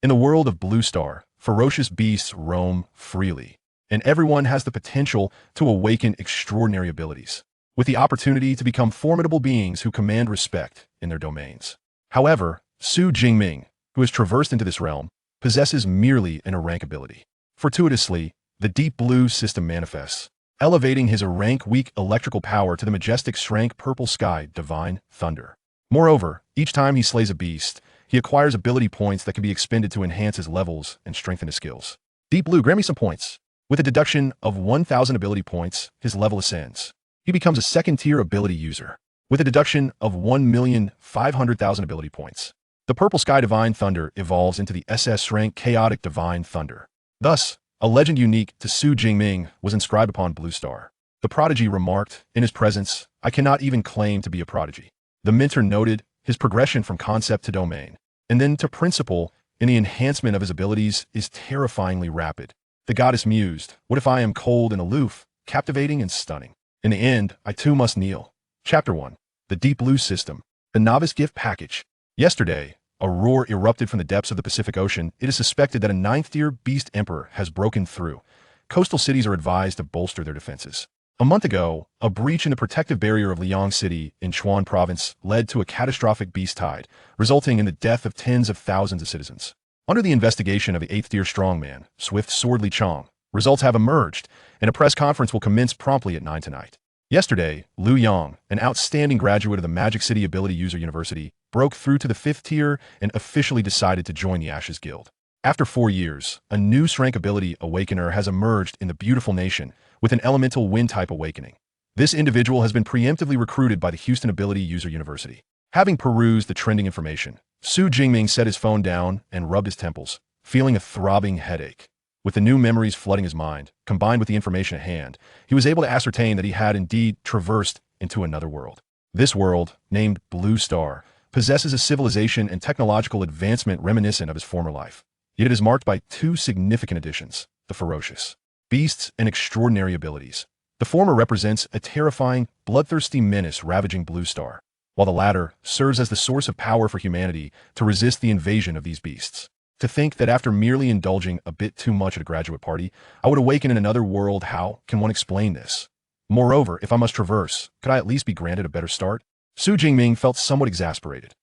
In the world of Blue Star, ferocious beasts roam freely, and everyone has the potential to awaken extraordinary abilities, with the opportunity to become formidable beings who command respect in their domains. However, Jingming, who has traversed into this realm, possesses merely an rank ability. Fortuitously, the Deep Blue system manifests, elevating his rank weak electrical power to the majestic rank purple sky divine thunder. Moreover, each time he slays a beast, he acquires ability points that can be expended to enhance his levels and strengthen his skills. Deep Blue, grant me some points. With a deduction of 1,000 ability points, his level ascends. He becomes a second-tier ability user, with a deduction of 1,500,000 ability points. The Purple Sky Divine Thunder evolves into the SSS-Rank Chaotic Divine Thunder. Thus, a legend unique to Jingming was inscribed upon Blue Star. The prodigy remarked, in his presence, "I cannot even claim to be a prodigy." The mentor noted his progression from concept to domain, and then to principle in the enhancement of his abilities is terrifyingly rapid. The goddess mused, "What if I am cold and aloof, captivating and stunning? In the end, I too must kneel." Chapter 1. The Deep Blue System. The Novice Gift Package. Yesterday, a roar erupted from the depths of the Pacific Ocean. It is suspected that a ninth-tier beast emperor has broken through. Coastal cities are advised to bolster their defenses. A month ago, a breach in the protective barrier of Liang City in Chuan Province led to a catastrophic beast tide, resulting in the death of tens of thousands of citizens. Under the investigation of the 8th-tier strongman, Swift Sword Li Chong, results have emerged, and a press conference will commence promptly at 9 tonight. Yesterday, Liu Yang, an outstanding graduate of the Magic City Ability User University, broke through to the 5th tier and officially decided to join the Ashes Guild. After 4 years, a new rank ability awakener has emerged in the beautiful nation with an elemental wind-type awakening. This individual has been preemptively recruited by the Houston Ability User University. Having perused the trending information, Jingming set his phone down and rubbed his temples, feeling a throbbing headache. With the new memories flooding his mind, combined with the information at hand, he was able to ascertain that he had indeed traversed into another world. This world, named Blue Star, possesses a civilization and technological advancement reminiscent of his former life. Yet it is marked by two significant additions: the ferocious beasts and extraordinary abilities. The former represents a terrifying, bloodthirsty menace ravaging Blue Star, while the latter serves as the source of power for humanity to resist the invasion of these beasts. To think that after merely indulging a bit too much at a graduate party, I would awaken in another world, how can one explain this? Moreover, if I must traverse, could I at least be granted a better start? Jingming felt somewhat exasperated.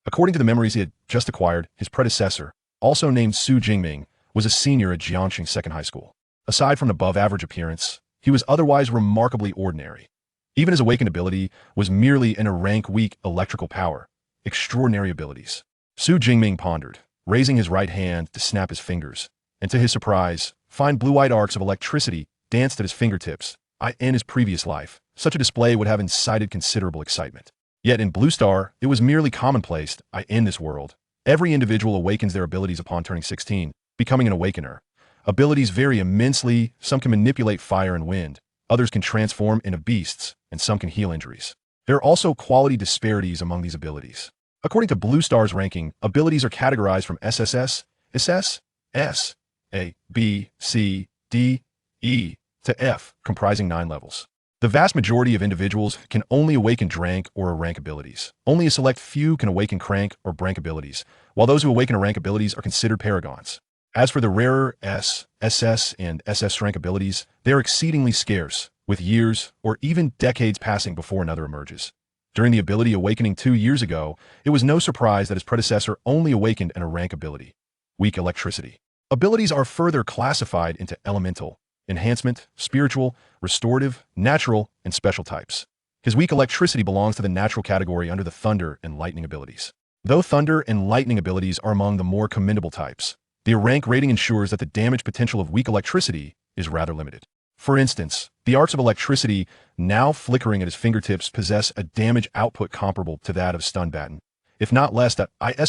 According to the memories he had just acquired, his predecessor, also named Jingming, was a senior at Jiangxing Second High School. Aside from an above-average appearance, he was otherwise remarkably ordinary. Even his awakened ability was merely an rank-weak electrical power. Extraordinary abilities. Jingming pondered, raising his right hand to snap his fingers, and to his surprise, fine blue-eyed arcs of electricity danced at his fingertips. In his previous life, such a display would have incited considerable excitement. Yet in Blue Star, it was merely commonplace. In this world, every individual awakens their abilities upon turning 16, becoming an awakener. Abilities vary immensely. Some can manipulate fire and wind, others can transform into beasts, and some can heal injuries. There are also quality disparities among these abilities. According to Blue Star's ranking, abilities are categorized from SSS, SS, S, A, B, C, D, E, to F, comprising 9 levels. The vast majority of individuals can only awaken Drank or rank abilities. Only a select few can awaken Crank or Brank abilities, while those who awaken rank abilities are considered paragons. As for the rarer S, SS, and SS rank abilities, they are exceedingly scarce, with years or even decades passing before another emerges. During the ability awakening 2 years ago, it was no surprise that his predecessor only awakened a rank ability: weak electricity. Abilities are further classified into elemental, enhancement, spiritual, restorative, natural, and special types. His weak electricity belongs to the natural category under the thunder and lightning abilities. Though thunder and lightning abilities are among the more commendable types, the rank rating ensures that the damage potential of weak electricity is rather limited. For instance, the arcs of electricity now flickering at his fingertips possess a damage output comparable to that of stun baton, if not less.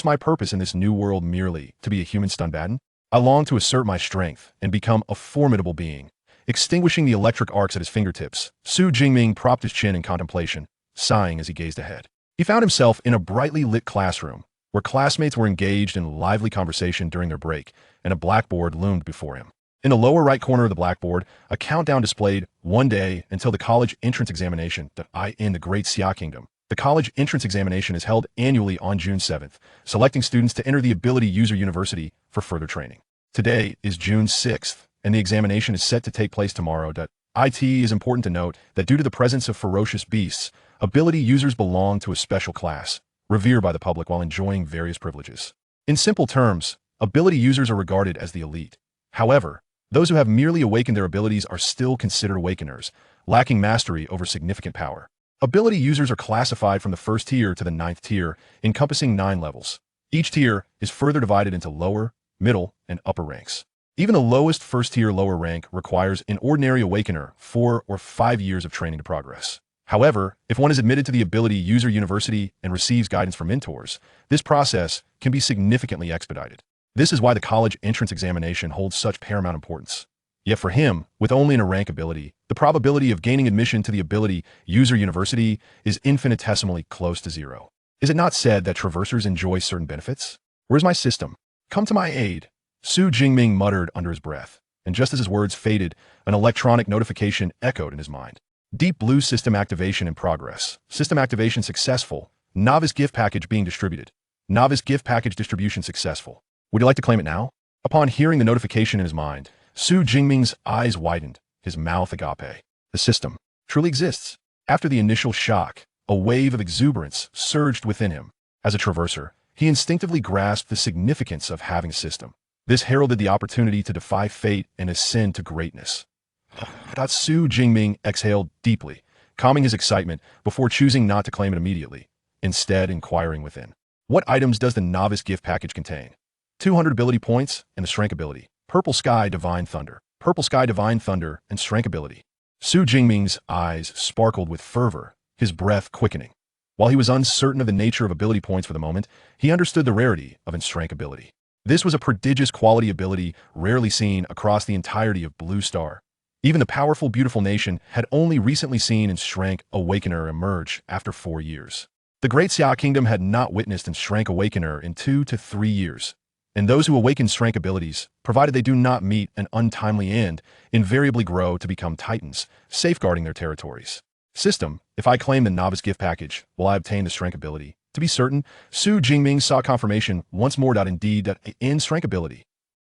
My purpose in this new world merely to be a human stun baton? I long to assert my strength and become a formidable being. Extinguishing the electric arcs at his fingertips, Jingming propped his chin in contemplation, sighing as he gazed ahead. He found himself in a brightly lit classroom, where classmates were engaged in lively conversation during their break, and a blackboard loomed before him. In the lower right corner of the blackboard, a countdown displayed 1 day until the college entrance examination in the Great Xia Kingdom. The college entrance examination is held annually on June 7th, selecting students to enter the Ability User University for further training. Today is June 6th, and the examination is set to take place tomorrow. It is important to note that due to the presence of ferocious beasts, ability users belong to a special class, revered by the public while enjoying various privileges. In simple terms, ability users are regarded as the elite. However, those who have merely awakened their abilities are still considered awakeners, lacking mastery over significant power. Ability users are classified from the first tier to the 9th tier, encompassing 9 levels. Each tier is further divided into lower, middle, and upper ranks. Even the lowest first-tier lower rank requires an ordinary awakener 4 or 5 years of training to progress. However, if one is admitted to the Ability User University and receives guidance from mentors, this process can be significantly expedited. This is why the college entrance examination holds such paramount importance. Yet for him, with only an A-rank ability, the probability of gaining admission to the Ability User University is infinitesimally close to zero. Is it not said that traversers enjoy certain benefits? Where's my system? Come to my aid. Jingming muttered under his breath, and just as his words faded, an electronic notification echoed in his mind. Deep Blue system activation in progress. System activation successful. Novice gift package being distributed. Novice gift package distribution successful. Would you like to claim it now? Upon hearing the notification in his mind, Jingming's eyes widened, his mouth agape. The system truly exists. After the initial shock, a wave of exuberance surged within him. As a traverser, he instinctively grasped the significance of having a system. This heralded the opportunity to defy fate and ascend to greatness. Jingming exhaled deeply, calming his excitement before choosing not to claim it immediately, instead inquiring within. What items does the novice gift package contain? 200 ability points and the strength ability. Purple Sky Divine Thunder. Purple Sky Divine Thunder and strength ability. Jingming's eyes sparkled with fervor, his breath quickening. While he was uncertain of the nature of ability points for the moment, he understood the rarity of strength ability. This was a prodigious quality ability rarely seen across the entirety of Blue Star. Even the powerful, beautiful nation had only recently seen strength awakener emerge after 4 years. The Great Xia Kingdom had not witnessed strength awakener in 2 to 3 years. And those who awaken strength abilities, provided they do not meet an untimely end, invariably grow to become titans, safeguarding their territories. System, if I claim the novice gift package, will I obtain the strength ability? To be certain, Jingming saw confirmation once more. Indeed, in strength ability,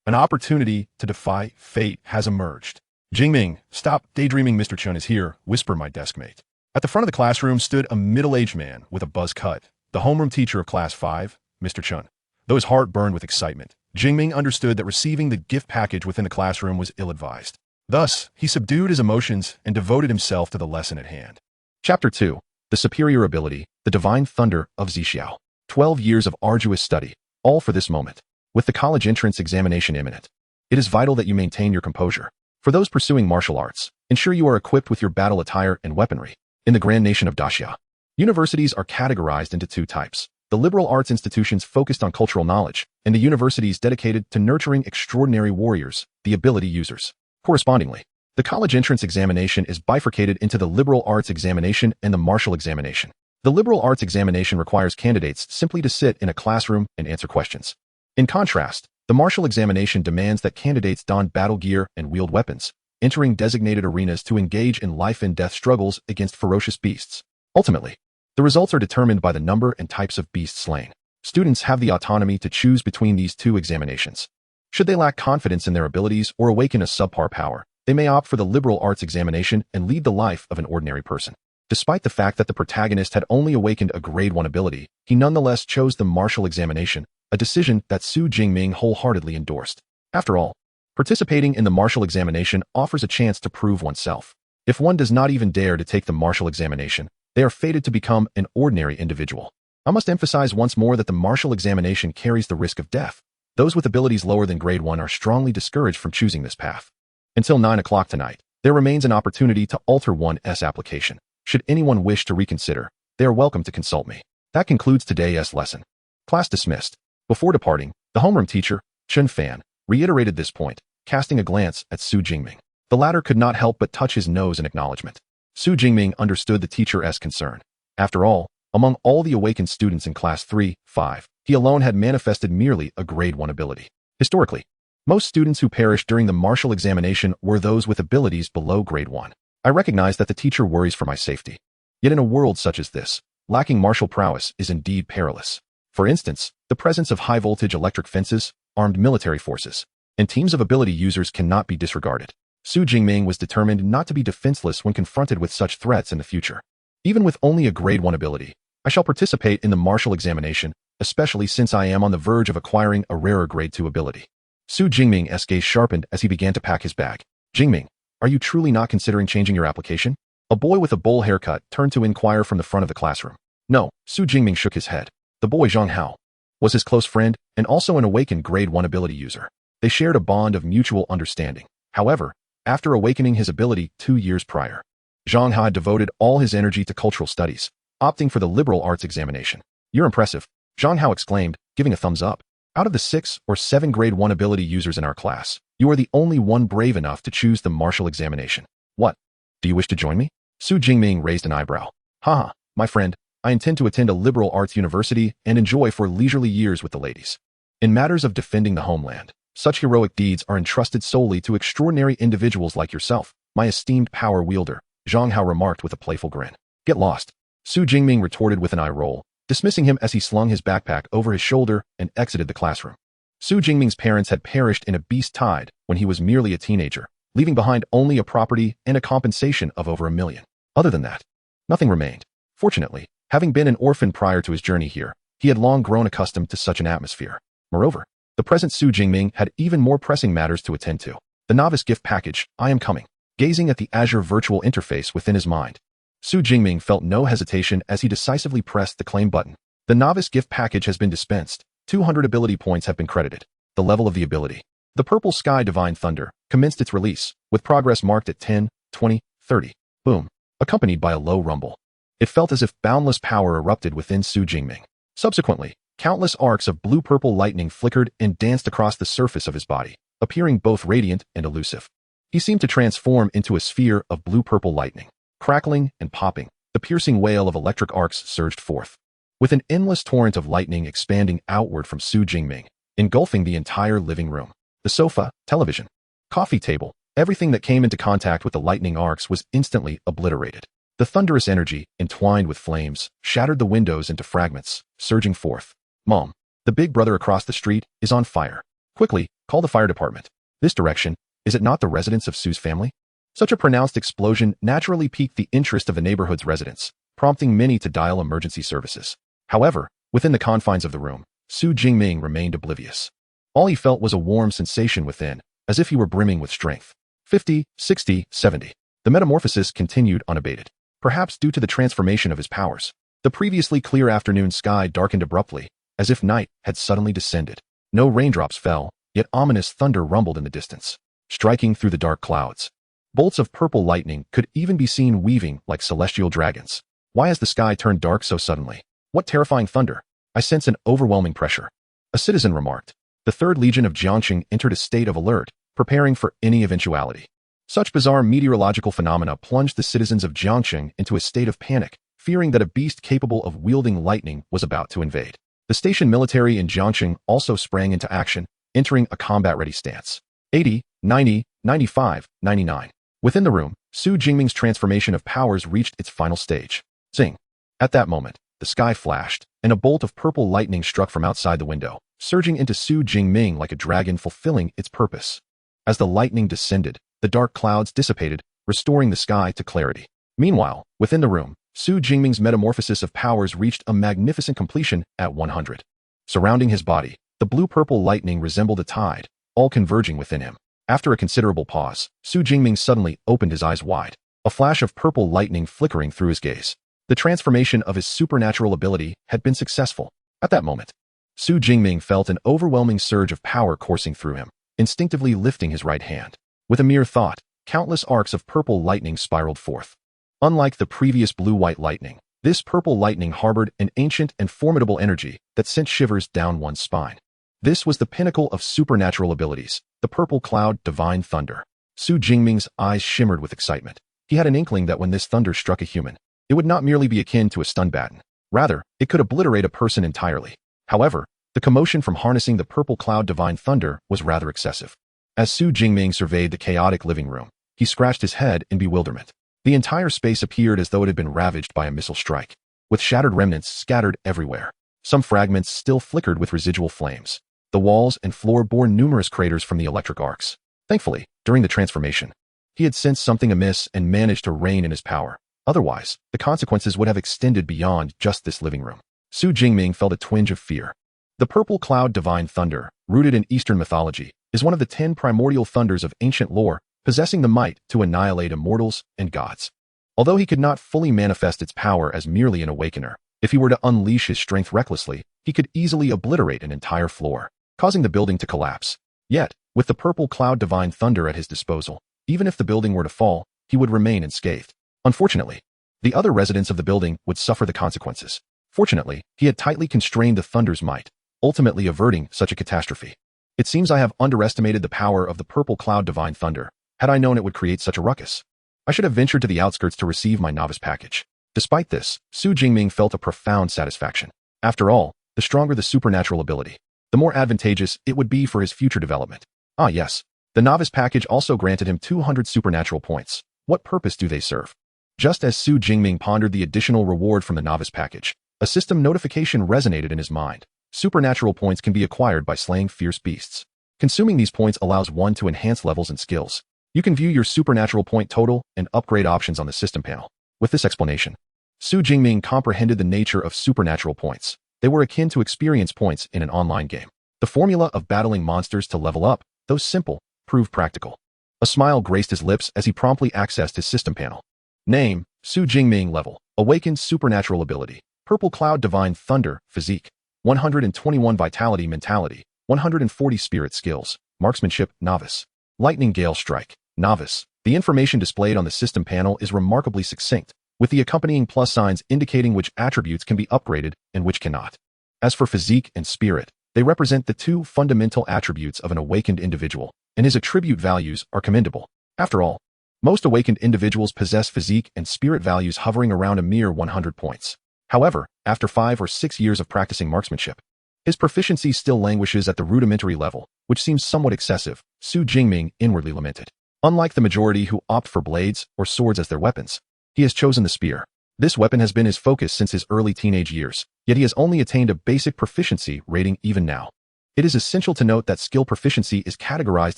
an opportunity to defy fate has emerged. Jingming, stop daydreaming, Mr. Chun is here, whispered my deskmate. At the front of the classroom stood a middle-aged man with a buzz cut, the homeroom teacher of Class 5, Mr. Chun. Though his heart burned with excitement, Jingming understood that receiving the gift package within the classroom was ill-advised. Thus, he subdued his emotions and devoted himself to the lesson at hand. Chapter 2. The Superior Ability, the Divine Thunder of Zixiao. 12 years of arduous study, all for this moment. With the college entrance examination imminent, it is vital that you maintain your composure. For those pursuing martial arts, ensure you are equipped with your battle attire and weaponry. In the grand nation of Daxia, universities are categorized into 2 types. The liberal arts institutions focused on cultural knowledge, and the universities dedicated to nurturing extraordinary warriors, the ability users. Correspondingly, the college entrance examination is bifurcated into the liberal arts examination and the martial examination. The liberal arts examination requires candidates simply to sit in a classroom and answer questions. In contrast, the martial examination demands that candidates don battle gear and wield weapons, entering designated arenas to engage in life and death struggles against ferocious beasts. Ultimately, the results are determined by the number and types of beasts slain. Students have the autonomy to choose between these 2 examinations. Should they lack confidence in their abilities or awaken a subpar power, they may opt for the liberal arts examination and lead the life of an ordinary person. Despite the fact that the protagonist had only awakened a grade 1 ability, he nonetheless chose the martial examination, a decision that Jingming wholeheartedly endorsed. After all, participating in the martial examination offers a chance to prove oneself. If one does not even dare to take the martial examination, they are fated to become an ordinary individual. I must emphasize once more that the martial examination carries the risk of death. Those with abilities lower than grade 1 are strongly discouraged from choosing this path. Until 9 o'clock tonight, there remains an opportunity to alter one's application. Should anyone wish to reconsider, they are welcome to consult me. That concludes today's lesson. Class dismissed. Before departing, the homeroom teacher, Chun Fan, reiterated this point, casting a glance at Jingming. The latter could not help but touch his nose in acknowledgement. Jingming understood the teacher's concern. After all, among all the awakened students in Class 3, 5, he alone had manifested merely a grade 1 ability. Historically, most students who perished during the martial examination were those with abilities below grade 1. I recognize that the teacher worries for my safety. Yet in a world such as this, lacking martial prowess is indeed perilous. For instance, the presence of high-voltage electric fences, armed military forces, and teams of ability users cannot be disregarded. Su Jingming was determined not to be defenseless when confronted with such threats in the future. Even with only a grade 1 ability, I shall participate in the martial examination, especially since I am on the verge of acquiring a rarer grade 2 ability. Su Jingming's gaze sharpened as he began to pack his bag. Jingming, are you truly not considering changing your application? A boy with a bowl haircut turned to inquire from the front of the classroom. No, Su Jingming shook his head. The boy Zhang Hao was his close friend and also an awakened grade 1 ability user. They shared a bond of mutual understanding. However, after awakening his ability 2 years prior, Zhang Hao had devoted all his energy to cultural studies, opting for the liberal arts examination. You're impressive, Zhang Hao exclaimed, giving a thumbs up. Out of the 6 or 7 grade 1 ability users in our class, you are the only one brave enough to choose the martial examination. What? Do you wish to join me? Su Jingming raised an eyebrow. Haha, my friend, I intend to attend a liberal arts university and enjoy for leisurely years with the ladies. In matters of defending the homeland, such heroic deeds are entrusted solely to extraordinary individuals like yourself, my esteemed power wielder, Zhang Hao remarked with a playful grin. Get lost, Su Jingming retorted with an eye roll, dismissing him as he slung his backpack over his shoulder and exited the classroom. Su Jingming's parents had perished in a beast tide when he was merely a teenager, leaving behind only a property and a compensation of over $1 million. Other than that, nothing remained. Fortunately, having been an orphan prior to his journey here, he had long grown accustomed to such an atmosphere. Moreover, the present Su Jingming had even more pressing matters to attend to. The novice gift package, I am coming. Gazing at the Azure virtual interface within his mind, Su Jingming felt no hesitation as he decisively pressed the claim button. The novice gift package has been dispensed. 200 ability points have been credited. The level of the ability. The Purple Sky Divine Thunder commenced its release, with progress marked at 10, 20, 30. Boom. Accompanied by a low rumble. It felt as if boundless power erupted within Su Jingming. Subsequently, countless arcs of blue-purple lightning flickered and danced across the surface of his body, appearing both radiant and elusive. He seemed to transform into a sphere of blue-purple lightning. Crackling and popping, the piercing wail of electric arcs surged forth, with an endless torrent of lightning expanding outward from Su Jingming, engulfing the entire living room. The sofa, television, coffee table, everything that came into contact with the lightning arcs was instantly obliterated. The thunderous energy, entwined with flames, shattered the windows into fragments, surging forth. Mom, the big brother across the street is on fire. Quickly, call the fire department. This direction, is it not the residence of Su's family? Such a pronounced explosion naturally piqued the interest of the neighborhood's residents, prompting many to dial emergency services. However, within the confines of the room, Su Jingming remained oblivious. All he felt was a warm sensation within, as if he were brimming with strength. 50, 60, 70. The metamorphosis continued unabated. Perhaps due to the transformation of his powers. The previously clear afternoon sky darkened abruptly, as if night had suddenly descended. No raindrops fell, yet ominous thunder rumbled in the distance, striking through the dark clouds. Bolts of purple lightning could even be seen weaving like celestial dragons. Why has the sky turned dark so suddenly? What terrifying thunder! I sense an overwhelming pressure. A citizen remarked. The 3rd Legion of Jiangxing entered a state of alert, preparing for any eventuality. Such bizarre meteorological phenomena plunged the citizens of Jiangxing into a state of panic, fearing that a beast capable of wielding lightning was about to invade. The station military in Jiangxing also sprang into action, entering a combat-ready stance. 80, 90, 95, 99. Within the room, Su Jingming's transformation of powers reached its final stage. Zing. At that moment, the sky flashed, and a bolt of purple lightning struck from outside the window, surging into Su Jingming like a dragon fulfilling its purpose. As the lightning descended, the dark clouds dissipated, restoring the sky to clarity. Meanwhile, within the room, Su Jingming's metamorphosis of powers reached a magnificent completion at 100. Surrounding his body, the blue-purple lightning resembled a tide, all converging within him. After a considerable pause, Su Jingming suddenly opened his eyes wide, a flash of purple lightning flickering through his gaze. The transformation of his supernatural ability had been successful. At that moment, Su Jingming felt an overwhelming surge of power coursing through him, instinctively lifting his right hand. With a mere thought, countless arcs of purple lightning spiraled forth. Unlike the previous blue-white lightning, this purple lightning harbored an ancient and formidable energy that sent shivers down one's spine. This was the pinnacle of supernatural abilities, the Purple Cloud Divine Thunder. Su Jingming's eyes shimmered with excitement. He had an inkling that when this thunder struck a human, it would not merely be akin to a stun baton. Rather, it could obliterate a person entirely. However, the commotion from harnessing the Purple Cloud Divine Thunder was rather excessive. As Su Jingming surveyed the chaotic living room, he scratched his head in bewilderment. The entire space appeared as though it had been ravaged by a missile strike. with shattered remnants scattered everywhere. Some fragments still flickered with residual flames. The walls and floor bore numerous craters from the electric arcs. Thankfully, during the transformation, he had sensed something amiss and managed to rein in his power. Otherwise, the consequences would have extended beyond just this living room. Su Jingming felt a twinge of fear. The purple cloud divine thunder, rooted in Eastern mythology, is one of the 10 primordial thunders of ancient lore, possessing the might to annihilate immortals and gods. Although he could not fully manifest its power as merely an awakener, if he were to unleash his strength recklessly, he could easily obliterate an entire floor, causing the building to collapse. Yet, with the purple cloud divine thunder at his disposal, even if the building were to fall, he would remain unscathed. Unfortunately, the other residents of the building would suffer the consequences. Fortunately, he had tightly constrained the thunder's might, ultimately averting such a catastrophe. It seems I have underestimated the power of the purple cloud divine thunder. Had I known it would create such a ruckus, I should have ventured to the outskirts to receive my novice package. Despite this, Su Jingming felt a profound satisfaction. After all, the stronger the supernatural ability, the more advantageous it would be for his future development. Ah yes, the novice package also granted him 200 supernatural points. What purpose do they serve? Just as Su Jingming pondered the additional reward from the novice package, a system notification resonated in his mind. Supernatural points can be acquired by slaying fierce beasts. Consuming these points allows one to enhance levels and skills. You can view your supernatural point total and upgrade options on the system panel. With this explanation, Su Jingming comprehended the nature of supernatural points. They were akin to experience points in an online game. The formula of battling monsters to level up, though simple, proved practical. A smile graced his lips as he promptly accessed his system panel. Name, Su Jingming. Level, awakens supernatural ability. Purple cloud divine thunder, physique. 121 vitality mentality, 140 spirit skills, marksmanship, novice. Lightning gale strike, novice. The information displayed on the system panel is remarkably succinct, with the accompanying plus signs indicating which attributes can be upgraded and which cannot. As for physique and spirit, they represent the two fundamental attributes of an awakened individual, and his attribute values are commendable. After all, most awakened individuals possess physique and spirit values hovering around a mere 100 points. However, after 5 or 6 years of practicing marksmanship, his proficiency still languishes at the rudimentary level, which seems somewhat excessive, Su Jingming inwardly lamented. Unlike the majority who opt for blades or swords as their weapons, he has chosen the spear. This weapon has been his focus since his early teenage years, yet he has only attained a basic proficiency rating even now. It is essential to note that skill proficiency is categorized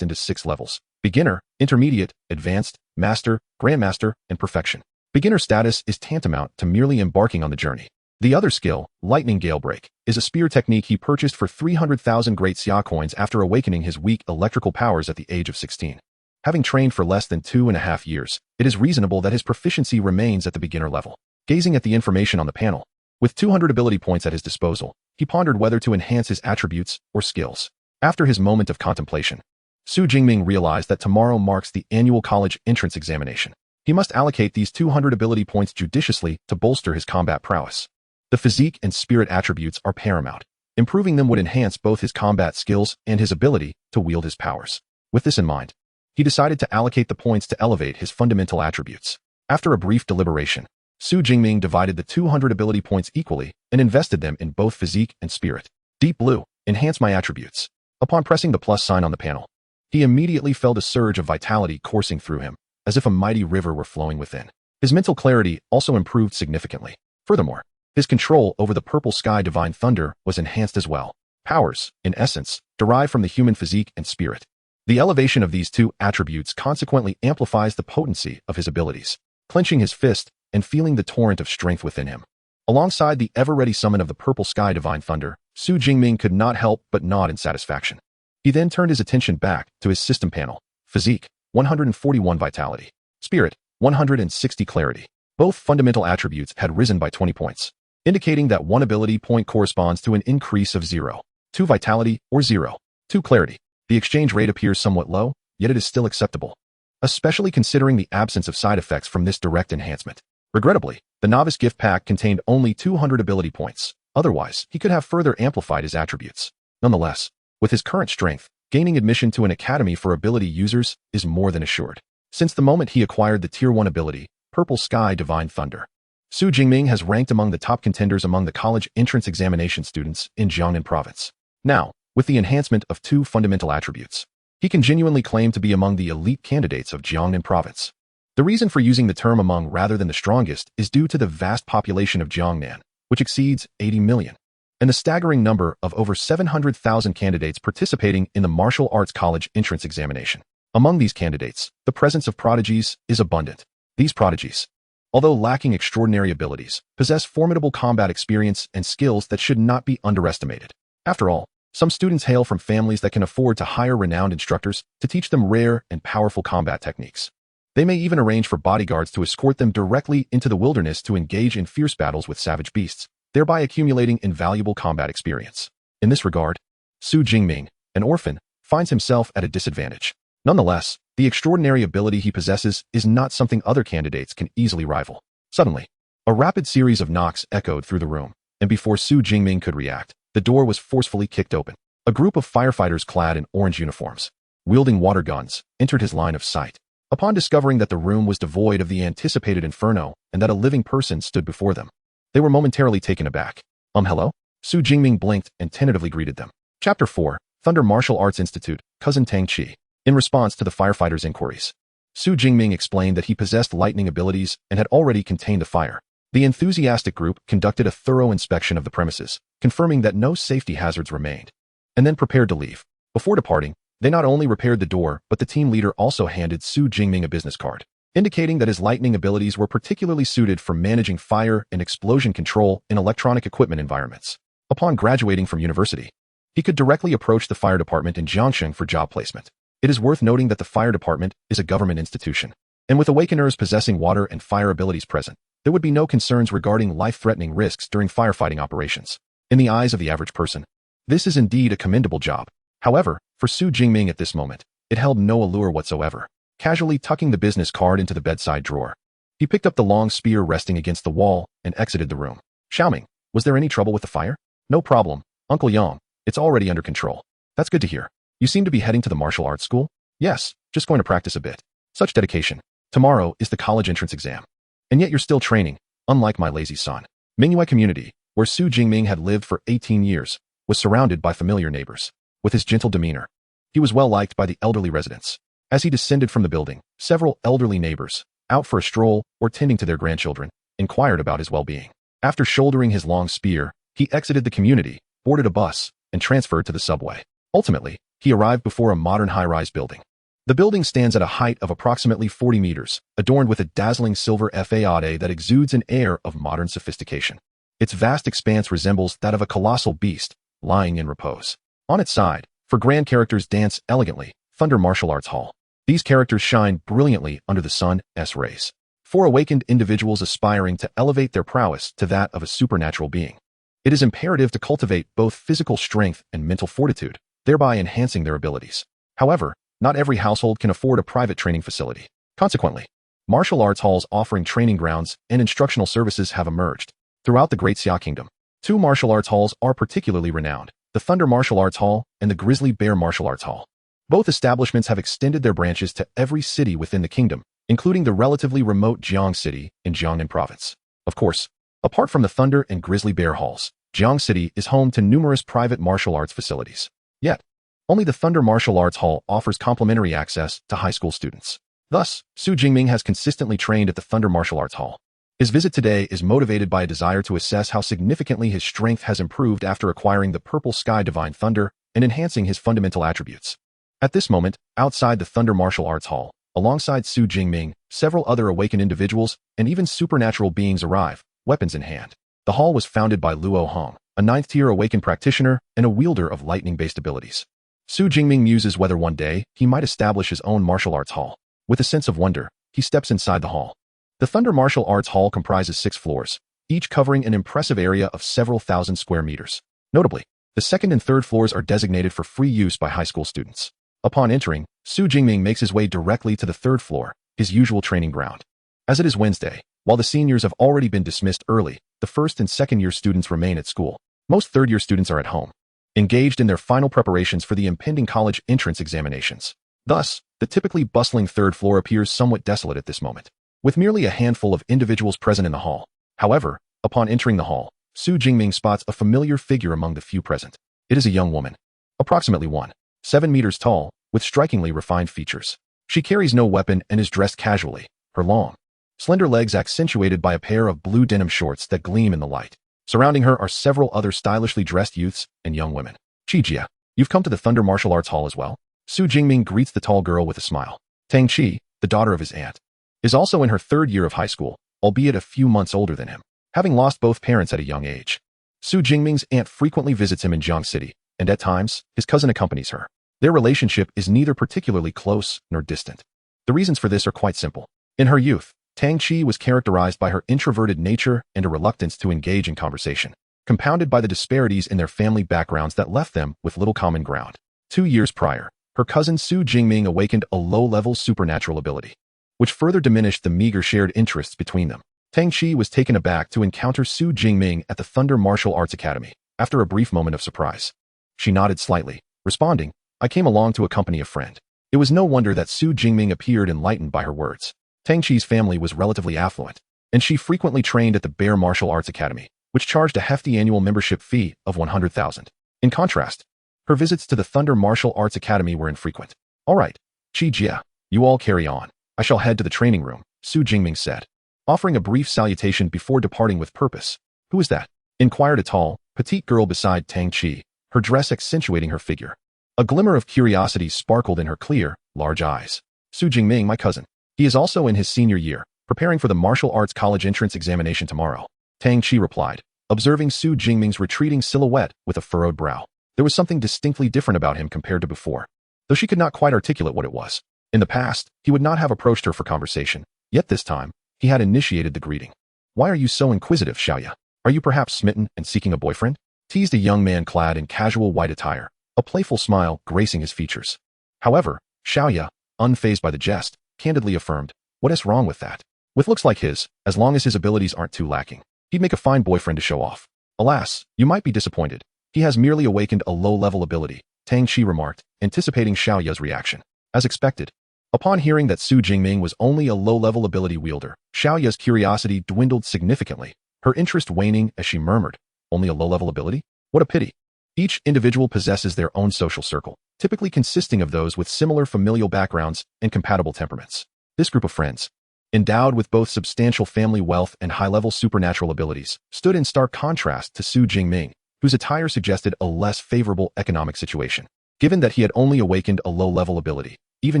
into 6 levels: beginner, intermediate, advanced, master, grandmaster, and perfection. Beginner status is tantamount to merely embarking on the journey. The other skill, Lightning Gale Break, is a spear technique he purchased for 300,000 Great Xia coins after awakening his weak electrical powers at the age of 16. Having trained for less than 2.5 years, it is reasonable that his proficiency remains at the beginner level. Gazing at the information on the panel, with 200 ability points at his disposal, he pondered whether to enhance his attributes or skills. After his moment of contemplation, Su Jingming realized that tomorrow marks the annual college entrance examination. He must allocate these 200 ability points judiciously to bolster his combat prowess. The physique and spirit attributes are paramount. Improving them would enhance both his combat skills and his ability to wield his powers. With this in mind, he decided to allocate the points to elevate his fundamental attributes. After a brief deliberation, Su Jingming divided the 200 ability points equally and invested them in both physique and spirit. Deep Blue, enhance my attributes. Upon pressing the plus sign on the panel, he immediately felt a surge of vitality coursing through him, as if a mighty river were flowing within. His mental clarity also improved significantly. Furthermore, his control over the purple sky divine thunder was enhanced as well. Powers, in essence, derive from the human physique and spirit. The elevation of these two attributes consequently amplifies the potency of his abilities. Clenching his fist and feeling the torrent of strength within him, alongside the ever-ready summon of the purple sky divine thunder, Su Jingming could not help but nod in satisfaction. He then turned his attention back to his system panel. Physique, 141 vitality. Spirit, 160 clarity. Both fundamental attributes had risen by 20 points, indicating that one ability point corresponds to an increase of 0.2 vitality or 0.2 clarity. The exchange rate appears somewhat low, yet it is still acceptable, especially considering the absence of side effects from this direct enhancement. Regrettably, the novice gift pack contained only 200 ability points. Otherwise, he could have further amplified his attributes. Nonetheless, with his current strength, gaining admission to an academy for ability users is more than assured. Since the moment he acquired the Tier 1 ability, Purple Sky Divine Thunder, Su Jingming has ranked among the top contenders among the college entrance examination students in Jiangnan province. Now, with the enhancement of 2 fundamental attributes, he can genuinely claim to be among the elite candidates of Jiangnan province. The reason for using the term among rather than the strongest is due to the vast population of Jiangnan, which exceeds 80 million, and the staggering number of over 700,000 candidates participating in the martial arts college entrance examination. Among these candidates, the presence of prodigies is abundant. These prodigies, although lacking extraordinary abilities, possess formidable combat experience and skills that should not be underestimated. After all, some students hail from families that can afford to hire renowned instructors to teach them rare and powerful combat techniques. They may even arrange for bodyguards to escort them directly into the wilderness to engage in fierce battles with savage beasts, thereby accumulating invaluable combat experience. In this regard, Su Jingming, an orphan, finds himself at a disadvantage. Nonetheless, the extraordinary ability he possesses is not something other candidates can easily rival. Suddenly, a rapid series of knocks echoed through the room, and before Su Jingming could react, the door was forcefully kicked open. A group of firefighters clad in orange uniforms, wielding water guns, entered his line of sight. Upon discovering that the room was devoid of the anticipated inferno and that a living person stood before them, they were momentarily taken aback. Hello? Su Jingming blinked and tentatively greeted them. Chapter 4, Thunder Martial Arts Institute, Cousin Tang Chi. In response to the firefighters' inquiries, Su Jingming explained that he possessed lightning abilities and had already contained the fire. The enthusiastic group conducted a thorough inspection of the premises, confirming that no safety hazards remained, and then prepared to leave. Before departing, they not only repaired the door, but the team leader also handed Su Jingming a business card, indicating that his lightning abilities were particularly suited for managing fire and explosion control in electronic equipment environments. Upon graduating from university, he could directly approach the fire department in Jiangsheng for job placement. It is worth noting that the fire department is a government institution, and with awakeners possessing water and fire abilities present, there would be no concerns regarding life-threatening risks during firefighting operations. In the eyes of the average person, this is indeed a commendable job. However, for Su Jingming at this moment, it held no allure whatsoever. Casually tucking the business card into the bedside drawer, he picked up the long spear resting against the wall and exited the room. Xiaoming, was there any trouble with the fire? No problem, Uncle Yang. It's already under control. That's good to hear. You seem to be heading to the martial arts school? Yes, just going to practice a bit. Such dedication. Tomorrow is the college entrance exam. And yet you're still training, unlike my lazy son. Manhwa community, where Su Jingming had lived for 18 years, was surrounded by familiar neighbors. With his gentle demeanor, he was well liked by the elderly residents. As he descended from the building, several elderly neighbors, out for a stroll or tending to their grandchildren, inquired about his well-being. After shouldering his long spear, he exited the community, boarded a bus, and transferred to the subway. Ultimately, he arrived before a modern high-rise building. The building stands at a height of approximately 40 meters, adorned with a dazzling silver facade that exudes an air of modern sophistication. Its vast expanse resembles that of a colossal beast, lying in repose. On its side, for grand characters dance elegantly, Thunder Martial Arts Hall. These characters shine brilliantly under the sun's rays. For awakened individuals aspiring to elevate their prowess to that of a supernatural being, it is imperative to cultivate both physical strength and mental fortitude, thereby enhancing their abilities. However, not every household can afford a private training facility. Consequently, martial arts halls offering training grounds and instructional services have emerged. Throughout the Great Xia Kingdom, two martial arts halls are particularly renowned, the Thunder Martial Arts Hall and the Grizzly Bear Martial Arts Hall. Both establishments have extended their branches to every city within the kingdom, including the relatively remote Jiang City in Jiangnan Province. Of course, apart from the Thunder and Grizzly Bear Halls, Jiang City is home to numerous private martial arts facilities. Yet, only the Thunder Martial Arts Hall offers complimentary access to high school students. Thus, Su Jingming has consistently trained at the Thunder Martial Arts Hall. His visit today is motivated by a desire to assess how significantly his strength has improved after acquiring the Purple Sky Divine Thunder and enhancing his fundamental attributes. At this moment, outside the Thunder Martial Arts Hall, alongside Su Jingming, several other awakened individuals and even supernatural beings arrive, weapons in hand. The hall was founded by Luo Hong, a 9th-tier awakened practitioner and a wielder of lightning-based abilities. Su Jingming muses whether one day he might establish his own martial arts hall. With a sense of wonder, he steps inside the hall. The Thunder Martial Arts Hall comprises 6 floors, each covering an impressive area of several thousand square meters. Notably, the second and third floors are designated for free use by high school students. Upon entering, Su Jingming makes his way directly to the third floor, his usual training ground. As it is Wednesday, while the seniors have already been dismissed early, the first and second-year students remain at school. Most third-year students are at home, engaged in their final preparations for the impending college entrance examinations. Thus, the typically bustling third floor appears somewhat desolate at this moment, with merely a handful of individuals present in the hall. However, upon entering the hall, Su Jingming spots a familiar figure among the few present. It is a young woman, approximately 1.7 meters tall, with strikingly refined features. She carries no weapon and is dressed casually, her long, slender legs accentuated by a pair of blue denim shorts that gleam in the light. Surrounding her are several other stylishly dressed youths and young women. Chi-jia, you've come to the Thunder Martial Arts Hall as well? Su Jingming greets the tall girl with a smile. Tang Chi, the daughter of his aunt, is also in her 3rd year of high school, albeit a few months older than him, having lost both parents at a young age. Su Jingming's aunt frequently visits him in Jiang City, and at times, his cousin accompanies her. Their relationship is neither particularly close nor distant. The reasons for this are quite simple. In her youth, Tang Chi was characterized by her introverted nature and a reluctance to engage in conversation, compounded by the disparities in their family backgrounds that left them with little common ground. 2 years prior, her cousin Su Jingming awakened a low-level supernatural ability, which further diminished the meager shared interests between them. Tang Chi was taken aback to encounter Su Jingming at the Thunder Martial Arts Academy, after a brief moment of surprise. She nodded slightly, responding, I came along to accompany a friend. It was no wonder that Su Jingming appeared enlightened by her words. Tang Chi's family was relatively affluent, and she frequently trained at the Bear Martial Arts Academy, which charged a hefty annual membership fee of 100,000. In contrast, her visits to the Thunder Martial Arts Academy were infrequent. All right, Chi-jia, you all carry on. I shall head to the training room, Su Jingming said, offering a brief salutation before departing with purpose. Who is that? Inquired a tall, petite girl beside Tang Chi, her dress accentuating her figure. A glimmer of curiosity sparkled in her clear, large eyes. Su Jingming, my cousin. He is also in his senior year, preparing for the martial arts college entrance examination tomorrow. Tang Chi replied, observing Su Jingming's retreating silhouette with a furrowed brow. There was something distinctly different about him compared to before, though she could not quite articulate what it was. In the past, he would not have approached her for conversation, yet this time, he had initiated the greeting. Why are you so inquisitive, Xiaoya? Are you perhaps smitten and seeking a boyfriend? Teased a young man clad in casual white attire, a playful smile gracing his features. However, Xiaoya, unfazed by the jest, candidly affirmed, what is wrong with that? With looks like his, as long as his abilities aren't too lacking, he'd make a fine boyfriend to show off. Alas, you might be disappointed. He has merely awakened a low-level ability, Tang Chi remarked, anticipating Xiaoya's reaction. As expected, upon hearing that Su Jingming was only a low-level ability wielder, Xiaoya's curiosity dwindled significantly, her interest waning as she murmured, only a low-level ability? What a pity. Each individual possesses their own social circle, typically consisting of those with similar familial backgrounds and compatible temperaments. This group of friends, endowed with both substantial family wealth and high-level supernatural abilities, stood in stark contrast to Su Jingming, whose attire suggested a less favorable economic situation. Given that he had only awakened a low-level ability, even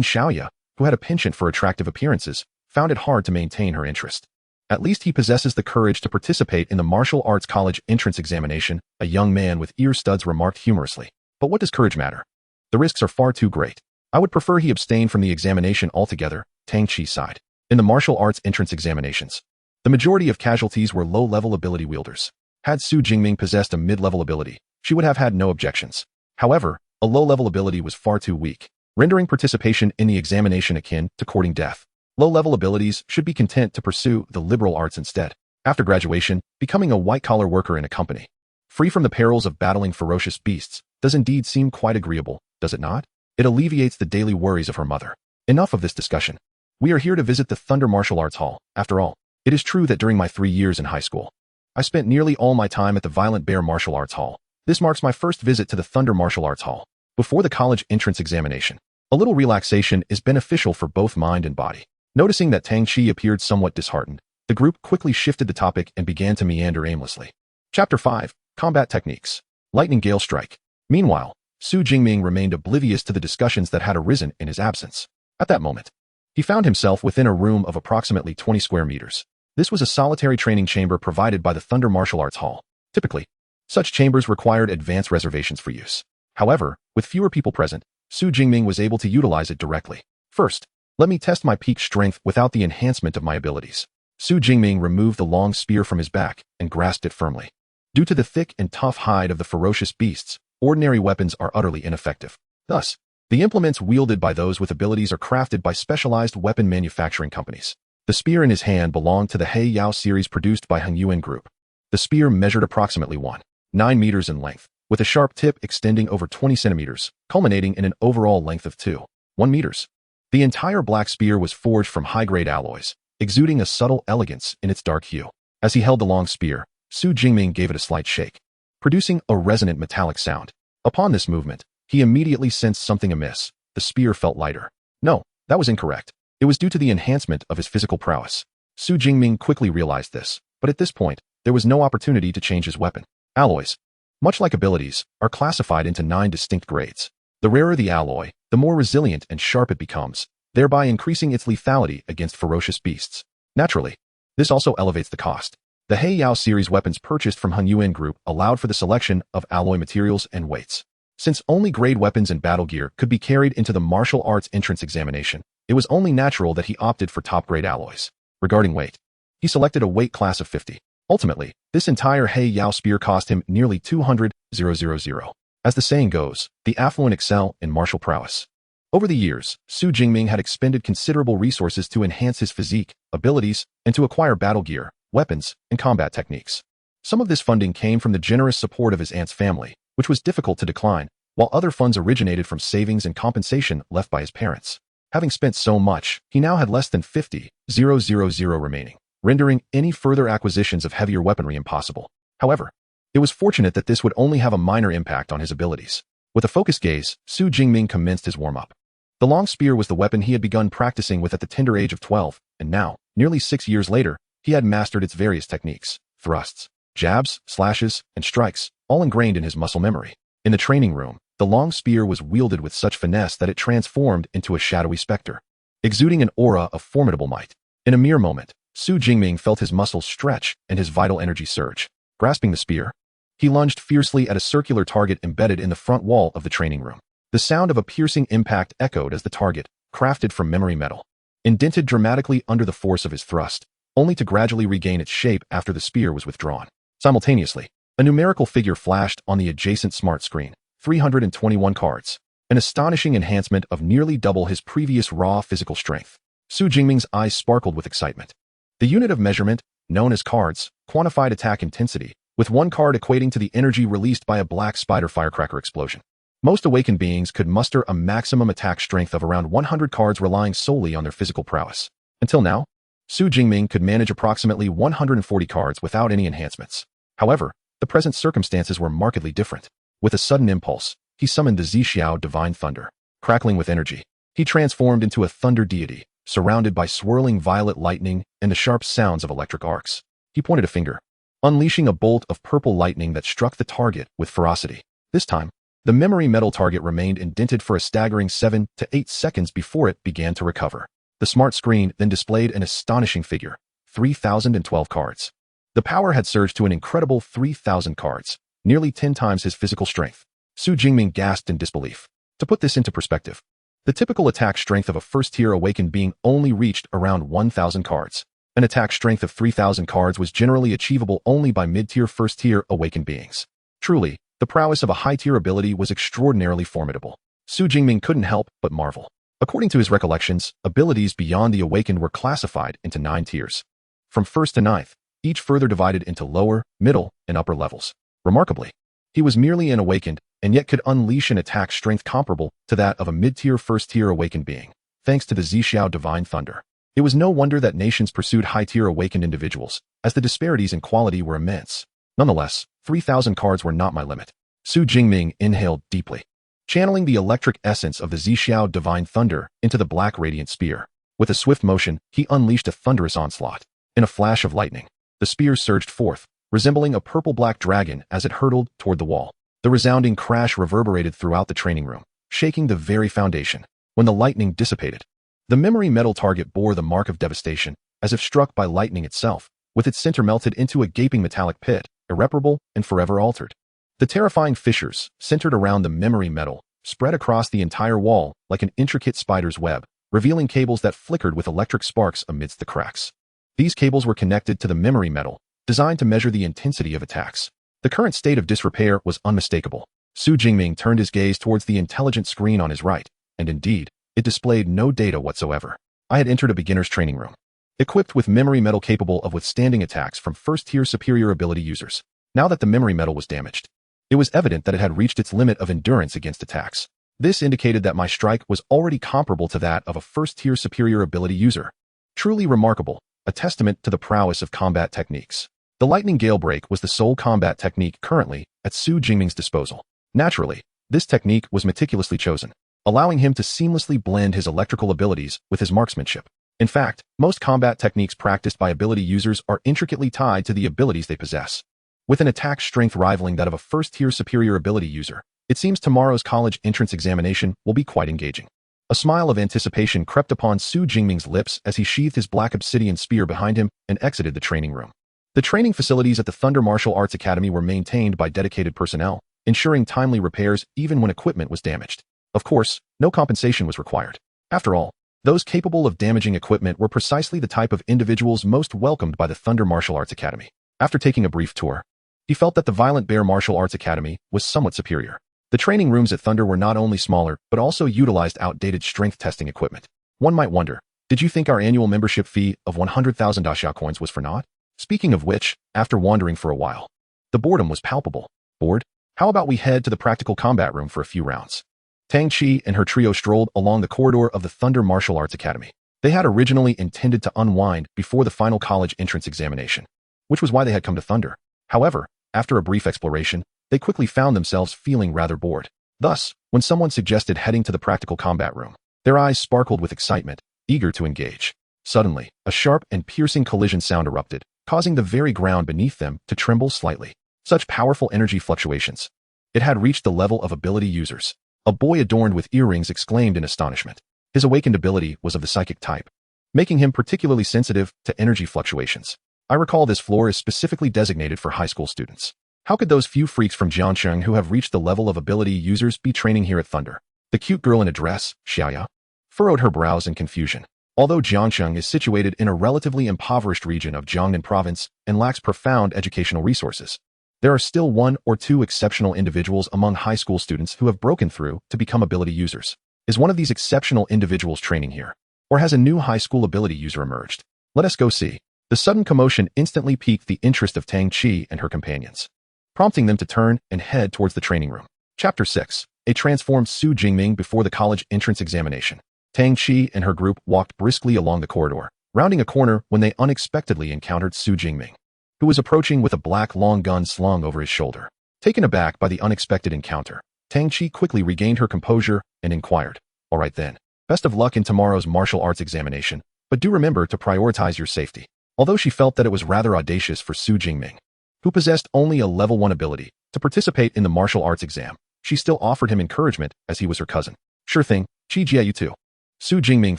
Xiaoya, who had a penchant for attractive appearances, found it hard to maintain her interest. At least he possesses the courage to participate in the martial arts college entrance examination, a young man with ear studs remarked humorously. But what does courage matter? The risks are far too great. I would prefer he abstain from the examination altogether, Tang Chi sighed. In the martial arts entrance examinations, the majority of casualties were low-level ability wielders. Had Su Jingming possessed a mid-level ability, she would have had no objections. However, a low-level ability was far too weak, rendering participation in the examination akin to courting death. Low-level abilities should be content to pursue the liberal arts instead. After graduation, becoming a white-collar worker in a company, free from the perils of battling ferocious beasts, does indeed seem quite agreeable, does it not? It alleviates the daily worries of her mother. Enough of this discussion. We are here to visit the Thunder Martial Arts Hall. After all, it is true that during my 3 years in high school, I spent nearly all my time at the Violent Bear Martial Arts Hall. This marks my first visit to the Thunder Martial Arts Hall. Before the college entrance examination, a little relaxation is beneficial for both mind and body. Noticing that Tang Chi appeared somewhat disheartened, the group quickly shifted the topic and began to meander aimlessly. Chapter 5. Combat Techniques. Lightning Gale Strike. Meanwhile, Su Jingming remained oblivious to the discussions that had arisen in his absence. At that moment, he found himself within a room of approximately 20 square meters. This was a solitary training chamber provided by the Thunder Martial Arts Hall. Typically, such chambers required advance reservations for use. However, with fewer people present, Su Jingming was able to utilize it directly. First, let me test my peak strength without the enhancement of my abilities. Su Jingming removed the long spear from his back and grasped it firmly. Due to the thick and tough hide of the ferocious beasts, ordinary weapons are utterly ineffective. Thus, the implements wielded by those with abilities are crafted by specialized weapon manufacturing companies. The spear in his hand belonged to the He Yao series produced by Hongyuan Group. The spear measured approximately 1.9 meters in length, with a sharp tip extending over 20 centimeters, culminating in an overall length of 2.1 meters. The entire black spear was forged from high-grade alloys, exuding a subtle elegance in its dark hue. As he held the long spear, Su Jingming gave it a slight shake, producing a resonant metallic sound. Upon this movement, he immediately sensed something amiss. The spear felt lighter. No, that was incorrect. It was due to the enhancement of his physical prowess. Su Jingming quickly realized this, but at this point, there was no opportunity to change his weapon. Alloys, much like abilities, are classified into 9 distinct grades. The rarer the alloy, the more resilient and sharp it becomes, thereby increasing its lethality against ferocious beasts. Naturally, this also elevates the cost. The Heiyao series weapons purchased from Hunyuan Group allowed for the selection of alloy materials and weights. Since only grade weapons and battle gear could be carried into the martial arts entrance examination, it was only natural that he opted for top-grade alloys. Regarding weight, he selected a weight class of 50. Ultimately, this entire Heiyao spear cost him nearly 200,000. As the saying goes, the affluent excel in martial prowess. Over the years, Su Jingming had expended considerable resources to enhance his physique, abilities, and to acquire battle gear, weapons, and combat techniques. Some of this funding came from the generous support of his aunt's family, which was difficult to decline, while other funds originated from savings and compensation left by his parents. Having spent so much, he now had less than 50,000 remaining, rendering any further acquisitions of heavier weaponry impossible. However, it was fortunate that this would only have a minor impact on his abilities. With a focused gaze, Su Jingming commenced his warm-up. The long spear was the weapon he had begun practicing with at the tender age of 12, and now, nearly 6 years later, he had mastered its various techniques, thrusts, jabs, slashes, and strikes, all ingrained in his muscle memory. In the training room, the long spear was wielded with such finesse that it transformed into a shadowy specter, exuding an aura of formidable might. In a mere moment, Su Jingming felt his muscles stretch and his vital energy surge. Grasping the spear, he lunged fiercely at a circular target embedded in the front wall of the training room. The sound of a piercing impact echoed as the target, crafted from memory metal, indented dramatically under the force of his thrust, only to gradually regain its shape after the spear was withdrawn. Simultaneously, a numerical figure flashed on the adjacent smart screen, 321 cards, an astonishing enhancement of nearly double his previous raw physical strength. Su Jingming's eyes sparkled with excitement. The unit of measurement, known as cards, quantified attack intensity, with one card equating to the energy released by a black spider firecracker explosion. Most awakened beings could muster a maximum attack strength of around 100 cards relying solely on their physical prowess. Until now, Su Jingming could manage approximately 140 cards without any enhancements. However, the present circumstances were markedly different. With a sudden impulse, he summoned the Zhixiao Divine Thunder. Crackling with energy, he transformed into a thunder deity, surrounded by swirling violet lightning and the sharp sounds of electric arcs. He pointed a finger, unleashing a bolt of purple lightning that struck the target with ferocity. This time, the memory metal target remained indented for a staggering 7 to 8 seconds before it began to recover. The smart screen then displayed an astonishing figure, 3,012 cards. The power had surged to an incredible 3,000 cards, nearly 10 times his physical strength. Su Jingming gasped in disbelief. To put this into perspective, the typical attack strength of a first-tier awakened being only reached around 1,000 cards. An attack strength of 3,000 cards was generally achievable only by mid-tier first-tier awakened beings. Truly, the prowess of a high-tier ability was extraordinarily formidable. Su Jingming couldn't help but marvel. According to his recollections, abilities beyond the awakened were classified into 9 tiers. From 1st to 9th, each further divided into lower, middle, and upper levels. Remarkably, he was merely an awakened, and yet could unleash an attack strength comparable to that of a mid-tier first-tier awakened being, thanks to the Zhixiao Divine Thunder. It was no wonder that nations pursued high-tier awakened individuals, as the disparities in quality were immense. Nonetheless, 3,000 cards were not my limit. Su Jingming inhaled deeply, channeling the electric essence of the Zhixiao Divine Thunder into the black radiant spear. With a swift motion, he unleashed a thunderous onslaught. In a flash of lightning, the spear surged forth, resembling a purple-black dragon as it hurtled toward the wall. The resounding crash reverberated throughout the training room, shaking the very foundation. When the lightning dissipated, the memory metal target bore the mark of devastation, as if struck by lightning itself, with its center melted into a gaping metallic pit, irreparable and forever altered. The terrifying fissures, centered around the memory metal, spread across the entire wall like an intricate spider's web, revealing cables that flickered with electric sparks amidst the cracks. These cables were connected to the memory metal, designed to measure the intensity of attacks. The current state of disrepair was unmistakable. Su Jingming turned his gaze towards the intelligent screen on his right, and indeed, it displayed no data whatsoever. I had entered a beginner's training room, equipped with memory metal capable of withstanding attacks from first-tier superior ability users. Now that the memory metal was damaged, it was evident that it had reached its limit of endurance against attacks. This indicated that my strike was already comparable to that of a first-tier superior ability user. Truly remarkable, a testament to the prowess of combat techniques. The lightning gale break was the sole combat technique currently at Su Jingming's disposal. Naturally, this technique was meticulously chosen. allowing him to seamlessly blend his electrical abilities with his marksmanship. In fact, most combat techniques practiced by ability users are intricately tied to the abilities they possess. With an attack strength rivaling that of a first-tier superior ability user, it seems tomorrow's college entrance examination will be quite engaging. A smile of anticipation crept upon Su Jingming's lips as he sheathed his black obsidian spear behind him and exited the training room. The training facilities at the Thunder Martial Arts Academy were maintained by dedicated personnel, ensuring timely repairs even when equipment was damaged. Of course, no compensation was required. After all, those capable of damaging equipment were precisely the type of individuals most welcomed by the Thunder Martial Arts Academy. After taking a brief tour, he felt that the Violent Bear Martial Arts Academy was somewhat superior. The training rooms at Thunder were not only smaller, but also utilized outdated strength testing equipment. One might wonder, did you think our annual membership fee of 100,000 Daxia coins was for naught? Speaking of which, after wandering for a while, the boredom was palpable. Bored? How about we head to the practical combat room for a few rounds? Tang Chi and her trio strolled along the corridor of the Thunder Martial Arts Academy. They had originally intended to unwind before the final college entrance examination, which was why they had come to Thunder. However, after a brief exploration, they quickly found themselves feeling rather bored. Thus, when someone suggested heading to the practical combat room, their eyes sparkled with excitement, eager to engage. Suddenly, a sharp and piercing collision sound erupted, causing the very ground beneath them to tremble slightly. Such powerful energy fluctuations. It had reached the level of ability users. A boy adorned with earrings exclaimed in astonishment. His awakened ability was of the psychic type, making him particularly sensitive to energy fluctuations. I recall this floor is specifically designated for high school students. How could those few freaks from Jiangsheng who have reached the level of ability users be training here at Thunder? The cute girl in a dress, Xiaoya, furrowed her brows in confusion. Although Jiangsheng is situated in a relatively impoverished region of Jiangnan province and lacks profound educational resources, there are still one or two exceptional individuals among high school students who have broken through to become ability users. Is one of these exceptional individuals training here? Or has a new high school ability user emerged? Let us go see. The sudden commotion instantly piqued the interest of Tang Chi and her companions, prompting them to turn and head towards the training room. Chapter 6. A transformed Su Jingming before the college entrance examination. Tang Chi and her group walked briskly along the corridor, rounding a corner when they unexpectedly encountered Su Jingming, who was approaching with a black long gun slung over his shoulder. Taken aback by the unexpected encounter, Tang Chi quickly regained her composure and inquired, "All right then, best of luck in tomorrow's martial arts examination, but do remember to prioritize your safety." Although she felt that it was rather audacious for Su Jingming, who possessed only a level 1 ability, to participate in the martial arts exam, she still offered him encouragement as he was her cousin. "Sure thing, Chi Jia you too." Su Jingming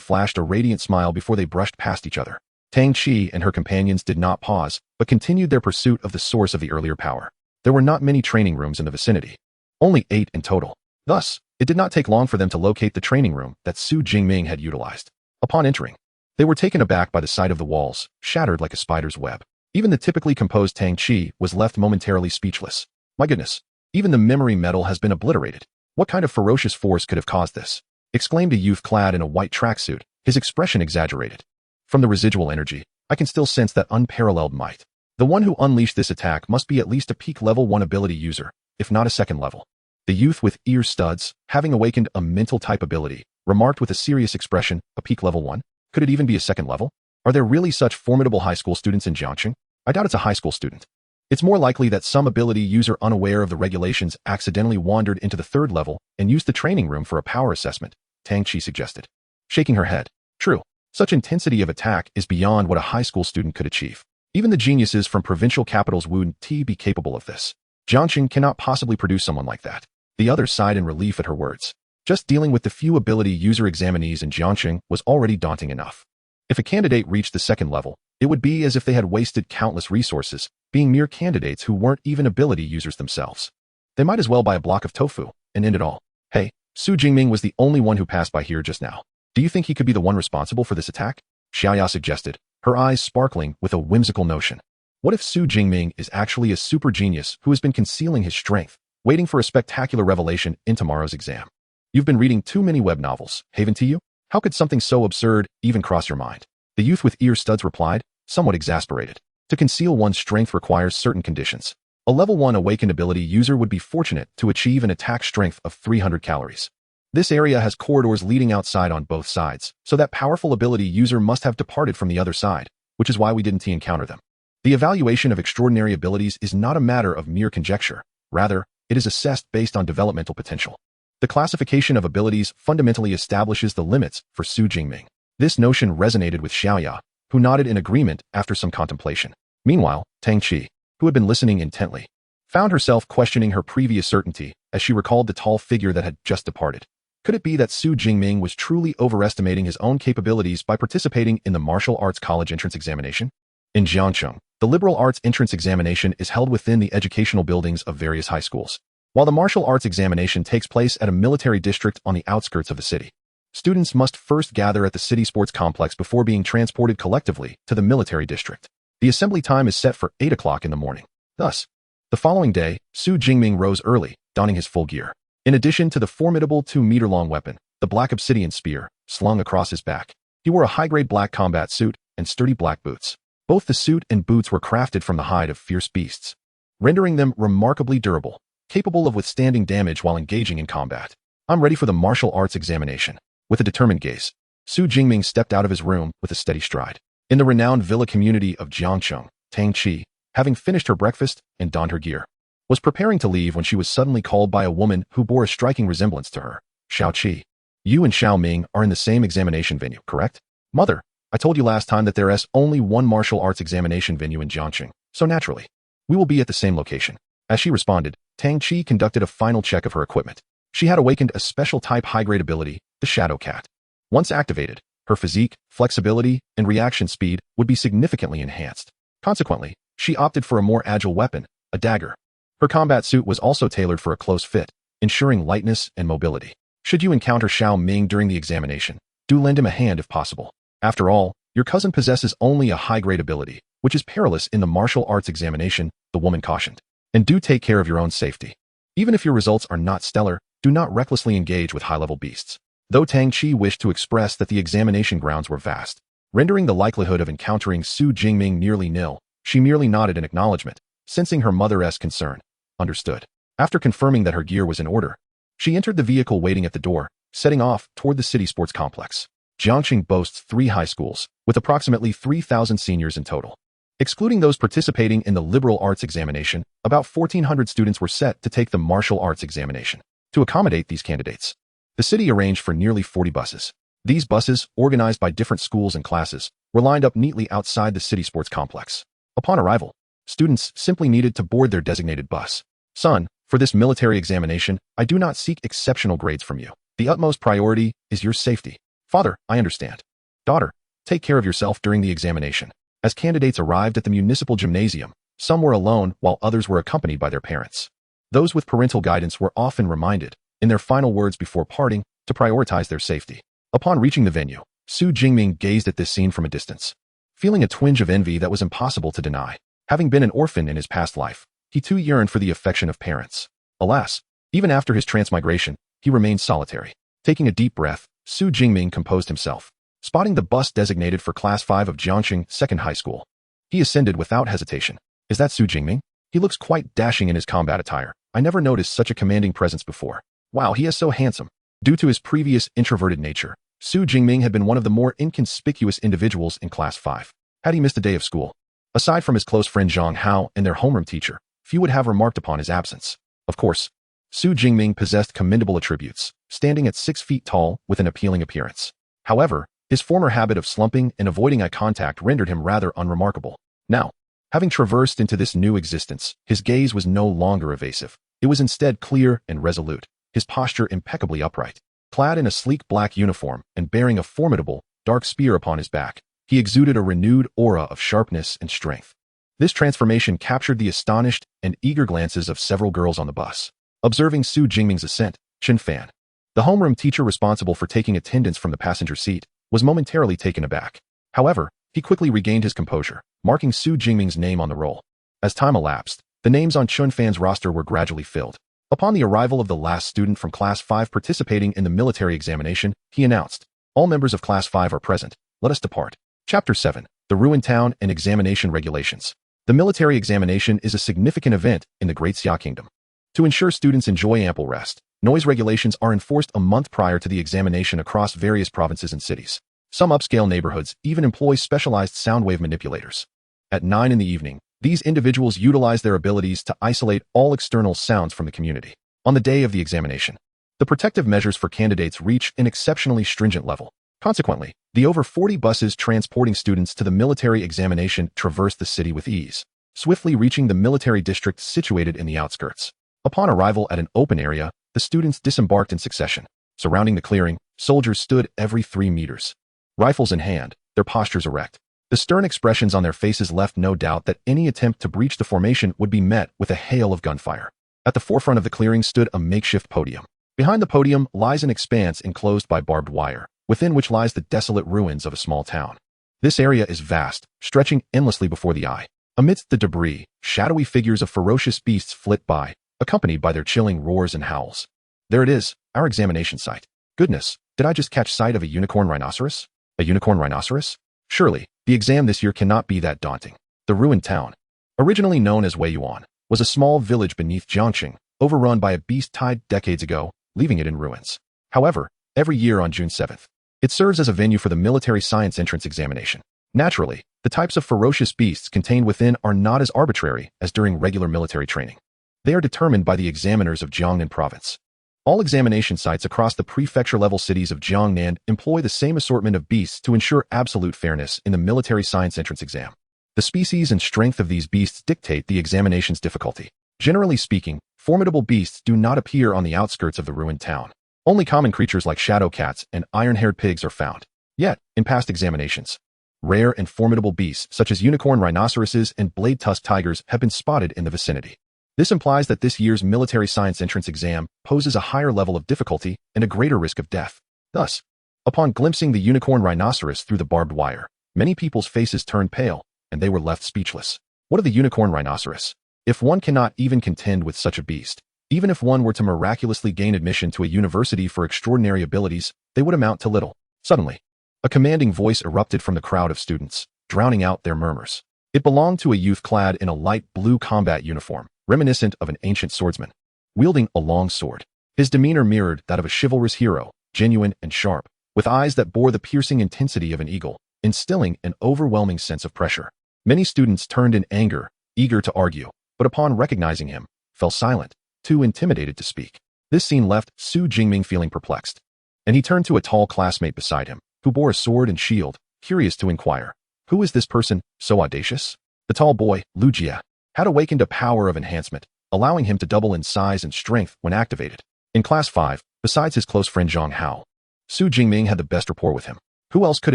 flashed a radiant smile before they brushed past each other. Tang Chi and her companions did not pause, but continued their pursuit of the source of the earlier power. There were not many training rooms in the vicinity, only 8 in total. Thus, it did not take long for them to locate the training room that Su Jingming had utilized. Upon entering, they were taken aback by the sight of the walls, shattered like a spider's web. Even the typically composed Tang Chi was left momentarily speechless. My goodness, even the memory metal has been obliterated. What kind of ferocious force could have caused this? Exclaimed a youth clad in a white tracksuit, his expression exaggerated. From the residual energy, I can still sense that unparalleled might. The one who unleashed this attack must be at least a peak level 1 ability user, if not a second level. The youth with ear studs, having awakened a mental type ability, remarked with a serious expression, "A peak level 1? Could it even be a second level? Are there really such formidable high school students in Jiangxing? I doubt it's a high school student. It's more likely that some ability user unaware of the regulations accidentally wandered into the 3rd level and used the training room for a power assessment," Tang Chi suggested, shaking her head. True, such intensity of attack is beyond what a high school student could achieve. Even the geniuses from provincial capitals wouldn't be capable of this. Jiangxing cannot possibly produce someone like that. The other sighed in relief at her words. Just dealing with the few ability user examinees in Jiangxing was already daunting enough. If a candidate reached the 2nd level, it would be as if they had wasted countless resources, being mere candidates who weren't even ability users themselves. They might as well buy a block of tofu and end it all. Hey, Su Jingming was the only one who passed by here just now. Do you think he could be the one responsible for this attack? Xiaoya suggested, her eyes sparkling with a whimsical notion. What if Su Jingming is actually a super genius who has been concealing his strength, waiting for a spectacular revelation in tomorrow's exam? You've been reading too many web novels, haven't you? How could something so absurd even cross your mind? The youth with ear studs replied, somewhat exasperated. To conceal one's strength requires certain conditions. A level 1 awakened ability user would be fortunate to achieve an attack strength of 300 calories. This area has corridors leading outside on both sides, so that powerful ability user must have departed from the other side, which is why we didn't encounter them. The evaluation of extraordinary abilities is not a matter of mere conjecture. Rather, it is assessed based on developmental potential. The classification of abilities fundamentally establishes the limits for Su Jingming. This notion resonated with Xiaoya, who nodded in agreement after some contemplation. Meanwhile, Tang Qi, who had been listening intently, found herself questioning her previous certainty as she recalled the tall figure that had just departed. Could it be that Su Jingming was truly overestimating his own capabilities by participating in the martial arts college entrance examination? In Jiangcheng, the liberal arts entrance examination is held within the educational buildings of various high schools, while the martial arts examination takes place at a military district on the outskirts of the city. Students must first gather at the city sports complex before being transported collectively to the military district. The assembly time is set for 8 o'clock in the morning. Thus, the following day, Su Jingming rose early, donning his full gear. In addition to the formidable 2-meter-long weapon, the black obsidian spear, slung across his back, he wore a high-grade black combat suit and sturdy black boots. Both the suit and boots were crafted from the hide of fierce beasts, rendering them remarkably durable, capable of withstanding damage while engaging in combat. I'm ready for the martial arts examination. With a determined gaze, Su Jingming stepped out of his room with a steady stride. In the renowned villa community of Jiangcheng, Tang Qi, having finished her breakfast and donned her gear, was preparing to leave when she was suddenly called by a woman who bore a striking resemblance to her. Xiao Qi, you and Xiao Ming are in the same examination venue, correct? Mother, I told you last time that there is only one martial arts examination venue in Jiangcheng, so naturally, we will be at the same location. As she responded, Tang Qi conducted a final check of her equipment. She had awakened a special type high-grade ability, the Shadow Cat. Once activated, her physique, flexibility, and reaction speed would be significantly enhanced. Consequently, she opted for a more agile weapon, a dagger. Her combat suit was also tailored for a close fit, ensuring lightness and mobility. Should you encounter Xiao Ming during the examination, do lend him a hand if possible. After all, your cousin possesses only a high-grade ability, which is perilous in the martial arts examination, the woman cautioned. And do take care of your own safety. Even if your results are not stellar, do not recklessly engage with high-level beasts. Though Tang Qi wished to express that the examination grounds were vast, rendering the likelihood of encountering Su Jingming nearly nil, she merely nodded in acknowledgement, sensing her mother's concern. Understood. After confirming that her gear was in order, she entered the vehicle waiting at the door, setting off toward the city sports complex. Jiangcheng boasts 3 high schools, with approximately 3,000 seniors in total. Excluding those participating in the liberal arts examination, about 1,400 students were set to take the martial arts examination. To accommodate these candidates, the city arranged for nearly 40 buses. These buses, organized by different schools and classes, were lined up neatly outside the city sports complex. Upon arrival, students simply needed to board their designated bus. Son, for this military examination, I do not seek exceptional grades from you. The utmost priority is your safety. Father, I understand. Daughter, take care of yourself during the examination. As candidates arrived at the municipal gymnasium, some were alone while others were accompanied by their parents. Those with parental guidance were often reminded, in their final words before parting, to prioritize their safety. Upon reaching the venue, Su Jingming gazed at this scene from a distance, feeling a twinge of envy that was impossible to deny. Having been an orphan in his past life, he too yearned for the affection of parents. Alas, even after his transmigration, he remained solitary. Taking a deep breath, Su Jingming composed himself. Spotting the bus designated for Class 5 of Jiangcheng Second High School, he ascended without hesitation. Is that Su Jingming? He looks quite dashing in his combat attire. I never noticed such a commanding presence before. Wow, he is so handsome. Due to his previous introverted nature, Su Jingming had been one of the more inconspicuous individuals in Class 5. Had he missed a day of school, aside from his close friend Zhang Hao and their homeroom teacher, few would have remarked upon his absence. Of course, Su Jingming possessed commendable attributes, standing at 6 feet tall with an appealing appearance. However, his former habit of slumping and avoiding eye contact rendered him rather unremarkable. Now, having traversed into this new existence, his gaze was no longer evasive. It was instead clear and resolute, his posture impeccably upright. Clad in a sleek black uniform and bearing a formidable, dark spear upon his back, he exuded a renewed aura of sharpness and strength. This transformation captured the astonished and eager glances of several girls on the bus. Observing Su Jingming's ascent, Chen Fan, the homeroom teacher responsible for taking attendance from the passenger seat, was momentarily taken aback. However, he quickly regained his composure, marking Su Jingming's name on the roll. As time elapsed, the names on Chen Fan's roster were gradually filled. Upon the arrival of the last student from Class 5 participating in the military examination, he announced, "All members of Class 5 are present. Let us depart." Chapter 7. The Ruined Town and Examination Regulations. The military examination is a significant event in the Great Xia Kingdom. To ensure students enjoy ample rest, noise regulations are enforced a month prior to the examination across various provinces and cities. Some upscale neighborhoods even employ specialized sound wave manipulators. At 9 in the evening, these individuals utilize their abilities to isolate all external sounds from the community. On the day of the examination, The protective measures for candidates reach an exceptionally stringent level. Consequently, the over 40 buses transporting students to the military examination traversed the city with ease, swiftly reaching the military district situated in the outskirts. Upon arrival at an open area, the students disembarked in succession. Surrounding the clearing, soldiers stood every 3 meters, rifles in hand, their postures erect. The stern expressions on their faces left no doubt that any attempt to breach the formation would be met with a hail of gunfire. At the forefront of the clearing stood a makeshift podium. Behind the podium lies an expanse enclosed by barbed wire, within which lies the desolate ruins of a small town. This area is vast, stretching endlessly before the eye. Amidst the debris, shadowy figures of ferocious beasts flit by, accompanied by their chilling roars and howls. There it is, our examination site. Goodness, did I just catch sight of a unicorn rhinoceros? A unicorn rhinoceros? Surely, the exam this year cannot be that daunting. The ruined town, originally known as Weiyuan, was a small village beneath Jiangxing, overrun by a beast tide decades ago, leaving it in ruins. However, every year on June 7th, it serves as a venue for the military science entrance examination. Naturally, the types of ferocious beasts contained within are not as arbitrary as during regular military training. They are determined by the examiners of Jiangnan province. All examination sites across the prefecture-level cities of Jiangnan employ the same assortment of beasts to ensure absolute fairness in the military science entrance exam. The species and strength of these beasts dictate the examination's difficulty. Generally speaking, formidable beasts do not appear on the outskirts of the ruined town. Only common creatures like shadow cats and iron-haired pigs are found. Yet, in past examinations, rare and formidable beasts such as unicorn rhinoceroses and blade-tusked tigers have been spotted in the vicinity. This implies that this year's military science entrance exam poses a higher level of difficulty and a greater risk of death. Thus, upon glimpsing the unicorn rhinoceros through the barbed wire, many people's faces turned pale, and they were left speechless. What of the unicorn rhinoceros? If one cannot even contend with such a beast, even if one were to miraculously gain admission to a university for extraordinary abilities, they would amount to little. Suddenly, a commanding voice erupted from the crowd of students, drowning out their murmurs. It belonged to a youth clad in a light blue combat uniform, reminiscent of an ancient swordsman, wielding a long sword. His demeanor mirrored that of a chivalrous hero, genuine and sharp, with eyes that bore the piercing intensity of an eagle, instilling an overwhelming sense of pressure. Many students turned in anger, eager to argue, but upon recognizing him, fell silent, too intimidated to speak. This scene left Su Jingming feeling perplexed, and he turned to a tall classmate beside him, who bore a sword and shield, curious to inquire, who is this person, so audacious? The tall boy, Lu Jia, had awakened a power of enhancement, allowing him to double in size and strength when activated. In Class 5, besides his close friend Zhang Hao, Su Jingming had the best rapport with him. Who else could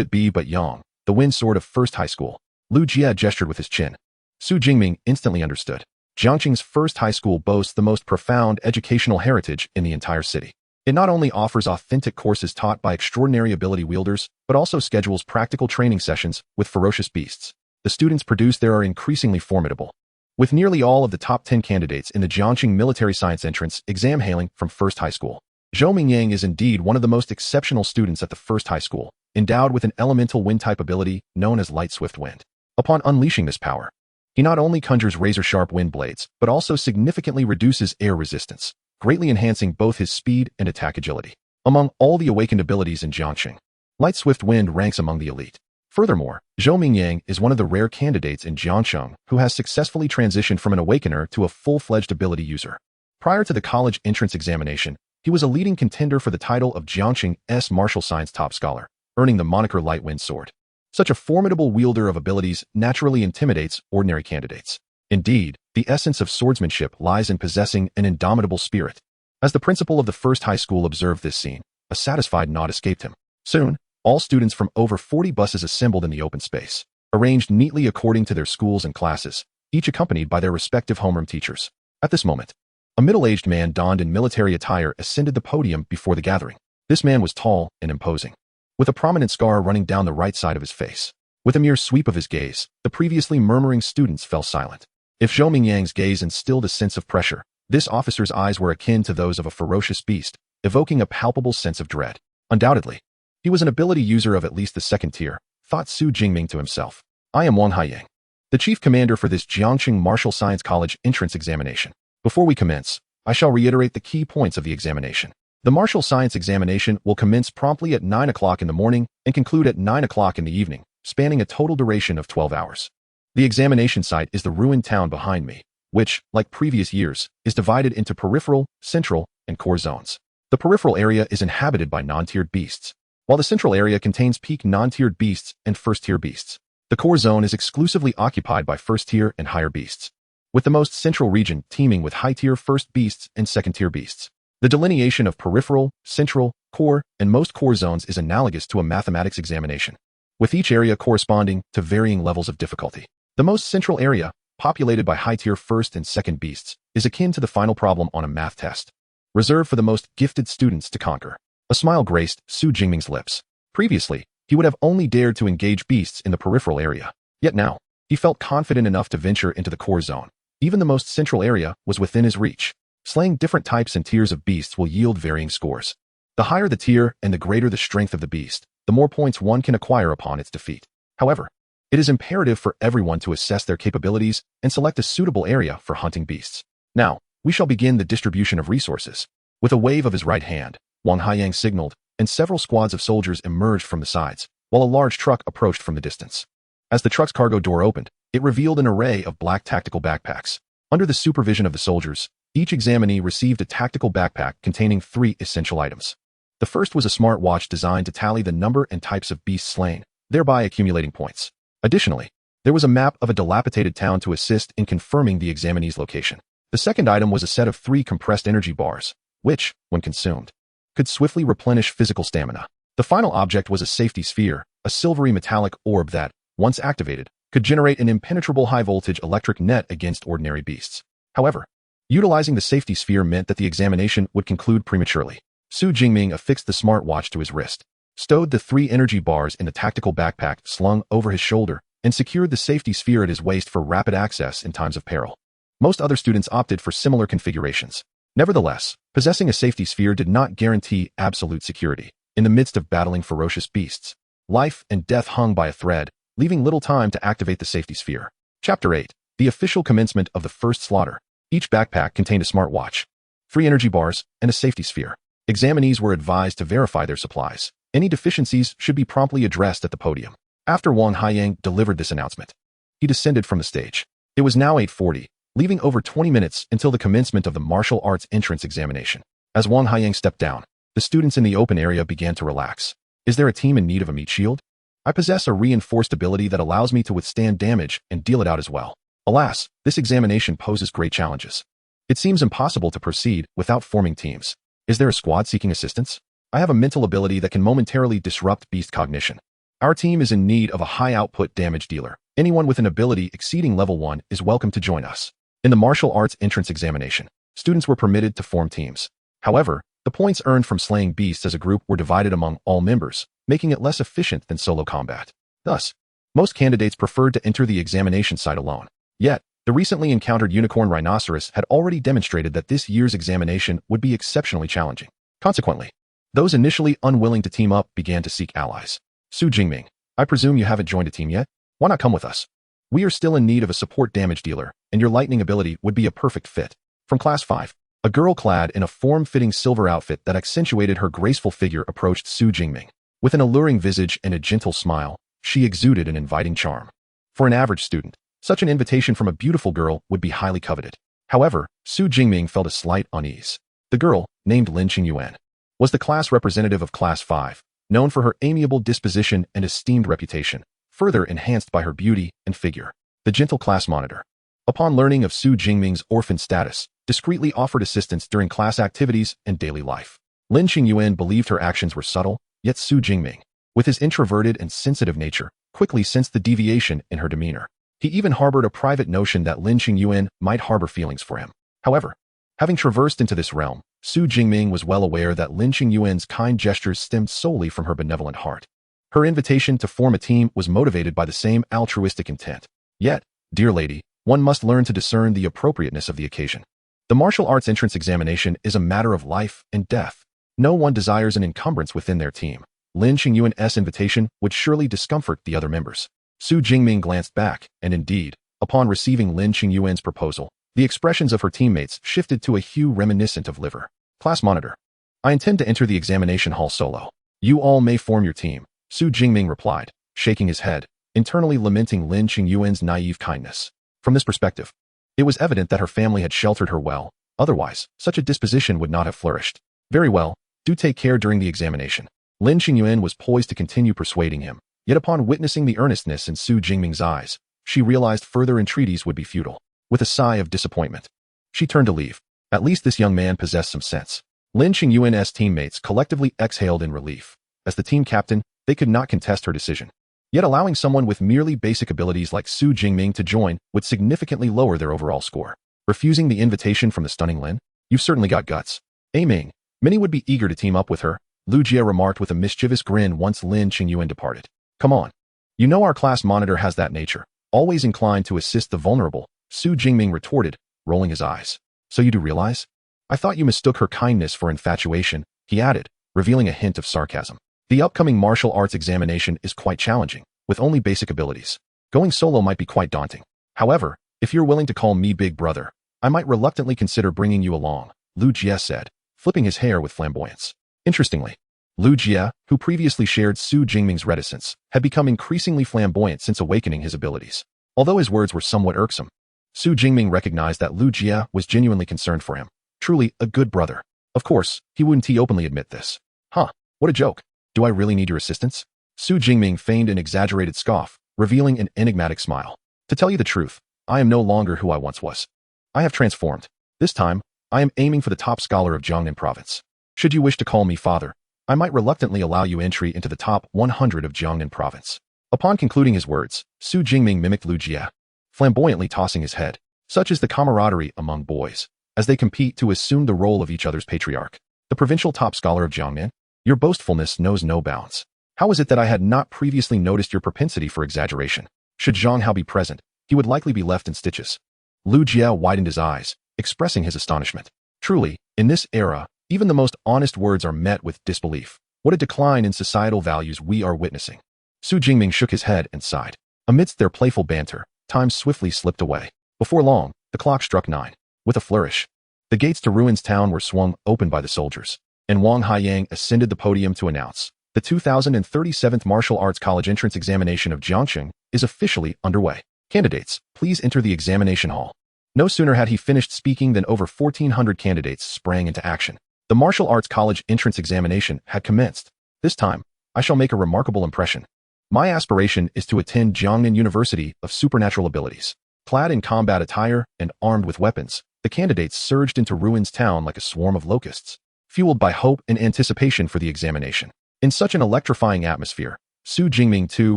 it be but Yang, the wind sword of First High School? Lu Jia gestured with his chin. Su Jingming instantly understood. Jiangxing's First High School boasts the most profound educational heritage in the entire city. It not only offers authentic courses taught by extraordinary ability wielders, but also schedules practical training sessions with ferocious beasts. The students produced there are increasingly formidable, with nearly all of the top 10 candidates in the Jiangxing military science entrance exam hailing from First High School. Zhou Mingyang is indeed one of the most exceptional students at the First High School, endowed with an elemental wind-type ability known as Light Swift Wind. Upon unleashing this power, he not only conjures razor-sharp wind blades, but also significantly reduces air resistance, greatly enhancing both his speed and attack agility. Among all the awakened abilities in Jiangxing, Light Swift Wind ranks among the elite. Furthermore, Zhou Mingyang is one of the rare candidates in Jiangxing who has successfully transitioned from an awakener to a full-fledged ability user. Prior to the college entrance examination, he was a leading contender for the title of Jiangxing's martial science top scholar, earning the moniker Light Wind Sword. Such a formidable wielder of abilities naturally intimidates ordinary candidates. Indeed, the essence of swordsmanship lies in possessing an indomitable spirit. As the principal of the First High School observed this scene, a satisfied nod escaped him. Soon, all students from over 40 buses assembled in the open space, arranged neatly according to their schools and classes, each accompanied by their respective homeroom teachers. At this moment, a middle-aged man donned in military attire ascended the podium before the gathering. This man was tall and imposing, with a prominent scar running down the right side of his face. With a mere sweep of his gaze, the previously murmuring students fell silent. If Zhou Mingyang's gaze instilled a sense of pressure, this officer's eyes were akin to those of a ferocious beast, evoking a palpable sense of dread. Undoubtedly, he was an ability user of at least the second tier, thought Su Jingming to himself. I am Wang Haiyang, the chief commander for this Jiangxing Martial Science College entrance examination. Before we commence, I shall reiterate the key points of the examination. The martial science examination will commence promptly at 9 o'clock in the morning and conclude at 9 o'clock in the evening, spanning a total duration of 12 hours. The examination site is the ruined town behind me, which, like previous years, is divided into peripheral, central, and core zones. The peripheral area is inhabited by non-tiered beasts, while the central area contains peak non-tiered beasts and first-tier beasts. The core zone is exclusively occupied by first-tier and higher beasts, with the most central region teeming with high-tier first beasts and second-tier beasts. The delineation of peripheral, central, core, and most core zones is analogous to a mathematics examination, with each area corresponding to varying levels of difficulty. The most central area, populated by high-tier first and second beasts, is akin to the final problem on a math test, reserved for the most gifted students to conquer. A smile graced Su Jingming's lips. Previously, he would have only dared to engage beasts in the peripheral area. Yet now, he felt confident enough to venture into the core zone. Even the most central area was within his reach. Slaying different types and tiers of beasts will yield varying scores. The higher the tier and the greater the strength of the beast, the more points one can acquire upon its defeat. However, it is imperative for everyone to assess their capabilities and select a suitable area for hunting beasts. Now, we shall begin the distribution of resources. With a wave of his right hand, Wang Haiyang signaled, and several squads of soldiers emerged from the sides, while a large truck approached from the distance. As the truck's cargo door opened, it revealed an array of black tactical backpacks. Under the supervision of the soldiers, each examinee received a tactical backpack containing 3 essential items. The first was a smart watch designed to tally the number and types of beasts slain, thereby accumulating points. Additionally, there was a map of a dilapidated town to assist in confirming the examinee's location. The second item was a set of 3 compressed energy bars, which, when consumed, could swiftly replenish physical stamina. The final object was a safety sphere, a silvery metallic orb that, once activated, could generate an impenetrable high-voltage electric net against ordinary beasts. However, utilizing the safety sphere meant that the examination would conclude prematurely. Su Jingming affixed the smartwatch to his wrist, stowed the 3 energy bars in the tactical backpack slung over his shoulder, and secured the safety sphere at his waist for rapid access in times of peril. Most other students opted for similar configurations. Nevertheless, possessing a safety sphere did not guarantee absolute security. In the midst of battling ferocious beasts, life and death hung by a thread, leaving little time to activate the safety sphere. Chapter 8. The official commencement of the first slaughter. Each backpack contained a smartwatch, 3 energy bars, and a safety sphere. Examinees were advised to verify their supplies. Any deficiencies should be promptly addressed at the podium. After Wang Haiyang delivered this announcement, he descended from the stage. It was now 8:40, leaving over 20 minutes until the commencement of the martial arts entrance examination. As Wang Haiyang stepped down, the students in the open area began to relax. Is there a team in need of a meat shield? I possess a reinforced ability that allows me to withstand damage and deal it out as well. Alas, this examination poses great challenges. It seems impossible to proceed without forming teams. Is there a squad seeking assistance? I have a mental ability that can momentarily disrupt beast cognition. Our team is in need of a high-output damage dealer. Anyone with an ability exceeding level 1 is welcome to join us. In the martial arts entrance examination, students were permitted to form teams. However, the points earned from slaying beasts as a group were divided among all members, making it less efficient than solo combat. Thus, most candidates preferred to enter the examination site alone. Yet, the recently encountered unicorn rhinoceros had already demonstrated that this year's examination would be exceptionally challenging. Consequently, those initially unwilling to team up began to seek allies. Su Jingming, I presume you haven't joined a team yet? Why not come with us? We are still in need of a support damage dealer, and your lightning ability would be a perfect fit. From Class 5, a girl clad in a form-fitting silver outfit that accentuated her graceful figure approached Su Jingming. With an alluring visage and a gentle smile, she exuded an inviting charm. For an average student, such an invitation from a beautiful girl would be highly coveted. However, Su Jingming felt a slight unease. The girl, named Lin Qingyuan, was the class representative of Class 5, known for her amiable disposition and esteemed reputation, further enhanced by her beauty and figure. The gentle class monitor, upon learning of Su Jingming's orphan status, discreetly offered assistance during class activities and daily life. Lin Qingyuan believed her actions were subtle, yet Su Jingming, with his introverted and sensitive nature, quickly sensed the deviation in her demeanor. He even harbored a private notion that Lin Qingyuan might harbor feelings for him. However, having traversed into this realm, Su Jingming was well aware that Lin Qingyuan's kind gestures stemmed solely from her benevolent heart. Her invitation to form a team was motivated by the same altruistic intent. Yet, dear lady, one must learn to discern the appropriateness of the occasion. The martial arts entrance examination is a matter of life and death. No one desires an encumbrance within their team. Lin Qingyuan's invitation would surely discomfort the other members. Su Jingming glanced back, and indeed, upon receiving Lin Qingyuan's proposal, the expressions of her teammates shifted to a hue reminiscent of liver. Class monitor. I intend to enter the examination hall solo. You all may form your team, Su Jingming replied, shaking his head, internally lamenting Lin Qingyuan's naive kindness. From this perspective, it was evident that her family had sheltered her well, otherwise, such a disposition would not have flourished. Very well, Do take care during the examination. Lin Qingyuan was poised to continue persuading him, yet upon witnessing the earnestness in Su Jingming's eyes, she realized further entreaties would be futile. With a sigh of disappointment, she turned to leave. At least this young man possessed some sense. Lin Qingyuan's teammates collectively exhaled in relief. As the team captain, they could not contest her decision. Yet allowing someone with merely basic abilities like Su Jingming to join would significantly lower their overall score. Refusing the invitation from the stunning Lin? You've certainly got guts. Ming. Many would be eager to team up with her, Lu Jie remarked with a mischievous grin once Lin Qingyuan departed. Come on. You know our class monitor has that nature, always inclined to assist the vulnerable, Su Jingming retorted, rolling his eyes. So you do realize? I thought you mistook her kindness for infatuation, he added, revealing a hint of sarcasm. The upcoming martial arts examination is quite challenging, with only basic abilities. Going solo might be quite daunting. However, if you're willing to call me big brother, I might reluctantly consider bringing you along, Lu Jie said, flipping his hair with flamboyance. Interestingly, Lu Jie, who previously shared Su Jingming's reticence, had become increasingly flamboyant since awakening his abilities. Although his words were somewhat irksome, Su Jingming recognized that Lu Jie was genuinely concerned for him. Truly a good brother. Of course, he wouldn't openly admit this. Huh, what a joke. Do I really need your assistance? Su Jingming feigned an exaggerated scoff, revealing an enigmatic smile. To tell you the truth, I am no longer who I once was. I have transformed. This time, I am aiming for the top scholar of Jiangnan province. Should you wish to call me father, I might reluctantly allow you entry into the top 100 of Jiangnan province. Upon concluding his words, Su Jingming mimicked Lu Jie, flamboyantly tossing his head. Such is the camaraderie among boys, as they compete to assume the role of each other's patriarch. The provincial top scholar of Jiangnan? Your boastfulness knows no bounds. How is it that I had not previously noticed your propensity for exaggeration? Should Zhang Hao be present, he would likely be left in stitches. Lu Jie widened his eyes, expressing his astonishment. Truly, in this era, even the most honest words are met with disbelief. What a decline in societal values we are witnessing. Su Jingming shook his head and sighed. Amidst their playful banter, time swiftly slipped away. Before long, the clock struck 9. With a flourish, the gates to Ruins Town were swung open by the soldiers, and Wang Haiyang ascended the podium to announce, the 2037th Martial Arts College Entrance Examination of Jiangxing is officially underway. Candidates, please enter the examination hall. No sooner had he finished speaking than over 1,400 candidates sprang into action. The Martial Arts College Entrance Examination had commenced. This time, I shall make a remarkable impression. My aspiration is to attend Jiangnan University of Supernatural Abilities. Clad in combat attire and armed with weapons, the candidates surged into Ruins Town like a swarm of locusts, fueled by hope and anticipation for the examination. In such an electrifying atmosphere, Su Jingming too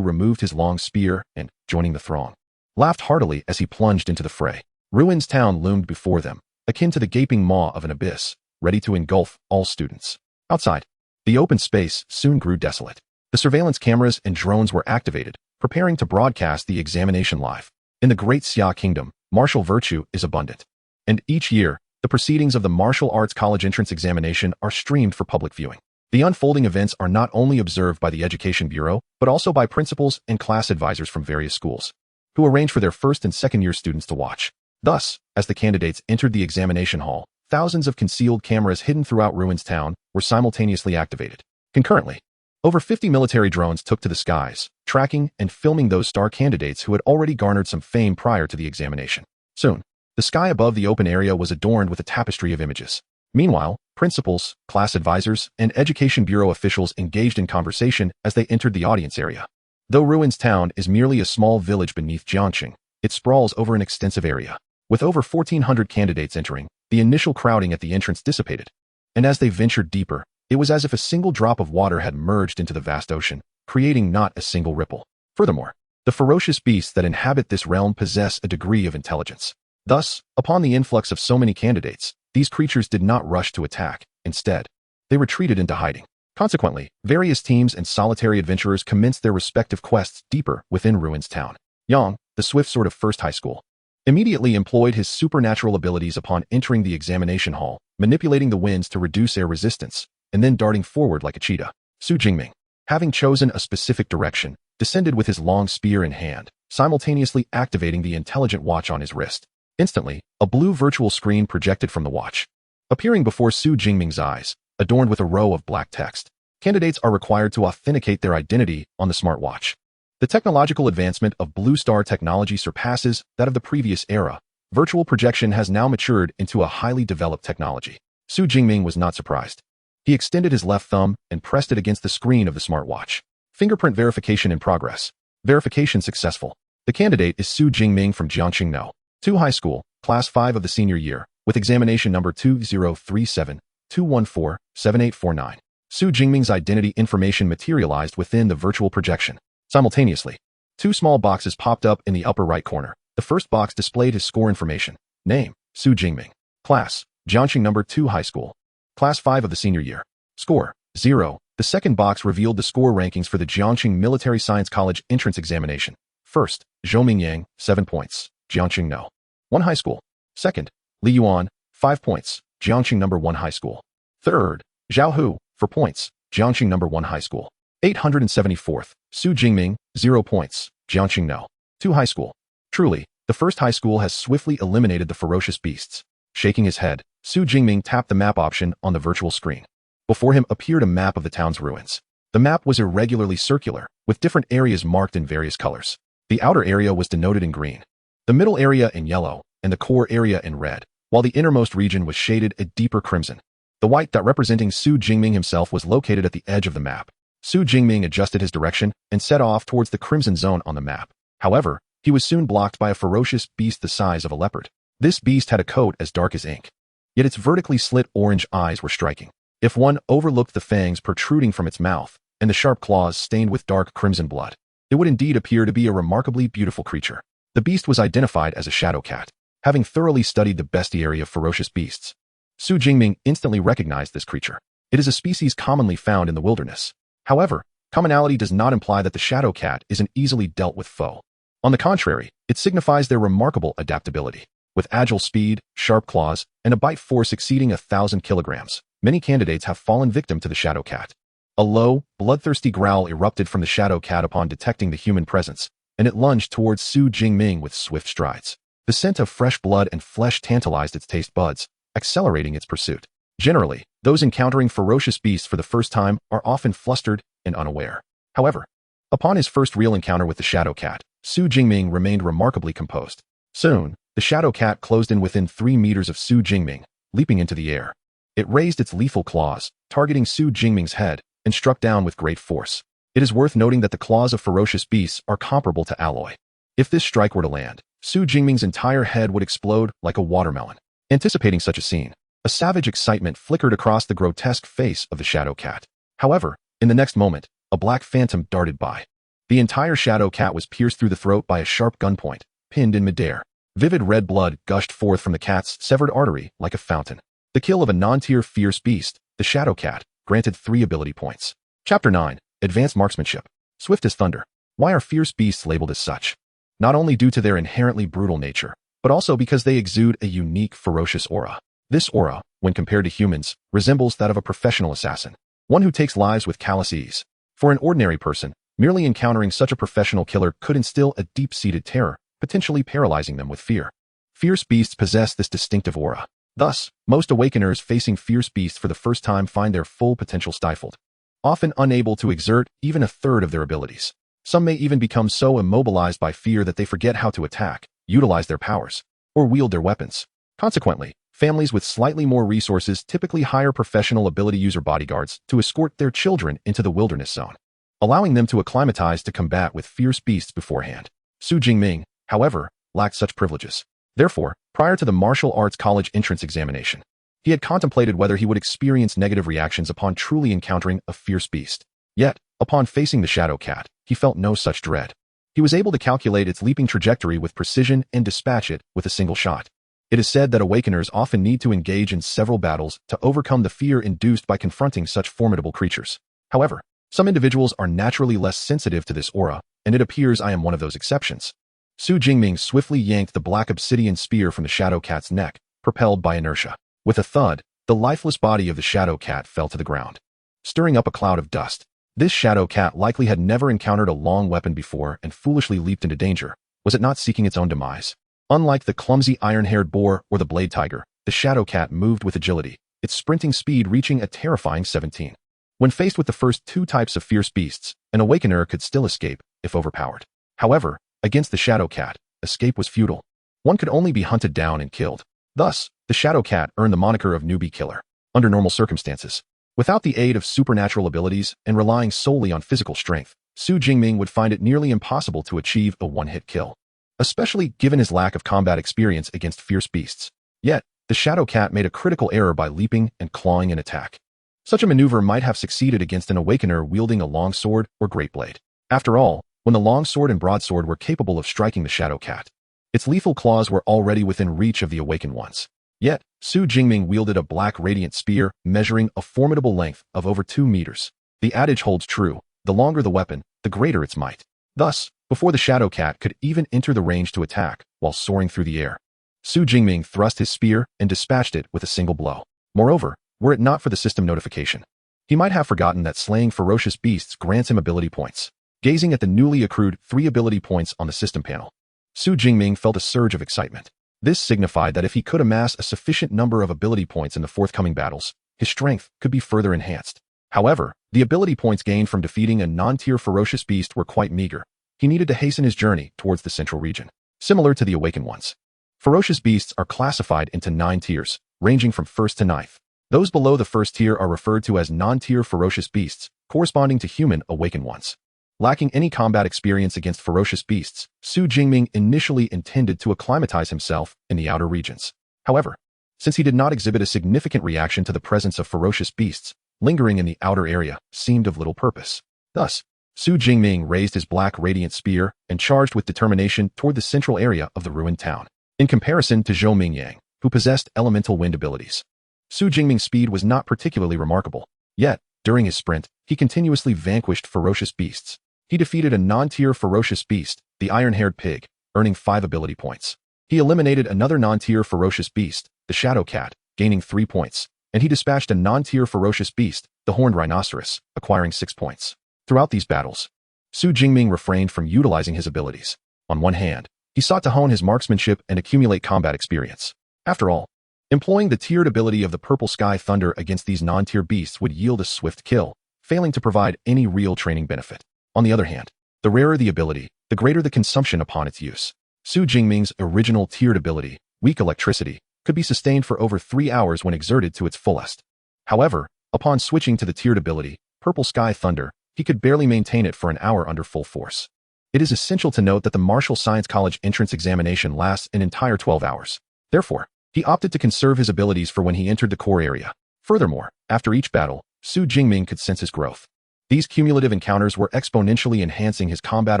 removed his long spear and, joining the throng, laughed heartily as he plunged into the fray. Ruins Town loomed before them, akin to the gaping maw of an abyss, ready to engulf all students. Outside, the open space soon grew desolate. The surveillance cameras and drones were activated, preparing to broadcast the examination live. In the Great Xia Kingdom, martial virtue is abundant. And each year, the proceedings of the Martial Arts College Entrance Examination are streamed for public viewing. The unfolding events are not only observed by the Education Bureau, but also by principals and class advisors from various schools, who arrange for their first and second-year students to watch. Thus, as the candidates entered the examination hall, thousands of concealed cameras hidden throughout Ruins Town were simultaneously activated. Concurrently, over 50 military drones took to the skies, tracking and filming those star candidates who had already garnered some fame prior to the examination. Soon, the sky above the open area was adorned with a tapestry of images. Meanwhile, principals, class advisors, and Education Bureau officials engaged in conversation as they entered the audience area. Though Ruins Town is merely a small village beneath Jiangxing, it sprawls over an extensive area. With over 1,400 candidates entering, the initial crowding at the entrance dissipated, and as they ventured deeper, it was as if a single drop of water had merged into the vast ocean, creating not a single ripple. Furthermore, the ferocious beasts that inhabit this realm possess a degree of intelligence. Thus, upon the influx of so many candidates, these creatures did not rush to attack. Instead, they retreated into hiding. Consequently, various teams and solitary adventurers commenced their respective quests deeper within Ruins Town. Yang, the swift sword of First High School, immediately employed his supernatural abilities upon entering the examination hall, manipulating the winds to reduce air resistance, and then darting forward like a cheetah. Su Jingming, having chosen a specific direction, descended with his long spear in hand, simultaneously activating the intelligent watch on his wrist. Instantly, a blue virtual screen projected from the watch, appearing before Su Jingming's eyes, adorned with a row of black text. Candidates are required to authenticate their identity on the smartwatch. The technological advancement of Blue Star technology surpasses that of the previous era. Virtual projection has now matured into a highly developed technology. Su Jingming was not surprised. He extended his left thumb and pressed it against the screen of the smartwatch. Fingerprint verification in progress. Verification successful. The candidate is Su Jingming from Jiangxing 2 High School, Class 5 of the senior year, with examination number 2037-214-7849. Su Jingming's identity information materialized within the virtual projection. Simultaneously, 2 small boxes popped up in the upper right corner. The first box displayed his score information. Name, Su Jingming. Class, Jiangxing number 2 High School. Class 5 of the senior year. Score, 0. The second box revealed the score rankings for the Jiangxing Military Science College entrance examination. First, Zhou Mingyang, 7 points, Jiangxing No. 1 High School. Second, Li Yuan, 5 points, Jiangxing number 1 High School. Third, Zhao Hu, 4 points, Jiangxing number 1 High School. 874th, Su Jingming, 0 points, Jiangxing No. 2 High School. Truly, the first high school has swiftly eliminated the ferocious beasts. Shaking his head, Su Jingming tapped the map option on the virtual screen. Before him appeared a map of the town's ruins. The map was irregularly circular, with different areas marked in various colors. The outer area was denoted in green, the middle area in yellow, and the core area in red, while the innermost region was shaded a deeper crimson. The white dot representing Su Jingming himself was located at the edge of the map. Su Jingming adjusted his direction and set off towards the crimson zone on the map. However, he was soon blocked by a ferocious beast the size of a leopard. This beast had a coat as dark as ink, yet its vertically slit orange eyes were striking. If one overlooked the fangs protruding from its mouth and the sharp claws stained with dark crimson blood, it would indeed appear to be a remarkably beautiful creature. The beast was identified as a shadow cat. Having thoroughly studied the bestiary of ferocious beasts, Su Jingming instantly recognized this creature. It is a species commonly found in the wilderness. However, commonality does not imply that the shadow cat is an easily dealt with foe. On the contrary, it signifies their remarkable adaptability. With agile speed, sharp claws, and a bite force exceeding 1,000 kilograms, many candidates have fallen victim to the shadow cat. A low, bloodthirsty growl erupted from the shadow cat upon detecting the human presence, and it lunged towards Su Jingming with swift strides. The scent of fresh blood and flesh tantalized its taste buds, accelerating its pursuit. Generally, those encountering ferocious beasts for the first time are often flustered and unaware. However, upon his first real encounter with the shadow cat, Su Jingming remained remarkably composed. Soon, the shadow cat closed in within 3 meters of Su Jingming, leaping into the air. It raised its lethal claws, targeting Su Jingming's head, and struck down with great force. It is worth noting that the claws of ferocious beasts are comparable to alloy. If this strike were to land, Su Jingming's entire head would explode like a watermelon. Anticipating such a scene, a savage excitement flickered across the grotesque face of the shadow cat. However, in the next moment, a black phantom darted by. The entire shadow cat was pierced through the throat by a sharp gunpoint, pinned in midair. Vivid red blood gushed forth from the cat's severed artery like a fountain. The kill of a non-tier fierce beast, the shadow cat, granted 3 ability points. Chapter 9, Advanced Marksmanship. Swift as thunder. Why are fierce beasts labeled as such? Not only due to their inherently brutal nature, but also because they exude a unique, ferocious aura. This aura, when compared to humans, resembles that of a professional assassin, one who takes lives with callous ease. For an ordinary person, merely encountering such a professional killer could instill a deep-seated terror, potentially paralyzing them with fear. Fierce beasts possess this distinctive aura. Thus, most awakeners facing fierce beasts for the first time find their full potential stifled, often unable to exert even a third of their abilities. Some may even become so immobilized by fear that they forget how to attack, utilize their powers, or wield their weapons. Consequently, families with slightly more resources typically hire professional ability user bodyguards to escort their children into the wilderness zone, allowing them to acclimatize to combat with fierce beasts beforehand. Su Jingming, however, lacked such privileges. Therefore, prior to the martial arts college entrance examination, he had contemplated whether he would experience negative reactions upon truly encountering a fierce beast. Yet, upon facing the shadow cat, he felt no such dread. He was able to calculate its leaping trajectory with precision and dispatch it with a single shot. It is said that awakeners often need to engage in several battles to overcome the fear induced by confronting such formidable creatures. However, some individuals are naturally less sensitive to this aura, and it appears I am one of those exceptions. Su Jingming swiftly yanked the black obsidian spear from the shadow cat's neck, propelled by inertia. With a thud, the lifeless body of the shadow cat fell to the ground, stirring up a cloud of dust. This shadow cat likely had never encountered a long weapon before and foolishly leaped into danger. Was it not seeking its own demise? Unlike the clumsy iron-haired boar or the blade tiger, the shadow cat moved with agility, its sprinting speed reaching a terrifying 17. When faced with the first 2 types of fierce beasts, an awakener could still escape, if overpowered. However, against the shadow cat, escape was futile. One could only be hunted down and killed. Thus, the shadow cat earned the moniker of newbie killer. Under normal circumstances, Without the aid of supernatural abilities and relying solely on physical strength, Su Jingming would find it nearly impossible to achieve a one-hit kill, especially given his lack of combat experience against fierce beasts. Yet, the Shadow Cat made a critical error by leaping and clawing an attack. Such a maneuver might have succeeded against an awakener wielding a long sword or great blade. After all, when the long sword and broadsword were capable of striking the Shadow Cat, its lethal claws were already within reach of the awakened ones. Yet, Su Jingming wielded a black radiant spear measuring a formidable length of over 2 meters. The adage holds true, the longer the weapon, the greater its might. Thus, before the Shadow Cat could even enter the range to attack while soaring through the air, Su Jingming thrust his spear and dispatched it with a single blow. Moreover, were it not for the system notification, he might have forgotten that slaying ferocious beasts grants him ability points. Gazing at the newly accrued 3 ability points on the system panel, Su Jingming felt a surge of excitement. This signified that if he could amass a sufficient number of ability points in the forthcoming battles, his strength could be further enhanced. However, the ability points gained from defeating a non-tier ferocious beast were quite meager. He needed to hasten his journey towards the central region, similar to the awakened ones. Ferocious beasts are classified into 9 tiers, ranging from 1st to 9th. Those below the 1st tier are referred to as non-tier ferocious beasts, corresponding to human awakened ones. Lacking any combat experience against ferocious beasts, Su Jingming initially intended to acclimatize himself in the outer regions. However, since he did not exhibit a significant reaction to the presence of ferocious beasts, lingering in the outer area seemed of little purpose. Thus, Su Jingming raised his black radiant spear and charged with determination toward the central area of the ruined town. In comparison to Zhou Mingyang, who possessed elemental wind abilities, Su Jingming's speed was not particularly remarkable. Yet, during his sprint, he continuously vanquished ferocious beasts. He defeated a non-tier ferocious beast, the iron-haired pig, earning 5 ability points. He eliminated another non-tier ferocious beast, the Shadow Cat, gaining 3 points, and he dispatched a non-tier ferocious beast, the horned rhinoceros, acquiring 6 points. Throughout these battles, Su Jingming refrained from utilizing his abilities. On one hand, he sought to hone his marksmanship and accumulate combat experience. After all, employing the tiered ability of the Purple Sky Thunder against these non-tier beasts would yield a swift kill, failing to provide any real training benefit. On the other hand, the rarer the ability, the greater the consumption upon its use. Su Jingming's original tiered ability, Weak Electricity, could be sustained for over 3 hours when exerted to its fullest. However, upon switching to the tiered ability, Purple Sky Thunder, he could barely maintain it for an hour under full force. It is essential to note that the Martial Science College entrance examination lasts an entire 12 hours. Therefore, he opted to conserve his abilities for when he entered the core area. Furthermore, after each battle, Su Jingming could sense his growth. These cumulative encounters were exponentially enhancing his combat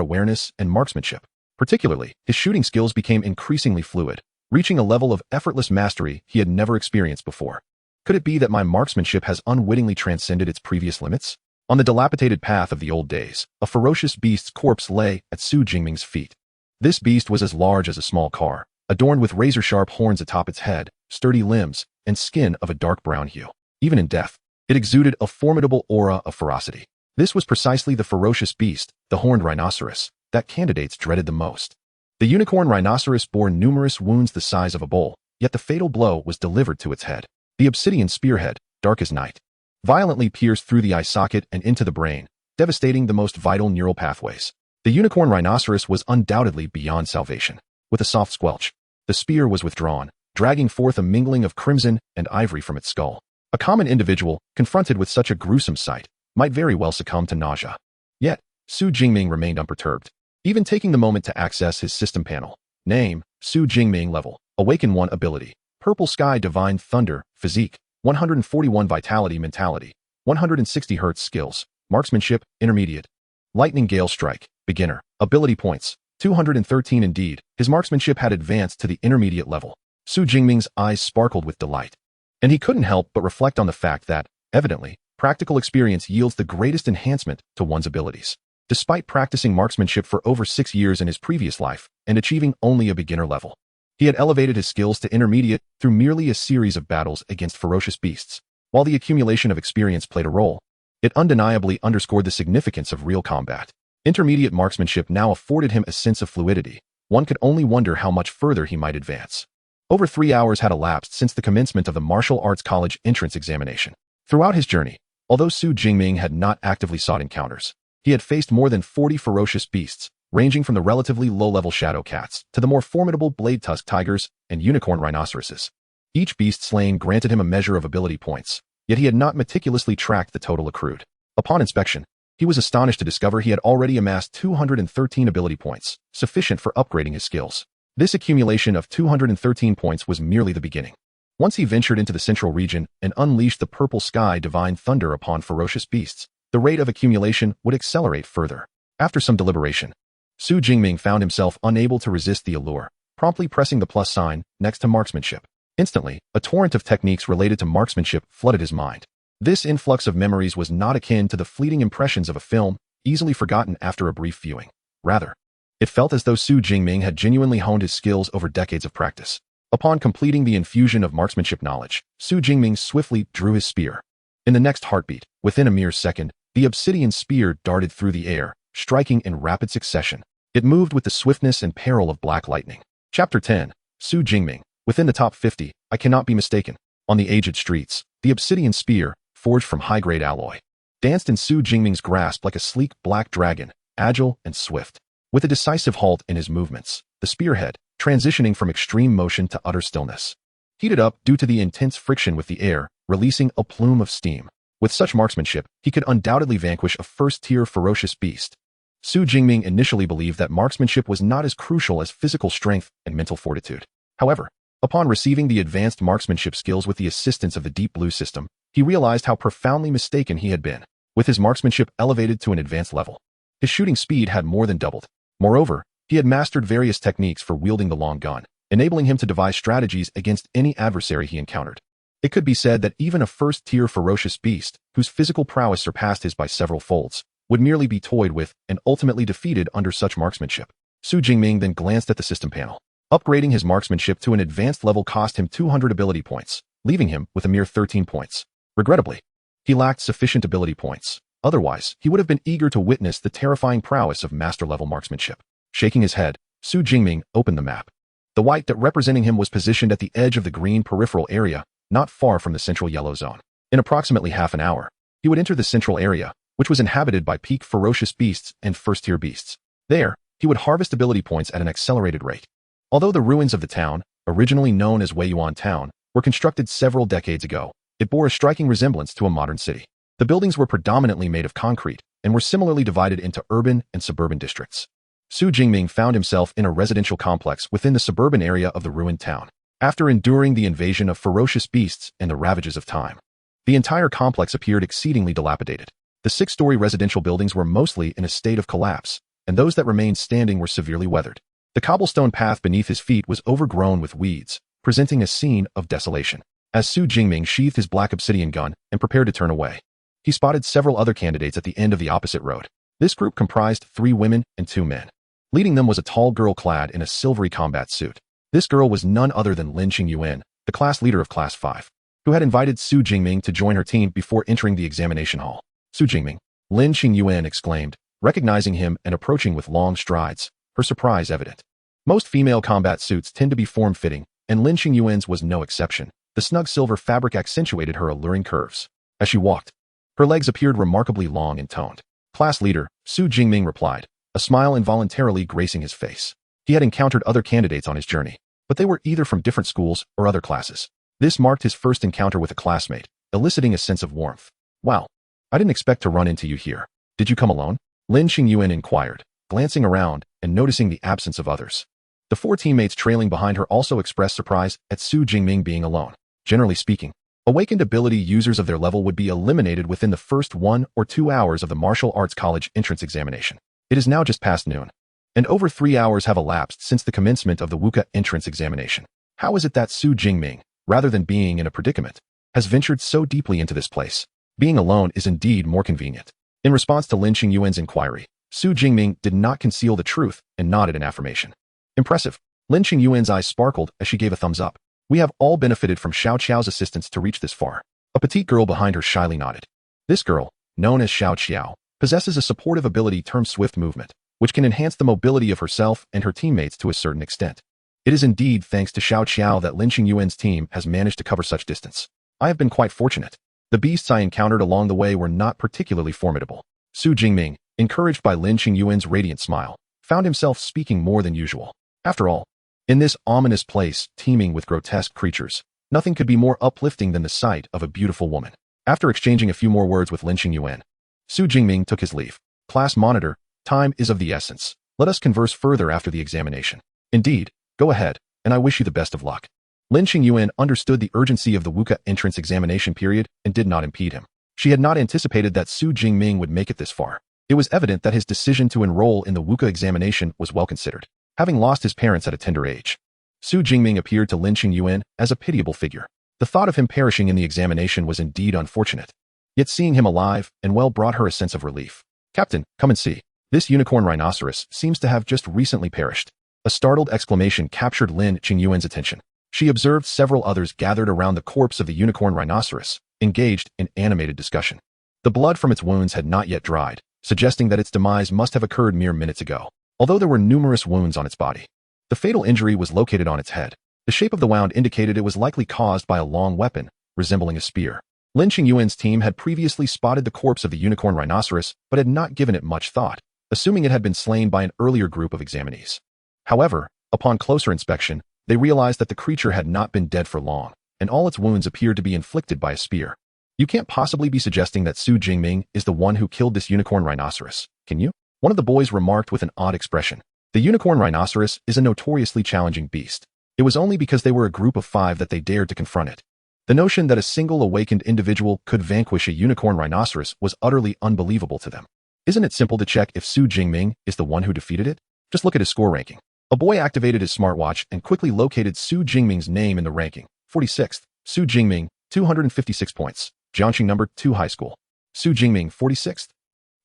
awareness and marksmanship. Particularly, his shooting skills became increasingly fluid, reaching a level of effortless mastery he had never experienced before. Could it be that my marksmanship has unwittingly transcended its previous limits? On the dilapidated path of the old days, a ferocious beast's corpse lay at Su Jingming's feet. This beast was as large as a small car, adorned with razor-sharp horns atop its head, sturdy limbs, and skin of a dark brown hue. Even in death, it exuded a formidable aura of ferocity. This was precisely the ferocious beast, the horned rhinoceros, that candidates dreaded the most. The unicorn rhinoceros bore numerous wounds the size of a bowl, yet the fatal blow was delivered to its head. The obsidian spearhead, dark as night, violently pierced through the eye socket and into the brain, devastating the most vital neural pathways. The unicorn rhinoceros was undoubtedly beyond salvation. With a soft squelch, the spear was withdrawn, dragging forth a mingling of crimson and ivory from its skull. A common individual, confronted with such a gruesome sight, might very well succumb to nausea. Yet, Su Jingming remained unperturbed. Even taking the moment to access his system panel. Name, Su Jingming level, Awaken 1 ability, Purple Sky Divine Thunder, Physique, 141 Vitality Mentality, 160 Hz Skills, Marksmanship, Intermediate. Lightning Gale Strike, Beginner, Ability Points, 213 Indeed, his marksmanship had advanced to the intermediate level. Su Jingming's eyes sparkled with delight. And he couldn't help but reflect on the fact that, evidently, practical experience yields the greatest enhancement to one's abilities. Despite practicing marksmanship for over 6 years in his previous life and achieving only a beginner level, he had elevated his skills to intermediate through merely a series of battles against ferocious beasts. While the accumulation of experience played a role, it undeniably underscored the significance of real combat. Intermediate marksmanship now afforded him a sense of fluidity. One could only wonder how much further he might advance. Over 3 hours had elapsed since the commencement of the Martial Arts College entrance examination. Throughout his journey, although Su Jingming had not actively sought encounters, he had faced more than 40 ferocious beasts, ranging from the relatively low-level shadow cats to the more formidable blade-tusk tigers and unicorn rhinoceroses. Each beast slain granted him a measure of ability points, yet he had not meticulously tracked the total accrued. Upon inspection, he was astonished to discover he had already amassed 213 ability points, sufficient for upgrading his skills. This accumulation of 213 points was merely the beginning. Once he ventured into the central region and unleashed the purple sky divine thunder upon ferocious beasts, the rate of accumulation would accelerate further. After some deliberation, Su Jingming found himself unable to resist the allure, promptly pressing the plus sign next to marksmanship. Instantly, a torrent of techniques related to marksmanship flooded his mind. This influx of memories was not akin to the fleeting impressions of a film, easily forgotten after a brief viewing. Rather, it felt as though Su Jingming had genuinely honed his skills over decades of practice. Upon completing the infusion of marksmanship knowledge, Su Jingming swiftly drew his spear. In the next heartbeat, within a mere second, the obsidian spear darted through the air, striking in rapid succession. It moved with the swiftness and peril of black lightning. Chapter 10. Su Jingming. Within the top 50, I cannot be mistaken. On the aged streets, the obsidian spear, forged from high-grade alloy, danced in Su Jingming's grasp like a sleek black dragon, agile and swift. With a decisive halt in his movements, the spearhead, transitioning from extreme motion to utter stillness, heated up due to the intense friction with the air, releasing a plume of steam. With such marksmanship, he could undoubtedly vanquish a first-tier ferocious beast. Su Jingming initially believed that marksmanship was not as crucial as physical strength and mental fortitude. However, upon receiving the advanced marksmanship skills with the assistance of the Deep Blue system, he realized how profoundly mistaken he had been. With his marksmanship elevated to an advanced level, his shooting speed had more than doubled. Moreover, he had mastered various techniques for wielding the long gun, enabling him to devise strategies against any adversary he encountered. It could be said that even a first-tier ferocious beast, whose physical prowess surpassed his by several folds, would merely be toyed with and ultimately defeated under such marksmanship. Su Jingming then glanced at the system panel. Upgrading his marksmanship to an advanced level cost him 200 ability points, leaving him with a mere 13 points. Regrettably, he lacked sufficient ability points. Otherwise, he would have been eager to witness the terrifying prowess of master-level marksmanship. Shaking his head, Su Jingming opened the map. The white dot representing him was positioned at the edge of the green peripheral area, not far from the central yellow zone. In approximately half an hour, he would enter the central area, which was inhabited by peak ferocious beasts and first-tier beasts. There, he would harvest ability points at an accelerated rate. Although the ruins of the town, originally known as Weiyuan Town, were constructed several decades ago, it bore a striking resemblance to a modern city. The buildings were predominantly made of concrete and were similarly divided into urban and suburban districts. Su Jingming found himself in a residential complex within the suburban area of the ruined town. After enduring the invasion of ferocious beasts and the ravages of time, the entire complex appeared exceedingly dilapidated. The 6-story residential buildings were mostly in a state of collapse, and those that remained standing were severely weathered. The cobblestone path beneath his feet was overgrown with weeds, presenting a scene of desolation. As Su Jingming sheathed his black obsidian gun and prepared to turn away, he spotted several other candidates at the end of the opposite road. This group comprised 3 women and 2 men. Leading them was a tall girl clad in a silvery combat suit. This girl was none other than Lin Qingyuan, the class leader of Class 5, who had invited Su Jingming to join her team before entering the examination hall. Su Jingming, Lin Qingyuan exclaimed, recognizing him and approaching with long strides, her surprise evident. Most female combat suits tend to be form-fitting, and Lin Qingyuan's was no exception. The snug silver fabric accentuated her alluring curves. As she walked, her legs appeared remarkably long and toned. Class leader, Su Jingming replied, a smile involuntarily gracing his face. He had encountered other candidates on his journey, but they were either from different schools or other classes. This marked his first encounter with a classmate, eliciting a sense of warmth. Wow, I didn't expect to run into you here. Did you come alone? Lin Qingyuan inquired, glancing around and noticing the absence of others. The 4 teammates trailing behind her also expressed surprise at Su Jingming being alone. Generally speaking, awakened ability users of their level would be eliminated within the first 1 or 2 hours of the martial arts college entrance examination. It is now just past noon, and over 3 hours have elapsed since the commencement of the WUCA entrance examination. How is it that Su Jingming, rather than being in a predicament, has ventured so deeply into this place? Being alone is indeed more convenient. In response to Lin Qingyuan's inquiry, Su Jingming did not conceal the truth and nodded in affirmation. Impressive. Lin Qingyuan's eyes sparkled as she gave a thumbs up. We have all benefited from Xiao Qiao's assistance to reach this far. A petite girl behind her shyly nodded. This girl, known as Xiao Qiao, possesses a supportive ability termed swift movement, which can enhance the mobility of herself and her teammates to a certain extent. It is indeed thanks to Xiao Qiao that Lin Qingyuan's team has managed to cover such distance. I have been quite fortunate. The beasts I encountered along the way were not particularly formidable. Su Jingming, encouraged by Lin Qingyuan's radiant smile, found himself speaking more than usual. After all, in this ominous place teeming with grotesque creatures, nothing could be more uplifting than the sight of a beautiful woman. After exchanging a few more words with Lin Qingyuan, Su Jingming took his leave. Class monitor, time is of the essence. Let us converse further after the examination. Indeed, go ahead, and I wish you the best of luck. Lin Qingyuan understood the urgency of the WUCA entrance examination period and did not impede him. She had not anticipated that Su Jingming would make it this far. It was evident that his decision to enroll in the WUCA examination was well considered. Having lost his parents at a tender age, Su Jingming appeared to Lin Qingyuan as a pitiable figure. The thought of him perishing in the examination was indeed unfortunate. Yet seeing him alive and well brought her a sense of relief. Captain, come and see. This unicorn rhinoceros seems to have just recently perished. A startled exclamation captured Lin Qingyuan's attention. She observed several others gathered around the corpse of the unicorn rhinoceros, engaged in animated discussion. The blood from its wounds had not yet dried, suggesting that its demise must have occurred mere minutes ago, although there were numerous wounds on its body. The fatal injury was located on its head. The shape of the wound indicated it was likely caused by a long weapon, resembling a spear. Lin Qingyuan's team had previously spotted the corpse of the unicorn rhinoceros, but had not given it much thought, assuming it had been slain by an earlier group of examinees. However, upon closer inspection, they realized that the creature had not been dead for long, and all its wounds appeared to be inflicted by a spear. You can't possibly be suggesting that Su Jingming is the one who killed this unicorn rhinoceros, can you? One of the boys remarked with an odd expression. The unicorn rhinoceros is a notoriously challenging beast. It was only because they were a group of 5 that they dared to confront it. The notion that a single awakened individual could vanquish a unicorn rhinoceros was utterly unbelievable to them. Isn't it simple to check if Su Jingming is the one who defeated it? Just look at his score ranking. A boy activated his smartwatch and quickly located Su Jingming's name in the ranking. 46th, Su Jingming, 256 points. Jiangxing number 2 high school. Su Jingming, 46th?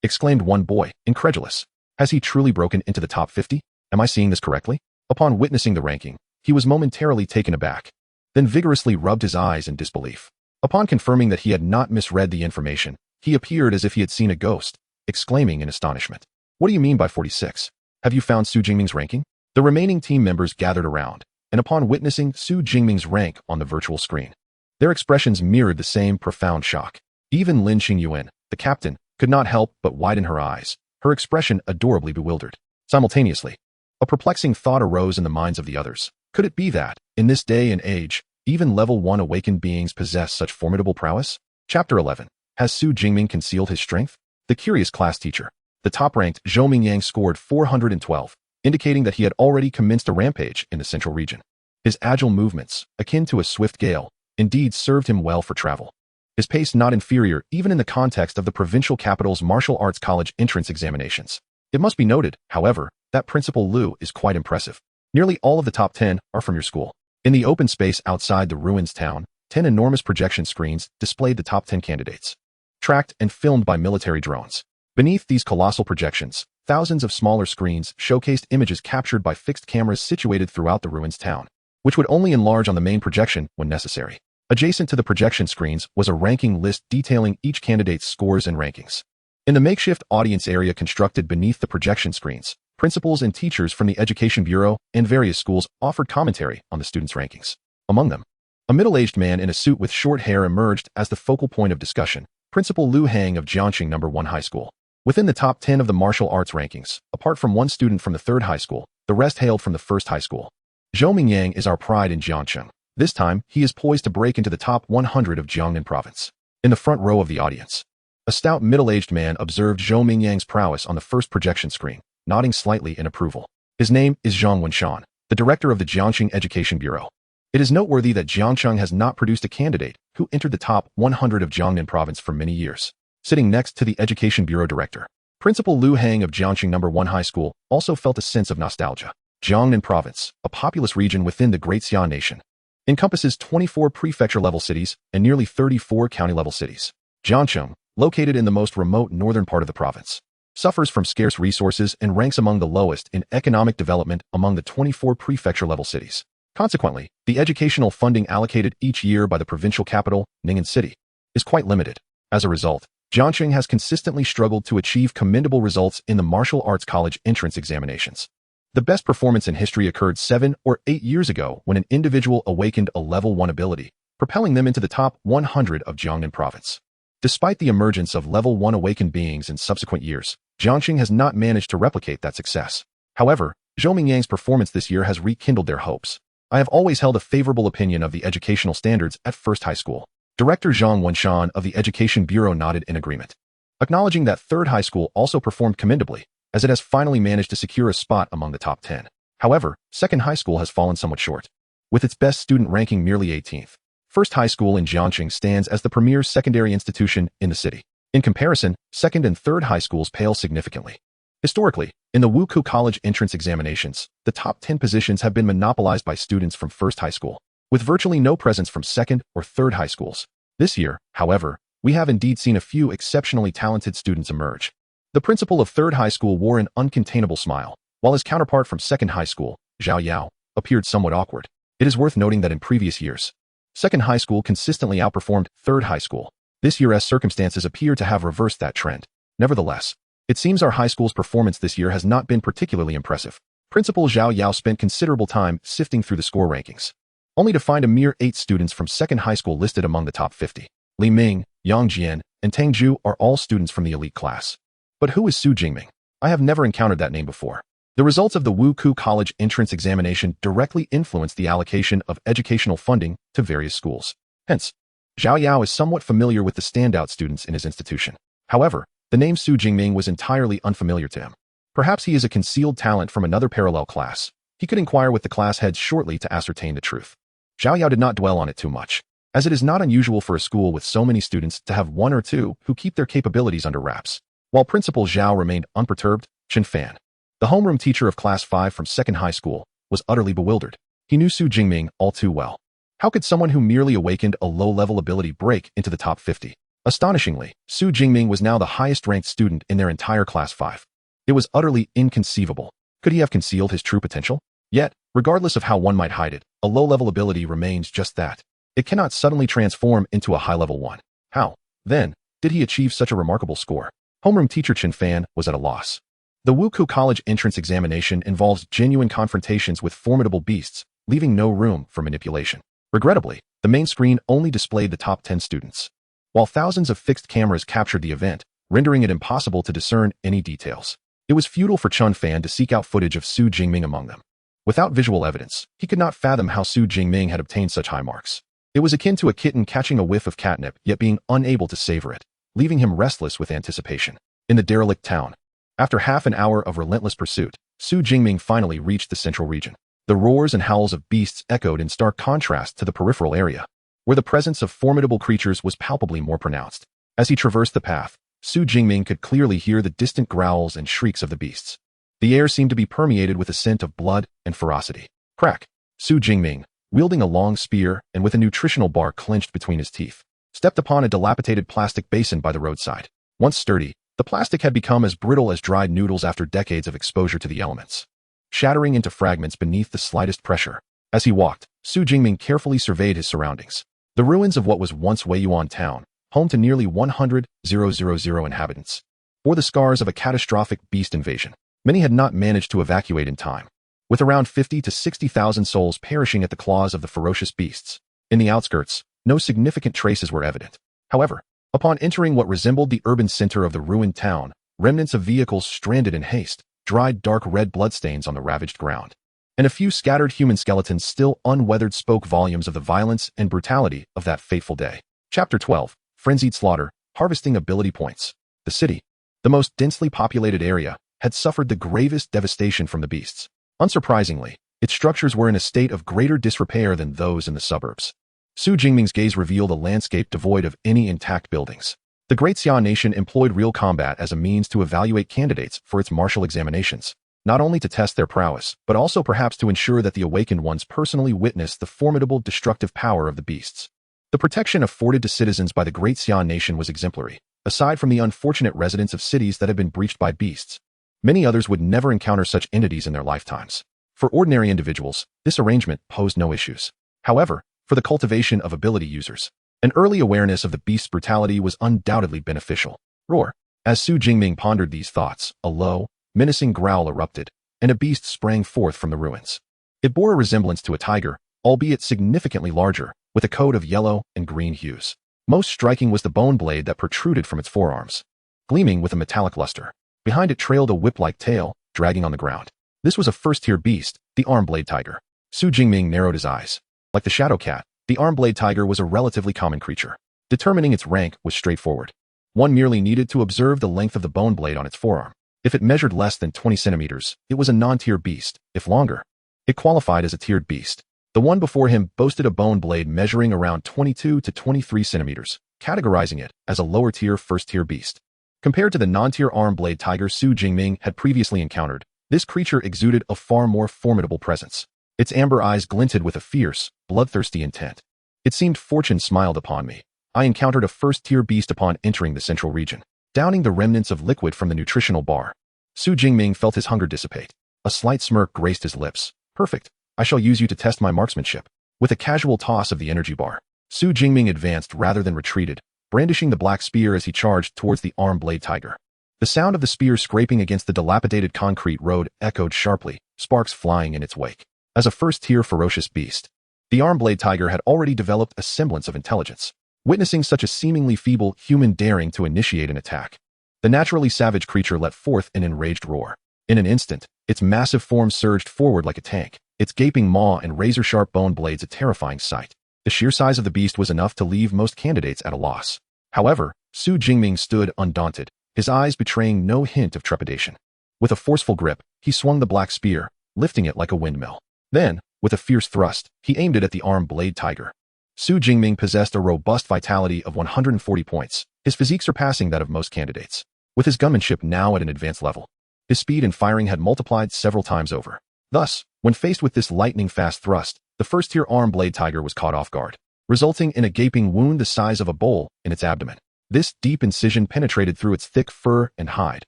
Exclaimed one boy, incredulous. Has he truly broken into the top 50? Am I seeing this correctly? Upon witnessing the ranking, he was momentarily taken aback, then vigorously rubbed his eyes in disbelief. Upon confirming that he had not misread the information, he appeared as if he had seen a ghost, exclaiming in astonishment. What do you mean by 46? Have you found Su Jingming's ranking? The remaining team members gathered around, and upon witnessing Su Jingming's rank on the virtual screen, their expressions mirrored the same profound shock. Even Lin Qingyuan, the captain, could not help but widen her eyes, her expression adorably bewildered. Simultaneously, a perplexing thought arose in the minds of the others. Could it be that, in this day and age, even level 1 awakened beings possess such formidable prowess? Chapter 11. Has Su Jingming concealed his strength? The curious class teacher. The top-ranked Zhou Mingyang scored 412, indicating that he had already commenced a rampage in the central region. His agile movements, akin to a swift gale, indeed served him well for travel. His pace not inferior even in the context of the provincial capital's martial arts college entrance examinations. It must be noted, however, that Principal Liu is quite impressive. Nearly all of the top 10 are from your school. In the open space outside the ruins town, 10 enormous projection screens displayed the top 10 candidates, tracked and filmed by military drones. Beneath these colossal projections, thousands of smaller screens showcased images captured by fixed cameras situated throughout the ruins town, which would only enlarge on the main projection when necessary. Adjacent to the projection screens was a ranking list detailing each candidate's scores and rankings. In the makeshift audience area constructed beneath the projection screens, principals and teachers from the Education Bureau and various schools offered commentary on the students' rankings. Among them, a middle-aged man in a suit with short hair emerged as the focal point of discussion, Principal Liu Hang of Jiangxing number 1 high school. Within the top 10 of the martial arts rankings, apart from one student from the 3rd high school, the rest hailed from the 1st high school. Zhou Mingyang is our pride in Jiangxing. This time, he is poised to break into the top 100 of Jiangnan province. In the front row of the audience, a stout middle-aged man observed Zhou Mingyang's prowess on the first projection screen, nodding slightly in approval. His name is Zhang Wenshan, the director of the Jiangxing Education Bureau. It is noteworthy that Jiangxing has not produced a candidate who entered the top 100 of Jiangnan province for many years. Sitting next to the Education Bureau director, Principal Liu Hang of Jiangxing number 1 high school also felt a sense of nostalgia. Jiangnan province, a populous region within the Great Xia Nation, encompasses 24 prefecture-level cities and nearly 34 county-level cities. Jiangxing, located in the most remote northern part of the province, suffers from scarce resources and ranks among the lowest in economic development among the 24 prefecture-level cities. Consequently, the educational funding allocated each year by the provincial capital, Ning'an City, is quite limited. As a result, Jiangxing has consistently struggled to achieve commendable results in the martial arts college entrance examinations. The best performance in history occurred 7 or 8 years ago when an individual awakened a level 1 ability, propelling them into the top 100 of Jiangnan province. Despite the emergence of level 1 awakened beings in subsequent years, Jiangxing has not managed to replicate that success. However, Zhou Mingyang's performance this year has rekindled their hopes. I have always held a favorable opinion of the educational standards at First High School. Director Zhang Wenshan of the Education Bureau nodded in agreement, acknowledging that third high school also performed commendably, as it has finally managed to secure a spot among the top 10. However, second high school has fallen somewhat short, with its best student ranking merely 18th. First high school in Jiangxing stands as the premier secondary institution in the city. In comparison, second and third high schools pale significantly. Historically, in the Wuku College entrance examinations, the top 10 positions have been monopolized by students from first high school, with virtually no presence from second or third high schools. This year, however, we have indeed seen a few exceptionally talented students emerge. The principal of third high school wore an uncontainable smile, while his counterpart from second high school, Zhao Yao, appeared somewhat awkward. It is worth noting that in previous years, second high school consistently outperformed third high school. This year, as circumstances appear to have reversed that trend. Nevertheless, it seems our high school's performance this year has not been particularly impressive. Principal Zhao Yao spent considerable time sifting through the score rankings, only to find a mere 8 students from second high school listed among the top 50. Li Ming, Yang Jian, and Tang Zhu are all students from the elite class. But who is Su Jingming? I have never encountered that name before. The results of the Wuku College entrance examination directly influenced the allocation of educational funding to various schools. Hence, Zhao Yao is somewhat familiar with the standout students in his institution. However, the name Su Jingming was entirely unfamiliar to him. Perhaps he is a concealed talent from another parallel class. He could inquire with the class heads shortly to ascertain the truth. Zhao Yao did not dwell on it too much, as it is not unusual for a school with so many students to have 1 or 2 who keep their capabilities under wraps. While Principal Zhao remained unperturbed, Chen Fan, the homeroom teacher of Class 5 from second high school, was utterly bewildered. He knew Su Jingming all too well. How could someone who merely awakened a low-level ability break into the top 50? Astonishingly, Su Jingming was now the highest-ranked student in their entire Class 5. It was utterly inconceivable. Could he have concealed his true potential? Yet, regardless of how one might hide it, a low-level ability remains just that. It cannot suddenly transform into a high-level one. How, then, did he achieve such a remarkable score? Homeroom teacher Chen Fan was at a loss. The Wuku College entrance examination involves genuine confrontations with formidable beasts, leaving no room for manipulation. Regrettably, the main screen only displayed the top 10 students, while thousands of fixed cameras captured the event, rendering it impossible to discern any details. It was futile for Chen Fan to seek out footage of Su Jingming among them. Without visual evidence, he could not fathom how Su Jingming had obtained such high marks. It was akin to a kitten catching a whiff of catnip yet being unable to savor it, leaving him restless with anticipation. In the derelict town, after half an hour of relentless pursuit, Su Jingming finally reached the central region. The roars and howls of beasts echoed in stark contrast to the peripheral area, where the presence of formidable creatures was palpably more pronounced. As he traversed the path, Su Jingming could clearly hear the distant growls and shrieks of the beasts. The air seemed to be permeated with a scent of blood and ferocity. Crack! Su Jingming, wielding a long spear and with a nutritional bar clenched between his teeth, stepped upon a dilapidated plastic basin by the roadside. Once sturdy, the plastic had become as brittle as dried noodles after decades of exposure to the elements, shattering into fragments beneath the slightest pressure. As he walked, Su Jingming carefully surveyed his surroundings. The ruins of what was once Weiyuan Town, home to nearly 100,000 inhabitants, bore the scars of a catastrophic beast invasion. Many had not managed to evacuate in time, with around 50 to 60,000 souls perishing at the claws of the ferocious beasts. In the outskirts, no significant traces were evident. However, upon entering what resembled the urban center of the ruined town, remnants of vehicles stranded in haste, dried dark red bloodstains on the ravaged ground, and a few scattered human skeletons still unweathered spoke volumes of the violence and brutality of that fateful day. Chapter 12. Frenzied Slaughter, Harvesting Ability Points. The city, the most densely populated area, had suffered the gravest devastation from the beasts. Unsurprisingly, its structures were in a state of greater disrepair than those in the suburbs. Su Jingming's gaze revealed a landscape devoid of any intact buildings. The Great Xia Nation employed real combat as a means to evaluate candidates for its martial examinations, not only to test their prowess, but also perhaps to ensure that the awakened ones personally witnessed the formidable destructive power of the beasts. The protection afforded to citizens by the Great Xia Nation was exemplary. Aside from the unfortunate residents of cities that had been breached by beasts, many others would never encounter such entities in their lifetimes. For ordinary individuals, this arrangement posed no issues. However, for the cultivation of ability users, an early awareness of the beast's brutality was undoubtedly beneficial. Roar! As Su Jingming pondered these thoughts, a low, menacing growl erupted, and a beast sprang forth from the ruins. It bore a resemblance to a tiger, albeit significantly larger, with a coat of yellow and green hues. Most striking was the bone blade that protruded from its forearms, gleaming with a metallic luster. Behind it trailed a whip-like tail, dragging on the ground. This was a first-tier beast, the arm-blade tiger. Su Jingming narrowed his eyes. Like the shadow cat, the arm-blade tiger was a relatively common creature. Determining its rank was straightforward. One merely needed to observe the length of the bone blade on its forearm. If it measured less than 20 centimeters, it was a non-tier beast. If longer, it qualified as a tiered beast. The one before him boasted a bone blade measuring around 22 to 23 centimeters, categorizing it as a lower-tier first-tier beast. Compared to the non-tier arm blade tiger Su Jingming had previously encountered, this creature exuded a far more formidable presence. Its amber eyes glinted with a fierce, bloodthirsty intent. It seemed fortune smiled upon me. I encountered a first-tier beast upon entering the central region, downing the remnants of liquid from the nutritional bar. Su Jingming felt his hunger dissipate. A slight smirk graced his lips. Perfect. I shall use you to test my marksmanship. With a casual toss of the energy bar, Su Jingming advanced rather than retreated, brandishing the black spear as he charged towards the arm blade tiger. The sound of the spear scraping against the dilapidated concrete road echoed sharply, sparks flying in its wake. As a first-tier ferocious beast, the arm blade tiger had already developed a semblance of intelligence. Witnessing such a seemingly feeble human daring to initiate an attack, the naturally savage creature let forth an enraged roar. In an instant, its massive form surged forward like a tank, its gaping maw and razor-sharp bone blades a terrifying sight. The sheer size of the beast was enough to leave most candidates at a loss. However, Su Jingming stood undaunted, his eyes betraying no hint of trepidation. With a forceful grip, he swung the black spear, lifting it like a windmill. Then, with a fierce thrust, he aimed it at the arm blade tiger. Su Jingming possessed a robust vitality of 140 points, his physique surpassing that of most candidates. With his gunmanship now at an advanced level, his speed in firing had multiplied several times over. Thus, when faced with this lightning-fast thrust, the first-tier arm blade tiger was caught off guard, resulting in a gaping wound the size of a bowl in its abdomen. This deep incision penetrated through its thick fur and hide,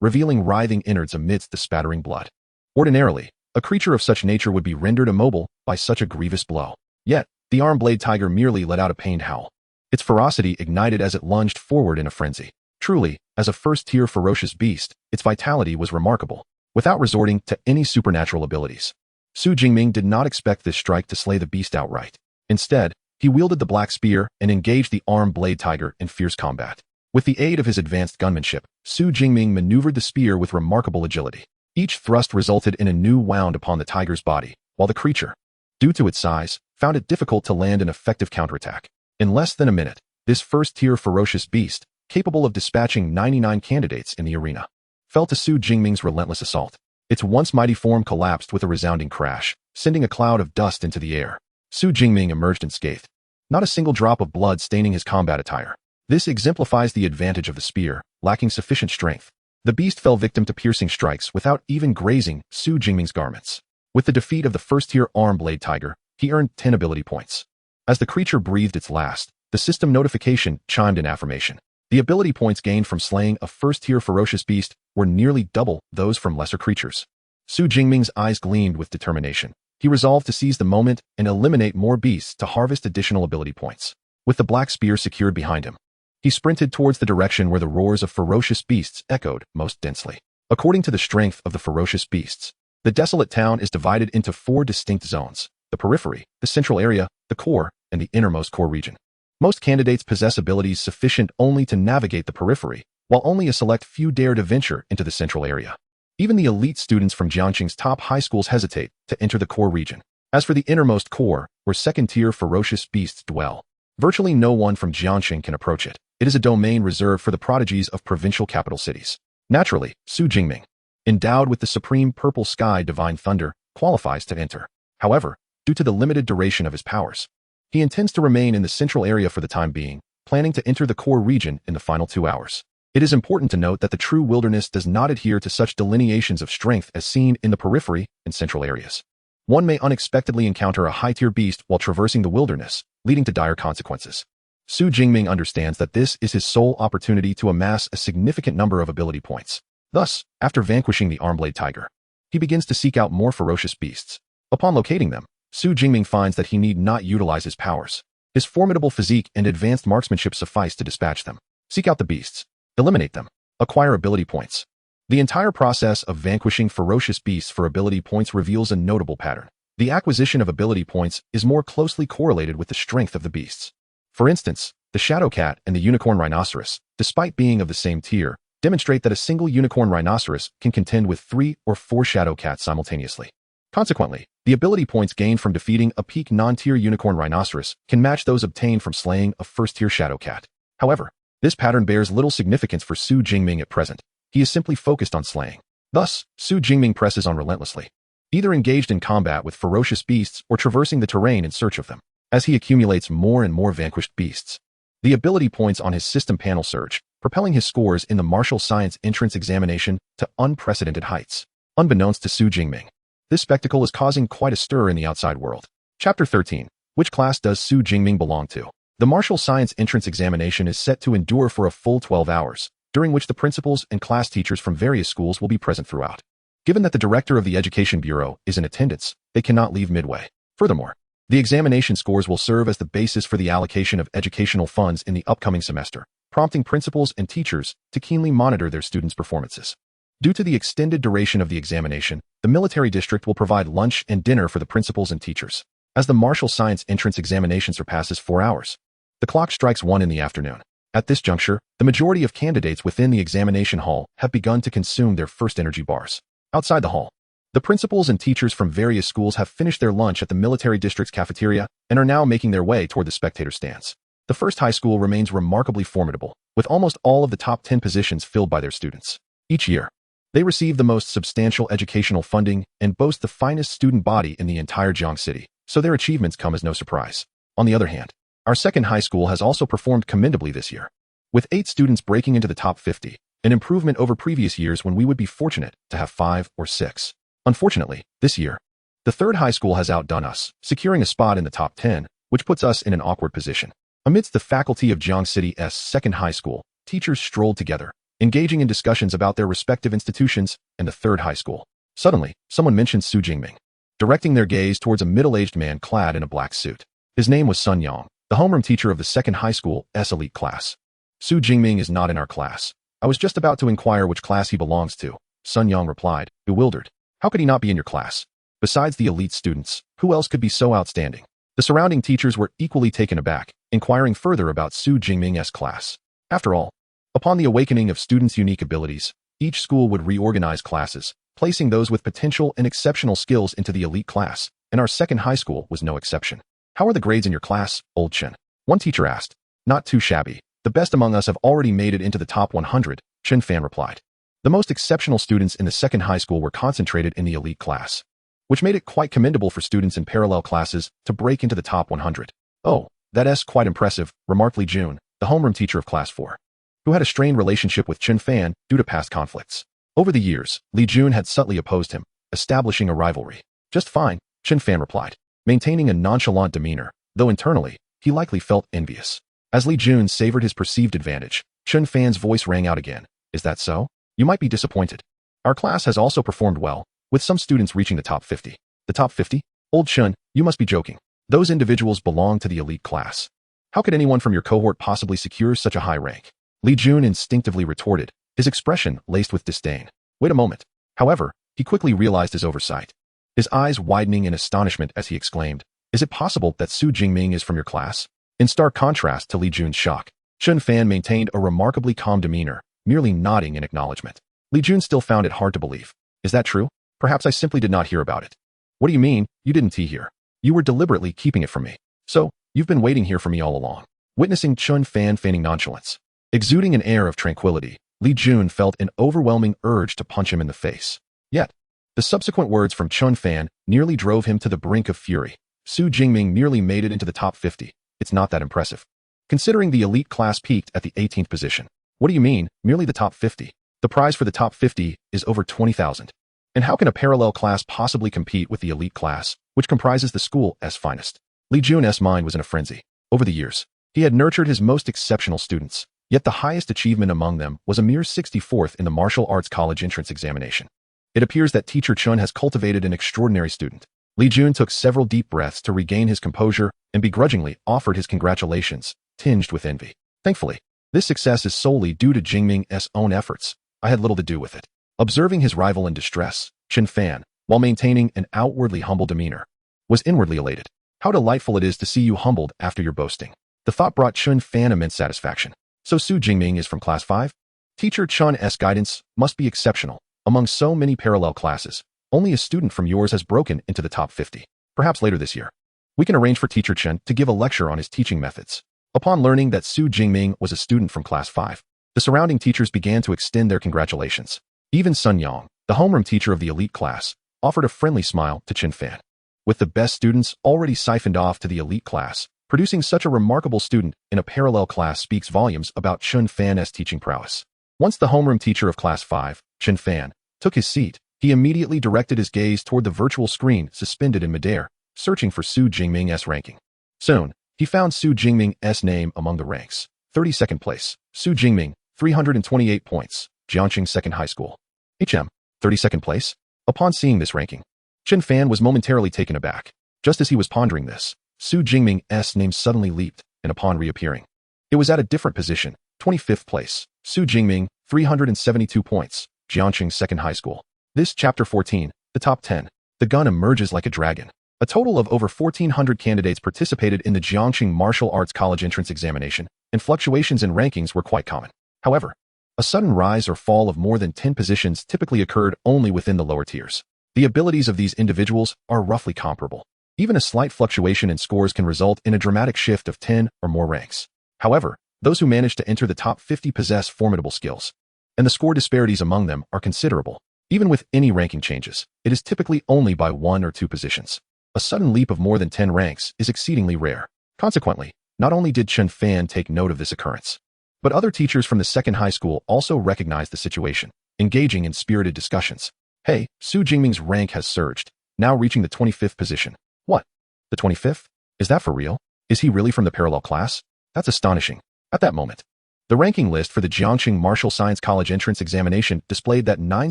revealing writhing innards amidst the spattering blood. Ordinarily, a creature of such nature would be rendered immobile by such a grievous blow. Yet, the arm blade tiger merely let out a pained howl. Its ferocity ignited as it lunged forward in a frenzy. Truly, as a first-tier ferocious beast, its vitality was remarkable, without resorting to any supernatural abilities. Su Jingming did not expect this strike to slay the beast outright. Instead, he wielded the black spear and engaged the arm blade tiger in fierce combat. With the aid of his advanced gunmanship, Su Jingming maneuvered the spear with remarkable agility. Each thrust resulted in a new wound upon the tiger's body, while the creature, due to its size, found it difficult to land an effective counterattack. In less than a minute, this first-tier ferocious beast, capable of dispatching 99 candidates in the arena, fell to Su Jingming's relentless assault. Its once mighty form collapsed with a resounding crash, sending a cloud of dust into the air. Su Jingming emerged unscathed, not a single drop of blood staining his combat attire. This exemplifies the advantage of the spear, lacking sufficient strength. The beast fell victim to piercing strikes without even grazing Su Jingming's garments. With the defeat of the first-tier arm blade tiger, he earned 10 ability points. As the creature breathed its last, the system notification chimed in affirmation. The ability points gained from slaying a first-tier ferocious beast were nearly double those from lesser creatures. Su Jingming's eyes gleamed with determination. He resolved to seize the moment and eliminate more beasts to harvest additional ability points. With the black spear secured behind him, he sprinted towards the direction where the roars of ferocious beasts echoed most densely. According to the strength of the ferocious beasts, the desolate town is divided into 4 distinct zones: the periphery, the central area, the core, and the innermost core region. Most candidates possess abilities sufficient only to navigate the periphery, while only a select few dare to venture into the central area. Even the elite students from Jiangqing's top high schools hesitate to enter the core region. As for the innermost core, where second-tier ferocious beasts dwell, virtually no one from Jiangqing can approach it. It is a domain reserved for the prodigies of provincial capital cities. Naturally, Su Jingming, endowed with the supreme purple sky divine thunder, qualifies to enter. However, due to the limited duration of his powers, he intends to remain in the central area for the time being, planning to enter the core region in the final 2 hours. It is important to note that the true wilderness does not adhere to such delineations of strength as seen in the periphery and central areas. One may unexpectedly encounter a high-tier beast while traversing the wilderness, leading to dire consequences. Su Jingming understands that this is his sole opportunity to amass a significant number of ability points. Thus, after vanquishing the arm blade tiger, he begins to seek out more ferocious beasts. Upon locating them, Su Jingming finds that he need not utilize his powers. His formidable physique and advanced marksmanship suffice to dispatch them. Seek out the beasts, eliminate them, acquire ability points. The entire process of vanquishing ferocious beasts for ability points reveals a notable pattern. The acquisition of ability points is more closely correlated with the strength of the beasts. For instance, the shadow cat and the unicorn rhinoceros, despite being of the same tier, demonstrate that a single unicorn rhinoceros can contend with 3 or 4 shadow cats simultaneously. Consequently, the ability points gained from defeating a peak non-tier unicorn rhinoceros can match those obtained from slaying a first-tier shadow cat. However, this pattern bears little significance for Su Jingming at present. He is simply focused on slaying. Thus, Su Jingming presses on relentlessly, either engaged in combat with ferocious beasts or traversing the terrain in search of them. As he accumulates more and more vanquished beasts, the ability points on his system panel surge, propelling his scores in the martial science entrance examination to unprecedented heights. Unbeknownst to Su Jingming, this spectacle is causing quite a stir in the outside world. Chapter 13. Which class does Su Jingming belong to? The martial science entrance examination is set to endure for a full 12 hours, during which the principals and class teachers from various schools will be present throughout. Given that the director of the Education Bureau is in attendance, they cannot leave midway. Furthermore, the examination scores will serve as the basis for the allocation of educational funds in the upcoming semester, prompting principals and teachers to keenly monitor their students' performances. Due to the extended duration of the examination, the military district will provide lunch and dinner for the principals and teachers. As the martial science entrance examination surpasses 4 hours, the clock strikes 1 in the afternoon. At this juncture, the majority of candidates within the examination hall have begun to consume their first energy bars. Outside the hall, the principals and teachers from various schools have finished their lunch at the military district's cafeteria and are now making their way toward the spectator stands. The first high school remains remarkably formidable, with almost all of the top 10 positions filled by their students. Each year, they receive the most substantial educational funding and boast the finest student body in the entire Jiang City, so their achievements come as no surprise. On the other hand, our second high school has also performed commendably this year, with 8 students breaking into the top 50, an improvement over previous years when we would be fortunate to have 5 or 6. Unfortunately, this year, the third high school has outdone us, securing a spot in the top 10, which puts us in an awkward position. Amidst the faculty of Jiang City's second high school, teachers strolled together, engaging in discussions about their respective institutions and the third high school. Suddenly, someone mentioned Su Jingming, directing their gaze towards a middle-aged man clad in a black suit. His name was Sun Yang, the homeroom teacher of the second high school's elite class. Su Jingming is not in our class. I was just about to inquire which class he belongs to, Sun Yang replied, bewildered. How could he not be in your class? Besides the elite students, who else could be so outstanding? The surrounding teachers were equally taken aback, inquiring further about Su Jingming's class. After all, upon the awakening of students' unique abilities, each school would reorganize classes, placing those with potential and exceptional skills into the elite class, and our second high school was no exception. How are the grades in your class, old Chen? One teacher asked. Not too shabby. The best among us have already made it into the top 100, Chen Fan replied. The most exceptional students in the second high school were concentrated in the elite class, which made it quite commendable for students in parallel classes to break into the top 100. Oh, that's quite impressive, remarked Li Jun, the homeroom teacher of class 4, who had a strained relationship with Chen Fan due to past conflicts. Over the years, Li Jun had subtly opposed him, establishing a rivalry. Just fine, Chen Fan replied, maintaining a nonchalant demeanor, though internally, he likely felt envious. As Li Jun savored his perceived advantage, Chen Fan's voice rang out again. Is that so? You might be disappointed. Our class has also performed well, with some students reaching the top 50. The top 50? Old Chen, you must be joking. Those individuals belong to the elite class. How could anyone from your cohort possibly secure such a high rank? Li Jun instinctively retorted, his expression laced with disdain. Wait a moment. However, he quickly realized his oversight, his eyes widening in astonishment as he exclaimed, is it possible that Su Jingming is from your class? In stark contrast to Li Jun's shock, Chen Fan maintained a remarkably calm demeanor, merely nodding in acknowledgement. Li Jun still found it hard to believe. Is that true? Perhaps I simply did not hear about it. What do you mean, you didn't hear? You were deliberately keeping it from me. So, you've been waiting here for me all along. Witnessing Chen Fan feigning nonchalance, exuding an air of tranquility, Li Jun felt an overwhelming urge to punch him in the face. Yet, the subsequent words from Chen Fan nearly drove him to the brink of fury. Su Jingming merely made it into the top 50. It's not that impressive, considering the elite class peaked at the 18th position. What do you mean, merely the top 50? The prize for the top 50 is over 20,000. And how can a parallel class possibly compete with the elite class, which comprises the school's finest? Li Jun's mind was in a frenzy. Over the years, he had nurtured his most exceptional students, yet the highest achievement among them was a mere 64th in the martial arts college entrance examination. It appears that teacher Chun has cultivated an extraordinary student. Li Jun took several deep breaths to regain his composure and begrudgingly offered his congratulations, tinged with envy. Thankfully, this success is solely due to Jingming's own efforts. I had little to do with it. Observing his rival in distress, Chen Fan, while maintaining an outwardly humble demeanor, was inwardly elated. How delightful it is to see you humbled after your boasting. The thought brought Chen Fan immense satisfaction. So Su Jingming is from class 5? Teacher Chun's guidance must be exceptional. Among so many parallel classes, Only a student from yours has broken into the top 50. Perhaps later this year, we can arrange for Teacher Chen to give a lecture on his teaching methods. Upon learning that Su Jingming was a student from Class 5, the surrounding teachers began to extend their congratulations. Even Sun Yang, the homeroom teacher of the elite class, offered a friendly smile to Chen Fan. With the best students already siphoned off to the elite class, producing such a remarkable student in a parallel class speaks volumes about Chen Fan's teaching prowess. Once the homeroom teacher of Class 5, Chen Fan, took his seat, he immediately directed his gaze toward the virtual screen suspended in midair, searching for Su Jingming's ranking. Soon, he found Su Jingming's name among the ranks. 32nd place, Su Jingming, 328 points, Jiangxing Second High School. 32nd place? Upon seeing this ranking, Chen Fan was momentarily taken aback. Just as he was pondering this, Su Jingming's name suddenly leaped, and upon reappearing, it was at a different position, 25th place, Su Jingming, 372 points, Jiangxing Second High School. This Chapter 14, the Top 10. The gun emerges like a dragon. A total of over 1,400 candidates participated in the Jiangxing Martial Arts College entrance examination, and fluctuations in rankings were quite common. However, a sudden rise or fall of more than 10 positions typically occurred only within the lower tiers. The abilities of these individuals are roughly comparable. Even a slight fluctuation in scores can result in a dramatic shift of 10 or more ranks. However, those who manage to enter the top 50 possess formidable skills, and the score disparities among them are considerable. Even with any ranking changes, it is typically only by 1 or 2 positions. A sudden leap of more than 10 ranks is exceedingly rare. Consequently, not only did Chen Fan take note of this occurrence, but other teachers from the second high school also recognized the situation, engaging in spirited discussions. Hey, Su Jingming's rank has surged, now reaching the 25th position. What? The 25th? Is that for real? Is he really from the parallel class? That's astonishing. At that moment, the ranking list for the Jiangxing Martial Science College entrance examination displayed that 9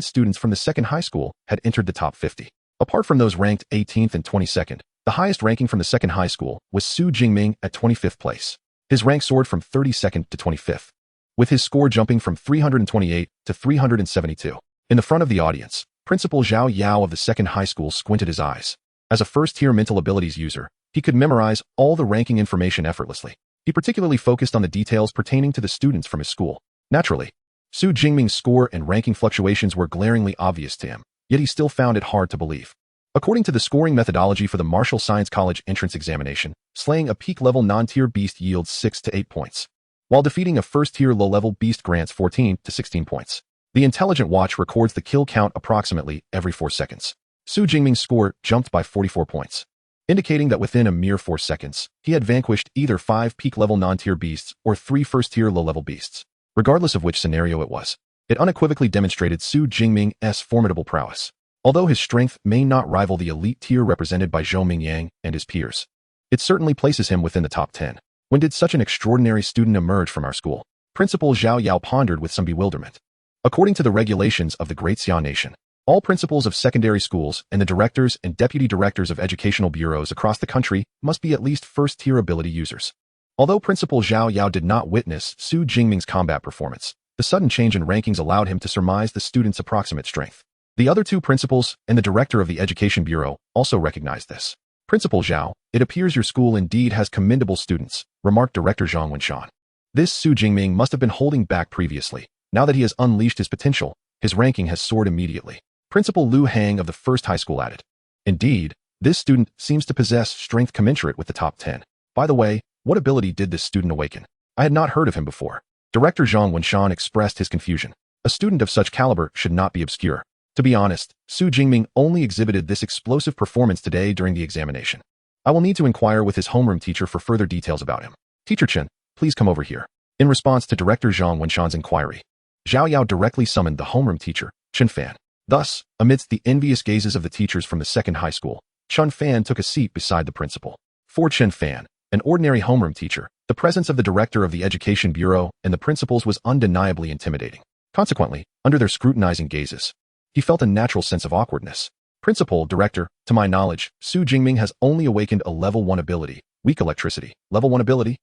students from the second high school had entered the top 50. Apart from those ranked 18th and 22nd, the highest ranking from the second high school was Su Jingming at 25th place. His rank soared from 32nd to 25th, with his score jumping from 328 to 372. In the front of the audience, Principal Zhao Yao of the second high school squinted his eyes. As a first-tier mental abilities user, he could memorize all the ranking information effortlessly. He particularly focused on the details pertaining to the students from his school. Naturally, Su Jingming's score and ranking fluctuations were glaringly obvious to him, yet he still found it hard to believe. According to the scoring methodology for the Martial Science College entrance examination, slaying a peak-level non-tier beast yields 6 to 8 points, while defeating a first-tier low-level beast grants 14 to 16 points. The Intelligent Watch records the kill count approximately every 4 seconds. Su Jingming's score jumped by 44 points, indicating that within a mere 4 seconds, he had vanquished either 5 peak-level non-tier beasts or 3 first-tier low-level beasts. Regardless of which scenario it was, it unequivocally demonstrated Su Jingming's formidable prowess. Although his strength may not rival the elite tier represented by Zhou Mingyang and his peers, it certainly places him within the top 10. When did such an extraordinary student emerge from our school? Principal Zhao Yao pondered with some bewilderment. According to the regulations of the Great Xia Nation, all principals of secondary schools and the directors and deputy directors of educational bureaus across the country must be at least first-tier ability users. Although Principal Zhao Yao did not witness Su Jingming's combat performance, the sudden change in rankings allowed him to surmise the student's approximate strength. The other 2 principals and the director of the Education Bureau also recognized this. Principal Zhao, it appears your school indeed has commendable students, remarked Director Zhang Wenshan. This Su Jingming must have been holding back previously. Now that he has unleashed his potential, his ranking has soared immediately. Principal Liu Hang of the first high school added. Indeed, this student seems to possess strength commensurate with the top 10. By the way, what ability did this student awaken? I had not heard of him before. Director Zhang Wenshan expressed his confusion. A student of such caliber should not be obscure. To be honest, Su Jingming only exhibited this explosive performance today during the examination. I will need to inquire with his homeroom teacher for further details about him. Teacher Chen, please come over here. In response to Director Zhang Wenshan's inquiry, Zhao Yao directly summoned the homeroom teacher, Chen Fan. Thus, amidst the envious gazes of the teachers from the second high school, Chen Fan took a seat beside the principal. For Chen Fan, an ordinary homeroom teacher, the presence of the director of the Education Bureau and the principals was undeniably intimidating. Consequently, under their scrutinizing gazes, he felt a natural sense of awkwardness. Principal, director, to my knowledge, Su Jingming has only awakened a level 1 ability, weak electricity. Level 1 ability?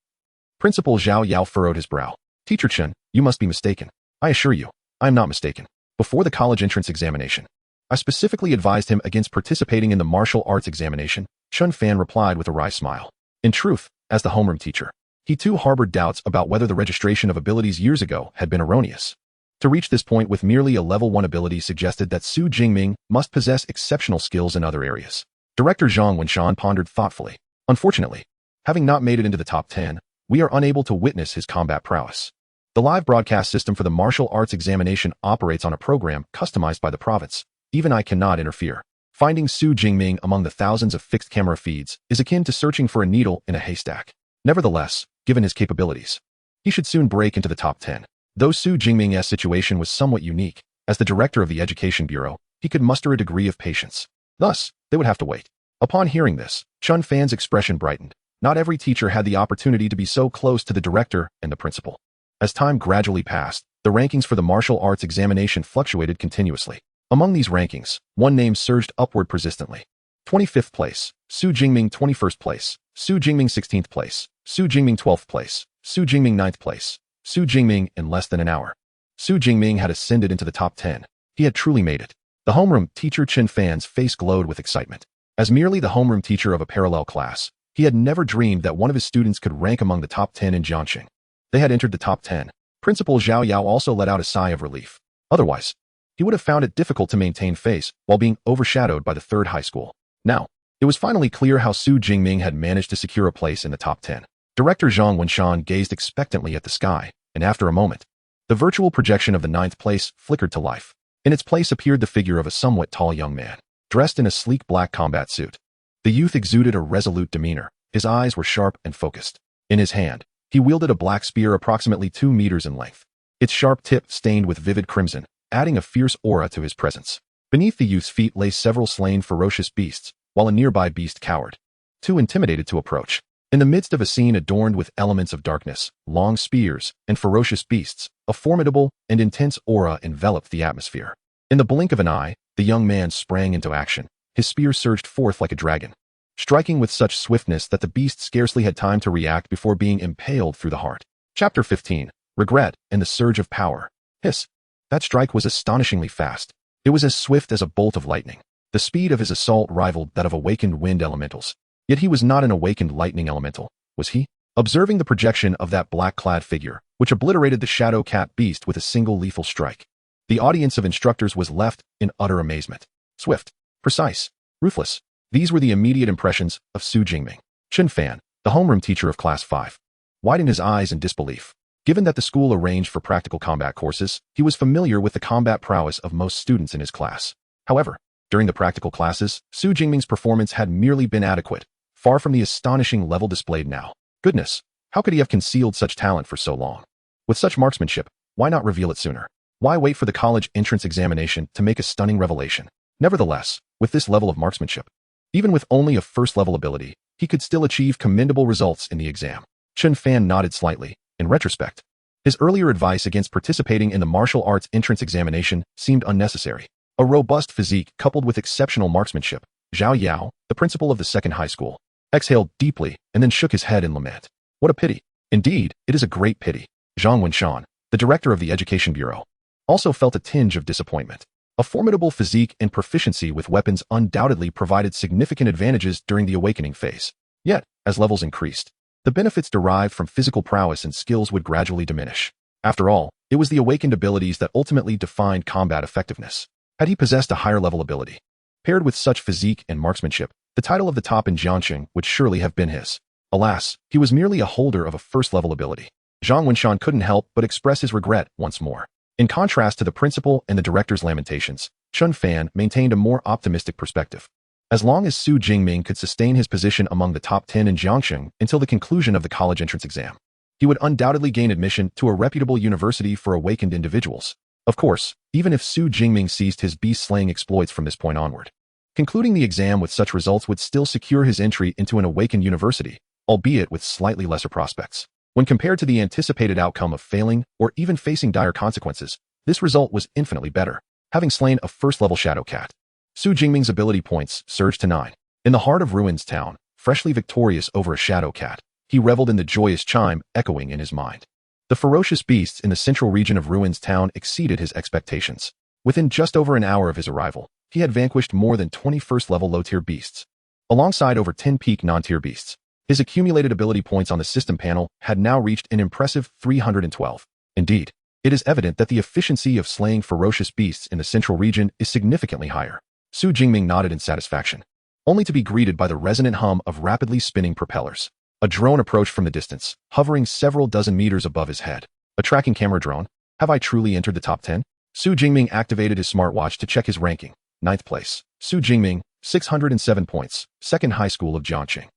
Principal Zhao Yao furrowed his brow. Teacher Chen, you must be mistaken. I assure you, I am not mistaken. Before the college entrance examination, I specifically advised him against participating in the martial arts examination. Chen Fan replied with a wry smile. In truth, as the homeroom teacher, he too harbored doubts about whether the registration of abilities years ago had been erroneous. To reach this point with merely a level 1 ability suggested that Su Jingming must possess exceptional skills in other areas. Director Zhang Wenshan pondered thoughtfully. Unfortunately, having not made it into the top 10, we are unable to witness his combat prowess. The live broadcast system for the martial arts examination operates on a program customized by the province. Even I cannot interfere. Finding Su Jingming among the thousands of fixed camera feeds is akin to searching for a needle in a haystack. Nevertheless, given his capabilities, he should soon break into the top 10. Though Su Jingming's situation was somewhat unique, as the director of the Education Bureau, he could muster a degree of patience. Thus, they would have to wait. Upon hearing this, Chun Fan's expression brightened. Not every teacher had the opportunity to be so close to the director and the principal. As time gradually passed, the rankings for the martial arts examination fluctuated continuously. Among these rankings, one name surged upward persistently. 25th place, Su Jingming. 21st place, Su Jingming. 16th place, Su Jingming. 12th place, Su Jingming. 9th place, Su Jingming. In less than an hour, Su Jingming had ascended into the top 10. He had truly made it. The homeroom teacher Chen Fan's face glowed with excitement. As merely the homeroom teacher of a parallel class, he had never dreamed that one of his students could rank among the top 10 in Jiangxing. They had entered the top 10. Principal Zhao Yao also let out a sigh of relief. Otherwise, he would have found it difficult to maintain face while being overshadowed by the third high school. Now, it was finally clear how Su Jingming had managed to secure a place in the top 10. Director Zhang Wenshan gazed expectantly at the sky, and after a moment, the virtual projection of the 9th place flickered to life. In its place appeared the figure of a somewhat tall young man, dressed in a sleek black combat suit. The youth exuded a resolute demeanor. His eyes were sharp and focused. In his hand, he wielded a black spear approximately 2 meters in length, its sharp tip stained with vivid crimson, adding a fierce aura to his presence. Beneath the youth's feet lay several slain ferocious beasts, while a nearby beast cowered, too intimidated to approach. In the midst of a scene adorned with elements of darkness, long spears, and ferocious beasts, a formidable and intense aura enveloped the atmosphere. In the blink of an eye, the young man sprang into action. His spear surged forth like a dragon, striking with such swiftness that the beast scarcely had time to react before being impaled through the heart. Chapter 15. Regret and the Surge of Power. Hiss. That strike was astonishingly fast. It was as swift as a bolt of lightning. The speed of his assault rivaled that of awakened wind elementals. Yet he was not an awakened lightning elemental, was he? Observing the projection of that black-clad figure, which obliterated the shadow cat beast with a single lethal strike, the audience of instructors was left in utter amazement. Swift, precise, ruthless. These were the immediate impressions of Su Jingming. Chen Fan, the homeroom teacher of Class 5, widened his eyes in disbelief. Given that the school arranged for practical combat courses, he was familiar with the combat prowess of most students in his class. However, during the practical classes, Su Jingming's performance had merely been adequate, far from the astonishing level displayed now. Goodness, how could he have concealed such talent for so long? With such marksmanship, why not reveal it sooner? Why wait for the college entrance examination to make a stunning revelation? Nevertheless, with this level of marksmanship, even with only a first-level ability, he could still achieve commendable results in the exam. Chen Fan nodded slightly. In retrospect, his earlier advice against participating in the martial arts entrance examination seemed unnecessary. A robust physique coupled with exceptional marksmanship, Zhao Yao, the principal of the second high school, exhaled deeply and then shook his head in lament. What a pity. Indeed, it is a great pity. Zhang Wenshan, the director of the Education Bureau, also felt a tinge of disappointment. A formidable physique and proficiency with weapons undoubtedly provided significant advantages during the awakening phase. Yet, as levels increased, the benefits derived from physical prowess and skills would gradually diminish. After all, it was the awakened abilities that ultimately defined combat effectiveness. Had he possessed a higher-level ability, paired with such physique and marksmanship, the title of the top in Jiangxing would surely have been his. Alas, he was merely a holder of a first-level ability. Zhang Wenshan couldn't help but express his regret once more. In contrast to the principal and the director's lamentations, Chun Fan maintained a more optimistic perspective. As long as Su Jingming could sustain his position among the top 10 in Jiangxing until the conclusion of the college entrance exam, he would undoubtedly gain admission to a reputable university for awakened individuals. Of course, even if Su Jingming ceased his beast-slaying exploits from this point onward, concluding the exam with such results would still secure his entry into an awakened university, albeit with slightly lesser prospects. When compared to the anticipated outcome of failing or even facing dire consequences, this result was infinitely better. Having slain a first-level shadow cat, Su Jingming's ability points surged to 9. In the heart of Ruins Town, freshly victorious over a shadow cat, he reveled in the joyous chime echoing in his mind. The ferocious beasts in the central region of Ruins Town exceeded his expectations. Within just over an hour of his arrival, he had vanquished more than 20 first-level low-tier beasts, alongside over 10 peak non-tier beasts. His accumulated ability points on the system panel had now reached an impressive 312. Indeed, it is evident that the efficiency of slaying ferocious beasts in the central region is significantly higher. Su Jingming nodded in satisfaction, only to be greeted by the resonant hum of rapidly spinning propellers. A drone approached from the distance, hovering several dozen meters above his head. A tracking camera drone? Have I truly entered the top 10? Su Jingming activated his smartwatch to check his ranking. 9th place. Su Jingming, 607 points, second high school of Jiangqing.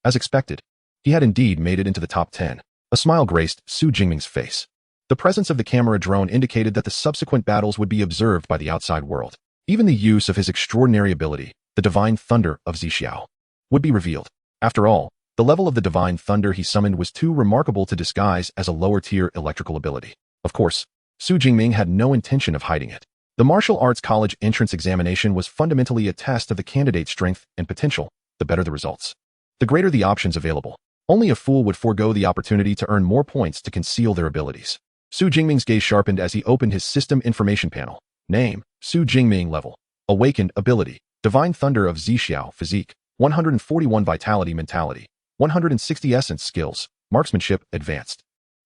As expected, he had indeed made it into the top 10. A smile graced Su Jingming's face. The presence of the camera drone indicated that the subsequent battles would be observed by the outside world. Even the use of his extraordinary ability, the Divine Thunder of Zixiao, would be revealed. After all, the level of the Divine Thunder he summoned was too remarkable to disguise as a lower-tier electrical ability. Of course, Su Jingming had no intention of hiding it. The martial arts college entrance examination was fundamentally a test of the candidate's strength and potential. The better the results, the greater the options available. Only a fool would forego the opportunity to earn more points to conceal their abilities. Su Jingming's gaze sharpened as he opened his system information panel. Name, Su Jingming. Level, Awakened. Ability, Divine Thunder of Zixiao. Physique, 141 Vitality. Mentality, 160 Essence. Skills, Marksmanship, Advanced.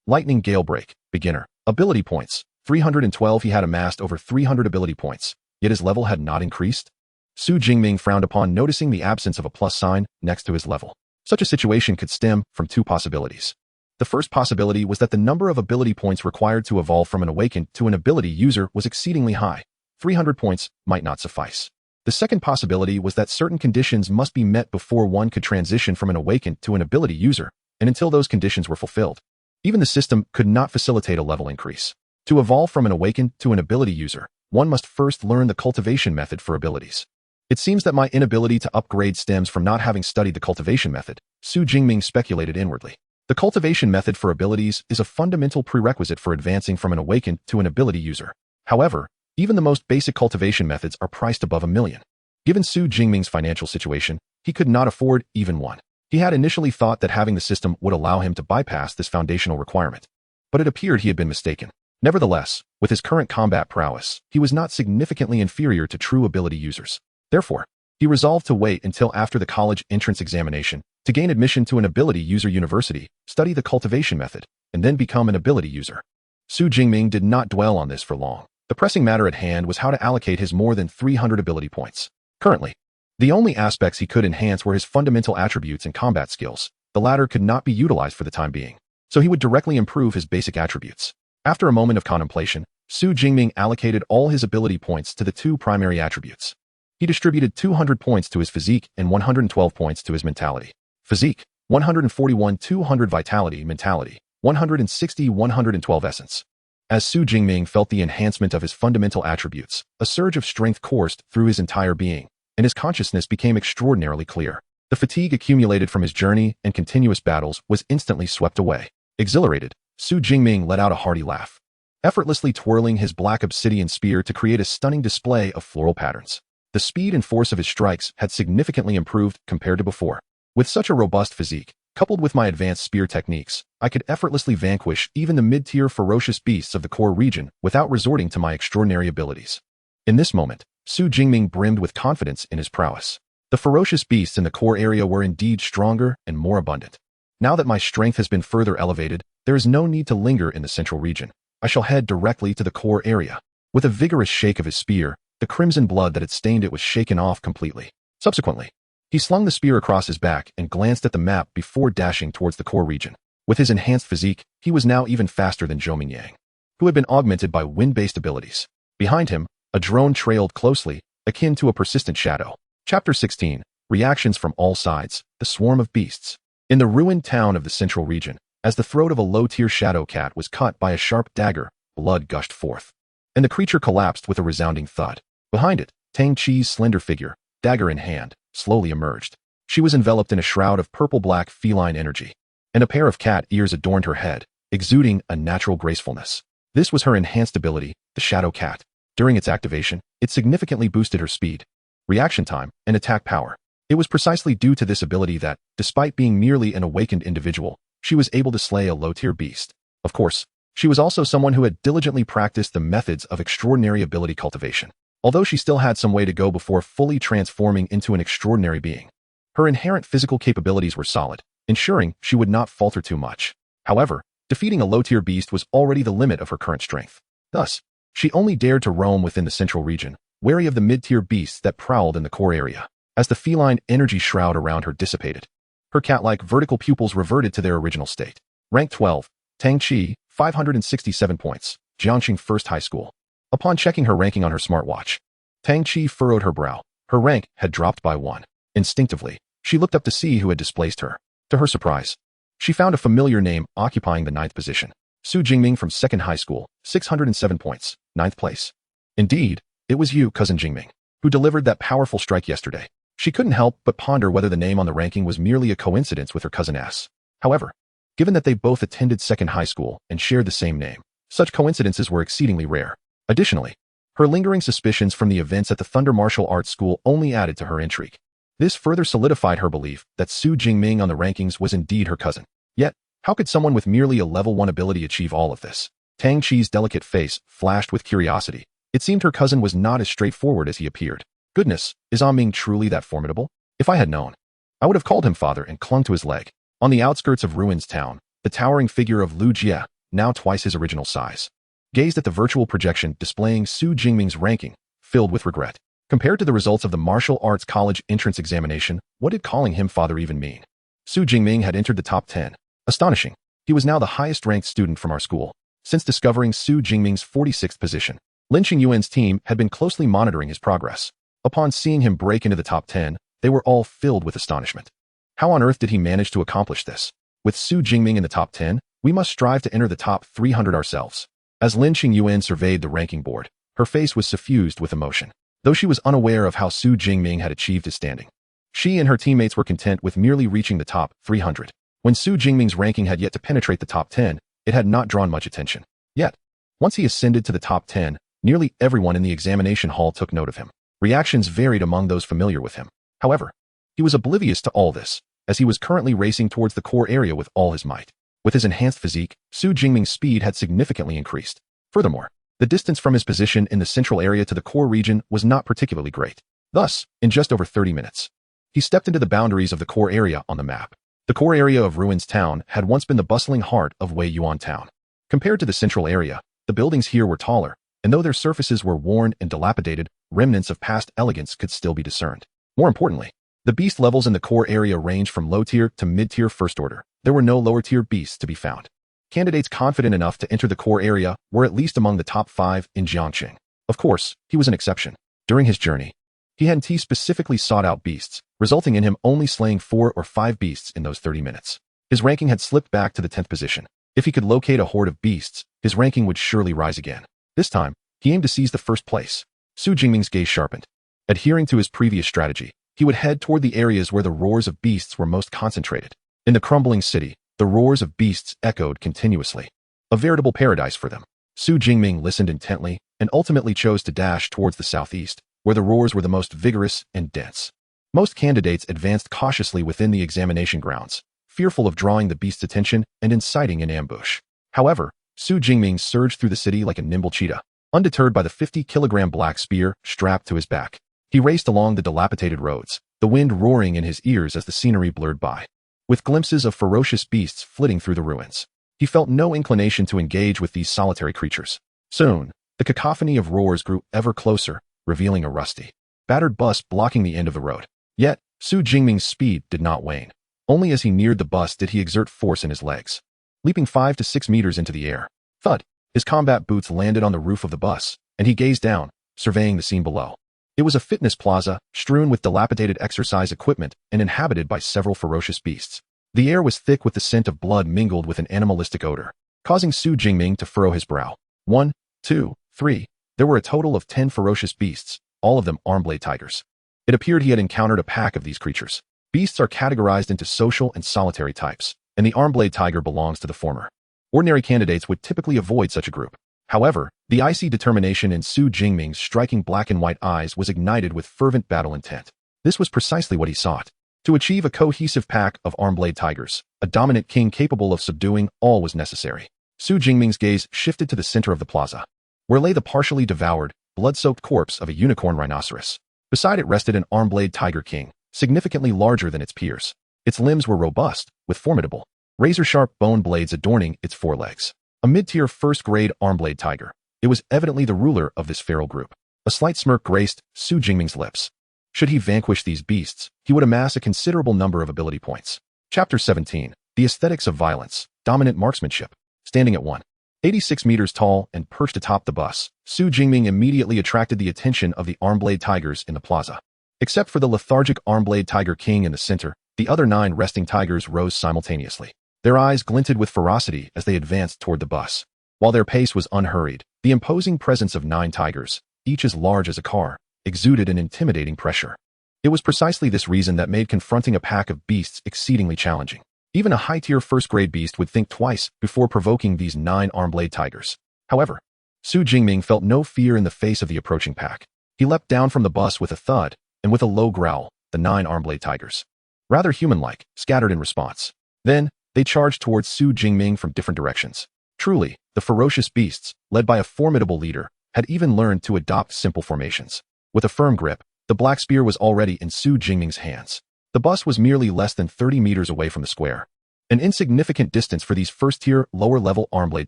Lightning Gale Break, Beginner. Ability points, 312. He had amassed over 300 ability points, yet his level had not increased. Su Jingming frowned upon noticing the absence of a plus sign next to his level. Such a situation could stem from two possibilities. The first possibility was that the number of ability points required to evolve from an awakened to an ability user was exceedingly high. 300 points might not suffice. The second possibility was that certain conditions must be met before one could transition from an awakened to an ability user, and until those conditions were fulfilled, even the system could not facilitate a level increase. To evolve from an awakened to an ability user, one must first learn the cultivation method for abilities. It seems that my inability to upgrade stems from not having studied the cultivation method, Su Jingming speculated inwardly. The cultivation method for abilities is a fundamental prerequisite for advancing from an awakened to an ability user. However, even the most basic cultivation methods are priced above $1 million. Given Su Jingming's financial situation, he could not afford even one. He had initially thought that having the system would allow him to bypass this foundational requirement, but it appeared he had been mistaken. Nevertheless, with his current combat prowess, he was not significantly inferior to true ability users. Therefore, he resolved to wait until after the college entrance examination to gain admission to an ability user university, study the cultivation method, and then become an ability user. Su Jingming did not dwell on this for long. The pressing matter at hand was how to allocate his more than 300 ability points. Currently, the only aspects he could enhance were his fundamental attributes and combat skills. The latter could not be utilized for the time being, so he would directly improve his basic attributes. After a moment of contemplation, Su Jingming allocated all his ability points to the two primary attributes. He distributed 200 points to his physique and 112 points to his mentality. Physique, 141 200 Vitality. Mentality, 160 112 Essence. As Su Jingming felt the enhancement of his fundamental attributes, a surge of strength coursed through his entire being, and his consciousness became extraordinarily clear. The fatigue accumulated from his journey and continuous battles was instantly swept away. Exhilarated, Su Jingming let out a hearty laugh, effortlessly twirling his black obsidian spear to create a stunning display of floral patterns. The speed and force of his strikes had significantly improved compared to before. With such a robust physique, coupled with my advanced spear techniques, I could effortlessly vanquish even the mid-tier ferocious beasts of the core region without resorting to my extraordinary abilities. In this moment, Su Jingming brimmed with confidence in his prowess. The ferocious beasts in the core area were indeed stronger and more abundant. Now that my strength has been further elevated, there is no need to linger in the central region. I shall head directly to the core area. With a vigorous shake of his spear, the crimson blood that had stained it was shaken off completely. Subsequently, he slung the spear across his back and glanced at the map before dashing towards the core region. With his enhanced physique, he was now even faster than Zhou Mingyang, who had been augmented by wind-based abilities. Behind him, a drone trailed closely, akin to a persistent shadow. Chapter 16, Reactions from All Sides, The Swarm of Beasts. In the ruined town of the central region, as the throat of a low-tier shadow cat was cut by a sharp dagger, blood gushed forth, and the creature collapsed with a resounding thud. Behind it, Tang Chi's slender figure, dagger in hand, slowly emerged. She was enveloped in a shroud of purple-black feline energy, and a pair of cat ears adorned her head, exuding a natural gracefulness. This was her enhanced ability, the Shadow Cat. During its activation, it significantly boosted her speed, reaction time, and attack power. It was precisely due to this ability that, despite being merely an awakened individual, she was able to slay a low-tier beast. Of course, she was also someone who had diligently practiced the methods of extraordinary ability cultivation. Although she still had some way to go before fully transforming into an extraordinary being, her inherent physical capabilities were solid, ensuring she would not falter too much. However, Defeating a low-tier beast was already the limit of her current strength. Thus, she only dared to roam within the central region, wary of the mid-tier beasts that prowled in the core area. As the feline energy shroud around her dissipated, her cat-like vertical pupils reverted to their original state. Rank 12, Tang Chi, 567 points, Jiangxing First High School. Upon checking her ranking on her smartwatch, Tang Chi furrowed her brow. Her rank had dropped by 1. Instinctively, she looked up to see who had displaced her. To her surprise, she found a familiar name occupying the 9th position. Su Jingming from 2nd High School, 607 points, 9th place. Indeed, it was you, cousin Jingming, who delivered that powerful strike yesterday. She couldn't help but ponder whether the name on the ranking was merely a coincidence with her cousin S. However, given that they both attended 2nd High School and shared the same name, such coincidences were exceedingly rare. Additionally, her lingering suspicions from the events at the Thunder Martial Arts School only added to her intrigue. This further solidified her belief that Su Jingming on the rankings was indeed her cousin. Yet, how could someone with merely a level 1 ability achieve all of this? Tang Chi's delicate face flashed with curiosity. It seemed her cousin was not as straightforward as he appeared. Goodness, is Ming truly that formidable? If I had known, I would have called him father and clung to his leg. On the outskirts of Ruins Town, the towering figure of Lu Jie, now twice his original size, gazed at the virtual projection displaying Su Jingming's ranking, filled with regret. Compared to the results of the martial arts college entrance examination, what did calling him father even mean? Su Jingming had entered the top 10. Astonishing. He was now the highest-ranked student from our school. Since discovering Su Jingming's 46th position, Lin Qingyuan's team had been closely monitoring his progress. Upon seeing him break into the top 10, they were all filled with astonishment. How on earth did he manage to accomplish this? With Su Jingming in the top 10, we must strive to enter the top 300 ourselves. As Lin Qingyuan surveyed the ranking board, her face was suffused with emotion. Though she was unaware of how Su Jingming had achieved his standing, she and her teammates were content with merely reaching the top 300. When Su Jingming's ranking had yet to penetrate the top 10, it had not drawn much attention. Yet, once he ascended to the top 10, nearly everyone in the examination hall took note of him. Reactions varied among those familiar with him. However, he was oblivious to all this, as he was currently racing towards the core area with all his might. With his enhanced physique, Su Jingming's speed had significantly increased. Furthermore, the distance from his position in the central area to the core region was not particularly great. Thus, in just over 30 minutes, he stepped into the boundaries of the core area on the map. The core area of Ruins Town had once been the bustling heart of Wei Yuan Town. Compared to the central area, the buildings here were taller, and though their surfaces were worn and dilapidated, remnants of past elegance could still be discerned. More importantly, the beast levels in the core area ranged from low-tier to mid-tier first order. There were no lower-tier beasts to be found. Candidates confident enough to enter the core area were at least among the top 5 in Jiangxing. Of course, he was an exception. During his journey, he hadn't specifically sought out beasts, resulting in him only slaying 4 or 5 beasts in those 30 minutes. His ranking had slipped back to the 10th position. If he could locate a horde of beasts, his ranking would surely rise again. This time, he aimed to seize the first place. Su Jingming's gaze sharpened. Adhering to his previous strategy, he would head toward the areas where the roars of beasts were most concentrated. In the crumbling city, the roars of beasts echoed continuously. A veritable paradise for them. Su Jingming listened intently and ultimately chose to dash towards the southeast, where the roars were the most vigorous and dense. Most candidates advanced cautiously within the examination grounds, fearful of drawing the beast's attention and inciting an ambush. However, Su Jingming surged through the city like a nimble cheetah, undeterred by the 50-kilogram black spear strapped to his back. He raced along the dilapidated roads, the wind roaring in his ears as the scenery blurred by, with glimpses of ferocious beasts flitting through the ruins. He felt no inclination to engage with these solitary creatures. Soon, the cacophony of roars grew ever closer, revealing a rusty, battered bus blocking the end of the road. Yet, Su Jingming's speed did not wane. Only as he neared the bus did he exert force in his legs. Leaping 5 to 6 meters into the air, thud, his combat boots landed on the roof of the bus, and he gazed down, surveying the scene below. It was a fitness plaza, strewn with dilapidated exercise equipment and inhabited by several ferocious beasts. The air was thick with the scent of blood mingled with an animalistic odor, causing Su Jingming to furrow his brow. 1, 2, 3. There were a total of 10 ferocious beasts, all of them arm-blade tigers. It appeared he had encountered a pack of these creatures. Beasts are categorized into social and solitary types, and the arm-blade tiger belongs to the former. Ordinary candidates would typically avoid such a group. However, the icy determination in Su Jingming's striking black and white eyes was ignited with fervent battle intent. This was precisely what he sought. To achieve a cohesive pack of arm-blade tigers, a dominant king capable of subduing all was necessary. Su Jingming's gaze shifted to the center of the plaza, where lay the partially devoured, blood-soaked corpse of a unicorn rhinoceros. Beside it rested an arm-blade tiger king, significantly larger than its peers. Its limbs were robust, with formidable, razor-sharp bone blades adorning its forelegs. A mid-tier first-grade arm-blade tiger, it was evidently the ruler of this feral group. A slight smirk graced Su Jingming's lips. Should he vanquish these beasts, he would amass a considerable number of ability points. Chapter 17. The Aesthetics of Violence, Dominant Marksmanship. Standing at 186 meters tall and perched atop the bus, Su Jingming immediately attracted the attention of the arm-blade tigers in the plaza. Except for the lethargic arm-blade tiger king in the center, the other 9 resting tigers rose simultaneously. Their eyes glinted with ferocity as they advanced toward the bus. While their pace was unhurried, the imposing presence of 9 tigers, each as large as a car, exuded an intimidating pressure. It was precisely this reason that made confronting a pack of beasts exceedingly challenging. Even a high-tier first-grade beast would think twice before provoking these 9 arm-blade tigers. However, Su Jingming felt no fear in the face of the approaching pack. He leapt down from the bus with a thud, and with a low growl, the 9 arm-blade tigers, rather human-like, scattered in response. Then, they charged towards Su Jingming from different directions. Truly, the ferocious beasts, led by a formidable leader, had even learned to adopt simple formations. With a firm grip, the black spear was already in Su Jingming's hands. The bus was merely less than 30 meters away from the square, an insignificant distance for these first-tier, lower-level arm-blade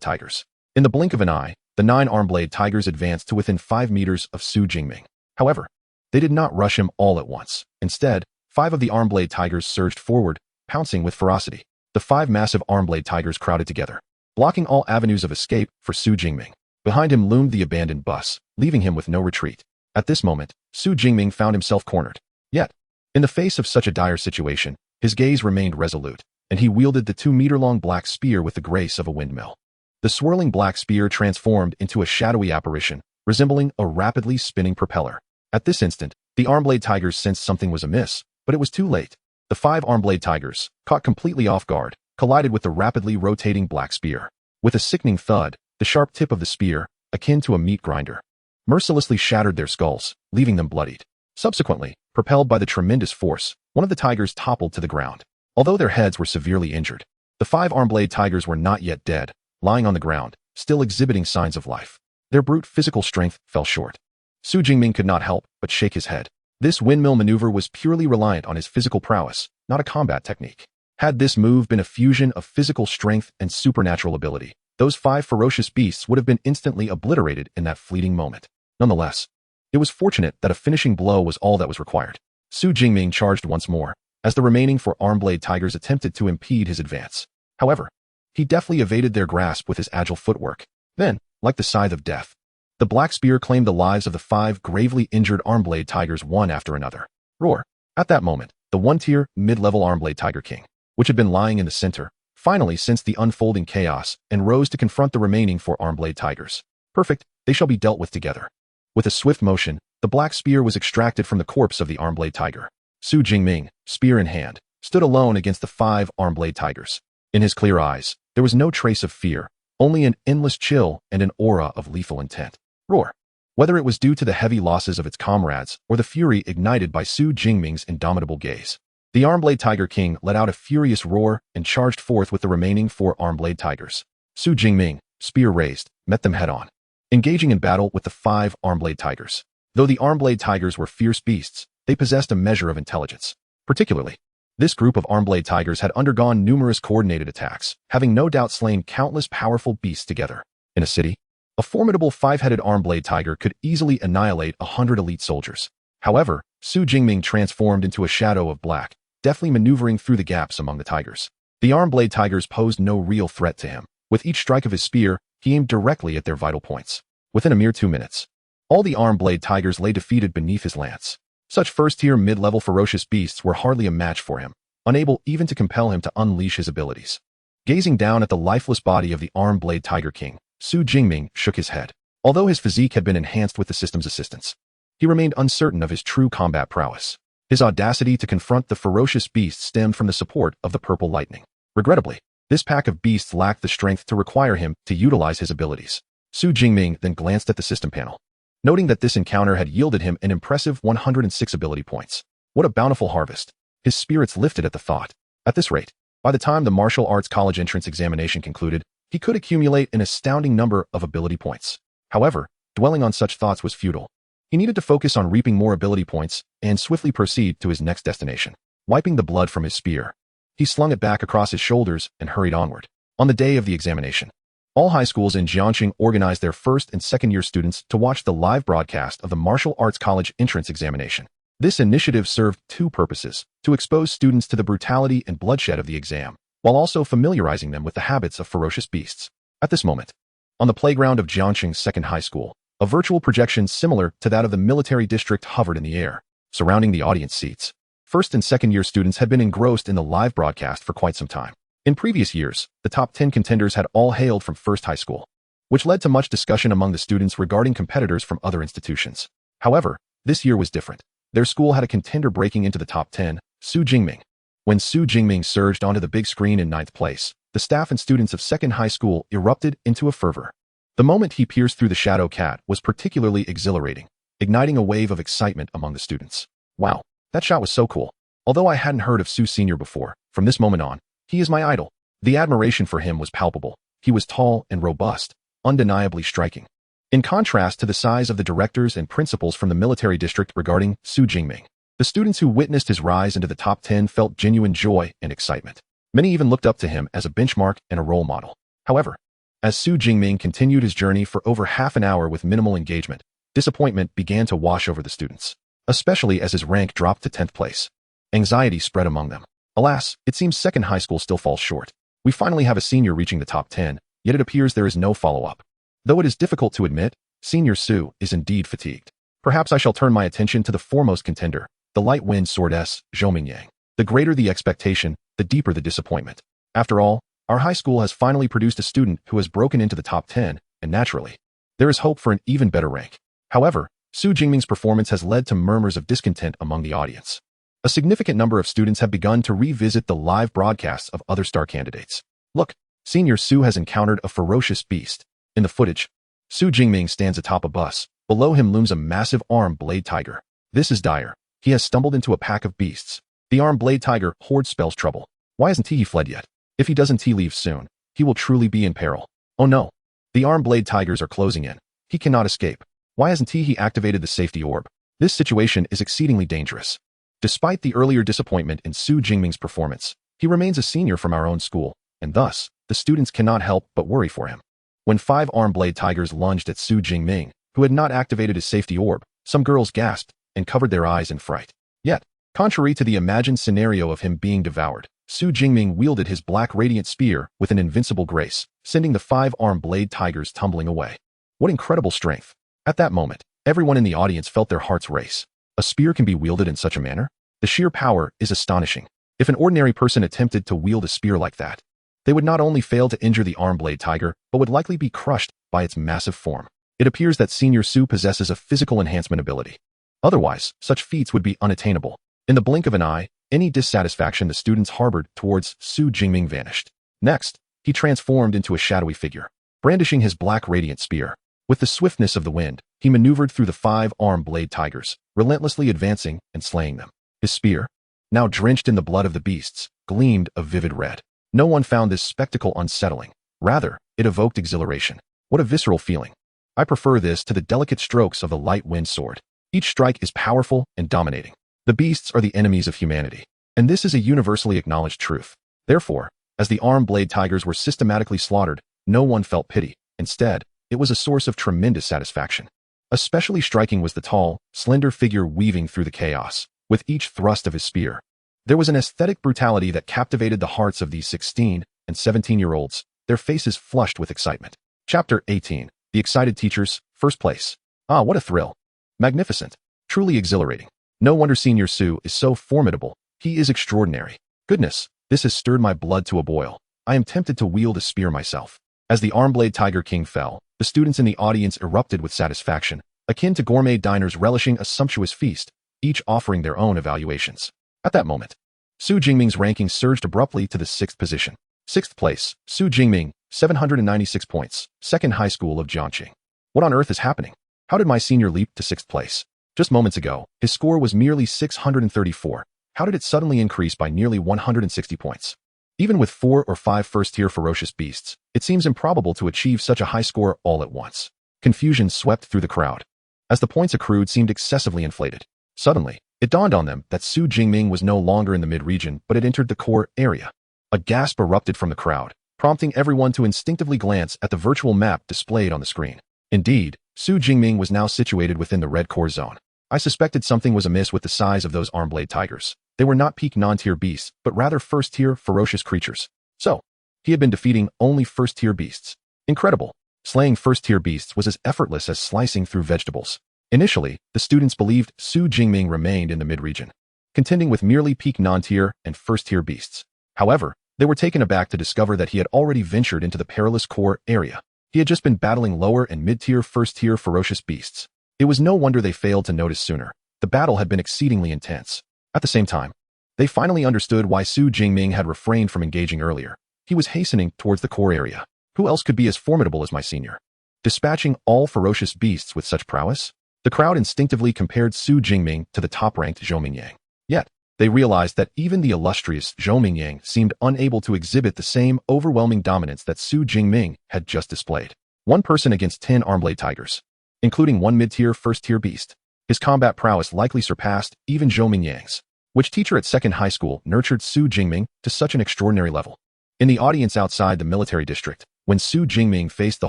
tigers. In the blink of an eye, the 9 arm-blade tigers advanced to within 5 meters of Su Jingming. However, they did not rush him all at once. Instead, 5 of the arm-blade tigers surged forward, pouncing with ferocity. The 5 massive arm-blade tigers crowded together, blocking all avenues of escape for Su Jingming. Behind him loomed the abandoned bus, leaving him with no retreat. At this moment, Su Jingming found himself cornered. Yet, in the face of such a dire situation, his gaze remained resolute, and he wielded the 2-meter-long black spear with the grace of a windmill. The swirling black spear transformed into a shadowy apparition, resembling a rapidly spinning propeller. At this instant, the arm-blade tigers sensed something was amiss, but it was too late. The 5 arm-blade tigers, caught completely off guard, collided with the rapidly rotating black spear. With a sickening thud, the sharp tip of the spear, akin to a meat grinder, mercilessly shattered their skulls, leaving them bloodied. Subsequently, propelled by the tremendous force, one of the tigers toppled to the ground. Although their heads were severely injured, the 5 arm-blade tigers were not yet dead, lying on the ground, still exhibiting signs of life. Their brute physical strength fell short. Su Jingming could not help but shake his head. This windmill maneuver was purely reliant on his physical prowess, not a combat technique. Had this move been a fusion of physical strength and supernatural ability, those 5 ferocious beasts would have been instantly obliterated in that fleeting moment. Nonetheless, it was fortunate that a finishing blow was all that was required. Su Jingming charged once more, as the remaining 4 arm-blade tigers attempted to impede his advance. However, he deftly evaded their grasp with his agile footwork. Then, like the scythe of death, the black spear claimed the lives of the 5 gravely injured arm-blade tigers one after another. Roar! At that moment, the 1-tier, mid-level arm-blade tiger king, which had been lying in the center, finally sensed the unfolding chaos and rose to confront the remaining 4 arm-blade tigers. Perfect, they shall be dealt with together. With a swift motion, the black spear was extracted from the corpse of the arm-blade tiger. Su Jingming, spear in hand, stood alone against the 5 arm-blade tigers. In his clear eyes, there was no trace of fear, only an endless chill and an aura of lethal intent. Roar! Whether it was due to the heavy losses of its comrades or the fury ignited by Su Jingming's indomitable gaze, the arm-blade tiger king let out a furious roar and charged forth with the remaining 4 arm-blade tigers. Su Jingming, spear raised, met them head-on, engaging in battle with the 5 arm-blade tigers. Though the arm-blade tigers were fierce beasts, they possessed a measure of intelligence. Particularly, this group of arm-blade tigers had undergone numerous coordinated attacks, having no doubt slain countless powerful beasts together. In a city, a formidable 5-headed arm-blade tiger could easily annihilate 100 elite soldiers. However, Su Jingming transformed into a shadow of black, deftly maneuvering through the gaps among the tigers. The arm-blade tigers posed no real threat to him. With each strike of his spear, he aimed directly at their vital points. Within a mere 2 minutes, all the arm-blade tigers lay defeated beneath his lance. Such first-tier mid-level ferocious beasts were hardly a match for him, unable even to compel him to unleash his abilities. Gazing down at the lifeless body of the arm-blade tiger king, Su Jingming shook his head. Although his physique had been enhanced with the system's assistance, he remained uncertain of his true combat prowess. His audacity to confront the ferocious beast stemmed from the support of the purple lightning. Regrettably, this pack of beasts lacked the strength to require him to utilize his abilities. Su Jingming then glanced at the system panel, noting that this encounter had yielded him an impressive 106 ability points. What a bountiful harvest. His spirits lifted at the thought. At this rate, by the time the martial arts college entrance examination concluded, he could accumulate an astounding number of ability points. However, dwelling on such thoughts was futile. He needed to focus on reaping more ability points and swiftly proceed to his next destination. Wiping the blood from his spear, He slung it back across his shoulders and hurried onward. On the day of the examination, all high schools in Jiangxing organized their first and second-year students to watch the live broadcast of the Martial Arts College entrance examination. This initiative served two purposes: to expose students to the brutality and bloodshed of the exam, while also familiarizing them with the habits of ferocious beasts. At this moment, on the playground of Jiangxing's second high school, a virtual projection similar to that of the military district hovered in the air, surrounding the audience seats. First and second-year students had been engrossed in the live broadcast for quite some time. In previous years, the top 10 contenders had all hailed from First High School, which led to much discussion among the students regarding competitors from other institutions. However, this year was different. Their school had a contender breaking into the top 10, Su Jingming. When Su Jingming surged onto the big screen in 9th place, the staff and students of Second High School erupted into a fervor. The moment he pierced through the shadow cat was particularly exhilarating, igniting a wave of excitement among the students. Wow, that shot was so cool. Although I hadn't heard of Su Sr. before, from this moment on, he is my idol. The admiration for him was palpable. He was tall and robust, undeniably striking. In contrast to the size of the directors and principals from the military district regarding Su Jingming, the students who witnessed his rise into the top 10 felt genuine joy and excitement. Many even looked up to him as a benchmark and a role model. However, as Su Jingming continued his journey for over half an hour with minimal engagement, disappointment began to wash over the students, especially as his rank dropped to 10th place. Anxiety spread among them. Alas, it seems Second High School still falls short. We finally have a senior reaching the top 10, yet it appears there is no follow-up. Though it is difficult to admit, Senior Su is indeed fatigued. Perhaps I shall turn my attention to the foremost contender, the light wind sword Zhoming Yang. The greater the expectation, the deeper the disappointment. After all, our high school has finally produced a student who has broken into the top 10, and naturally, there is hope for an even better rank. However, Su Jingming's performance has led to murmurs of discontent among the audience. A significant number of students have begun to revisit the live broadcasts of other star candidates. Look, Senior Su has encountered a ferocious beast. In the footage, Su Jingming stands atop a bus. Below him looms a massive armed blade tiger. This is dire. He has stumbled into a pack of beasts. The armed blade tiger hordes spells trouble. Why hasn't he fled yet? If he doesn't leave soon, he will truly be in peril. Oh no. The armed blade tigers are closing in. He cannot escape. Why hasn't he activated the safety orb? This situation is exceedingly dangerous. Despite the earlier disappointment in Su Jingming's performance, he remains a senior from our own school, and thus, the students cannot help but worry for him. When 5 armed blade tigers lunged at Su Jingming, who had not activated his safety orb, some girls gasped and covered their eyes in fright. Yet, contrary to the imagined scenario of him being devoured, Su Jingming wielded his black radiant spear with an invincible grace, sending the 5 armed blade tigers tumbling away. What incredible strength! At that moment, everyone in the audience felt their hearts race. A spear can be wielded in such a manner? The sheer power is astonishing. If an ordinary person attempted to wield a spear like that, they would not only fail to injure the armed blade tiger, but would likely be crushed by its massive form. It appears that Senior Su possesses a physical enhancement ability. Otherwise, such feats would be unattainable. In the blink of an eye, any dissatisfaction the students harbored towards Su Jingming vanished. Next, he transformed into a shadowy figure, brandishing his black radiant spear. With the swiftness of the wind, he maneuvered through the 5 armed blade tigers, relentlessly advancing and slaying them. His spear, now drenched in the blood of the beasts, gleamed a vivid red. No one found this spectacle unsettling. Rather, it evoked exhilaration. What a visceral feeling. I prefer this to the delicate strokes of the light wind sword. Each strike is powerful and dominating. The beasts are the enemies of humanity, and this is a universally acknowledged truth. Therefore, as the armed blade tigers were systematically slaughtered, no one felt pity. Instead, it was a source of tremendous satisfaction. Especially striking was the tall, slender figure weaving through the chaos. With each thrust of his spear, there was an aesthetic brutality that captivated the hearts of these 16 and 17-year-olds, their faces flushed with excitement. Chapter 18. The Excited Teachers, First Place. Ah, what a thrill. Magnificent. Truly exhilarating. No wonder Senior Su is so formidable. He is extraordinary. Goodness, this has stirred my blood to a boil. I am tempted to wield a spear myself. As the armed blade tiger king fell, the students in the audience erupted with satisfaction, akin to gourmet diners relishing a sumptuous feast, each offering their own evaluations. At that moment, Su Jingming's ranking surged abruptly to the 6th position. 6th place, Su Jingming, 796 points, Second High School of Jiangxing. What on earth is happening? How did my senior leap to 6th place? Just moments ago, his score was merely 634. How did it suddenly increase by nearly 160 points? Even with 4 or 5 first-tier ferocious beasts, it seems improbable to achieve such a high score all at once. Confusion swept through the crowd, as the points accrued seemed excessively inflated. Suddenly, It dawned on them that Su Jingming was no longer in the mid-region, but had entered the core area. A gasp erupted from the crowd, prompting everyone to instinctively glance at the virtual map displayed on the screen. Indeed, Su Jingming was now situated within the red core zone. I suspected something was amiss with the size of those arm-blade tigers. They were not peak non-tier beasts, but rather first-tier ferocious creatures. So, he had been defeating only first-tier beasts. Incredible. Slaying first-tier beasts was as effortless as slicing through vegetables. Initially, the students believed Su Jingming remained in the mid-region, contending with merely peak non-tier and first-tier beasts. However, they were taken aback to discover that he had already ventured into the perilous core area. He had just been battling lower and mid-tier first-tier ferocious beasts. It was no wonder they failed to notice sooner. The battle had been exceedingly intense. At the same time, they finally understood why Su Jingming had refrained from engaging earlier. He was hastening towards the core area. Who else could be as formidable as my senior? Dispatching all ferocious beasts with such prowess? The crowd instinctively compared Su Jingming to the top-ranked Zhou Mingyang. Yet, they realized that even the illustrious Zhou Mingyang seemed unable to exhibit the same overwhelming dominance that Su Jingming had just displayed. One person against 10 arm-blade tigers, including one mid-tier first-tier beast. His combat prowess likely surpassed even Zhou Mingyang's. Which teacher at second high school nurtured Su Jingming to such an extraordinary level? In the audience outside the military district, when Su Jingming faced the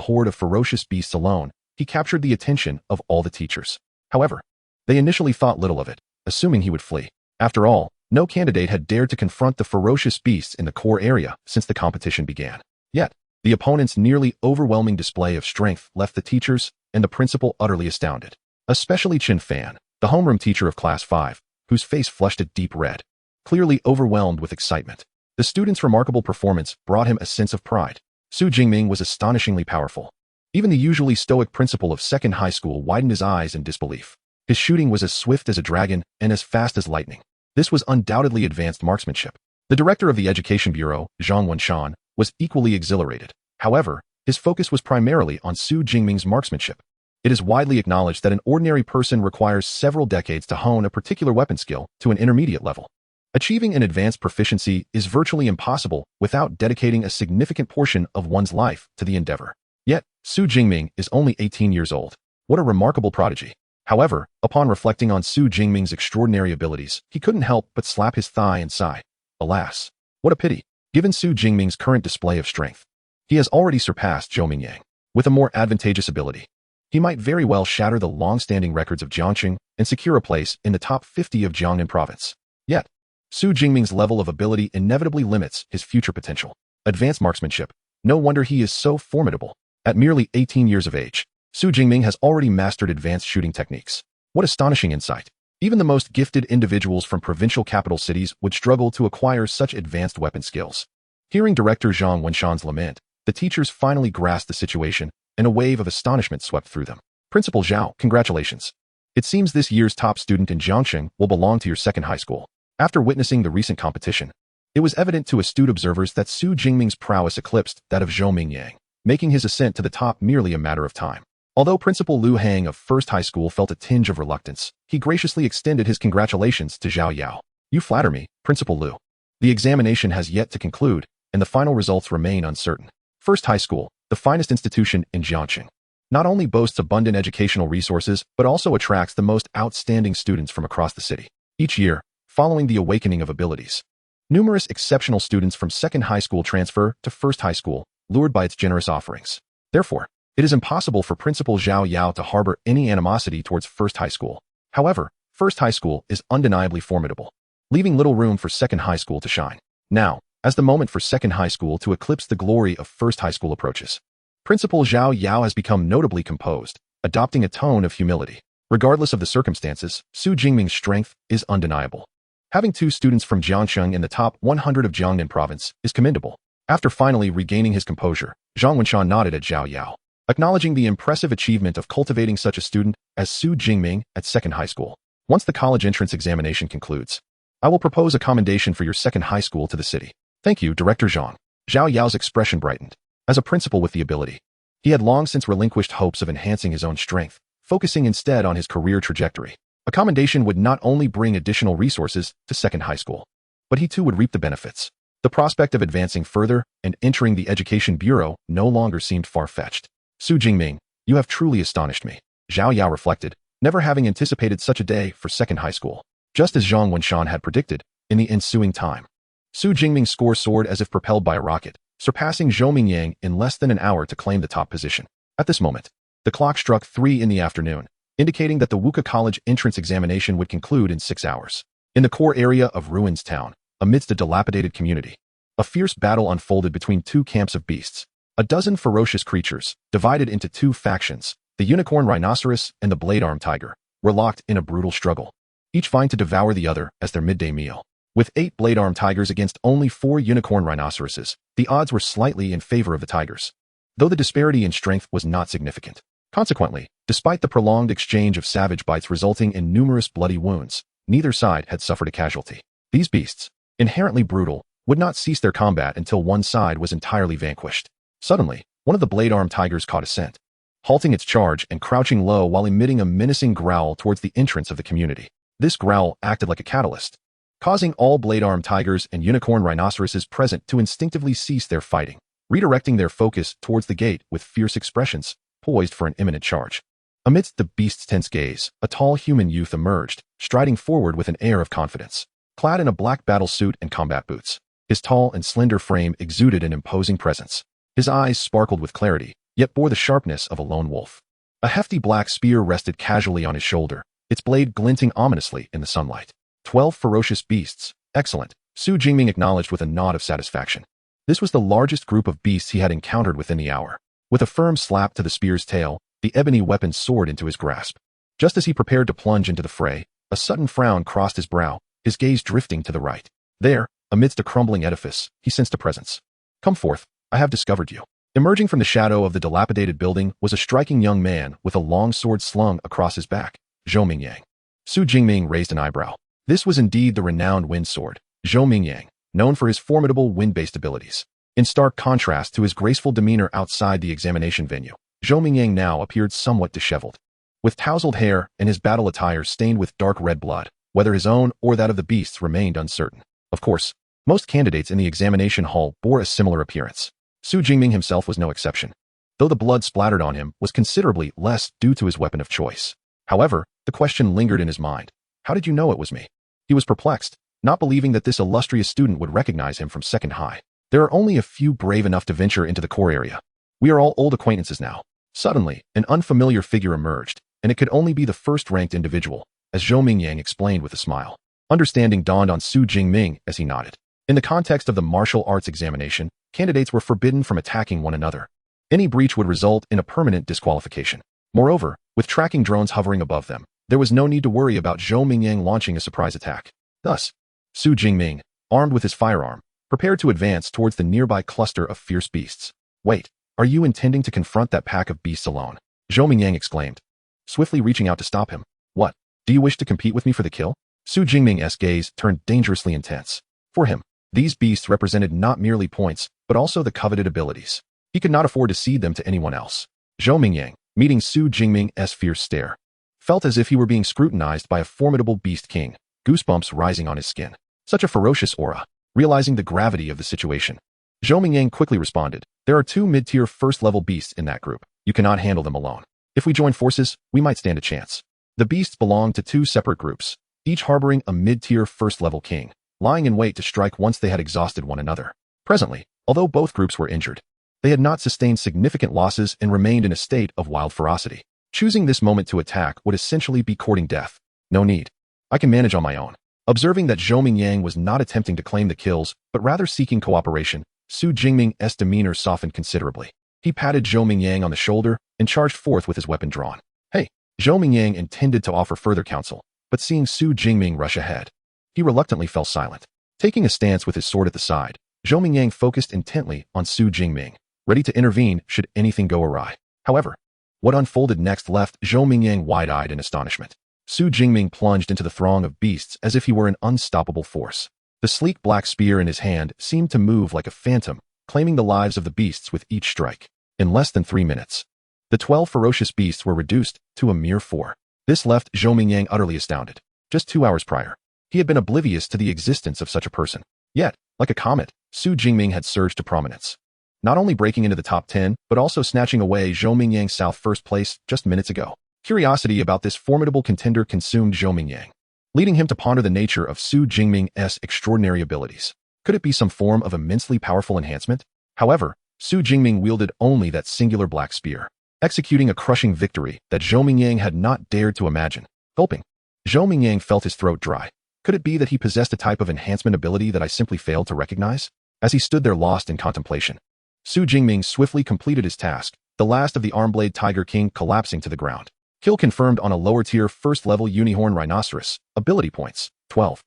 horde of ferocious beasts alone, he captured the attention of all the teachers. However, they initially thought little of it, assuming he would flee. After all, no candidate had dared to confront the ferocious beasts in the core area since the competition began. Yet, the opponent's nearly overwhelming display of strength left the teachers and the principal utterly astounded. Especially Chen Fan, the homeroom teacher of Class 5, whose face flushed a deep red, clearly overwhelmed with excitement. The student's remarkable performance brought him a sense of pride. Su Jingming was astonishingly powerful. Even the usually stoic principal of second high school widened his eyes in disbelief. His shooting was as swift as a dragon and as fast as lightning. This was undoubtedly advanced marksmanship. The director of the Education Bureau, Zhang Wenshan, was equally exhilarated. However, his focus was primarily on Su Jingming's marksmanship. It is widely acknowledged that an ordinary person requires several decades to hone a particular weapon skill to an intermediate level. Achieving an advanced proficiency is virtually impossible without dedicating a significant portion of one's life to the endeavor. Yet, Su Jingming is only 18 years old. What a remarkable prodigy. However, upon reflecting on Su Jingming's extraordinary abilities, he couldn't help but slap his thigh and sigh. Alas, what a pity. Given Su Jingming's current display of strength, he has already surpassed Zhou Mingyang. With a more advantageous ability, he might very well shatter the long-standing records of Jiangxing and secure a place in the top 50 of Jiangnan province. Yet, Su Jingming's level of ability inevitably limits his future potential. Advanced marksmanship. No wonder he is so formidable. At merely 18 years of age, Su Jingming has already mastered advanced shooting techniques. What astonishing insight. Even the most gifted individuals from provincial capital cities would struggle to acquire such advanced weapon skills. Hearing Director Zhang Wenshan's lament, the teachers finally grasped the situation, and a wave of astonishment swept through them. Principal Zhao, congratulations. It seems this year's top student in Jiangxing will belong to your second high school. After witnessing the recent competition, it was evident to astute observers that Su Jingming's prowess eclipsed that of Zhou Mingyang, making his ascent to the top merely a matter of time. Although Principal Liu Hang of First High School felt a tinge of reluctance, he graciously extended his congratulations to Zhao Yao. You flatter me, Principal Liu. The examination has yet to conclude, and the final results remain uncertain. First High School, the finest institution in Jiangxing, not only boasts abundant educational resources, but also attracts the most outstanding students from across the city. Each year, following the awakening of abilities, numerous exceptional students from second high school transfer to first high school, lured by its generous offerings. Therefore, it is impossible for Principal Zhao Yao to harbor any animosity towards first high school. However, first high school is undeniably formidable, leaving little room for second high school to shine. Now, as the moment for second high school to eclipse the glory of first high school approaches, Principal Zhao Yao has become notably composed, adopting a tone of humility. Regardless of the circumstances, Su Jingming's strength is undeniable. Having two students from Jiangxing in the top 100 of Jiangnan province is commendable. After finally regaining his composure, Zhang Wenshan nodded at Zhao Yao, acknowledging the impressive achievement of cultivating such a student as Su Jingming at second high school. Once the college entrance examination concludes, I will propose a commendation for your second high school to the city. Thank you, Director Zhang. Zhao Yao's expression brightened. As a principal with the ability, he had long since relinquished hopes of enhancing his own strength, focusing instead on his career trajectory. A commendation would not only bring additional resources to second high school, but he too would reap the benefits. The prospect of advancing further and entering the Education Bureau no longer seemed far-fetched. Su Jingming, you have truly astonished me. Zhao Yao reflected, never having anticipated such a day for second high school. just as Zhang Wenshan had predicted. In the ensuing time, Su Jingming's score soared as if propelled by a rocket, surpassing Zhou Mingyang in less than an hour to claim the top position. At this moment, the clock struck 3 in the afternoon, indicating that the Wuka College entrance examination would conclude in 6 hours. In the core area of Ruins Town, amidst a dilapidated community, a fierce battle unfolded between two camps of beasts. A dozen ferocious creatures, divided into two factions, the unicorn rhinoceros and the blade-arm tiger, were locked in a brutal struggle, each vying to devour the other as their midday meal. With 8 blade-arm tigers against only 4 unicorn rhinoceroses, the odds were slightly in favor of the tigers, though the disparity in strength was not significant. Consequently, despite the prolonged exchange of savage bites resulting in numerous bloody wounds, neither side had suffered a casualty. These beasts, inherently brutal, would not cease their combat until one side was entirely vanquished. Suddenly, one of the blade-arm tigers caught a scent, halting its charge and crouching low while emitting a menacing growl towards the entrance of the community. This growl acted like a catalyst, causing all blade-arm tigers and unicorn rhinoceroses present to instinctively cease their fighting, redirecting their focus towards the gate with fierce expressions, poised for an imminent charge. Amidst the beast's tense gaze, a tall human youth emerged, striding forward with an air of confidence. Clad in a black battle suit and combat boots, his tall and slender frame exuded an imposing presence. His eyes sparkled with clarity, yet bore the sharpness of a lone wolf. A hefty black spear rested casually on his shoulder, its blade glinting ominously in the sunlight. 12 ferocious beasts. Excellent, Su Jingming acknowledged with a nod of satisfaction. This was the largest group of beasts he had encountered within the hour. With a firm slap to the spear's tail, the ebony weapon soared into his grasp. Just as he prepared to plunge into the fray, a sudden frown crossed his brow, his gaze drifting to the right. There, amidst a crumbling edifice, he sensed a presence. Come forth, I have discovered you. Emerging from the shadow of the dilapidated building was a striking young man with a long sword slung across his back, Zhou Mingyang. Su Jingming raised an eyebrow. This was indeed the renowned wind sword, Zhou Mingyang, known for his formidable wind-based abilities. In stark contrast to his graceful demeanor outside the examination venue, Zhou Mingyang now appeared somewhat disheveled. With tousled hair and his battle attire stained with dark red blood, whether his own or that of the beasts remained uncertain. Of course, most candidates in the examination hall bore a similar appearance. Su Jingming himself was no exception, though the blood splattered on him was considerably less due to his weapon of choice. However, the question lingered in his mind. How did you know it was me? He was perplexed, not believing that this illustrious student would recognize him from second high. There are only a few brave enough to venture into the core area. We are all old acquaintances now. Suddenly, an unfamiliar figure emerged, and it could only be the first-ranked individual, as Zhou Mingyang explained with a smile. Understanding dawned on Su Jingming as he nodded. In the context of the martial arts examination, candidates were forbidden from attacking one another. Any breach would result in a permanent disqualification. Moreover, with tracking drones hovering above them, there was no need to worry about Zhou Mingyang launching a surprise attack. Thus, Su Jingming, armed with his firearm, prepared to advance towards the nearby cluster of fierce beasts. Wait, are you intending to confront that pack of beasts alone? Zhou Mingyang exclaimed, swiftly reaching out to stop him. What? Do you wish to compete with me for the kill? Su Jingming's gaze turned dangerously intense. For him, these beasts represented not merely points, but also the coveted abilities. He could not afford to cede them to anyone else. Zhou Mingyang, meeting Su Jingming's fierce stare, felt as if he were being scrutinized by a formidable beast king, goosebumps rising on his skin. Such a ferocious aura. Realizing the gravity of the situation, Zhou Mingyang quickly responded, there are 2 mid-tier first-level beasts in that group. You cannot handle them alone. If we join forces, we might stand a chance. The beasts belonged to 2 separate groups, each harboring a mid-tier first-level king, lying in wait to strike once they had exhausted one another. Presently, although both groups were injured, they had not sustained significant losses and remained in a state of wild ferocity. Choosing this moment to attack would essentially be courting death. No need. I can manage on my own. Observing that Zhou Mingyang was not attempting to claim the kills, but rather seeking cooperation, Su Jingming's demeanor softened considerably. He patted Zhou Mingyang on the shoulder and charged forth with his weapon drawn. Hey! Zhou Mingyang intended to offer further counsel, but seeing Su Jingming rush ahead, he reluctantly fell silent. Taking a stance with his sword at the side, Zhou Mingyang focused intently on Su Jingming, ready to intervene should anything go awry. However, what unfolded next left Zhou Mingyang wide-eyed in astonishment. Su Jingming plunged into the throng of beasts as if he were an unstoppable force. The sleek black spear in his hand seemed to move like a phantom, claiming the lives of the beasts with each strike. In less than 3 minutes, the 12 ferocious beasts were reduced to a mere 4. This left Zhou Mingyang utterly astounded. Just 2 hours prior, he had been oblivious to the existence of such a person. Yet, like a comet, Su Jingming had surged to prominence, not only breaking into the top 10, but also snatching away Zhou Mingyang's first place just minutes ago. Curiosity about this formidable contender consumed Zhou Mingyang. leading him to ponder the nature of Su Jingming's extraordinary abilities. Could it be some form of immensely powerful enhancement? However, Su Jingming wielded only that singular black spear, executing a crushing victory that Zhou Mingyang had not dared to imagine. Gulping, Zhou Mingyang felt his throat dry. Could it be that he possessed a type of enhancement ability that I simply failed to recognize? As he stood there lost in contemplation, Su Jingming swiftly completed his task, the last of the Armblade Tiger King collapsing to the ground. Kill confirmed on a lower-tier first-level Unicorn Rhinoceros. Ability points, 12.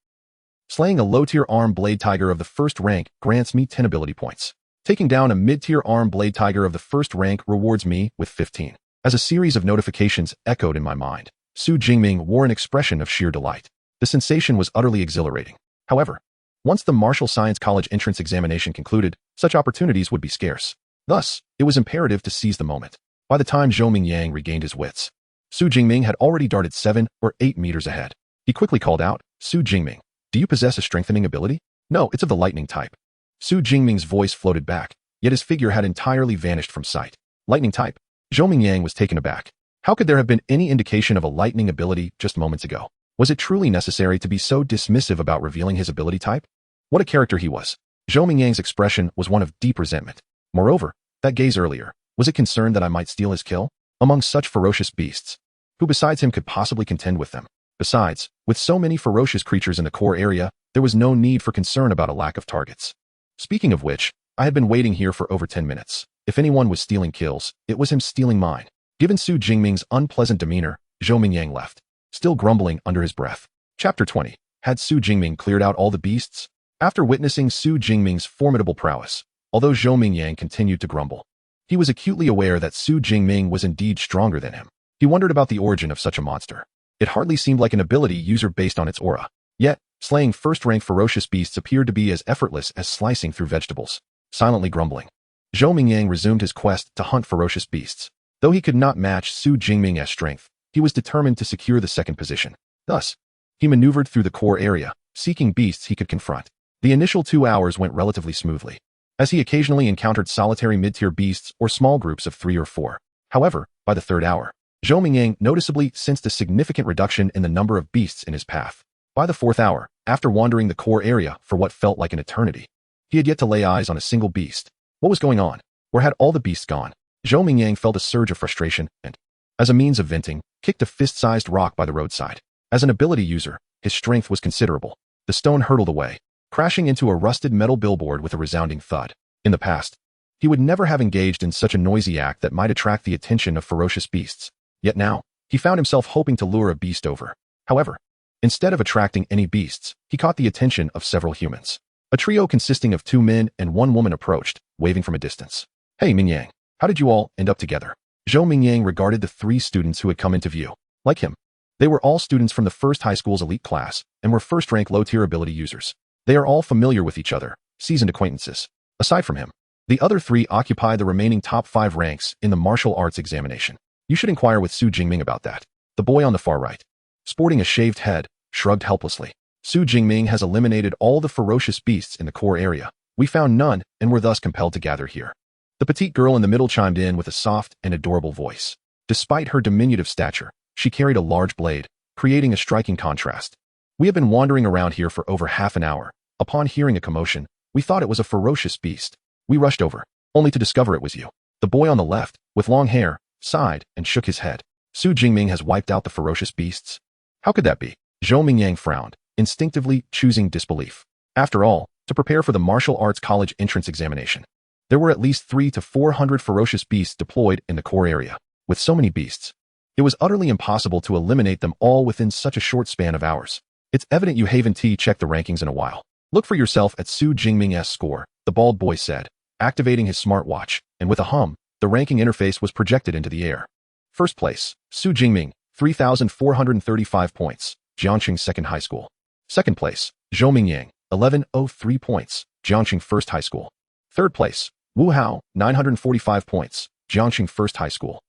Slaying a low-tier Arm Blade Tiger of the first rank grants me 10 ability points. Taking down a mid-tier Arm Blade Tiger of the first rank rewards me with 15. As a series of notifications echoed in my mind, Su Jingming wore an expression of sheer delight. The sensation was utterly exhilarating. However, once the Martial Science College entrance examination concluded, such opportunities would be scarce. Thus, it was imperative to seize the moment. By the time Zhou Mingyang regained his wits, Su Jingming had already darted 7 or 8 meters ahead. He quickly called out, "Su Jingming, do you possess a strengthening ability?" "No, it's of the lightning type." Su Jingming's voice floated back, yet his figure had entirely vanished from sight. Lightning type? Zhou Mingyang was taken aback. How could there have been any indication of a lightning ability just moments ago? Was it truly necessary to be so dismissive about revealing his ability type? What a character he was. Zhou Mingyang's expression was one of deep resentment. Moreover, that gaze earlier, was it concerned that I might steal his kill? Among such ferocious beasts, who besides him could possibly contend with them? Besides, with so many ferocious creatures in the core area, there was no need for concern about a lack of targets. Speaking of which, I had been waiting here for over 10 minutes. If anyone was stealing kills, it was him stealing mine. Given Su Jingming's unpleasant demeanor, Zhou Mingyang left, still grumbling under his breath. Chapter 20. Had Su Jingming cleared out all the beasts? After witnessing Su Jingming's formidable prowess, although Zhou Mingyang continued to grumble, he was acutely aware that Su Jingming was indeed stronger than him. He wondered about the origin of such a monster. It hardly seemed like an ability user based on its aura. Yet, slaying first-rank ferocious beasts appeared to be as effortless as slicing through vegetables. Silently grumbling, Zhou Mingyang resumed his quest to hunt ferocious beasts. Though he could not match Su Jingming's strength, he was determined to secure the second position. Thus, he maneuvered through the core area, seeking beasts he could confront. The initial 2 hours went relatively smoothly, as he occasionally encountered solitary mid-tier beasts or small groups of 3 or 4. However, by the 3rd hour, Zhou Mingyang noticeably sensed a significant reduction in the number of beasts in his path. By the 4th hour, after wandering the core area for what felt like an eternity, he had yet to lay eyes on a single beast. What was going on? Where had all the beasts gone? Zhou Mingyang felt a surge of frustration and, as a means of venting, kicked a fist-sized rock by the roadside. As an ability user, his strength was considerable. The stone hurtled away, crashing into a rusted metal billboard with a resounding thud. In the past, he would never have engaged in such a noisy act that might attract the attention of ferocious beasts. Yet now, he found himself hoping to lure a beast over. However, instead of attracting any beasts, he caught the attention of several humans. A trio consisting of 2 men and 1 woman approached, waving from a distance. "Hey, Mingyang, how did you all end up together?" Zhou Mingyang regarded the 3 students who had come into view. Like him, they were all students from the first high school's elite class and were first-rank low-tier ability users. They are all familiar with each other, seasoned acquaintances. Aside from him, the other 3 occupy the remaining top 5 ranks in the martial arts examination. You should inquire with Su Jingming about that. The boy on the far right, sporting a shaved head, shrugged helplessly. Su Jingming has eliminated all the ferocious beasts in the core area. We found none and were thus compelled to gather here. The petite girl in the middle chimed in with a soft and adorable voice. Despite her diminutive stature, she carried a large blade, creating a striking contrast. We have been wandering around here for over half an hour. Upon hearing a commotion, we thought it was a ferocious beast. We rushed over, only to discover it was you. The boy on the left, with long hair, sighed and shook his head. Su Jingming has wiped out the ferocious beasts? How could that be? Zhou Mingyang frowned, instinctively choosing disbelief. After all, to prepare for the martial arts college entrance examination, there were at least 300 to 400 ferocious beasts deployed in the core area. With so many beasts, it was utterly impossible to eliminate them all within such a short span of hours. It's evident you haven't checked the rankings in a while. Look for yourself at Su Jingming's score, the bald boy said, activating his smartwatch, and with a hum, the ranking interface was projected into the air. First place, Su Jingming, 3,435 points, Jiangxing Second High School. Second place, Zhou Mingyang, 1,103 points, Jiangxing First High School. Third place, Wu Hao, 945 points, Jiangxing First High School.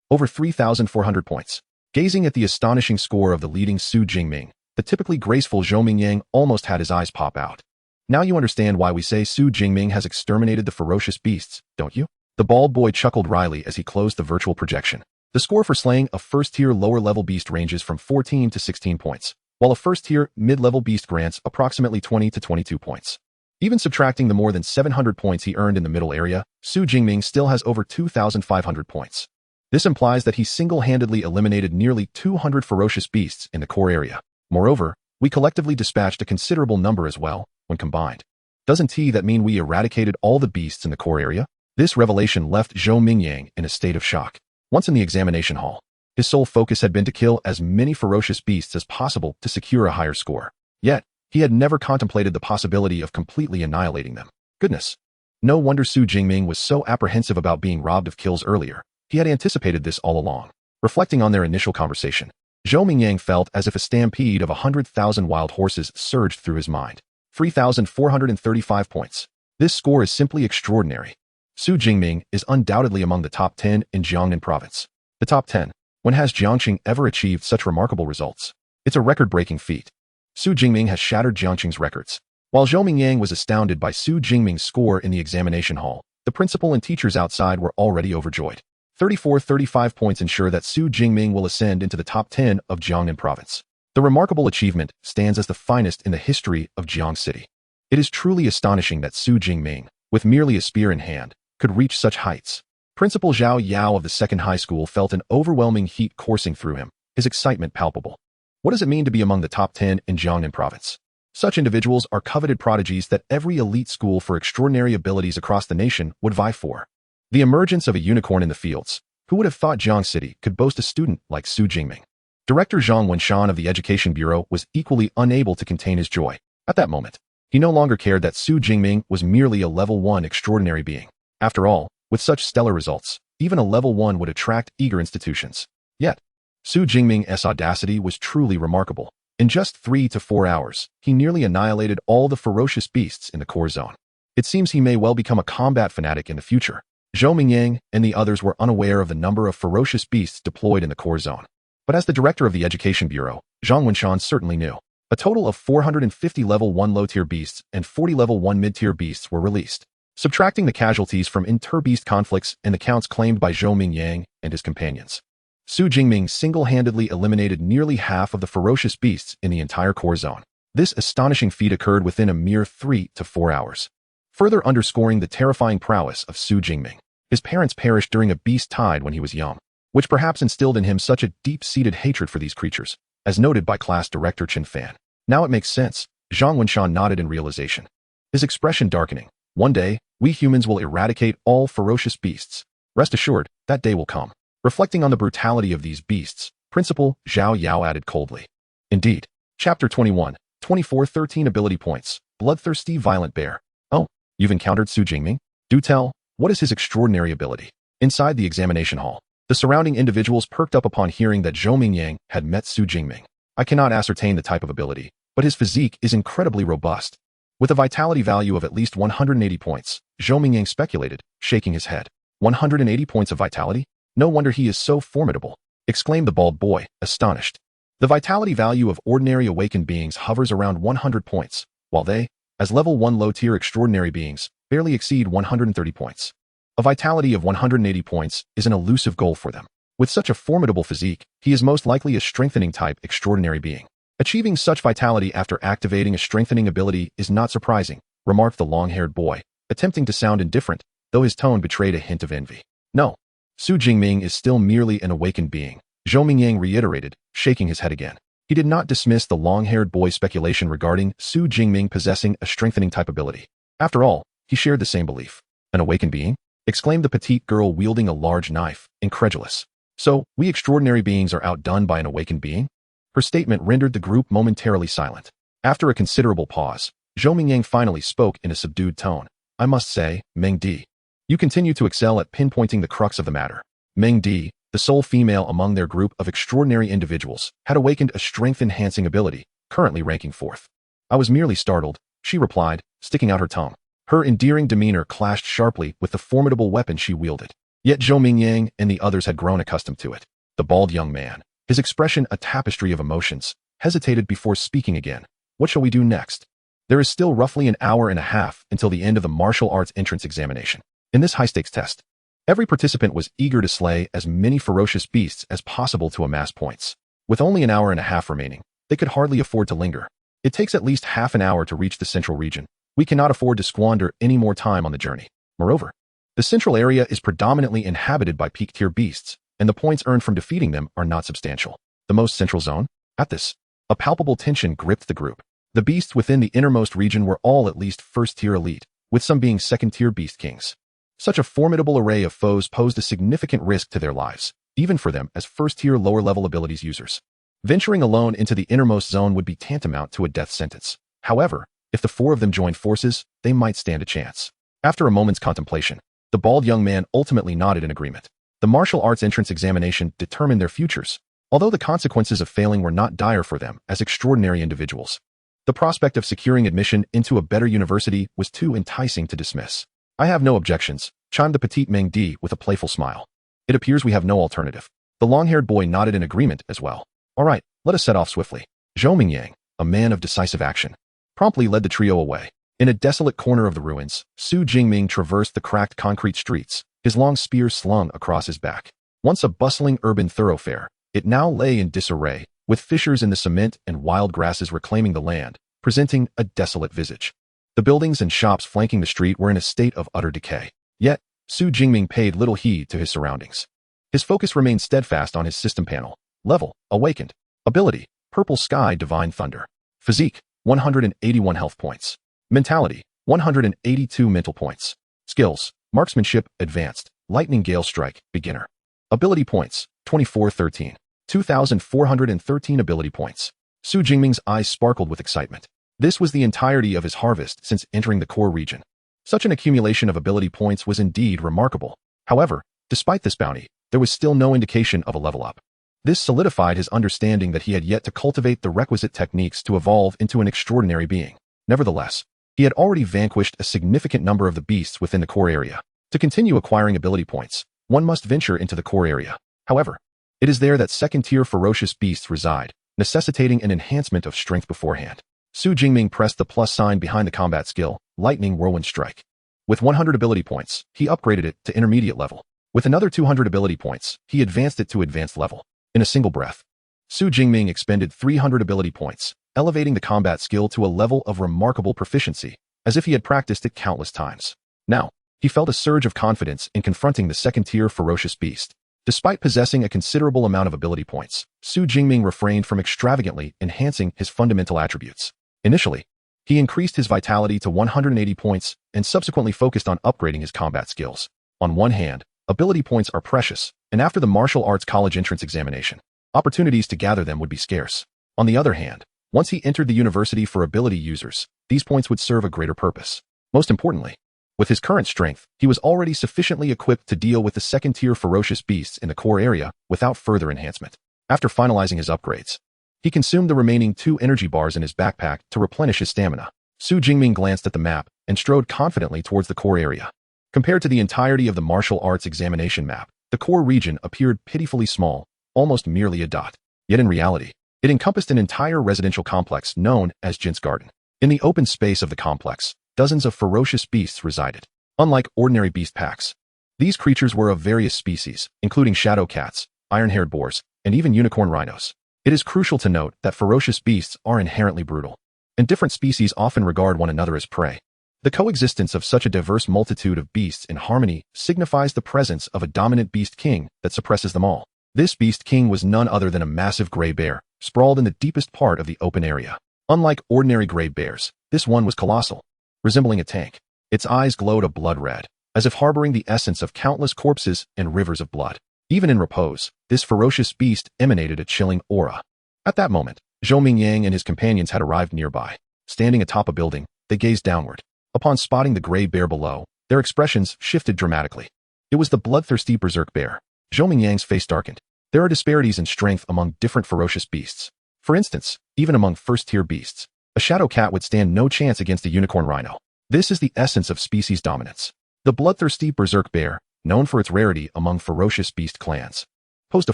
Over 3,400 points. Gazing at the astonishing score of the leading Su Jingming, the typically graceful Zhou Mingyang almost had his eyes pop out. Now you understand why we say Su Jingming has exterminated the ferocious beasts, don't you? The bald boy chuckled wryly as he closed the virtual projection. The score for slaying a first-tier lower-level beast ranges from 14 to 16 points. while a first-tier, mid-level beast grants approximately 20 to 22 points. Even subtracting the more than 700 points he earned in the middle area, Su Jingming still has over 2,500 points. This implies that he single-handedly eliminated nearly 200 ferocious beasts in the core area. Moreover, we collectively dispatched a considerable number as well, when combined. Doesn't that mean we eradicated all the beasts in the core area? This revelation left Zhou Mingyang in a state of shock. Once in the examination hall, his sole focus had been to kill as many ferocious beasts as possible to secure a higher score. Yet, he had never contemplated the possibility of completely annihilating them. Goodness. No wonder Su Jingming was so apprehensive about being robbed of kills earlier. He had anticipated this all along. Reflecting on their initial conversation, Zhou Mingyang felt as if a stampede of 100,000 wild horses surged through his mind. 3,435 points. This score is simply extraordinary. Su Jingming is undoubtedly among the top 10 in Jiangnan province. The top 10. When has Jiangxing ever achieved such remarkable results? It's a record-breaking feat. Su Jingming has shattered Jiangxing's records. While Zhou Mingyang was astounded by Su Jingming's score in the examination hall, the principal and teachers outside were already overjoyed. 34-35 points ensure that Su Jingming will ascend into the top 10 of Jiangnan province. The remarkable achievement stands as the finest in the history of Jiang City. It is truly astonishing that Su Jingming, with merely a spear in hand, could reach such heights. Principal Zhao Yao of the second high school felt an overwhelming heat coursing through him, his excitement palpable. What does it mean to be among the top 10 in Jiangnan province? Such individuals are coveted prodigies that every elite school for extraordinary abilities across the nation would vie for. The emergence of a unicorn in the fields. Who would have thought Jiang City could boast a student like Su Jingming? Director Zhang Wenshan of the Education Bureau was equally unable to contain his joy. At that moment, he no longer cared that Su Jingming was merely a level 1 extraordinary being. After all, with such stellar results, even a level 1 would attract eager institutions. Yet, Su Jingming's audacity was truly remarkable. In just 3 to 4 hours, he nearly annihilated all the ferocious beasts in the core zone. It seems he may well become a combat fanatic in the future. Zhou Mingyang and the others were unaware of the number of ferocious beasts deployed in the core zone. But as the director of the Education Bureau, Zhang Wenshan certainly knew. A total of 450 level 1 low-tier beasts and 40 level 1 mid-tier beasts were released. Subtracting the casualties from inter-beast conflicts and the counts claimed by Zhou Mingyang and his companions, Su Jingming single-handedly eliminated nearly half of the ferocious beasts in the entire core zone. This astonishing feat occurred within a mere 3 to 4 hours. Further underscoring the terrifying prowess of Su Jingming, his parents perished during a beast tide when he was young, which perhaps instilled in him such a deep-seated hatred for these creatures, as noted by class director Chen Fan. Now it makes sense. Zhang Wenshan nodded in realization, his expression darkening. One day, we humans will eradicate all ferocious beasts. Rest assured, that day will come. Reflecting on the brutality of these beasts, Principal Zhao Yao added coldly. Indeed. Chapter 21, 24-13 Ability Points, Bloodthirsty Violent Bear. Oh, you've encountered Su Jingming? Do tell, what is his extraordinary ability? Inside the examination hall, the surrounding individuals perked up upon hearing that Zhou Mingyang had met Su Jingming. I cannot ascertain the type of ability, but his physique is incredibly robust. With a vitality value of at least 180 points, Zhou Mingyang speculated, shaking his head. 180 points of vitality? No wonder he is so formidable, exclaimed the bald boy, astonished. The vitality value of ordinary awakened beings hovers around 100 points, while they, as level 1 low-tier extraordinary beings, barely exceed 130 points. A vitality of 180 points is an elusive goal for them. With such a formidable physique, he is most likely a strengthening type extraordinary being. Achieving such vitality after activating a strengthening ability is not surprising, remarked the long-haired boy, attempting to sound indifferent, though his tone betrayed a hint of envy. No, Su Jingming is still merely an awakened being, Zhou Mingyang reiterated, shaking his head again. He did not dismiss the long-haired boy's speculation regarding Su Jingming possessing a strengthening type ability. After all, he shared the same belief. An awakened being? Exclaimed the petite girl wielding a large knife, incredulous. So, we extraordinary beings are outdone by an awakened being? Her statement rendered the group momentarily silent. After a considerable pause, Zhou Mingyang finally spoke in a subdued tone. I must say, Meng Di, you continue to excel at pinpointing the crux of the matter. Meng Di, the sole female among their group of extraordinary individuals, had awakened a strength-enhancing ability, currently ranking 4th. I was merely startled, she replied, sticking out her tongue. Her endearing demeanor clashed sharply with the formidable weapon she wielded. Yet Zhou Mingyang and the others had grown accustomed to it. The bald young man, his expression a tapestry of emotions, hesitated before speaking again. What shall we do next? There is still roughly an hour and a half until the end of the martial arts entrance examination. In this high-stakes test, every participant was eager to slay as many ferocious beasts as possible to amass points. With only an hour and a half remaining, they could hardly afford to linger. It takes at least half an hour to reach the central region. We cannot afford to squander any more time on the journey. Moreover, the central area is predominantly inhabited by peak-tier beasts, and the points earned from defeating them are not substantial. The most central zone? At this, a palpable tension gripped the group. The beasts within the innermost region were all at least first-tier elite, with some being second-tier beast kings. Such a formidable array of foes posed a significant risk to their lives, even for them as first-tier lower-level abilities users. Venturing alone into the innermost zone would be tantamount to a death sentence. However, if the four of them joined forces, they might stand a chance. After a moment's contemplation, the bald young man ultimately nodded in agreement. The martial arts entrance examination determined their futures, although the consequences of failing were not dire for them as extraordinary individuals. The prospect of securing admission into a better university was too enticing to dismiss. I have no objections, chimed the petite Meng Di with a playful smile. It appears we have no alternative. The long-haired boy nodded in agreement as well. All right, let us set off swiftly. Zhou Mingyang, a man of decisive action, promptly led the trio away. In a desolate corner of the ruins, Su Jingming traversed the cracked concrete streets, his long spear slung across his back. Once a bustling urban thoroughfare, it now lay in disarray, with fissures in the cement and wild grasses reclaiming the land, presenting a desolate visage. The buildings and shops flanking the street were in a state of utter decay. Yet, Su Jingming paid little heed to his surroundings. His focus remained steadfast on his system panel. Level, awakened. Ability, purple sky divine thunder. Physique, 181 health points. Mentality, 182 mental points. Skills, marksmanship, advanced, lightning gale strike, beginner. Ability points, 2413. 2,413 ability points. Su Jingming's eyes sparkled with excitement. This was the entirety of his harvest since entering the core region. Such an accumulation of ability points was indeed remarkable. However, despite this bounty, there was still no indication of a level up. This solidified his understanding that he had yet to cultivate the requisite techniques to evolve into an extraordinary being. Nevertheless, he had already vanquished a significant number of the beasts within the core area. To continue acquiring ability points, one must venture into the core area. However, it is there that second-tier ferocious beasts reside, necessitating an enhancement of strength beforehand. Su Jingming pressed the plus sign behind the combat skill, Lightning Whirlwind Strike. With 100 ability points, he upgraded it to intermediate level. With another 200 ability points, he advanced it to advanced level. In a single breath, Su Jingming expended 300 ability points, elevating the combat skill to a level of remarkable proficiency, as if he had practiced it countless times. Now, he felt a surge of confidence in confronting the second-tier ferocious beast. Despite possessing a considerable amount of ability points, Su Jingming refrained from extravagantly enhancing his fundamental attributes. Initially, he increased his vitality to 180 points and subsequently focused on upgrading his combat skills. On one hand, ability points are precious, and after the martial arts college entrance examination, opportunities to gather them would be scarce. On the other hand, once he entered the university for ability users, these points would serve a greater purpose. Most importantly, with his current strength, he was already sufficiently equipped to deal with the second-tier ferocious beasts in the core area without further enhancement. After finalizing his upgrades, he consumed the remaining 2 energy bars in his backpack to replenish his stamina. Su Jingming glanced at the map and strode confidently towards the core area. Compared to the entirety of the martial arts examination map, the core region appeared pitifully small, almost merely a dot. Yet in reality, it encompassed an entire residential complex known as Jint's Garden. In the open space of the complex, dozens of ferocious beasts resided. Unlike ordinary beast packs, these creatures were of various species, including shadow cats, iron-haired boars, and even unicorn rhinos. It is crucial to note that ferocious beasts are inherently brutal, and different species often regard one another as prey. The coexistence of such a diverse multitude of beasts in harmony signifies the presence of a dominant beast king that suppresses them all. This beast king was none other than a massive gray bear, sprawled in the deepest part of the open area. Unlike ordinary gray bears, this one was colossal, resembling a tank. Its eyes glowed a blood red, as if harboring the essence of countless corpses and rivers of blood. Even in repose, this ferocious beast emanated a chilling aura. At that moment, Zhou Mingyang and his companions had arrived nearby. Standing atop a building, they gazed downward. Upon spotting the gray bear below, their expressions shifted dramatically. It was the bloodthirsty berserk bear. Zhou Mingyang's face darkened. There are disparities in strength among different ferocious beasts. For instance, even among first-tier beasts, a shadow cat would stand no chance against a unicorn rhino. This is the essence of species dominance. The bloodthirsty berserk bear, known for its rarity among ferocious beast clans, posed a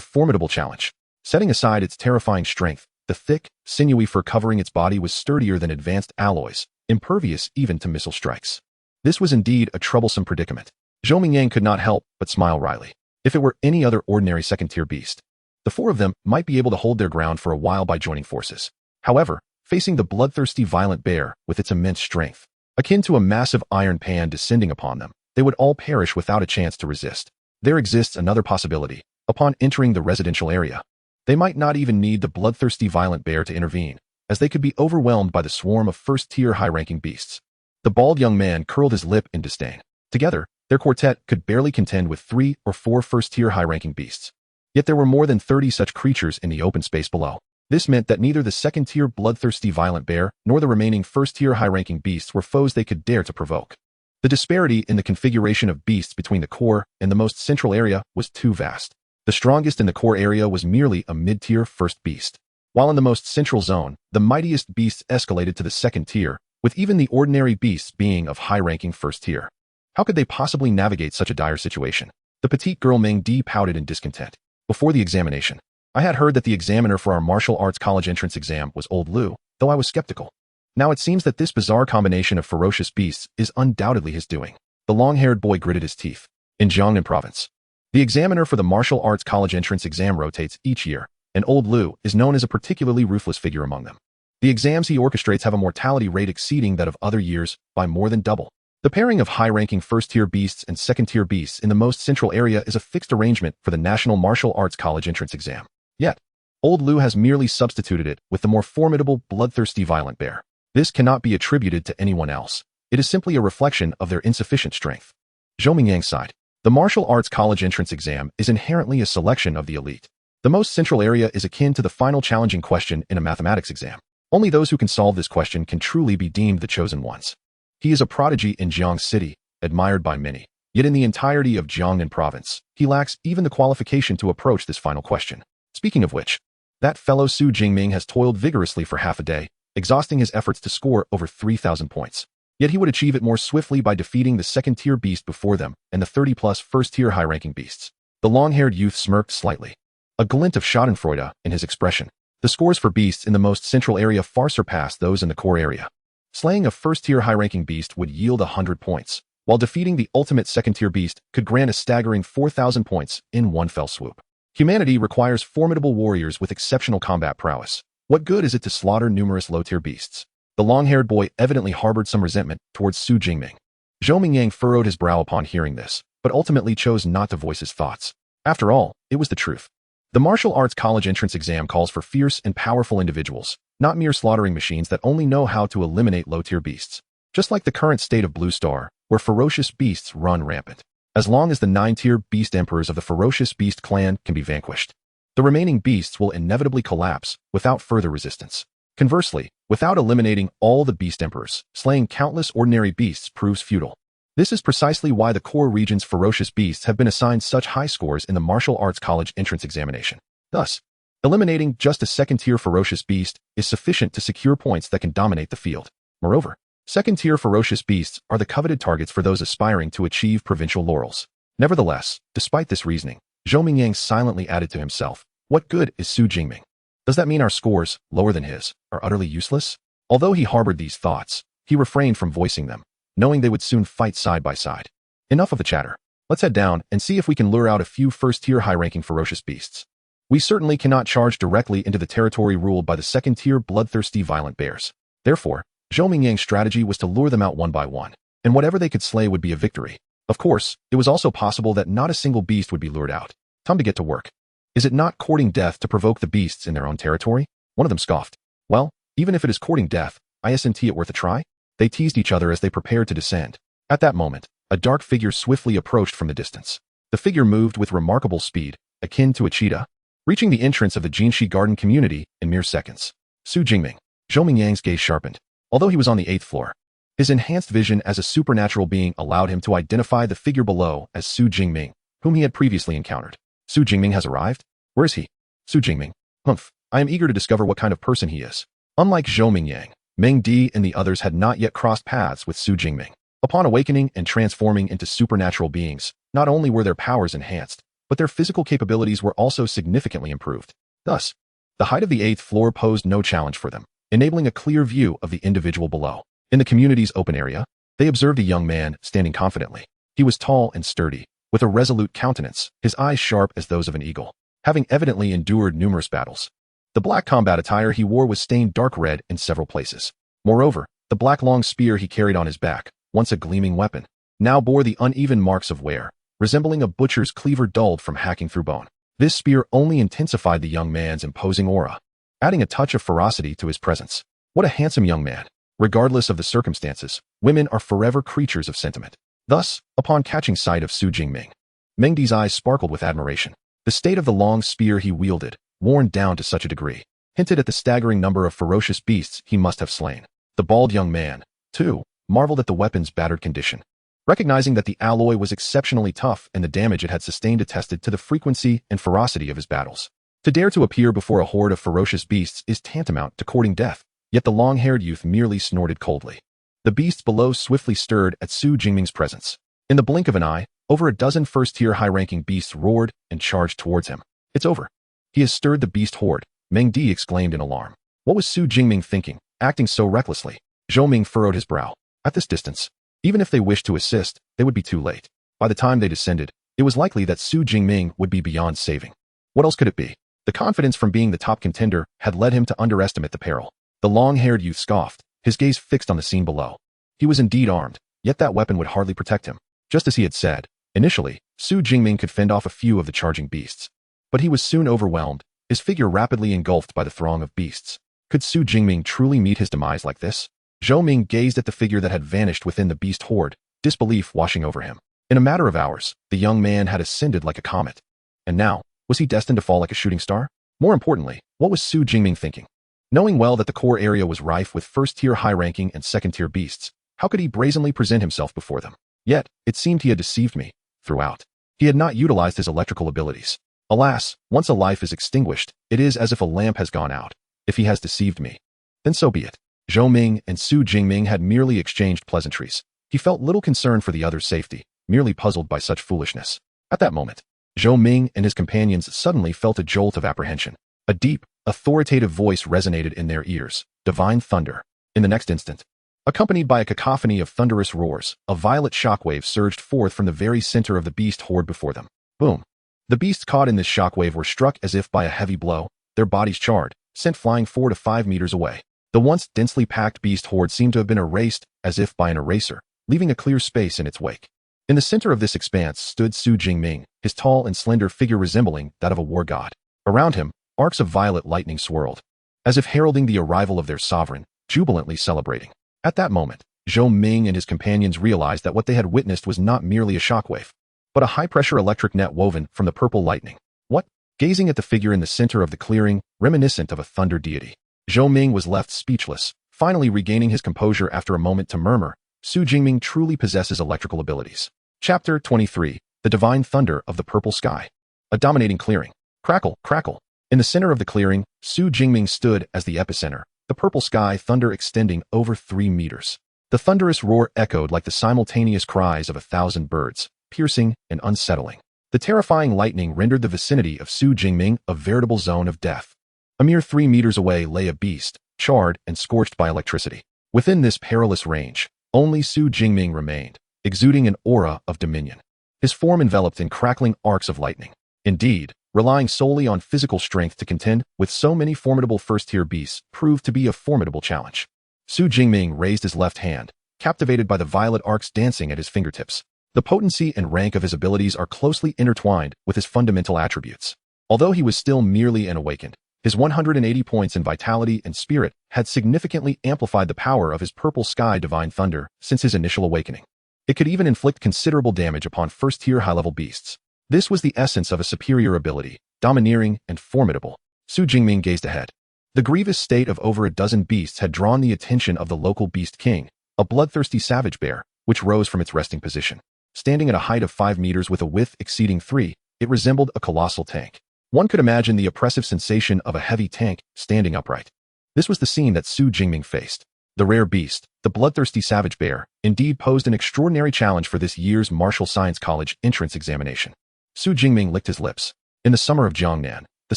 formidable challenge. Setting aside its terrifying strength, the thick, sinewy fur covering its body was sturdier than advanced alloys, impervious even to missile strikes. This was indeed a troublesome predicament. Zhou Mingyang could not help but smile wryly. If it were any other ordinary second-tier beast, the 4 of them might be able to hold their ground for a while by joining forces. However, facing the bloodthirsty violent bear with its immense strength, akin to a massive iron pan descending upon them, they would all perish without a chance to resist. There exists another possibility. Upon entering the residential area, they might not even need the bloodthirsty violent bear to intervene, as they could be overwhelmed by the swarm of first-tier high-ranking beasts. The bald young man curled his lip in disdain. Together, their quartet could barely contend with 3 or 4 first-tier high-ranking beasts. Yet there were more than 30 such creatures in the open space below. This meant that neither the second-tier bloodthirsty violent bear nor the remaining first-tier high-ranking beasts were foes they could dare to provoke. The disparity in the configuration of beasts between the core and the most central area was too vast. The strongest in the core area was merely a mid-tier first beast, while in the most central zone, the mightiest beasts escalated to the second tier, with even the ordinary beasts being of high-ranking first tier. How could they possibly navigate such a dire situation? The petite girl Ming Di pouted in discontent. Before the examination, I had heard that the examiner for our martial arts college entrance exam was old Lu, though I was skeptical. Now it seems that this bizarre combination of ferocious beasts is undoubtedly his doing. The long-haired boy gritted his teeth. In Jiangnan province, the examiner for the martial arts college entrance exam rotates each year, and old Lu is known as a particularly ruthless figure among them. The exams he orchestrates have a mortality rate exceeding that of other years by more than double. The pairing of high-ranking first-tier beasts and second-tier beasts in the most central area is a fixed arrangement for the National Martial Arts College entrance exam. Yet, old Lu has merely substituted it with the more formidable, bloodthirsty violent bear. This cannot be attributed to anyone else. It is simply a reflection of their insufficient strength. Zhou Mingyang sighed. The martial arts college entrance exam is inherently a selection of the elite. The most central area is akin to the final challenging question in a mathematics exam. Only those who can solve this question can truly be deemed the chosen ones. He is a prodigy in Jiang City, admired by many. Yet in the entirety of Jiangnan province, he lacks even the qualification to approach this final question. Speaking of which, that fellow Su Jingming has toiled vigorously for half a day, exhausting his efforts to score over 3,000 points. Yet he would achieve it more swiftly by defeating the second-tier beast before them and the 30-plus first-tier high-ranking beasts. The long-haired youth smirked slightly, a glint of schadenfreude in his expression. The scores for beasts in the most central area far surpass those in the core area. Slaying a first-tier high-ranking beast would yield 100 points, while defeating the ultimate second-tier beast could grant a staggering 4,000 points in one fell swoop. Humanity requires formidable warriors with exceptional combat prowess. What good is it to slaughter numerous low-tier beasts? The long-haired boy evidently harbored some resentment towards Su Jingming. Zhou Mingyang furrowed his brow upon hearing this, but ultimately chose not to voice his thoughts. After all, it was the truth. The martial arts college entrance exam calls for fierce and powerful individuals, not mere slaughtering machines that only know how to eliminate low-tier beasts. Just like the current state of Blue Star, where ferocious beasts run rampant. As long as the 9-tier beast emperors of the ferocious beast clan can be vanquished, the remaining beasts will inevitably collapse without further resistance. Conversely, without eliminating all the beast emperors, slaying countless ordinary beasts proves futile. This is precisely why the core region's ferocious beasts have been assigned such high scores in the martial arts college entrance examination. Thus, eliminating just a second-tier ferocious beast is sufficient to secure points that can dominate the field. Moreover, second-tier ferocious beasts are the coveted targets for those aspiring to achieve provincial laurels. Nevertheless, despite this reasoning, Zhou Mingyang silently added to himself, "What good is Su Jingming? Does that mean our scores, lower than his, are utterly useless?" Although he harbored these thoughts, he refrained from voicing them, knowing they would soon fight side by side. Enough of the chatter. Let's head down and see if we can lure out a few first-tier high-ranking ferocious beasts. We certainly cannot charge directly into the territory ruled by the second-tier bloodthirsty violent bears. Therefore, Zhou Mingyang's strategy was to lure them out one by one, and whatever they could slay would be a victory. Of course, it was also possible that not a single beast would be lured out. Time to get to work. Is it not courting death to provoke the beasts in their own territory? One of them scoffed. Well, even if it is courting death, isn't it worth a try? They teased each other as they prepared to descend. At that moment, a dark figure swiftly approached from the distance. The figure moved with remarkable speed, akin to a cheetah, reaching the entrance of the Jinshi Garden community in mere seconds. Su Jingming. Zhou Mingyang's gaze sharpened. Although he was on the 8th floor, his enhanced vision as a supernatural being allowed him to identify the figure below as Su Jingming, whom he had previously encountered. Su Jingming has arrived? Where is he? Su Jingming. Humph. I am eager to discover what kind of person he is. Unlike Zhou Mingyang, Meng Di and the others had not yet crossed paths with Su Jingming. Upon awakening and transforming into supernatural beings, not only were their powers enhanced, but their physical capabilities were also significantly improved. Thus, the height of the 8th floor posed no challenge for them, enabling a clear view of the individual below. In the community's open area, they observed a young man standing confidently. He was tall and sturdy, with a resolute countenance, his eyes sharp as those of an eagle. Having evidently endured numerous battles, The black combat attire he wore was stained dark red in several places. Moreover, the black long spear he carried on his back, once a gleaming weapon, now bore the uneven marks of wear, resembling a butcher's cleaver dulled from hacking through bone. This spear only intensified the young man's imposing aura, adding a touch of ferocity to his presence. What a handsome young man. Regardless of the circumstances, women are forever creatures of sentiment. Thus, upon catching sight of Su Jingming, Meng Di's eyes sparkled with admiration. The state of the long spear he wielded, worn down to such a degree, hinted at the staggering number of ferocious beasts he must have slain. The bald young man, too, marveled at the weapon's battered condition. Recognizing that the alloy was exceptionally tough and the damage it had sustained attested to the frequency and ferocity of his battles. To dare to appear before a horde of ferocious beasts is tantamount to courting death, yet the long-haired youth merely snorted coldly. The beasts below swiftly stirred at Su Jingming's presence. In the blink of an eye, over a dozen first-tier high-ranking beasts roared and charged towards him. It's over. He has stirred the beast horde, Meng Di exclaimed in alarm. What was Su Jingming thinking, acting so recklessly? Zhou Ming furrowed his brow. At this distance, even if they wished to assist, they would be too late. By the time they descended, it was likely that Su Jingming would be beyond saving. What else could it be? The confidence from being the top contender had led him to underestimate the peril. The long-haired youth scoffed, his gaze fixed on the scene below. He was indeed armed, yet that weapon would hardly protect him. Just as he had said, initially, Su Jingming could fend off a few of the charging beasts. But he was soon overwhelmed, his figure rapidly engulfed by the throng of beasts. Could Su Jingming truly meet his demise like this? Zhou Ming gazed at the figure that had vanished within the beast horde, disbelief washing over him. In a matter of hours, the young man had ascended like a comet. And now, was he destined to fall like a shooting star? More importantly, what was Su Jingming thinking? Knowing well that the core area was rife with first-tier high-ranking and second-tier beasts, how could he brazenly present himself before them? Yet, it seemed he had deceived me, throughout. He had not utilized his electrical abilities. Alas, once a life is extinguished, it is as if a lamp has gone out. If he has deceived me, then so be it. Zhou Ming and Su Jingming had merely exchanged pleasantries. He felt little concern for the other's safety, merely puzzled by such foolishness. At that moment, Zhou Ming and his companions suddenly felt a jolt of apprehension. A deep, authoritative voice resonated in their ears, divine thunder. In the next instant, accompanied by a cacophony of thunderous roars, a violet shockwave surged forth from the very center of the beast horde before them. Boom! The beasts caught in this shockwave were struck as if by a heavy blow, their bodies charred, sent flying 4 to 5 meters away. The once densely packed beast horde seemed to have been erased as if by an eraser, leaving a clear space in its wake. In the center of this expanse stood Su Jingming, his tall and slender figure resembling that of a war god. Around him, arcs of violet lightning swirled, as if heralding the arrival of their sovereign, jubilantly celebrating. At that moment, Zhou Ming and his companions realized that what they had witnessed was not merely a shockwave, but a high-pressure electric net woven from the purple lightning. What? Gazing at the figure in the center of the clearing, reminiscent of a thunder deity, Zhou Ming was left speechless, finally regaining his composure after a moment to murmur, Su Jingming truly possesses electrical abilities. Chapter 23, The Divine Thunder of the Purple Sky. A dominating clearing. Crackle, crackle. In the center of the clearing, Su Jingming stood as the epicenter, the purple sky thunder extending over 3 meters. The thunderous roar echoed like the simultaneous cries of 1,000 birds, piercing and unsettling. The terrifying lightning rendered the vicinity of Su Jingming a veritable zone of death. A mere 3 meters away lay a beast, charred and scorched by electricity. Within this perilous range, only Su Jingming remained, exuding an aura of dominion, his form enveloped in crackling arcs of lightning. Indeed, relying solely on physical strength to contend with so many formidable first-tier beasts proved to be a formidable challenge. Su Jingming raised his left hand, captivated by the violet arcs dancing at his fingertips. The potency and rank of his abilities are closely intertwined with his fundamental attributes. Although he was still merely an awakened, his 180 points in vitality and spirit had significantly amplified the power of his purple sky divine thunder since his initial awakening. It could even inflict considerable damage upon first-tier high-level beasts. This was the essence of a superior ability, domineering and formidable. Su Jingming gazed ahead. The grievous state of over a dozen beasts had drawn the attention of the local beast king, a bloodthirsty savage bear, which rose from its resting position. Standing at a height of 5 meters with a width exceeding 3, it resembled a colossal tank. One could imagine the oppressive sensation of a heavy tank standing upright. This was the scene that Su Jingming faced. The rare beast, the bloodthirsty savage bear, indeed posed an extraordinary challenge for this year's Martial Science College entrance examination. Su Jingming licked his lips. In the summer of Jiangnan, the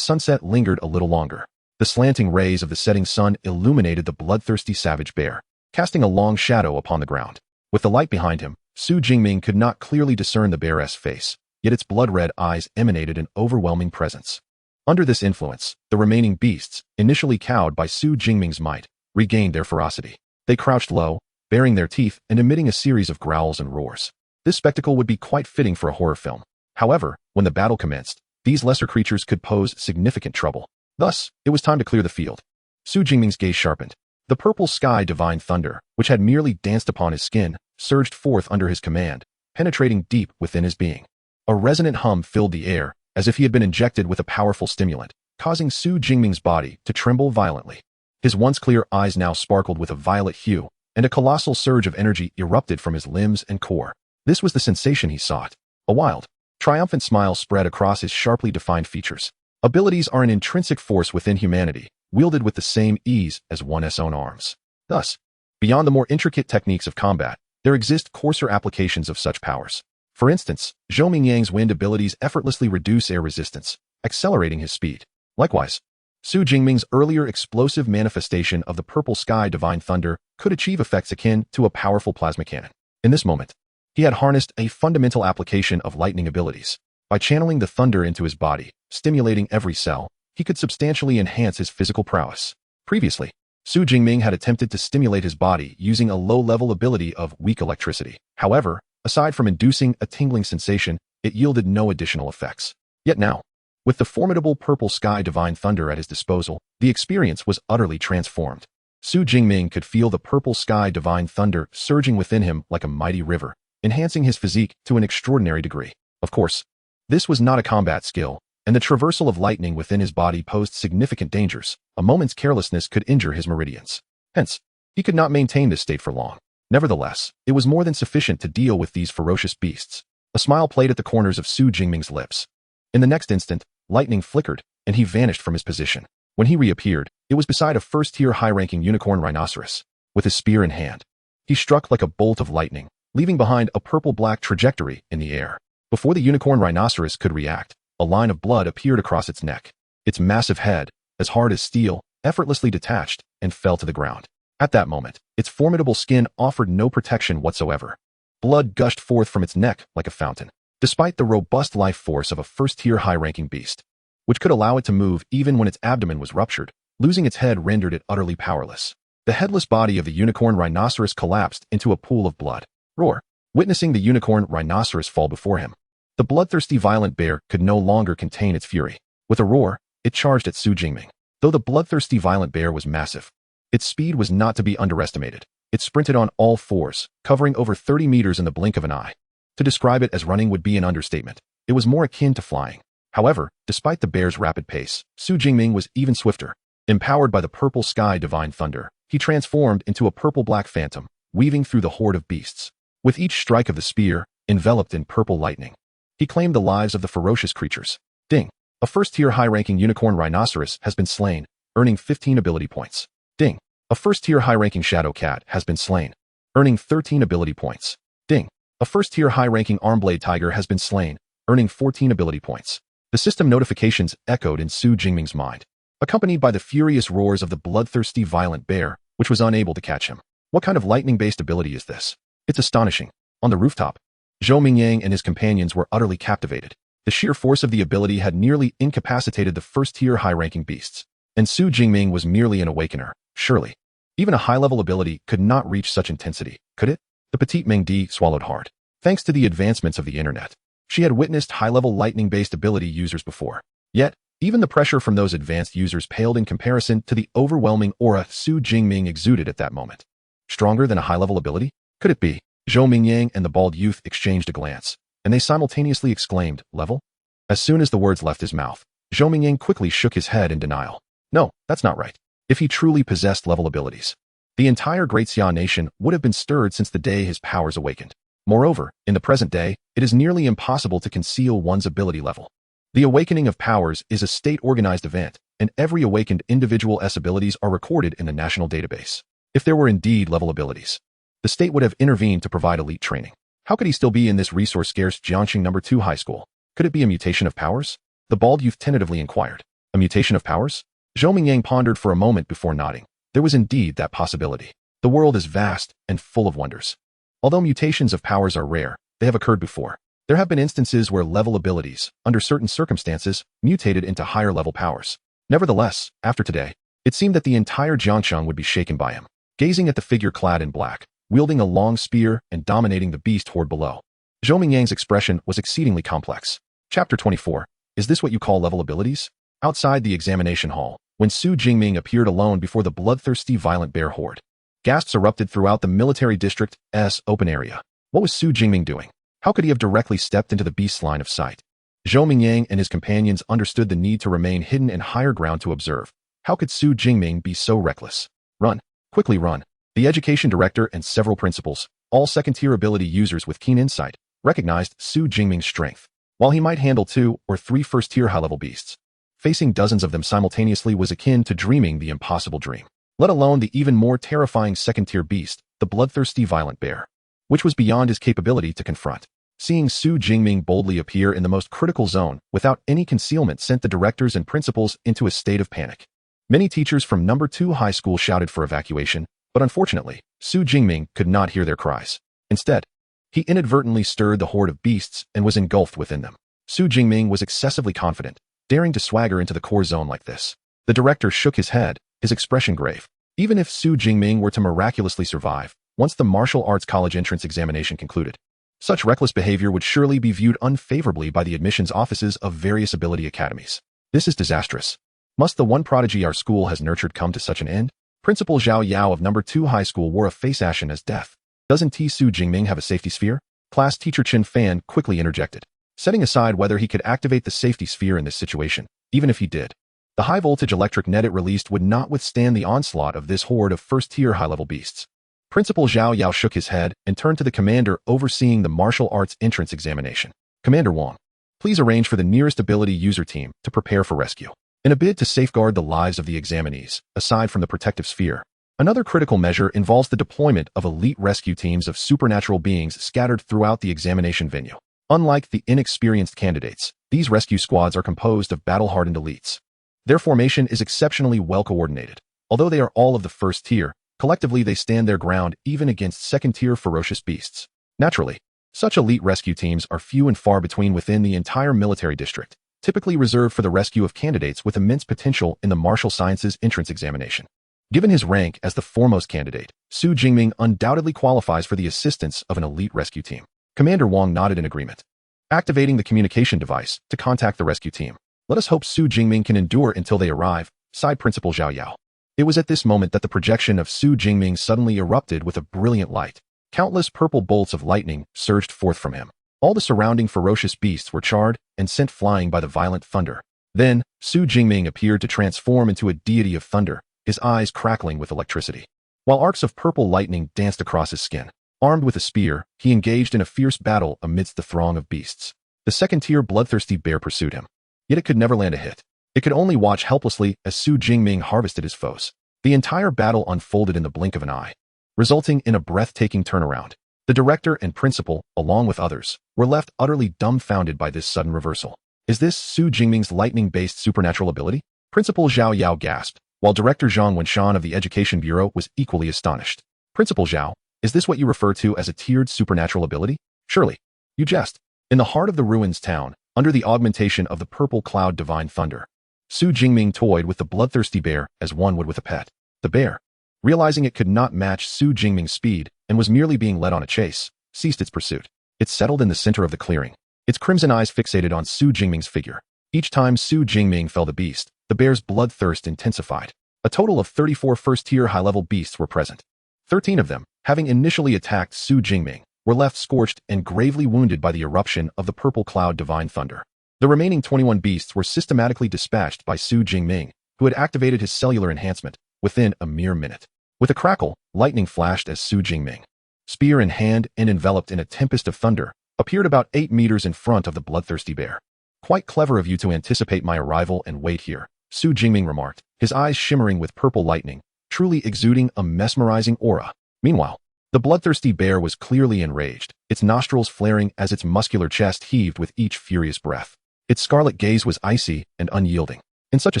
sunset lingered a little longer. The slanting rays of the setting sun illuminated the bloodthirsty savage bear, casting a long shadow upon the ground. With the light behind him, Su Jingming could not clearly discern the bear's face, yet its blood-red eyes emanated an overwhelming presence. Under this influence, the remaining beasts, initially cowed by Su Jingming's might, regained their ferocity. They crouched low, baring their teeth and emitting a series of growls and roars. This spectacle would be quite fitting for a horror film. However, when the battle commenced, these lesser creatures could pose significant trouble. Thus, it was time to clear the field. Su Jingming's gaze sharpened. The purple sky divine thunder, which had merely danced upon his skin, surged forth under his command, penetrating deep within his being. A resonant hum filled the air, as if he had been injected with a powerful stimulant, causing Su Jingming's body to tremble violently. His once clear eyes now sparkled with a violet hue, and a colossal surge of energy erupted from his limbs and core. This was the sensation he sought. A wild, triumphant smile spread across his sharply defined features. Abilities are an intrinsic force within humanity, wielded with the same ease as one's own arms. Thus, beyond the more intricate techniques of combat, there exist coarser applications of such powers. For instance, Zhou Mingyang's wind abilities effortlessly reduce air resistance, accelerating his speed. Likewise, Su Jingming's earlier explosive manifestation of the purple sky divine thunder could achieve effects akin to a powerful plasma cannon. In this moment, he had harnessed a fundamental application of lightning abilities. By channeling the thunder into his body, stimulating every cell, he could substantially enhance his physical prowess. Previously, Su Jingming had attempted to stimulate his body using a low-level ability of weak electricity. However, aside from inducing a tingling sensation, it yielded no additional effects. Yet now, with the formidable purple sky divine thunder at his disposal, the experience was utterly transformed. Su Jingming could feel the purple sky divine thunder surging within him like a mighty river, enhancing his physique to an extraordinary degree. Of course, this was not a combat skill, and the traversal of lightning within his body posed significant dangers. A moment's carelessness could injure his meridians. Hence, he could not maintain this state for long. Nevertheless, it was more than sufficient to deal with these ferocious beasts. A smile played at the corners of Su Jingming's lips. In the next instant, lightning flickered, and he vanished from his position. When he reappeared, it was beside a first-tier high-ranking unicorn rhinoceros. With his spear in hand, he struck like a bolt of lightning, leaving behind a purple-black trajectory in the air. Before the unicorn rhinoceros could react, a line of blood appeared across its neck. Its massive head, as hard as steel, effortlessly detached and fell to the ground. At that moment, its formidable skin offered no protection whatsoever. Blood gushed forth from its neck like a fountain. Despite the robust life force of a first-tier high-ranking beast, which could allow it to move even when its abdomen was ruptured, losing its head rendered it utterly powerless. The headless body of the unicorn rhinoceros collapsed into a pool of blood. Roar! Witnessing the unicorn rhinoceros fall before him, the bloodthirsty violent bear could no longer contain its fury. With a roar, it charged at Su Jingming. Though the bloodthirsty violent bear was massive, its speed was not to be underestimated. It sprinted on all fours, covering over 30 meters in the blink of an eye. To describe it as running would be an understatement. It was more akin to flying. However, despite the bear's rapid pace, Su Jingming was even swifter. Empowered by the purple sky divine thunder, he transformed into a purple-black phantom, weaving through the horde of beasts. With each strike of the spear, enveloped in purple lightning, he claimed the lives of the ferocious creatures. Ding! A first-tier high-ranking unicorn rhinoceros has been slain, earning 15 ability points. Ding! A first-tier high-ranking shadow cat has been slain, earning 13 ability points. Ding! A first-tier high-ranking armblade tiger has been slain, earning 14 ability points. The system notifications echoed in Su Jingming's mind, accompanied by the furious roars of the bloodthirsty violent bear, which was unable to catch him. What kind of lightning-based ability is this? It's astonishing. On the rooftop, Zhou Mingyang and his companions were utterly captivated. The sheer force of the ability had nearly incapacitated the first-tier high-ranking beasts, and Su Jingming was merely an awakener. Surely, even a high-level ability could not reach such intensity, could it? The petite Mengdi swallowed hard. Thanks to the advancements of the internet, she had witnessed high-level lightning-based ability users before. Yet, even the pressure from those advanced users paled in comparison to the overwhelming aura Su Jingming exuded at that moment. Stronger than a high-level ability? Could it be? Zhou Mingyang and the bald youth exchanged a glance, and they simultaneously exclaimed, "Level?" As soon as the words left his mouth, Zhou Mingyang quickly shook his head in denial. No, that's not right. If he truly possessed level abilities, the entire Great Xia nation would have been stirred since the day his powers awakened. Moreover, in the present day, it is nearly impossible to conceal one's ability level. The awakening of powers is a state-organized event, and every awakened individual's abilities are recorded in the national database. If there were indeed level abilities, the state would have intervened to provide elite training. How could he still be in this resource-scarce Jiangxing No. 2 high school? Could it be a mutation of powers? The bald youth tentatively inquired. A mutation of powers? Zhou Mingyang pondered for a moment before nodding. There was indeed that possibility. The world is vast and full of wonders. Although mutations of powers are rare, they have occurred before. There have been instances where level abilities, under certain circumstances, mutated into higher-level powers. Nevertheless, after today, it seemed that the entire Jiangsheng would be shaken by him. Gazing at the figure clad in black, wielding a long spear and dominating the beast horde below, Zhou Mingyang's expression was exceedingly complex. Chapter 24. Is this what you call level abilities? Outside the examination hall, when Su Jingming appeared alone before the bloodthirsty violent bear horde, gasps erupted throughout the military district's open area. What was Su Jingming doing? How could he have directly stepped into the beast's line of sight? Zhou Mingyang and his companions understood the need to remain hidden in higher ground to observe. How could Su Jingming be so reckless? Run. Quickly run. The education director and several principals, all second-tier ability users with keen insight, recognized Su Jingming's strength. While he might handle 2 or 3 first-tier high-level beasts, facing dozens of them simultaneously was akin to dreaming the impossible dream, let alone the even more terrifying second-tier beast, the bloodthirsty violent bear, which was beyond his capability to confront. Seeing Su Jingming boldly appear in the most critical zone without any concealment sent the directors and principals into a state of panic. Many teachers from No. 2 high school shouted for evacuation, but unfortunately, Su Jingming could not hear their cries. Instead, he inadvertently stirred the horde of beasts and was engulfed within them. Su Jingming was excessively confident, daring to swagger into the core zone like this. The director shook his head, his expression grave. Even if Su Jingming were to miraculously survive, once the martial arts college entrance examination concluded, such reckless behavior would surely be viewed unfavorably by the admissions offices of various ability academies. This is disastrous. Must the one prodigy our school has nurtured come to such an end? Principal Zhao Yao of No. 2 high school wore a face ashen as death. Doesn't Su Jingming have a safety sphere? Class teacher Chen Fan quickly interjected, setting aside whether he could activate the safety sphere in this situation. Even if he did, the high-voltage electric net it released would not withstand the onslaught of this horde of first-tier high-level beasts. Principal Zhao Yao shook his head and turned to the commander overseeing the martial arts entrance examination. Commander Wang, please arrange for the nearest ability user team to prepare for rescue. In a bid to safeguard the lives of the examinees, aside from the protective sphere, another critical measure involves the deployment of elite rescue teams of supernatural beings scattered throughout the examination venue. Unlike the inexperienced candidates, these rescue squads are composed of battle-hardened elites. Their formation is exceptionally well coordinated. Although they are all of the first tier, collectively they stand their ground even against second-tier ferocious beasts. Naturally, such elite rescue teams are few and far between within the entire military district, typically reserved for the rescue of candidates with immense potential in the martial sciences entrance examination. Given his rank as the foremost candidate, Su Jingming undoubtedly qualifies for the assistance of an elite rescue team. Commander Wang nodded in agreement, activating the communication device to contact the rescue team. Let us hope Su Jingming can endure until they arrive, sighed Principal Zhao Yao. It was at this moment that the projection of Su Jingming suddenly erupted with a brilliant light. Countless purple bolts of lightning surged forth from him. All the surrounding ferocious beasts were charred and sent flying by the violent thunder. Then, Su Jingming appeared to transform into a deity of thunder, his eyes crackling with electricity. While arcs of purple lightning danced across his skin, armed with a spear, he engaged in a fierce battle amidst the throng of beasts. The second-tier bloodthirsty bear pursued him. Yet it could never land a hit. It could only watch helplessly as Su Jingming harvested his foes. The entire battle unfolded in the blink of an eye, resulting in a breathtaking turnaround. The director and principal, along with others, were left utterly dumbfounded by this sudden reversal. Is this Su Jingming's lightning-based supernatural ability? Principal Zhao Yao gasped, while Director Zhang Wenshan of the Education Bureau was equally astonished. Principal Zhao, is this what you refer to as a tiered supernatural ability? Surely, you jest. In the heart of the ruins town, under the augmentation of the purple cloud divine thunder, Su Jingming toyed with the bloodthirsty bear as one would with a pet. The bear, realizing it could not match Su Jingming's speed and was merely being led on a chase, ceased its pursuit. It settled in the center of the clearing, its crimson eyes fixated on Su Jingming's figure. Each time Su Jingming fell the beast, the bear's bloodthirst intensified. A total of 34 first-tier high-level beasts were present. 13 of them, having initially attacked Su Jingming, were left scorched and gravely wounded by the eruption of the purple cloud divine thunder. The remaining 21 beasts were systematically dispatched by Su Jingming, who had activated his cellular enhancement within a mere minute. With a crackle, lightning flashed as Su Jingming, spear in hand and enveloped in a tempest of thunder, appeared about 8 meters in front of the bloodthirsty bear. Quite clever of you to anticipate my arrival and wait here, Su Jingming remarked, his eyes shimmering with purple lightning, truly exuding a mesmerizing aura. Meanwhile, the bloodthirsty bear was clearly enraged, its nostrils flaring as its muscular chest heaved with each furious breath. Its scarlet gaze was icy and unyielding. In such a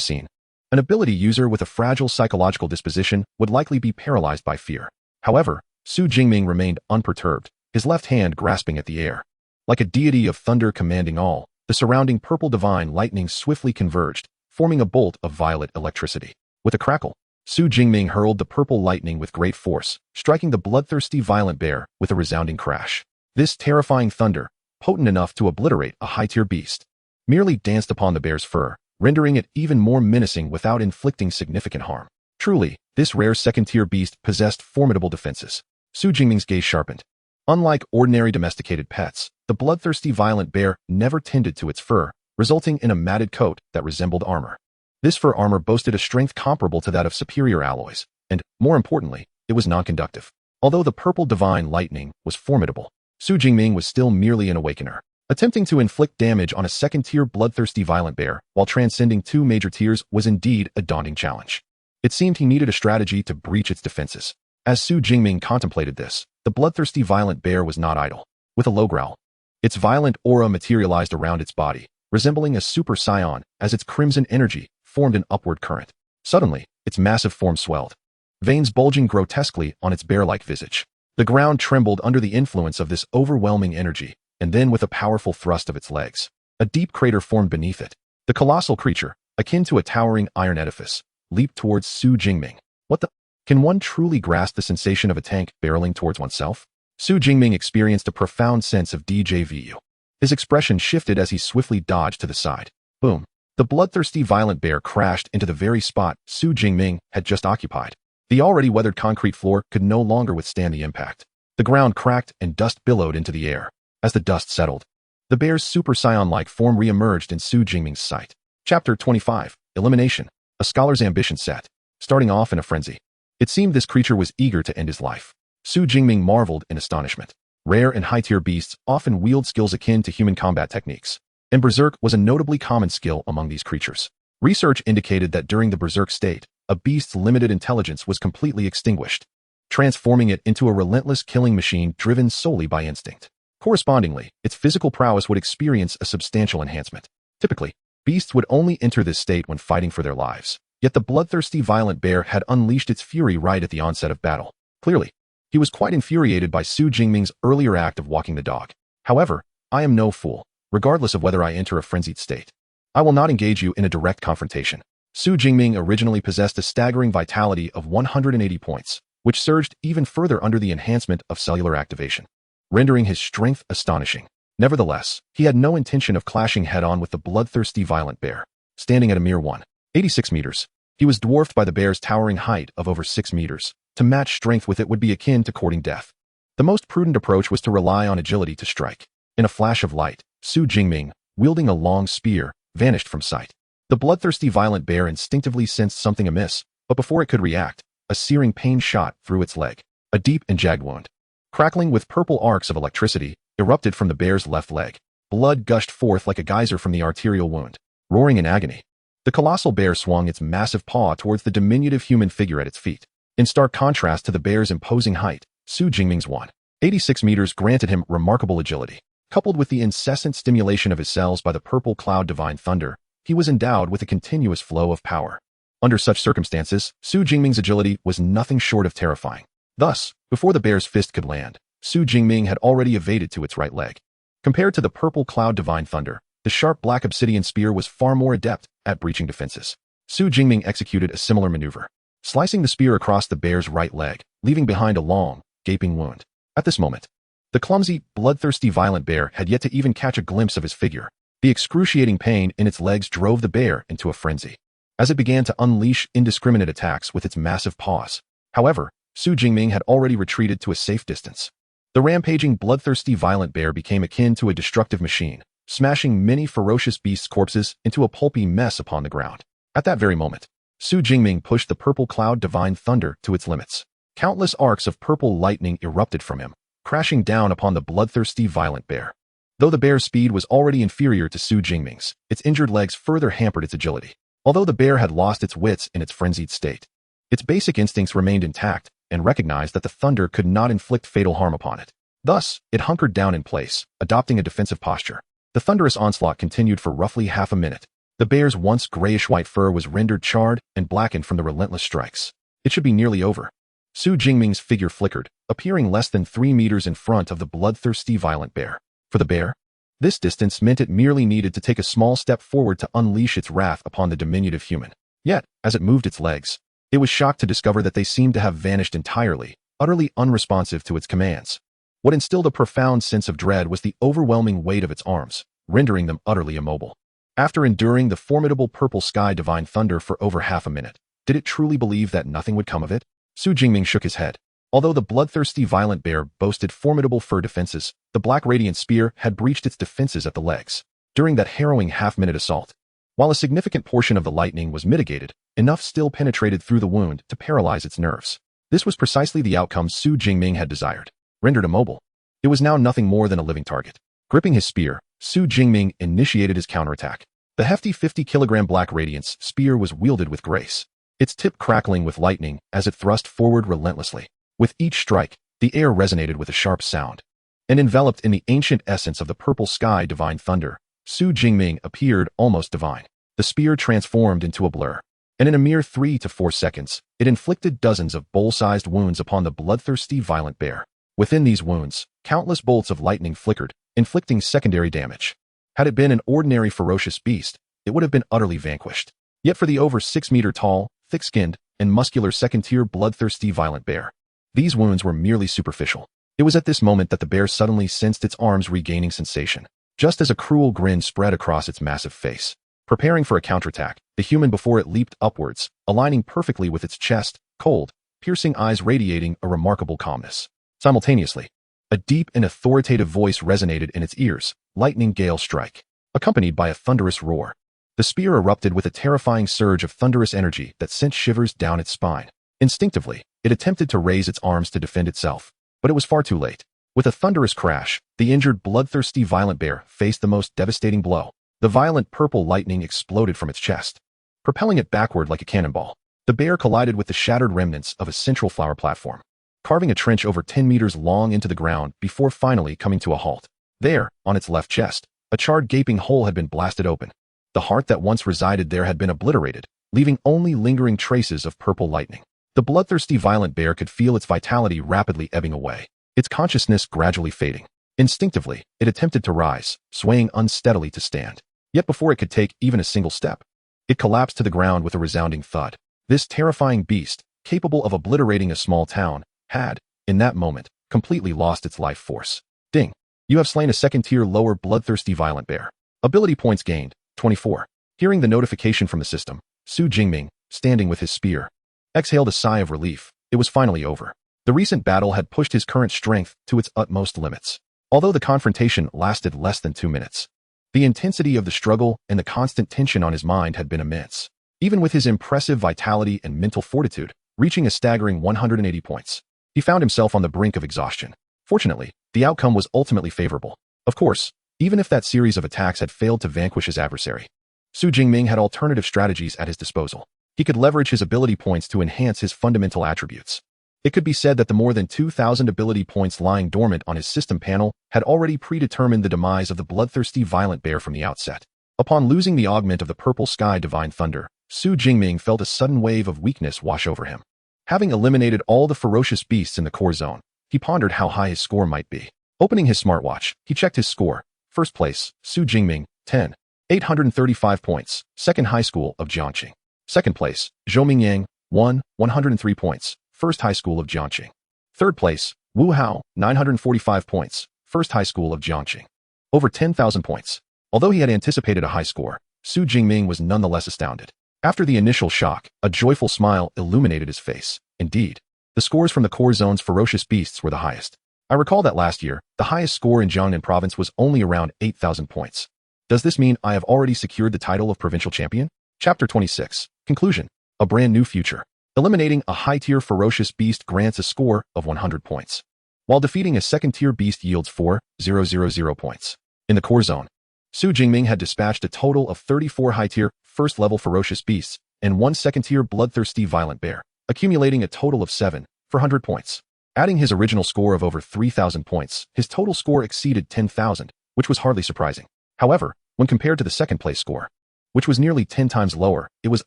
scene, an ability user with a fragile psychological disposition would likely be paralyzed by fear. However, Su Jingming remained unperturbed, his left hand grasping at the air. Like a deity of thunder commanding all, the surrounding purple divine lightning swiftly converged, forming a bolt of violet electricity. With a crackle, Su Jingming hurled the purple lightning with great force, striking the bloodthirsty violent bear with a resounding crash. This terrifying thunder, potent enough to obliterate a high-tier beast, merely danced upon the bear's fur, rendering it even more menacing without inflicting significant harm. Truly, this rare second-tier beast possessed formidable defenses. Su Jingming's gaze sharpened. Unlike ordinary domesticated pets, the bloodthirsty violent bear never tended to its fur, resulting in a matted coat that resembled armor. This fur armor boasted a strength comparable to that of superior alloys, and, more importantly, it was non-conductive. Although the purple divine lightning was formidable, Su Jingming was still merely an awakener. Attempting to inflict damage on a second-tier bloodthirsty violent bear while transcending two major tiers was indeed a daunting challenge. It seemed he needed a strategy to breach its defenses. As Su Jingming contemplated this, the bloodthirsty violent bear was not idle. With a low growl, its violent aura materialized around its body, resembling a super scion as its crimson energy formed an upward current. Suddenly, its massive form swelled, veins bulging grotesquely on its bear-like visage. The ground trembled under the influence of this overwhelming energy, and then with a powerful thrust of its legs, a deep crater formed beneath it. The colossal creature, akin to a towering iron edifice, leaped towards Su Jingming. What the? Can one truly grasp the sensation of a tank barreling towards oneself? Su Jingming experienced a profound sense of déjà vu. His expression shifted as he swiftly dodged to the side. Boom. The bloodthirsty violent bear crashed into the very spot Su Jingming had just occupied. The already weathered concrete floor could no longer withstand the impact. The ground cracked and dust billowed into the air. As the dust settled, the bear's super scion-like form re-emerged in Su Jingming's sight. Chapter 25. Elimination. A scholar's ambition set. Starting off in a frenzy, it seemed this creature was eager to end his life. Su Jingming marveled in astonishment. Rare and high-tier beasts often wield skills akin to human combat techniques, and Berserk was a notably common skill among these creatures. Research indicated that during the Berserk state, a beast's limited intelligence was completely extinguished, transforming it into a relentless killing machine driven solely by instinct. Correspondingly, its physical prowess would experience a substantial enhancement. Typically, beasts would only enter this state when fighting for their lives. Yet the bloodthirsty violent bear had unleashed its fury right at the onset of battle. Clearly, he was quite infuriated by Su Jingming's earlier act of walking the dog. However, I am no fool, regardless of whether I enter a frenzied state. I will not engage you in a direct confrontation. Su Jingming originally possessed a staggering vitality of 180 points, which surged even further under the enhancement of cellular activation, rendering his strength astonishing. Nevertheless, he had no intention of clashing head-on with the bloodthirsty violent bear. Standing at a mere 186 meters, he was dwarfed by the bear's towering height of over 6 meters. To match strength with it would be akin to courting death. The most prudent approach was to rely on agility to strike. In a flash of light, Su Jingming, wielding a long spear, vanished from sight. The bloodthirsty violent bear instinctively sensed something amiss, but before it could react, a searing pain shot through its leg. A deep and jagged wound, crackling with purple arcs of electricity, erupted from the bear's left leg. Blood gushed forth like a geyser from the arterial wound. Roaring in agony, the colossal bear swung its massive paw towards the diminutive human figure at its feet. In stark contrast to the bear's imposing height, Su Jingming's 186 meters granted him remarkable agility. Coupled with the incessant stimulation of his cells by the purple cloud divine thunder, he was endowed with a continuous flow of power. Under such circumstances, Su Jingming's agility was nothing short of terrifying. Thus, before the bear's fist could land, Su Jingming had already evaded to its right leg. Compared to the purple cloud divine thunder, the sharp black obsidian spear was far more adept at breaching defenses. Su Jingming executed a similar maneuver, slicing the spear across the bear's right leg, leaving behind a long, gaping wound. At this moment, the clumsy, bloodthirsty violent bear had yet to even catch a glimpse of his figure. The excruciating pain in its legs drove the bear into a frenzy, as it began to unleash indiscriminate attacks with its massive paws. However, Su Jingming had already retreated to a safe distance. The rampaging, bloodthirsty violent bear became akin to a destructive machine, smashing many ferocious beasts' corpses into a pulpy mess upon the ground. At that very moment, Su Jingming pushed the purple cloud divine thunder to its limits. Countless arcs of purple lightning erupted from him, crashing down upon the bloodthirsty violent bear. Though the bear's speed was already inferior to Su Jingming's, its injured legs further hampered its agility. Although the bear had lost its wits in its frenzied state, its basic instincts remained intact and recognized that the thunder could not inflict fatal harm upon it. Thus, it hunkered down in place, adopting a defensive posture. The thunderous onslaught continued for roughly half a minute. The bear's once grayish-white fur was rendered charred and blackened from the relentless strikes. It should be nearly over. Su Jingming's figure flickered, appearing less than 3 meters in front of the bloodthirsty violent bear. For the bear, this distance meant it merely needed to take a small step forward to unleash its wrath upon the diminutive human. Yet, as it moved its legs, it was shocked to discover that they seemed to have vanished entirely, utterly unresponsive to its commands. What instilled a profound sense of dread was the overwhelming weight of its arms, rendering them utterly immobile. After enduring the formidable purple sky divine thunder for over half a minute, did it truly believe that nothing would come of it? Jingming shook his head. Although the bloodthirsty violent bear boasted formidable fur defenses, the black radiant spear had breached its defenses at the legs during that harrowing half-minute assault. While a significant portion of the lightning was mitigated, enough still penetrated through the wound to paralyze its nerves. This was precisely the outcome Jingming had desired. Rendered immobile, it was now nothing more than a living target. Gripping his spear, Jingming initiated his counterattack. The hefty 50-kilogram black radiance spear was wielded with grace, its tip crackling with lightning as it thrust forward relentlessly. With each strike, the air resonated with a sharp sound. And enveloped in the ancient essence of the purple sky divine thunder, Jingming appeared almost divine. The spear transformed into a blur, and in a mere 3 to 4 seconds, it inflicted dozens of bowl-sized wounds upon the bloodthirsty violent bear. Within these wounds, countless bolts of lightning flickered, inflicting secondary damage. Had it been an ordinary ferocious beast, it would have been utterly vanquished. Yet for the over 6-meter-tall, thick-skinned, and muscular second-tier bloodthirsty violent bear, these wounds were merely superficial. It was at this moment that the bear suddenly sensed its arms regaining sensation, just as a cruel grin spread across its massive face. Preparing for a counterattack, the human before it leaped upwards, aligning perfectly with its chest, cold, piercing eyes radiating a remarkable calmness. Simultaneously, a deep and authoritative voice resonated in its ears, lightning gale strike, accompanied by a thunderous roar. The spear erupted with a terrifying surge of thunderous energy that sent shivers down its spine. Instinctively, it attempted to raise its arms to defend itself, but it was far too late. With a thunderous crash, the injured bloodthirsty violent bear faced the most devastating blow. The violent purple lightning exploded from its chest, propelling it backward like a cannonball. The bear collided with the shattered remnants of a central flower platform, carving a trench over 10 meters long into the ground before finally coming to a halt. There, on its left chest, a charred gaping hole had been blasted open. The heart that once resided there had been obliterated, leaving only lingering traces of purple lightning. The bloodthirsty violent bear could feel its vitality rapidly ebbing away, its consciousness gradually fading. Instinctively, it attempted to rise, swaying unsteadily to stand. Yet before it could take even a single step, it collapsed to the ground with a resounding thud. This terrifying beast, capable of obliterating a small town, had, in that moment, completely lost its life force. Ding. You have slain a second-tier lower bloodthirsty violent bear. Ability points gained, 24. Hearing the notification from the system, Jingming, standing with his spear, exhaled a sigh of relief. It was finally over. The recent battle had pushed his current strength to its utmost limits. Although the confrontation lasted less than 2 minutes, the intensity of the struggle and the constant tension on his mind had been immense. Even with his impressive vitality and mental fortitude, reaching a staggering 180 points, he found himself on the brink of exhaustion. Fortunately, the outcome was ultimately favorable. Of course, even if that series of attacks had failed to vanquish his adversary, Jingming had alternative strategies at his disposal. He could leverage his ability points to enhance his fundamental attributes. It could be said that the more than 2,000 ability points lying dormant on his system panel had already predetermined the demise of the bloodthirsty violent bear from the outset. Upon losing the augment of the purple sky divine thunder, Jingming felt a sudden wave of weakness wash over him. Having eliminated all the ferocious beasts in the core zone, he pondered how high his score might be. Opening his smartwatch, he checked his score. First place, Jingming, 10. 835 points, Second High School of Jiangqing. Second place, Zhou Mingyang, 103 points, First High School of Jiangqing. Third place, Wu Hao, 945 points, First High School of Jiangqing. Over 10,000 points. Although he had anticipated a high score, Jingming was nonetheless astounded. After the initial shock, a joyful smile illuminated his face. Indeed, the scores from the core zone's ferocious beasts were the highest. I recall that last year, the highest score in Jiangnan province was only around 8,000 points. Does this mean I have already secured the title of provincial champion? Chapter 26. Conclusion. A brand new future. Eliminating a high-tier ferocious beast grants a score of 100 points, while defeating a second-tier beast yields 4,000 points. In the core zone, Jingming had dispatched a total of 34 high-tier, first-level ferocious beasts and 1 second-tier bloodthirsty violent bear, accumulating a total of 7,400 points. Adding his original score of over 3,000 points, his total score exceeded 10,000, which was hardly surprising. However, when compared to the second-place score, which was nearly 10 times lower, it was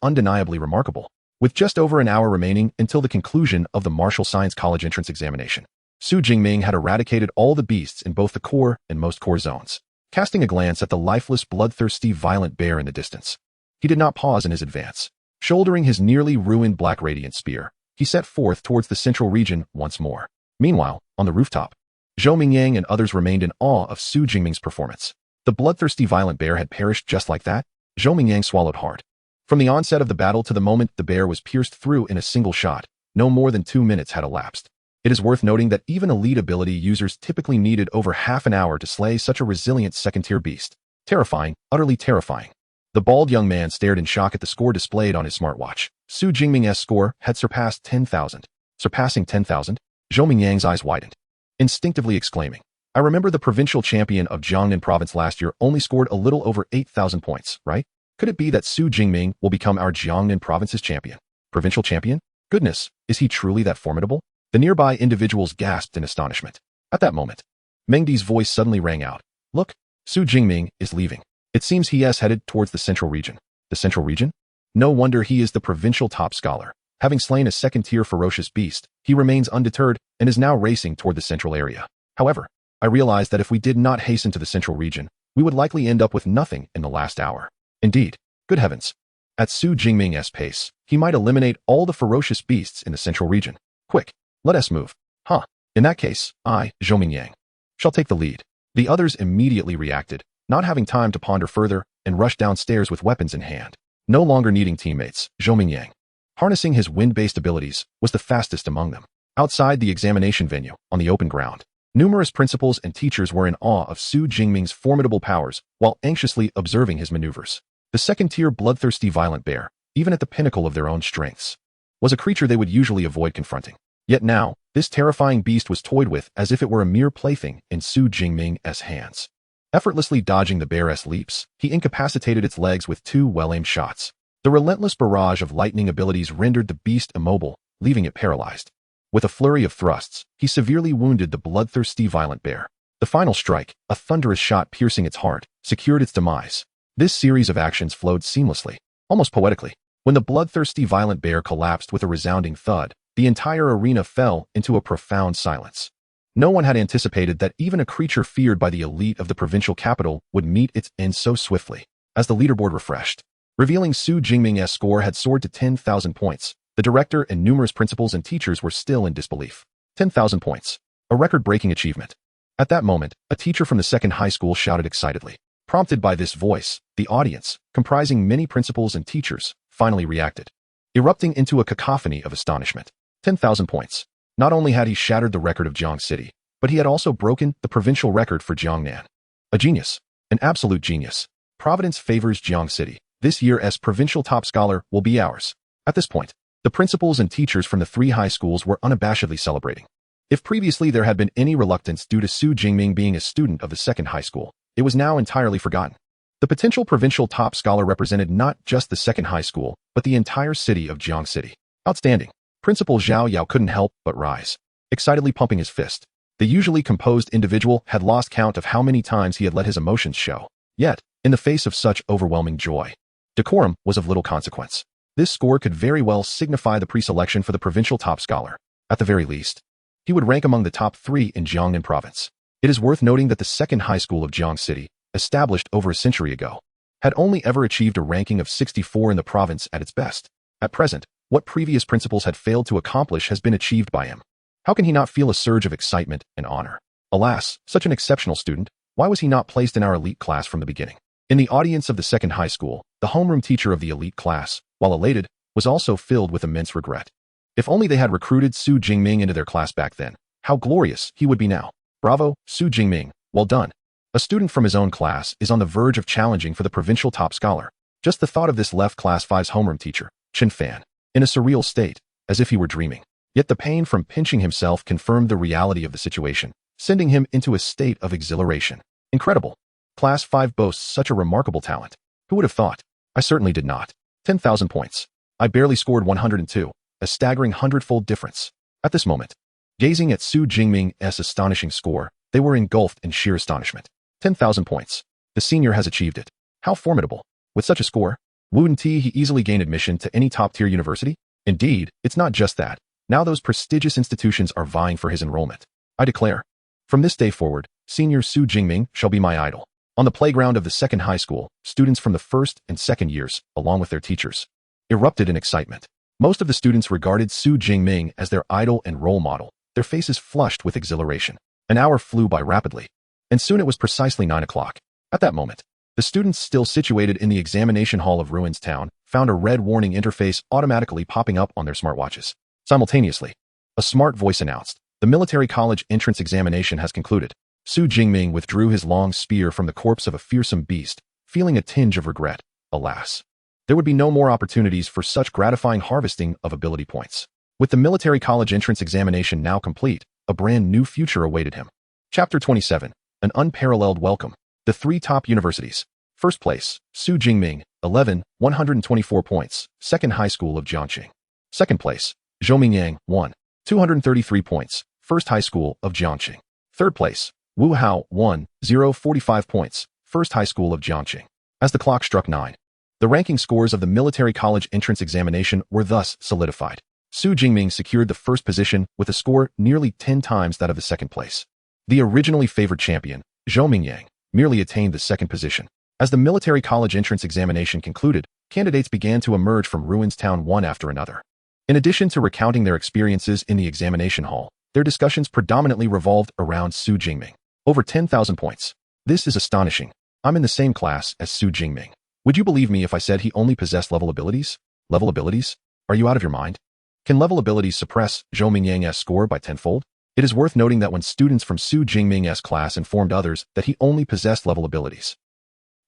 undeniably remarkable. With just over an hour remaining until the conclusion of the Martial Science College entrance examination, Su Jingming had eradicated all the beasts in both the core and most core zones. Casting a glance at the lifeless, bloodthirsty, violent bear in the distance, he did not pause in his advance. Shouldering his nearly ruined black radiant spear, he set forth towards the central region once more. Meanwhile, on the rooftop, Zhou Mingyang and others remained in awe of Su Jingming's performance. The bloodthirsty, violent bear had perished just like that. Zhou Mingyang swallowed hard. From the onset of the battle to the moment the bear was pierced through in a single shot, no more than 2 minutes had elapsed. It is worth noting that even elite ability users typically needed over half an hour to slay such a resilient second-tier beast. Terrifying, utterly terrifying. The bald young man stared in shock at the score displayed on his smartwatch. Su Jingming's score had surpassed 10,000. Surpassing 10,000? Zhou Mingyang's eyes widened, instinctively exclaiming, "I remember the provincial champion of Jiangnan province last year only scored a little over 8,000 points, right? Could it be that Su Jingming will become our Jiangnan province's champion? Provincial champion? Goodness, is he truly that formidable?" The nearby individuals gasped in astonishment. At that moment, Mengdi's voice suddenly rang out. "Look, Su Jingming is leaving. It seems he has headed towards the central region." The central region? No wonder he is the provincial top scholar. Having slain a second-tier ferocious beast, he remains undeterred and is now racing toward the central area. However, I realized that if we did not hasten to the central region, we would likely end up with nothing in the last hour. Indeed, good heavens. At Su Jingming's pace, he might eliminate all the ferocious beasts in the central region. Quick, let us move. Huh. In that case, I, Zhou Mingyang, shall take the lead. The others immediately reacted, not having time to ponder further, and rushed downstairs with weapons in hand. No longer needing teammates, Zhou Mingyang, harnessing his wind-based abilities, was the fastest among them. Outside the examination venue, on the open ground, numerous principals and teachers were in awe of Su Jingming's formidable powers while anxiously observing his maneuvers. The second-tier bloodthirsty violent bear, even at the pinnacle of their own strengths, was a creature they would usually avoid confronting. Yet now, this terrifying beast was toyed with as if it were a mere plaything in Su Jingming's hands. Effortlessly dodging the bear's leaps, he incapacitated its legs with 2 well-aimed shots. The relentless barrage of lightning abilities rendered the beast immobile, leaving it paralyzed. With a flurry of thrusts, he severely wounded the bloodthirsty violent bear. The final strike, a thunderous shot piercing its heart, secured its demise. This series of actions flowed seamlessly, almost poetically. When the bloodthirsty violent bear collapsed with a resounding thud, the entire arena fell into a profound silence. No one had anticipated that even a creature feared by the elite of the provincial capital would meet its end so swiftly. As the leaderboard refreshed, revealing Su Jingming's score had soared to 10,000 points, the director and numerous principals and teachers were still in disbelief. 10,000 points. A record-breaking achievement. At that moment, a teacher from the second high school shouted excitedly. Prompted by this voice, the audience, comprising many principals and teachers, finally reacted, erupting into a cacophony of astonishment. 10,000 points. Not only had he shattered the record of Jiang City, but he had also broken the provincial record for Jiangnan. A genius. An absolute genius. Providence favors Jiang City. This year's provincial top scholar will be ours. At this point, the principals and teachers from the 3 high schools were unabashedly celebrating. If previously there had been any reluctance due to Su Jingming being a student of the second high school, it was now entirely forgotten. The potential provincial top scholar represented not just the second high school, but the entire city of Jiang City. Outstanding. Principal Zhao Yao couldn't help but rise, excitedly pumping his fist. The usually composed individual had lost count of how many times he had let his emotions show. Yet, in the face of such overwhelming joy, decorum was of little consequence. This score could very well signify the pre-selection for the provincial top scholar. At the very least, he would rank among the top 3 in Jiangnan province. It is worth noting that the second high school of Jiang City, established over a century ago, had only ever achieved a ranking of 64 in the province at its best. At present, what previous principals had failed to accomplish has been achieved by him. How can he not feel a surge of excitement and honor? Alas, such an exceptional student, why was he not placed in our elite class from the beginning? In the audience of the second high school, the homeroom teacher of the elite class, while elated, was also filled with immense regret. If only they had recruited Su Jingming into their class back then, how glorious he would be now. Bravo, Su Jingming, well done. A student from his own class is on the verge of challenging for the provincial top scholar. Just the thought of this left class 5's homeroom teacher, Chen Fan, in a surreal state, as if he were dreaming. Yet the pain from pinching himself confirmed the reality of the situation, sending him into a state of exhilaration. Incredible. Class 5 boasts such a remarkable talent. Who would have thought? I certainly did not. 10,000 points. I barely scored 102, a staggering 100-fold difference. At this moment, gazing at Su Jingming's astonishing score, they were engulfed in sheer astonishment. 10,000 points. The senior has achieved it. How formidable. With such a score, wouldn't he easily gain admission to any top-tier university? Indeed, it's not just that. Now those prestigious institutions are vying for his enrollment. I declare, from this day forward, senior Su Jingming shall be my idol. On the playground of the second high school, students from the first and second years, along with their teachers, erupted in excitement. Most of the students regarded Su Jingming as their idol and role model, their faces flushed with exhilaration. An hour flew by rapidly, and soon it was precisely 9 o'clock. At that moment, the students still situated in the examination hall of Ruins Town found a red warning interface automatically popping up on their smartwatches. Simultaneously, a smart voice announced, the military college entrance examination has concluded. Su Jingming withdrew his long spear from the corpse of a fearsome beast, feeling a tinge of regret. Alas, there would be no more opportunities for such gratifying harvesting of ability points. With the military college entrance examination now complete, a brand new future awaited him. Chapter 27, An Unparalleled Welcome. The 3 top universities. First place, Su Jingming, 11, 124 points, Second High School of Jiangxing. Second place, Zhou Mingyang, 1, 233 points, First High School of Jiangxing. Third place, Wu Hao, 1, 045 points, First High School of Jiangxing. As the clock struck 9, the ranking scores of the military college entrance examination were thus solidified. Su Jingming secured the first position with a score nearly 10 times that of the second place. The originally favored champion, Zhou Mingyang, merely attained the second position. As the military college entrance examination concluded, candidates began to emerge from Ruins Town one after another. In addition to recounting their experiences in the examination hall, their discussions predominantly revolved around Su Jingming. Over 10,000 points. This is astonishing. I'm in the same class as Su Jingming. Would you believe me if I said he only possessed level abilities? Level abilities? Are you out of your mind? Can level abilities suppress Zhou Mingyang's score by tenfold? It is worth noting that when students from Su Jingming's class informed others that he only possessed level abilities,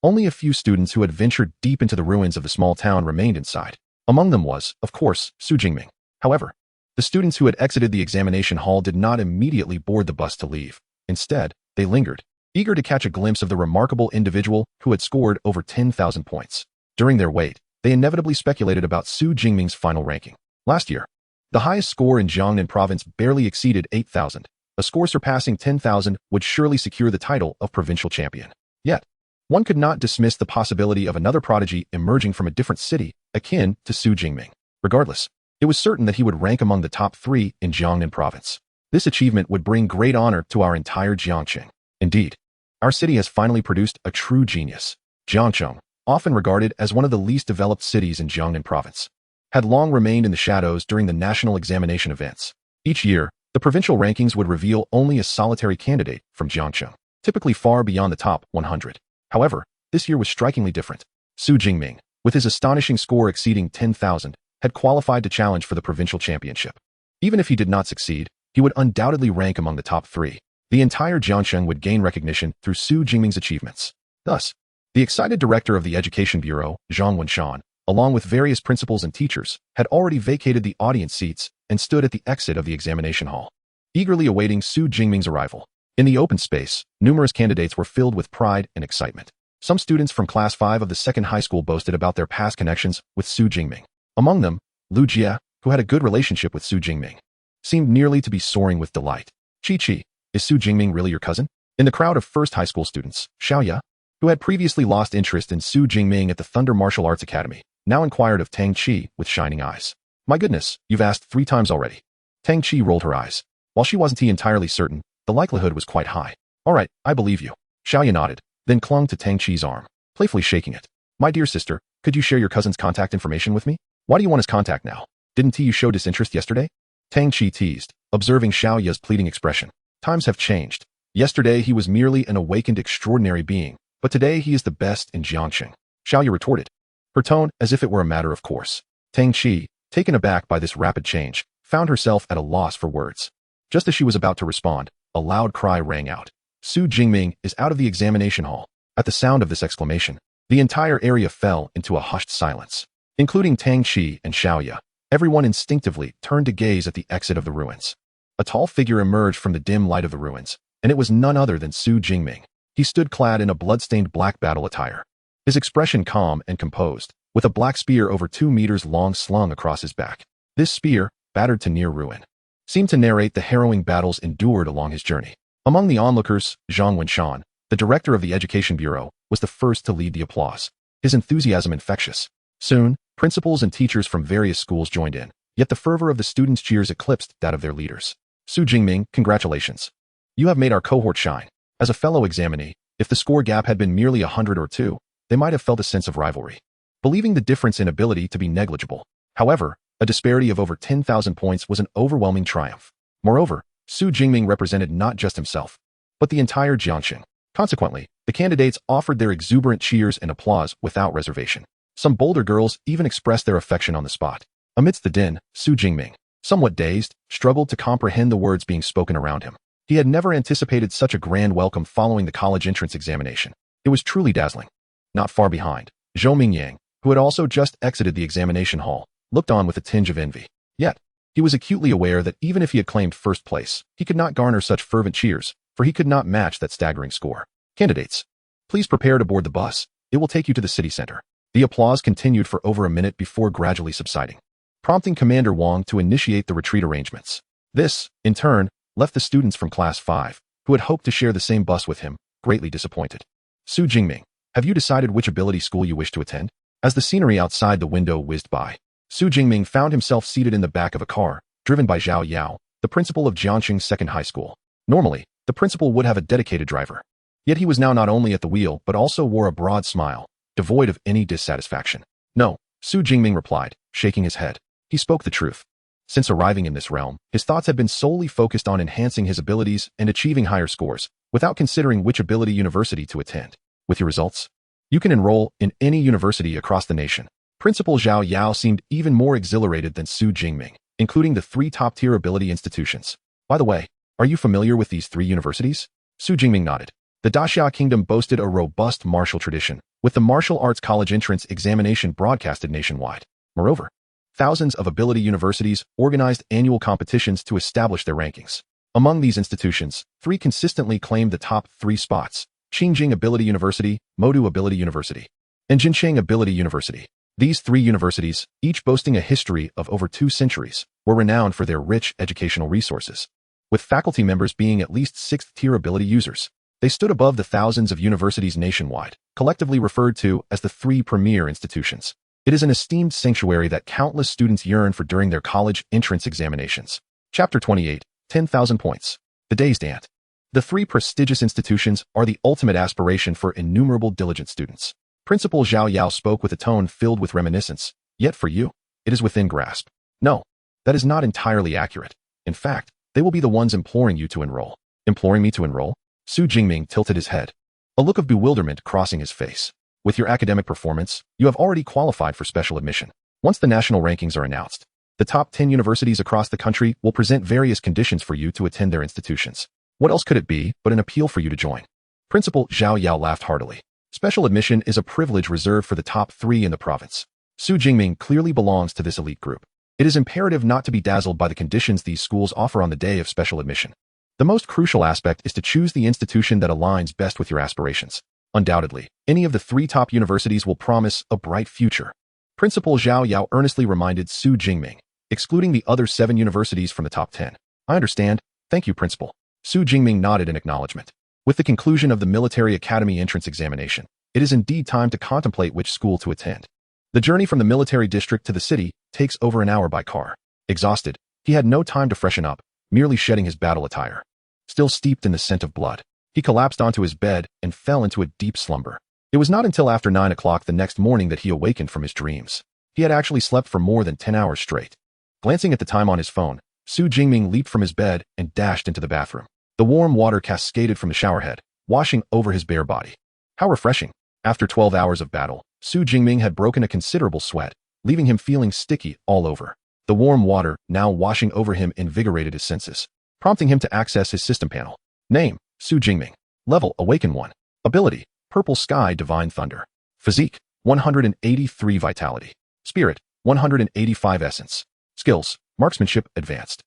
only a few students who had ventured deep into the ruins of the small town remained inside. Among them was, of course, Su Jingming. However, the students who had exited the examination hall did not immediately board the bus to leave. Instead, they lingered, eager to catch a glimpse of the remarkable individual who had scored over 10,000 points. During their wait, they inevitably speculated about Su Jingming's final ranking. Last year, the highest score in Jiangnan province barely exceeded 8,000. A score surpassing 10,000 would surely secure the title of provincial champion. Yet, one could not dismiss the possibility of another prodigy emerging from a different city, akin to Su Jingming. Regardless, it was certain that he would rank among the top 3 in Jiangnan province. This achievement would bring great honor to our entire Jiangxing. Indeed, our city has finally produced a true genius. Jiangcheng, often regarded as one of the least developed cities in Jiangnan province, had long remained in the shadows during the national examination events. Each year, the provincial rankings would reveal only a solitary candidate from Jiangcheng, typically far beyond the top 100. However, this year was strikingly different. Su Jingming, with his astonishing score exceeding 10,000, had qualified to challenge for the provincial championship. Even if he did not succeed, he would undoubtedly rank among the top 3. The entire Jiangxing would gain recognition through Su Jingming's achievements. Thus, the excited director of the Education Bureau, Zhang Wenshan, along with various principals and teachers, had already vacated the audience seats and stood at the exit of the examination hall, eagerly awaiting Su Jingming's arrival. In the open space, numerous candidates were filled with pride and excitement. Some students from Class 5 of the second high school boasted about their past connections with Su Jingming. Among them, Lu Jia, who had a good relationship with Su Jingming, seemed nearly to be soaring with delight. Chi, is Su Jingming really your cousin? In the crowd of first high school students, Xiaoya, who had previously lost interest in Su Jingming at the Thunder Martial Arts Academy, now inquired of Tang Chi with shining eyes. My goodness, you've asked 3 times already. Tang Chi rolled her eyes. While she wasn't entirely certain, the likelihood was quite high. All right, I believe you. Xiaoya nodded, then clung to Tang Chi's arm, playfully shaking it. My dear sister, could you share your cousin's contact information with me? Why do you want his contact now? Didn't you show disinterest yesterday? Tang Chi teased, observing Xiaoya's pleading expression. Times have changed. Yesterday he was merely an awakened extraordinary being, but today he is the best in Jiangxing. Xiaoya retorted, her tone as if it were a matter of course. Tang Chi, taken aback by this rapid change, found herself at a loss for words. Just as she was about to respond, a loud cry rang out. Su Jingming is out of the examination hall. At the sound of this exclamation, the entire area fell into a hushed silence. Including Tang Chi and Xiaoya, everyone instinctively turned to gaze at the exit of the ruins. A tall figure emerged from the dim light of the ruins, and it was none other than Su Jingming. He stood clad in a blood-stained black battle attire, his expression calm and composed, with a black spear over 2 meters long slung across his back. This spear, battered to near ruin, seemed to narrate the harrowing battles endured along his journey. Among the onlookers, Zhang Wenshan, the director of the Education Bureau, was the first to lead the applause, his enthusiasm infectious. Soon, principals and teachers from various schools joined in, yet the fervor of the students' cheers eclipsed that of their leaders. Su Jingming, congratulations. You have made our cohort shine. As a fellow examinee, if the score gap had been merely 100 or 2, they might have felt a sense of rivalry, believing the difference in ability to be negligible. However, a disparity of over 10,000 points was an overwhelming triumph. Moreover, Su Jingming represented not just himself, but the entire Jiangxing. Consequently, the candidates offered their exuberant cheers and applause without reservation. Some bolder girls even expressed their affection on the spot. Amidst the din, Su Jingming, somewhat dazed, struggled to comprehend the words being spoken around him. He had never anticipated such a grand welcome following the college entrance examination. It was truly dazzling. Not far behind, Zhou Mingyang, who had also just exited the examination hall, looked on with a tinge of envy. Yet, he was acutely aware that even if he had claimed first place, he could not garner such fervent cheers, for he could not match that staggering score. Candidates, please prepare to board the bus. It will take you to the city center. The applause continued for over a minute before gradually subsiding, prompting Commander Wang to initiate the retreat arrangements. This, in turn, left the students from Class 5, who had hoped to share the same bus with him, greatly disappointed. Su Jingming, have you decided which ability school you wish to attend? As the scenery outside the window whizzed by, Su Jingming found himself seated in the back of a car, driven by Zhao Yao, the principal of Jiangxing Second High School. Normally, the principal would have a dedicated driver. Yet he was now not only at the wheel but also wore a broad smile, devoid of any dissatisfaction. No, Su Jingming replied, shaking his head. He spoke the truth. Since arriving in this realm, his thoughts had been solely focused on enhancing his abilities and achieving higher scores, without considering which ability university to attend. With your results, you can enroll in any university across the nation. Principal Zhao Yao seemed even more exhilarated than Su Jingming, including the 3 top-tier ability institutions. By the way, are you familiar with these 3 universities? Su Jingming nodded. The Daxia Kingdom boasted a robust martial tradition, with the martial arts college entrance examination broadcasted nationwide. Moreover, thousands of ability universities organized annual competitions to establish their rankings. Among these institutions, 3 consistently claimed the top 3 spots: Qingjing Ability University, Modu Ability University, and Jincheng Ability University. These 3 universities, each boasting a history of over 2 centuries, were renowned for their rich educational resources, with faculty members being at least 6th-tier ability users. They stood above the thousands of universities nationwide, collectively referred to as the 3 premier institutions. It is an esteemed sanctuary that countless students yearn for during their college entrance examinations. Chapter 28, 10,000 points. The Dazed Ant. The 3 prestigious institutions are the ultimate aspiration for innumerable diligent students. Principal Zhao Yao spoke with a tone filled with reminiscence. Yet for you, it is within grasp. No, that is not entirely accurate. In fact, they will be the ones imploring you to enroll. Imploring me to enroll? Su Jingming tilted his head, a look of bewilderment crossing his face. With your academic performance, you have already qualified for special admission. Once the national rankings are announced, the top 10 universities across the country will present various conditions for you to attend their institutions. What else could it be but an appeal for you to join? Principal Zhao Yao laughed heartily. Special admission is a privilege reserved for the top 3 in the province. Su Jingming clearly belongs to this elite group. It is imperative not to be dazzled by the conditions these schools offer on the day of special admission. The most crucial aspect is to choose the institution that aligns best with your aspirations. Undoubtedly, any of the 3 top universities will promise a bright future. Principal Zhao Yao earnestly reminded Su Jingming, excluding the other 7 universities from the top 10. I understand. Thank you, Principal. Su Jingming nodded in acknowledgement. With the conclusion of the military academy entrance examination, it is indeed time to contemplate which school to attend. The journey from the military district to the city takes over an hour by car. Exhausted, he had no time to freshen up, merely shedding his battle attire. Still steeped in the scent of blood, he collapsed onto his bed and fell into a deep slumber. It was not until after 9 o'clock the next morning that he awakened from his dreams. He had actually slept for more than 10 hours straight. Glancing at the time on his phone, Su Jingming leaped from his bed and dashed into the bathroom. The warm water cascaded from the showerhead, washing over his bare body. How refreshing. After 12 hours of battle, Su Jingming had broken a considerable sweat, leaving him feeling sticky all over. The warm water, now washing over him, invigorated his senses, prompting him to access his system panel. Name, Su Jingming. Level, Awaken 1. Ability, Purple Sky Divine Thunder. Physique, 183 Vitality. Spirit, 185 Essence. Skills, Marksmanship, Advanced.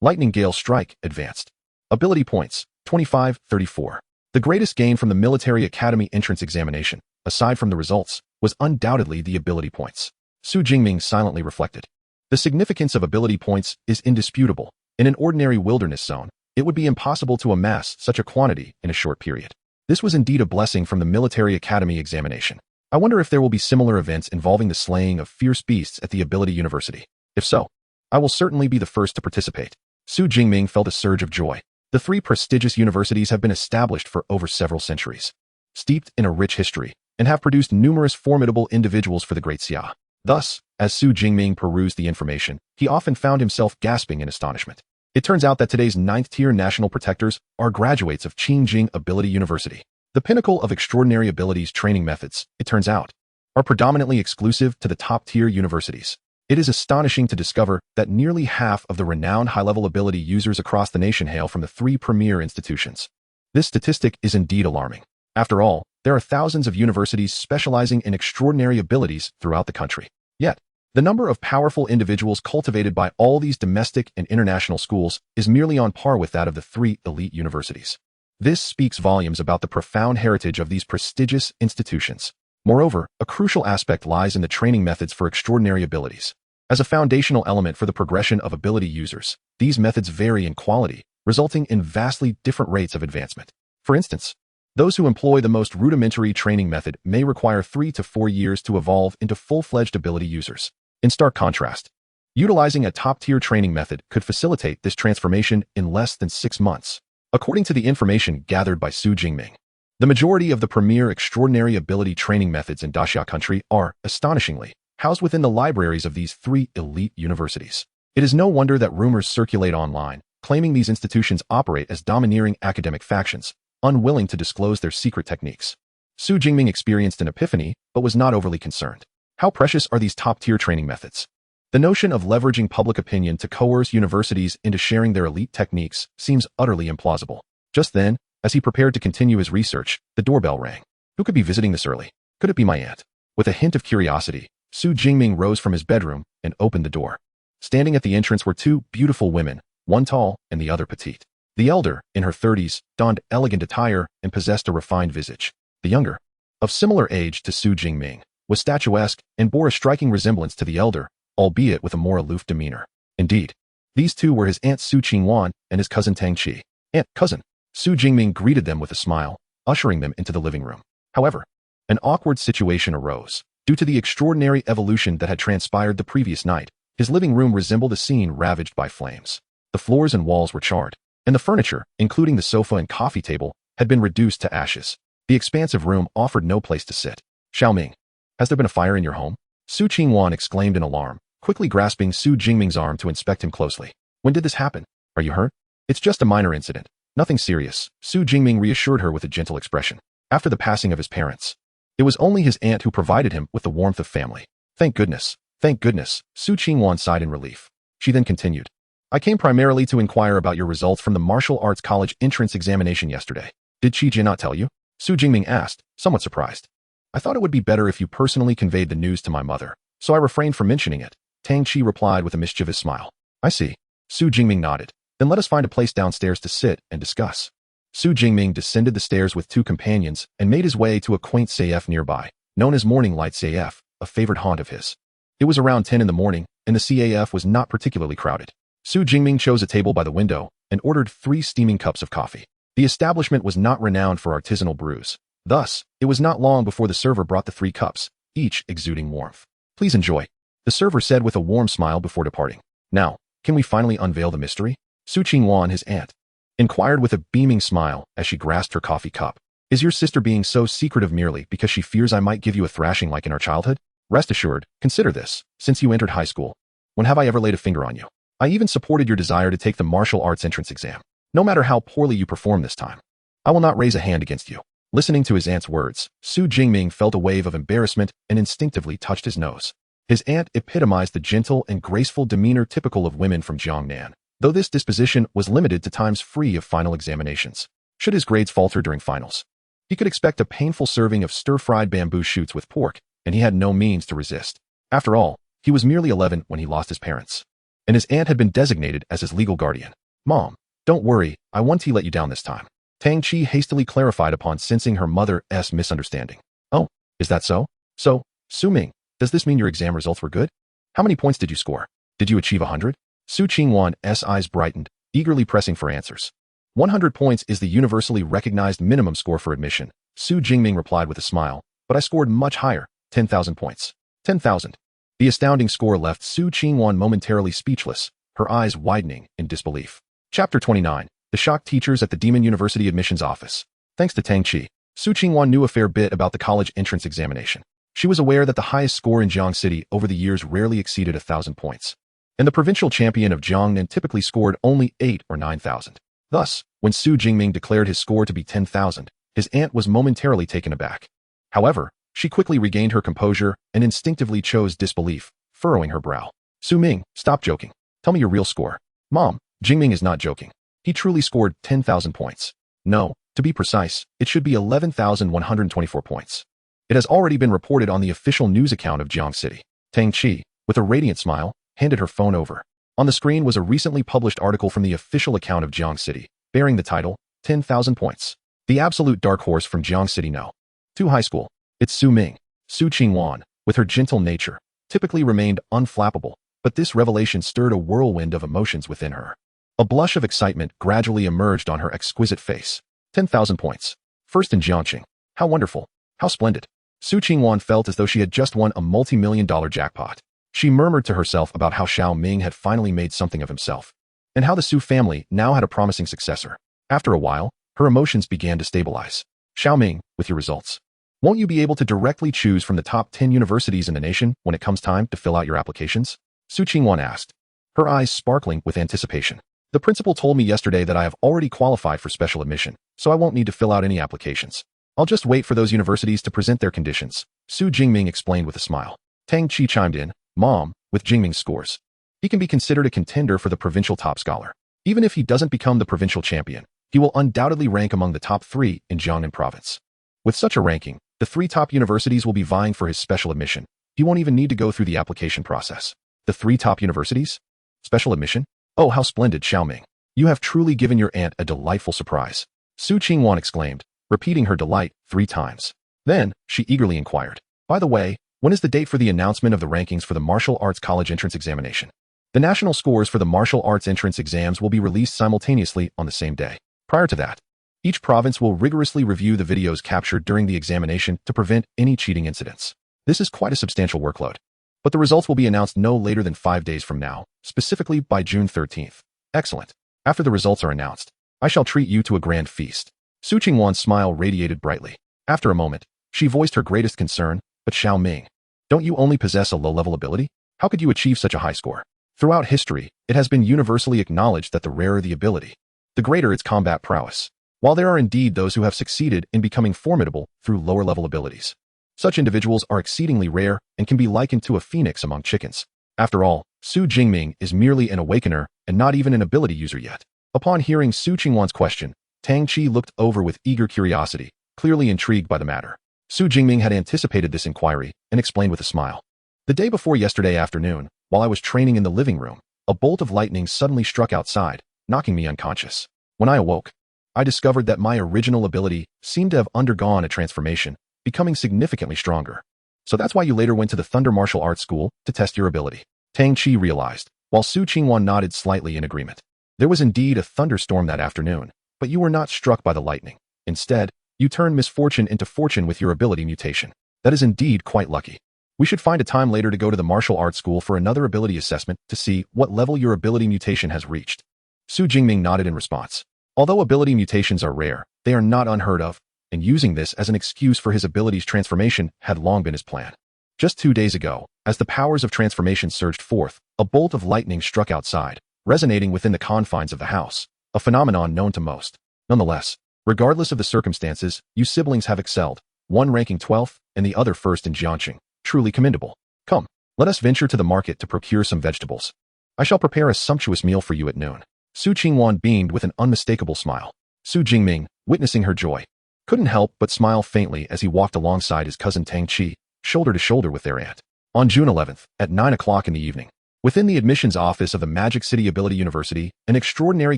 Lightning Gale Strike, Advanced. Ability points, 2534. The greatest gain from the military academy entrance examination, aside from the results, was undoubtedly the ability points. Su Jingming silently reflected. The significance of ability points is indisputable. In an ordinary wilderness zone, it would be impossible to amass such a quantity in a short period. This was indeed a blessing from the military academy examination. I wonder if there will be similar events involving the slaying of fierce beasts at the ability university. If so, I will certainly be the first to participate. Su Jingming felt a surge of joy. The three prestigious universities have been established for over several centuries, steeped in a rich history, and have produced numerous formidable individuals for the Great Xia. Thus, as Su Jingming perused the information, he often found himself gasping in astonishment. It turns out that today's 9th-tier national protectors are graduates of Qingjing Ability University. The pinnacle of extraordinary abilities training methods, it turns out, are predominantly exclusive to the top-tier universities. It is astonishing to discover that nearly half of the renowned high-level ability users across the nation hail from the three premier institutions. This statistic is indeed alarming. After all, there are thousands of universities specializing in extraordinary abilities throughout the country. Yet, the number of powerful individuals cultivated by all these domestic and international schools is merely on par with that of the three elite universities. This speaks volumes about the profound heritage of these prestigious institutions. Moreover, a crucial aspect lies in the training methods for extraordinary abilities. As a foundational element for the progression of ability users, these methods vary in quality, resulting in vastly different rates of advancement. For instance, those who employ the most rudimentary training method may require 3 to 4 years to evolve into full-fledged ability users. In stark contrast, utilizing a top-tier training method could facilitate this transformation in less than 6 months. According to the information gathered by Su Jingming, the majority of the premier extraordinary ability training methods in Daxia country are, astonishingly, housed within the libraries of these three elite universities. It is no wonder that rumors circulate online, claiming these institutions operate as domineering academic factions, unwilling to disclose their secret techniques. Su Jingming experienced an epiphany, but was not overly concerned. How precious are these top-tier training methods? The notion of leveraging public opinion to coerce universities into sharing their elite techniques seems utterly implausible. Just then, as he prepared to continue his research, the doorbell rang. Who could be visiting this early? Could it be my aunt? With a hint of curiosity, Su Jingming rose from his bedroom and opened the door. Standing at the entrance were two beautiful women, one tall and the other petite. The elder, in her 30s, donned elegant attire and possessed a refined visage. The younger, of similar age to Su Jingming, was statuesque and bore a striking resemblance to the elder, albeit with a more aloof demeanor. Indeed, these two were his aunt Su Qingwan and his cousin Tang Qi. Aunt, cousin. Su Jingming greeted them with a smile, ushering them into the living room. However, an awkward situation arose. Due to the extraordinary evolution that had transpired the previous night, his living room resembled a scene ravaged by flames. The floors and walls were charred, and the furniture, including the sofa and coffee table, had been reduced to ashes. The expansive room offered no place to sit. Xiaoming, has there been a fire in your home? Su Qingwan exclaimed in alarm, quickly grasping Su Jingming's arm to inspect him closely. When did this happen? Are you hurt? It's just a minor incident. Nothing serious, Su Jingming reassured her with a gentle expression. After the passing of his parents, it was only his aunt who provided him with the warmth of family. Thank goodness, Su Qingwan sighed in relief. She then continued. I came primarily to inquire about your results from the martial arts college entrance examination yesterday. Did Qi Jin not tell you? Su Jingming asked, somewhat surprised. I thought it would be better if you personally conveyed the news to my mother, so I refrained from mentioning it. Tang Qi replied with a mischievous smile. I see. Su Jingming nodded. Then let us find a place downstairs to sit and discuss. Su Jingming descended the stairs with two companions and made his way to a quaint CF nearby, known as Morning Light CF, a favorite haunt of his. It was around 10 in the morning, and the CAF was not particularly crowded. Su Jingming chose a table by the window and ordered 3 steaming cups of coffee. The establishment was not renowned for artisanal brews. Thus, it was not long before the server brought the 3 cups, each exuding warmth. Please enjoy, the server said with a warm smile before departing. Now, can we finally unveil the mystery? Su Qingwan, his aunt, inquired with a beaming smile as she grasped her coffee cup. Is your sister being so secretive merely because she fears I might give you a thrashing like in our childhood? Rest assured, consider this, since you entered high school. When have I ever laid a finger on you? I even supported your desire to take the martial arts entrance exam. No matter how poorly you perform this time, I will not raise a hand against you. Listening to his aunt's words, Su Jingming felt a wave of embarrassment and instinctively touched his nose. His aunt epitomized the gentle and graceful demeanor typical of women from Jiangnan, though this disposition was limited to times free of final examinations. Should his grades falter during finals, he could expect a painful serving of stir-fried bamboo shoots with pork, and he had no means to resist. After all, he was merely 11 when he lost his parents, and his aunt had been designated as his legal guardian. Mom, don't worry, I won't let you down this time. Tang Qi hastily clarified upon sensing her mother's misunderstanding. Oh, is that so? So, Su Ming, does this mean your exam results were good? How many points did you score? Did you achieve 100? Su Qingwan's eyes brightened, eagerly pressing for answers. 100 points is the universally recognized minimum score for admission, Su Jingming replied with a smile, but I scored much higher, 10,000 points. 10,000. The astounding score left Su Qingwan momentarily speechless, her eyes widening in disbelief. Chapter 29. the shocked teachers at the Demon University admissions office. Thanks to Tang Chi, Su Qingwan knew a fair bit about the college entrance examination. She was aware that the highest score in Jiang City over the years rarely exceeded 1,000 points, and the provincial champion of Jiangnan typically scored only 8 or 9,000. Thus, when Su Jingming declared his score to be 10,000, his aunt was momentarily taken aback. However, she quickly regained her composure and instinctively chose disbelief, furrowing her brow. Su Ming, stop joking. Tell me your real score. Mom, Jingming is not joking. He truly scored 10,000 points. No, to be precise, it should be 11,124 points. It has already been reported on the official news account of Jiang City. Tang Chi, with a radiant smile, handed her phone over. On the screen was a recently published article from the official account of Jiang City, bearing the title, 10,000 points. The absolute dark horse from Jiang City No. 2 High School. It's Su Ming. Su Qingwan, with her gentle nature, typically remained unflappable, but this revelation stirred a whirlwind of emotions within her. A blush of excitement gradually emerged on her exquisite face. 10,000 points. First in Jiangqing. How wonderful. How splendid. Su Qingwan felt as though she had just won a multi-million-dollar jackpot. She murmured to herself about how Xiao Ming had finally made something of himself, and how the Su family now had a promising successor. After a while, her emotions began to stabilize. Xiao Ming, with your results, won't you be able to directly choose from the top 10 universities in the nation when it comes time to fill out your applications? Su Qingwan asked, her eyes sparkling with anticipation. The principal told me yesterday that I have already qualified for special admission, so I won't need to fill out any applications. I'll just wait for those universities to present their conditions, Su Jingming explained with a smile. Tang Chi chimed in, Mom, with Jingming's scores, he can be considered a contender for the provincial top scholar. Even if he doesn't become the provincial champion, he will undoubtedly rank among the top 3 in Jiangnan province. With such a ranking, the 3 top universities will be vying for his special admission. He won't even need to go through the application process. The 3 top universities? Special admission? Oh, how splendid, Xiao Ming. You have truly given your aunt a delightful surprise. Su Qingwan exclaimed, repeating her delight 3 times. Then, she eagerly inquired, by the way, when is the date for the announcement of the rankings for the martial arts college entrance examination? The national scores for the martial arts entrance exams will be released simultaneously on the same day. Prior to that, each province will rigorously review the videos captured during the examination to prevent any cheating incidents. This is quite a substantial workload. But the results will be announced no later than 5 days from now, specifically by June 13th. Excellent. After the results are announced, I shall treat you to a grand feast. Su Qingwan's smile radiated brightly. After a moment, she voiced her greatest concern, but Xiao Ming, don't you only possess a low-level ability? How could you achieve such a high score? Throughout history, it has been universally acknowledged that the rarer the ability, the greater its combat prowess. While there are indeed those who have succeeded in becoming formidable through lower-level abilities, such individuals are exceedingly rare and can be likened to a phoenix among chickens. After all, Su Jingming is merely an awakener and not even an ability user yet. Upon hearing Su Qingwan's question, Tang Chi looked over with eager curiosity, clearly intrigued by the matter. Su Jingming had anticipated this inquiry and explained with a smile. The day before yesterday afternoon, while I was training in the living room, a bolt of lightning suddenly struck outside, knocking me unconscious. When I awoke, I discovered that my original ability seemed to have undergone a transformation, becoming significantly stronger. So that's why you later went to the Thunder Martial Arts School to test your ability. Tang Chi realized, while Su Qingwan nodded slightly in agreement. There was indeed a thunderstorm that afternoon, but you were not struck by the lightning. Instead, you turned misfortune into fortune with your ability mutation. That is indeed quite lucky. We should find a time later to go to the martial arts school for another ability assessment to see what level your ability mutation has reached. Su Jingming nodded in response. Although ability mutations are rare, they are not unheard of, and using this as an excuse for his ability's transformation had long been his plan. Just 2 days ago, as the powers of transformation surged forth, a bolt of lightning struck outside, resonating within the confines of the house, a phenomenon known to most. Nonetheless, regardless of the circumstances, you siblings have excelled, one ranking 12th and the other 1st in Jiangqing. Truly commendable. Come, let us venture to the market to procure some vegetables. I shall prepare a sumptuous meal for you at noon. Su Qingwan beamed with an unmistakable smile. Su Jingming, witnessing her joy, couldn't help but smile faintly as he walked alongside his cousin Tang Chi, shoulder to shoulder with their aunt. On June 11th, at 9 o'clock in the evening, within the admissions office of the Magic City Ability University, an extraordinary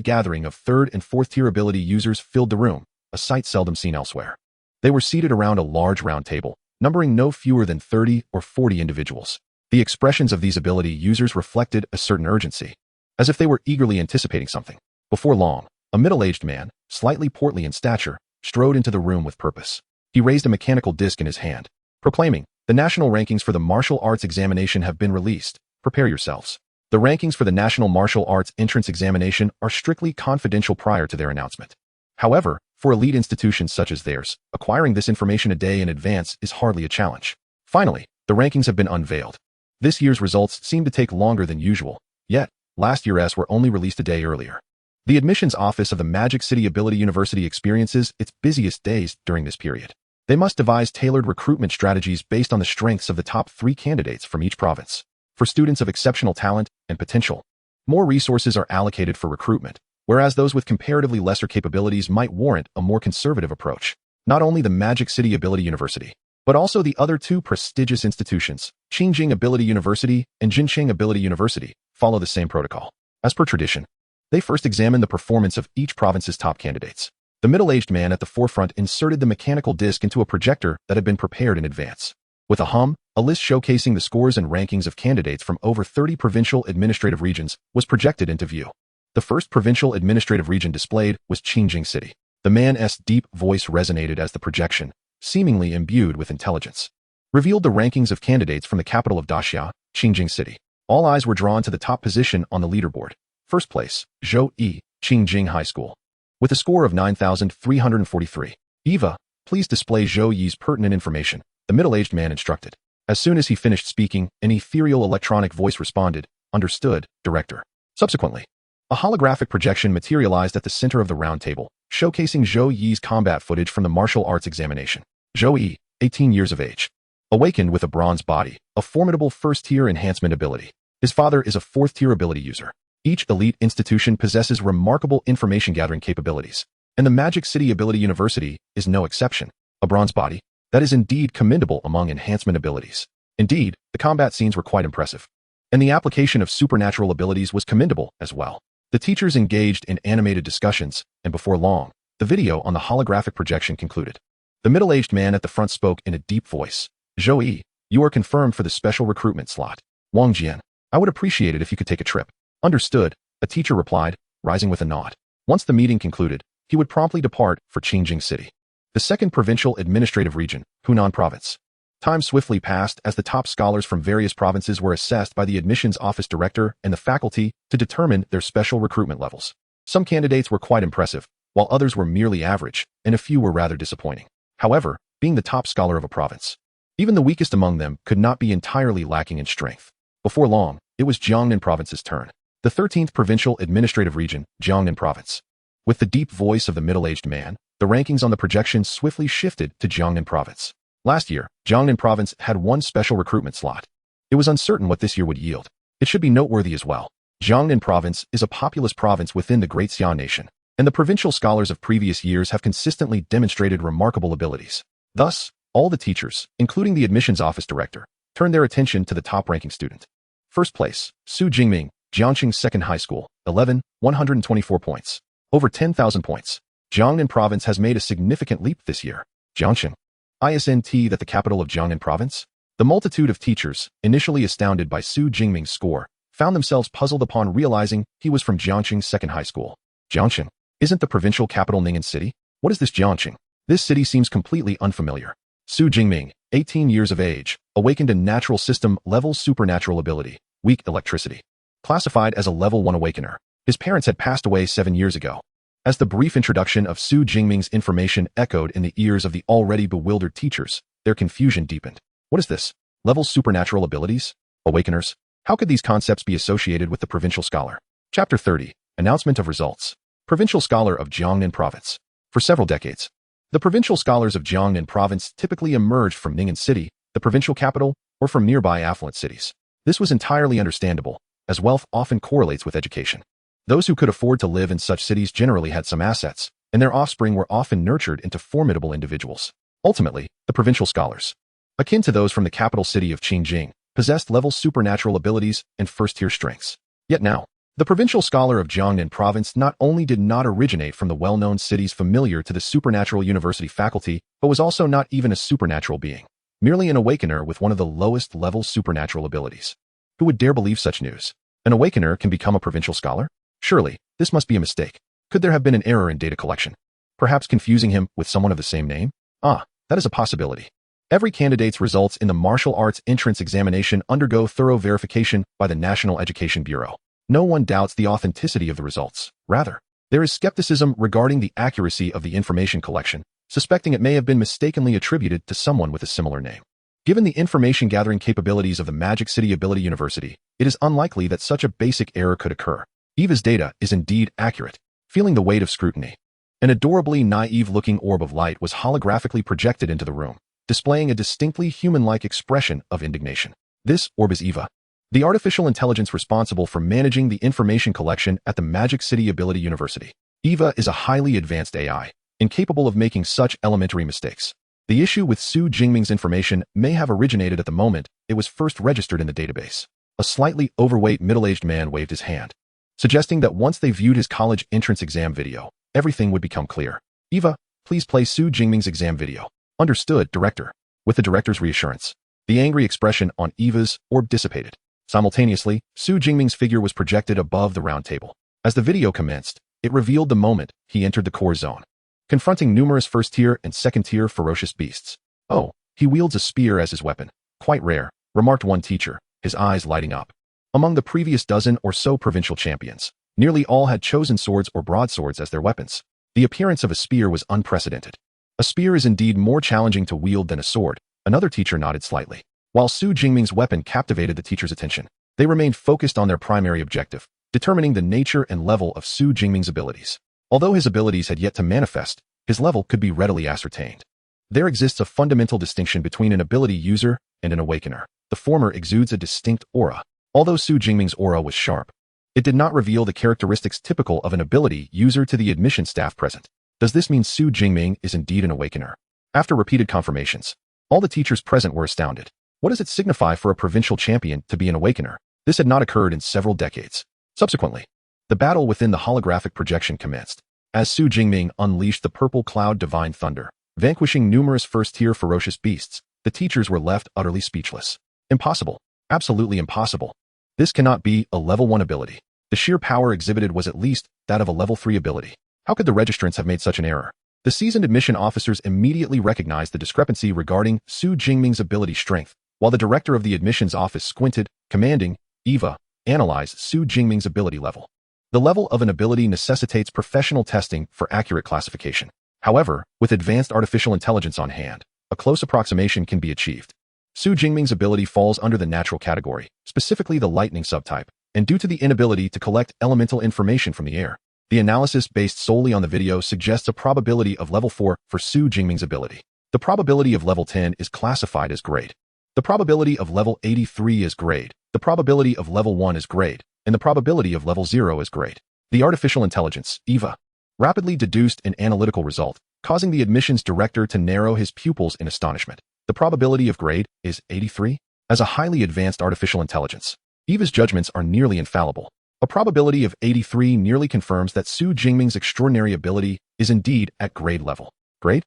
gathering of 3rd and 4th tier ability users filled the room, a sight seldom seen elsewhere. They were seated around a large round table, numbering no fewer than 30 or 40 individuals. The expressions of these ability users reflected a certain urgency, as if they were eagerly anticipating something. Before long, a middle-aged man, slightly portly in stature, strode into the room with purpose. He raised a mechanical disc in his hand, proclaiming, "The national rankings for the martial arts examination have been released. Prepare yourselves." The rankings for the National Martial Arts Entrance Examination are strictly confidential prior to their announcement. However, for elite institutions such as theirs, acquiring this information a day in advance is hardly a challenge. Finally, the rankings have been unveiled. This year's results seem to take longer than usual, yet, last year's were only released a day earlier. The admissions office of the Magic City Ability University experiences its busiest days during this period. They must devise tailored recruitment strategies based on the strengths of the top 3 candidates from each province. For students of exceptional talent and potential, more resources are allocated for recruitment, whereas those with comparatively lesser capabilities might warrant a more conservative approach. Not only the Magic City Ability University, but also the other 2 prestigious institutions, Qingjing Ability University and Jincheng Ability University, follow the same protocol. As per tradition, they first examine the performance of each province's top candidates. The middle-aged man at the forefront inserted the mechanical disc into a projector that had been prepared in advance. With a hum, a list showcasing the scores and rankings of candidates from over 30 provincial administrative regions was projected into view. The first provincial administrative region displayed was Qingjing City. The man's deep voice resonated as the projection, seemingly imbued with intelligence, revealed the rankings of candidates from the capital of Daxia, Qingjing City. All eyes were drawn to the top position on the leaderboard. First place, Zhou Yi, Qingjing High School, with a score of 9,343. Eva, please display Zhou Yi's pertinent information, the middle-aged man instructed. As soon as he finished speaking, an ethereal electronic voice responded, "Understood, Director." Subsequently, a holographic projection materialized at the center of the round table, showcasing Zhou Yi's combat footage from the martial arts examination. Zhou Yi, 18 years of age, awakened with a bronze body, a formidable first-tier enhancement ability. His father is a 4th-tier ability user. Each elite institution possesses remarkable information-gathering capabilities, and the Magic City Ability University is no exception. A bronze body? That is indeed commendable among enhancement abilities. Indeed, the combat scenes were quite impressive, and the application of supernatural abilities was commendable as well. The teachers engaged in animated discussions, and before long, the video on the holographic projection concluded. The middle-aged man at the front spoke in a deep voice. "Zhou Yi, you are confirmed for the special recruitment slot. Wang Jian, I would appreciate it if you could take a trip." "Understood," a teacher replied, rising with a nod. Once the meeting concluded, he would promptly depart for Qingjing City, the second provincial administrative region, Hunan Province. Time swiftly passed as the top scholars from various provinces were assessed by the admissions office director and the faculty to determine their special recruitment levels. Some candidates were quite impressive, while others were merely average, and a few were rather disappointing. However, being the top scholar of a province, even the weakest among them could not be entirely lacking in strength. Before long, it was Jiangnan Province's turn. The 13th Provincial Administrative Region, Jiangnan Province. With the deep voice of the middle-aged man, the rankings on the projection swiftly shifted to Jiangnan Province. Last year, Jiangnan Province had 1 special recruitment slot. It was uncertain what this year would yield. It should be noteworthy as well. Jiangnan Province is a populous province within the Great Xia Nation, and the provincial scholars of previous years have consistently demonstrated remarkable abilities. Thus, all the teachers, including the admissions office director, turned their attention to the top-ranking student. First place, Su Jingming, Jiangqing Second High School, 124 points. Over 10,000 points. Jiangnan Province has made a significant leap this year. Jiangqing. ISNT that the capital of Jiangnan Province? The multitude of teachers, initially astounded by Su Jingming's score, found themselves puzzled upon realizing he was from Jiangqing Second High School. Jiangqing? Isn't the provincial capital Ning'an City? What is this Jiangqing? This city seems completely unfamiliar. Su Jingming, 18 years of age, awakened a natural system level supernatural ability, weak electricity. Classified as a level 1 awakener. His parents had passed away 7 years ago. As the brief introduction of Su Jingming's information echoed in the ears of the already bewildered teachers, their confusion deepened. What is this? Level supernatural abilities? Awakeners? How could these concepts be associated with the provincial scholar? Chapter 30. Announcement of Results. Provincial Scholar of Jiangnan Province. For several decades, the provincial scholars of Jiangnan Province typically emerged from Ning'an City, the provincial capital, or from nearby affluent cities. This was entirely understandable, as wealth often correlates with education. Those who could afford to live in such cities generally had some assets, and their offspring were often nurtured into formidable individuals. Ultimately, the provincial scholars, akin to those from the capital city of Qingjing, possessed level supernatural abilities and first-tier strengths. Yet now, the provincial scholar of Jiangnan Province not only did not originate from the well-known cities familiar to the supernatural university faculty, but was also not even a supernatural being, merely an awakener with one of the lowest level supernatural abilities. Who would dare believe such news? An awakener can become a provincial scholar? Surely, this must be a mistake. Could there have been an error in data collection? Perhaps confusing him with someone of the same name? Ah, that is a possibility. Every candidate's results in the martial arts entrance examination undergo thorough verification by the National Education Bureau. No one doubts the authenticity of the results. Rather, there is skepticism regarding the accuracy of the information collection, suspecting it may have been mistakenly attributed to someone with a similar name. Given the information-gathering capabilities of the Magic City Ability University, it is unlikely that such a basic error could occur. Eva's data is indeed accurate. Feeling the weight of scrutiny, an adorably naive-looking orb of light was holographically projected into the room, displaying a distinctly human-like expression of indignation. This orb is Eva, the artificial intelligence responsible for managing the information collection at the Magic City Ability University. Eva is a highly advanced AI, incapable of making such elementary mistakes. The issue with Su Jingming's information may have originated at the moment it was first registered in the database. A slightly overweight middle-aged man waved his hand, suggesting that once they viewed his college entrance exam video, everything would become clear. Eva, please play Su Jingming's exam video. Understood, Director. With the director's reassurance, the angry expression on Eva's orb dissipated. Simultaneously, Su Jingming's figure was projected above the round table. As the video commenced, it revealed the moment he entered the core zone, confronting numerous first-tier and second-tier ferocious beasts. Oh, he wields a spear as his weapon. Quite rare, remarked one teacher, his eyes lighting up. Among the previous dozen or so provincial champions, nearly all had chosen swords or broadswords as their weapons. The appearance of a spear was unprecedented. A spear is indeed more challenging to wield than a sword, another teacher nodded slightly. While Su Jingming's weapon captivated the teacher's attention, they remained focused on their primary objective, determining the nature and level of Su Jingming's abilities. Although his abilities had yet to manifest, his level could be readily ascertained. There exists a fundamental distinction between an ability user and an awakener. The former exudes a distinct aura. Although Su Jingming's aura was sharp, it did not reveal the characteristics typical of an ability user to the admission staff present. Does this mean Su Jingming is indeed an awakener? After repeated confirmations, all the teachers present were astounded. What does it signify for a provincial champion to be an awakener? This had not occurred in several decades. Subsequently, the battle within the holographic projection commenced, as Su Jingming unleashed the purple cloud divine thunder, vanquishing numerous first-tier ferocious beasts. The teachers were left utterly speechless. Impossible. Absolutely impossible. This cannot be a level 1 ability. The sheer power exhibited was at least that of a level 3 ability. How could the registrants have made such an error? The seasoned admission officers immediately recognized the discrepancy regarding Su Jingming's ability strength, while the director of the admissions office squinted, commanding, Eva, analyze Su Jingming's ability level. The level of an ability necessitates professional testing for accurate classification. However, with advanced artificial intelligence on hand, a close approximation can be achieved. Su Jingming's ability falls under the natural category, specifically the lightning subtype, and due to the inability to collect elemental information from the air, the analysis based solely on the video suggests a probability of level 4 for Su Jingming's ability. The probability of level 10 is classified as grade. The probability of level 83 is grade. The probability of level 1 is grade, and the probability of level 0 is grade. The artificial intelligence, Eva, rapidly deduced an analytical result, causing the admissions director to narrow his pupils in astonishment. The probability of grade is 83. As a highly advanced artificial intelligence, Eva's judgments are nearly infallible. A probability of 83 nearly confirms that Su Jingming's extraordinary ability is indeed at grade level. Grade?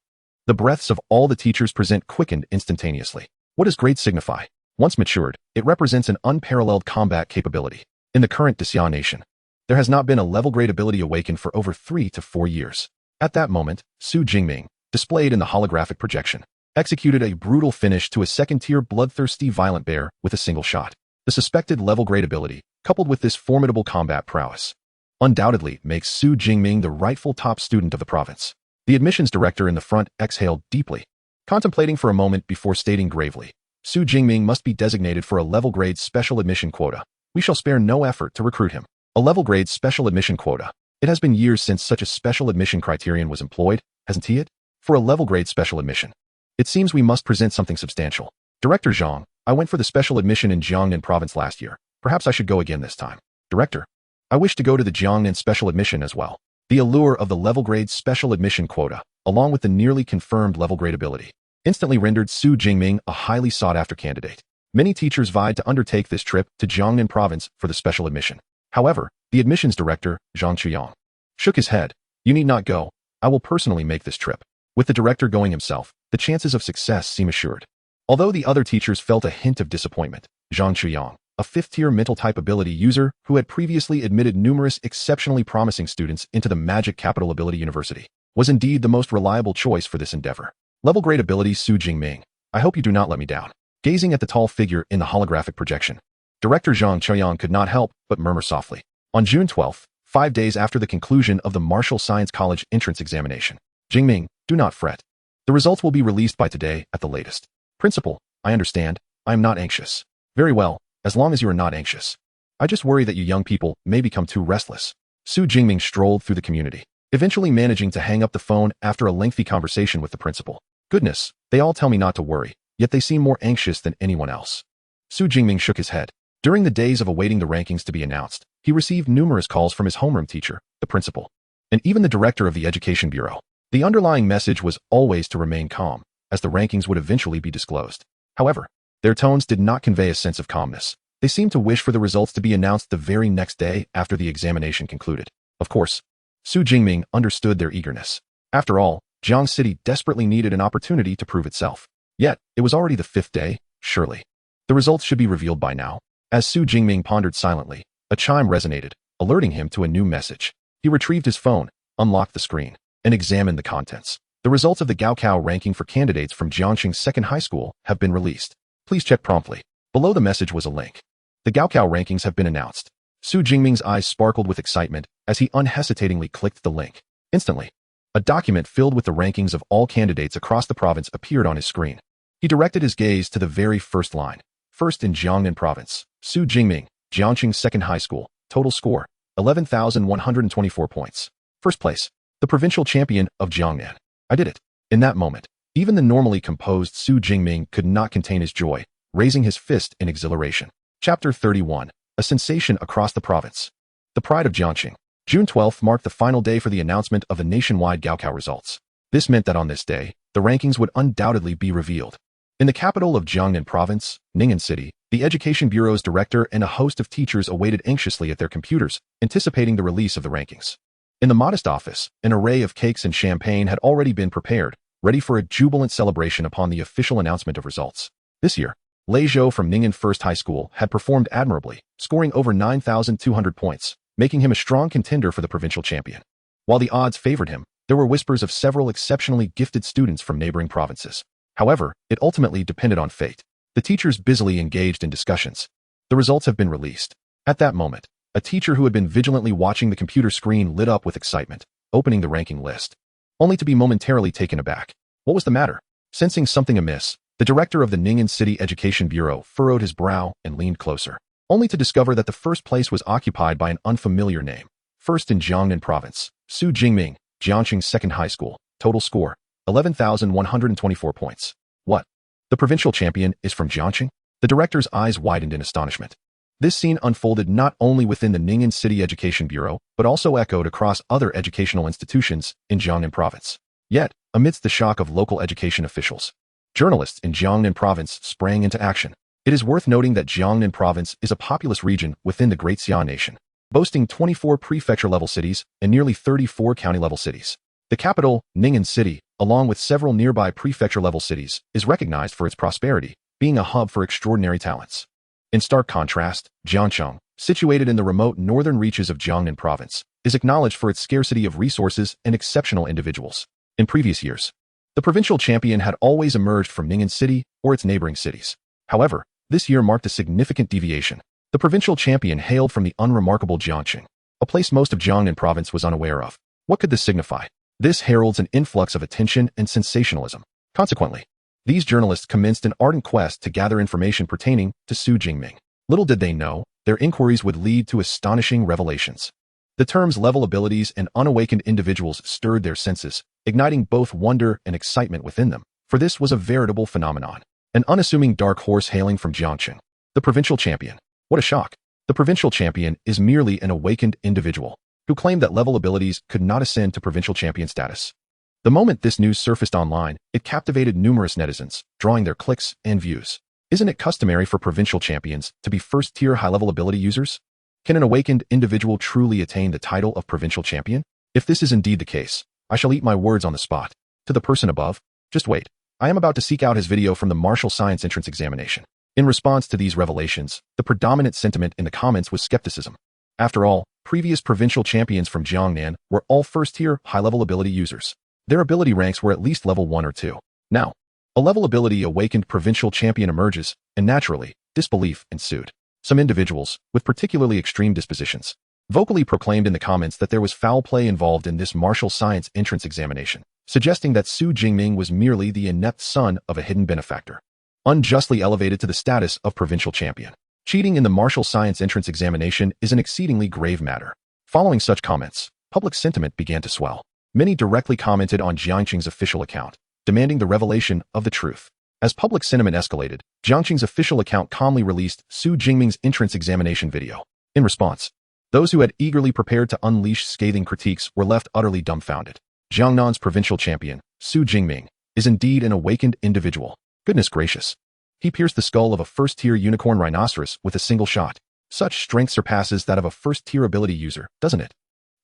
The breaths of all the teachers present quickened instantaneously. What does grade signify? Once matured, it represents an unparalleled combat capability. In the current Xia nation, there has not been a level grade ability awakened for over 3 to 4 years. At that moment, Su Jingming, displayed in the holographic projection, executed a brutal finish to a second-tier bloodthirsty violent bear with a single shot. The suspected level grade ability, coupled with this formidable combat prowess, undoubtedly makes Su Jingming the rightful top student of the province. The admissions director in the front exhaled deeply, contemplating for a moment before stating gravely, Su Jingming must be designated for a level grade special admission quota. We shall spare no effort to recruit him. A level grade special admission quota. It has been years since such a special admission criterion was employed, hasn't it? For a level grade special admission, it seems we must present something substantial. Director Zhang, I went for the special admission in Jiangnan province last year. Perhaps I should go again this time. Director, I wish to go to the Jiangnan special admission as well. The allure of the level grade special admission quota, along with the nearly confirmed level grade ability, instantly rendered Su Jingming a highly sought-after candidate. Many teachers vied to undertake this trip to Jiangnan province for the special admission. However, the admissions director, Zhang Chuyang, shook his head. You need not go. I will personally make this trip. With the director going himself, the chances of success seem assured. Although the other teachers felt a hint of disappointment, Zhang Chuyang, a 5th-tier mental type ability user who had previously admitted numerous exceptionally promising students into the Magic Capital Ability University, was indeed the most reliable choice for this endeavor. Level grade ability Su Jingming. I hope you do not let me down. Gazing at the tall figure in the holographic projection, Director Zhang Choyang could not help but murmur softly. On June 12th, 5 days after the conclusion of the Martial Science College entrance examination, Jingming, do not fret. The results will be released by today at the latest. Principal, I understand. I am not anxious. Very well, as long as you are not anxious. I just worry that you young people may become too restless. Su Jingming strolled through the community, eventually managing to hang up the phone after a lengthy conversation with the principal. Goodness, they all tell me not to worry, yet they seem more anxious than anyone else. Su Jingming shook his head. During the days of awaiting the rankings to be announced, he received numerous calls from his homeroom teacher, the principal, and even the director of the Education Bureau. The underlying message was always to remain calm, as the rankings would eventually be disclosed. However, their tones did not convey a sense of calmness. They seemed to wish for the results to be announced the very next day after the examination concluded. Of course, Su Jingming understood their eagerness. After all, Jiang City desperately needed an opportunity to prove itself. Yet, it was already the 5th day, surely. The results should be revealed by now. As Su Jingming pondered silently, a chime resonated, alerting him to a new message. He retrieved his phone, unlocked the screen, and examined the contents. The results of the Gaokao ranking for candidates from Jiangxing Second High School have been released. Please check promptly. Below the message was a link. The Gaokao rankings have been announced. Su Jingming's eyes sparkled with excitement as he unhesitatingly clicked the link. Instantly, a document filled with the rankings of all candidates across the province appeared on his screen. He directed his gaze to the very first line. First in Jiangnan Province, Su Jingming, Jiangxing Second High School, total score, 11,124 points. First place, the provincial champion of Jiangnan. I did it. In that moment, even the normally composed Su Jingming could not contain his joy, raising his fist in exhilaration. Chapter 31, A Sensation Across the Province. The Pride of Jiangxing. June 12th marked the final day for the announcement of the nationwide Gaokao results. This meant that on this day, the rankings would undoubtedly be revealed. In the capital of Jiangnan Province, Ning'an City, the Education Bureau's director and a host of teachers awaited anxiously at their computers, anticipating the release of the rankings. In the modest office, an array of cakes and champagne had already been prepared, ready for a jubilant celebration upon the official announcement of results. This year, Lei Zhou from Ning'an First High School had performed admirably, scoring over 9,200 points, making him a strong contender for the provincial champion. While the odds favored him, there were whispers of several exceptionally gifted students from neighboring provinces. However, it ultimately depended on fate. The teachers busily engaged in discussions. The results have been released. At that moment, a teacher who had been vigilantly watching the computer screen lit up with excitement, opening the ranking list, only to be momentarily taken aback. What was the matter? Sensing something amiss, the director of the Ning'an City Education Bureau furrowed his brow and leaned closer, only to discover that the first place was occupied by an unfamiliar name. First in Jiangnan Province, Su Jingming, Jiangxing Second High School, total score, 11,124 points. What? The provincial champion is from Jiangxing? The director's eyes widened in astonishment. This scene unfolded not only within the Ning'an City Education Bureau, but also echoed across other educational institutions in Jiangnan Province. Yet, amidst the shock of local education officials, journalists in Jiangnan Province sprang into action. It is worth noting that Jiangnan Province is a populous region within the Great Xia Nation, boasting 24 prefecture-level cities and nearly 34 county-level cities. The capital, Ning'an City, along with several nearby prefecture-level cities, is recognized for its prosperity, being a hub for extraordinary talents. In stark contrast, Jiangcheng, situated in the remote northern reaches of Jiangnan Province, is acknowledged for its scarcity of resources and exceptional individuals. In previous years, the provincial champion had always emerged from Ning'an City or its neighboring cities. However, this year marked a significant deviation. The provincial champion hailed from the unremarkable Jiangxing, a place most of Jiangnan Province was unaware of. What could this signify? This heralds an influx of attention and sensationalism. Consequently, these journalists commenced an ardent quest to gather information pertaining to Su Jingming. Little did they know, their inquiries would lead to astonishing revelations. The terms level abilities and unawakened individuals stirred their senses, igniting both wonder and excitement within them, for this was a veritable phenomenon. An unassuming dark horse hailing from Jiangxing. The provincial champion. What a shock. The provincial champion is merely an awakened individual who claimed that level abilities could not ascend to provincial champion status. The moment this news surfaced online, it captivated numerous netizens, drawing their clicks and views. Isn't it customary for provincial champions to be first-tier high-level ability users? Can an awakened individual truly attain the title of provincial champion? If this is indeed the case, I shall eat my words on the spot. To the person above, just wait. I am about to seek out his video from the Martial Science entrance examination. In response to these revelations, the predominant sentiment in the comments was skepticism. After all, previous provincial champions from Jiangnan were all first-tier, high-level ability users. Their ability ranks were at least level 1 or 2. Now, A level ability awakened provincial champion emerges, and naturally, disbelief ensued. Some individuals, with particularly extreme dispositions, vocally proclaimed in the comments that there was foul play involved in this martial science entrance examination, suggesting that Su Jingming was merely the inept son of a hidden benefactor, unjustly elevated to the status of provincial champion. Cheating in the martial science entrance examination is an exceedingly grave matter. Following such comments, public sentiment began to swell. Many directly commented on Jiangqing's official account, demanding the revelation of the truth. As public sentiment escalated, Jiangqing's official account calmly released Su Jingming's entrance examination video. In response, those who had eagerly prepared to unleash scathing critiques were left utterly dumbfounded. Jiangnan's provincial champion, Su Jingming, is indeed an awakened individual. Goodness gracious. He pierced the skull of a first-tier unicorn rhinoceros with a single shot. Such strength surpasses that of a first-tier ability user, doesn't it?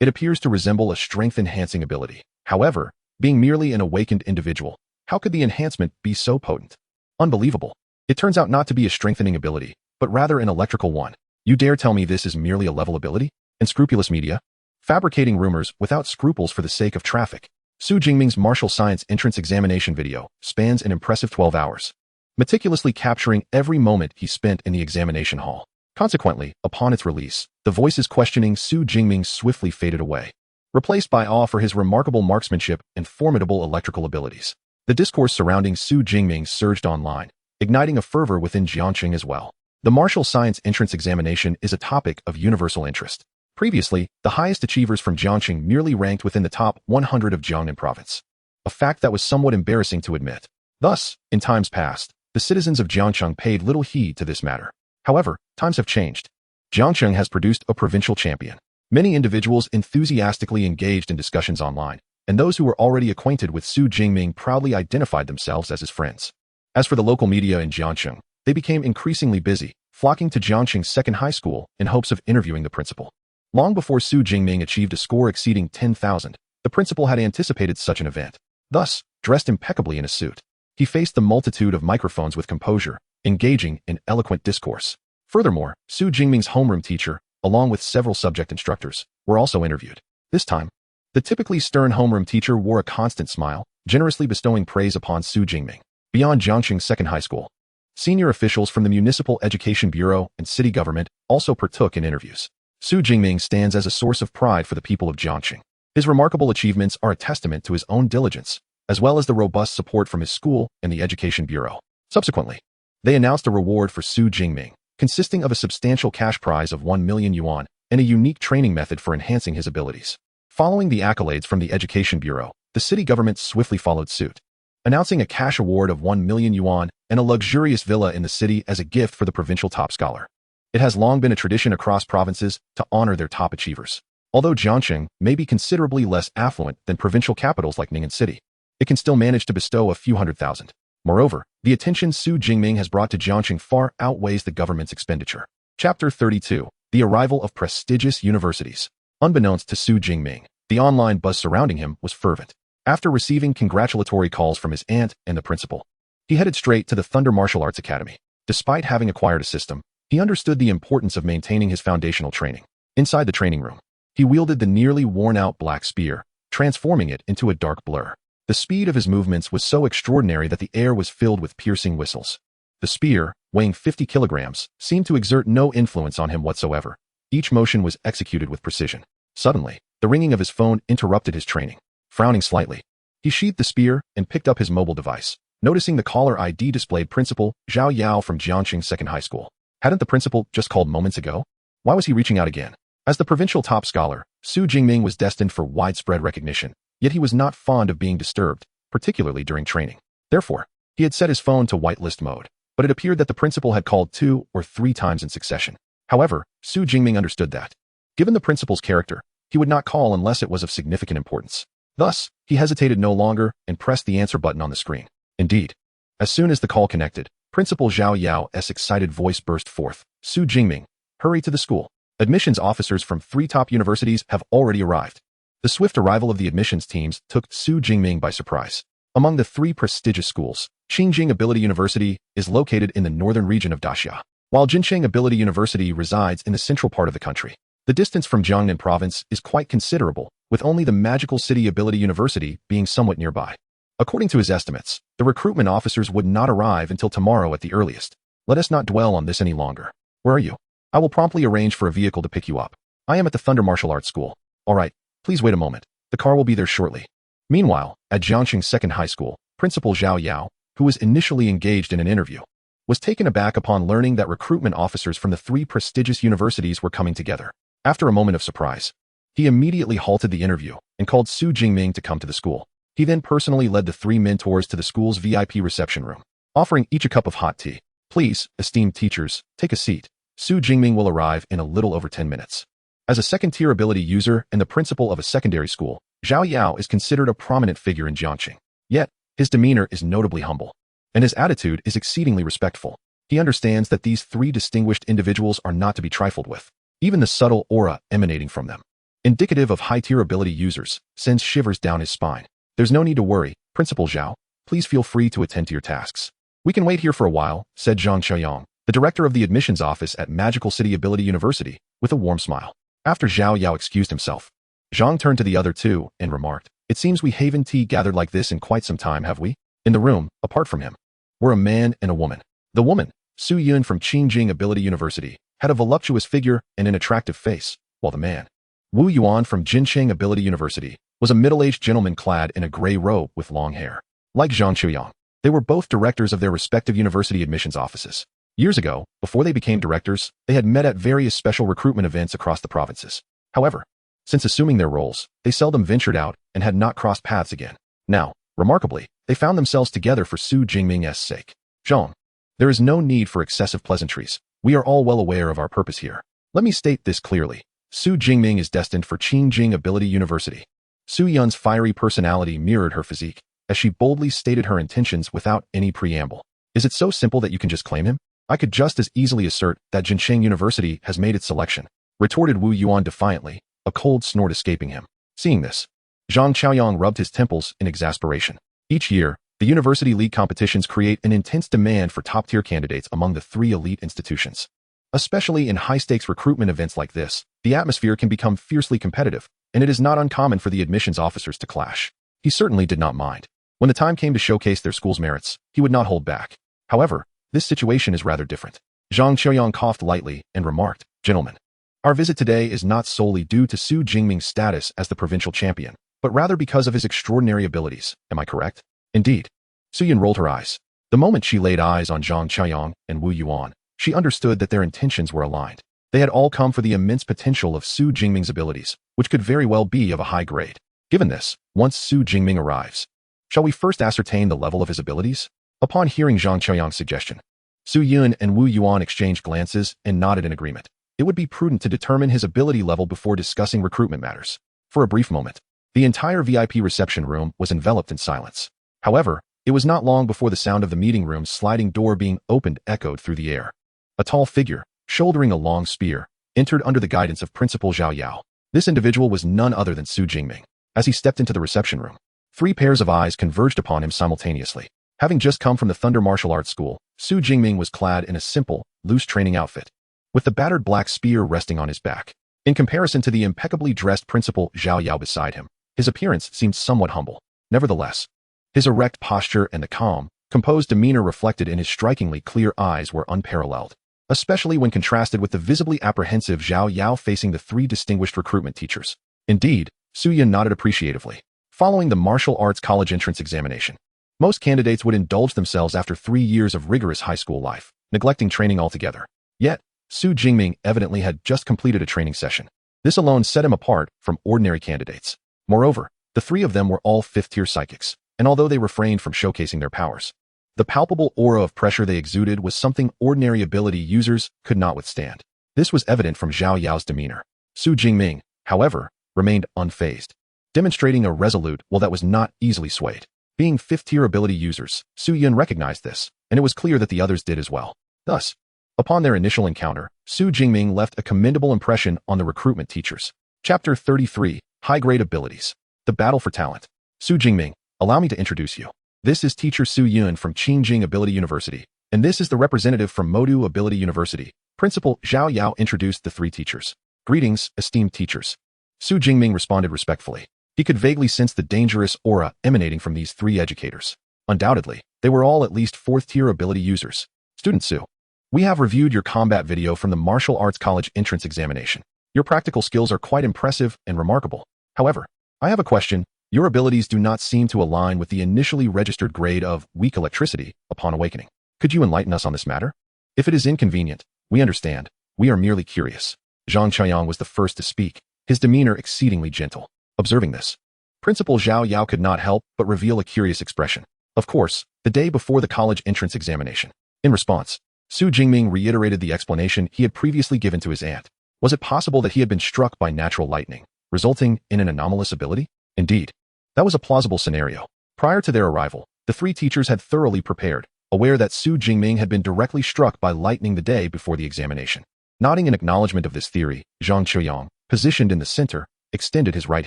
It appears to resemble a strength-enhancing ability. However, being merely an awakened individual, how could the enhancement be so potent? Unbelievable. It turns out not to be a strengthening ability, but rather an electrical one. You dare tell me this is merely a level ability? Unscrupulous media? Fabricating rumors without scruples for the sake of traffic. Su Jingming's martial science entrance examination video spans an impressive 12 hours, meticulously capturing every moment he spent in the examination hall. Consequently, upon its release, the voices questioning Su Jingming swiftly faded away, replaced by awe for his remarkable marksmanship and formidable electrical abilities. The discourse surrounding Su Jingming surged online, igniting a fervor within Jiangqing as well. The martial science entrance examination is a topic of universal interest. Previously, the highest achievers from Jiangqing merely ranked within the top 100 of Jiangnan province, a fact that was somewhat embarrassing to admit. Thus, in times past, the citizens of Jiangqing paid little heed to this matter. However, times have changed. Jiangqing has produced a provincial champion. Many individuals enthusiastically engaged in discussions online, and those who were already acquainted with Su Jingming proudly identified themselves as his friends. As for the local media in Jiangqing, they became increasingly busy, flocking to Jiangqing's second high school in hopes of interviewing the principal. Long before Su Jingming achieved a score exceeding 10,000, the principal had anticipated such an event. Thus, dressed impeccably in a suit, he faced the multitude of microphones with composure, engaging in eloquent discourse. Furthermore, Su Jingming's homeroom teacher, along with several subject instructors, were also interviewed. This time, the typically stern homeroom teacher wore a constant smile, generously bestowing praise upon Su Jingming. Beyond Jiangqing's second high school, senior officials from the Municipal Education Bureau and city government also partook in interviews. Su Jingming stands as a source of pride for the people of Jiangqing. His remarkable achievements are a testament to his own diligence, as well as the robust support from his school and the Education Bureau. Subsequently, they announced a reward for Su Jingming, consisting of a substantial cash prize of 1 million yuan and a unique training method for enhancing his abilities. Following the accolades from the Education Bureau, the city government swiftly followed suit, announcing a cash award of 1 million yuan and a luxurious villa in the city as a gift for the provincial top scholar. It has long been a tradition across provinces to honor their top achievers. Although Jiangqing may be considerably less affluent than provincial capitals like Ning'an City, it can still manage to bestow a few $100,000. Moreover, the attention Su Jingming has brought to Jiangqing far outweighs the government's expenditure. Chapter 32. The Arrival of Prestigious Universities. Unbeknownst to Su Jingming, the online buzz surrounding him was fervent. After receiving congratulatory calls from his aunt and the principal, he headed straight to the Thunder Martial Arts Academy. Despite having acquired a system, he understood the importance of maintaining his foundational training. Inside the training room, he wielded the nearly worn-out black spear, transforming it into a dark blur. The speed of his movements was so extraordinary that the air was filled with piercing whistles. The spear, weighing 50 kilograms, seemed to exert no influence on him whatsoever. Each motion was executed with precision. Suddenly, the ringing of his phone interrupted his training. Frowning slightly, he sheathed the spear and picked up his mobile device, noticing the caller ID displayed Principal Zhao Yao from Jiangqing Second High School. Hadn't the principal just called moments ago? Why was he reaching out again? As the provincial top scholar, Su Jingming was destined for widespread recognition, yet he was not fond of being disturbed, particularly during training. Therefore, he had set his phone to whitelist mode, but it appeared that the principal had called 2 or 3 times in succession. However, Su Jingming understood that, given the principal's character, he would not call unless it was of significant importance. Thus, he hesitated no longer and pressed the answer button on the screen. Indeed, as soon as the call connected, Principal Zhao Yao's excited voice burst forth. Su Jingming, hurry to the school. Admissions officers from 3 top universities have already arrived. The swift arrival of the admissions teams took Su Jingming by surprise. Among the 3 prestigious schools, Qingjing Ability University is located in the northern region of Daxia, while Jincheng Ability University resides in the central part of the country. The distance from Jiangnan province is quite considerable, with only the Magical City Ability University being somewhat nearby. According to his estimates, the recruitment officers would not arrive until tomorrow at the earliest. Let us not dwell on this any longer. Where are you? I will promptly arrange for a vehicle to pick you up. I am at the Thunder Martial Arts School. All right, please wait a moment. The car will be there shortly. Meanwhile, at Jiangxing Second High School, Principal Zhao Yao, who was initially engaged in an interview, was taken aback upon learning that recruitment officers from the 3 prestigious universities were coming together. After a moment of surprise, he immediately halted the interview and called Su Jingming to come to the school. He then personally led the 3 mentors to the school's VIP reception room, offering each a cup of hot tea. Please, esteemed teachers, take a seat. Su Jingming will arrive in a little over 10 minutes. As a second-tier ability user and the principal of a secondary school, Zhao Yao is considered a prominent figure in Jiangxing. Yet, his demeanor is notably humble, and his attitude is exceedingly respectful. He understands that these 3 distinguished individuals are not to be trifled with. Even the subtle aura emanating from them, indicative of high-tier ability users, sends shivers down his spine. There's no need to worry, Principal Zhao. Please feel free to attend to your tasks. We can wait here for a while, said Zhang Xiaoyang, the director of the admissions office at Magical City Ability University, with a warm smile. After Zhao Yao excused himself, Zhang turned to the other 2 and remarked, "It seems we haven't gathered like this in quite some time, have we?" In the room, apart from him, were a man and a woman. The woman, Su Yun from Qingjing Ability University, had a voluptuous figure and an attractive face, while the man, Wu Yuan from Jincheng Ability University, was a middle-aged gentleman clad in a gray robe with long hair. Like Zhang Xiaoyang, they were both directors of their respective university admissions offices. Years ago, before they became directors, they had met at various special recruitment events across the provinces. However, since assuming their roles, they seldom ventured out and had not crossed paths again. Now, remarkably, they found themselves together for Su Jingming's sake. Zhang, there is no need for excessive pleasantries. We are all well aware of our purpose here. Let me state this clearly. Su Jingming is destined for Qingjing Ability University. Su Yun's fiery personality mirrored her physique, as she boldly stated her intentions without any preamble. Is it so simple that you can just claim him? I could just as easily assert that Jincheng University has made its selection, retorted Wu Yuan defiantly, a cold snort escaping him. Seeing this, Zhang Qiaoyang rubbed his temples in exasperation. Each year, the university league competitions create an intense demand for top-tier candidates among the 3 elite institutions. Especially in high-stakes recruitment events like this, the atmosphere can become fiercely competitive, and it is not uncommon for the admissions officers to clash. He certainly did not mind. When the time came to showcase their school's merits, he would not hold back. However, this situation is rather different. Zhang Qiaoyang coughed lightly and remarked, "Gentlemen, our visit today is not solely due to Su Jingming's status as the provincial champion, but rather because of his extraordinary abilities. Am I correct?" Indeed. Su Yun rolled her eyes. The moment she laid eyes on Zhang Qiaoyang and Wu Yuan, she understood that their intentions were aligned. They had all come for the immense potential of Su Jingming's abilities, which could very well be of a high grade. Given this, once Su Jingming arrives, shall we first ascertain the level of his abilities? Upon hearing Zhang Qiaoyang's suggestion, Su Yun and Wu Yuan exchanged glances and nodded in agreement. It would be prudent to determine his ability level before discussing recruitment matters. For a brief moment, the entire VIP reception room was enveloped in silence. However, it was not long before the sound of the meeting room's sliding door being opened echoed through the air. A tall figure, shouldering a long spear, entered under the guidance of Principal Zhao Yao. This individual was none other than Su Jingming. As he stepped into the reception room, 3 pairs of eyes converged upon him simultaneously. Having just come from the Thunder Martial Arts School, Su Jingming was clad in a simple, loose training outfit, with the battered black spear resting on his back. In comparison to the impeccably dressed Principal Zhao Yao beside him, his appearance seemed somewhat humble. Nevertheless, his erect posture and the calm, composed demeanor reflected in his strikingly clear eyes were unparalleled, especially when contrasted with the visibly apprehensive Zhao Yao facing the 3 distinguished recruitment teachers. Indeed, Su Yun nodded appreciatively. Following the martial arts college entrance examination, most candidates would indulge themselves after 3 years of rigorous high school life, neglecting training altogether. Yet, Su Jingming evidently had just completed a training session. This alone set him apart from ordinary candidates. Moreover, the 3 of them were all 5th-tier psychics, and although they refrained from showcasing their powers, the palpable aura of pressure they exuded was something ordinary ability users could not withstand. This was evident from Zhao Yao's demeanor. Su Jingming, however, remained unfazed, demonstrating a resolute will that was not easily swayed. Being 5th-tier ability users, Su Yun recognized this, and it was clear that the others did as well. Thus, upon their initial encounter, Su Jingming left a commendable impression on the recruitment teachers. Chapter 33, High-Grade Abilities. The Battle for Talent. Su Jingming, allow me to introduce you. This is Teacher Su Yun from Qingjing Ability University, and this is the representative from Modu Ability University. Principal Zhao Yao introduced the 3 teachers. Greetings, esteemed teachers. Su Jingming responded respectfully. He could vaguely sense the dangerous aura emanating from these three educators. Undoubtedly, they were all at least fourth-tier ability users. Student Su, we have reviewed your combat video from the Martial Arts College entrance examination. Your practical skills are quite impressive and remarkable. However, I have a question. Your abilities do not seem to align with the initially registered grade of weak electricity upon awakening. Could you enlighten us on this matter? If it is inconvenient, we understand. We are merely curious. Zhang Qiang was the first to speak, his demeanor exceedingly gentle. Observing this, Principal Zhao Yao could not help but reveal a curious expression. Of course, the day before the college entrance examination. In response, Su Jingming reiterated the explanation he had previously given to his aunt. Was it possible that he had been struck by natural lightning, resulting in an anomalous ability? Indeed, that was a plausible scenario. Prior to their arrival, the three teachers had thoroughly prepared, aware that Su Jingming had been directly struck by lightning the day before the examination. Nodding in acknowledgement of this theory, Zhang Qiang, positioned in the center, extended his right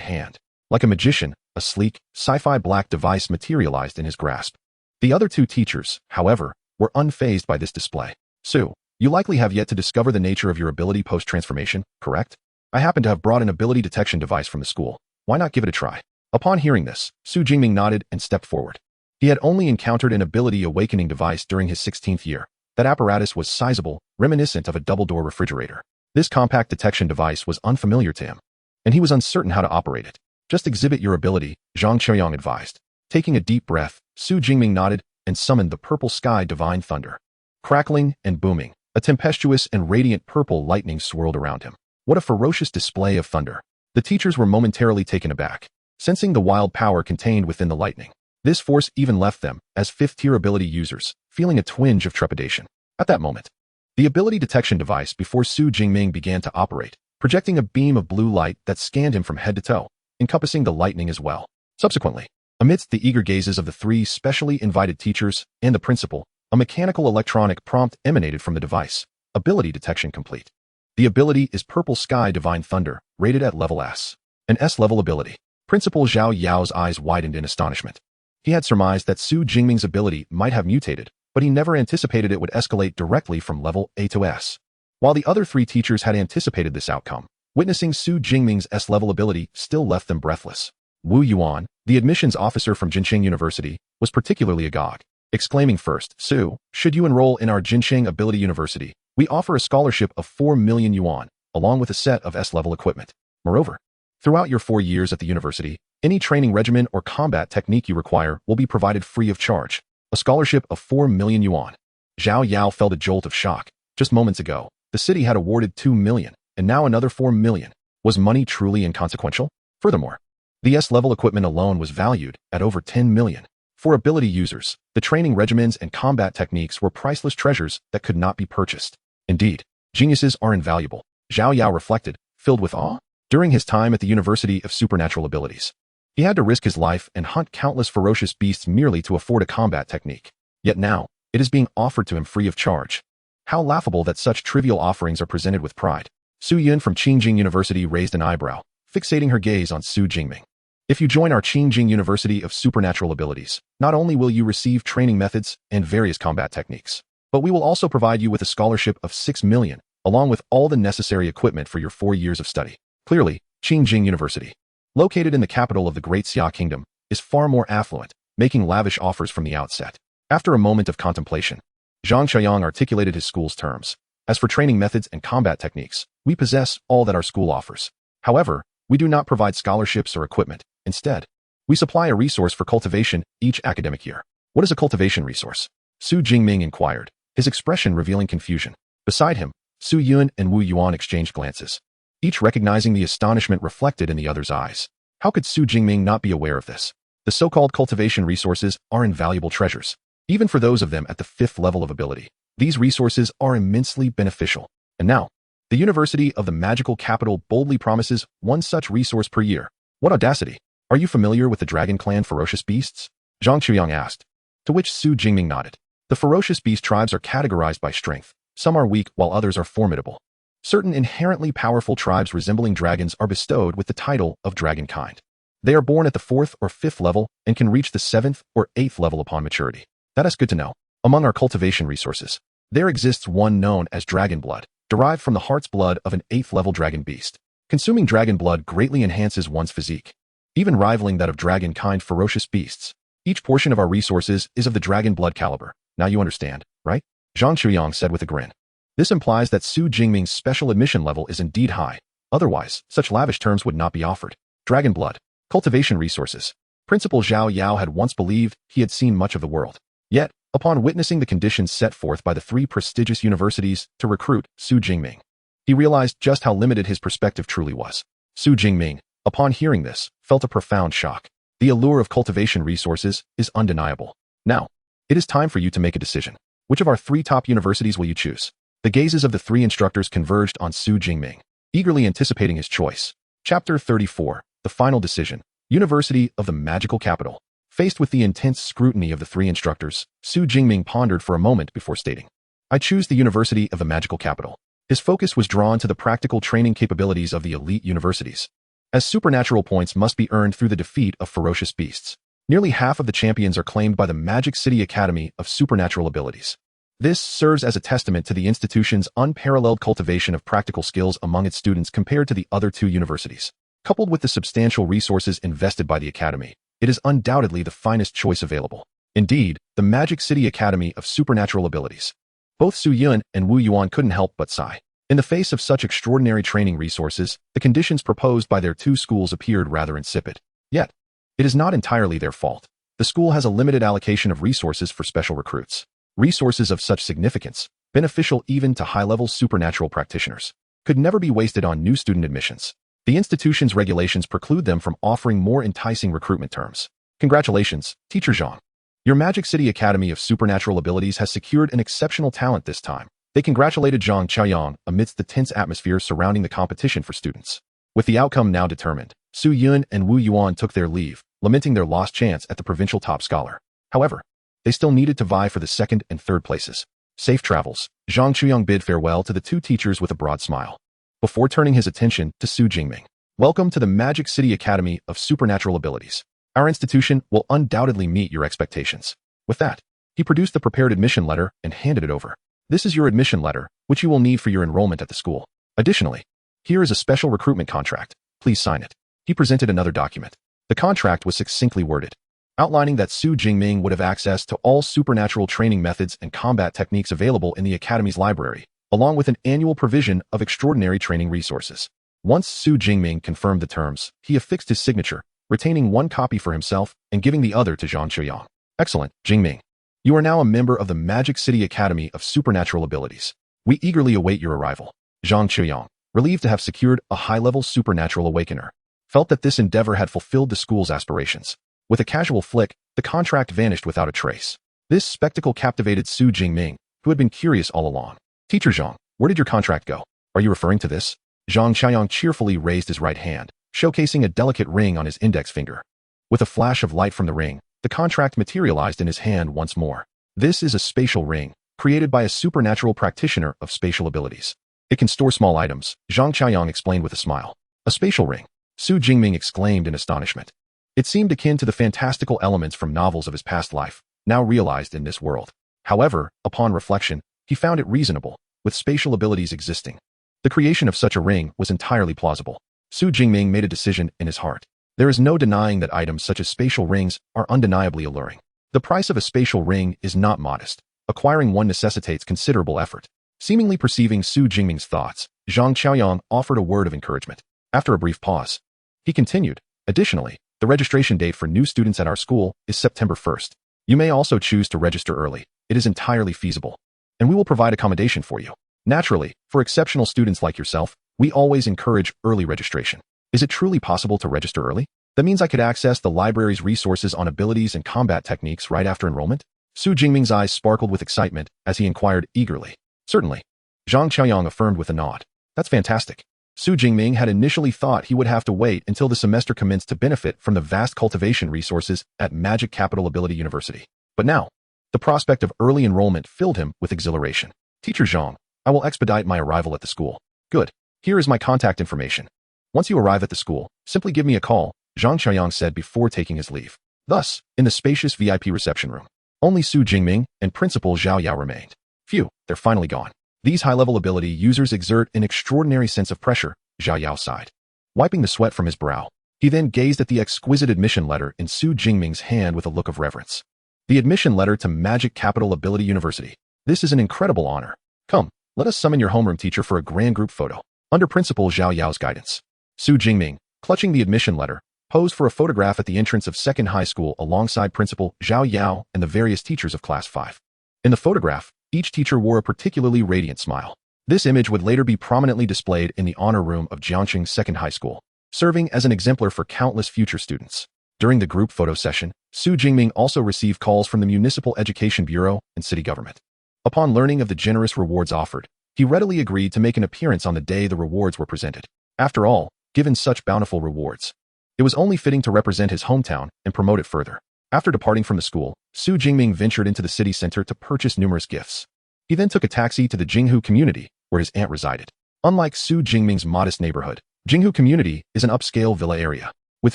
hand. Like a magician, a sleek, sci-fi black device materialized in his grasp. The other two teachers, however, were unfazed by this display. Su, you likely have yet to discover the nature of your ability post-transformation, correct? I happen to have brought an ability detection device from the school. Why not give it a try? Upon hearing this, Su Jingming nodded and stepped forward. He had only encountered an ability awakening device during his 16th year. That apparatus was sizable, reminiscent of a double-door refrigerator. This compact detection device was unfamiliar to him, and he was uncertain how to operate it. Just exhibit your ability, Zhang Qiang advised. Taking a deep breath, Su Jingming nodded and summoned the purple sky divine thunder. Crackling and booming, a tempestuous and radiant purple lightning swirled around him. What a ferocious display of thunder. The teachers were momentarily taken aback, sensing the wild power contained within the lightning. This force even left them, as fifth-tier ability users, feeling a twinge of trepidation. At that moment, the ability detection device before Su Jingming began to operate, projecting a beam of blue light that scanned him from head to toe, encompassing the lightning as well. Subsequently, amidst the eager gazes of the three specially invited teachers and the principal, a mechanical electronic prompt emanated from the device. Ability detection complete. The ability is Purple Sky Divine Thunder, rated at level S. An S-level ability. Principal Zhao Yao's eyes widened in astonishment. He had surmised that Su Jingming's ability might have mutated, but he never anticipated it would escalate directly from level A to S. While the other three teachers had anticipated this outcome, witnessing Su Jingming's S-level ability still left them breathless. Wu Yuan, the admissions officer from Jinqing University, was particularly agog, exclaiming first, Su, should you enroll in our Jinqing Ability University, we offer a scholarship of 4 million yuan, along with a set of S-level equipment. Moreover, throughout your 4 years at the university, any training regimen or combat technique you require will be provided free of charge. A scholarship of 4 million yuan. Zhao Yao felt a jolt of shock. Just moments ago, the city had awarded 2 million, and now another 4 million. Was money truly inconsequential? Furthermore, the S-level equipment alone was valued at over 10 million. For ability users, the training regimens and combat techniques were priceless treasures that could not be purchased. Indeed, geniuses are invaluable, Zhao Yao reflected, filled with awe. During his time at the University of Supernatural Abilities, he had to risk his life and hunt countless ferocious beasts merely to afford a combat technique. Yet now, it is being offered to him free of charge. How laughable that such trivial offerings are presented with pride. Su Yun from Qingjing University raised an eyebrow, fixating her gaze on Su Jingming. If you join our Qingjing University of Supernatural Abilities, not only will you receive training methods and various combat techniques, but we will also provide you with a scholarship of 6 million, along with all the necessary equipment for your 4 years of study. Clearly, Qingjing University, located in the capital of the Great Xia Kingdom, is far more affluent, making lavish offers from the outset. After a moment of contemplation, Zhang Qiang articulated his school's terms. As for training methods and combat techniques, we possess all that our school offers. However, we do not provide scholarships or equipment. Instead, we supply a resource for cultivation each academic year. What is a cultivation resource? Su Jingming inquired, his expression revealing confusion. Beside him, Su Yun and Wu Yuan exchanged glances, each recognizing the astonishment reflected in the other's eyes. How could Su Jingming not be aware of this? The so-called cultivation resources are invaluable treasures. Even for those of them at the 5th level of ability, these resources are immensely beneficial. And now, the University of the Magical Capital boldly promises one such resource per year. What audacity! Are you familiar with the Dragon Clan ferocious beasts? Zhang Qiang asked, to which Su Jingming nodded. The ferocious beast tribes are categorized by strength. Some are weak while others are formidable. Certain inherently powerful tribes resembling dragons are bestowed with the title of dragonkind. They are born at the 4th or 5th level and can reach the 7th or 8th level upon maturity. That is good to know. Among our cultivation resources, there exists one known as dragon blood, derived from the heart's blood of an 8th level dragon beast. Consuming dragon blood greatly enhances one's physique. even rivaling that of dragon-kind ferocious beasts. Each portion of our resources is of the dragon blood caliber. Now you understand, right? Zhang Chuyang said with a grin. This implies that Su Jingming's special admission level is indeed high. Otherwise, such lavish terms would not be offered. Dragon blood. Cultivation resources. Principal Zhao Yao had once believed he had seen much of the world. Yet, upon witnessing the conditions set forth by the three prestigious universities to recruit Su Jingming, he realized just how limited his perspective truly was. Su Jingming, upon hearing this, felt a profound shock. The allure of cultivation resources is undeniable. Now, it is time for you to make a decision. Which of our three top universities will you choose? The gazes of the three instructors converged on Su Jingming, eagerly anticipating his choice. Chapter 34, The Final Decision. University of the Magical Capital. Faced with the intense scrutiny of the three instructors, Su Jingming pondered for a moment before stating, I choose the University of the Magical Capital. His focus was drawn to the practical training capabilities of the elite universities, as supernatural points must be earned through the defeat of ferocious beasts. Nearly half of the champions are claimed by the Magic City Academy of Supernatural Abilities. This serves as a testament to the institution's unparalleled cultivation of practical skills among its students compared to the other two universities. Coupled with the substantial resources invested by the academy, it is undoubtedly the finest choice available. Indeed, the Magic City Academy of Supernatural Abilities. Both Su Yun and Wu Yuan couldn't help but sigh. In the face of such extraordinary training resources, the conditions proposed by their two schools appeared rather insipid. Yet, it is not entirely their fault. The school has a limited allocation of resources for special recruits. Resources of such significance, beneficial even to high-level supernatural practitioners, could never be wasted on new student admissions. The institution's regulations preclude them from offering more enticing recruitment terms. Congratulations, Teacher Zhang. Your Magic City Academy of Supernatural Abilities has secured an exceptional talent this time. They congratulated Zhang Qiaoyang amidst the tense atmosphere surrounding the competition for students. With the outcome now determined, Su Yun and Wu Yuan took their leave, lamenting their lost chance at the provincial top scholar. However, they still needed to vie for the second and third places. Safe travels. Zhang Chuyang bid farewell to the two teachers with a broad smile, before turning his attention to Su Jingming. Welcome to the Magic City Academy of Supernatural Abilities. Our institution will undoubtedly meet your expectations. With that, he produced the prepared admission letter and handed it over. This is your admission letter, which you will need for your enrollment at the school. Additionally, here is a special recruitment contract. Please sign it. He presented another document. The contract was succinctly worded, outlining that Su Jingming would have access to all supernatural training methods and combat techniques available in the Academy's library, along with an annual provision of extraordinary training resources. Once Su Jingming confirmed the terms, he affixed his signature, retaining one copy for himself and giving the other to Zhang Chuyang. Excellent, Jingming. You are now a member of the Magic City Academy of Supernatural Abilities. We eagerly await your arrival. Zhang Chuyang, relieved to have secured a high-level supernatural awakener, felt that this endeavor had fulfilled the school's aspirations. With a casual flick, the contract vanished without a trace. This spectacle captivated Su Jingming, who had been curious all along. Teacher Zhang, where did your contract go? Are you referring to this? Zhang Qiaoyang cheerfully raised his right hand, showcasing a delicate ring on his index finger. With a flash of light from the ring, the contract materialized in his hand once more. This is a spatial ring, created by a supernatural practitioner of spatial abilities. It can store small items, Zhang Qiaoyang explained with a smile. A spatial ring? Su Jingming exclaimed in astonishment. It seemed akin to the fantastical elements from novels of his past life, now realized in this world. However, upon reflection, he found it reasonable, with spatial abilities existing. The creation of such a ring was entirely plausible. Su Jingming made a decision in his heart. There is no denying that items such as spatial rings are undeniably alluring. The price of a spatial ring is not modest. Acquiring one necessitates considerable effort. Seemingly perceiving Su Jingming's thoughts, Zhang Qiaoyang offered a word of encouragement. After a brief pause, he continued, additionally, the registration date for new students at our school is September 1st. You may also choose to register early. It is entirely feasible, and we will provide accommodation for you. Naturally, for exceptional students like yourself, we always encourage early registration. Is it truly possible to register early? That means I could access the library's resources on abilities and combat techniques right after enrollment? Su Jingming's eyes sparkled with excitement as he inquired eagerly. Certainly. Zhang Qiaoyang affirmed with a nod. That's fantastic. Su Jingming had initially thought he would have to wait until the semester commenced to benefit from the vast cultivation resources at Magic Capital Ability University. But now, the prospect of early enrollment filled him with exhilaration. Teacher Zhang, I will expedite my arrival at the school. Good. Here is my contact information. Once you arrive at the school, simply give me a call, Zhang Qiaoyang said before taking his leave. Thus, in the spacious VIP reception room, only Su Jingming and Principal Zhao Yao remained. Phew, they're finally gone. These high-level ability users exert an extraordinary sense of pressure, Zhao Yao sighed, wiping the sweat from his brow. He then gazed at the exquisite admission letter in Su Jingming's hand with a look of reverence. The admission letter to Magic Capital Ability University. This is an incredible honor. Come, let us summon your homeroom teacher for a grand group photo. Under Principal Zhao Yao's guidance, Su Jingming, clutching the admission letter, posed for a photograph at the entrance of Second High School alongside Principal Zhao Yao and the various teachers of Class 5. In the photograph, each teacher wore a particularly radiant smile. This image would later be prominently displayed in the honor room of Jiangqing Second High School, serving as an exemplar for countless future students. During the group photo session, Su Jingming also received calls from the Municipal Education Bureau and city government. Upon learning of the generous rewards offered, he readily agreed to make an appearance on the day the rewards were presented. After all, given such bountiful rewards, it was only fitting to represent his hometown and promote it further. After departing from the school, Su Jingming ventured into the city center to purchase numerous gifts. He then took a taxi to the Jinghu community, where his aunt resided. Unlike Su Jingming's modest neighborhood, Jinghu community is an upscale villa area, with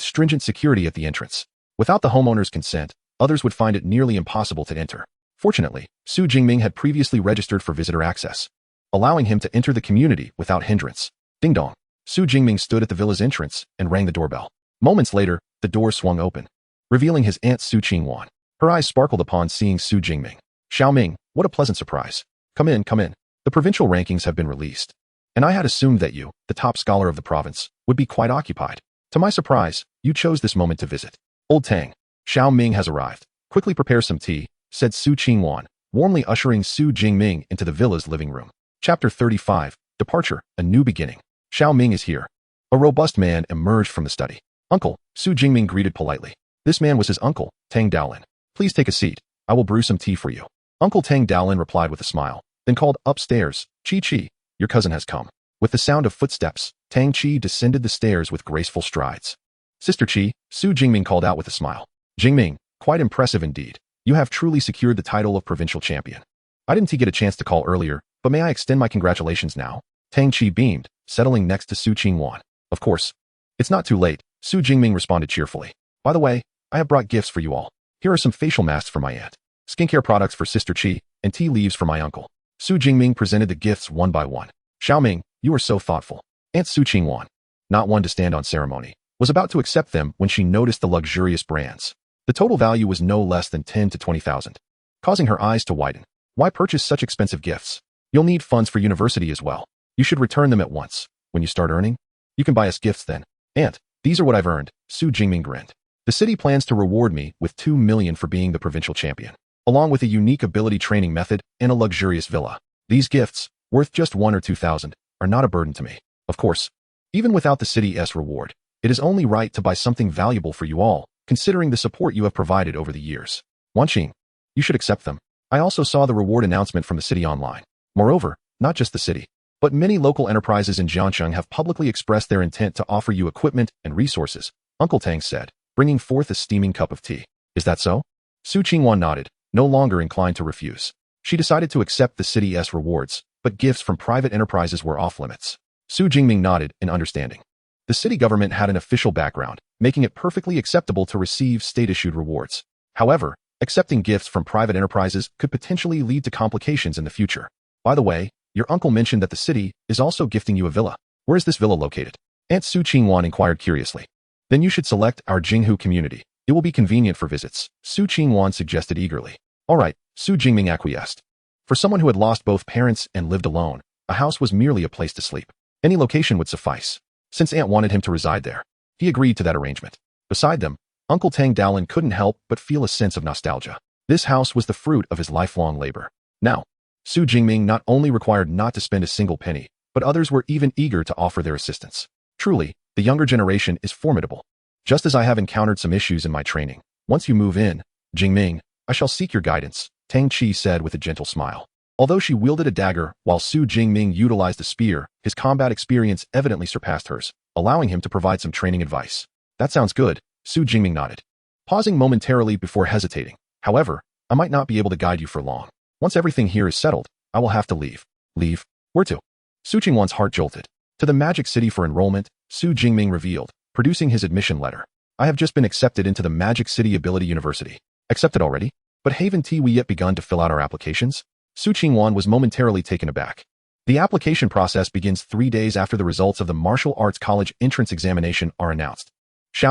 stringent security at the entrance. Without the homeowner's consent, others would find it nearly impossible to enter. Fortunately, Su Jingming had previously registered for visitor access, allowing him to enter the community without hindrance. Ding dong. Su Jingming stood at the villa's entrance and rang the doorbell. Moments later, the door swung open, revealing his aunt Su Qingwan. Her eyes sparkled upon seeing Su Jingming. Xiaoming, what a pleasant surprise. Come in, come in. The provincial rankings have been released, and I had assumed that you, the top scholar of the province, would be quite occupied. To my surprise, you chose this moment to visit. Old Tang, Xiaoming has arrived. Quickly prepare some tea, said Su Qingwan, warmly ushering Su Jingming into the villa's living room. Chapter 35, Departure, A New Beginning. Xiaoming is here. A robust man emerged from the study. Uncle, Su Jingming greeted politely. This man was his uncle, Tang Daolin. Please take a seat. I will brew some tea for you. Uncle Tang Daolin replied with a smile, then called upstairs, Chi, your cousin has come. With the sound of footsteps, Tang Chi descended the stairs with graceful strides. Sister Chi, Su Jingming called out with a smile. Jingming, quite impressive indeed. You have truly secured the title of provincial champion. I didn't get a chance to call earlier, but may I extend my congratulations now? Tang Chi beamed, settling next to Su Qingwan. Of course. It's not too late, Su Jingming responded cheerfully. By the way, I have brought gifts for you all. Here are some facial masks for my aunt, skincare products for Sister Chi, and tea leaves for my uncle. Su Jingming presented the gifts one by one. Xiaoming, you are so thoughtful. Aunt Su Qingwan, not one to stand on ceremony, was about to accept them when she noticed the luxurious brands. The total value was no less than 10 to 20,000, causing her eyes to widen. Why purchase such expensive gifts? You'll need funds for university as well. You should return them at once. When you start earning, you can buy us gifts then. Aunt, these are what I've earned, Su Jingming grinned. The city plans to reward me with 2 million for being the provincial champion, along with a unique ability training method and a luxurious villa. These gifts, worth just 1 or 2,000, are not a burden to me. Of course, even without the city's reward, it is only right to buy something valuable for you all, considering the support you have provided over the years. Wanqing, you should accept them. I also saw the reward announcement from the city online. Moreover, not just the city, but many local enterprises in Jiangqing have publicly expressed their intent to offer you equipment and resources, Uncle Tang said, bringing forth a steaming cup of tea. Is that so? Su Qingwan nodded, no longer inclined to refuse. She decided to accept the city's rewards, but gifts from private enterprises were off limits. Su Jingming nodded in understanding. The city government had an official background, making it perfectly acceptable to receive state-issued rewards. However, accepting gifts from private enterprises could potentially lead to complications in the future. By the way, your uncle mentioned that the city is also gifting you a villa. Where is this villa located? Aunt Su Qingwan inquired curiously. Then you should select our Jinghu community. It will be convenient for visits, Su Qingwan suggested eagerly. All right, Su Jingming acquiesced. For someone who had lost both parents and lived alone, a house was merely a place to sleep. Any location would suffice. Since Aunt wanted him to reside there, he agreed to that arrangement. Beside them, Uncle Tang Daolin couldn't help but feel a sense of nostalgia. This house was the fruit of his lifelong labor. Now, Su Jingming not only required not to spend a single penny, but others were even eager to offer their assistance. Truly, the younger generation is formidable. Just as I have encountered some issues in my training, once you move in, Jingming, I shall seek your guidance, Tang Chi said with a gentle smile. Although she wielded a dagger while Su Jingming utilized a spear, his combat experience evidently surpassed hers, allowing him to provide some training advice. That sounds good, Su Jingming nodded, pausing momentarily before hesitating. However, I might not be able to guide you for long. Once everything here is settled, I will have to leave. Leave? Where to? Su Qingwan's heart jolted. To the Magic City for enrollment, Su Jingming revealed, producing his admission letter. I have just been accepted into the Magic City Ability University. Accepted already? But haven't we yet begun to fill out our applications? Su Qingwan was momentarily taken aback. The application process begins 3 days after the results of the Martial Arts College entrance examination are announced.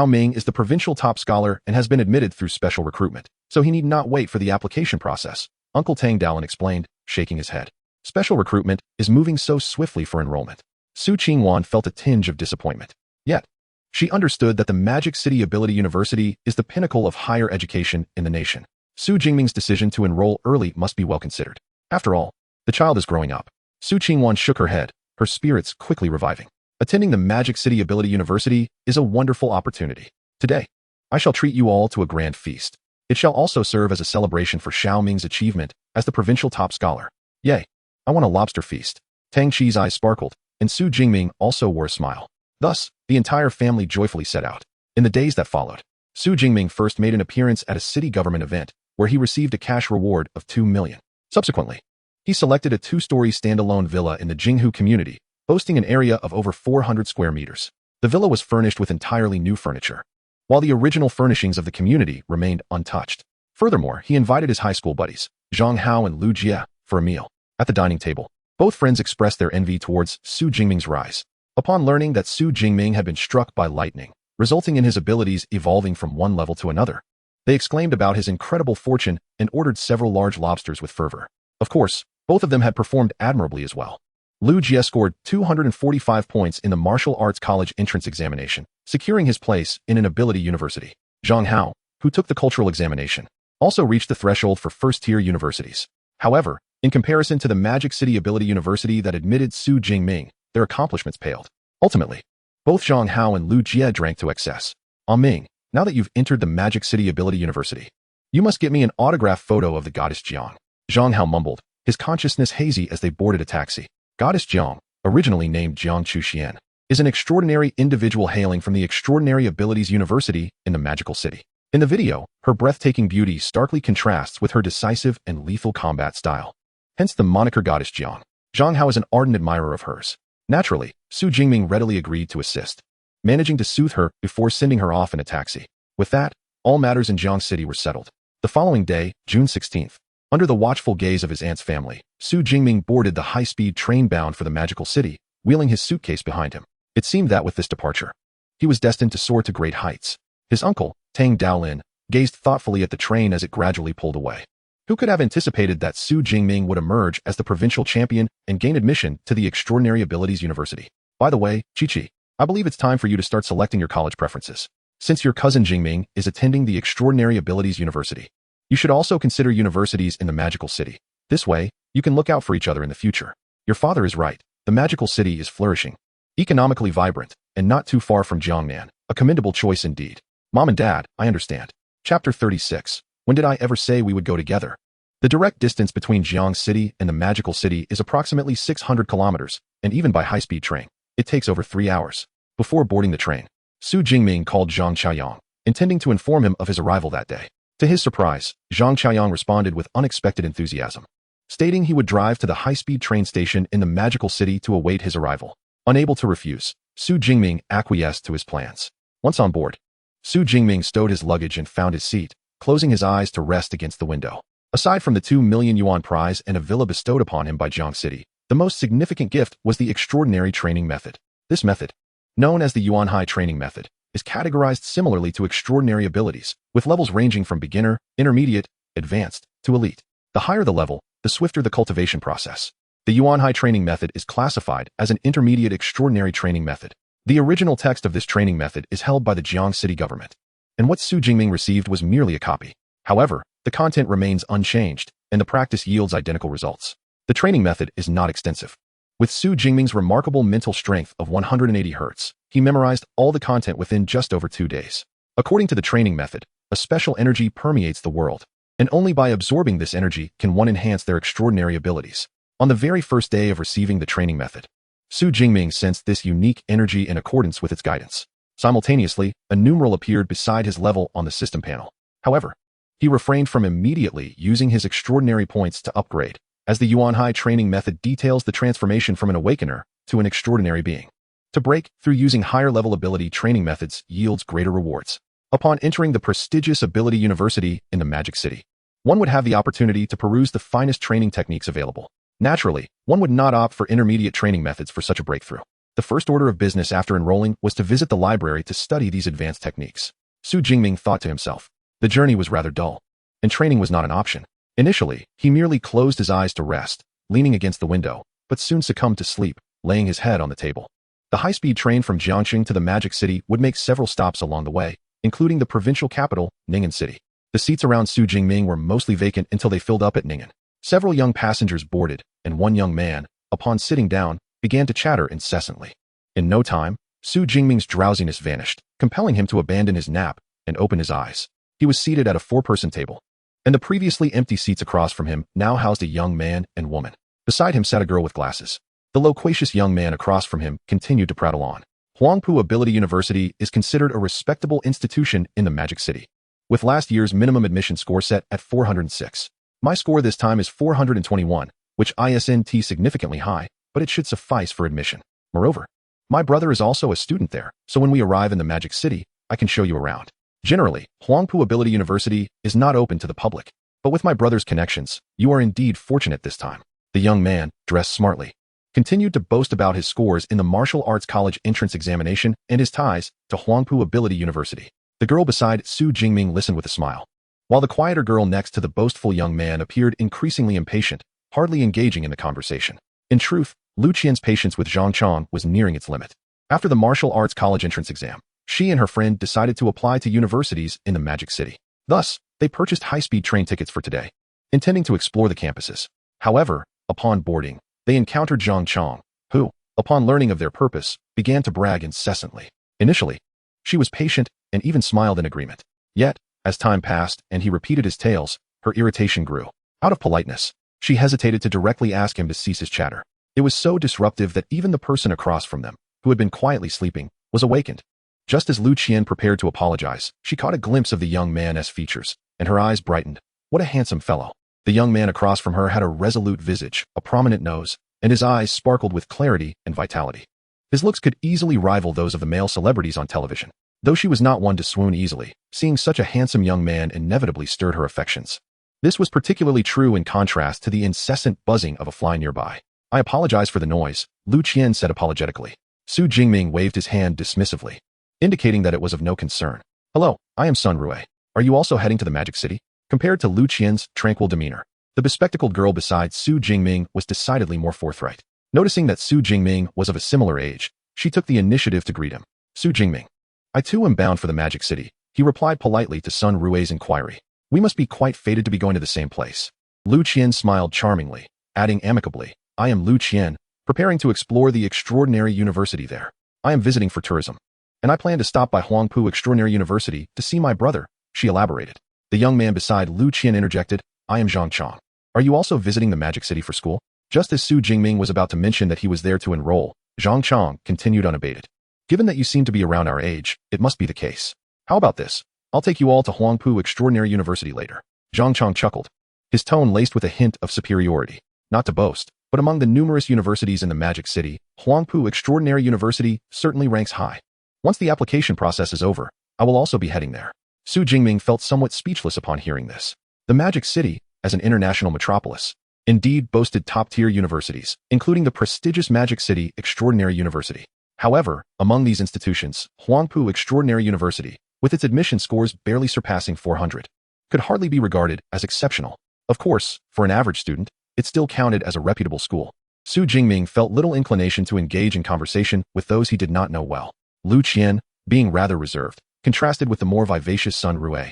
Ming is the provincial top scholar and has been admitted through special recruitment, so he need not wait for the application process, Uncle Tang Dallin explained, shaking his head. Special recruitment is moving so swiftly for enrollment. Su Qingwan felt a tinge of disappointment. Yet, she understood that the Magic City Ability University is the pinnacle of higher education in the nation. Su Jingming's decision to enroll early must be well considered. After all, the child is growing up. Su Qingwan shook her head, her spirits quickly reviving. Attending the Magic City Ability University is a wonderful opportunity. Today, I shall treat you all to a grand feast. It shall also serve as a celebration for Xiao Ming's achievement as the provincial top scholar. Yay, I want a lobster feast. Tang Qi's eyes sparkled, and Su Jingming also wore a smile. Thus, the entire family joyfully set out. In the days that followed, Su Jingming first made an appearance at a city government event where he received a cash reward of 2 million. Subsequently, he selected a 2-story standalone villa in the Jinghu community, boasting an area of over 400 square meters. The villa was furnished with entirely new furniture, while the original furnishings of the community remained untouched. Furthermore, he invited his high school buddies, Zhang Hao and Lu Jie, for a meal. At the dining table, both friends expressed their envy towards Su Jingming's rise. Upon learning that Su Jingming had been struck by lightning, resulting in his abilities evolving from one level to another, they exclaimed about his incredible fortune and ordered several large lobsters with fervor. Of course, both of them had performed admirably as well. Lu Jie scored 245 points in the martial arts college entrance examination, securing his place in an ability university. Zhang Hao, who took the cultural examination, also reached the threshold for first-tier universities. However, in comparison to the Magic City Ability University that admitted Su Jingming, their accomplishments paled. Ultimately, both Zhang Hao and Lu Jie drank to excess. Ming, now that you've entered the Magic City Ability University, you must get me an autograph photo of the goddess Jiang. Zhang Hao mumbled, his consciousness hazy as they boarded a taxi. Goddess Jiang, originally named Jiang Chuxian, is an extraordinary individual hailing from the Extraordinary Abilities University in the Magical City. In the video, her breathtaking beauty starkly contrasts with her decisive and lethal combat style. Hence the moniker Goddess Jiang. Zhang Hao is an ardent admirer of hers. Naturally, Su Jingming readily agreed to assist, managing to soothe her before sending her off in a taxi. With that, all matters in Jiang City were settled. The following day, June 16th, under the watchful gaze of his aunt's family, Su Jingming boarded the high-speed train bound for the magical city, wheeling his suitcase behind him. It seemed that with this departure, he was destined to soar to great heights. His uncle, Tang Daolin, gazed thoughtfully at the train as it gradually pulled away. Who could have anticipated that Su Jingming would emerge as the provincial champion and gain admission to the Extraordinary Abilities University? By the way, Chi-Chi, I believe it's time for you to start selecting your college preferences. Since your cousin Jingming is attending the Extraordinary Abilities University, you should also consider universities in the Magical City. This way, you can look out for each other in the future. Your father is right. The Magical City is flourishing, economically vibrant, and not too far from Jiangnan. A commendable choice indeed. Mom and Dad, I understand. Chapter 36. When did I ever say we would go together? The direct distance between Jiang City and the Magical City is approximately 600 kilometers, and even by high-speed train, it takes over 3 hours. Before boarding the train, Su Jingming called Zhang Chaoyang, intending to inform him of his arrival that day. To his surprise, Zhang Chaoyang responded with unexpected enthusiasm, stating he would drive to the high-speed train station in the Magical City to await his arrival. Unable to refuse, Su Jingming acquiesced to his plans. Once on board, Su Jingming stowed his luggage and found his seat, closing his eyes to rest against the window. Aside from the 2 million yuan prize and a villa bestowed upon him by Jiang City, the most significant gift was the extraordinary training method. This method, known as the Yuanhai training method, is categorized similarly to extraordinary abilities, with levels ranging from beginner, intermediate, advanced, to elite. The higher the level, the swifter the cultivation process. The Yuanhai training method is classified as an intermediate extraordinary training method. The original text of this training method is held by the Jiang City government, and what Su Jingming received was merely a copy. However, the content remains unchanged, and the practice yields identical results. The training method is not extensive. With Su Jingming's remarkable mental strength of 180 Hz, he memorized all the content within just over 2 days. According to the training method, a special energy permeates the world, and only by absorbing this energy can one enhance their extraordinary abilities. On the very first day of receiving the training method, Su Jingming sensed this unique energy in accordance with its guidance. Simultaneously, a numeral appeared beside his level on the system panel. However, he refrained from immediately using his extraordinary points to upgrade, as the Yuanhai training method details the transformation from an awakener to an extraordinary being. To break through using higher-level ability training methods yields greater rewards. Upon entering the prestigious Ability University in the Magic City, one would have the opportunity to peruse the finest training techniques available. Naturally, one would not opt for intermediate training methods for such a breakthrough. The first order of business after enrolling was to visit the library to study these advanced techniques. Su Jingming thought to himself. The journey was rather dull, and training was not an option. Initially, he merely closed his eyes to rest, leaning against the window, but soon succumbed to sleep, laying his head on the table. The high-speed train from Jiangxing to the Magic City would make several stops along the way, including the provincial capital, Ning'an City. The seats around Su Jingming were mostly vacant until they filled up at Ning'an. Several young passengers boarded, and one young man, upon sitting down, began to chatter incessantly. In no time, Su Jingming's drowsiness vanished, compelling him to abandon his nap and open his eyes. He was seated at a four-person table, and the previously empty seats across from him now housed a young man and woman. Beside him sat a girl with glasses. The loquacious young man across from him continued to prattle on. Huangpu Ability University is considered a respectable institution in the Magic City, with last year's minimum admission score set at 406. My score this time is 421, which isn't significantly high, but it should suffice for admission. Moreover, my brother is also a student there, so when we arrive in the Magic City, I can show you around. Generally, Huangpu Ability University is not open to the public, but with my brother's connections, you are indeed fortunate this time. The young man, dressed smartly, continued to boast about his scores in the martial arts college entrance examination and his ties to Huangpu Ability University. The girl beside Su Jingming listened with a smile, while the quieter girl next to the boastful young man appeared increasingly impatient, hardly engaging in the conversation. In truth, Lu Qian's patience with Zhang Chang was nearing its limit. After the martial arts college entrance exam, she and her friend decided to apply to universities in the Magic City. Thus, they purchased high-speed train tickets for today, intending to explore the campuses. However, upon boarding, they encountered Zhang Chang, who, upon learning of their purpose, began to brag incessantly. Initially, she was patient and even smiled in agreement. Yet, as time passed and he repeated his tales, her irritation grew. Out of politeness, she hesitated to directly ask him to cease his chatter. It was so disruptive that even the person across from them, who had been quietly sleeping, was awakened. Just as Lu Qian prepared to apologize, she caught a glimpse of the young man's features, and her eyes brightened. What a handsome fellow. The young man across from her had a resolute visage, a prominent nose, and his eyes sparkled with clarity and vitality. His looks could easily rival those of the male celebrities on television. Though she was not one to swoon easily, seeing such a handsome young man inevitably stirred her affections. This was particularly true in contrast to the incessant buzzing of a fly nearby. I apologize for the noise, Lu Qian said apologetically. Su Jingming waved his hand dismissively, indicating that it was of no concern. Hello, I am Sun Rue. Are you also heading to the Magic City? Compared to Lu Qian's tranquil demeanor, the bespectacled girl beside Su Jingming was decidedly more forthright. Noticing that Su Jingming was of a similar age, she took the initiative to greet him. Su Jingming. I too am bound for the Magic City, he replied politely to Sun Rue's inquiry. We must be quite fated to be going to the same place. Lu Qian smiled charmingly, adding amicably, I am Lu Qian, preparing to explore the extraordinary university there. I am visiting for tourism, and I plan to stop by Huangpu Extraordinary University to see my brother, she elaborated. The young man beside Lu Qian interjected, I am Zhang Chang. Are you also visiting the Magic City for school? Just as Su Jingming was about to mention that he was there to enroll, Zhang Chang continued unabated. Given that you seem to be around our age, it must be the case. How about this? I'll take you all to Huangpu Extraordinary University later. Zhang Chang chuckled, his tone laced with a hint of superiority. Not to boast, but among the numerous universities in the Magic City, Huangpu Extraordinary University certainly ranks high. Once the application process is over, I will also be heading there. Su Jingming felt somewhat speechless upon hearing this. The Magic City, as an international metropolis, indeed boasted top-tier universities, including the prestigious Magic City Extraordinary University. However, among these institutions, Huangpu Extraordinary University, with its admission scores barely surpassing 400, could hardly be regarded as exceptional. Of course, for an average student, it still counted as a reputable school. Su Jingming felt little inclination to engage in conversation with those he did not know well. Lu Qian, being rather reserved, contrasted with the more vivacious Sun Rue,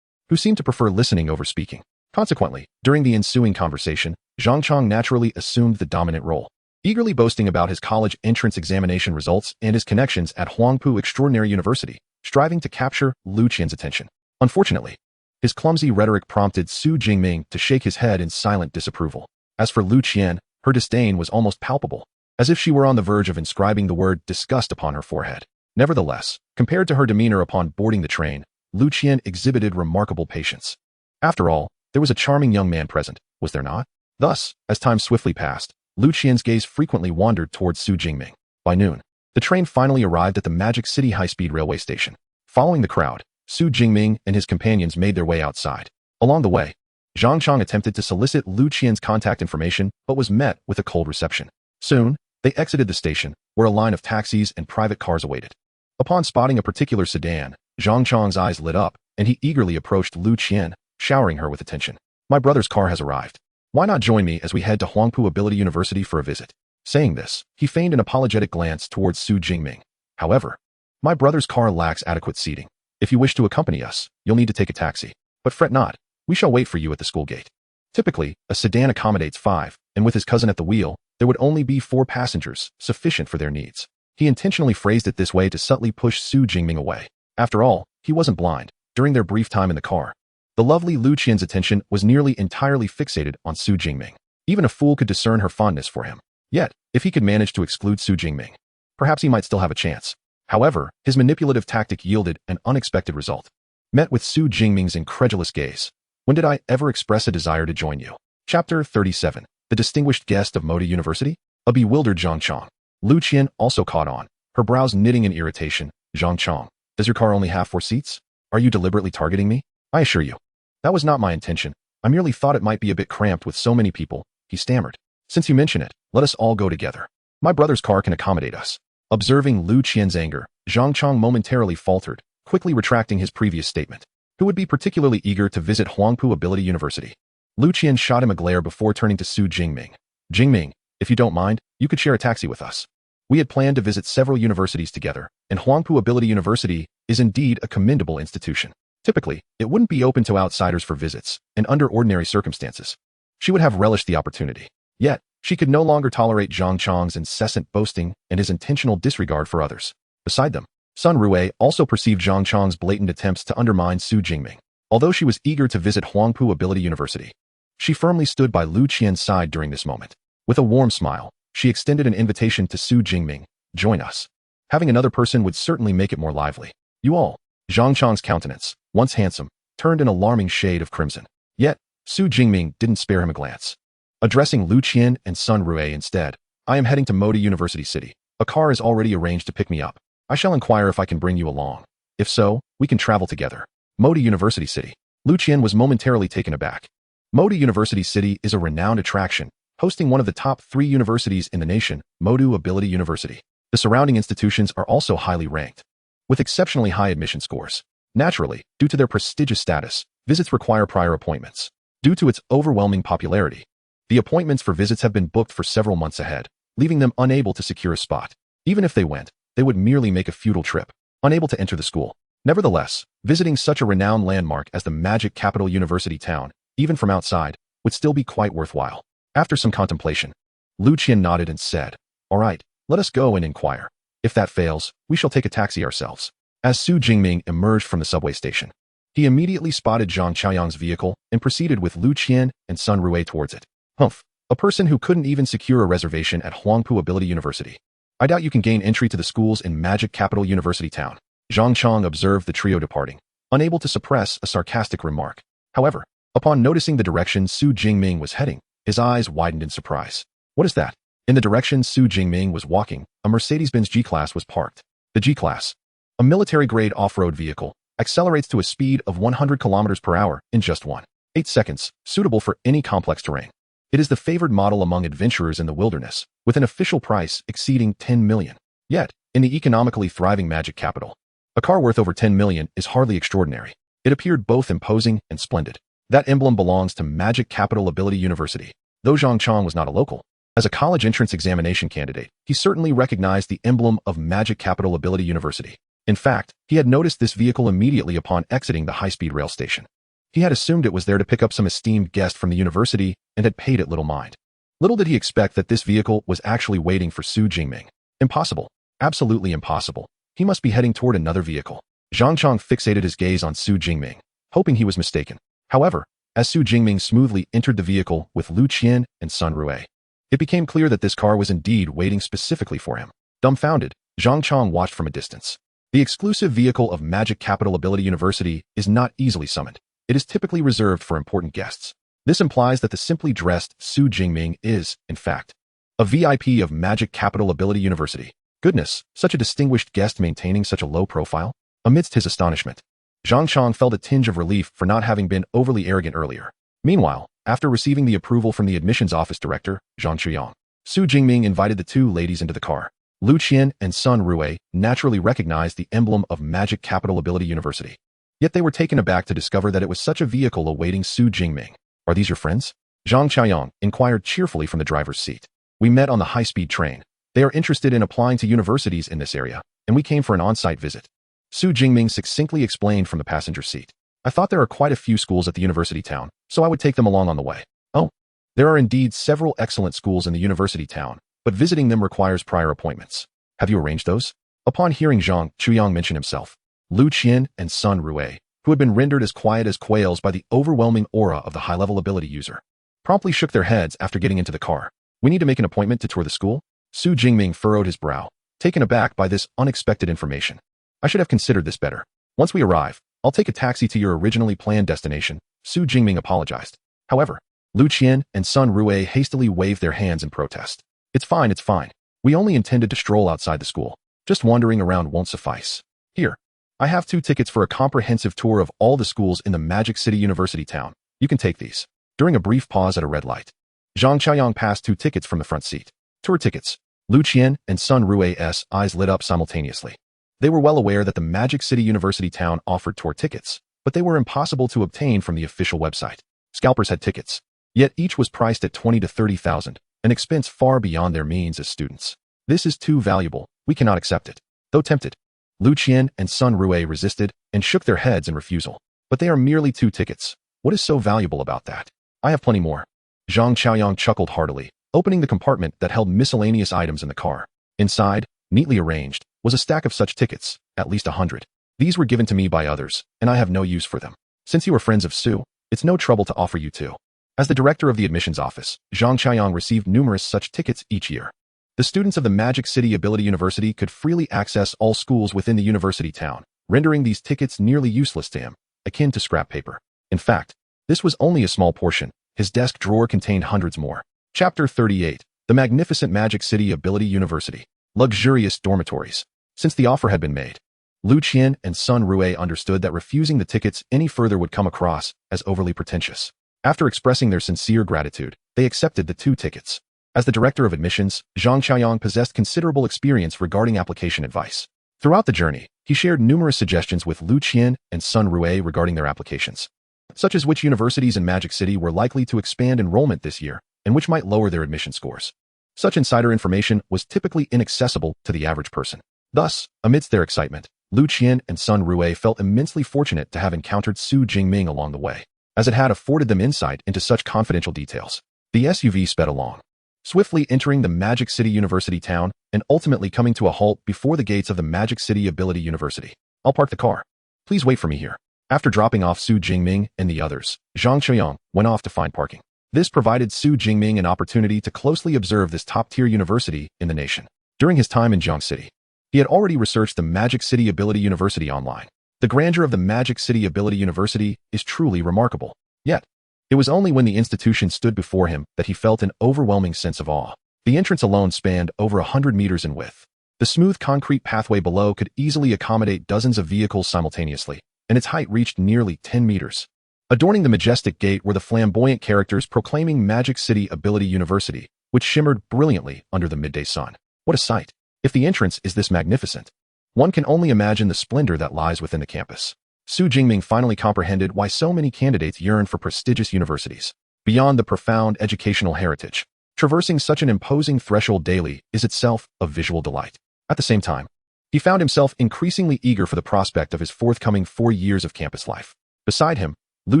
who seemed to prefer listening over speaking. Consequently, during the ensuing conversation, Zhang Chang naturally assumed the dominant role, eagerly boasting about his college entrance examination results and his connections at Huangpu Extraordinary University, striving to capture Lu Qian's attention. Unfortunately, his clumsy rhetoric prompted Su Jingming to shake his head in silent disapproval. As for Lu Qian, her disdain was almost palpable, as if she were on the verge of inscribing the word disgust upon her forehead. Nevertheless, compared to her demeanor upon boarding the train, Lu Qian exhibited remarkable patience. After all, there was a charming young man present, was there not? Thus, as time swiftly passed, Lu Qian's gaze frequently wandered towards Su Jingming. By noon, the train finally arrived at the Magic City high-speed railway station. Following the crowd, Su Jingming and his companions made their way outside. Along the way, Zhang Chang attempted to solicit Lu Qian's contact information but was met with a cold reception. Soon, They exited the station, where a line of taxis and private cars awaited. Upon spotting a particular sedan, Zhang Chang's eyes lit up, and he eagerly approached Lu Qian, showering her with attention. My brother's car has arrived. Why not join me as we head to Huangpu Ability University for a visit? Saying this, he feigned an apologetic glance towards Su Jingming. However, my brother's car lacks adequate seating. If you wish to accompany us, you'll need to take a taxi. But fret not, we shall wait for you at the school gate. Typically, a sedan accommodates 5, and with his cousin at the wheel, there would only be 4 passengers, sufficient for their needs. He intentionally phrased it this way to subtly push Su Jingming away. After all, he wasn't blind. During their brief time in the car, the lovely Lu Qian's attention was nearly entirely fixated on Su Jingming. Even a fool could discern her fondness for him. Yet, if he could manage to exclude Su Jingming, perhaps he might still have a chance. However, his manipulative tactic yielded an unexpected result. Met with Su Jingming's incredulous gaze. When did I ever express a desire to join you? Chapter 37. The distinguished guest of Modi University? A bewildered Zhang Chang. Lu Qian also caught on, her brows knitting in irritation. Zhang Chang, does your car only have 4 seats? Are you deliberately targeting me? I assure you, that was not my intention. I merely thought it might be a bit cramped with so many people, he stammered. Since you mention it, let us all go together. My brother's car can accommodate us. Observing Lu Qian's anger, Zhang Chang momentarily faltered, quickly retracting his previous statement. Who would be particularly eager to visit Huangpu Ability University? Lu Qian shot him a glare before turning to Su Jingming. Jingming, if you don't mind, you could share a taxi with us. We had planned to visit several universities together, and Huangpu Ability University is indeed a commendable institution. Typically, it wouldn't be open to outsiders for visits, and under ordinary circumstances, she would have relished the opportunity. Yet, she could no longer tolerate Zhang Chang's incessant boasting and his intentional disregard for others. Beside them, Sun Rui also perceived Zhang Chang's blatant attempts to undermine Su Jingming. Although she was eager to visit Huangpu Ability University, she firmly stood by Lu Qian's side during this moment. With a warm smile, she extended an invitation to Su Jingming. Join us. Having another person would certainly make it more lively. You all. Zhang Chang's countenance, once handsome, turned an alarming shade of crimson. Yet, Su Jingming didn't spare him a glance. Addressing Lu Qian and Sun Rui instead, I am heading to Modi University City. A car is already arranged to pick me up. I shall inquire if I can bring you along. If so, we can travel together. Modi University City. Lu Qian was momentarily taken aback. Modi University City is a renowned attraction, hosting one of the top 3 universities in the nation, Modi Ability University. The surrounding institutions are also highly ranked, with exceptionally high admission scores. Naturally, due to their prestigious status, visits require prior appointments. Due to its overwhelming popularity, the appointments for visits have been booked for several months ahead, leaving them unable to secure a spot. Even if they went, they would merely make a futile trip, unable to enter the school. Nevertheless, visiting such a renowned landmark as the Magic Capital University town, even from outside, would still be quite worthwhile. After some contemplation, Lu Qian nodded and said, "All right, let us go and inquire. If that fails, we shall take a taxi ourselves." As Su Jingming emerged from the subway station, he immediately spotted Zhang Chaoyang's vehicle and proceeded with Lu Qian and Sun Rui towards it. Humph, a person who couldn't even secure a reservation at Huangpu Ability University. I doubt you can gain entry to the schools in Magic Capital University town. Zhang Chang observed the trio departing, unable to suppress a sarcastic remark. However, upon noticing the direction Su Jingming was heading, his eyes widened in surprise. What is that? In the direction Su Jingming was walking, a Mercedes-Benz G-Class was parked. The G-Class, a military-grade off-road vehicle, accelerates to a speed of 100 km per hour in just 1.8 seconds, suitable for any complex terrain. It is the favored model among adventurers in the wilderness, with an official price exceeding 10 million. Yet, in the economically thriving Magic Capital, a car worth over 10 million is hardly extraordinary. It appeared both imposing and splendid. That emblem belongs to Magic Capital Ability University. Though Zhang Chang was not a local, as a college entrance examination candidate, he certainly recognized the emblem of Magic Capital Ability University. In fact, he had noticed this vehicle immediately upon exiting the high-speed rail station. He had assumed it was there to pick up some esteemed guest from the university and had paid it little mind. Little did he expect that this vehicle was actually waiting for Su Jingming. Impossible. Absolutely impossible. He must be heading toward another vehicle. Zhang Chang fixated his gaze on Su Jingming, hoping he was mistaken. However, as Su Jingming smoothly entered the vehicle with Lu Qian and Sun Rui, it became clear that this car was indeed waiting specifically for him. Dumbfounded, Zhang Chang watched from a distance. The exclusive vehicle of Magic Capital Ability University is not easily summoned. It is typically reserved for important guests. This implies that the simply dressed Su Jingming is, in fact, a VIP of Magic Capital Ability University. Goodness, such a distinguished guest maintaining such a low profile? Amidst his astonishment, Zhang Chang felt a tinge of relief for not having been overly arrogant earlier. Meanwhile, after receiving the approval from the admissions office director, Zhang Chuyang, Su Jingming invited the two ladies into the car. Lu Qian and Sun Rui naturally recognized the emblem of Magic Capital Ability University. Yet they were taken aback to discover that it was such a vehicle awaiting Su Jingming. Are these your friends? Zhang Qiayong inquired cheerfully from the driver's seat. We met on the high-speed train. They are interested in applying to universities in this area, and we came for an on-site visit. Su Jingming succinctly explained from the passenger seat. I thought there are quite a few schools at the university town, so I would take them along on the way. Oh, there are indeed several excellent schools in the university town, but visiting them requires prior appointments. Have you arranged those? Upon hearing Zhang Chuyang mention himself, Lu Qian and Sun Rui, who had been rendered as quiet as quails by the overwhelming aura of the high-level ability user, promptly shook their heads after getting into the car. We need to make an appointment to tour the school? Su Jingming furrowed his brow, taken aback by this unexpected information. I should have considered this better. Once we arrive, I'll take a taxi to your originally planned destination, Su Jingming apologized. However, Lu Qian and Sun Rui hastily waved their hands in protest. It's fine, it's fine. We only intended to stroll outside the school. Just wandering around won't suffice. Here, I have 2 tickets for a comprehensive tour of all the schools in the Magic City University town. You can take these. During a brief pause at a red light, Zhang Qiayong passed 2 tickets from the front seat. Tour tickets. Lu Qian and Sun Rui's eyes lit up simultaneously. They were well aware that the Magic City University town offered tour tickets, but they were impossible to obtain from the official website. Scalpers had tickets, yet each was priced at 20 to 30,000, an expense far beyond their means as students. This is too valuable. We cannot accept it. Though tempted, Lu Qian and Sun Rui resisted and shook their heads in refusal. But they are merely 2 tickets. What is so valuable about that? I have plenty more. Zhang Qiayong chuckled heartily, opening the compartment that held miscellaneous items in the car. Inside, neatly arranged, was a stack of such tickets, at least 100. These were given to me by others, and I have no use for them. Since you are friends of Su, it's no trouble to offer you 2. As the director of the admissions office, Zhang Qiayong received numerous such tickets each year. The students of the Magic City Ability University could freely access all schools within the university town, rendering these tickets nearly useless to him, akin to scrap paper. In fact, this was only a small portion. His desk drawer contained hundreds more. Chapter 38. The Magnificent Magic City Ability University. Luxurious dormitories. Since the offer had been made, Lu Qian and Sun Rui understood that refusing the tickets any further would come across as overly pretentious. After expressing their sincere gratitude, they accepted the 2 tickets. As the director of admissions, Zhang Qiayong possessed considerable experience regarding application advice. Throughout the journey, he shared numerous suggestions with Lu Qian and Sun Rui regarding their applications, such as which universities in Magic City were likely to expand enrollment this year and which might lower their admission scores. Such insider information was typically inaccessible to the average person. Thus, amidst their excitement, Lu Qian and Sun Rui felt immensely fortunate to have encountered Su Jingming along the way, as it had afforded them insight into such confidential details. The SUV sped along, swiftly entering the Magic City University town and ultimately coming to a halt before the gates of the Magic City Ability University. I'll park the car. Please wait for me here. After dropping off Su Jingming and the others, Zhang Qiayong went off to find parking. This provided Su Jingming an opportunity to closely observe this top-tier university in the nation. During his time in Jiang City, he had already researched the Magic City Ability University online. The grandeur of the Magic City Ability University is truly remarkable. Yet, it was only when the institution stood before him that he felt an overwhelming sense of awe. The entrance alone spanned over 100 meters in width. The smooth concrete pathway below could easily accommodate dozens of vehicles simultaneously, and its height reached nearly 10 meters. Adorning the majestic gate were the flamboyant characters proclaiming Magic City Ability University, which shimmered brilliantly under the midday sun. What a sight! If the entrance is this magnificent, one can only imagine the splendor that lies within the campus. Su Jingming finally comprehended why so many candidates yearn for prestigious universities. Beyond the profound educational heritage, traversing such an imposing threshold daily is itself a visual delight. At the same time, he found himself increasingly eager for the prospect of his forthcoming 4 years of campus life. Beside him, Lu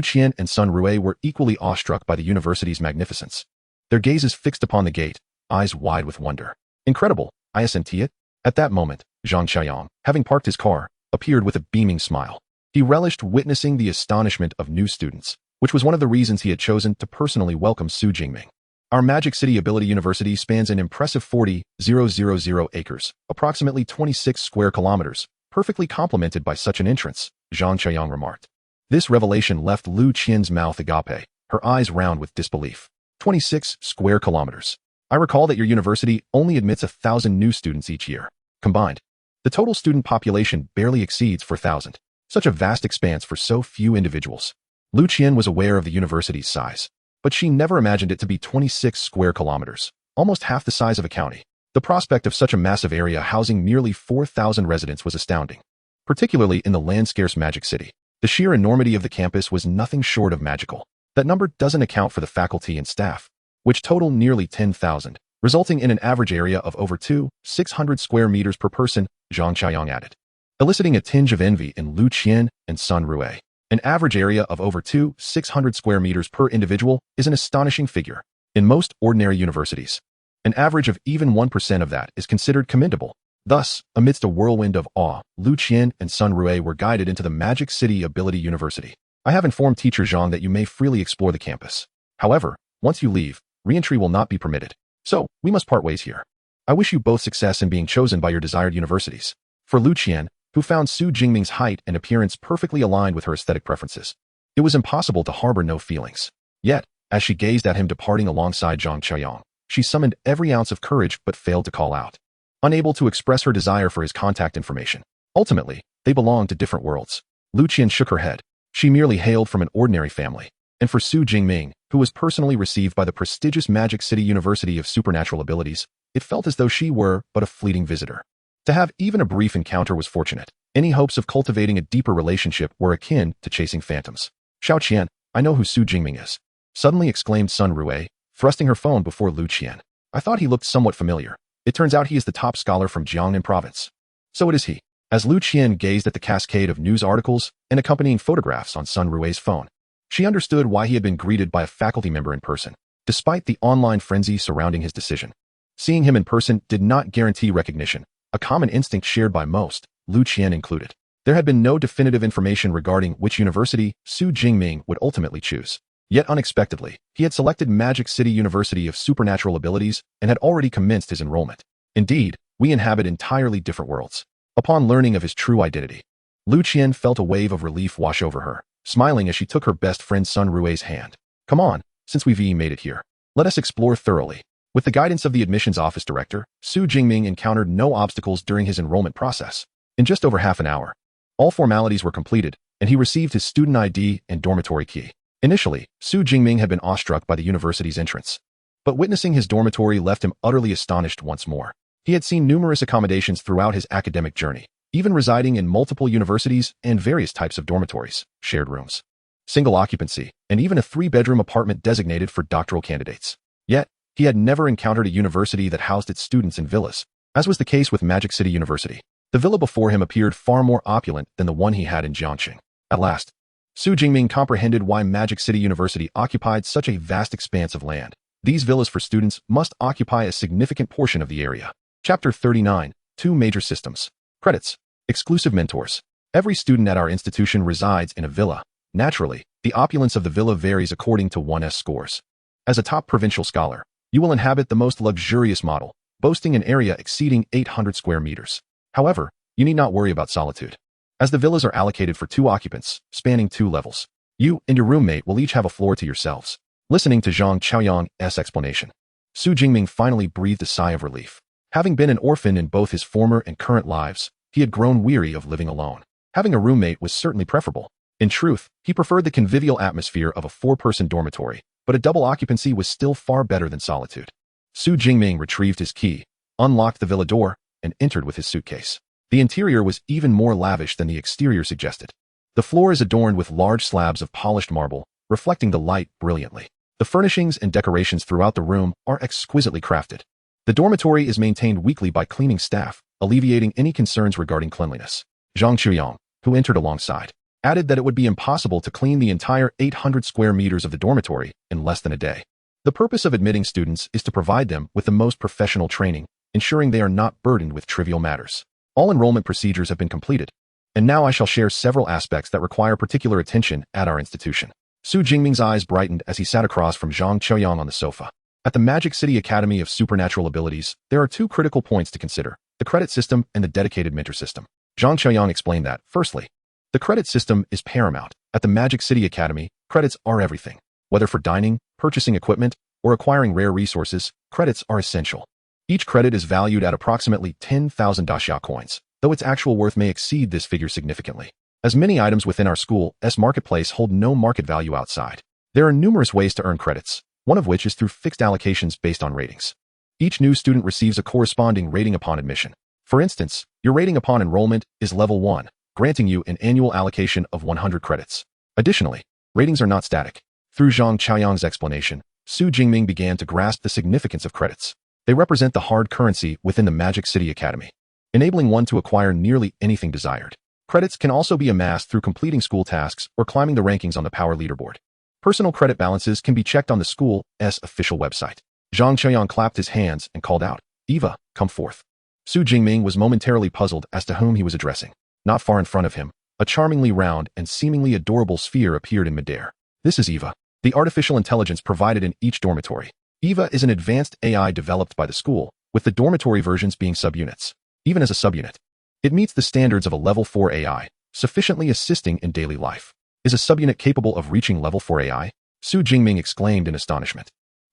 Qian and Sun Rui were equally awestruck by the university's magnificence. Their gazes fixed upon the gate, eyes wide with wonder. Incredible, isn't it? At that moment, Zhang Qiayong, having parked his car, appeared with a beaming smile. He relished witnessing the astonishment of new students, which was one of the reasons he had chosen to personally welcome Su Jingming. Our Magic City Ability University spans an impressive 40,000 acres, approximately 26 square kilometers, perfectly complemented by such an entrance, Zhang Qiayong remarked. This revelation left Lu Qian's mouth agape, her eyes round with disbelief. 26 square kilometers. I recall that your university only admits 1,000 new students each year. Combined, the total student population barely exceeds 4,000. Such a vast expanse for so few individuals. Lu Qian was aware of the university's size, but she never imagined it to be 26 square kilometers. almost half the size of a county. The prospect of such a massive area housing nearly 4,000 residents was astounding, particularly in the land-scarce Magic City. The sheer enormity of the campus was nothing short of magical. That number doesn't account for the faculty and staff, which total nearly 10,000, resulting in an average area of over 600 square meters per person, Zhang Qiayang added, eliciting a tinge of envy in Lu Qian and Sun Rue. An average area of over 600 square meters per individual is an astonishing figure. In most ordinary universities, an average of even 1% of that is considered commendable. Thus, amidst a whirlwind of awe, Lu Qian and Sun Rue were guided into the Magic City Ability University. I have informed Teacher Zhang that you may freely explore the campus. However, once you leave, re-entry will not be permitted. So, we must part ways here. I wish you both success in being chosen by your desired universities. For Lu Qian, who found Su Jingming's height and appearance perfectly aligned with her aesthetic preferences, it was impossible to harbor no feelings. Yet, as she gazed at him departing alongside Zhang Qiayang, she summoned every ounce of courage but failed to call out, unable to express her desire for his contact information. Ultimately, they belonged to different worlds. Lu Qian shook her head. She merely hailed from an ordinary family. And for Su Jingming, who was personally received by the prestigious Magic City University of Supernatural Abilities, it felt as though she were but a fleeting visitor. To have even a brief encounter was fortunate. Any hopes of cultivating a deeper relationship were akin to chasing phantoms. Xiao Qian, I know who Su Jingming is, suddenly exclaimed Sun Rue, thrusting her phone before Lu Qian. I thought he looked somewhat familiar. It turns out he is the top scholar from Jiangnan province. So it is he. As Lu Qian gazed at the cascade of news articles and accompanying photographs on Sun Rue's phone, she understood why he had been greeted by a faculty member in person, despite the online frenzy surrounding his decision. Seeing him in person did not guarantee recognition, a common instinct shared by most, Lu Qian included. There had been no definitive information regarding which university Su Jingming would ultimately choose. Yet unexpectedly, he had selected Magic City University of Supernatural Abilities and had already commenced his enrollment. Indeed, we inhabit entirely different worlds. Upon learning of his true identity, Lu Qian felt a wave of relief wash over her, smiling as she took her best friend Sun Rue's hand. Come on, since we've made it here, let us explore thoroughly. With the guidance of the admissions office director, Su Jingming encountered no obstacles during his enrollment process. In just over half an hour, all formalities were completed, and he received his student ID and dormitory key. Initially, Su Jingming had been awestruck by the university's entrance, but witnessing his dormitory left him utterly astonished once more. He had seen numerous accommodations throughout his academic journey, even residing in multiple universities and various types of dormitories, shared rooms, single occupancy, and even a 3-bedroom apartment designated for doctoral candidates. Yet, he had never encountered a university that housed its students in villas, as was the case with Magic City University. The villa before him appeared far more opulent than the one he had in Jiangxing. At last, Su Jingming comprehended why Magic City University occupied such a vast expanse of land. These villas for students must occupy a significant portion of the area. Chapter 39, 2 Major Systems. Credits. Exclusive mentors. Every student at our institution resides in a villa. Naturally, the opulence of the villa varies according to one's scores. As a top provincial scholar, you will inhabit the most luxurious model, boasting an area exceeding 800 square meters. However, you need not worry about solitude, as the villas are allocated for 2 occupants, spanning 2 levels. You and your roommate will each have a floor to yourselves. Listening to Zhang Qiayang's explanation, Su Jingming finally breathed a sigh of relief. Having been an orphan in both his former and current lives, he had grown weary of living alone. Having a roommate was certainly preferable. In truth, he preferred the convivial atmosphere of a 4-person dormitory, but a double occupancy was still far better than solitude. Su Jingming retrieved his key, unlocked the villa door, and entered with his suitcase. The interior was even more lavish than the exterior suggested. The floor is adorned with large slabs of polished marble, reflecting the light brilliantly. The furnishings and decorations throughout the room are exquisitely crafted. The dormitory is maintained weekly by cleaning staff, alleviating any concerns regarding cleanliness. Zhang Qiayang, who entered alongside, added that it would be impossible to clean the entire 800 square meters of the dormitory in less than a day. The purpose of admitting students is to provide them with the most professional training, ensuring they are not burdened with trivial matters. All enrollment procedures have been completed, and now I shall share several aspects that require particular attention at our institution. Su Jingming's eyes brightened as he sat across from Zhang Qiayang on the sofa. At the Magic City Academy of Supernatural Abilities, there are 2 critical points to consider: the credit system and the dedicated mentor system. Zhang Qiayang explained that, firstly, the credit system is paramount. At the Magic City Academy, credits are everything. Whether for dining, purchasing equipment, or acquiring rare resources, credits are essential. Each credit is valued at approximately 10,000 daxia coins, though its actual worth may exceed this figure significantly, as many items within our school's marketplace hold no market value outside. There are numerous ways to earn credits, one of which is through fixed allocations based on ratings. Each new student receives a corresponding rating upon admission. For instance, your rating upon enrollment is level 1, granting you an annual allocation of 100 credits. Additionally, ratings are not static. Through Zhang Qiaoyang's explanation, Su Jingming began to grasp the significance of credits. They represent the hard currency within the Magic City Academy, enabling one to acquire nearly anything desired. Credits can also be amassed through completing school tasks or climbing the rankings on the power leaderboard. Personal credit balances can be checked on the school's official website. Zhang Qiaoyang clapped his hands and called out, "Eva, come forth." Su Jingming was momentarily puzzled as to whom he was addressing. Not far in front of him, a charmingly round and seemingly adorable sphere appeared in midair. This is Eva, the artificial intelligence provided in each dormitory. Eva is an advanced AI developed by the school, with the dormitory versions being subunits. Even as a subunit, it meets the standards of a level 4 AI, sufficiently assisting in daily life. Is a subunit capable of reaching level 4 AI? Su Jingming exclaimed in astonishment.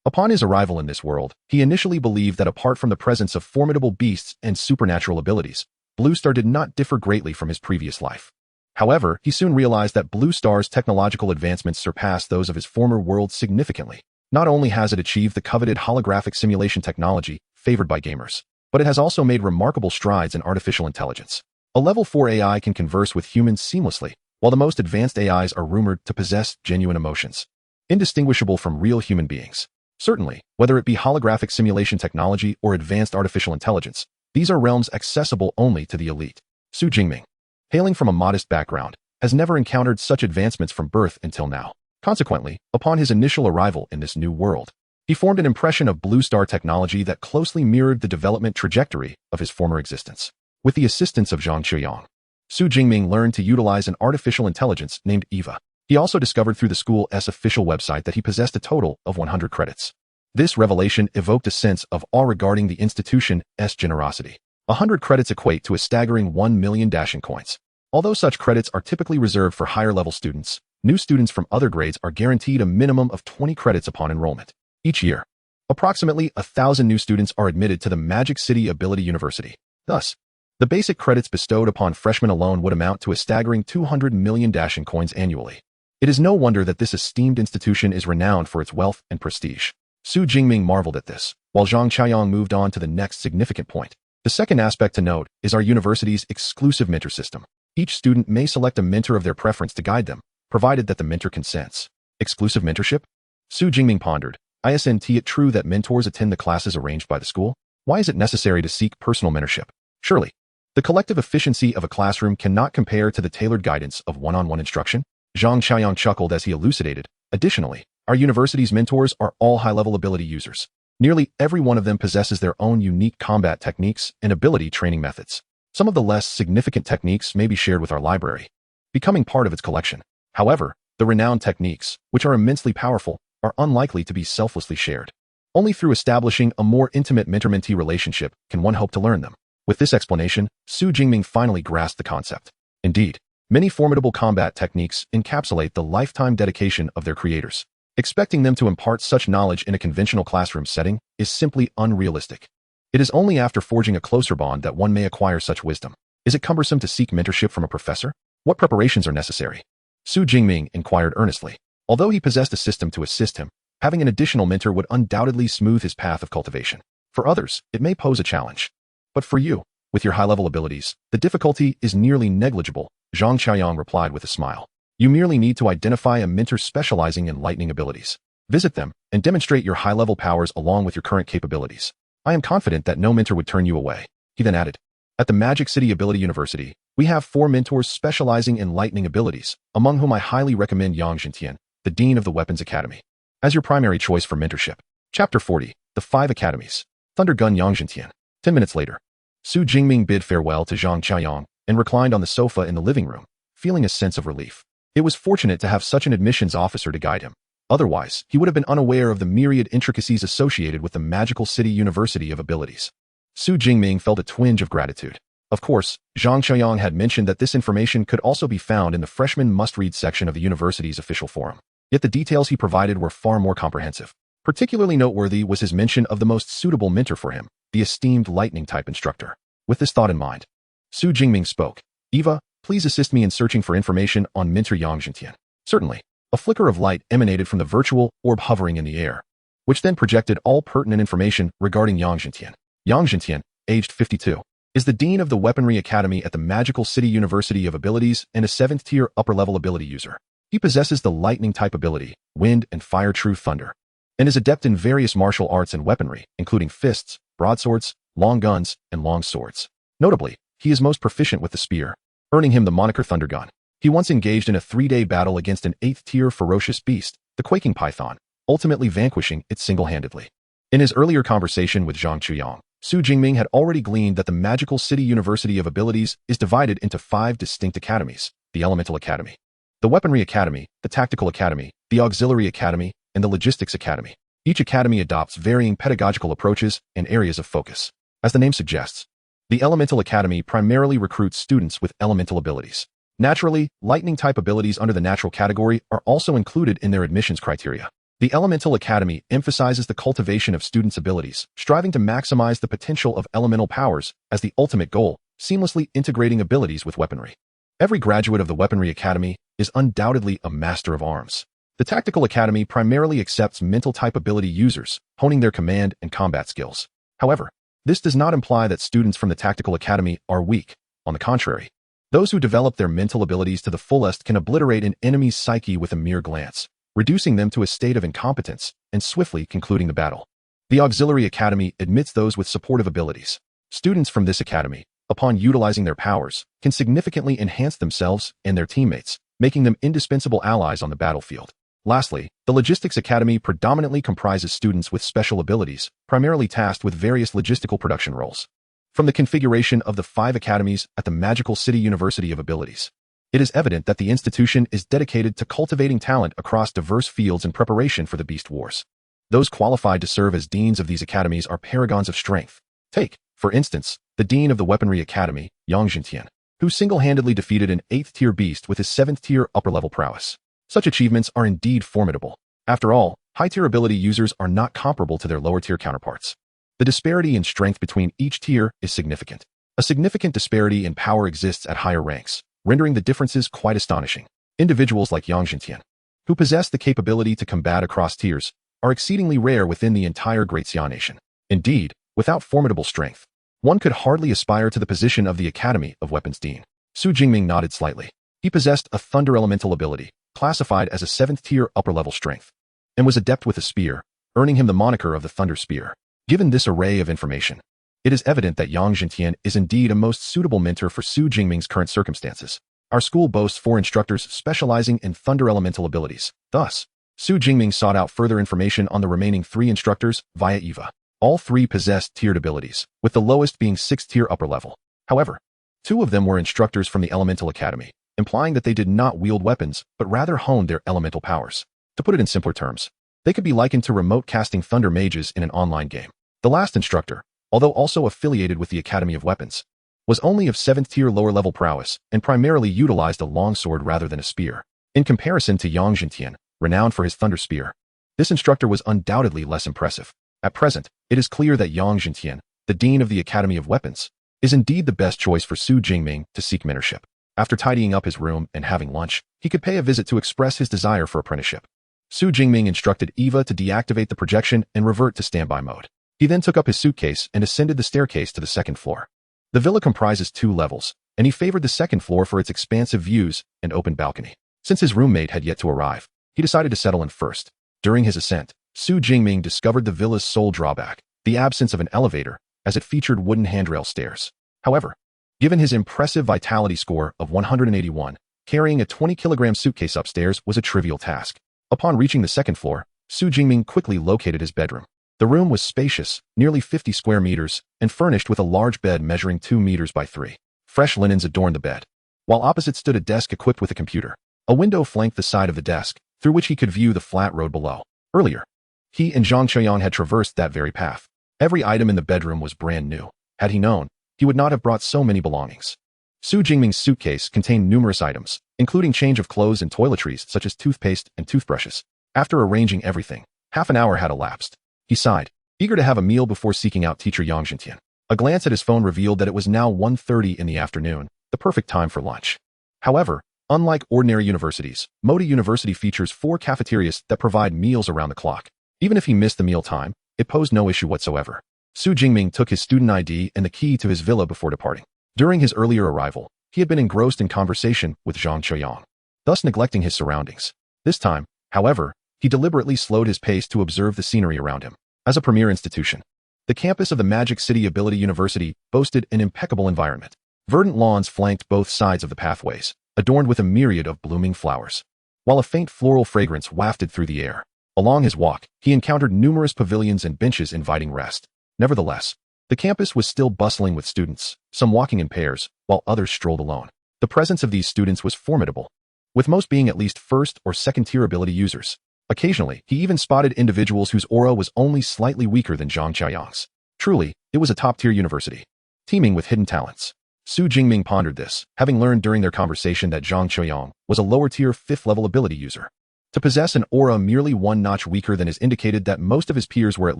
Upon his arrival in this world, he initially believed that apart from the presence of formidable beasts and supernatural abilities, Blue Star did not differ greatly from his previous life. However, he soon realized that Blue Star's technological advancements surpassed those of his former world significantly. Not only has it achieved the coveted holographic simulation technology favored by gamers, but it has also made remarkable strides in artificial intelligence. A level 4 AI can converse with humans seamlessly, while the most advanced AIs are rumored to possess genuine emotions, indistinguishable from real human beings. Certainly, whether it be holographic simulation technology or advanced artificial intelligence, these are realms accessible only to the elite. Su Jingming, hailing from a modest background, has never encountered such advancements from birth until now. Consequently, upon his initial arrival in this new world, he formed an impression of Blue Star technology that closely mirrored the development trajectory of his former existence. With the assistance of Zhang Qiaoyang, Su Jingming learned to utilize an artificial intelligence named Eva. He also discovered through the school's official website that he possessed a total of 100 credits. This revelation evoked a sense of awe regarding the institution's generosity. 100 credits equate to a staggering 1 million dashing coins. Although such credits are typically reserved for higher-level students, new students from other grades are guaranteed a minimum of 20 credits upon enrollment. Each year, approximately 1,000 new students are admitted to the Magic City Ability University. Thus, the basic credits bestowed upon freshmen alone would amount to a staggering 200 million dashing coins annually. It is no wonder that this esteemed institution is renowned for its wealth and prestige. Su Jingming marveled at this, while Zhang Qiaoyang moved on to the next significant point. The second aspect to note is our university's exclusive mentor system. Each student may select a mentor of their preference to guide them, provided that the mentor consents. Exclusive mentorship? Su Jingming pondered. Isn't it true that mentors attend the classes arranged by the school? Why is it necessary to seek personal mentorship? Surely, the collective efficiency of a classroom cannot compare to the tailored guidance of one-on-one instruction. Zhang Qiaoyang chuckled as he elucidated. Additionally, our university's mentors are all high-level ability users. Nearly every one of them possesses their own unique combat techniques and ability training methods. Some of the less significant techniques may be shared with our library, becoming part of its collection. However, the renowned techniques, which are immensely powerful, are unlikely to be selflessly shared. Only through establishing a more intimate mentor-mentee relationship can one hope to learn them. With this explanation, Su Jingming finally grasped the concept. Indeed, many formidable combat techniques encapsulate the lifetime dedication of their creators. Expecting them to impart such knowledge in a conventional classroom setting is simply unrealistic. It is only after forging a closer bond that one may acquire such wisdom. Is it cumbersome to seek mentorship from a professor? What preparations are necessary? Su Jingming inquired earnestly. Although he possessed a system to assist him, having an additional mentor would undoubtedly smooth his path of cultivation. For others, it may pose a challenge. But for you, with your high-level abilities, the difficulty is nearly negligible, Zhang Qiaoyang replied with a smile. You merely need to identify a mentor specializing in lightning abilities. Visit them and demonstrate your high-level powers along with your current capabilities. I am confident that no mentor would turn you away. He then added, at the Magic City Ability University, we have 4 mentors specializing in lightning abilities, among whom I highly recommend Yang Zhentian, the Dean of the Weapons Academy, as your primary choice for mentorship. Chapter 40, The 5 Academies. Thunder Gun Yang Zhentian. 10 minutes later, Su Jingming bid farewell to Zhang Qiaoyang and reclined on the sofa in the living room, feeling a sense of relief. It was fortunate to have such an admissions officer to guide him. Otherwise, he would have been unaware of the myriad intricacies associated with the Magical City University of Abilities. Su Jingming felt a twinge of gratitude. Of course, Zhang Qiaoyang had mentioned that this information could also be found in the freshman must-read section of the university's official forum. Yet the details he provided were far more comprehensive. Particularly noteworthy was his mention of the most suitable mentor for him, the esteemed lightning-type instructor. With this thought in mind, Su Jingming spoke. Eva, please assist me in searching for information on mentor Yang Zhentian. Certainly. A flicker of light emanated from the virtual orb hovering in the air. which then projected all pertinent information regarding Yang Jintian. Yang Jintian, aged 52, is the Dean of the Weaponry Academy at the Magical City University of Abilities and a 7th-tier upper-level ability user. He possesses the lightning-type ability, Wind and Fire True Thunder, and is adept in various martial arts and weaponry, including fists, broadswords, long guns, and long swords. Notably, he is most proficient with the spear, earning him the moniker Thundergun. He once engaged in a 3-day battle against an 8th-tier ferocious beast, the Quaking Python, ultimately vanquishing it single-handedly. In his earlier conversation with Zhang Chuyang, Su Jingming had already gleaned that the Magical City University of Abilities is divided into 5 distinct academies: the Elemental Academy, the Weaponry Academy, the Tactical Academy, the Auxiliary Academy, and the Logistics Academy. Each academy adopts varying pedagogical approaches and areas of focus. As the name suggests, the Elemental Academy primarily recruits students with elemental abilities. Naturally, lightning-type abilities under the natural category are also included in their admissions criteria. The Elemental Academy emphasizes the cultivation of students' abilities, striving to maximize the potential of elemental powers as the ultimate goal, seamlessly integrating abilities with weaponry. Every graduate of the Weaponry Academy is undoubtedly a master of arms. The Tactical Academy primarily accepts mental-type ability users, honing their command and combat skills. However, this does not imply that students from the Tactical Academy are weak. On the contrary, those who develop their mental abilities to the fullest can obliterate an enemy's psyche with a mere glance, reducing them to a state of incompetence and swiftly concluding the battle. The Auxiliary Academy admits those with supportive abilities. Students from this academy, upon utilizing their powers, can significantly enhance themselves and their teammates, making them indispensable allies on the battlefield. Lastly, the Logistics Academy predominantly comprises students with special abilities, primarily tasked with various logistical production roles. From the configuration of the 5 academies at the Magical City University of Abilities, it is evident that the institution is dedicated to cultivating talent across diverse fields in preparation for the Beast Wars. Those qualified to serve as deans of these academies are paragons of strength. Take, for instance, the Dean of the Weaponry Academy, Yang Jintian, who single-handedly defeated an 8th-tier beast with his 7th-tier upper-level prowess. Such achievements are indeed formidable. After all, high-tier ability users are not comparable to their lower-tier counterparts. The disparity in strength between each tier is significant. A significant disparity in power exists at higher ranks, rendering the differences quite astonishing. Individuals like Yang Jintian, who possess the capability to combat across tiers, are exceedingly rare within the entire Great Xia Nation. Indeed, without formidable strength, one could hardly aspire to the position of the Academy of Weapons Dean. Su Jingming nodded slightly. He possessed a Thunder Elemental ability, classified as a 7th-tier upper-level strength, and was adept with a spear, earning him the moniker of the Thunder Spear. Given this array of information, it is evident that Yang Jintian is indeed a most suitable mentor for Su Jingming's current circumstances. Our school boasts 4 instructors specializing in Thunder Elemental abilities. Thus, Su Jingming sought out further information on the remaining 3 instructors via Eva. All 3 possessed tiered abilities, with the lowest being 6th-tier upper level. However, 2 of them were instructors from the Elemental Academy, implying that they did not wield weapons, but rather honed their elemental powers. To put it in simpler terms, they could be likened to remote casting thunder mages in an online game. The last instructor, although also affiliated with the Academy of Weapons, was only of 7th-tier lower-level prowess and primarily utilized a longsword rather than a spear. In comparison to Yang Jintian, renowned for his thunder spear, this instructor was undoubtedly less impressive. At present, it is clear that Yang Jintian, the Dean of the Academy of Weapons, is indeed the best choice for Su Jingming to seek mentorship. After tidying up his room and having lunch, he could pay a visit to express his desire for apprenticeship. Su Jingming instructed Eva to deactivate the projection and revert to standby mode. He then took up his suitcase and ascended the staircase to the 2nd floor. The villa comprises 2 levels, and he favored the 2nd floor for its expansive views and open balcony. Since his roommate had yet to arrive, he decided to settle in first. During his ascent, Su Jingming discovered the villa's sole drawback, the absence of an elevator, as it featured wooden handrail stairs. However, given his impressive vitality score of 181, carrying a 20-kilogram suitcase upstairs was a trivial task. Upon reaching the 2nd floor, Su Jingming quickly located his bedroom. The room was spacious, nearly 50 square meters, and furnished with a large bed measuring 2 meters by 3. Fresh linens adorned the bed, while opposite stood a desk equipped with a computer. A window flanked the side of the desk, through which he could view the flat road below. Earlier, he and Zhang Qian had traversed that very path. Every item in the bedroom was brand new. Had he known, he would not have brought so many belongings. Su Jingming's suitcase contained numerous items, including change of clothes and toiletries such as toothpaste and toothbrushes. After arranging everything, half an hour had elapsed. He sighed, eager to have a meal before seeking out teacher Yang Jintian. A glance at his phone revealed that it was now 1:30 in the afternoon, the perfect time for lunch. However, unlike ordinary universities, Modi University features 4 cafeterias that provide meals around the clock. Even if he missed the meal time, it posed no issue whatsoever. Su Jingming took his student ID and the key to his villa before departing. During his earlier arrival, he had been engrossed in conversation with Zhang Choyang, thus neglecting his surroundings. This time, however, he deliberately slowed his pace to observe the scenery around him. As a premier institution, the campus of the Magic City Ability University boasted an impeccable environment. Verdant lawns flanked both sides of the pathways, adorned with a myriad of blooming flowers, while a faint floral fragrance wafted through the air. Along his walk, he encountered numerous pavilions and benches inviting rest. Nevertheless, the campus was still bustling with students, some walking in pairs, while others strolled alone. The presence of these students was formidable, with most being at least first or second-tier ability users. Occasionally, he even spotted individuals whose aura was only slightly weaker than Zhang Qiaoyang's. Truly, it was a top-tier university, teeming with hidden talents. Su Jingming pondered this, having learned during their conversation that Zhang Qiaoyang was a lower-tier 5th-level ability user. To possess an aura merely one notch weaker than is indicated that most of his peers were at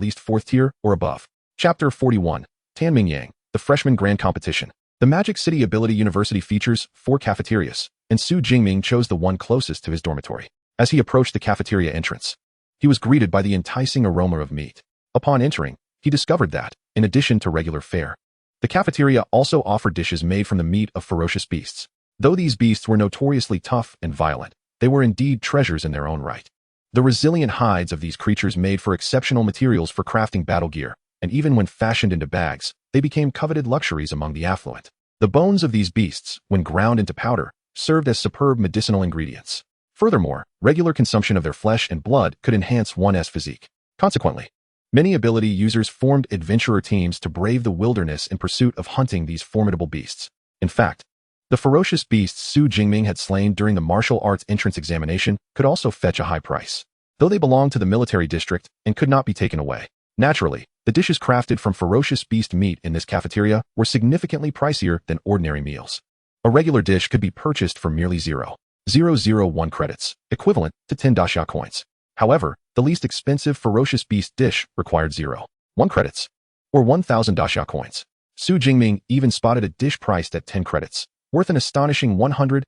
least 4th tier or above. Chapter 41, Tanming Yang, the Freshman Grand Competition. The Magic City Ability University features 4 cafeterias, and Su Jingming chose the one closest to his dormitory. As he approached the cafeteria entrance, he was greeted by the enticing aroma of meat. Upon entering, he discovered that, in addition to regular fare, the cafeteria also offered dishes made from the meat of ferocious beasts. Though these beasts were notoriously tough and violent, they were indeed treasures in their own right. The resilient hides of these creatures made for exceptional materials for crafting battle gear, and even when fashioned into bags, they became coveted luxuries among the affluent. The bones of these beasts, when ground into powder, served as superb medicinal ingredients. Furthermore, regular consumption of their flesh and blood could enhance one's physique. Consequently, many ability users formed adventurer teams to brave the wilderness in pursuit of hunting these formidable beasts. In fact, the ferocious beasts Su Jingming had slain during the martial arts entrance examination could also fetch a high price, though they belonged to the military district and could not be taken away. Naturally, the dishes crafted from ferocious beast meat in this cafeteria were significantly pricier than ordinary meals. A regular dish could be purchased for merely 0.001 credits, equivalent to 10 daxia coins. However, the least expensive ferocious beast dish required 0.1 credits, or 1,000 daxia coins. Su Jingming even spotted a dish priced at 10 credits, worth an astonishing 100,000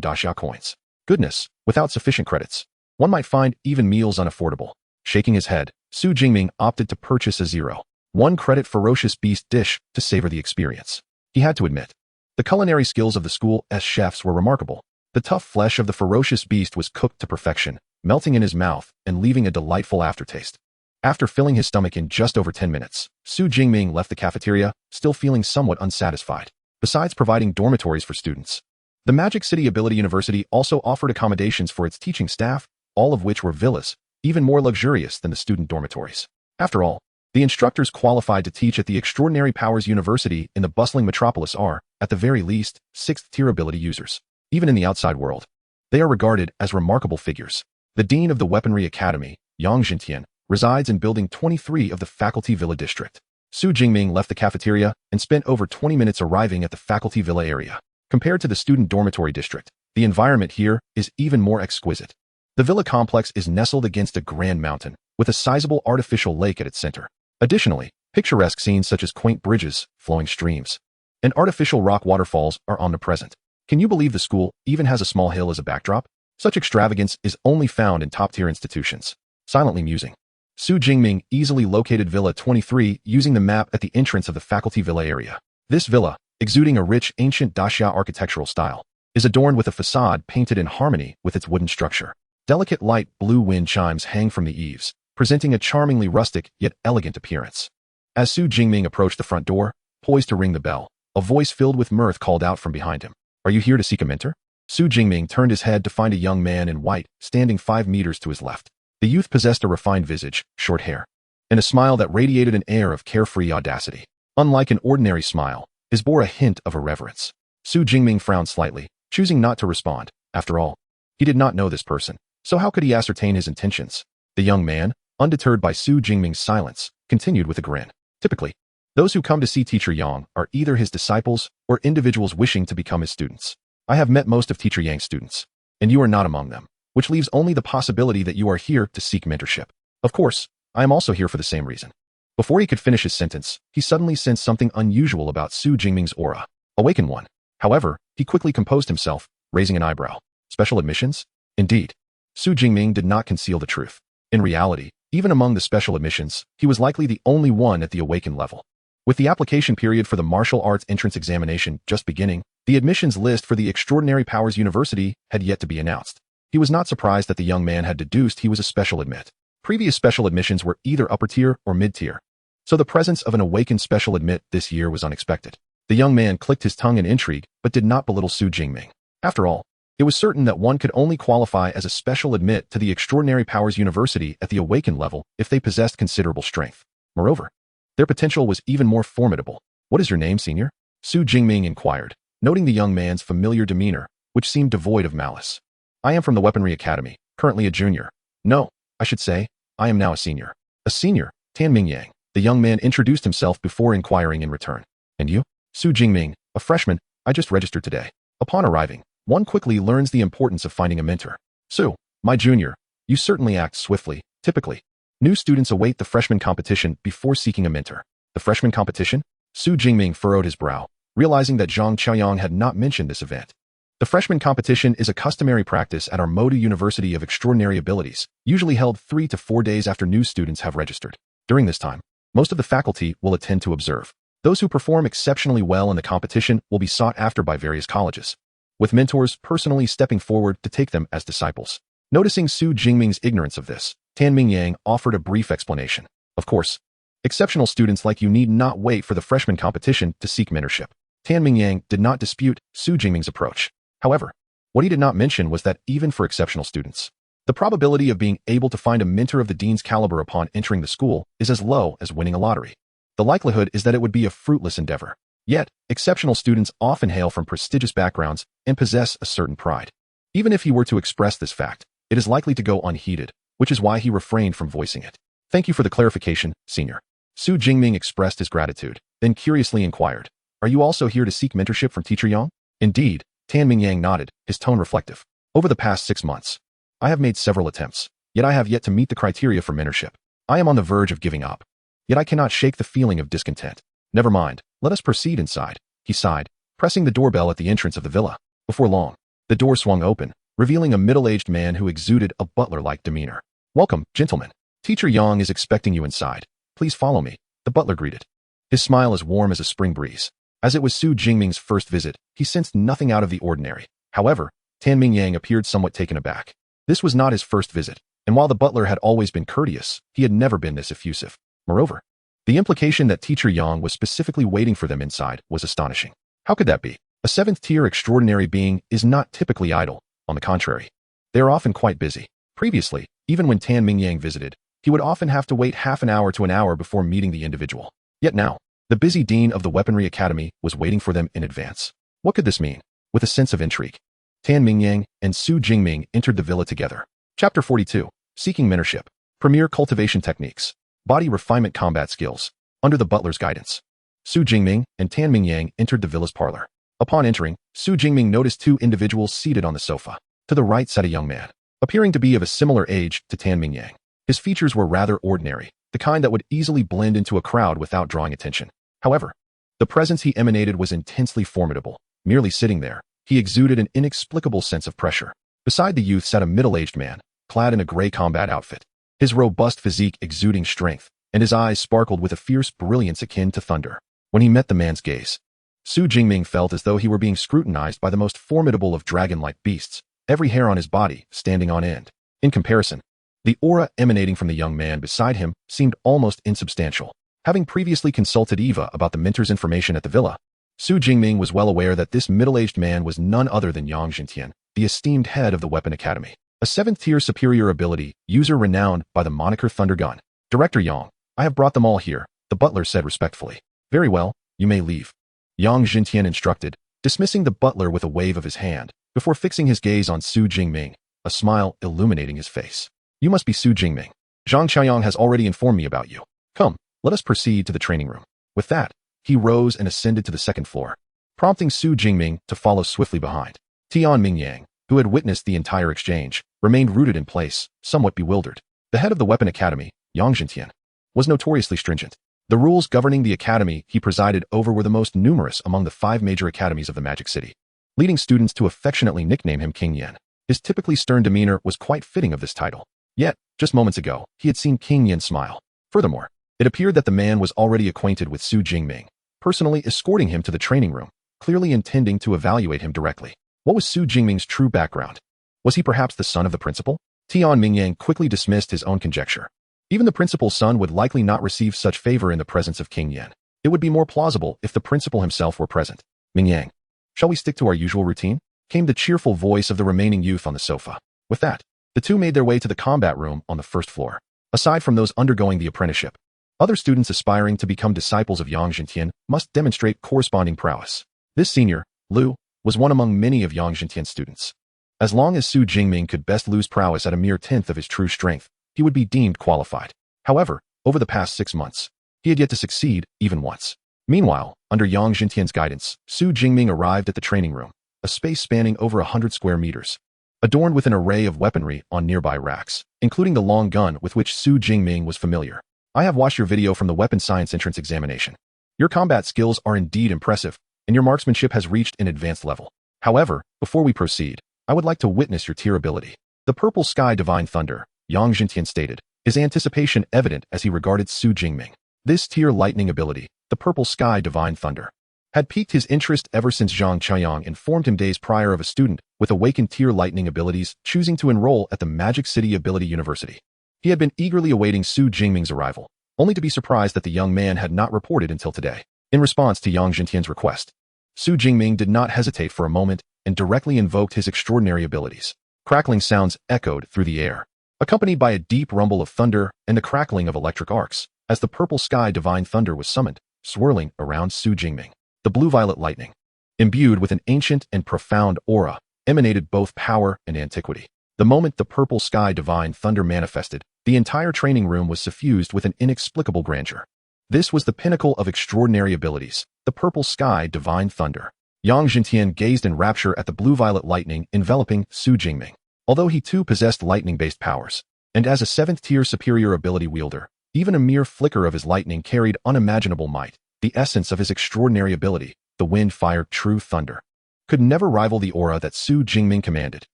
daxia coins. Goodness, without sufficient credits, one might find even meals unaffordable. Shaking his head, Su Jingming opted to purchase a 0.1 credit ferocious beast dish to savor the experience. He had to admit, the culinary skills of the school's chefs were remarkable. The tough flesh of the ferocious beast was cooked to perfection, melting in his mouth and leaving a delightful aftertaste. After filling his stomach in just over 10 minutes, Su Jingming left the cafeteria, still feeling somewhat unsatisfied. Besides providing dormitories for students, the Magic City Ability University also offered accommodations for its teaching staff, all of which were villas, even more luxurious than the student dormitories. After all, the instructors qualified to teach at the Extraordinary Powers University in the bustling metropolis are, at the very least, 6th-tier ability users. Even in the outside world, they are regarded as remarkable figures. The Dean of the Weaponry Academy, Yang Xintian, resides in Building 23 of the Faculty Villa District. Su Jingming left the cafeteria and spent over 20 minutes arriving at the Faculty Villa area. Compared to the student dormitory district, the environment here is even more exquisite. The villa complex is nestled against a grand mountain, with a sizable artificial lake at its center. Additionally, picturesque scenes such as quaint bridges, flowing streams, and artificial rock waterfalls are omnipresent. Can you believe the school even has a small hill as a backdrop? Such extravagance is only found in top-tier institutions. Silently musing, Su Jingming easily located Villa 23 using the map at the entrance of the Faculty Villa area. This villa, exuding a rich ancient daxia architectural style, is adorned with a facade painted in harmony with its wooden structure. Delicate light blue wind chimes hang from the eaves, presenting a charmingly rustic yet elegant appearance. As Su Jingming approached the front door, poised to ring the bell, a voice filled with mirth called out from behind him. Are you here to seek a mentor? Su Jingming turned his head to find a young man in white standing 5 meters to his left. The youth possessed a refined visage, short hair, and a smile that radiated an air of carefree audacity. Unlike an ordinary smile, his bore a hint of irreverence. Su Jingming frowned slightly, choosing not to respond. After all, he did not know this person, so how could he ascertain his intentions? The young man, undeterred by Su Jingming's silence, continued with a grin. Typically, those who come to see Teacher Yang are either his disciples or individuals wishing to become his students. I have met most of Teacher Yang's students, and you are not among them, which leaves only the possibility that you are here to seek mentorship. Of course, I am also here for the same reason. Before he could finish his sentence, he suddenly sensed something unusual about Su Jingming's aura. Awaken one. However, he quickly composed himself, raising an eyebrow. Special admissions? Indeed. Su Jingming did not conceal the truth. In reality, even among the special admissions, he was likely the only one at the awaken level. With the application period for the martial arts entrance examination just beginning, the admissions list for the Extraordinary Powers University had yet to be announced. He was not surprised that the young man had deduced he was a special admit. Previous special admissions were either upper tier or mid tier, so the presence of an awakened special admit this year was unexpected. The young man clicked his tongue in intrigue, but did not belittle Su Jingming. After all, it was certain that one could only qualify as a special admit to the Extraordinary Powers University at the awakened level if they possessed considerable strength. Moreover, their potential was even more formidable. "What is your name, senior?" Su Jingming inquired, noting the young man's familiar demeanor, which seemed devoid of malice. "I am from the Weaponry Academy, currently a junior. No, I should say, I am now a senior." "A senior, Tanming Yang." The young man introduced himself before inquiring in return. "And you?" "Su Jingming, a freshman, I just registered today." Upon arriving, one quickly learns the importance of finding a mentor. "Su, my junior, you certainly act swiftly. Typically, new students await the freshman competition before seeking a mentor." "The freshman competition?" Su Jingming furrowed his brow, realizing that Zhang Qiaoyang had not mentioned this event. The freshman competition is a customary practice at our Manhwaudiobook University of Extraordinary Abilities, usually held 3 to 4 days after new students have registered. During this time, most of the faculty will attend to observe. Those who perform exceptionally well in the competition will be sought after by various colleges, with mentors personally stepping forward to take them as disciples. Noticing Su Jingming's ignorance of this, Tanming Yang offered a brief explanation. "Of course, exceptional students like you need not wait for the freshman competition to seek mentorship." Tanming Yang did not dispute Su Jingming's approach. However, what he did not mention was that even for exceptional students, the probability of being able to find a mentor of the dean's caliber upon entering the school is as low as winning a lottery. The likelihood is that it would be a fruitless endeavor. Yet, exceptional students often hail from prestigious backgrounds and possess a certain pride. Even if he were to express this fact, it is likely to go unheeded, which is why he refrained from voicing it. "Thank you for the clarification, senior." Su Jingming expressed his gratitude, then curiously inquired, "Are you also here to seek mentorship from Teacher Yang?" "Indeed," Tanming Yang nodded, his tone reflective. "Over the past 6 months, I have made several attempts, yet I have yet to meet the criteria for mentorship. I am on the verge of giving up, yet I cannot shake the feeling of discontent." "Never mind, let us proceed inside," he sighed, pressing the doorbell at the entrance of the villa. Before long, the door swung open, revealing a middle-aged man who exuded a butler-like demeanor. "Welcome, gentlemen. Teacher Yang is expecting you inside. Please follow me," the butler greeted. His smile as warm as a spring breeze. As it was Su Jingming's first visit, he sensed nothing out of the ordinary. However, Tanming Yang appeared somewhat taken aback. This was not his first visit, and while the butler had always been courteous, he had never been this effusive. Moreover, the implication that Teacher Yang was specifically waiting for them inside was astonishing. How could that be? A 7th-tier extraordinary being is not typically idle. On the contrary, they are often quite busy. Previously, even when Tanming Yang visited, he would often have to wait half an hour to an hour before meeting the individual. Yet now, the busy dean of the Weaponry Academy was waiting for them in advance. What could this mean? With a sense of intrigue, Tanming Yang and Su Jingming entered the villa together. Chapter 42. Seeking Mentorship. Premier Cultivation Techniques. Body Refinement Combat Skills. Under the butler's guidance, Su Jingming and Tanming Yang entered the villa's parlor. Upon entering, Su Jingming noticed 2 individuals seated on the sofa. To the right sat a young man, appearing to be of a similar age to Tanming Yang. His features were rather ordinary, the kind that would easily blend into a crowd without drawing attention. However, the presence he emanated was intensely formidable. Merely sitting there, he exuded an inexplicable sense of pressure. Beside the youth sat a middle-aged man, clad in a gray combat outfit, his robust physique exuding strength, and his eyes sparkled with a fierce brilliance akin to thunder. When he met the man's gaze, Su Jingming felt as though he were being scrutinized by the most formidable of dragon-like beasts, every hair on his body standing on end. In comparison, the aura emanating from the young man beside him seemed almost insubstantial. Having previously consulted Eva about the mentor's information at the villa, Su Jingming was well aware that this middle-aged man was none other than Yang Jintian, the esteemed head of the Weapon Academy, a 7th-tier superior ability user renowned by the moniker Thunder Gun. "Director Yang, I have brought them all here," the butler said respectfully. "Very well, you may leave," Yang Jintian instructed, dismissing the butler with a wave of his hand, before fixing his gaze on Su Jingming, a smile illuminating his face. "You must be Su Jingming. Zhang Qiaoyang has already informed me about you. Come, let us proceed to the training room." With that, he rose and ascended to the 2nd floor, prompting Su Jingming to follow swiftly behind. Tanming Yang, who had witnessed the entire exchange, remained rooted in place, somewhat bewildered. The head of the Weapon Academy, Yang Jintian, was notoriously stringent. The rules governing the academy he presided over were the most numerous among the 5 major academies of the Magic City, leading students to affectionately nickname him King Yen. His typically stern demeanor was quite fitting of this title. Yet, Just moments ago, he had seen King Yin smile. Furthermore, it appeared that the man was already acquainted with Su Jingming, personally escorting him to the training room, clearly intending to evaluate him directly. What was Su Jingming's true background? Was he perhaps the son of the principal? Tian Mingyang quickly dismissed his own conjecture. Even the principal's son would likely not receive such favor in the presence of King Yin. It would be more plausible if the principal himself were present. Mingyang, shall we stick to our usual routine? Came the cheerful voice of the remaining youth on the sofa. With that, the two made their way to the combat room on the first floor. Aside from those undergoing the apprenticeship, other students aspiring to become disciples of Yang Zhentian must demonstrate corresponding prowess. This senior, Liu, was one among many of Yang Zhentian's students. As long as Su Jingming could best lose prowess at a mere tenth of his true strength, he would be deemed qualified. However, over the past 6 months, he had yet to succeed even once. Meanwhile, under Yang Zhentian's guidance, Su Jingming arrived at the training room, a space spanning over 100 square meters, adorned with an array of weaponry on nearby racks, including the long gun with which Su Jingming was familiar. I have watched your video from the weapon science entrance examination. Your combat skills are indeed impressive, and your marksmanship has reached an advanced level. However, before we proceed, I would like to witness your tier ability. The Purple Sky Divine Thunder, Yang Zhentian stated, his anticipation evident as he regarded Su Jingming. This tier lightning ability, the Purple Sky Divine Thunder, had piqued his interest ever since Zhang Chaiyang informed him days prior of a student with awakened tier lightning abilities choosing to enroll at the Magic City Ability University. He had been eagerly awaiting Su Jingming's arrival, only to be surprised that the young man had not reported until today. In response to Yang Zhentian's request, Su Jingming did not hesitate for a moment and directly invoked his extraordinary abilities. Crackling sounds echoed through the air, accompanied by a deep rumble of thunder and the crackling of electric arcs, as the Purple Sky Divine Thunder was summoned, swirling around Su Jingming. The blue-violet lightning, imbued with an ancient and profound aura, emanated both power and antiquity. The moment the Purple Sky Divine Thunder manifested, the entire training room was suffused with an inexplicable grandeur. This was the pinnacle of extraordinary abilities, the Purple Sky Divine Thunder. Yang Zhentian gazed in rapture at the blue-violet lightning enveloping Su Jingming. Although he too possessed lightning-based powers, and as a 7th-tier superior ability wielder, even a mere flicker of his lightning carried unimaginable might. The essence of his extraordinary ability, the wind-fired true thunder, could never rival the aura that Su Jingming commanded.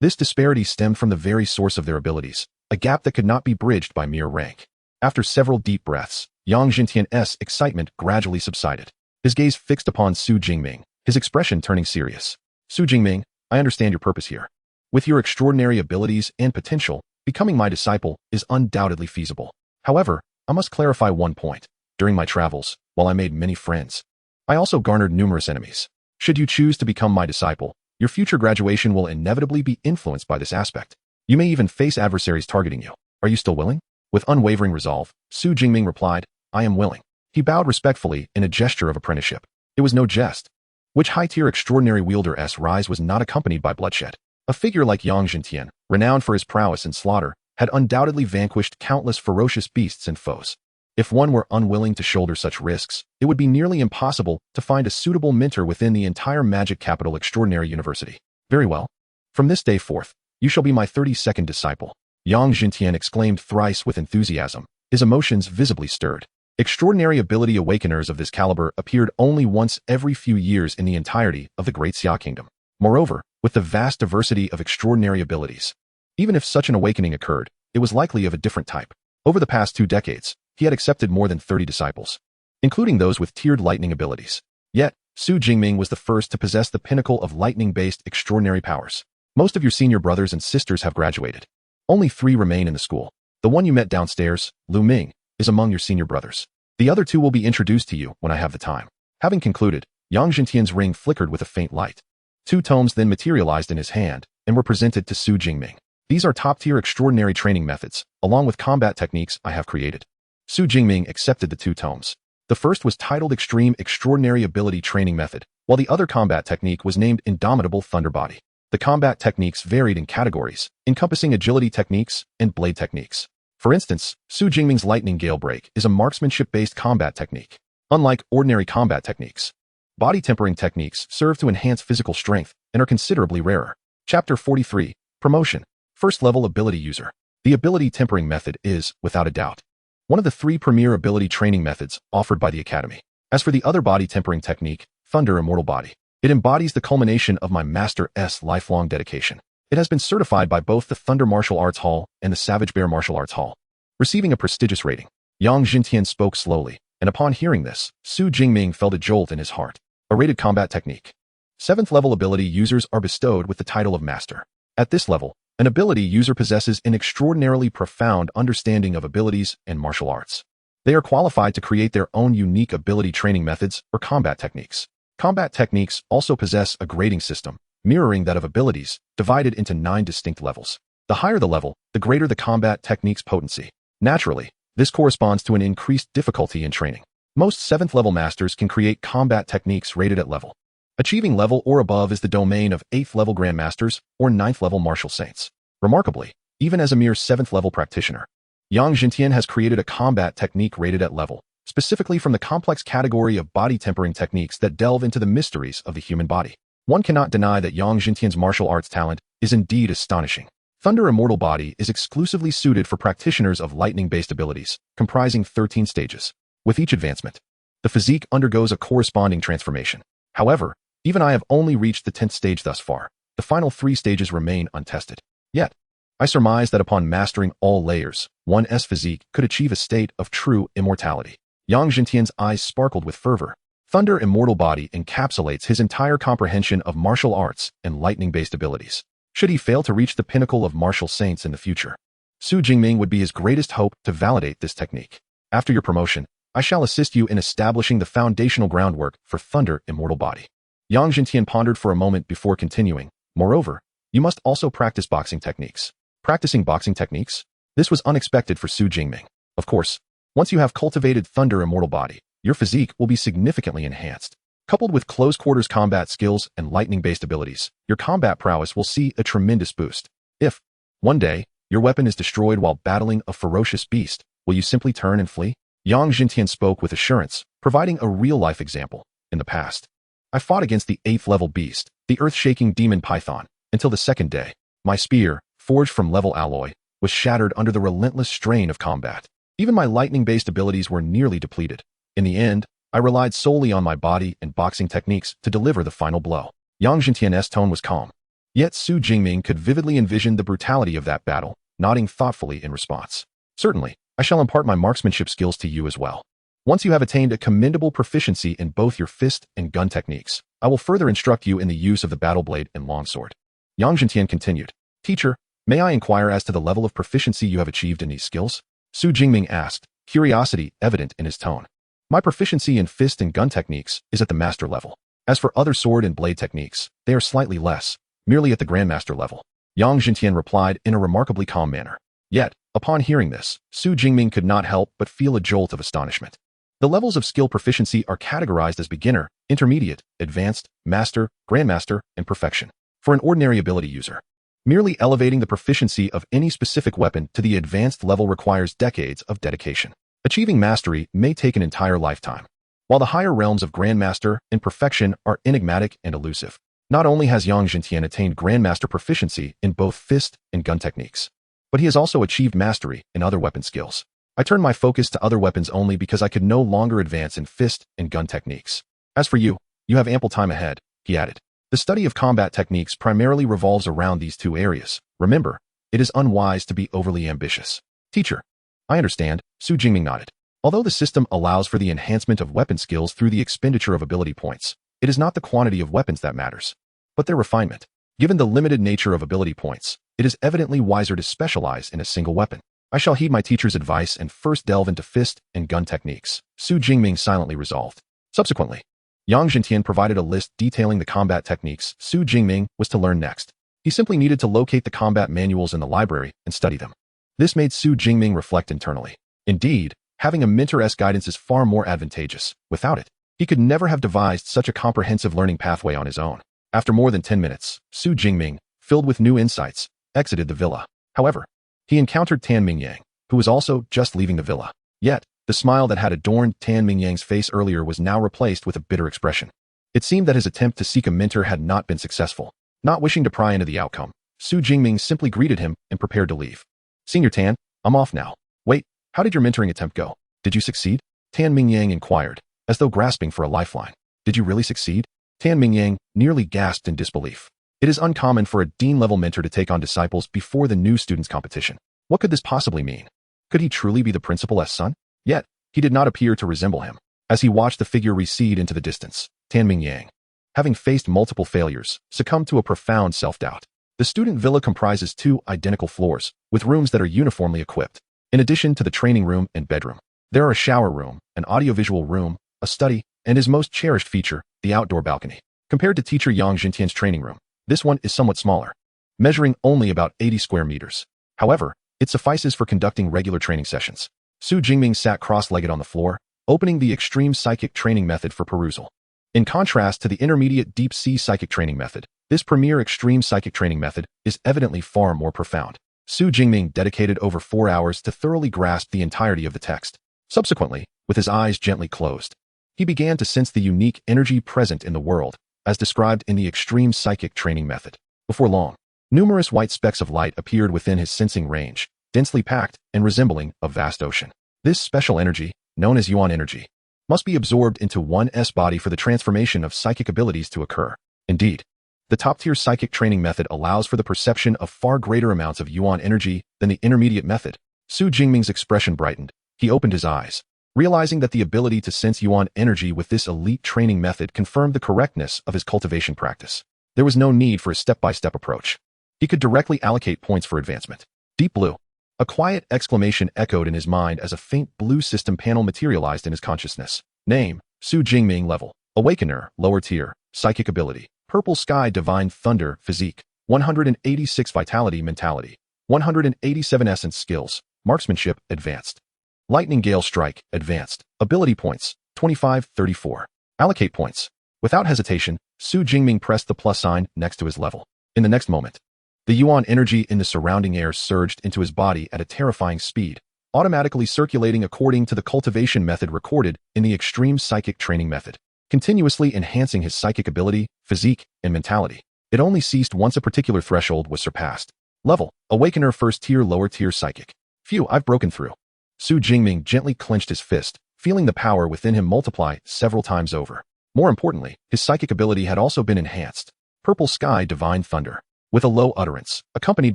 This disparity stemmed from the very source of their abilities, a gap that could not be bridged by mere rank. After several deep breaths, Yang Zhentian's excitement gradually subsided. His gaze fixed upon Su Jingming, his expression turning serious. Su Jingming, I understand your purpose here. With your extraordinary abilities and potential, becoming my disciple is undoubtedly feasible. However, I must clarify one point. During my travels, while I made many friends, I also garnered numerous enemies. Should you choose to become my disciple, your future graduation will inevitably be influenced by this aspect. You may even face adversaries targeting you. Are you still willing? With unwavering resolve, Su Jingming replied, I am willing. He bowed respectfully in a gesture of apprenticeship. It was no jest. Which high-tier extraordinary wielder's rise was not accompanied by bloodshed. A figure like Yang Zhentian, renowned for his prowess in slaughter, had undoubtedly vanquished countless ferocious beasts and foes. If one were unwilling to shoulder such risks, it would be nearly impossible to find a suitable mentor within the entire Magic Capital Extraordinary University. Very well. From this day forth, you shall be my 32nd disciple. Yang Zhentian exclaimed thrice with enthusiasm, his emotions visibly stirred. Extraordinary ability awakeners of this caliber appeared only once every few years in the entirety of the Great Xia Kingdom. Moreover, with the vast diversity of extraordinary abilities, even if such an awakening occurred, it was likely of a different type. Over the past 2 decades, he had accepted more than 30 disciples, including those with tiered lightning abilities. Yet, Su Jingming was the first to possess the pinnacle of lightning-based extraordinary powers. Most of your senior brothers and sisters have graduated. Only 3 remain in the school. The one you met downstairs, Lu Ming, is among your senior brothers. The other 2 will be introduced to you when I have the time. Having concluded, Yang Zhentian's ring flickered with a faint light. 2 tomes then materialized in his hand and were presented to Su Jingming. These are top-tier extraordinary training methods, along with combat techniques I have created. Su Jingming accepted the 2 tomes. The first was titled Extreme Extraordinary Ability Training Method, while the other combat technique was named Indomitable Thunder Body. The combat techniques varied in categories, encompassing agility techniques and blade techniques. For instance, Su Jingming's Lightning Gale Break is a marksmanship-based combat technique. Unlike ordinary combat techniques, body tempering techniques serve to enhance physical strength and are considerably rarer. Chapter 43, Promotion. First-level ability user. The ability tempering method is, without a doubt, one of the 3 premier ability training methods offered by the Academy. As for the other body tempering technique, Thunder Immortal Body, it embodies the culmination of my master's lifelong dedication. It has been certified by both the Thunder Martial Arts Hall and the Savage Bear Martial Arts Hall, receiving a prestigious rating. Yang Jintian spoke slowly, and upon hearing this, Su Jingming felt a jolt in his heart. A rated combat technique. 7th level ability users are bestowed with the title of Master. At this level, an ability user possesses an extraordinarily profound understanding of abilities and martial arts. They are qualified to create their own unique ability training methods or combat techniques. Combat techniques also possess a grading system, mirroring that of abilities, divided into 9 distinct levels. The higher the level, the greater the combat technique's potency. Naturally, this corresponds to an increased difficulty in training. Most 7th level masters can create combat techniques rated at level. Achieving level or above is the domain of 8th level grandmasters or 9th level martial saints. Remarkably, even as a mere 7th level practitioner, Yang Jintian has created a combat technique rated at level, specifically from the complex category of body tempering techniques that delve into the mysteries of the human body. One cannot deny that Yang Jintian's martial arts talent is indeed astonishing. Thunder Immortal Body is exclusively suited for practitioners of lightning-based abilities, comprising 13 stages. With each advancement, the physique undergoes a corresponding transformation. However, even I have only reached the 10th stage thus far. The final 3 stages remain untested. Yet, I surmise that upon mastering all layers, one's physique could achieve a state of true immortality. Yang Jintian's eyes sparkled with fervor. Thunder Immortal Body encapsulates his entire comprehension of martial arts and lightning-based abilities. Should he fail to reach the pinnacle of martial saints in the future, Su Jingming would be his greatest hope to validate this technique. After your promotion, I shall assist you in establishing the foundational groundwork for Thunder Immortal Body. Yang Jintian pondered for a moment before continuing. Moreover, you must also practice boxing techniques. Practicing boxing techniques? This was unexpected for Su Jingming. Of course, once you have cultivated Thunder Immortal Body, your physique will be significantly enhanced. Coupled with close-quarters combat skills and lightning-based abilities, your combat prowess will see a tremendous boost. If, one day, your weapon is destroyed while battling a ferocious beast, will you simply turn and flee? Yang Jintian spoke with assurance, providing a real-life example. In the past, I fought against the 8th level beast, the earth-shaking demon python, until the 2nd day. My spear, forged from level alloy, was shattered under the relentless strain of combat. Even my lightning-based abilities were nearly depleted. In the end, I relied solely on my body and boxing techniques to deliver the final blow. Yang Jintian's tone was calm. Yet Su Jingming could vividly envision the brutality of that battle, nodding thoughtfully in response. Certainly, I shall impart my marksmanship skills to you as well. Once you have attained a commendable proficiency in both your fist and gun techniques, I will further instruct you in the use of the battle blade and longsword. Yang Jintian continued. Teacher, may I inquire as to the level of proficiency you have achieved in these skills? Su Jingming asked, curiosity evident in his tone. My proficiency in fist and gun techniques is at the master level. As for other sword and blade techniques, they are slightly less, merely at the grandmaster level. Yang Jintian replied in a remarkably calm manner. Yet, upon hearing this, Su Jingming could not help but feel a jolt of astonishment. The levels of skill proficiency are categorized as beginner, intermediate, advanced, master, grandmaster, and perfection. For an ordinary ability user, merely elevating the proficiency of any specific weapon to the advanced level requires decades of dedication. Achieving mastery may take an entire lifetime. While the higher realms of grandmaster and perfection are enigmatic and elusive, not only has Yang Jintian attained grandmaster proficiency in both fist and gun techniques, but he has also achieved mastery in other weapon skills. I turned my focus to other weapons only because I could no longer advance in fist and gun techniques. As for you, you have ample time ahead, he added. The study of combat techniques primarily revolves around these 2 areas. Remember, it is unwise to be overly ambitious. Teacher, I understand, Su Jingming nodded. Although the system allows for the enhancement of weapon skills through the expenditure of ability points, it is not the quantity of weapons that matters, but their refinement. Given the limited nature of ability points, it is evidently wiser to specialize in a single weapon. I shall heed my teacher's advice and first delve into fist and gun techniques, Su Jingming silently resolved. Subsequently, Yang Jintian provided a list detailing the combat techniques Su Jingming was to learn next. He simply needed to locate the combat manuals in the library and study them. This made Su Jingming reflect internally. Indeed, having a mentor's guidance is far more advantageous. Without it, he could never have devised such a comprehensive learning pathway on his own. After more than 10 minutes, Su Jingming, filled with new insights, exited the villa. However, he encountered Tan Mingyang, who was also just leaving the villa. Yet, the smile that had adorned Tan Mingyang's face earlier was now replaced with a bitter expression. It seemed that his attempt to seek a mentor had not been successful. Not wishing to pry into the outcome, Su Jingming simply greeted him and prepared to leave. Senior Tan, I'm off now. Wait, how did your mentoring attempt go? Did you succeed? Tan Mingyang inquired, as though grasping for a lifeline. Did you really succeed? Tan Mingyang nearly gasped in disbelief. It is uncommon for a dean-level mentor to take on disciples before the new students' competition. What could this possibly mean? Could he truly be the principal's son? Yet, he did not appear to resemble him. As he watched the figure recede into the distance, Tanming Yang, having faced multiple failures, succumbed to a profound self-doubt. The student villa comprises 2 identical floors, with rooms that are uniformly equipped. In addition to the training room and bedroom, there are a shower room, an audiovisual room, a study, and his most cherished feature, the outdoor balcony. Compared to teacher Yang Jintian's training room, this one is somewhat smaller, measuring only about 80 square meters. However, it suffices for conducting regular training sessions. Su Jingming sat cross-legged on the floor, opening the extreme psychic training method for perusal. In contrast to the intermediate deep-sea psychic training method, this premier extreme psychic training method is evidently far more profound. Su Jingming dedicated over 4 hours to thoroughly grasp the entirety of the text. Subsequently, with his eyes gently closed, he began to sense the unique energy present in the world, as described in the extreme psychic training method. Before long, numerous white specks of light appeared within his sensing range, densely packed and resembling a vast ocean. This special energy, known as yuan energy, must be absorbed into one's body for the transformation of psychic abilities to occur. Indeed, the top-tier psychic training method allows for the perception of far greater amounts of yuan energy than the intermediate method. Su Jingming's expression brightened. He opened his eyes, realizing that the ability to sense yuan energy with this elite training method confirmed the correctness of his cultivation practice. There was no need for a step-by-step approach. He could directly allocate points for advancement. Deep blue. A quiet exclamation echoed in his mind as a faint blue system panel materialized in his consciousness. Name, Su Jingming level, awakener, lower tier, psychic ability, purple sky divine thunder, physique, 186 vitality mentality, 187 essence skills, marksmanship, advanced. Lightning Gale Strike, advanced. Ability points, 25-34. Allocate points. Without hesitation, Su Jingming pressed the plus sign next to his level. In the next moment, the yuan energy in the surrounding air surged into his body at a terrifying speed, automatically circulating according to the cultivation method recorded in the extreme psychic training method, continuously enhancing his psychic ability, physique, and mentality. It only ceased once a particular threshold was surpassed. Level, Awakener first tier lower tier psychic. Phew, I've broken through. Su Jingming gently clenched his fist, feeling the power within him multiply several times over. More importantly, his psychic ability had also been enhanced. Purple Sky Divine Thunder. With a low utterance, accompanied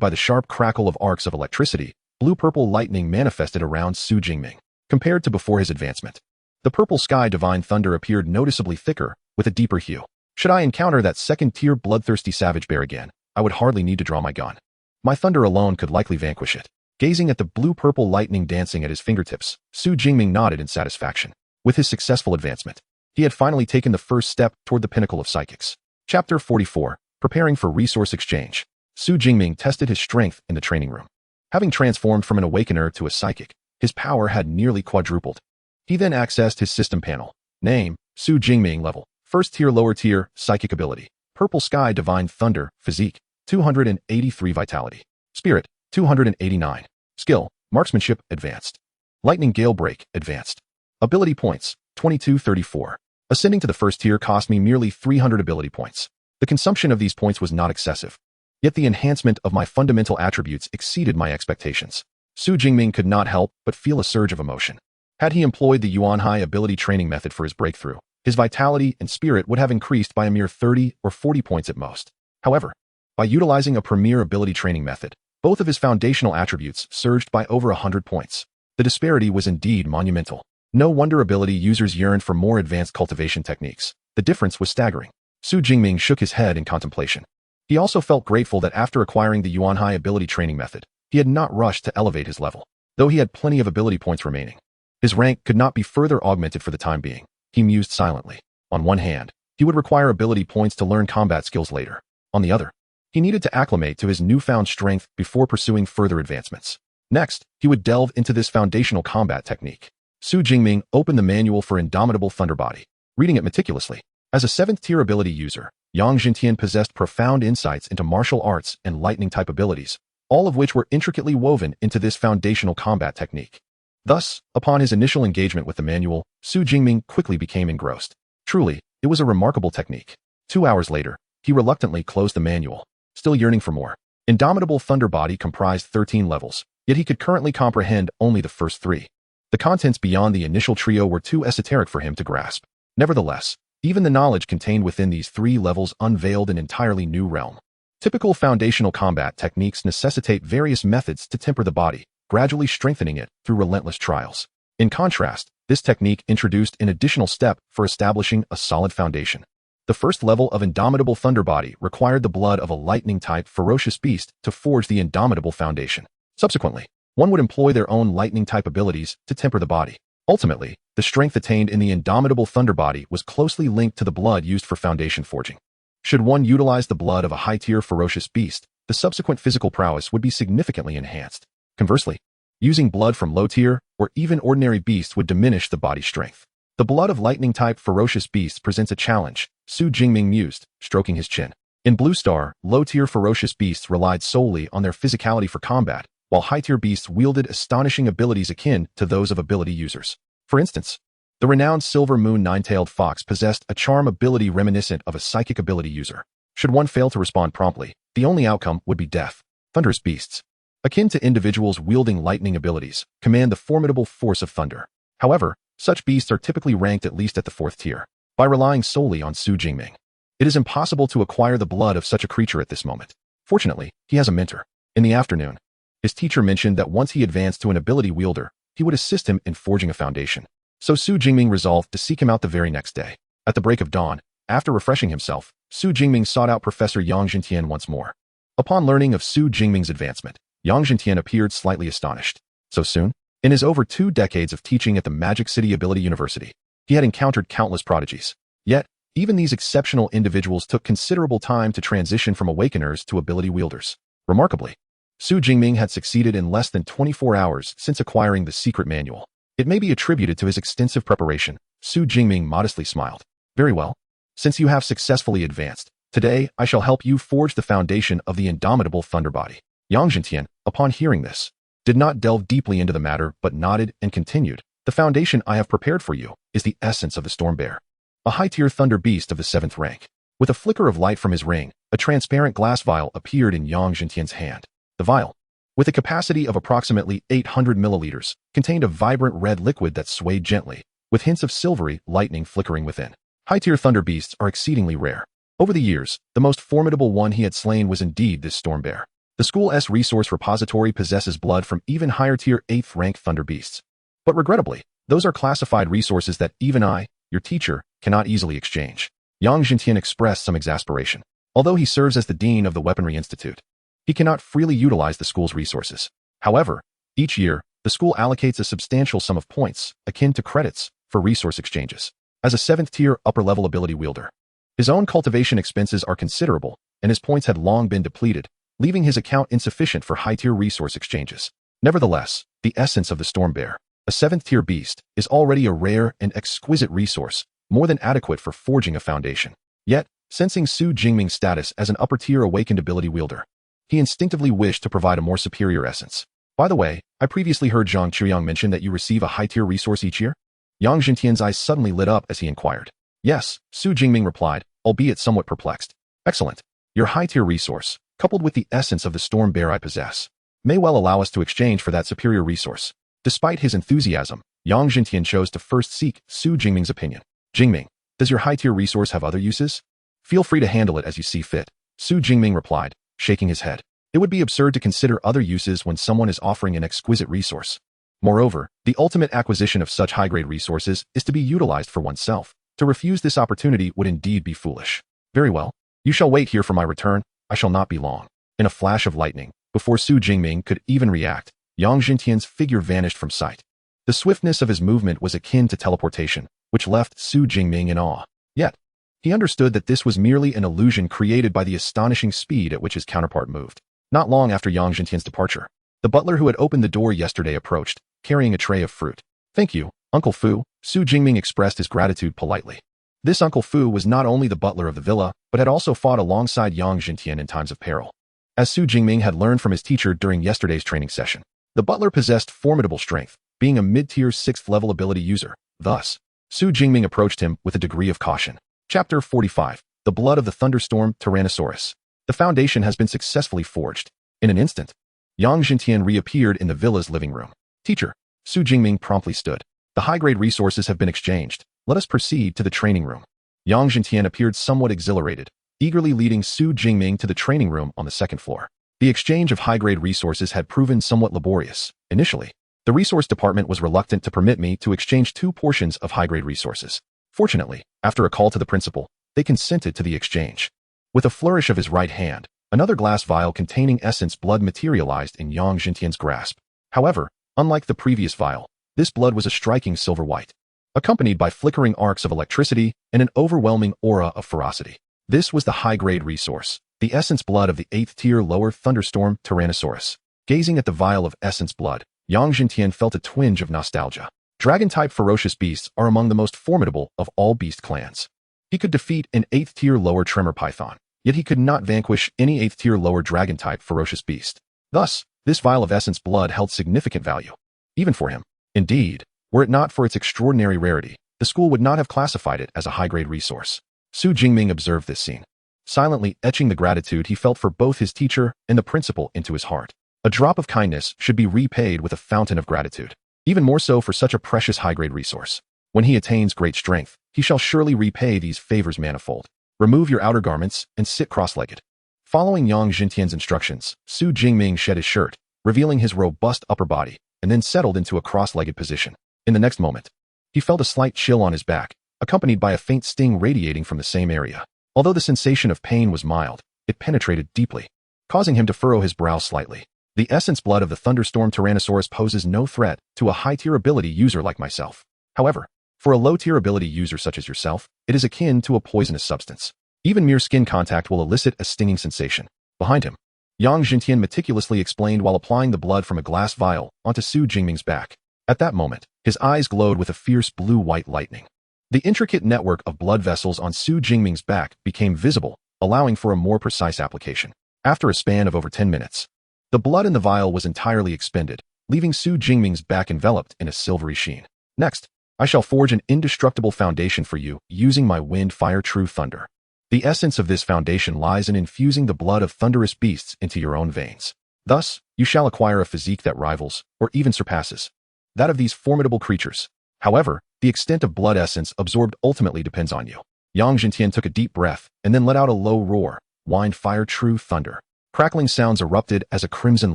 by the sharp crackle of arcs of electricity, blue-purple lightning manifested around Su Jingming. Compared to before his advancement, the Purple Sky Divine Thunder appeared noticeably thicker, with a deeper hue. Should I encounter that second-tier bloodthirsty savage bear again, I would hardly need to draw my gun. My thunder alone could likely vanquish it. Gazing at the blue-purple lightning dancing at his fingertips, Su Jingming nodded in satisfaction. With his successful advancement, he had finally taken the first step toward the pinnacle of psychics. Chapter 44. Preparing for Resource Exchange. Su Jingming tested his strength in the training room. Having transformed from an awakener to a psychic, his power had nearly quadrupled. He then accessed his system panel. Name, Su Jingming level, first tier lower tier, psychic ability. Purple Sky Divine Thunder, physique, 283 vitality. Spirit, 289. Skill, marksmanship, advanced. Lightning Gale Break, advanced. Ability points, 2234. Ascending to the first tier cost me merely 300 ability points. The consumption of these points was not excessive. Yet the enhancement of my fundamental attributes exceeded my expectations. Su Jingming could not help but feel a surge of emotion. Had he employed the Yuan Hai ability training method for his breakthrough, his vitality and spirit would have increased by a mere 30 or 40 points at most. However, by utilizing a premier ability training method, both of his foundational attributes surged by over 100 points. The disparity was indeed monumental. No wonder ability users yearned for more advanced cultivation techniques. The difference was staggering. Su Jingming shook his head in contemplation. He also felt grateful that after acquiring the Yuan Hai ability training method, he had not rushed to elevate his level, though he had plenty of ability points remaining. His rank could not be further augmented for the time being. He mused silently. On one hand, he would require ability points to learn combat skills later. On the other, he needed to acclimate to his newfound strength before pursuing further advancements. Next, he would delve into this foundational combat technique. Su Jingming opened the manual for Indomitable Thunderbody, reading it meticulously. As a 7th-tier ability user, Yang Jintian possessed profound insights into martial arts and lightning-type abilities, all of which were intricately woven into this foundational combat technique. Thus, upon his initial engagement with the manual, Su Jingming quickly became engrossed. Truly, it was a remarkable technique. 2 hours later, he reluctantly closed the manual, still yearning for more. Indomitable Thunderbody comprised 13 levels, yet he could currently comprehend only the first 3. The contents beyond the initial trio were too esoteric for him to grasp. Nevertheless, even the knowledge contained within these 3 levels unveiled an entirely new realm. Typical foundational combat techniques necessitate various methods to temper the body, gradually strengthening it through relentless trials. In contrast, this technique introduced an additional step for establishing a solid foundation. The first level of Indomitable Thunder Body required the blood of a lightning-type ferocious beast to forge the Indomitable foundation. Subsequently, one would employ their own lightning-type abilities to temper the body. Ultimately, the strength attained in the Indomitable Thunder Body was closely linked to the blood used for foundation forging. Should one utilize the blood of a high-tier ferocious beast, the subsequent physical prowess would be significantly enhanced. Conversely, using blood from low-tier or even ordinary beasts would diminish the body strength. The blood of lightning-type ferocious beasts presents a challenge, Jingming mused, stroking his chin. In Blue Star, low-tier ferocious beasts relied solely on their physicality for combat, while high-tier beasts wielded astonishing abilities akin to those of ability users. For instance, the renowned Silver Moon Nine-Tailed Fox possessed a charm ability reminiscent of a psychic ability user. Should one fail to respond promptly, the only outcome would be death. Thunderous beasts, akin to individuals wielding lightning abilities, command the formidable force of thunder. However, such beasts are typically ranked at least at the 4th tier. By relying solely on Jingming, it is impossible to acquire the blood of such a creature at this moment. Fortunately, he has a mentor. In the afternoon, his teacher mentioned that once he advanced to an ability wielder, he would assist him in forging a foundation. So Jingming resolved to seek him out the very next day. At the break of dawn, after refreshing himself, Jingming sought out Professor Yang Jintian once more. Upon learning of Jingming's advancement, Yang Jintian appeared slightly astonished. So soon? In his over 2 decades of teaching at the Magic City Ability University, he had encountered countless prodigies. Yet, even these exceptional individuals took considerable time to transition from awakeners to ability wielders. Remarkably, Jingming had succeeded in less than 24 hours since acquiring the secret manual. It may be attributed to his extensive preparation. Jingming modestly smiled. Very well. Since you have successfully advanced, today I shall help you forge the foundation of the Indomitable Thunder Body. Yang Jintian, upon hearing this, did not delve deeply into the matter but nodded and continued. The foundation I have prepared for you is the essence of the Storm Bear, a high-tier thunder beast of the 7th rank. With a flicker of light from his ring, a transparent glass vial appeared in Yang Jintian's hand. The vial, with a capacity of approximately 800 milliliters, contained a vibrant red liquid that swayed gently, with hints of silvery lightning flickering within. High-tier thunder beasts are exceedingly rare. Over the years, the most formidable one he had slain was indeed this Storm Bear. The school's resource repository possesses blood from even higher-tier 8th rank thunder beasts. But regrettably, those are classified resources that even I, your teacher, cannot easily exchange. Yang Jintian expressed some exasperation. Although he serves as the dean of the Weaponry Institute, he cannot freely utilize the school's resources. However, each year, the school allocates a substantial sum of points, akin to credits, for resource exchanges. As a 7th-tier upper-level ability wielder, his own cultivation expenses are considerable, and his points had long been depleted, leaving his account insufficient for high-tier resource exchanges. Nevertheless, the essence of the Storm Bear, a 7th-tier beast, is already a rare and exquisite resource, more than adequate for forging a foundation. Yet, sensing Jingming's status as an upper-tier awakened ability wielder, he instinctively wished to provide a more superior essence. By the way, I previously heard Zhang Chuyang mention that you receive a high-tier resource each year? Yang Jintian's eyes suddenly lit up as he inquired. Yes, Jingming replied, albeit somewhat perplexed. Excellent. Your high-tier resource, coupled with the essence of the Storm Bear I possess, may well allow us to exchange for that superior resource. Despite his enthusiasm, Yang Jintian chose to first seek Jingming's opinion. Jingming, does your high-tier resource have other uses? Feel free to handle it as you see fit, Jingming replied, shaking his head. It would be absurd to consider other uses when someone is offering an exquisite resource. Moreover, the ultimate acquisition of such high-grade resources is to be utilized for oneself. To refuse this opportunity would indeed be foolish. Very well. You shall wait here for my return. I shall not be long. In a flash of lightning, before Jingming could even react, Yang Jintian's figure vanished from sight. The swiftness of his movement was akin to teleportation, which left Jingming in awe. Yet, he understood that this was merely an illusion created by the astonishing speed at which his counterpart moved. Not long after Yang Jintian's departure, the butler who had opened the door yesterday approached, carrying a tray of fruit. Thank you, Uncle Fu, Jingming expressed his gratitude politely. This Uncle Fu was not only the butler of the villa, but had also fought alongside Yang Jintian in times of peril. As Jingming had learned from his teacher during yesterday's training session, the butler possessed formidable strength, being a mid-tier 6th-level ability user. Thus, Jingming approached him with a degree of caution. Chapter 45. The Blood of the Thunderstorm Tyrannosaurus. The foundation has been successfully forged. In an instant, Yang Jintian reappeared in the villa's living room. Teacher, Jingming promptly stood. The high-grade resources have been exchanged. Let us proceed to the training room. Yang Jintian appeared somewhat exhilarated, eagerly leading Su Jingming to the training room on the second floor. The exchange of high-grade resources had proven somewhat laborious. Initially, the resource department was reluctant to permit me to exchange 2 portions of high-grade resources. Fortunately, after a call to the principal, they consented to the exchange. With a flourish of his right hand, another glass vial containing essence blood materialized in Yang Jintian's grasp. However, unlike the previous vial, this blood was a striking silver white, accompanied by flickering arcs of electricity and an overwhelming aura of ferocity. This was the high-grade resource, the essence blood of the 8th-tier lower thunderstorm Tyrannosaurus. Gazing at the vial of essence blood, Yang Jintian felt a twinge of nostalgia. Dragon-type ferocious beasts are among the most formidable of all beast clans. He could defeat an 8th-tier lower tremor python, yet he could not vanquish any 8th-tier lower dragon-type ferocious beast. Thus, this vial of essence blood held significant value, even for him. Indeed, were it not for its extraordinary rarity, the school would not have classified it as a high-grade resource. Su Jingming observed this scene, silently etching the gratitude he felt for both his teacher and the principal into his heart. A drop of kindness should be repaid with a fountain of gratitude, even more so for such a precious high-grade resource. When he attains great strength, he shall surely repay these favors manifold. Remove your outer garments and sit cross-legged. Following Yang Jintian's instructions, Su Jingming shed his shirt, revealing his robust upper body, and then settled into a cross-legged position. In the next moment, he felt a slight chill on his back, accompanied by a faint sting radiating from the same area. Although the sensation of pain was mild, it penetrated deeply, causing him to furrow his brow slightly. The essence blood of the thunderstorm Tyrannosaurus poses no threat to a high-tier ability user like myself. However, for a low-tier ability user such as yourself, it is akin to a poisonous substance. Even mere skin contact will elicit a stinging sensation. Behind him, Yang Jintian meticulously explained while applying the blood from a glass vial onto Su Jingming's back. At that moment, his eyes glowed with a fierce blue-white lightning. The intricate network of blood vessels on Su Jingming's back became visible, allowing for a more precise application. After a span of over 10 minutes, the blood in the vial was entirely expended, leaving Su Jingming's back enveloped in a silvery sheen. Next, I shall forge an indestructible foundation for you using my wind fire true thunder. The essence of this foundation lies in infusing the blood of thunderous beasts into your own veins. Thus, you shall acquire a physique that rivals, or even surpasses, that of these formidable creatures. However, the extent of blood essence absorbed ultimately depends on you. Yang Jintian took a deep breath and then let out a low roar. Wind fire true thunder. Crackling sounds erupted as a crimson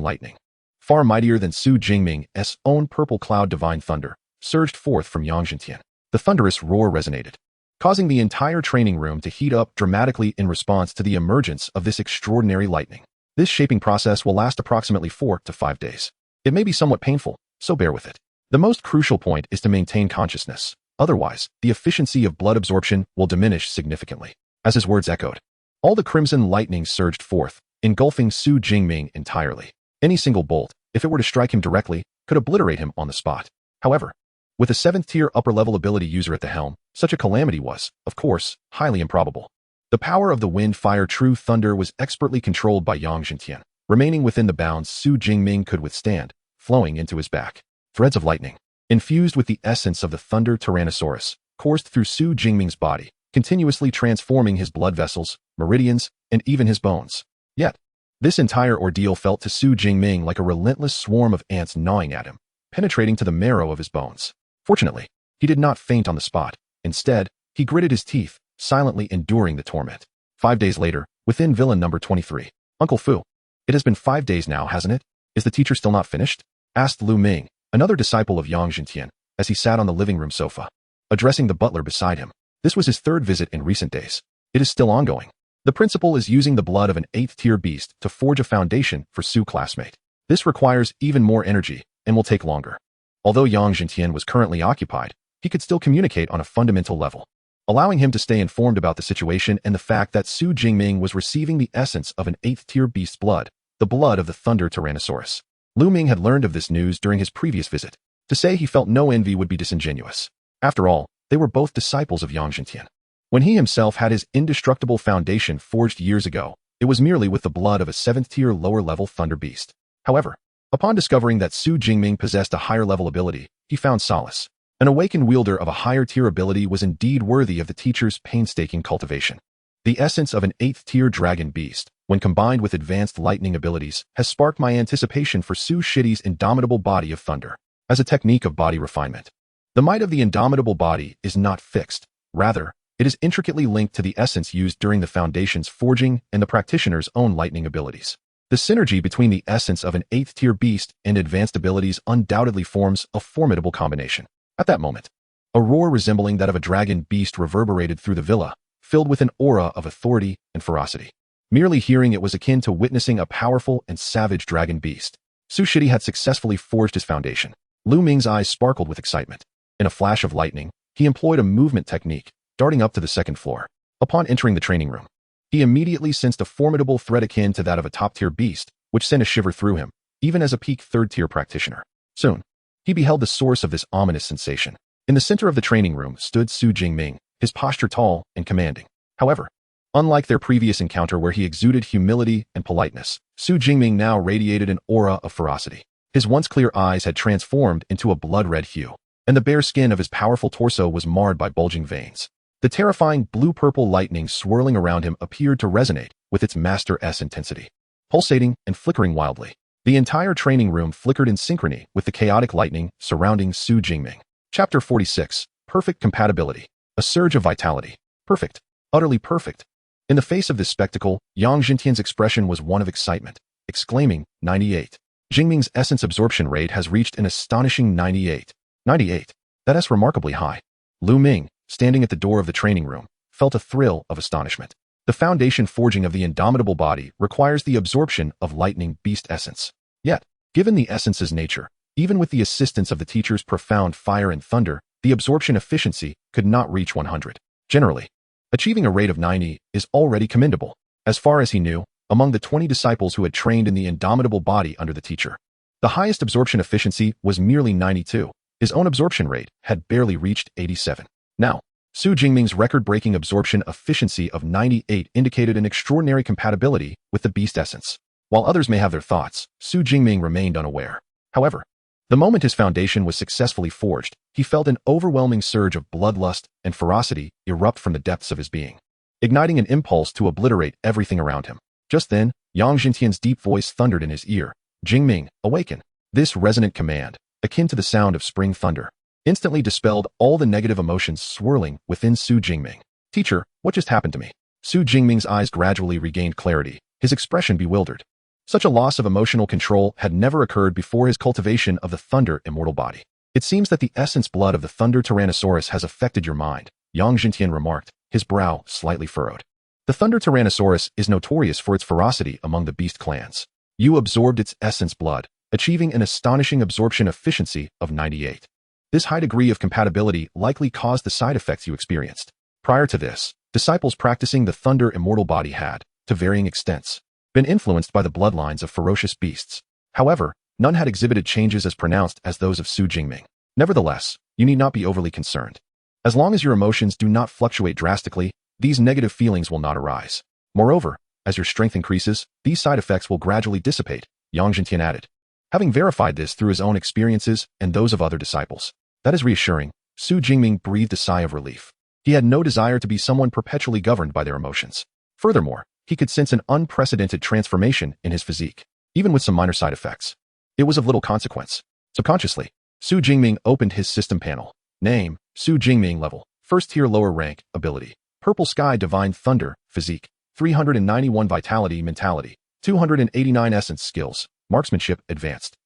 lightning, far mightier than Su Jingming's own purple cloud divine thunder, surged forth from Yang Jintian. The thunderous roar resonated, causing the entire training room to heat up dramatically in response to the emergence of this extraordinary lightning. This shaping process will last approximately 4 to 5 days. It may be somewhat painful, so bear with it. The most crucial point is to maintain consciousness. Otherwise, the efficiency of blood absorption will diminish significantly. As his words echoed, all the crimson lightning surged forth, engulfing Su Jingming entirely. Any single bolt, if it were to strike him directly, could obliterate him on the spot. However, with a 7th-tier upper-level ability user at the helm, such a calamity was, of course, highly improbable. The power of the wind fire true thunder was expertly controlled by Yang Jintian, remaining within the bounds Su Jingming could withstand, flowing into his back. Threads of lightning, infused with the essence of the thunder Tyrannosaurus, coursed through Su Jingming's body, continuously transforming his blood vessels, meridians, and even his bones. Yet, this entire ordeal felt to Su Jingming like a relentless swarm of ants gnawing at him, penetrating to the marrow of his bones. Fortunately, he did not faint on the spot. Instead, he gritted his teeth, silently enduring the torment. 5 days later, within villain number 23. Uncle Fu, it has been 5 days now, hasn't it? Is the teacher still not finished? Asked Lu Ming, another disciple of Yang Jintian, as he sat on the living room sofa, addressing the butler beside him. This was his 3rd visit in recent days. It is still ongoing. The principal is using the blood of an 8th-tier beast to forge a foundation for Su classmate. This requires even more energy and will take longer. Although Yang Jintian was currently occupied, he could still communicate on a fundamental level, allowing him to stay informed about the situation and the fact that Su Jingming was receiving the essence of an 8th-tier beast's blood, the blood of the Thunder Tyrannosaurus. Lu Ming had learned of this news during his previous visit. To say he felt no envy would be disingenuous. After all, they were both disciples of Yang Jintian. When he himself had his indestructible foundation forged years ago, it was merely with the blood of a 7th-tier lower-level thunder beast. However, upon discovering that Su Jingming possessed a higher-level ability, he found solace. An awakened wielder of a higher-tier ability was indeed worthy of the teacher's painstaking cultivation. The essence of an 8th-tier dragon beast, when combined with advanced lightning abilities, has sparked my anticipation for Su Shidi's indomitable body of thunder. As a technique of body refinement, the might of the indomitable body is not fixed. Rather, It is intricately linked to the essence used during the Foundation's forging and the practitioner's own lightning abilities. The synergy between the essence of an 8th-tier beast and advanced abilities undoubtedly forms a formidable combination. At that moment, a roar resembling that of a dragon beast reverberated through the villa, filled with an aura of authority and ferocity. Merely hearing it was akin to witnessing a powerful and savage dragon beast. Su Shidi had successfully forged his foundation. Lu Ming's eyes sparkled with excitement. In a flash of lightning, he employed a movement technique, darting up to the 2nd floor. Upon entering the training room, he immediately sensed a formidable threat akin to that of a top-tier beast, which sent a shiver through him, even as a peak 3rd-tier practitioner. Soon, he beheld the source of this ominous sensation. In the center of the training room stood Su Jingming, his posture tall and commanding. However, unlike their previous encounter where he exuded humility and politeness, Su Jingming now radiated an aura of ferocity. His once clear eyes had transformed into a blood-red hue, and the bare skin of his powerful torso was marred by bulging veins. The terrifying blue-purple lightning swirling around him appeared to resonate with its Master S intensity. Pulsating and flickering wildly, the entire training room flickered in synchrony with the chaotic lightning surrounding Su Jingming. Chapter 46. Perfect Compatibility. A surge of vitality. Perfect. Utterly perfect. In the face of this spectacle, Yang Jintian's expression was one of excitement, exclaiming, 98. Jingming's essence absorption rate has reached an astonishing 98. 98. That is remarkably high. Lu Ming, standing at the door of the training room, felt a thrill of astonishment. The foundation forging of the indomitable body requires the absorption of lightning beast essence. Yet, given the essence's nature, even with the assistance of the teacher's profound fire and thunder, the absorption efficiency could not reach 100. Generally, achieving a rate of 90 is already commendable. As far as he knew, among the 20 disciples who had trained in the indomitable body under the teacher, the highest absorption efficiency was merely 92. His own absorption rate had barely reached 87. Now, Su Jingming's record-breaking absorption efficiency of 98 indicated an extraordinary compatibility with the beast essence. While others may have their thoughts, Su Jingming remained unaware. However, the moment his foundation was successfully forged, he felt an overwhelming surge of bloodlust and ferocity erupt from the depths of his being, igniting an impulse to obliterate everything around him. Just then, Yang Jintian's deep voice thundered in his ear, Jingming, awaken. This resonant command, akin to the sound of spring thunder, instantly dispelled all the negative emotions swirling within Su Jingming. Teacher, what just happened to me? Su Jingming's eyes gradually regained clarity, his expression bewildered. Such a loss of emotional control had never occurred before his cultivation of the Thunder immortal body. It seems that the essence blood of the Thunder Tyrannosaurus has affected your mind, Yang Jintian remarked, his brow slightly furrowed. The Thunder Tyrannosaurus is notorious for its ferocity among the beast clans. You absorbed its essence blood, achieving an astonishing absorption efficiency of 98. This high degree of compatibility likely caused the side effects you experienced. Prior to this, disciples practicing the Thunder immortal body had, to varying extents, been influenced by the bloodlines of ferocious beasts. However, none had exhibited changes as pronounced as those of Su Jingming. Nevertheless, you need not be overly concerned. As long as your emotions do not fluctuate drastically, these negative feelings will not arise. Moreover, as your strength increases, these side effects will gradually dissipate, Yang Jintian added. Having verified this through his own experiences and those of other disciples, that is reassuring. Su Jingming breathed a sigh of relief. He had no desire to be someone perpetually governed by their emotions. Furthermore, he could sense an unprecedented transformation in his physique, even with some minor side effects. It was of little consequence. Subconsciously, Su Jingming opened his system panel. Name, Su Jingming level, 1st tier lower rank, ability. Purple Sky Divine Thunder, physique. 391 vitality mentality. 289 essence skills. Marksmanship, advanced.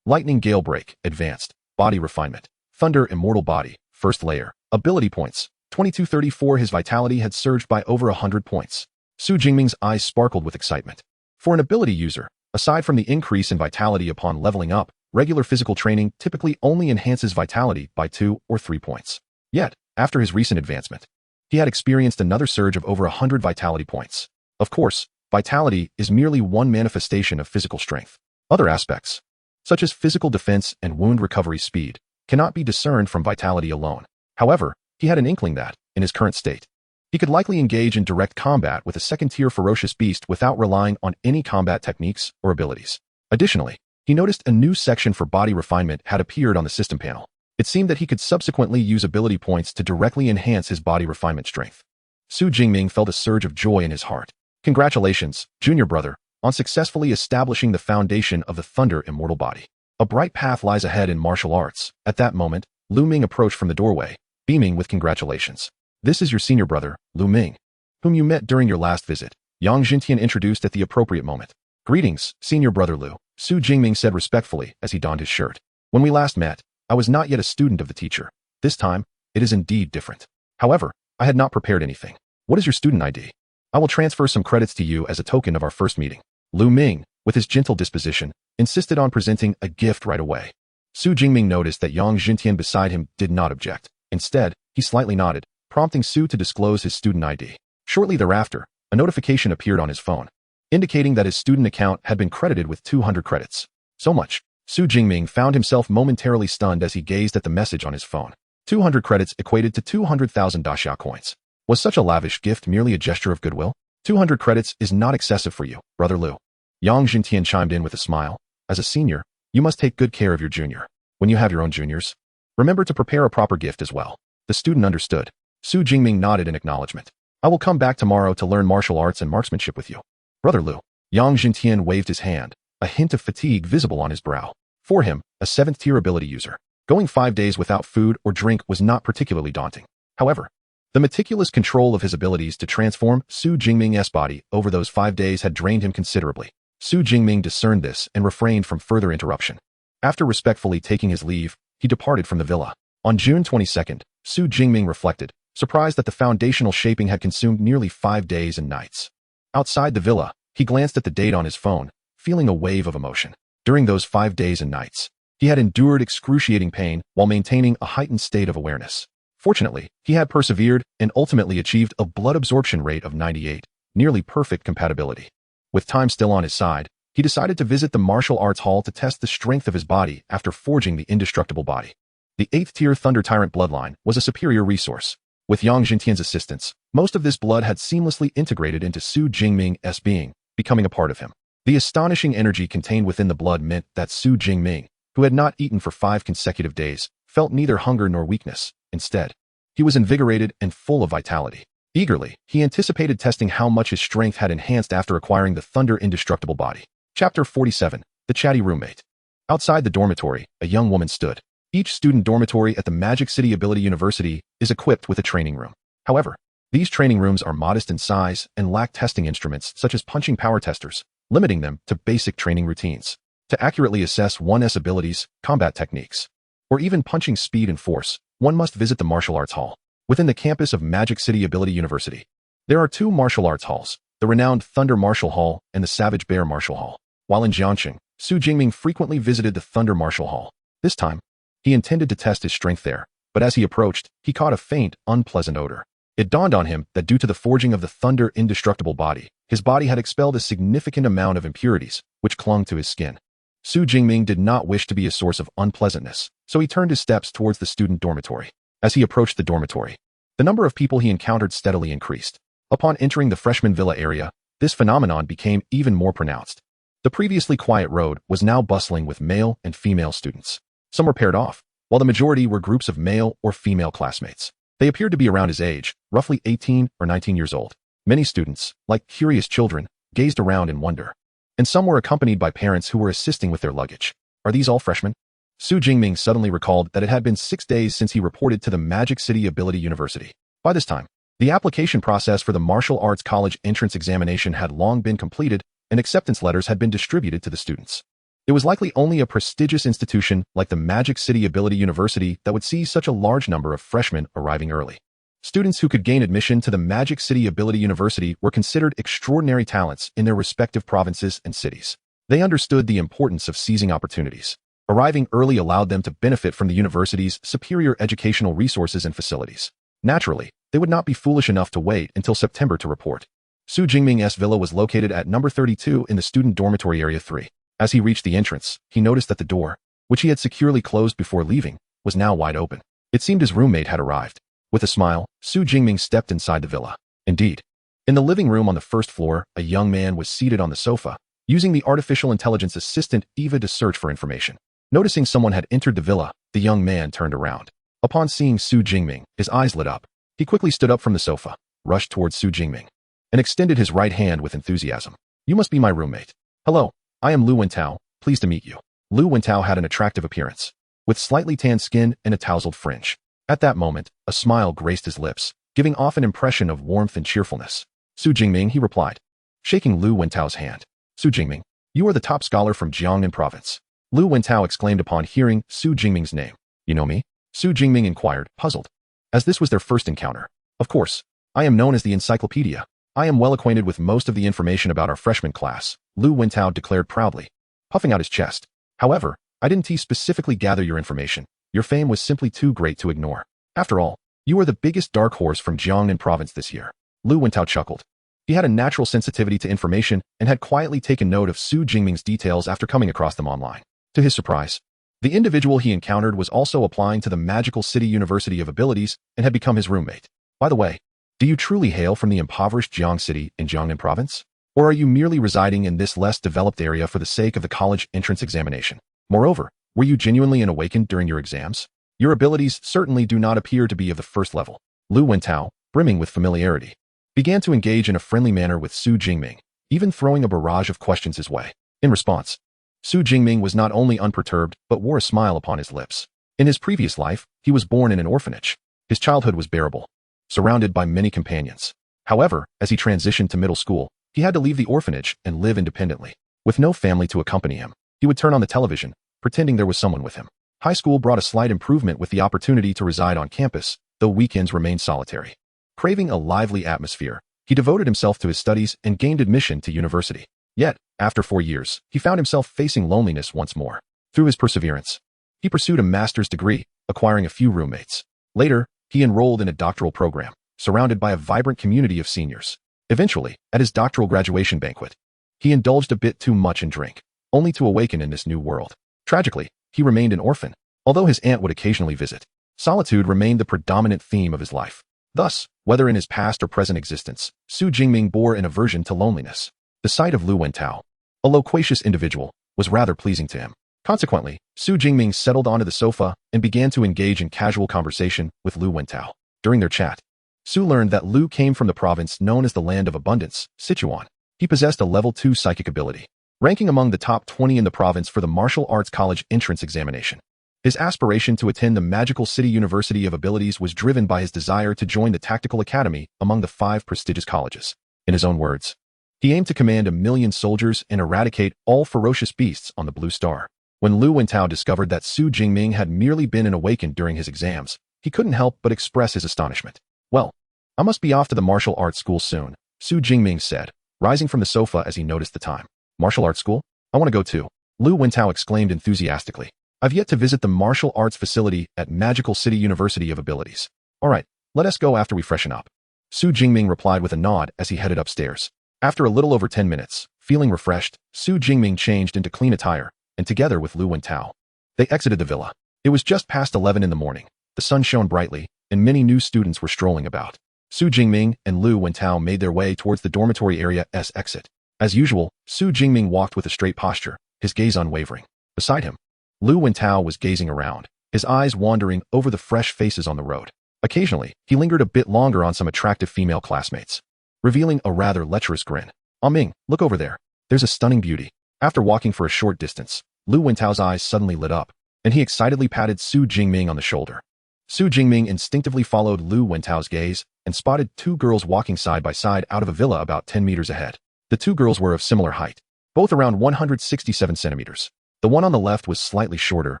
Lightning Gale Break, advanced. Body refinement. Thunder immortal body, 1st layer. Ability points, 2234. His vitality had surged by over 100 points. Su Jingming's eyes sparkled with excitement. For an ability user, aside from the increase in vitality upon leveling up, regular physical training typically only enhances vitality by 2 or 3 points. Yet, after his recent advancement, he had experienced another surge of over 100 vitality points. Of course, vitality is merely one manifestation of physical strength. Other aspects, such as physical defense and wound recovery speed, cannot be discerned from vitality alone. However, he had an inkling that, in his current state, he could likely engage in direct combat with a 2nd-tier ferocious beast without relying on any combat techniques or abilities. Additionally, he noticed a new section for body refinement had appeared on the system panel. It seemed that he could subsequently use ability points to directly enhance his body refinement strength. Su Jingming felt a surge of joy in his heart. Congratulations, junior brother, on successfully establishing the foundation of the Thunder immortal body. A bright path lies ahead in martial arts. At that moment, Lu Ming approached from the doorway, beaming with congratulations. This is your senior brother, Lu Ming, whom you met during your last visit. Yang Jintian introduced at the appropriate moment. Greetings, senior brother Lu, Su Jingming said respectfully as he donned his shirt. When we last met, I was not yet a student of the teacher. This time, it is indeed different. However, I had not prepared anything. What is your student ID? I will transfer some credits to you as a token of our first meeting. Lu Ming, with his gentle disposition, insisted on presenting a gift right away. Su Jingming noticed that Yang Jintian beside him did not object. Instead, he slightly nodded, prompting Su to disclose his student ID. Shortly thereafter, a notification appeared on his phone, indicating that his student account had been credited with 200 credits. So much. Su Jingming found himself momentarily stunned as he gazed at the message on his phone. 200 credits equated to 200,000 daxia coins. Was such a lavish gift merely a gesture of goodwill? 200 credits is not excessive for you, brother Lu. Yang Jintian chimed in with a smile. As a senior, you must take good care of your junior. When you have your own juniors, remember to prepare a proper gift as well. The student understood. Su Jingming nodded in acknowledgement. I will come back tomorrow to learn martial arts and marksmanship with you. Brother Lu. Yang Jintian waved his hand, a hint of fatigue visible on his brow. For him, a 7th-tier ability user, going 5 days without food or drink was not particularly daunting. However, the meticulous control of his abilities to transform Su Jingming's body over those 5 days had drained him considerably. Su Jingming discerned this and refrained from further interruption. After respectfully taking his leave, he departed from the villa. On June 22nd, Su Jingming reflected, surprised that the foundational shaping had consumed nearly 5 days and nights. Outside the villa, he glanced at the date on his phone, feeling a wave of emotion. During those 5 days and nights, he had endured excruciating pain while maintaining a heightened state of awareness. Fortunately, he had persevered and ultimately achieved a blood absorption rate of 98, nearly perfect compatibility. With time still on his side, he decided to visit the martial arts hall to test the strength of his body after forging the indestructible body. The 8th-tier Thunder Tyrant bloodline was a superior resource. With Yang Jintian's assistance, most of this blood had seamlessly integrated into Su Jingming's being, becoming a part of him. The astonishing energy contained within the blood meant that Su Jingming, who had not eaten for 5 consecutive days, felt neither hunger nor weakness. Instead, he was invigorated and full of vitality. Eagerly, he anticipated testing how much his strength had enhanced after acquiring the Thunder Indestructible body. Chapter 47. The Chatty Roommate. Outside the dormitory, a young woman stood. Each student dormitory at the Magic City Ability University is equipped with a training room. However, these training rooms are modest in size and lack testing instruments such as punching power testers, limiting them to basic training routines. To accurately assess one's abilities, combat techniques, or even punching speed and force, one must visit the martial arts hall. Within the campus of Magic City Ability University, there are 2 martial arts halls, the renowned Thunder Martial Hall and the Savage Bear Martial Hall. While in Jiangxing, Su Jingming frequently visited the Thunder Martial Hall. This time, he intended to test his strength there, but as he approached, he caught a faint, unpleasant odor. It dawned on him that due to the forging of the Thunder Indestructible body, his body had expelled a significant amount of impurities, which clung to his skin. Su Jingming did not wish to be a source of unpleasantness, so he turned his steps towards the student dormitory. As he approached the dormitory, the number of people he encountered steadily increased. Upon entering the freshman villa area, this phenomenon became even more pronounced. The previously quiet road was now bustling with male and female students. Some were paired off, while the majority were groups of male or female classmates. They appeared to be around his age, roughly 18 or 19 years old. Many students, like curious children, gazed around in wonder. And some were accompanied by parents who were assisting with their luggage. Are these all freshmen? Su Jingming suddenly recalled that it had been 6 days since he reported to the Magic City Ability University. By this time, the application process for the Martial Arts College entrance examination had long been completed and acceptance letters had been distributed to the students. It was likely only a prestigious institution like the Magic City Ability University that would see such a large number of freshmen arriving early. Students who could gain admission to the Magic City Ability University were considered extraordinary talents in their respective provinces and cities. They understood the importance of seizing opportunities. Arriving early allowed them to benefit from the university's superior educational resources and facilities. Naturally, they would not be foolish enough to wait until September to report. Su Jingming's villa was located at number 32 in the student dormitory area 3. As he reached the entrance, he noticed that the door, which he had securely closed before leaving, was now wide open. It seemed his roommate had arrived. With a smile, Su Jingming stepped inside the villa. Indeed, in the living room on the first floor, a young man was seated on the sofa, using the artificial intelligence assistant Eva to search for information. Noticing someone had entered the villa, the young man turned around. Upon seeing Su Jingming, his eyes lit up. He quickly stood up from the sofa, rushed towards Su Jingming, and extended his right hand with enthusiasm. You must be my roommate. Hello, I am Lu Wentao, pleased to meet you. Lu Wentao had an attractive appearance, with slightly tanned skin and a tousled fringe. At that moment, a smile graced his lips, giving off an impression of warmth and cheerfulness. Su Jingming, he replied, shaking Lu Wentao's hand. Su Jingming, you are the top scholar from Jiangnan province. Lu Wentao exclaimed upon hearing Su Jingming's name. You know me? Su Jingming inquired, puzzled. As this was their first encounter. Of course. I am known as the encyclopedia. I am well acquainted with most of the information about our freshman class, Lu Wentao declared proudly, puffing out his chest. However, I didn't specifically gather your information. Your fame was simply too great to ignore. After all, you are the biggest dark horse from Jiangnan province this year. Lu Wentao chuckled. He had a natural sensitivity to information and had quietly taken note of Su Jingming's details after coming across them online. To his surprise, the individual he encountered was also applying to the Magical City University of Abilities and had become his roommate. By the way, do you truly hail from the impoverished Jiang City in Jiangnan province? Or are you merely residing in this less developed area for the sake of the college entrance examination? Moreover, were you genuinely an awakened during your exams? Your abilities certainly do not appear to be of the first level. Lu Wentao, brimming with familiarity, began to engage in a friendly manner with Su Jingming, even throwing a barrage of questions his way. In response, Su Jingming was not only unperturbed but wore a smile upon his lips. In his previous life, he was born in an orphanage. His childhood was bearable, surrounded by many companions. However, as he transitioned to middle school, he had to leave the orphanage and live independently. With no family to accompany him, he would turn on the television, pretending there was someone with him. High school brought a slight improvement with the opportunity to reside on campus, though weekends remained solitary. Craving a lively atmosphere, he devoted himself to his studies and gained admission to university. Yet, after 4 years, he found himself facing loneliness once more. Through his perseverance, he pursued a master's degree, acquiring a few roommates. Later, he enrolled in a doctoral program, surrounded by a vibrant community of seniors. Eventually, at his doctoral graduation banquet, he indulged a bit too much in drink, only to awaken in this new world. Tragically, he remained an orphan, although his aunt would occasionally visit. Solitude remained the predominant theme of his life. Thus, whether in his past or present existence, Su Jingming bore an aversion to loneliness. The sight of Lu Wentao, a loquacious individual, was rather pleasing to him. Consequently, Su Jingming settled onto the sofa and began to engage in casual conversation with Lu Wentao. During their chat, Su learned that Lu came from the province known as the Land of Abundance, Sichuan. He possessed a level 2 psychic ability, ranking among the top 20 in the province for the martial arts college entrance examination. His aspiration to attend the Magical City University of Abilities was driven by his desire to join the Tactical Academy among the 5 prestigious colleges. In his own words, he aimed to command 1,000,000 soldiers and eradicate all ferocious beasts on the Blue Star. When Lu Wentao discovered that Su Jingming had merely been an awakened during his exams, he couldn't help but express his astonishment. Well, I must be off to the martial arts school soon, Su Jingming said, rising from the sofa as he noticed the time. Martial arts school? I want to go too, Lu Wentao exclaimed enthusiastically. I've yet to visit the martial arts facility at Magical City University of Abilities. All right, let us go after we freshen up. Su Jingming replied with a nod as he headed upstairs. After a little over 10 minutes, feeling refreshed, Su Jingming changed into clean attire, and together with Lu Wentao, they exited the villa. It was just past 11 in the morning. The sun shone brightly, and many new students were strolling about. Su Jingming and Lu Wentao made their way towards the dormitory area S exit. As usual, Su Jingming walked with a straight posture, his gaze unwavering. Beside him, Lu Wentao was gazing around, his eyes wandering over the fresh faces on the road. Occasionally, he lingered a bit longer on some attractive female classmates, revealing a rather lecherous grin. Ah Ming, look over there. There's a stunning beauty. After walking for a short distance, Lu Wentao's eyes suddenly lit up, and he excitedly patted Su Jingming on the shoulder. Su Jingming instinctively followed Lu Wentao's gaze and spotted 2 girls walking side by side out of a villa about 10 meters ahead. The 2 girls were of similar height, both around 167 centimeters. The one on the left was slightly shorter,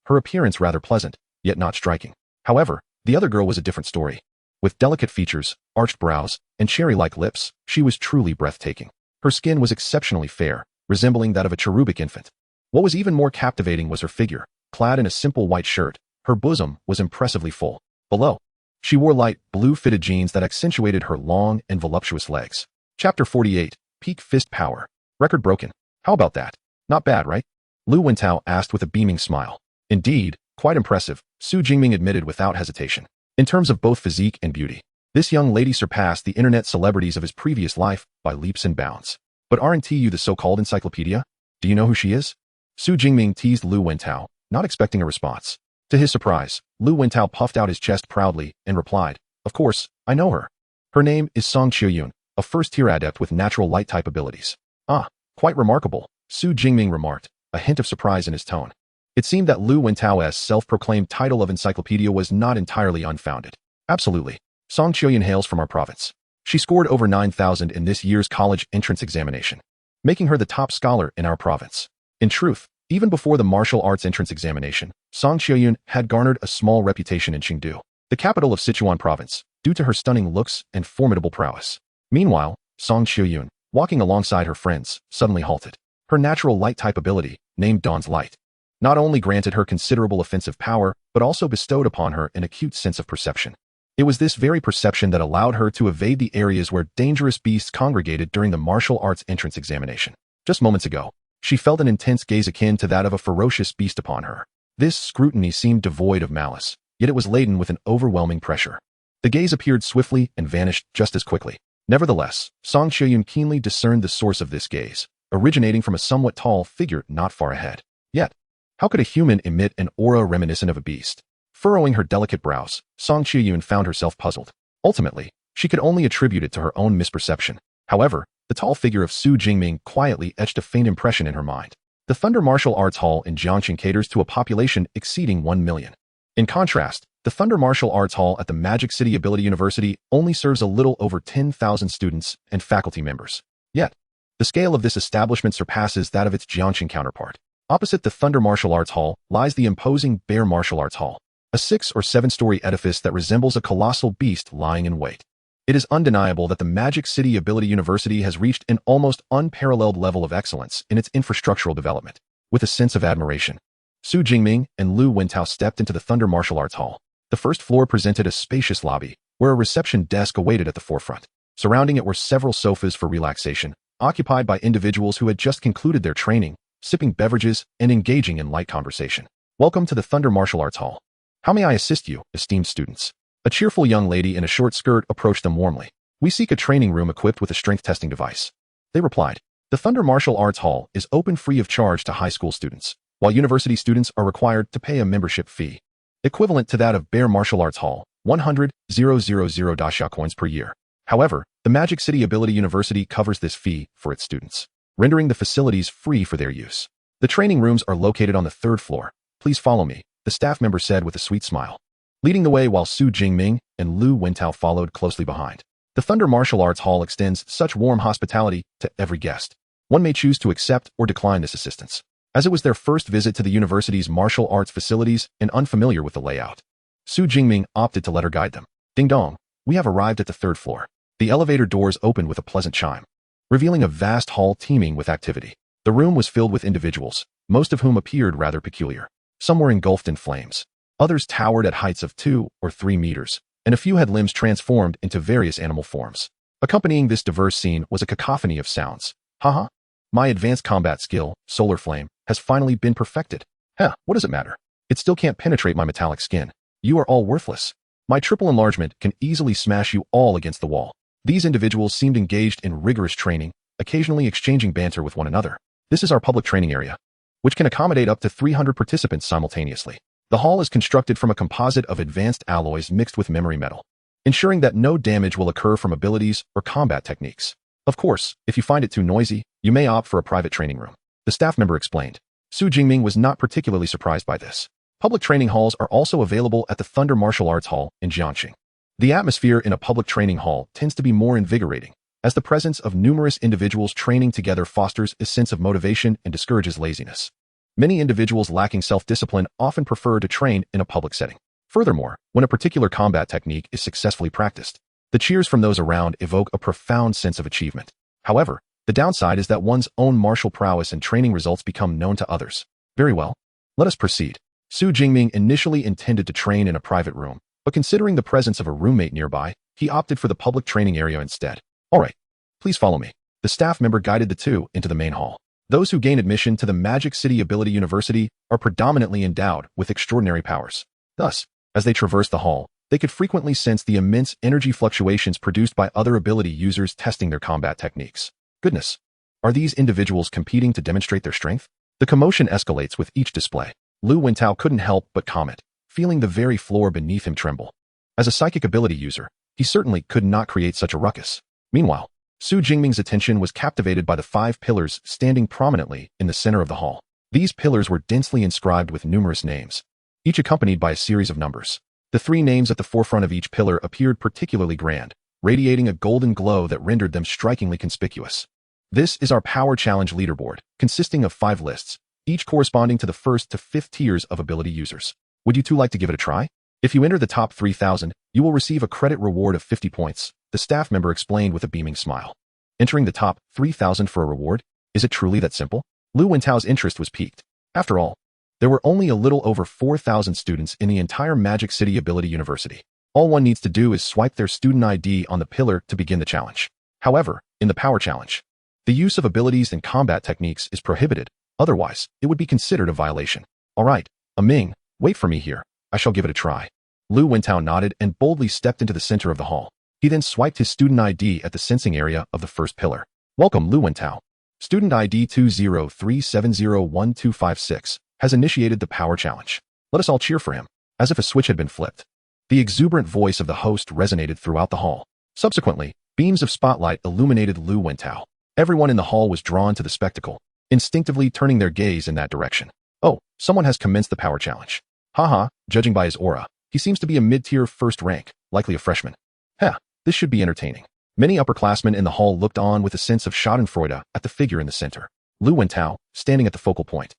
her appearance rather pleasant, yet not striking. However, the other girl was a different story. With delicate features, arched brows, and cherry-like lips, she was truly breathtaking. Her skin was exceptionally fair, resembling that of a cherubic infant. What was even more captivating was her figure. Clad in a simple white shirt, her bosom was impressively full. Below, she wore light blue fitted jeans that accentuated her long and voluptuous legs. Chapter 48, Peak Fist Power. Record broken. How about that? Not bad, right? Lu Wentao asked with a beaming smile. Indeed, quite impressive, Su Jingming admitted without hesitation. In terms of both physique and beauty, this young lady surpassed the internet celebrities of his previous life by leaps and bounds. But aren't you the so-called encyclopedia? Do you know who she is? Su Jingming teased Lu Wentao, not expecting a response. To his surprise, Lu Wentao puffed out his chest proudly and replied, Of course, I know her. Her name is Song Qiuyun, a first-tier adept with natural light-type abilities. Ah, quite remarkable, Su Jingming remarked, a hint of surprise in his tone. It seemed that Lu Wentao's self-proclaimed title of encyclopedia was not entirely unfounded. Absolutely. Song Qiuyun hails from our province. She scored over 9,000 in this year's college entrance examination, making her the top scholar in our province. In truth, even before the martial arts entrance examination, Song Qiuyun had garnered a small reputation in Chengdu, the capital of Sichuan province, due to her stunning looks and formidable prowess. Meanwhile, Song Qiuyun, walking alongside her friends, suddenly halted. Her natural light-type ability, named Dawn's Light, not only granted her considerable offensive power, but also bestowed upon her an acute sense of perception. It was this very perception that allowed her to evade the areas where dangerous beasts congregated during the martial arts entrance examination. Just moments ago, she felt an intense gaze akin to that of a ferocious beast upon her. This scrutiny seemed devoid of malice, yet it was laden with an overwhelming pressure. The gaze appeared swiftly and vanished just as quickly. Nevertheless, Song Qiuyun keenly discerned the source of this gaze, originating from a somewhat tall figure not far ahead. Yet, how could a human emit an aura reminiscent of a beast? Furrowing her delicate brows, Song Qiuyun found herself puzzled. Ultimately, she could only attribute it to her own misperception. However, the tall figure of Su Jingming quietly etched a faint impression in her mind. The Thunder Martial Arts Hall in Jiangxing caters to a population exceeding 1 million. In contrast, the Thunder Martial Arts Hall at the Magic City Ability University only serves a little over 10,000 students and faculty members. Yet, the scale of this establishment surpasses that of its Jiangxing counterpart. Opposite the Thunder Martial Arts Hall lies the imposing Bear Martial Arts Hall, a 6- or 7-story edifice that resembles a colossal beast lying in wait. It is undeniable that the Magic City Ability University has reached an almost unparalleled level of excellence in its infrastructural development. With a sense of admiration, Su Jingming and Lu Wentao stepped into the Thunder Martial Arts Hall. The first floor presented a spacious lobby, where a reception desk awaited at the forefront. Surrounding it were several sofas for relaxation, occupied by individuals who had just concluded their training, sipping beverages and engaging in light conversation. Welcome to the Thunder Martial Arts Hall. How may I assist you, esteemed students? A cheerful young lady in a short skirt approached them warmly. We seek a training room equipped with a strength testing device. They replied. The Thunder Martial Arts Hall is open free of charge to high school students, while university students are required to pay a membership fee, equivalent to that of Bear Martial Arts Hall, 100,000 Daxia coins per year. However, the Magic City Ability University covers this fee for its students, rendering the facilities free for their use. The training rooms are located on the 3rd floor. Please follow me, the staff member said with a sweet smile, leading the way while Su Jingming and Lu Wentao followed closely behind. The Thunder Martial Arts Hall extends such warm hospitality to every guest. One may choose to accept or decline this assistance, as it was their first visit to the university's martial arts facilities and unfamiliar with the layout. Su Jingming opted to let her guide them. Ding dong, we have arrived at the 3rd floor. The elevator doors opened with a pleasant chime, revealing a vast hall teeming with activity. The room was filled with individuals, most of whom appeared rather peculiar. Some were engulfed in flames. Others towered at heights of 2 or 3 meters, and a few had limbs transformed into various animal forms. Accompanying this diverse scene was a cacophony of sounds. Haha. My advanced combat skill, Solar Flame, has finally been perfected. What does it matter? It still can't penetrate my metallic skin. You are all worthless. My triple enlargement can easily smash you all against the wall. These individuals seemed engaged in rigorous training, occasionally exchanging banter with one another. This is our public training area, which can accommodate up to 300 participants simultaneously. The hall is constructed from a composite of advanced alloys mixed with memory metal, ensuring that no damage will occur from abilities or combat techniques. Of course, if you find it too noisy, you may opt for a private training room, the staff member explained. Su Jingming was not particularly surprised by this. Public training halls are also available at the Thunder Martial Arts Hall in Jiangxing. The atmosphere in a public training hall tends to be more invigorating, as the presence of numerous individuals training together fosters a sense of motivation and discourages laziness. Many individuals lacking self-discipline often prefer to train in a public setting. Furthermore, when a particular combat technique is successfully practiced, the cheers from those around evoke a profound sense of achievement. However, the downside is that one's own martial prowess and training results become known to others. Very well. Let us proceed. Su Jingming initially intended to train in a private room, but considering the presence of a roommate nearby, he opted for the public training area instead. All right, please follow me. The staff member guided the two into the main hall. Those who gain admission to the Magic City Ability University are predominantly endowed with extraordinary powers. Thus, as they traverse the hall, they could frequently sense the immense energy fluctuations produced by other ability users testing their combat techniques. Goodness, are these individuals competing to demonstrate their strength? The commotion escalates with each display. Lu Wentao couldn't help but comment, feeling the very floor beneath him tremble. As a psychic ability user, he certainly could not create such a ruckus. Meanwhile, Su Jingming's attention was captivated by the 5 pillars standing prominently in the center of the hall. These pillars were densely inscribed with numerous names, each accompanied by a series of numbers. The three names at the forefront of each pillar appeared particularly grand, radiating a golden glow that rendered them strikingly conspicuous. This is our Power Challenge leaderboard, consisting of 5 lists, each corresponding to the first to 5th tiers of ability users. Would you two like to give it a try? If you enter the top 3,000, you will receive a credit reward of 50 points, the staff member explained with a beaming smile. Entering the top 3,000 for a reward? Is it truly that simple? Lu Wentao's interest was piqued. After all, there were only a little over 4,000 students in the entire Magic City Ability University. All one needs to do is swipe their student ID on the pillar to begin the challenge. However, in the Power Challenge, the use of abilities and combat techniques is prohibited, otherwise, it would be considered a violation. Alright, Ming, wait for me here. I shall give it a try. Lu Wentao nodded and boldly stepped into the center of the hall. He then swiped his student ID at the sensing area of the first pillar. Welcome, Lu Wentao. Student ID 203701256 has initiated the Power Challenge. Let us all cheer for him, as if a switch had been flipped. The exuberant voice of the host resonated throughout the hall. Subsequently, beams of spotlight illuminated Lu Wentao. Everyone in the hall was drawn to the spectacle, instinctively turning their gaze in that direction. Oh, someone has commenced the Power Challenge. Haha, judging by his aura, he seems to be a mid-tier first rank, likely a freshman. Heh, this should be entertaining. Many upperclassmen in the hall looked on with a sense of schadenfreude at the figure in the center. Lu Wentao, standing at the focal point,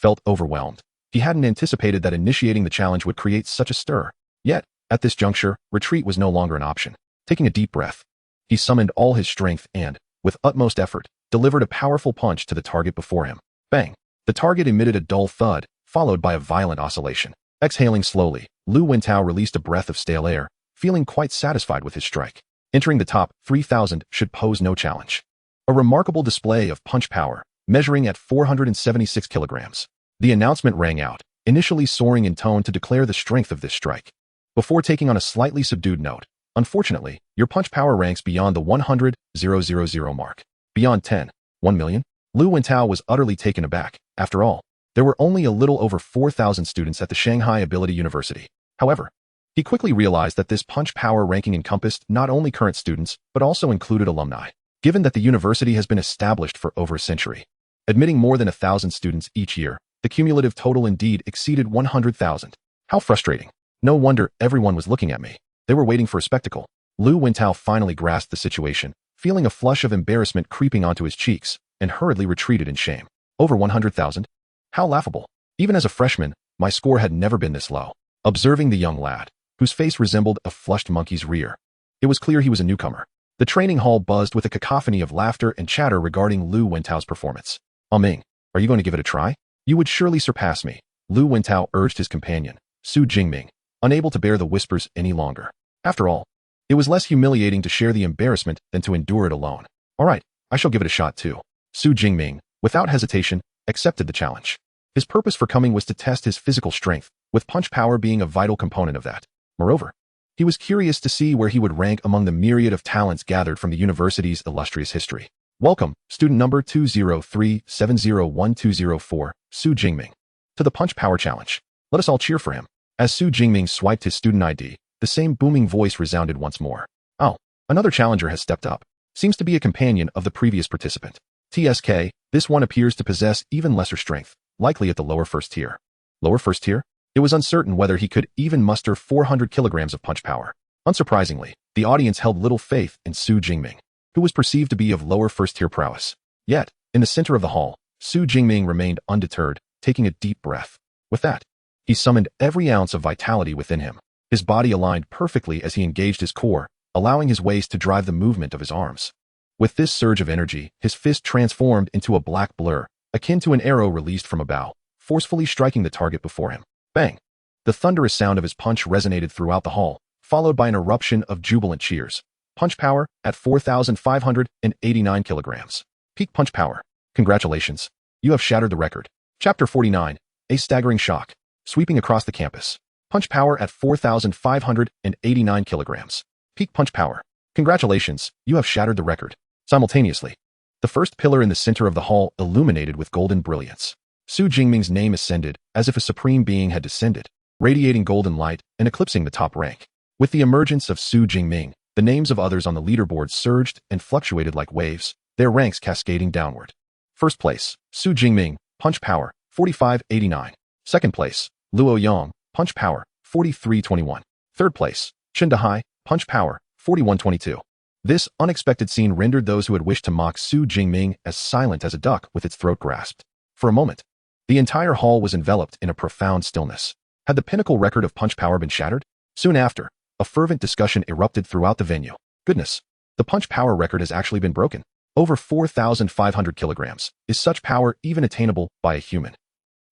felt overwhelmed. He hadn't anticipated that initiating the challenge would create such a stir. Yet, at this juncture, retreat was no longer an option. Taking a deep breath, he summoned all his strength and, with utmost effort, delivered a powerful punch to the target before him. Bang! The target emitted a dull thud, followed by a violent oscillation. Exhaling slowly, Lu Wentao released a breath of stale air, feeling quite satisfied with his strike. Entering the top 3,000 should pose no challenge. A remarkable display of punch power, measuring at 476 kilograms. The announcement rang out, initially soaring in tone to declare the strength of this strike. Before taking on a slightly subdued note, unfortunately, your punch power ranks beyond the 100,000 mark. Beyond 1 million? Lu Wentao was utterly taken aback. After all, there were only a little over 4,000 students at the Shanghai Ability University. However, he quickly realized that this punch power ranking encompassed not only current students, but also included alumni, given that the university has been established for over a century. Admitting more than 1,000 students each year, the cumulative total indeed exceeded 100,000. How frustrating. No wonder everyone was looking at me. They were waiting for a spectacle. Lu Wentao finally grasped the situation, feeling a flush of embarrassment creeping onto his cheeks, and hurriedly retreated in shame. Over 100,000? How laughable. Even as a freshman, my score had never been this low. Observing the young lad, whose face resembled a flushed monkey's rear, it was clear he was a newcomer. The training hall buzzed with a cacophony of laughter and chatter regarding Lu Wentao's performance. Ming, are you going to give it a try? You would surely surpass me, Lu Wentao urged his companion, Su Jingming, unable to bear the whispers any longer. After all, it was less humiliating to share the embarrassment than to endure it alone. Alright, I shall give it a shot too. Su Jingming, without hesitation, accepted the challenge. His purpose for coming was to test his physical strength, with punch power being a vital component of that. Moreover, he was curious to see where he would rank among the myriad of talents gathered from the university's illustrious history. Welcome, student number 203701204, Su Jingming, to the Punch Power Challenge. Let us all cheer for him. As Su Jingming swiped his student ID, the same booming voice resounded once more. Oh, another challenger has stepped up. Seems to be a companion of the previous participant. TSK, this one appears to possess even lesser strength, likely at the lower first tier. Lower first tier? It was uncertain whether he could even muster 400 kilograms of punch power. Unsurprisingly, the audience held little faith in Su Jingming, who was perceived to be of lower first-tier prowess. Yet, in the center of the hall, Su Jingming remained undeterred, taking a deep breath. With that, he summoned every ounce of vitality within him. His body aligned perfectly as he engaged his core, allowing his waist to drive the movement of his arms. With this surge of energy, his fist transformed into a black blur, akin to an arrow released from a bow, forcefully striking the target before him. Bang! The thunderous sound of his punch resonated throughout the hall, followed by an eruption of jubilant cheers. Punch power at 4,589 kilograms. Peak punch power. Congratulations. You have shattered the record. Chapter 49. A staggering shock. Sweeping across the campus. Punch power at 4,589 kilograms. Peak punch power. Congratulations. You have shattered the record. Simultaneously, the first pillar in the center of the hall illuminated with golden brilliance. Su Jingming's name ascended as if a supreme being had descended, radiating golden light and eclipsing the top rank. With the emergence of Su Jingming, the names of others on the leaderboard surged and fluctuated like waves, their ranks cascading downward. First place, Su Jingming, punch power, 4589. Second place, Luo Yang, punch power, 4321. Third place, Chindahai, punch power, 4122. This unexpected scene rendered those who had wished to mock Su Jingming as silent as a duck with its throat grasped. For a moment, the entire hall was enveloped in a profound stillness. Had the pinnacle record of punch power been shattered? Soon after, a fervent discussion erupted throughout the venue. Goodness, the punch power record has actually been broken. Over 4,500 kilograms. Is such power even attainable by a human?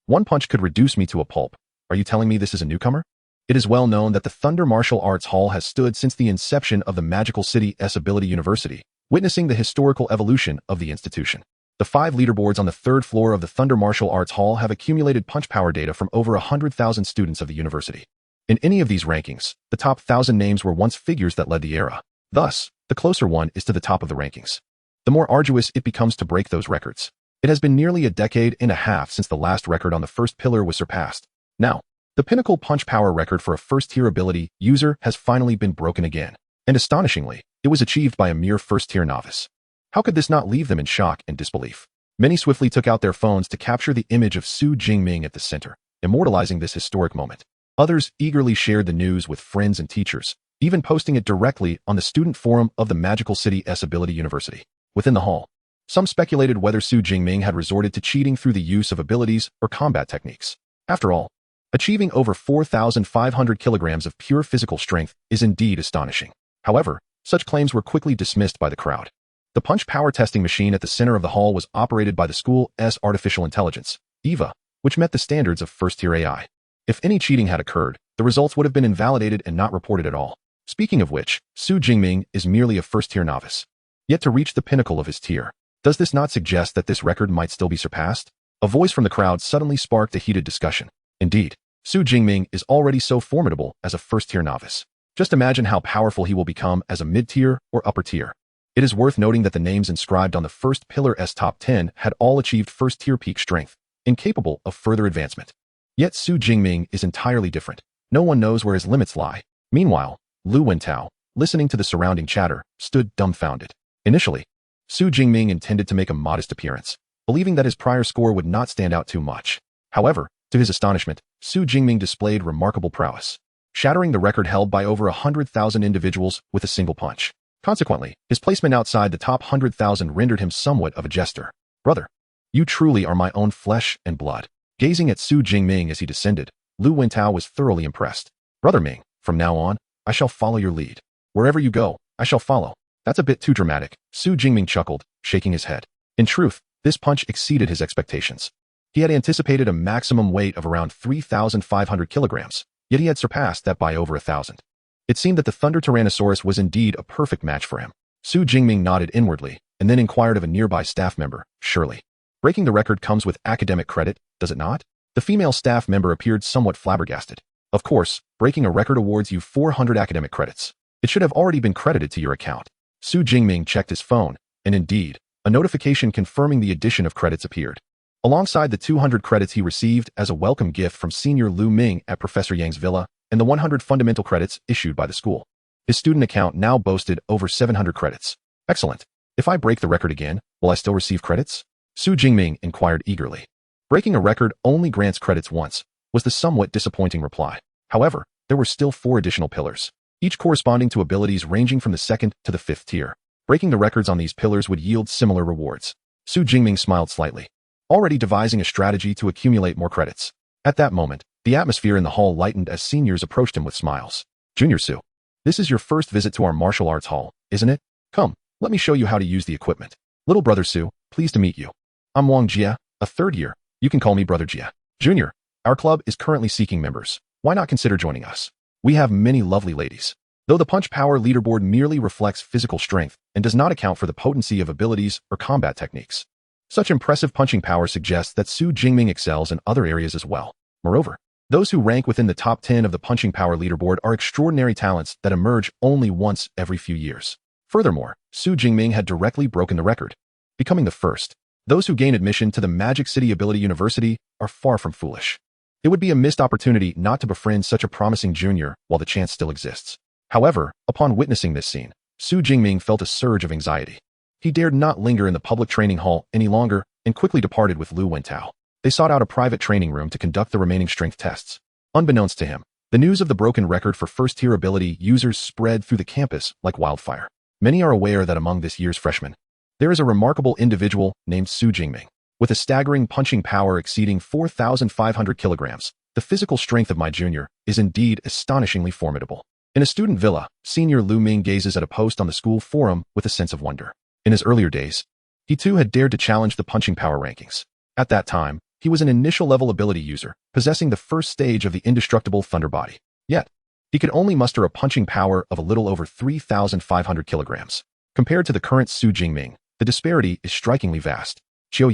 One punch could reduce me to a pulp. Are you telling me this is a newcomer? It is well known that the Thunder Martial Arts Hall has stood since the inception of the Magical City S-Ability University, witnessing the historical evolution of the institution. The 5 leaderboards on the 3rd floor of the Thunder Martial Arts Hall have accumulated punch power data from over 100,000 students of the university. In any of these rankings, the top 1,000 names were once figures that led the era. Thus, the closer one is to the top of the rankings. The more arduous it becomes to break those records. It has been nearly a decade and a half since the last record on the first pillar was surpassed. Now, the pinnacle punch power record for a first-tier ability user has finally been broken again. And astonishingly, it was achieved by a mere first-tier novice. How could this not leave them in shock and disbelief? Many swiftly took out their phones to capture the image of Su Jingming at the center, immortalizing this historic moment. Others eagerly shared the news with friends and teachers, even posting it directly on the student forum of the Magical City S-Ability University. Within the hall, some speculated whether Su Jingming had resorted to cheating through the use of abilities or combat techniques. After all, achieving over 4,500 kilograms of pure physical strength is indeed astonishing. However, such claims were quickly dismissed by the crowd. The punch power testing machine at the center of the hall was operated by the school's artificial intelligence, EVA, which met the standards of first-tier AI. If any cheating had occurred, the results would have been invalidated and not reported at all. Speaking of which, Su Jingming is merely a first-tier novice. Yet to reach the pinnacle of his tier, does this not suggest that this record might still be surpassed? A voice from the crowd suddenly sparked a heated discussion. Indeed, Su Jingming is already so formidable as a first-tier novice. Just imagine how powerful he will become as a mid-tier or upper tier. It is worth noting that the names inscribed on the first pillar's top 10 had all achieved first-tier peak strength, incapable of further advancement. Yet Su Jingming is entirely different. No one knows where his limits lie. Meanwhile, Lu Wentao, listening to the surrounding chatter, stood dumbfounded. Initially, Su Jingming intended to make a modest appearance, believing that his prior score would not stand out too much. However, to his astonishment, Su Jingming displayed remarkable prowess, shattering the record held by over 100,000 individuals with a single punch. Consequently, his placement outside the top 100,000 rendered him somewhat of a jester. Brother, you truly are my own flesh and blood. Gazing at Su Jingming as he descended, Lu Wentao was thoroughly impressed. Brother Ming, from now on, I shall follow your lead. Wherever you go, I shall follow. That's a bit too dramatic, Su Jingming chuckled, shaking his head. In truth, this punch exceeded his expectations. He had anticipated a maximum weight of around 3,500 kilograms, yet he had surpassed that by over 1,000. It seemed that the Thunder Tyrannosaurus was indeed a perfect match for him. Su Jingming nodded inwardly, and then inquired of a nearby staff member, Shirley. Breaking the record comes with academic credit, does it not? The female staff member appeared somewhat flabbergasted. Of course, breaking a record awards you 400 academic credits. It should have already been credited to your account. Su Jingming checked his phone, and indeed, a notification confirming the addition of credits appeared. Alongside the 200 credits he received as a welcome gift from Senior Lu Ming at Professor Yang's villa, and the 100 fundamental credits issued by the school. His student account now boasted over 700 credits. Excellent. If I break the record again, will I still receive credits? Su Jingming inquired eagerly. Breaking a record only grants credits once, was the somewhat disappointing reply. However, there were still 4 additional pillars, each corresponding to abilities ranging from the 2nd to the 5th tier. Breaking the records on these pillars would yield similar rewards. Su Jingming smiled slightly, already devising a strategy to accumulate more credits. At that moment, the atmosphere in the hall lightened as seniors approached him with smiles. Junior Su, this is your first visit to our martial arts hall, isn't it? Come, let me show you how to use the equipment. Little brother Su, pleased to meet you. I'm Wang Jia, a 3rd year. You can call me Brother Jia. Junior, our club is currently seeking members. Why not consider joining us? We have many lovely ladies. Though the punch power leaderboard merely reflects physical strength and does not account for the potency of abilities or combat techniques, such impressive punching power suggests that Su Jingming excels in other areas as well. Moreover, those who rank within the top 10 of the punching power leaderboard are extraordinary talents that emerge only once every few years. Furthermore, Su Jingming had directly broken the record, becoming the first. Those who gain admission to the Magic City Ability University are far from foolish. It would be a missed opportunity not to befriend such a promising junior while the chance still exists. However, upon witnessing this scene, Su Jingming felt a surge of anxiety. He dared not linger in the public training hall any longer and quickly departed with Lu Wentao. They sought out a private training room to conduct the remaining strength tests. Unbeknownst to him, The news of the broken record for first-tier ability users spread through the campus like wildfire. Many are aware that among this year's freshmen, there is a remarkable individual named Su Jingming. With a staggering punching power exceeding 4,500 kilograms, the physical strength of my junior is indeed astonishingly formidable. In a student villa, senior Lu Ming gazes at a post on the school forum with a sense of wonder. In his earlier days, he too had dared to challenge the punching power rankings. At that time, he was an initial level ability user, possessing the first stage of the indestructible thunder body. Yet, he could only muster a punching power of a little over 3,500 kilograms. Compared to the current Su Jingming, the disparity is strikingly vast. Qiu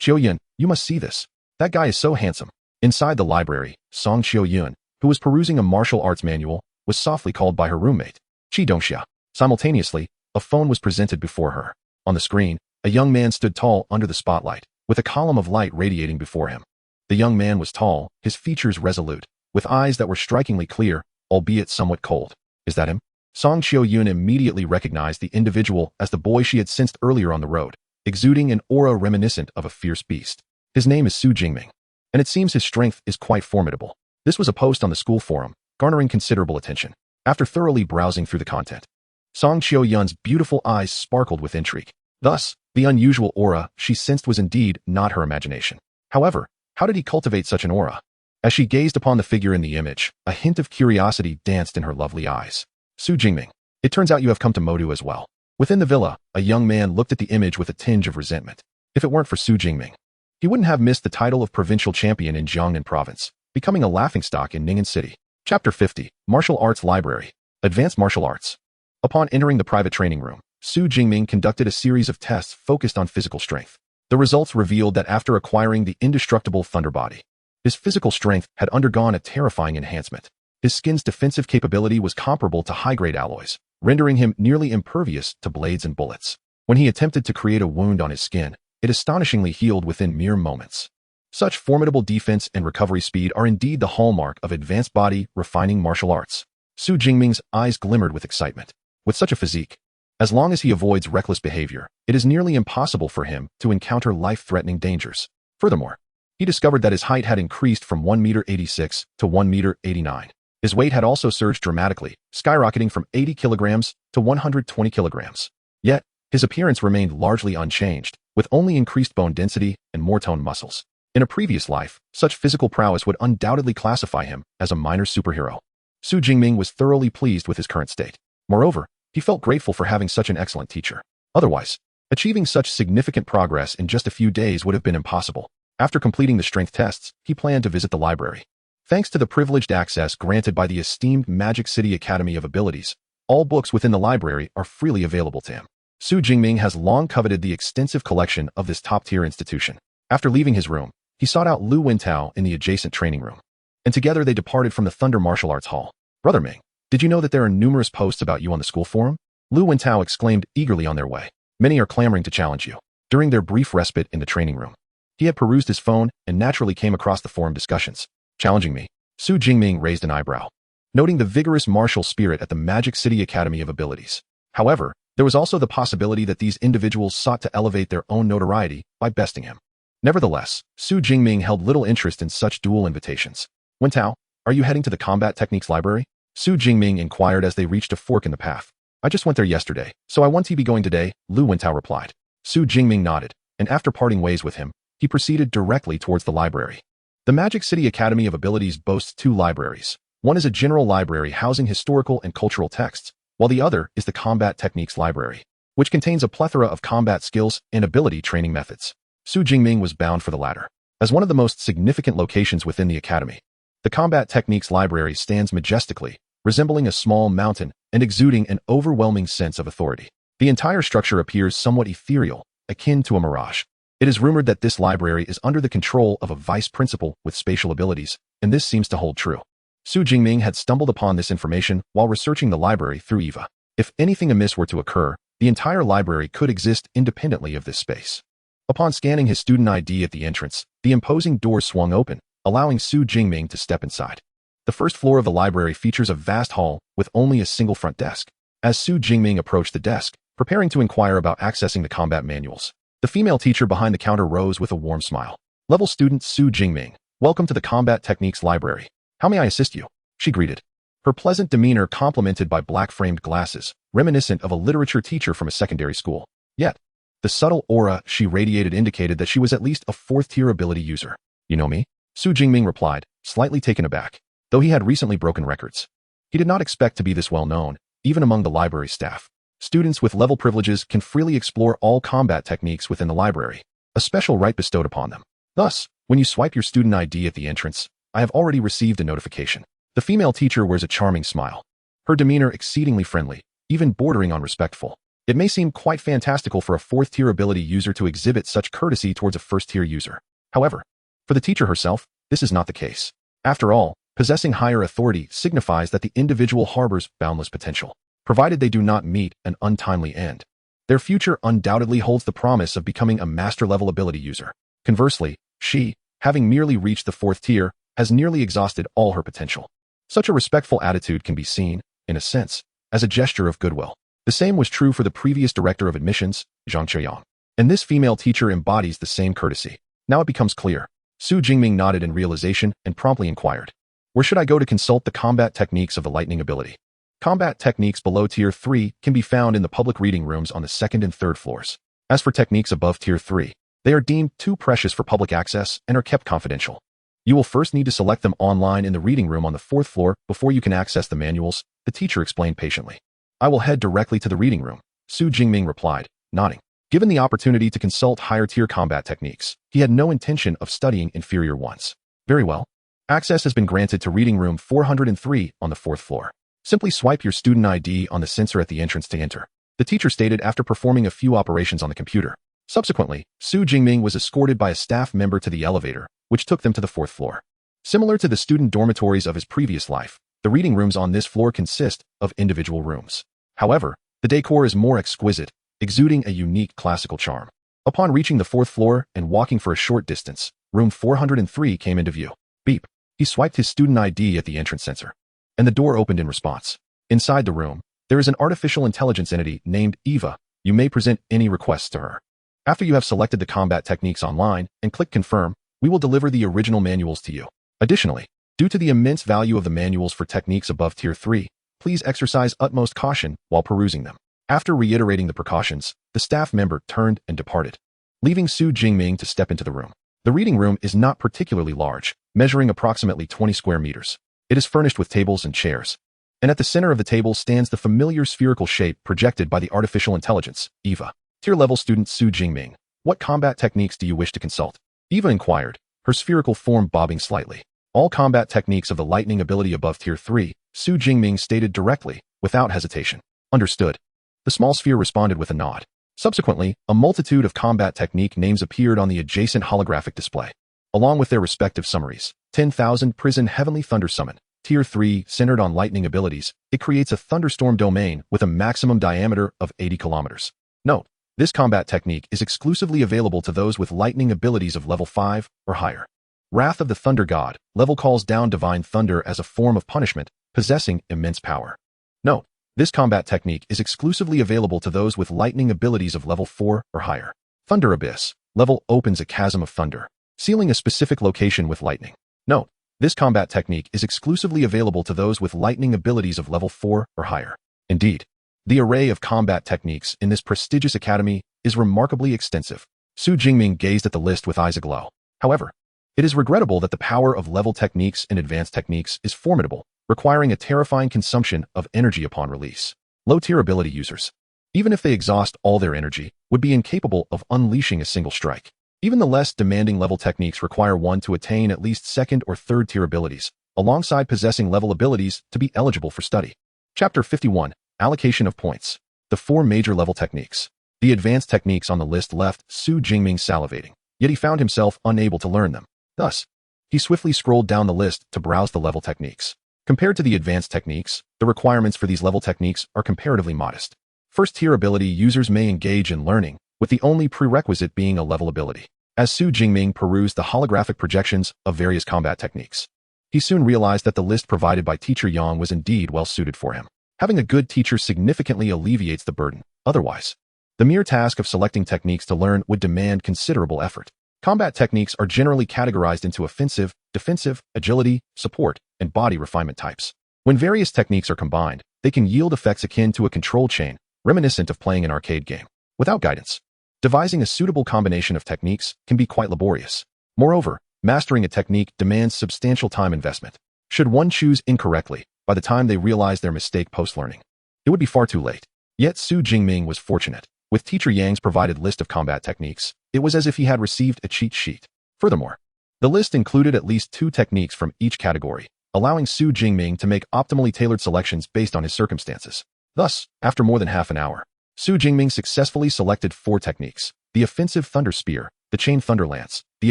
Yun, you must see this. That guy is so handsome. Inside the library, Song Qiu Yun, who was perusing a martial arts manual, was softly called by her roommate, Qi Dongxia. Simultaneously, a phone was presented before her. On the screen, a young man stood tall under the spotlight, with a column of light radiating before him. The young man was tall, his features resolute, with eyes that were strikingly clear, albeit somewhat cold. Is that him? Song Qiu Yun immediately recognized the individual as the boy she had sensed earlier on the road, exuding an aura reminiscent of a fierce beast. His name is Su Jingming, and it seems his strength is quite formidable. This was a post on the school forum, garnering considerable attention. After thoroughly browsing through the content, Song Qiu Yun's beautiful eyes sparkled with intrigue. Thus, the unusual aura she sensed was indeed not her imagination. However, how did he cultivate such an aura? As she gazed upon the figure in the image, a hint of curiosity danced in her lovely eyes. Su Jingming, it turns out you have come to Modu as well. Within the villa, a young man looked at the image with a tinge of resentment. If it weren't for Su Jingming, he wouldn't have missed the title of provincial champion in Jiangnan province, becoming a laughingstock in Ning'an city. Chapter 50, Martial Arts Library, Advanced Martial Arts. Upon entering the private training room, Su Jingming conducted a series of tests focused on physical strength. The results revealed that after acquiring the indestructible thunder body, his physical strength had undergone a terrifying enhancement. His skin's defensive capability was comparable to high-grade alloys, rendering him nearly impervious to blades and bullets. When he attempted to create a wound on his skin, it astonishingly healed within mere moments. Such formidable defense and recovery speed are indeed the hallmark of advanced body refining martial arts. Su Jingming's eyes glimmered with excitement. With such a physique, as long as he avoids reckless behavior, it is nearly impossible for him to encounter life-threatening dangers. Furthermore, he discovered that his height had increased from 1.86 meters to 1.89 meters. His weight had also surged dramatically, skyrocketing from 80 kilograms to 120 kilograms. Yet, his appearance remained largely unchanged, with only increased bone density and more toned muscles. In a previous life, such physical prowess would undoubtedly classify him as a minor superhero. Su Jingming was thoroughly pleased with his current state. Moreover, he felt grateful for having such an excellent teacher. Otherwise, achieving such significant progress in just a few days would have been impossible. After completing the strength tests, he planned to visit the library. Thanks to the privileged access granted by the esteemed Magic City Academy of Abilities, all books within the library are freely available to him. Su Jingming has long coveted the extensive collection of this top-tier institution. After leaving his room, he sought out Lu Wentao in the adjacent training room, and together they departed from the Thunder Martial Arts Hall. Brother Ming, did you know that there are numerous posts about you on the school forum? Lu Wentao exclaimed eagerly on their way. Many are clamoring to challenge you. During their brief respite in the training room, he had perused his phone and naturally came across the forum discussions. Challenging me? Su Jingming raised an eyebrow, noting the vigorous martial spirit at the Magic City Academy of Abilities. However, there was also the possibility that these individuals sought to elevate their own notoriety by besting him. Nevertheless, Su Jingming held little interest in such dual invitations. Wentao, are you heading to the Combat Techniques Library? Su Jingming inquired as they reached a fork in the path. I just went there yesterday, so I want to be going today, Lu Wentao replied. Su Jingming nodded, and after parting ways with him, he proceeded directly towards the library. The Magic City Academy of Abilities boasts two libraries. One is a general library housing historical and cultural texts, while the other is the Combat Techniques Library, which contains a plethora of combat skills and ability training methods. Su Jingming was bound for the latter. As one of the most significant locations within the academy, the Combat Techniques Library stands majestically, resembling a small mountain and exuding an overwhelming sense of authority. The entire structure appears somewhat ethereal, akin to a mirage. It is rumored that this library is under the control of a vice principal with spatial abilities, and this seems to hold true. Su Jingming had stumbled upon this information while researching the library through EVA. If anything amiss were to occur, the entire library could exist independently of this space. Upon scanning his student ID at the entrance, the imposing doors swung open, allowing Su Jingming to step inside. The first floor of the library features a vast hall with only a single front desk. As Su Jingming approached the desk, preparing to inquire about accessing the combat manuals, the female teacher behind the counter rose with a warm smile. Level student Su Jingming, welcome to the Combat Techniques Library. How may I assist you? she greeted. Her pleasant demeanor complemented by black-framed glasses, reminiscent of a literature teacher from a secondary school. Yet, the subtle aura she radiated indicated that she was at least a fourth-tier ability user. You know me? Su Jingming replied, slightly taken aback, though he had recently broken records. He did not expect to be this well-known, even among the library staff. Students with level privileges can freely explore all combat techniques within the library, a special right bestowed upon them. Thus, when you swipe your student ID at the entrance, I have already received a notification. The female teacher wears a charming smile, her demeanor exceedingly friendly, even bordering on respectful. It may seem quite fantastical for a fourth-tier ability user to exhibit such courtesy towards a first-tier user. However, for the teacher herself, this is not the case. After all, possessing higher authority signifies that the individual harbors boundless potential, provided they do not meet an untimely end. Their future undoubtedly holds the promise of becoming a master-level ability user. Conversely, she, having merely reached the fourth tier, has nearly exhausted all her potential. Such a respectful attitude can be seen, in a sense, as a gesture of goodwill. The same was true for the previous director of admissions, Zhang Qiuyang. And this female teacher embodies the same courtesy. Now it becomes clear. Su Jingming nodded in realization and promptly inquired, where should I go to consult the combat techniques of the lightning ability? Combat techniques below Tier 3 can be found in the public reading rooms on the second and third floors. As for techniques above Tier 3, they are deemed too precious for public access and are kept confidential. You will first need to select them online in the reading room on the fourth floor before you can access the manuals, the teacher explained patiently. I will head directly to the reading room, Su Jingming replied, nodding. Given the opportunity to consult higher-tier combat techniques, he had no intention of studying inferior ones. Very well. Access has been granted to reading room 403 on the fourth floor. Simply swipe your student ID on the sensor at the entrance to enter, the teacher stated after performing a few operations on the computer. Subsequently, Su Jingming was escorted by a staff member to the elevator, which took them to the fourth floor. Similar to the student dormitories of his previous life, the reading rooms on this floor consist of individual rooms. However, the decor is more exquisite, exuding a unique classical charm. Upon reaching the fourth floor and walking for a short distance, room 403 came into view. Beep. He swiped his student ID at the entrance sensor, and the door opened in response. Inside the room, there is an artificial intelligence entity named Eva. You may present any requests to her. After you have selected the combat techniques online and click confirm, we will deliver the original manuals to you. Additionally, due to the immense value of the manuals for techniques above Tier 3, please exercise utmost caution while perusing them. After reiterating the precautions, the staff member turned and departed, leaving Su Jingming to step into the room. The reading room is not particularly large, measuring approximately 20 square meters. It is furnished with tables and chairs, and at the center of the table stands the familiar spherical shape projected by the artificial intelligence, Eva. Tier-level student Su Jingming, what combat techniques do you wish to consult? Eva inquired, her spherical form bobbing slightly. All combat techniques of the lightning ability above Tier 3, Su Jingming stated directly, without hesitation. Understood. The small sphere responded with a nod. Subsequently, a multitude of combat technique names appeared on the adjacent holographic display, along with their respective summaries. 10,000 Prison Heavenly Thunder Summon. Tier 3, centered on lightning abilities, it creates a thunderstorm domain with a maximum diameter of 80 kilometers. Note, this combat technique is exclusively available to those with lightning abilities of level 5 or higher. Wrath of the Thunder God, level calls down divine thunder as a form of punishment, possessing immense power. Note, this combat technique is exclusively available to those with lightning abilities of level 4 or higher. Thunder Abyss, level opens a chasm of thunder, sealing a specific location with lightning. Note, this combat technique is exclusively available to those with lightning abilities of level 4 or higher. Indeed, the array of combat techniques in this prestigious academy is remarkably extensive. Su Jingming gazed at the list with eyes aglow. However, it is regrettable that the power of level techniques and advanced techniques is formidable, requiring a terrifying consumption of energy upon release. Low-tier ability users, even if they exhaust all their energy, would be incapable of unleashing a single strike. Even the less demanding level techniques require one to attain at least second or third tier abilities, alongside possessing level abilities to be eligible for study. Chapter 51. Allocation of points. The 4 major level techniques. The advanced techniques on the list left Su Jingming salivating, yet he found himself unable to learn them. Thus, he swiftly scrolled down the list to browse the level techniques. Compared to the advanced techniques, the requirements for these level techniques are comparatively modest. First-tier ability users may engage in learning, with the only prerequisite being a level ability. As Su Jingming perused the holographic projections of various combat techniques, he soon realized that the list provided by Teacher Yang was indeed well suited for him. Having a good teacher significantly alleviates the burden. Otherwise, the mere task of selecting techniques to learn would demand considerable effort. Combat techniques are generally categorized into offensive, defensive, agility, support, and body refinement types. When various techniques are combined, they can yield effects akin to a control chain, reminiscent of playing an arcade game. Without guidance, devising a suitable combination of techniques can be quite laborious. Moreover, mastering a technique demands substantial time investment. Should one choose incorrectly, by the time they realize their mistake post-learning, it would be far too late. Yet Su Jingming was fortunate. With teacher Yang's provided list of combat techniques, it was as if he had received a cheat sheet. Furthermore, the list included at least 2 techniques from each category, allowing Su Jingming to make optimally tailored selections based on his circumstances. Thus, after more than half an hour, Su Jingming successfully selected 4 techniques: the offensive Thunder Spear, the chain Thunder Lance, the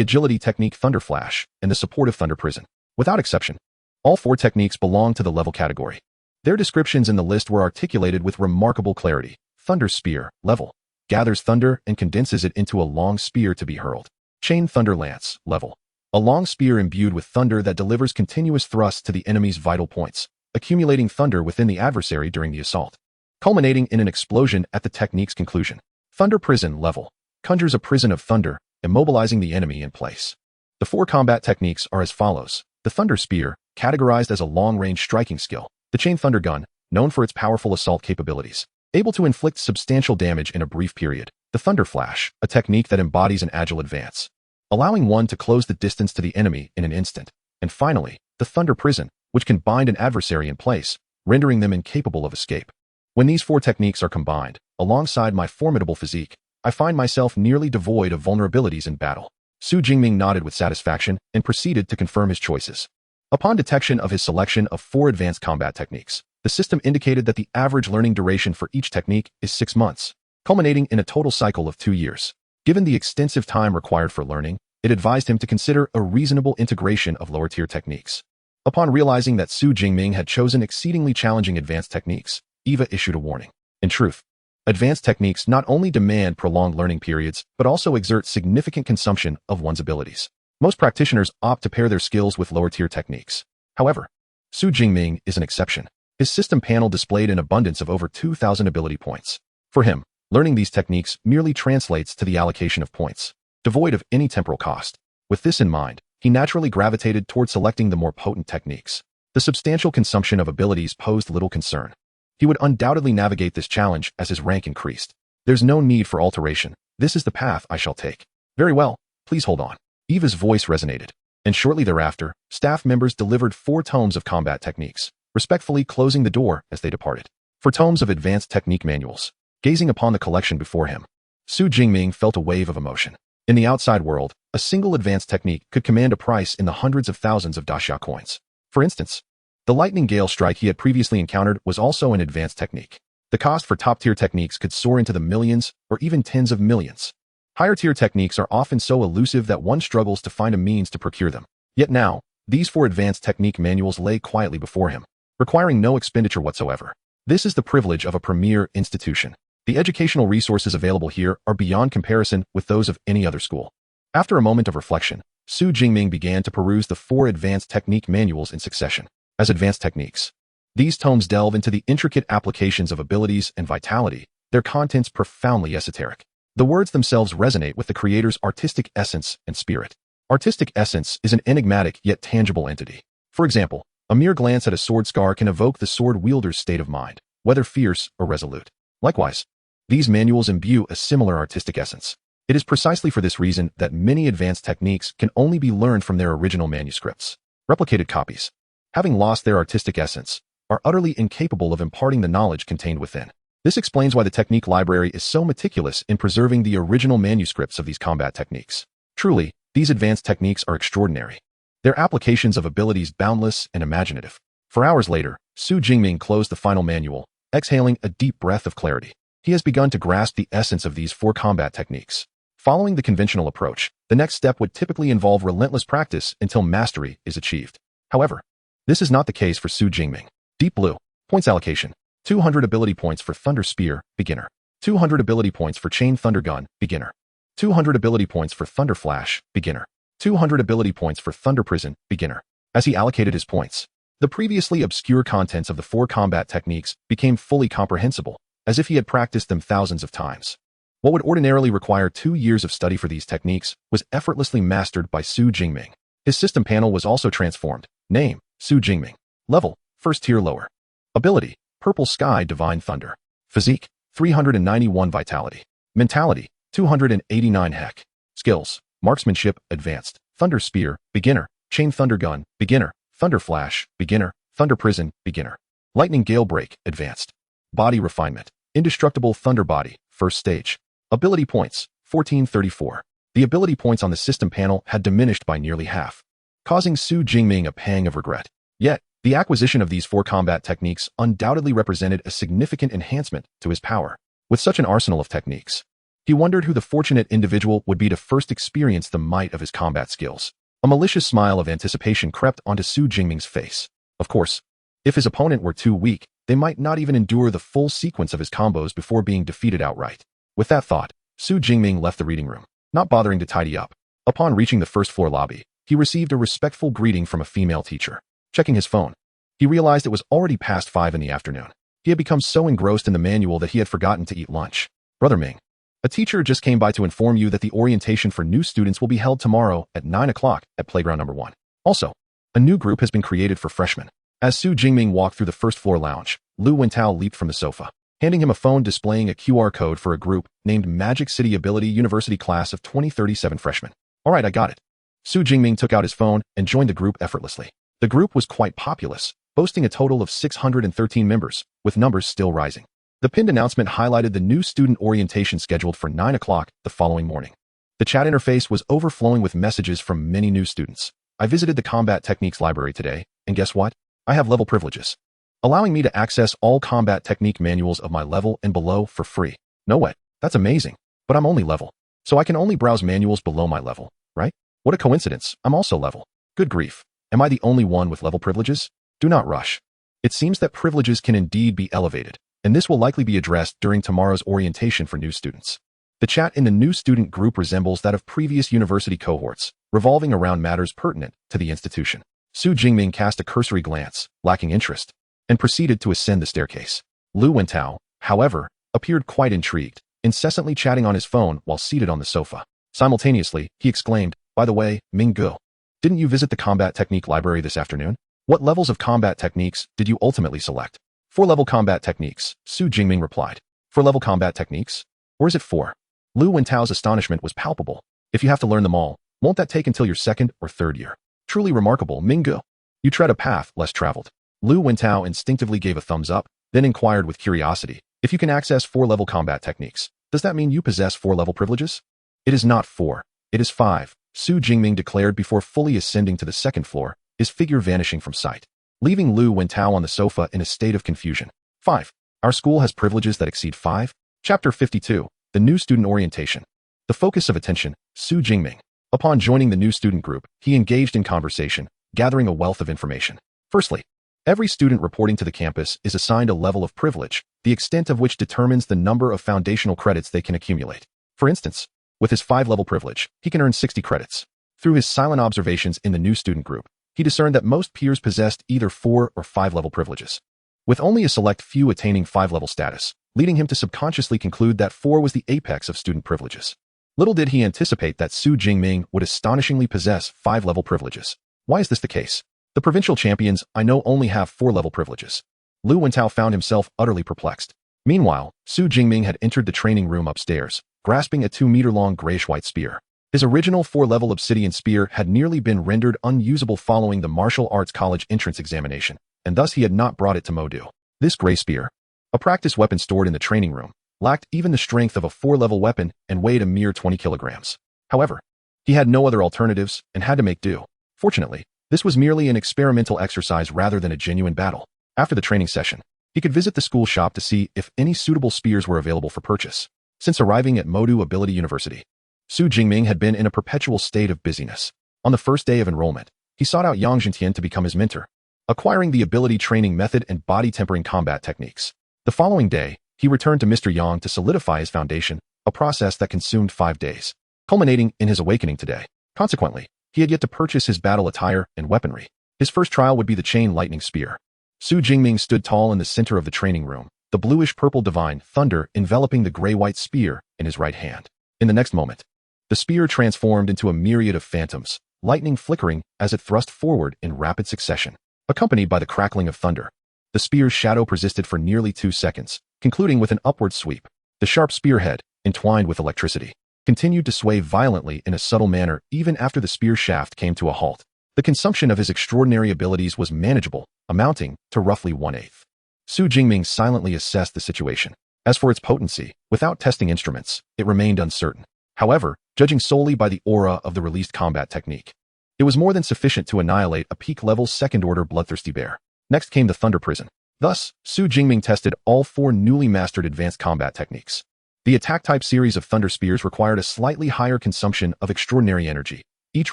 agility technique Thunder Flash, and the supportive Thunder Prison. Without exception, all 4 techniques belonged to the level category. Their descriptions in the list were articulated with remarkable clarity. Thunder Spear, level, gathers thunder and condenses it into a long spear to be hurled. Chain Thunder Lance, level, a long spear imbued with thunder that delivers continuous thrusts to the enemy's vital points, accumulating thunder within the adversary during the assault, culminating in an explosion at the technique's conclusion. Thunder Prison, level, conjures a prison of thunder, immobilizing the enemy in place. The 4 combat techniques are as follows: the Thunder Spear, categorized as a long-range striking skill; the Chain Thunder Gun, known for its powerful assault capabilities, able to inflict substantial damage in a brief period; the Thunder Flash, a technique that embodies an agile advance, allowing one to close the distance to the enemy in an instant; and finally, the Thunder Prison, which can bind an adversary in place, rendering them incapable of escape. When these 4 techniques are combined, alongside my formidable physique, I find myself nearly devoid of vulnerabilities in battle. Su Jingming nodded with satisfaction and proceeded to confirm his choices. Upon detection of his selection of 4 advanced combat techniques, the system indicated that the average learning duration for each technique is 6 months, culminating in a total cycle of 2 years. Given the extensive time required for learning, it advised him to consider a reasonable integration of lower-tier techniques. Upon realizing that Su Jingming had chosen exceedingly challenging advanced techniques, Eva issued a warning. In truth, advanced techniques not only demand prolonged learning periods, but also exert significant consumption of one's abilities. Most practitioners opt to pair their skills with lower-tier techniques. However, Su Jingming is an exception. His system panel displayed an abundance of over 2,000 ability points. For him, learning these techniques merely translates to the allocation of points, devoid of any temporal cost. With this in mind, he naturally gravitated toward selecting the more potent techniques. The substantial consumption of abilities posed little concern. He would undoubtedly navigate this challenge as his rank increased. There's no need for alteration. This is the path I shall take. Very well, please hold on. Eva's voice resonated, and shortly thereafter, staff members delivered 4 tomes of combat techniques, respectfully closing the door as they departed. 4 tomes of advanced technique manuals. Gazing upon the collection before him, Su Jingming felt a wave of emotion. In the outside world, a single advanced technique could command a price in the hundreds of thousands of daxia coins. For instance, the lightning gale strike he had previously encountered was also an advanced technique. The cost for top-tier techniques could soar into the millions or even tens of millions. Higher-tier techniques are often so elusive that one struggles to find a means to procure them. Yet now, these 4 advanced technique manuals lay quietly before him, requiring no expenditure whatsoever. This is the privilege of a premier institution. The educational resources available here are beyond comparison with those of any other school. After a moment of reflection, Su Jingming began to peruse the 4 advanced technique manuals in succession. As advanced techniques, these tomes delve into the intricate applications of abilities and vitality, their contents profoundly esoteric. The words themselves resonate with the creator's artistic essence and spirit. Artistic essence is an enigmatic yet tangible entity. For example, a mere glance at a sword scar can evoke the sword wielder's state of mind, whether fierce or resolute. Likewise, these manuals imbue a similar artistic essence. It is precisely for this reason that many advanced techniques can only be learned from their original manuscripts. Replicated copies, having lost their artistic essence, are utterly incapable of imparting the knowledge contained within. This explains why the technique library is so meticulous in preserving the original manuscripts of these combat techniques. Truly, these advanced techniques are extraordinary. Their applications of abilities boundless and imaginative. For hours later, Su Jingming closed the final manual, exhaling a deep breath of clarity. He has begun to grasp the essence of these 4 combat techniques. Following the conventional approach, the next step would typically involve relentless practice until mastery is achieved. However, this is not the case for Su Jingming. Deep Blue. Points allocation. 200 ability points for Thunder Spear, beginner. 200 ability points for Chain Thunder Gun, beginner. 200 ability points for Thunder Flash, beginner. 200 ability points for Thunder Prison, beginner. As he allocated his points, the previously obscure contents of the 4 combat techniques became fully comprehensible, as if he had practiced them thousands of times. What would ordinarily require 2 years of study for these techniques was effortlessly mastered by Su Jingming. His system panel was also transformed. Name: Su Jingming. Level, first tier lower. Ability, Purple Sky Divine Thunder. Physique, 391 Vitality. Mentality, 289 Heck. Skills, Marksmanship, Advanced. Thunder Spear, Beginner. Chain Thunder Gun, Beginner. Thunder Flash, Beginner. Thunder Prison, Beginner. Lightning Gale Break, Advanced. Body Refinement, Indestructible Thunder Body, First Stage. Ability Points, 1434. The ability points on the system panel had diminished by nearly half, causing Su Jingming a pang of regret. Yet, the acquisition of these 4 combat techniques undoubtedly represented a significant enhancement to his power. With such an arsenal of techniques, he wondered who the fortunate individual would be to first experience the might of his combat skills. A malicious smile of anticipation crept onto Su Jingming's face. Of course, if his opponent were too weak, they might not even endure the full sequence of his combos before being defeated outright. With that thought, Su Jingming left the reading room, not bothering to tidy up. Upon reaching the first floor lobby, he received a respectful greeting from a female teacher. Checking his phone, he realized it was already past 5 in the afternoon. He had become so engrossed in the manual that he had forgotten to eat lunch. Brother Ming, a teacher just came by to inform you that the orientation for new students will be held tomorrow at 9 o'clock at playground number 1. Also, a new group has been created for freshmen. As Su Jingming walked through the first floor lounge, Lu Wentao leaped from the sofa, handing him a phone displaying a QR code for a group named Magic City Ability University Class of 2037 Freshmen. Alright, I got it. Su Jingming took out his phone and joined the group effortlessly. The group was quite populous, boasting a total of 613 members, with numbers still rising. The pinned announcement highlighted the new student orientation scheduled for 9 o'clock the following morning. The chat interface was overflowing with messages from many new students. I visited the Combat Techniques library today, and guess what? I have level privileges, allowing me to access all combat technique manuals of my level and below for free. No way, that's amazing, but I'm only level, so I can only browse manuals below my level, right? What a coincidence, I'm also level. Good grief, am I the only one with level privileges? Do not rush. It seems that privileges can indeed be elevated, and this will likely be addressed during tomorrow's orientation for new students. The chat in the new student group resembles that of previous university cohorts, revolving around matters pertinent to the institution. Su Jingming cast a cursory glance, lacking interest, and proceeded to ascend the staircase. Lu Wentao, however, appeared quite intrigued, incessantly chatting on his phone while seated on the sofa. Simultaneously, he exclaimed, "By the way, Ming Gu, didn't you visit the combat technique library this afternoon? What levels of combat techniques did you ultimately select?" 4-level combat techniques, Su Jingming replied. 4-level combat techniques? Or is it 4? Lu Wentao's astonishment was palpable. If you have to learn them all, won't that take until your 2nd or 3rd year? Truly remarkable, Ming Gu. You tread a path less traveled. Lu Wentao instinctively gave a thumbs up, then inquired with curiosity, if you can access 4-level combat techniques, does that mean you possess 4-level privileges? It is not 4, it is 5, Su Jingming declared before fully ascending to the 2nd floor, his figure vanishing from sight, leaving Lu Wentao on the sofa in a state of confusion. 5. Our school has privileges that exceed 5? Chapter 52, The New Student Orientation. The focus of attention, Su Jingming. Upon joining the new student group, he engaged in conversation, gathering a wealth of information. Firstly, every student reporting to the campus is assigned a level of privilege, the extent of which determines the number of foundational credits they can accumulate. For instance, with his 5-level privilege, he can earn 60 credits. Through his silent observations in the new student group, he discerned that most peers possessed either 4 or 5-level privileges, with only a select few attaining 5-level status, leading him to subconsciously conclude that 4 was the apex of student privileges. Little did he anticipate that Su Jingming would astonishingly possess 5-level privileges. Why is this the case? The provincial champions I know only have 4-level privileges. Lu Wentao found himself utterly perplexed. Meanwhile, Su Jingming had entered the training room upstairs, grasping a 2-meter-long grayish-white spear. His original 4-level obsidian spear had nearly been rendered unusable following the martial arts college entrance examination, and thus he had not brought it to Modu. This gray spear, a practice weapon stored in the training room, lacked even the strength of a 4-level weapon and weighed a mere 20 kilograms. However, he had no other alternatives and had to make do. Fortunately, this was merely an experimental exercise rather than a genuine battle. After the training session, he could visit the school shop to see if any suitable spears were available for purchase. Since arriving at Modu Ability University, Su Jingming had been in a perpetual state of busyness. On the first day of enrollment, he sought out Yang Zhentian to become his mentor, acquiring the ability training method and body tempering combat techniques. The following day, he returned to Mr. Yang to solidify his foundation, a process that consumed 5 days, culminating in his awakening today. Consequently, he had yet to purchase his battle attire and weaponry. His first trial would be the chain lightning spear. Su Jingming stood tall in the center of the training room, the bluish-purple divine thunder enveloping the gray-white spear in his right hand. In the next moment, the spear transformed into a myriad of phantoms, lightning flickering as it thrust forward in rapid succession. accompanied by the crackling of thunder. The spear's shadow persisted for nearly 2 seconds, concluding with an upward sweep. The sharp spearhead, entwined with electricity, continued to sway violently in a subtle manner even after the spear shaft came to a halt. The consumption of his extraordinary abilities was manageable, amounting to roughly 1/8. Su Jingming silently assessed the situation. As for its potency, without testing instruments, it remained uncertain. However, judging solely by the aura of the released combat technique, it was more than sufficient to annihilate a peak-level second-order bloodthirsty bear. Next came the Thunder Prison. Thus, Su Jingming tested all 4 newly mastered advanced combat techniques. The attack-type series of Thunder Spears required a slightly higher consumption of extraordinary energy. Each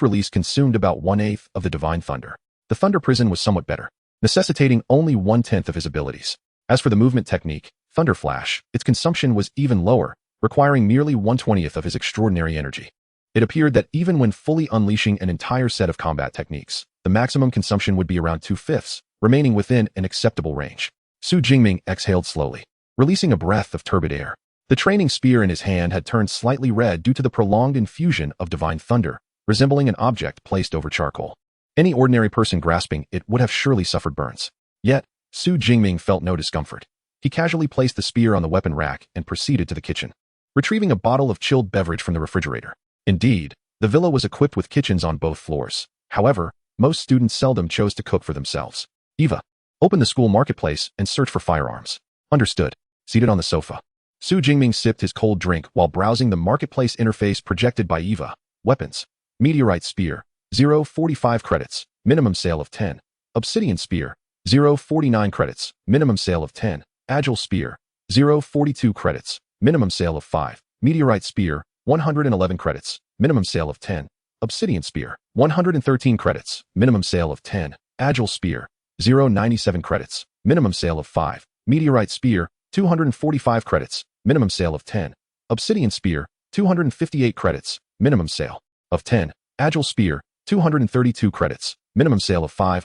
release consumed about 1/8 of the Divine Thunder. The Thunder Prison was somewhat better, necessitating only 1/10 of his abilities. As for the movement technique, Thunder Flash, its consumption was even lower, requiring merely 1/20th of his extraordinary energy. It appeared that even when fully unleashing an entire set of combat techniques, the maximum consumption would be around 2/5, remaining within an acceptable range. Su Jingming exhaled slowly, releasing a breath of turbid air. The training spear in his hand had turned slightly red due to the prolonged infusion of divine thunder, resembling an object placed over charcoal. Any ordinary person grasping it would have surely suffered burns. Yet, Su Jingming felt no discomfort. He casually placed the spear on the weapon rack and proceeded to the kitchen, retrieving a bottle of chilled beverage from the refrigerator. Indeed, the villa was equipped with kitchens on both floors. However, most students seldom chose to cook for themselves. Eva, open the school marketplace and search for firearms. Understood. Seated on the sofa, Su Jingming sipped his cold drink while browsing the marketplace interface projected by Eva. Weapons. Meteorite Spear, 0.45 credits, minimum sale of 10. Obsidian Spear, 0.49 credits, minimum sale of 10. Agile Spear, 0.42 credits, minimum sale of 5. Meteorite Spear, 111 credits, minimum sale of 10. Obsidian Spear, 113 credits, minimum sale of 10. Agile Spear, 0.97 credits, minimum sale of 5. Meteorite Spear, 245 credits, minimum sale of 10. Obsidian Spear, 258 credits, minimum sale of 10. Agile Spear, 232 credits, minimum sale of 5.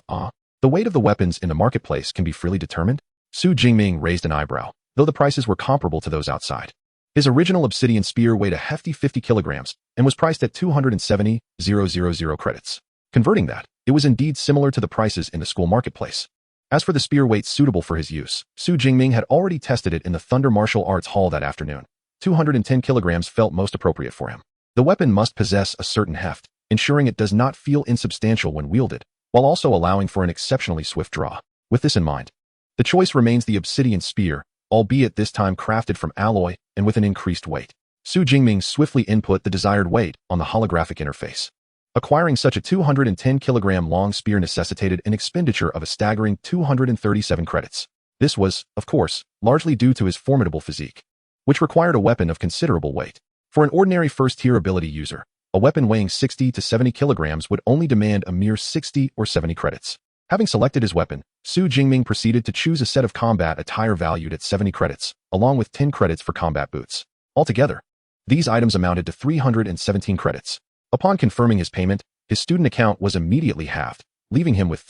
The weight of the weapons in the marketplace can be freely determined? Su Jingming raised an eyebrow, though the prices were comparable to those outside. His original obsidian spear weighed a hefty 50 kilograms and was priced at 270,000 credits. Converting that, it was indeed similar to the prices in the school marketplace. As for the spear weight suitable for his use, Su Jingming had already tested it in the Thunder Martial Arts Hall that afternoon. 210 kilograms felt most appropriate for him. The weapon must possess a certain heft, ensuring it does not feel insubstantial when wielded, while also allowing for an exceptionally swift draw. With this in mind, the choice remains the obsidian spear, albeit this time crafted from alloy and with an increased weight. Su Jingming swiftly input the desired weight on the holographic interface. Acquiring such a 210 kilogram long spear necessitated an expenditure of a staggering 237 credits. This was, of course, largely due to his formidable physique, which required a weapon of considerable weight. For an ordinary first-tier ability user, a weapon weighing 60 to 70 kilograms would only demand a mere 60 or 70 credits. Having selected his weapon, Su Jingming proceeded to choose a set of combat attire valued at 70 credits, along with 10 credits for combat boots. Altogether, these items amounted to 317 credits. Upon confirming his payment, his student account was immediately halved, leaving him with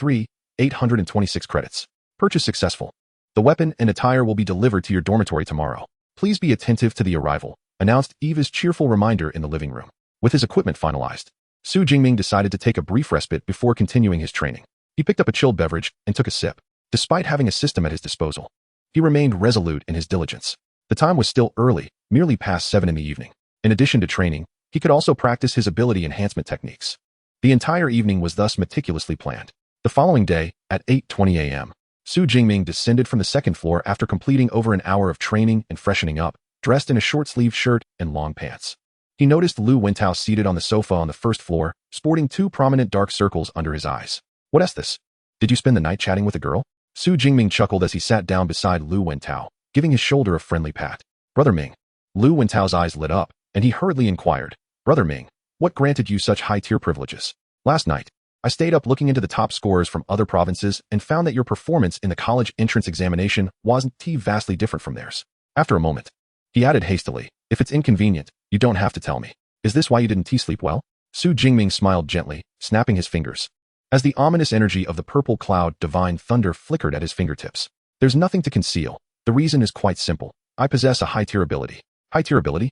826 credits. Purchase successful. The weapon and attire will be delivered to your dormitory tomorrow. Please be attentive to the arrival, announced Eva's cheerful reminder in the living room. With his equipment finalized, Su Jingming decided to take a brief respite before continuing his training. He picked up a chilled beverage and took a sip. Despite having a system at his disposal, he remained resolute in his diligence. The time was still early, merely past 7 in the evening. In addition to training, he could also practice his ability enhancement techniques. The entire evening was thus meticulously planned. The following day, at 8:20 a.m., Su Jingming descended from the second floor after completing over an hour of training and freshening up, dressed in a short-sleeved shirt and long pants. He noticed Lu Wentao seated on the sofa on the first floor, sporting 2 prominent dark circles under his eyes. What's this? Did you spend the night chatting with a girl? Su Jingming chuckled as he sat down beside Lu Wentao, giving his shoulder a friendly pat. Brother Ming. Lu Wentao's eyes lit up, and he hurriedly inquired, Brother Ming, what granted you such high-tier privileges? Last night, I stayed up looking into the top scorers from other provinces and found that your performance in the college entrance examination wasn't vastly different from theirs. After a moment, he added hastily, if it's inconvenient, you don't have to tell me. Is this why you didn't sleep well? Su Jingming smiled gently, snapping his fingers, as the ominous energy of the purple cloud divine thunder flickered at his fingertips. There's nothing to conceal. The reason is quite simple. I possess a high-tier ability. High-tier ability?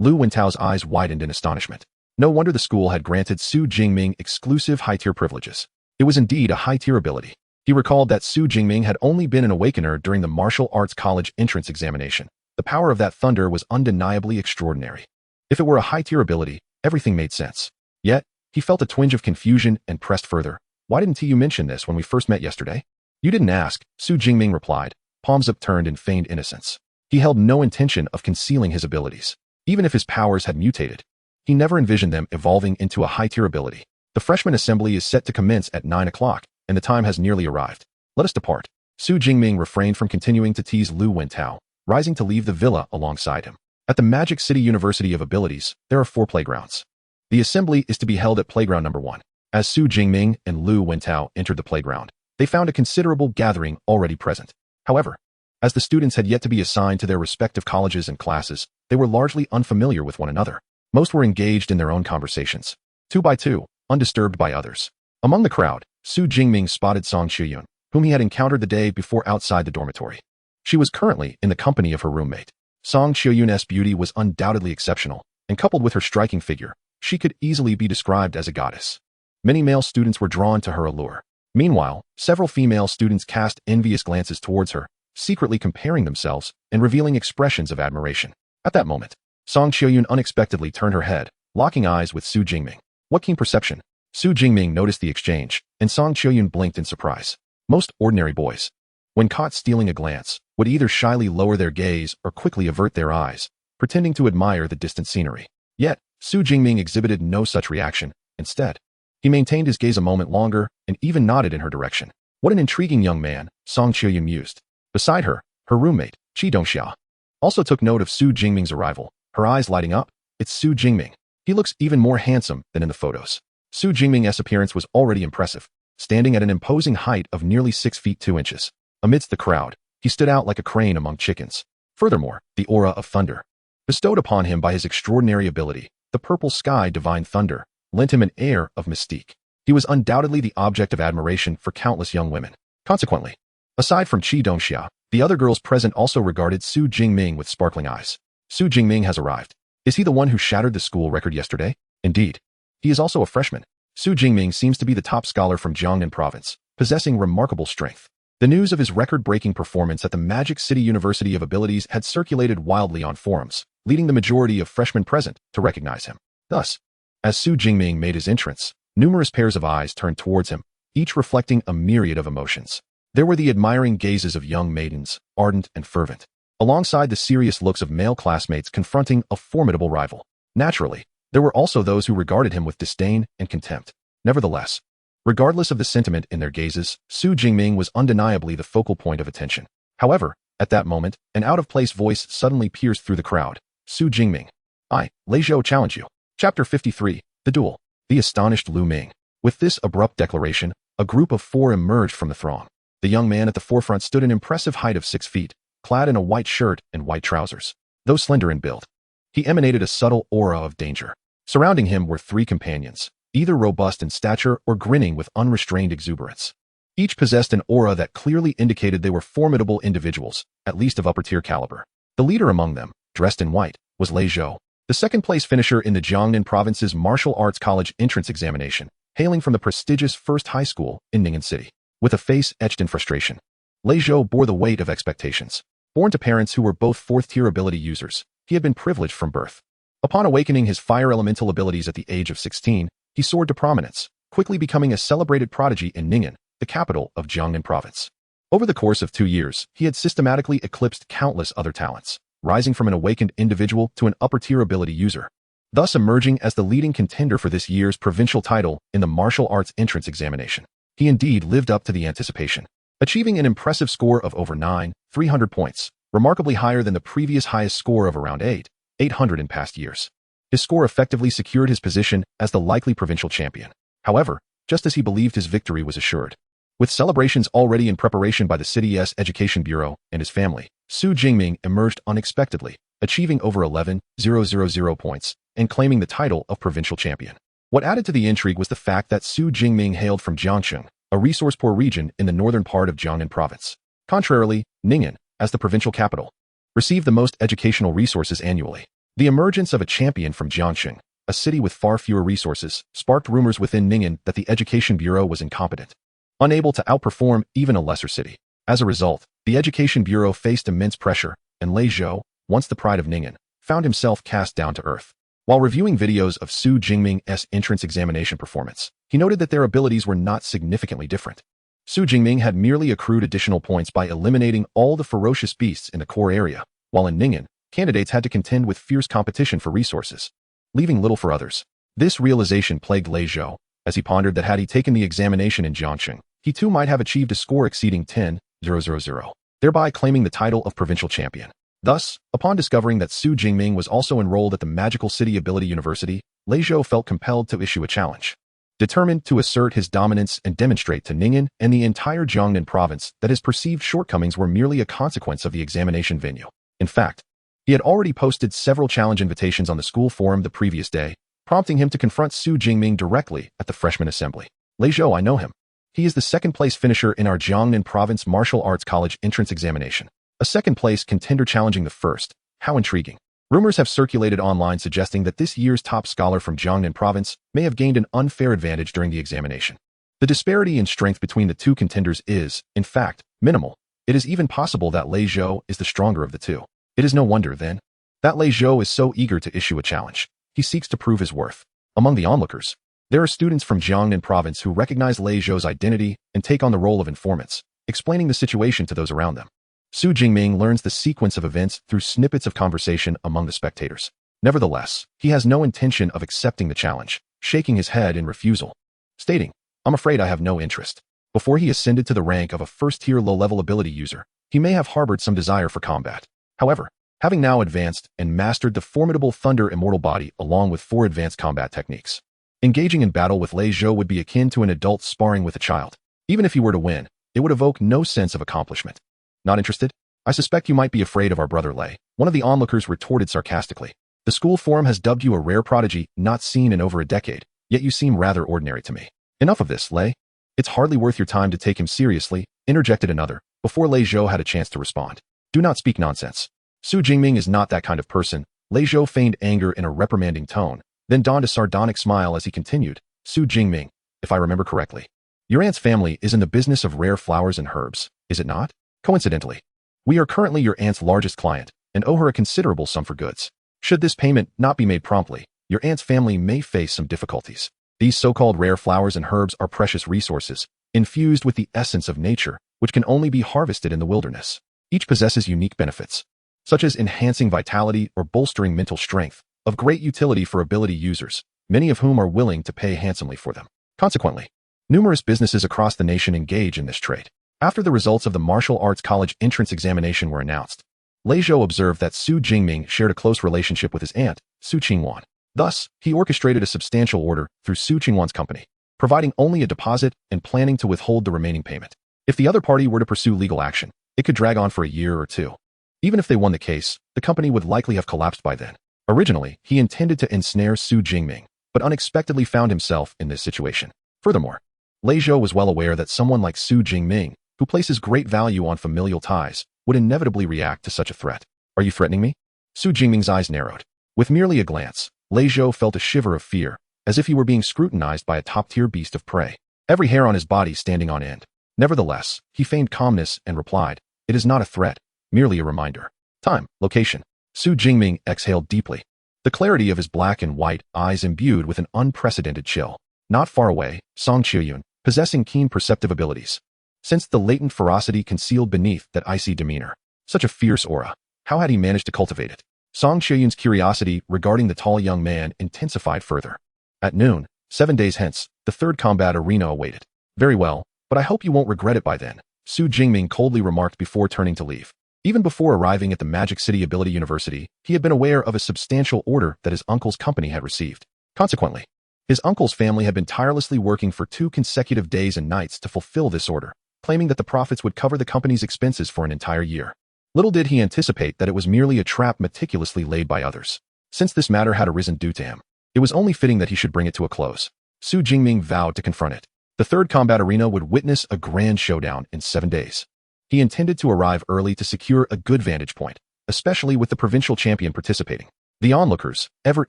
Lu Wentao's eyes widened in astonishment. No wonder the school had granted Su Jingming exclusive high-tier privileges. It was indeed a high-tier ability. He recalled that Su Jingming had only been an awakener during the martial arts college entrance examination. The power of that thunder was undeniably extraordinary. If it were a high-tier ability, everything made sense. Yet, he felt a twinge of confusion and pressed further. Why didn't you mention this when we first met yesterday? You didn't ask, Su Jingming replied, palms upturned in feigned innocence. He held no intention of concealing his abilities. Even if his powers had mutated, he never envisioned them evolving into a high-tier ability. The freshman assembly is set to commence at 9 o'clock, and the time has nearly arrived. Let us depart. Su Jingming refrained from continuing to tease Lu Wentao, rising to leave the villa alongside him. At the Magic City University of Abilities, there are 4 playgrounds. The assembly is to be held at playground number 1. As Su Jingming and Lu Wentao entered the playground, they found a considerable gathering already present. However, as the students had yet to be assigned to their respective colleges and classes, they were largely unfamiliar with one another. Most were engaged in their own conversations, 2 by 2, undisturbed by others. Among the crowd, Su Jingming spotted Song Shiyun, whom he had encountered the day before outside the dormitory. She was currently in the company of her roommate. Song Shiyun's beauty was undoubtedly exceptional, and coupled with her striking figure, she could easily be described as a goddess. Many male students were drawn to her allure. Meanwhile, several female students cast envious glances towards her, secretly comparing themselves and revealing expressions of admiration. At that moment, Song Shiyun unexpectedly turned her head, locking eyes with Su Jingming. What keen perception! Su Jingming noticed the exchange, and Song Shiyun blinked in surprise. Most ordinary boys, when caught stealing a glance, would either shyly lower their gaze or quickly avert their eyes, pretending to admire the distant scenery. Yet, Su Jingming exhibited no such reaction. Instead, he maintained his gaze a moment longer and even nodded in her direction. What an intriguing young man, Song Shiyun mused. Beside her, her roommate, Qi Dongxia, also took note of Su Jingming's arrival, her eyes lighting up. It's Su Jingming. He looks even more handsome than in the photos. Su Jingming's appearance was already impressive, standing at an imposing height of nearly 6 feet 2 inches. Amidst the crowd, he stood out like a crane among chickens. Furthermore, the aura of thunder, bestowed upon him by his extraordinary ability, the purple sky divine thunder, lent him an air of mystique. He was undoubtedly the object of admiration for countless young women. Consequently, aside from Qi Dongxia, the other girls present also regarded Su Jingming with sparkling eyes. Su Jingming has arrived. Is he the one who shattered the school record yesterday? Indeed. He is also a freshman. Su Jingming seems to be the top scholar from Jiangnan province, possessing remarkable strength. The news of his record-breaking performance at the Magic City University of Abilities had circulated wildly on forums, leading the majority of freshmen present to recognize him. Thus, as Su Jingming made his entrance, numerous pairs of eyes turned towards him, each reflecting a myriad of emotions. There were the admiring gazes of young maidens, ardent and fervent, alongside the serious looks of male classmates confronting a formidable rival. Naturally, there were also those who regarded him with disdain and contempt. Nevertheless, regardless of the sentiment in their gazes, Su Jingming was undeniably the focal point of attention. However, at that moment, an out-of-place voice suddenly pierced through the crowd. Su Jingming. I, Lei Zhou, challenge you. Chapter 53, The Duel. The astonished Lu Ming. With this abrupt declaration, a group of 4 emerged from the throng. The young man at the forefront stood an impressive height of 6 feet, clad in a white shirt and white trousers. Though slender in build, he emanated a subtle aura of danger. Surrounding him were 3 companions, either robust in stature or grinning with unrestrained exuberance. Each possessed an aura that clearly indicated they were formidable individuals, at least of upper-tier caliber. The leader among them, dressed in white, was Lei Zhou, the second-place finisher in the Jiangnan province's martial arts college entrance examination, hailing from the prestigious First High School in Ning'an City. With a face etched in frustration, Lei Zhou bore the weight of expectations. Born to parents who were both 4th-tier ability users, he had been privileged from birth. Upon awakening his fire elemental abilities at the age of 16, he soared to prominence, quickly becoming a celebrated prodigy in Ning'an, the capital of Jiangnan province. Over the course of 2 years, he had systematically eclipsed countless other talents, rising from an awakened individual to an upper-tier ability user, thus emerging as the leading contender for this year's provincial title in the martial arts entrance examination. He indeed lived up to the anticipation, achieving an impressive score of over 9,300 points, remarkably higher than the previous highest score of around 800 in past years. His score effectively secured his position as the likely provincial champion. However, just as he believed his victory was assured, with celebrations already in preparation by the city's education bureau and his family, Su Jingming emerged unexpectedly, achieving over 11,000 points and claiming the title of provincial champion. What added to the intrigue was the fact that Su Jingming hailed from Jiangcheng, a resource-poor region in the northern part of Jiangnan province. Contrarily, Ning'an, as the provincial capital, received the most educational resources annually. The emergence of a champion from Jiangcheng, a city with far fewer resources, sparked rumors within Ning'an that the education bureau was incompetent. unable to outperform even a lesser city. As a result, the Education Bureau faced immense pressure, and Lei Zhou, once the pride of Ning'an, found himself cast down to earth. While reviewing videos of Su Jingming's entrance examination performance, he noted that their abilities were not significantly different. Su Jingming had merely accrued additional points by eliminating all the ferocious beasts in the core area, while in Ning'an, candidates had to contend with fierce competition for resources, leaving little for others. This realization plagued Lei Zhou, as he pondered that had he taken the examination in Jiangxing, he too might have achieved a score exceeding 10,000, thereby claiming the title of provincial champion. Thus, upon discovering that Su Jingming was also enrolled at the Magical City Ability University, Lei Zhou felt compelled to issue a challenge. Determined to assert his dominance and demonstrate to Ning'an and the entire Jiangnan province that his perceived shortcomings were merely a consequence of the examination venue. In fact, he had already posted several challenge invitations on the school forum the previous day, prompting him to confront Su Jingming directly at the freshman assembly. Lei Zhou, I know him. He is the second-place finisher in our Jiangnan Province Martial Arts College entrance examination. A second-place contender challenging the first. How intriguing. Rumors have circulated online suggesting that this year's top scholar from Jiangnan Province may have gained an unfair advantage during the examination. The disparity in strength between the two contenders is, in fact, minimal. It is even possible that Lei Zhou is the stronger of the two. It is no wonder, then, that Lei Zhou is so eager to issue a challenge. He seeks to prove his worth. Among the onlookers, there are students from Jiangnan Province who recognize Lei Zhou's identity and take on the role of informants, explaining the situation to those around them. Su Jingming learns the sequence of events through snippets of conversation among the spectators. Nevertheless, he has no intention of accepting the challenge, shaking his head in refusal, stating, I'm afraid I have no interest. Before he ascended to the rank of a first-tier low-level ability user, he may have harbored some desire for combat. However, having now advanced and mastered the formidable Thunder Immortal Body along with 4 advanced combat techniques, engaging in battle with Lei Zhou would be akin to an adult sparring with a child. Even if he were to win, it would evoke no sense of accomplishment. Not interested? I suspect you might be afraid of our brother Lei, one of the onlookers retorted sarcastically. The school forum has dubbed you a rare prodigy not seen in over a decade, yet you seem rather ordinary to me. Enough of this, Lei. It's hardly worth your time to take him seriously, interjected another, before Lei Zhou had a chance to respond. Do not speak nonsense. Su Jingming is not that kind of person. Lei Zhou feigned anger in a reprimanding tone, then donned a sardonic smile as he continued. Su Jingming, if I remember correctly, your aunt's family is in the business of rare flowers and herbs, is it not? Coincidentally, we are currently your aunt's largest client and owe her a considerable sum for goods. Should this payment not be made promptly, your aunt's family may face some difficulties. These so-called rare flowers and herbs are precious resources, infused with the essence of nature, which can only be harvested in the wilderness. Each possesses unique benefits, such as enhancing vitality or bolstering mental strength, of great utility for ability users, many of whom are willing to pay handsomely for them. Consequently, numerous businesses across the nation engage in this trade. After the results of the Martial Arts College entrance examination were announced, Lei Zhou observed that Su Jingming shared a close relationship with his aunt, Su Qingwan. Thus, he orchestrated a substantial order through Su Qingwan's company, providing only a deposit and planning to withhold the remaining payment. If the other party were to pursue legal action, it could drag on for a year or two. Even if they won the case, the company would likely have collapsed by then. Originally, he intended to ensnare Su Jingming, but unexpectedly found himself in this situation. Furthermore, Lei Zhou was well aware that someone like Su Jingming, who places great value on familial ties, would inevitably react to such a threat. Are you threatening me? Su Jingming's eyes narrowed. With merely a glance, Lei Zhou felt a shiver of fear, as if he were being scrutinized by a top-tier beast of prey, every hair on his body standing on end. Nevertheless, he feigned calmness and replied, it is not a threat, merely a reminder. Time, location. Su Jingming exhaled deeply, the clarity of his black and white eyes imbued with an unprecedented chill. Not far away, Song Qiuyun, possessing keen perceptive abilities, sensed the latent ferocity concealed beneath that icy demeanor. Such a fierce aura. How had he managed to cultivate it? Song Qiuyun's curiosity regarding the tall young man intensified further. At noon, 7 days hence, the third combat arena awaited. Very well, but I hope you won't regret it by then, Su Jingming coldly remarked before turning to leave. Even before arriving at the Magic City Ability University, he had been aware of a substantial order that his uncle's company had received. Consequently, his uncle's family had been tirelessly working for 2 consecutive days and nights to fulfill this order, claiming that the profits would cover the company's expenses for an entire year. Little did he anticipate that it was merely a trap meticulously laid by others. Since this matter had arisen due to him, it was only fitting that he should bring it to a close. Su Jingming vowed to confront it. The third combat arena would witness a grand showdown in 7 days. He intended to arrive early to secure a good vantage point, especially with the provincial champion participating. The onlookers, ever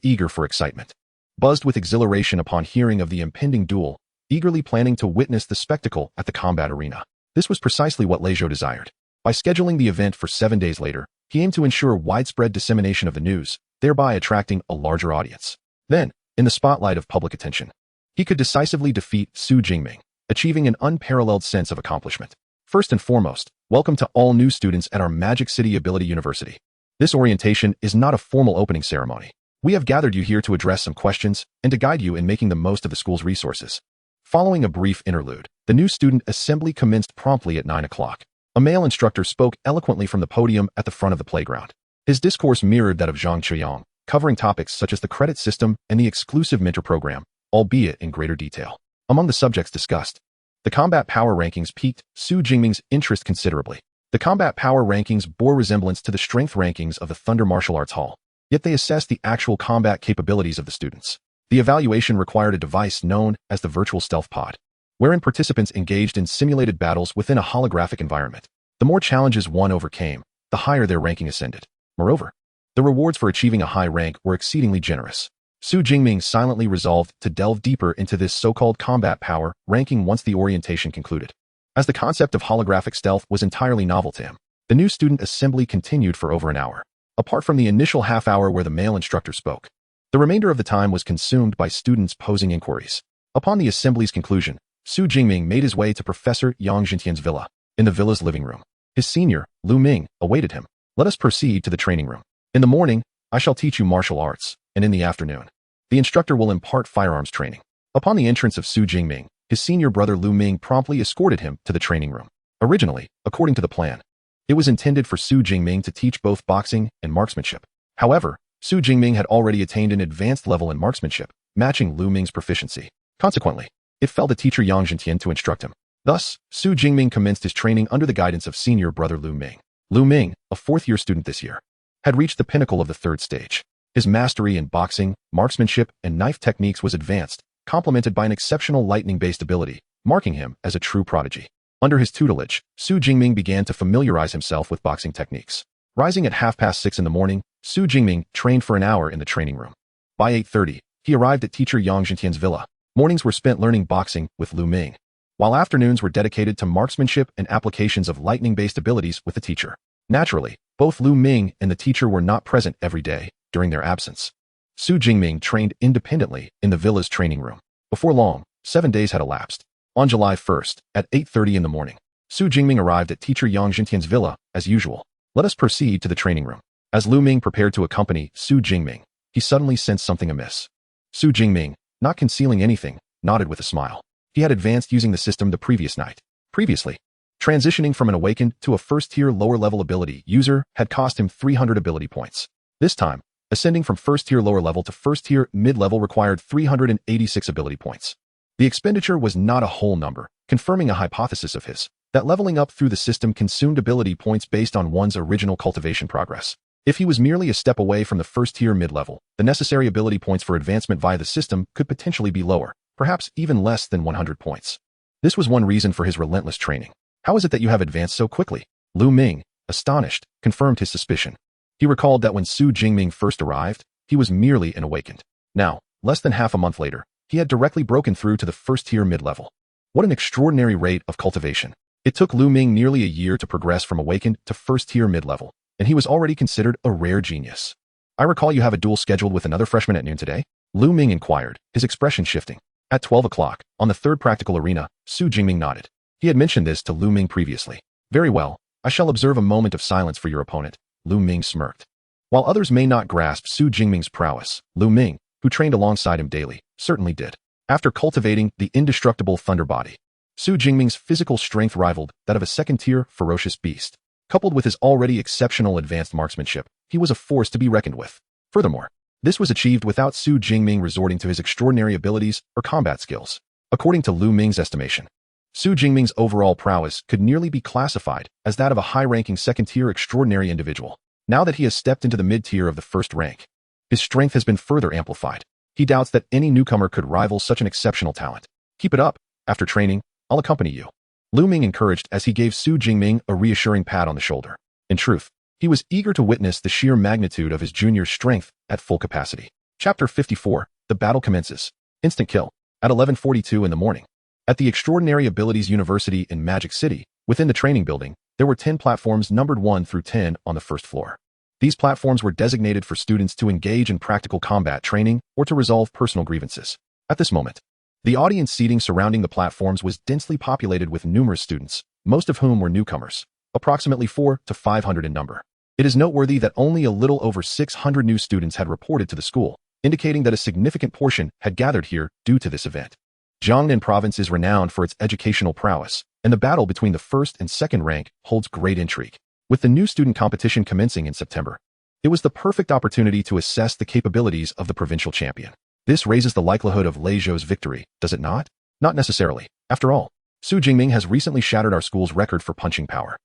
eager for excitement, buzzed with exhilaration upon hearing of the impending duel, eagerly planning to witness the spectacle at the combat arena. This was precisely what Leizhou desired. By scheduling the event for 7 days later, he aimed to ensure widespread dissemination of the news, thereby attracting a larger audience. Then, in the spotlight of public attention, he could decisively defeat Su Jingming, achieving an unparalleled sense of accomplishment. First and foremost, welcome to all new students at our Magic City Ability University. This orientation is not a formal opening ceremony. We have gathered you here to address some questions and to guide you in making the most of the school's resources. Following a brief interlude, the new student assembly commenced promptly at 9 o'clock. A male instructor spoke eloquently from the podium at the front of the playground. His discourse mirrored that of Zhang Chiyang, covering topics such as the credit system and the exclusive mentor program, albeit in greater detail. Among the subjects discussed, the combat power rankings piqued Su Jingming's interest considerably. The combat power rankings bore resemblance to the strength rankings of the Thunder Martial Arts Hall, yet they assessed the actual combat capabilities of the students. The evaluation required a device known as the virtual stealth pod, wherein participants engaged in simulated battles within a holographic environment. The more challenges one overcame, the higher their ranking ascended. Moreover, the rewards for achieving a high rank were exceedingly generous. Su Jingming silently resolved to delve deeper into this so-called combat power ranking once the orientation concluded. As the concept of holographic stealth was entirely novel to him, the new student assembly continued for over an hour. Apart from the initial half hour where the male instructor spoke, the remainder of the time was consumed by students posing inquiries. Upon the assembly's conclusion, Su Jingming made his way to Professor Yang Jintian's villa. In the villa's living room, his senior, Lu Ming, awaited him. Let us proceed to the training room. In the morning, I shall teach you martial arts, and in the afternoon, the instructor will impart firearms training. Upon the entrance of Su Jingming, his senior brother Lu Ming promptly escorted him to the training room. Originally, according to the plan, it was intended for Su Jingming to teach both boxing and marksmanship. However, Su Jingming had already attained an advanced level in marksmanship, matching Lu Ming's proficiency. Consequently, it fell to teacher Yang Jintian to instruct him. Thus, Su Jingming commenced his training under the guidance of senior brother Lu Ming. Lu Ming, a fourth-year student this year, had reached the pinnacle of the third stage. His mastery in boxing, marksmanship, and knife techniques was advanced, complemented by an exceptional lightning-based ability, marking him as a true prodigy. Under his tutelage, Su Jingming began to familiarize himself with boxing techniques. Rising at 6:30 in the morning, Su Jingming trained for an hour in the training room. By 8:30, he arrived at teacher Yang Jintian's villa. Mornings were spent learning boxing with Lu Ming, while afternoons were dedicated to marksmanship and applications of lightning-based abilities with the teacher. Naturally, both Lu Ming and the teacher were not present every day during their absence. Su Jingming trained independently in the villa's training room. Before long, 7 days had elapsed. On July 1st, at 8:30 in the morning, Su Jingming arrived at teacher Yang Jintian's villa, as usual. Let us proceed to the training room. As Lu Ming prepared to accompany Su Jingming, he suddenly sensed something amiss. Su Jingming, not concealing anything, nodded with a smile. He had advanced using the system the previous night. Previously, transitioning from an awakened to a first-tier lower-level ability user had cost him 300 ability points. This time, ascending from first-tier lower level to first-tier mid-level required 386 ability points. The expenditure was not a whole number, confirming a hypothesis of his, that leveling up through the system consumed ability points based on one's original cultivation progress. If he was merely a step away from the first-tier mid-level, the necessary ability points for advancement via the system could potentially be lower, perhaps even less than 100 points. This was one reason for his relentless training. How is it that you have advanced so quickly? Lu Ming, astonished, confirmed his suspicion. He recalled that when Su Jingming first arrived, he was merely an awakened. Now, less than half a month later, he had directly broken through to the first-tier mid-level. What an extraordinary rate of cultivation. It took Lu Ming nearly a year to progress from awakened to first-tier mid-level, and he was already considered a rare genius. I recall you have a duel scheduled with another freshman at noon today? Lu Ming inquired, his expression shifting. At 12 o'clock, on the third practical arena, Su Jingming nodded. He had mentioned this to Lu Ming previously. Very well, I shall observe a moment of silence for your opponent. Lu Ming smirked. While others may not grasp Su Jingming's prowess, Lu Ming, who trained alongside him daily, certainly did. After cultivating the indestructible thunder body, Su Jingming's physical strength rivaled that of a second-tier ferocious beast. Coupled with his already exceptional advanced marksmanship, he was a force to be reckoned with. Furthermore, this was achieved without Su Jingming resorting to his extraordinary abilities or combat skills. According to Lu Ming's estimation, Su Jingming's overall prowess could nearly be classified as that of a high-ranking second-tier extraordinary individual. Now that he has stepped into the mid-tier of the first rank, his strength has been further amplified. He doubts that any newcomer could rival such an exceptional talent. Keep it up. After training, I'll accompany you. Lu Ming encouraged as he gave Su Jingming a reassuring pat on the shoulder. In truth, he was eager to witness the sheer magnitude of his junior's strength at full capacity. Chapter 54, The Battle Commences. Instant kill. At 11:42 in the morning, At the Extraordinary Abilities University in Magic City, within the training building, there were 10 platforms numbered 1 through 10 on the first floor. These platforms were designated for students to engage in practical combat training or to resolve personal grievances. At this moment, the audience seating surrounding the platforms was densely populated with numerous students, most of whom were newcomers, approximately 400 to 500 in number. It is noteworthy that only a little over 600 new students had reported to the school, indicating that a significant portion had gathered here due to this event. Jingming province is renowned for its educational prowess, and the battle between the first and second rank holds great intrigue. With the new student competition commencing in September, it was the perfect opportunity to assess the capabilities of the provincial champion. This raises the likelihood of Lei Zhou's victory, does it not? Not necessarily. After all, Su Jingming has recently shattered our school's record for punching power.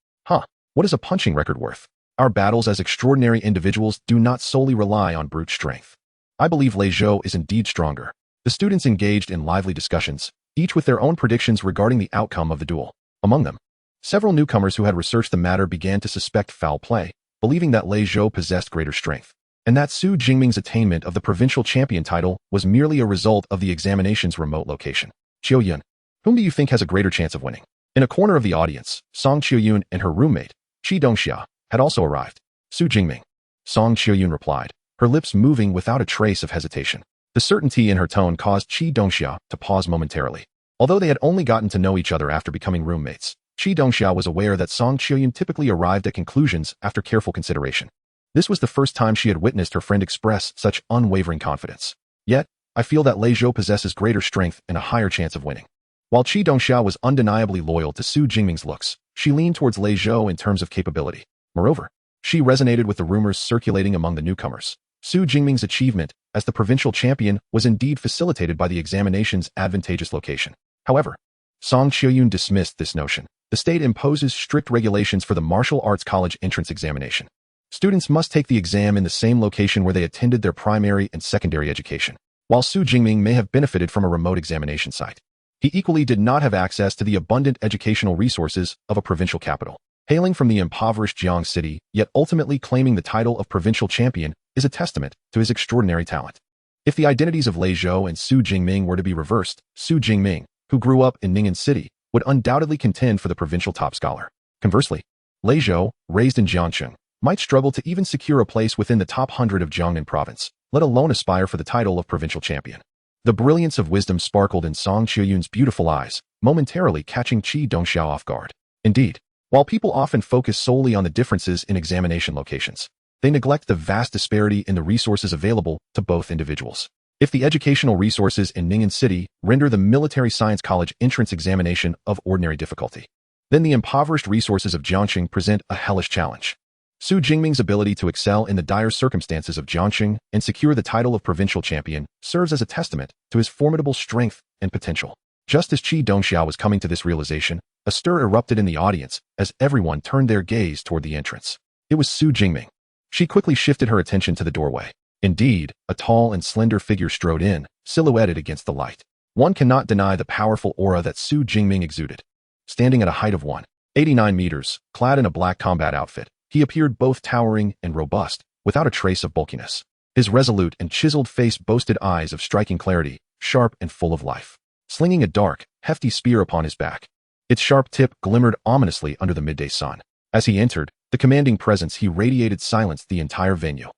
What is a punching record worth? Our battles as extraordinary individuals do not solely rely on brute strength. I believe Lei Zhou is indeed stronger. The students engaged in lively discussions, each with their own predictions regarding the outcome of the duel. Among them, several newcomers who had researched the matter began to suspect foul play, believing that Lei Zhou possessed greater strength, and that Su Jingming's attainment of the provincial champion title was merely a result of the examination's remote location. Qiuyun, whom do you think has a greater chance of winning? In a corner of the audience, Song Qiuyun and her roommate, Qi Dongxia, had also arrived. Su Jingming. Song Qiuyun replied, her lips moving without a trace of hesitation. The certainty in her tone caused Qi Dongxia to pause momentarily. Although they had only gotten to know each other after becoming roommates, Qi Dongxia was aware that Song Qiuyun typically arrived at conclusions after careful consideration. This was the first time she had witnessed her friend express such unwavering confidence. Yet, I feel that Lei Zhou possesses greater strength and a higher chance of winning. While Qi Dongxia was undeniably loyal to Su Jingming's looks, she leaned towards Lei Zhou in terms of capability. Moreover, she resonated with the rumors circulating among the newcomers. Su Jingming's achievement as the provincial champion was indeed facilitated by the examination's advantageous location. However, Song Qiuyun dismissed this notion. The state imposes strict regulations for the martial arts college entrance examination. Students must take the exam in the same location where they attended their primary and secondary education. While Su Jingming may have benefited from a remote examination site, he equally did not have access to the abundant educational resources of a provincial capital. Hailing from the impoverished Jiang city, yet ultimately claiming the title of provincial champion, is a testament to his extraordinary talent. If the identities of Lei Zhou and Su Jingming were to be reversed, Su Jingming, who grew up in Ning'an City, would undoubtedly contend for the provincial top scholar. Conversely, Lei Zhou, raised in Jiangcheng, might struggle to even secure a place within the top 100 of Jiangnan province, let alone aspire for the title of provincial champion. The brilliance of wisdom sparkled in Song Qiuyun's beautiful eyes, momentarily catching Qi Dongxia off guard. Indeed, while people often focus solely on the differences in examination locations, they neglect the vast disparity in the resources available to both individuals. If the educational resources in Ning'an City render the military science college entrance examination of ordinary difficulty, then the impoverished resources of Jiangxing present a hellish challenge. Su Jingming's ability to excel in the dire circumstances of Jiangxing and secure the title of provincial champion serves as a testament to his formidable strength and potential. Just as Qi Dongxia was coming to this realization, a stir erupted in the audience as everyone turned their gaze toward the entrance. It was Su Jingming. She quickly shifted her attention to the doorway. Indeed, a tall and slender figure strode in, silhouetted against the light. One cannot deny the powerful aura that Su Jingming exuded. Standing at a height of 189 meters, clad in a black combat outfit, he appeared both towering and robust, without a trace of bulkiness. His resolute and chiseled face boasted eyes of striking clarity, sharp and full of life. Slinging a dark, hefty spear upon his back, its sharp tip glimmered ominously under the midday sun. As he entered, the commanding presence he radiated silenced the entire venue.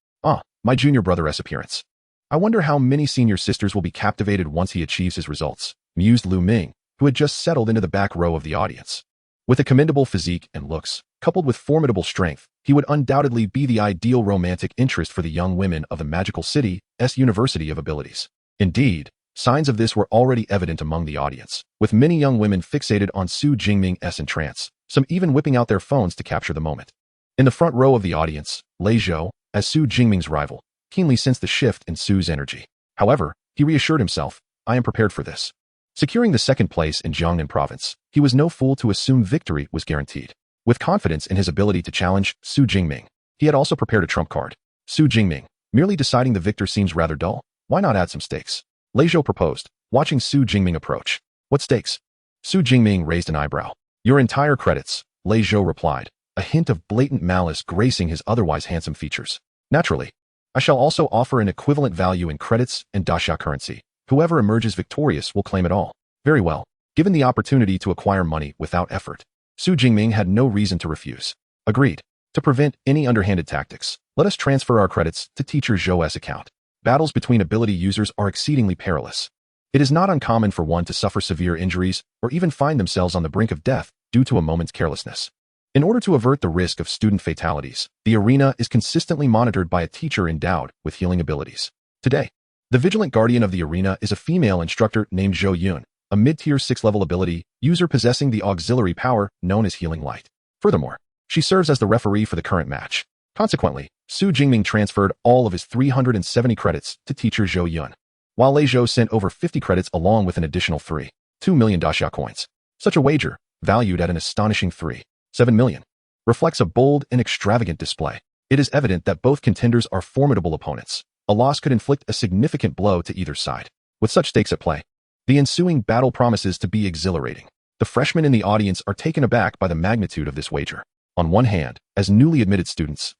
My junior brother's appearance. I wonder how many senior sisters will be captivated once he achieves his results, mused Lu Ming, who had just settled into the back row of the audience. With a commendable physique and looks, coupled with formidable strength, he would undoubtedly be the ideal romantic interest for the young women of the magical city's University of Abilities. Indeed, signs of this were already evident among the audience, with many young women fixated on Su Jingming's entrance, some even whipping out their phones to capture the moment. In the front row of the audience, Lei Zhou, as Su Jingming's rival, keenly sensed the shift in Su's energy. However, he reassured himself, I am prepared for this. Securing the second place in Jiangnan province, he was no fool to assume victory was guaranteed. With confidence in his ability to challenge Su Jingming, he had also prepared a trump card. Su Jingming, merely deciding the victor seems rather dull. Why not add some stakes? Lei Zhou proposed, watching Su Jingming approach. What stakes? Su Jingming raised an eyebrow. Your entire credits, Lei Zhou replied, a hint of blatant malice gracing his otherwise handsome features. Naturally, I shall also offer an equivalent value in credits and daxia currency. Whoever emerges victorious will claim it all. Very well. Given the opportunity to acquire money without effort, Su Jingming had no reason to refuse. Agreed. To prevent any underhanded tactics, let us transfer our credits to Teacher Zhou's account. Battles between ability users are exceedingly perilous. It is not uncommon for one to suffer severe injuries or even find themselves on the brink of death due to a moment's carelessness. In order to avert the risk of student fatalities, the arena is consistently monitored by a teacher endowed with healing abilities. Today, the vigilant guardian of the arena is a female instructor named Zhou Yun, a mid-tier 6-level ability user possessing the auxiliary power known as Healing Light. Furthermore, she serves as the referee for the current match. Consequently, Su Jingming transferred all of his 370 credits to Teacher Zhou Yun, while Lei Zhou sent over 50 credits along with an additional 2 million daxia coins. Such a wager, valued at an astonishing 7 million, reflects a bold and extravagant display. It is evident that both contenders are formidable opponents. A loss could inflict a significant blow to either side. With such stakes at play, the ensuing battle promises to be exhilarating. The freshmen in the audience are taken aback by the magnitude of this wager. On one hand, as newly admitted students,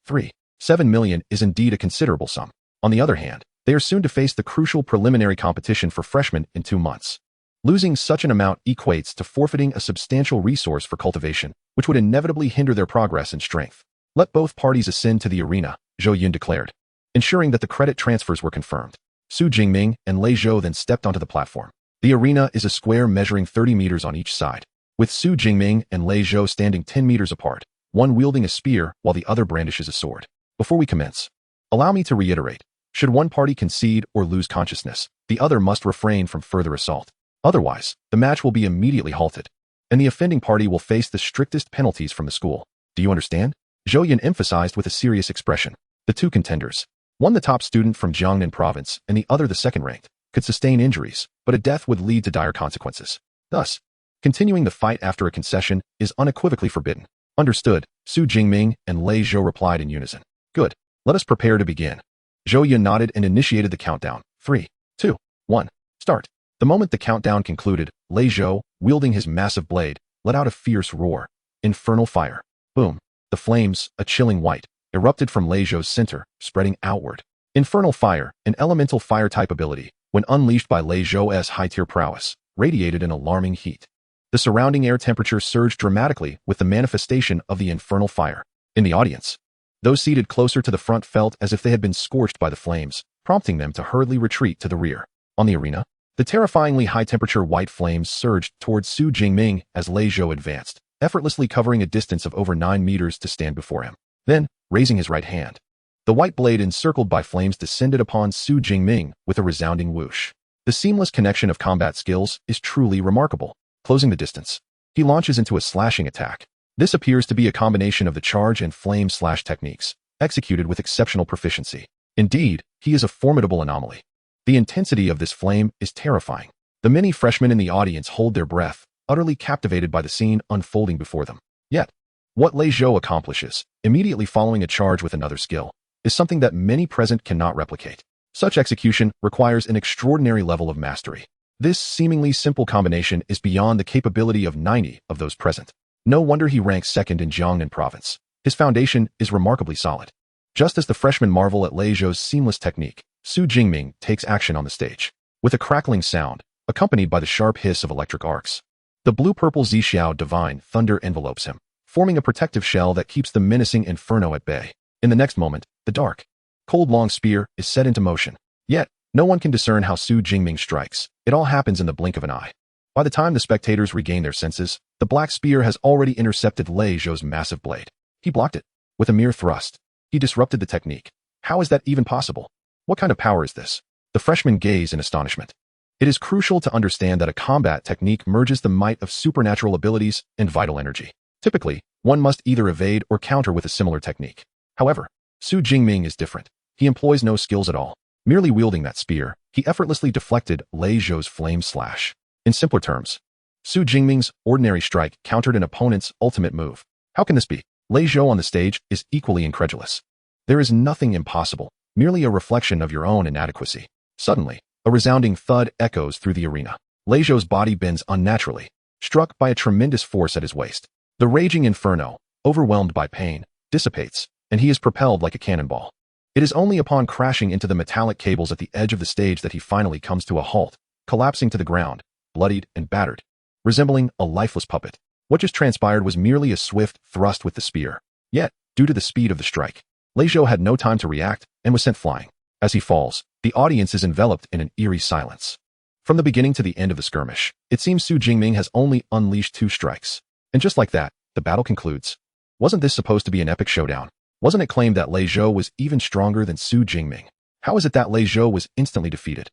7 million is indeed a considerable sum. On the other hand, they are soon to face the crucial preliminary competition for freshmen in 2 months. Losing such an amount equates to forfeiting a substantial resource for cultivation, which would inevitably hinder their progress and strength. Let both parties ascend to the arena, Zhou Yun declared, ensuring that the credit transfers were confirmed. Su Jingming and Lei Zhou then stepped onto the platform. The arena is a square measuring 30 meters on each side, with Su Jingming and Lei Zhou standing 10 meters apart, one wielding a spear while the other brandishes a sword. Before we commence, allow me to reiterate, should one party concede or lose consciousness, the other must refrain from further assault. Otherwise, the match will be immediately halted, and the offending party will face the strictest penalties from the school. Do you understand? Zhou Yun emphasized with a serious expression. The two contenders, one the top student from Jiangnan province and the other the second-ranked, could sustain injuries, but a death would lead to dire consequences. Thus, continuing the fight after a concession is unequivocally forbidden. Understood, Su Jingming and Lei Zhou replied in unison. Good. Let us prepare to begin. Zhou Yun nodded and initiated the countdown. 3, 2, 1, start. The moment the countdown concluded, Lei Zhou, wielding his massive blade, let out a fierce roar. Infernal fire. Boom. The flames, a chilling white, erupted from Lei Zhou's center, spreading outward. Infernal fire, an elemental fire-type ability, when unleashed by Lei Zhou's high-tier prowess, radiated an alarming heat. The surrounding air temperature surged dramatically with the manifestation of the infernal fire. In the audience, those seated closer to the front felt as if they had been scorched by the flames, prompting them to hurriedly retreat to the rear. On the arena, the terrifyingly high-temperature white flames surged towards Su Jingming as Lei Zhou advanced, effortlessly covering a distance of over 9 meters to stand before him. Then, raising his right hand, the white blade encircled by flames descended upon Su Jingming with a resounding whoosh. The seamless connection of combat skills is truly remarkable. Closing the distance, he launches into a slashing attack. This appears to be a combination of the charge and flame slash techniques, executed with exceptional proficiency. Indeed, he is a formidable anomaly. The intensity of this flame is terrifying. The many freshmen in the audience hold their breath, utterly captivated by the scene unfolding before them. Yet, what Lei Zhou accomplishes, immediately following a charge with another skill, is something that many present cannot replicate. Such execution requires an extraordinary level of mastery. This seemingly simple combination is beyond the capability of 90 of those present. No wonder he ranks second in Jiangnan province. His foundation is remarkably solid. Just as the freshmen marvel at Lei Zhou's seamless technique, Su Jingming takes action on the stage. With a crackling sound, accompanied by the sharp hiss of electric arcs, the blue-purple Zixiao divine thunder envelopes him, forming a protective shell that keeps the menacing inferno at bay. In the next moment, the dark, cold long spear is set into motion. Yet, no one can discern how Su Jingming strikes. It all happens in the blink of an eye. By the time the spectators regain their senses, the black spear has already intercepted Lei Zhou's massive blade. He blocked it. With a mere thrust, he disrupted the technique. How is that even possible? What kind of power is this? The freshmen gaze in astonishment. It is crucial to understand that a combat technique merges the might of supernatural abilities and vital energy. Typically, one must either evade or counter with a similar technique. However, Su Jingming is different. He employs no skills at all. Merely wielding that spear, he effortlessly deflected Lei Zhou's flame slash. In simpler terms, Su Jingming's ordinary strike countered an opponent's ultimate move. How can this be? Lei Zhou on the stage is equally incredulous. There is nothing impossible, merely a reflection of your own inadequacy. Suddenly, a resounding thud echoes through the arena. Lei Zhou's body bends unnaturally, struck by a tremendous force at his waist. The raging inferno, overwhelmed by pain, dissipates, and he is propelled like a cannonball. It is only upon crashing into the metallic cables at the edge of the stage that he finally comes to a halt, collapsing to the ground, bloodied and battered. resembling a lifeless puppet. What just transpired was merely a swift thrust with the spear. Yet, due to the speed of the strike, Lei Zhou had no time to react and was sent flying. As he falls, the audience is enveloped in an eerie silence. From the beginning to the end of the skirmish, it seems Su Jingming has only unleashed 2 strikes. And just like that, the battle concludes. Wasn't this supposed to be an epic showdown? Wasn't it claimed that Lei Zhou was even stronger than Su Jingming? How is it that Lei Zhou was instantly defeated?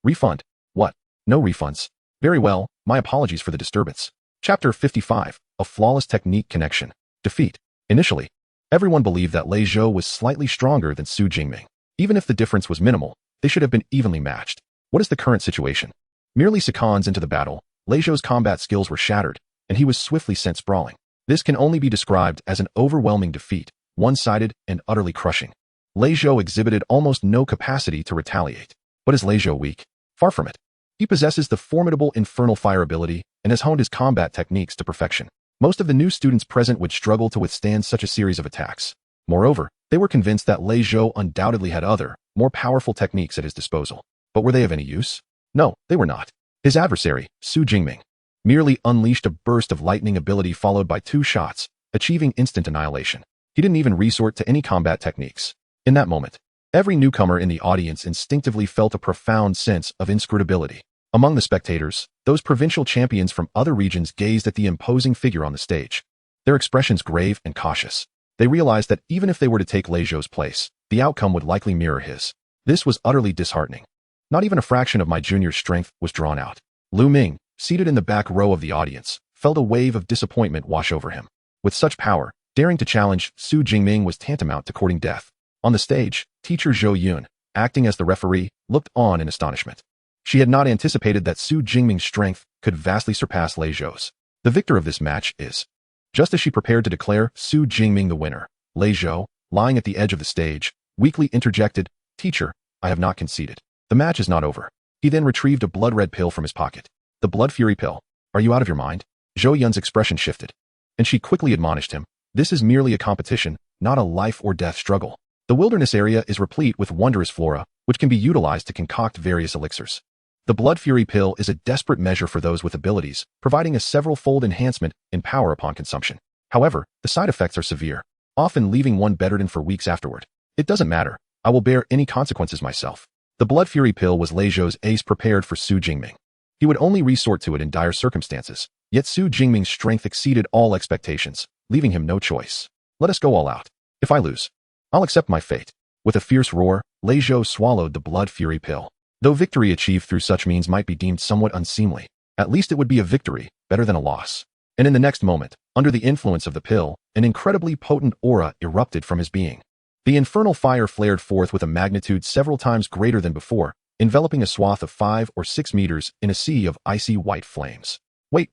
Refund? What? No refunds. Very well, my apologies for the disturbance. Chapter 55, A Flawless Technique Connection. Defeat. Initially, everyone believed that Lei Zhou was slightly stronger than Su Jingming. Even if the difference was minimal, they should have been evenly matched. What is the current situation? Merely seconds into the battle, Lei Zhou's combat skills were shattered, and he was swiftly sent sprawling. This can only be described as an overwhelming defeat, one-sided and utterly crushing. Lei Zhou exhibited almost no capacity to retaliate. But is Lei Zhou weak? Far from it. He possesses the formidable infernal fire ability and has honed his combat techniques to perfection. Most of the new students present would struggle to withstand such a series of attacks. Moreover, they were convinced that Lei Zhou undoubtedly had other, more powerful techniques at his disposal. But were they of any use? No, they were not. His adversary, Su Jingming, merely unleashed a burst of lightning ability followed by 2 shots, achieving instant annihilation. He didn't even resort to any combat techniques. In that moment, every newcomer in the audience instinctively felt a profound sense of inscrutability. Among the spectators, those provincial champions from other regions gazed at the imposing figure on the stage, their expressions grave and cautious. They realized that even if they were to take Lei Zhou's place, the outcome would likely mirror his. This was utterly disheartening. Not even a fraction of my junior's strength was drawn out. Lu Ming, seated in the back row of the audience, felt a wave of disappointment wash over him. With such power, daring to challenge Su Jingming was tantamount to courting death. On the stage, teacher Zhou Yun, acting as the referee, looked on in astonishment. She had not anticipated that Su Jingming's strength could vastly surpass Lei Zhou's. The victor of this match is. Just as she prepared to declare Su Jingming the winner, Lei Zhou, lying at the edge of the stage, weakly interjected, "Teacher, I have not conceded. The match is not over." He then retrieved a blood-red pill from his pocket. "The blood fury pill. Are you out of your mind?" Zhou Yun's expression shifted, and she quickly admonished him. "This is merely a competition, not a life-or-death struggle. The wilderness area is replete with wondrous flora, which can be utilized to concoct various elixirs. The blood fury pill is a desperate measure for those with abilities, providing a several-fold enhancement in power upon consumption. However, the side effects are severe, often leaving one bedridden for weeks afterward. It doesn't matter. I will bear any consequences myself." The blood fury pill was Lei Zhou's ace prepared for Su Jingming. He would only resort to it in dire circumstances, yet Su Jingming's strength exceeded all expectations, leaving him no choice. "Let us go all out. If I lose, I'll accept my fate." With a fierce roar, Lei Zhou swallowed the blood fury pill. Though victory achieved through such means might be deemed somewhat unseemly, at least it would be a victory, better than a loss. And in the next moment, under the influence of the pill, an incredibly potent aura erupted from his being. The infernal fire flared forth with a magnitude several times greater than before, enveloping a swath of 5 or 6 meters in a sea of icy white flames. Wait.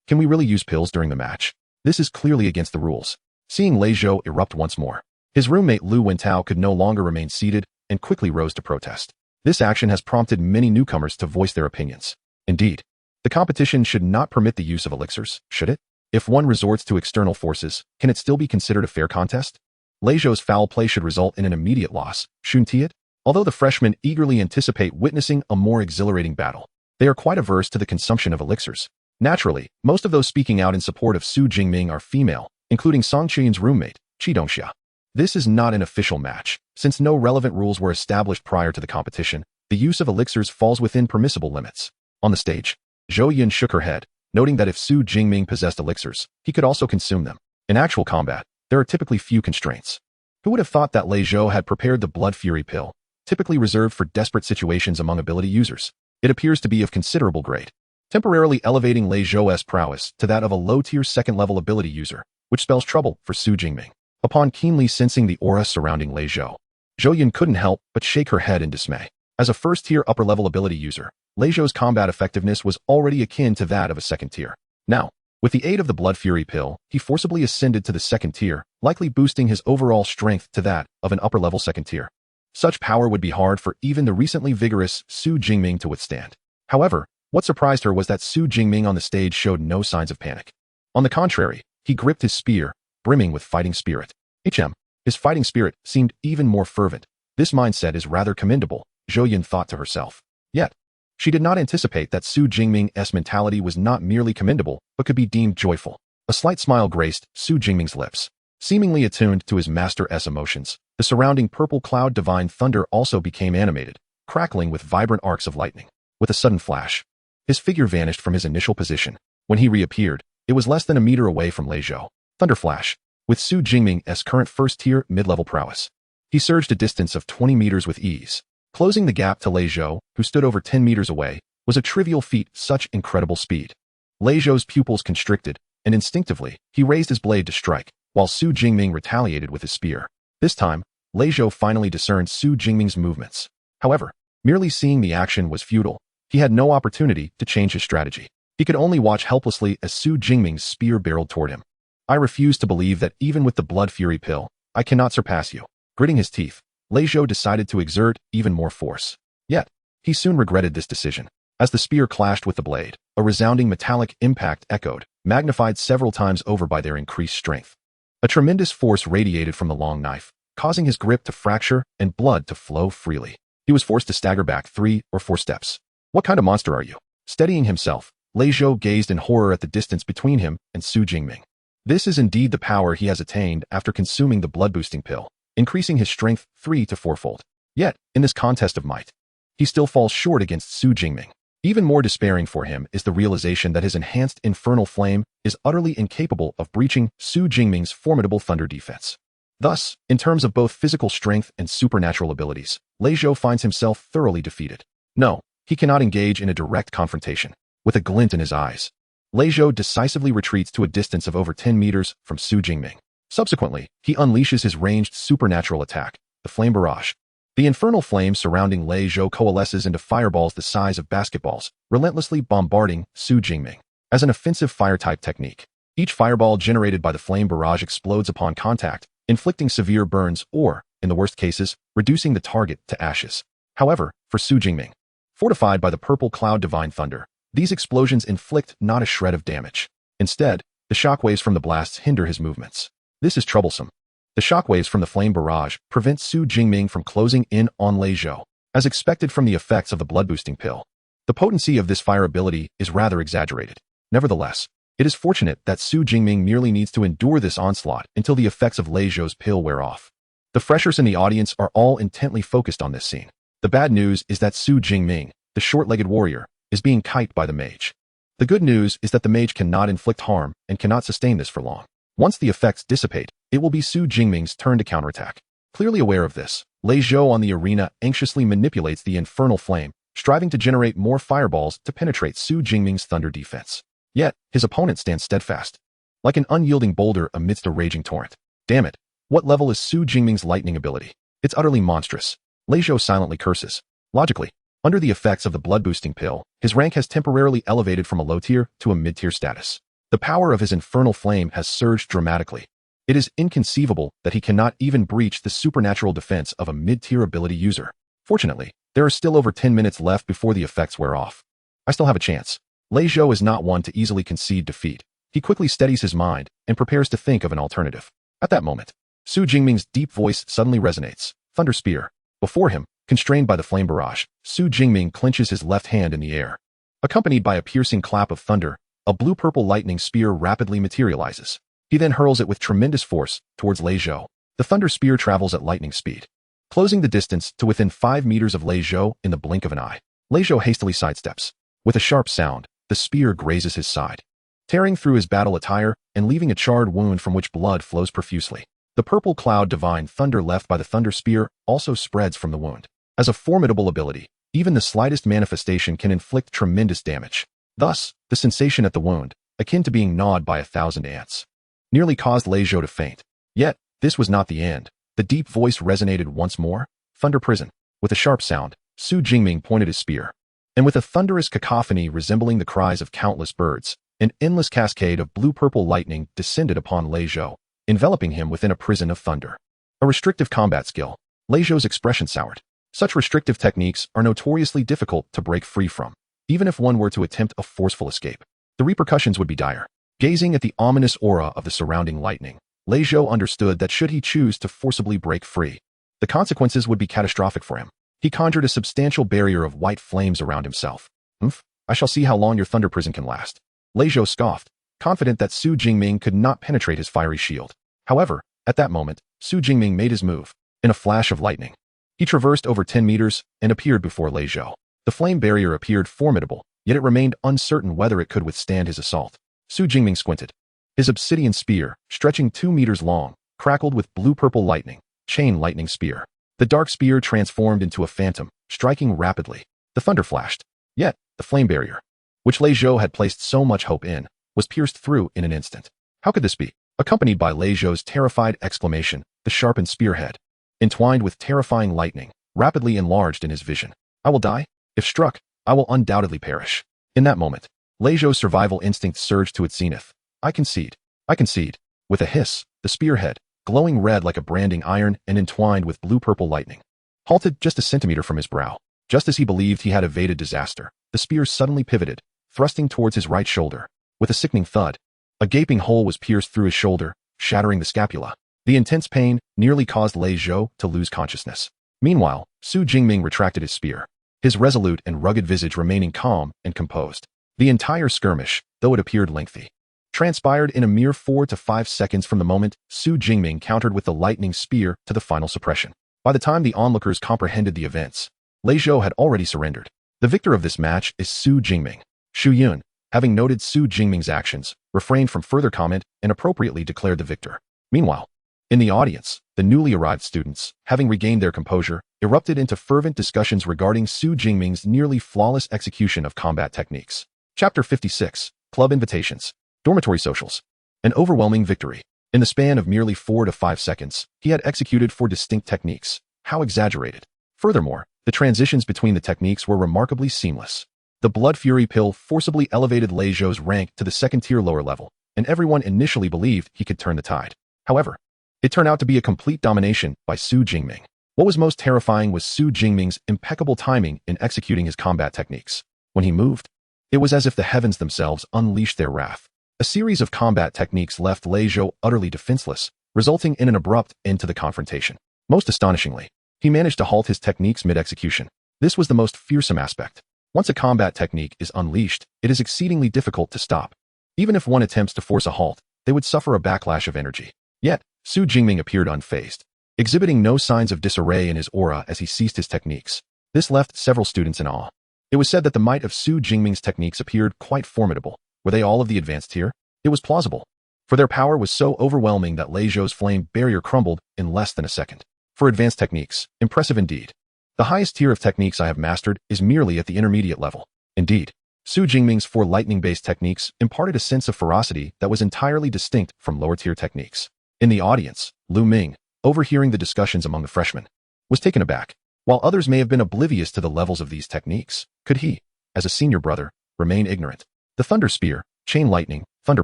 Can we really use pills during the match? This is clearly against the rules." Seeing Lei Zhou erupt once more, his roommate Lu Wentao could no longer remain seated and quickly rose to protest. This action has prompted many newcomers to voice their opinions. Indeed, the competition should not permit the use of elixirs, should it? If one resorts to external forces, can it still be considered a fair contest? Lei Zhou's foul play should result in an immediate loss, shouldn't it? Although the freshmen eagerly anticipate witnessing a more exhilarating battle, they are quite averse to the consumption of elixirs. Naturally, most of those speaking out in support of Su Jingming are female, including Song Qian's roommate, Qi Dongxia. This is not an official match. Since no relevant rules were established prior to the competition, the use of elixirs falls within permissible limits. On the stage, Zhou Yun shook her head, noting that if Su Jingming possessed elixirs, he could also consume them. In actual combat, there are typically few constraints. Who would have thought that Lei Zhou had prepared the blood fury pill, typically reserved for desperate situations among ability users? It appears to be of considerable grade, temporarily elevating Lei Zhou's prowess to that of a low-tier second-level ability user, which spells trouble for Su Jingming. Upon keenly sensing the aura surrounding Lei Zhou, Zhou Yun couldn't help but shake her head in dismay. As a first-tier upper-level ability user, Lei Zhou's combat effectiveness was already akin to that of a second tier. Now, with the aid of the blood fury pill, he forcibly ascended to the second tier, likely boosting his overall strength to that of an upper-level second tier. Such power would be hard for even the recently vigorous Su Jingming to withstand. However, what surprised her was that Su Jingming on the stage showed no signs of panic. On the contrary, he gripped his spear, brimming with fighting spirit. His fighting spirit seemed even more fervent. This mindset is rather commendable, Zhou Yun thought to herself. Yet, She did not anticipate that Su Jingming's mentality was not merely commendable, but could be deemed joyful. A slight smile graced Su Jingming's lips. Seemingly attuned to his master's emotions, the surrounding purple cloud divine thunder also became animated, crackling with vibrant arcs of lightning. With a sudden flash, his figure vanished from his initial position. When he reappeared, it was less than a meter away from Lei Zhou. Thunder flash. With Su Jingming's current first-tier mid-level prowess, he surged a distance of 20 meters with ease. Closing the gap to Lei Zhou, who stood over 10 meters away, was a trivial feat. Such incredible speed. Lei Zhou's pupils constricted, and instinctively, he raised his blade to strike, while Su Jingming retaliated with his spear. This time, Lei Zhou finally discerned Su Jingming's movements. However, merely seeing the action was futile. He had no opportunity to change his strategy. He could only watch helplessly as Su Jingming's spear barreled toward him. I refuse to believe that even with the blood fury pill, I cannot surpass you. Gritting his teeth, Lei Zhou decided to exert even more force. Yet, he soon regretted this decision. As the spear clashed with the blade, a resounding metallic impact echoed, magnified several times over by their increased strength. A tremendous force radiated from the long knife, causing his grip to fracture and blood to flow freely. He was forced to stagger back 3 or 4 steps. What kind of monster are you? Steadying himself, Lei Zhou gazed in horror at the distance between him and Su Jingming. This is indeed the power he has attained after consuming the blood-boosting pill, increasing his strength 3 to 4-fold. Yet, in this contest of might, he still falls short against Su Jingming. Even more despairing for him is the realization that his enhanced infernal flame is utterly incapable of breaching Su Jingming's formidable thunder defense. Thus, in terms of both physical strength and supernatural abilities, Lei Zhou finds himself thoroughly defeated. No, he cannot engage in a direct confrontation. With a glint in his eyes, Lei Zhou decisively retreats to a distance of over 10 meters from Su Jingming. Subsequently, he unleashes his ranged supernatural attack, the Flame Barrage. The infernal flame surrounding Lei Zhou coalesces into fireballs the size of basketballs, relentlessly bombarding Su Jingming. As an offensive fire-type technique, each fireball generated by the Flame Barrage explodes upon contact, inflicting severe burns or, in the worst cases, reducing the target to ashes. However, for Su Jingming, fortified by the purple cloud divine thunder, these explosions inflict not a shred of damage. Instead, the shockwaves from the blasts hinder his movements. This is troublesome. The shockwaves from the flame barrage prevent Su Jingming from closing in on Lei Zhou, as expected from the effects of the blood-boosting pill. The potency of this fire ability is rather exaggerated. Nevertheless, it is fortunate that Su Jingming merely needs to endure this onslaught until the effects of Lei Zhou's pill wear off. The freshers in the audience are all intently focused on this scene. The bad news is that Su Jingming, the short-legged warrior, is being kited by the mage. The good news is that the mage cannot inflict harm and cannot sustain this for long. Once the effects dissipate, it will be Su Jingming's turn to counterattack. Clearly aware of this, Lei Zhou on the arena anxiously manipulates the infernal flame, striving to generate more fireballs to penetrate Su Jingming's thunder defense. Yet, his opponent stands steadfast, like an unyielding boulder amidst a raging torrent. Damn it, what level is Su Jingming's lightning ability? It's utterly monstrous. Lei Zhou silently curses. Logically, under the effects of the blood-boosting pill, his rank has temporarily elevated from a low-tier to a mid-tier status. The power of his infernal flame has surged dramatically. It is inconceivable that he cannot even breach the supernatural defense of a mid-tier ability user. Fortunately, there are still over 10 minutes left before the effects wear off. I still have a chance. Lei Zhou is not one to easily concede defeat. He quickly steadies his mind and prepares to think of an alternative. At that moment, Su Jingming's deep voice suddenly resonates. Thunder Spear. Before him, constrained by the flame barrage, Su Jingming clenches his left hand in the air. Accompanied by a piercing clap of thunder, a blue-purple lightning spear rapidly materializes. He then hurls it with tremendous force towards Lei Zhou. The thunder spear travels at lightning speed, closing the distance to within 5 meters of Lei Zhou in the blink of an eye. Lei Zhou hastily sidesteps. With a sharp sound, the spear grazes his side, tearing through his battle attire and leaving a charred wound from which blood flows profusely. The purple cloud divine thunder left by the thunder spear also spreads from the wound. As a formidable ability, even the slightest manifestation can inflict tremendous damage. Thus, the sensation at the wound, akin to being gnawed by 1,000 ants, nearly caused Lei Zhou to faint. Yet, this was not the end. The deep voice resonated once more. Thunder Prison. With a sharp sound, Su Jingming pointed his spear, and with a thunderous cacophony resembling the cries of countless birds, an endless cascade of blue-purple lightning descended upon Lei Zhou, enveloping him within a prison of thunder. A restrictive combat skill. Lei Zhou's expression soured. Such restrictive techniques are notoriously difficult to break free from. Even if one were to attempt a forceful escape, the repercussions would be dire. Gazing at the ominous aura of the surrounding lightning, Lei Zhou understood that should he choose to forcibly break free, the consequences would be catastrophic for him. He conjured a substantial barrier of white flames around himself. "Umph, I shall see how long your thunder prison can last." Lei Zhou scoffed, confident that Su Jingming could not penetrate his fiery shield. However, at that moment, Su Jingming made his move. In a flash of lightning, he traversed over 10 meters and appeared before Lei Zhou. The flame barrier appeared formidable, yet it remained uncertain whether it could withstand his assault. Su Jingming squinted. His obsidian spear, stretching 2 meters long, crackled with blue-purple lightning, chain lightning spear. The dark spear transformed into a phantom, striking rapidly. The thunder flashed. Yet, the flame barrier, which Lei Zhou had placed so much hope in, was pierced through in an instant. How could this be? Accompanied by Lei Zhou's terrified exclamation, the sharpened spearhead, entwined with terrifying lightning, rapidly enlarged in his vision. "I will die? If struck, I will undoubtedly perish." In that moment, Lei Zhou's survival instinct surged to its zenith. I concede. I concede." With a hiss, the spearhead, glowing red like a branding iron and entwined with blue-purple lightning, halted just a centimeter from his brow. Just as he believed he had evaded disaster, the spear suddenly pivoted, thrusting towards his right shoulder. With a sickening thud, a gaping hole was pierced through his shoulder, shattering the scapula. The intense pain nearly caused Lei Zhou to lose consciousness. Meanwhile, Su Jingming retracted his spear, his resolute and rugged visage remaining calm and composed. The entire skirmish, though it appeared lengthy, transpired in a mere 4 to 5 seconds from the moment Su Jingming countered with the lightning spear to the final suppression. By the time the onlookers comprehended the events, Lei Zhou had already surrendered. The victor of this match is Su Jingming. Xu Yun, having noted Su Jingming's actions, refrained from further comment and appropriately declared the victor. Meanwhile, in the audience, the newly arrived students, having regained their composure, erupted into fervent discussions regarding Su Jingming's nearly flawless execution of combat techniques. Chapter 56, Club Invitations. Dormitory Socials. An overwhelming victory. In the span of merely 4 to 5 seconds, he had executed 4 distinct techniques. How exaggerated. Furthermore, the transitions between the techniques were remarkably seamless. The Blood Fury pill forcibly elevated Lei Zhou's rank to the second-tier lower level, and everyone initially believed he could turn the tide. However, it turned out to be a complete domination by Su Jingming. What was most terrifying was Su Jingming's impeccable timing in executing his combat techniques. When he moved, it was as if the heavens themselves unleashed their wrath. A series of combat techniques left Lei Zhou utterly defenseless, resulting in an abrupt end to the confrontation. Most astonishingly, he managed to halt his techniques mid-execution. This was the most fearsome aspect. Once a combat technique is unleashed, it is exceedingly difficult to stop. Even if one attempts to force a halt, they would suffer a backlash of energy. Yet, Su Jingming appeared unfazed, exhibiting no signs of disarray in his aura as he ceased his techniques. This left several students in awe. It was said that the might of Su Jingming's techniques appeared quite formidable. Were they all of the advanced tier? It was plausible, for their power was so overwhelming that Lei Zhou's flame barrier crumbled in less than a second. For advanced techniques, impressive indeed. The highest tier of techniques I have mastered is merely at the intermediate level. Indeed, Su Jingming's 4 lightning-based techniques imparted a sense of ferocity that was entirely distinct from lower-tier techniques. In the audience, Lu Ming, overhearing the discussions among the freshmen, was taken aback. While others may have been oblivious to the levels of these techniques, could he, as a senior brother, remain ignorant? The Thunder Spear, Chain Lightning, Thunder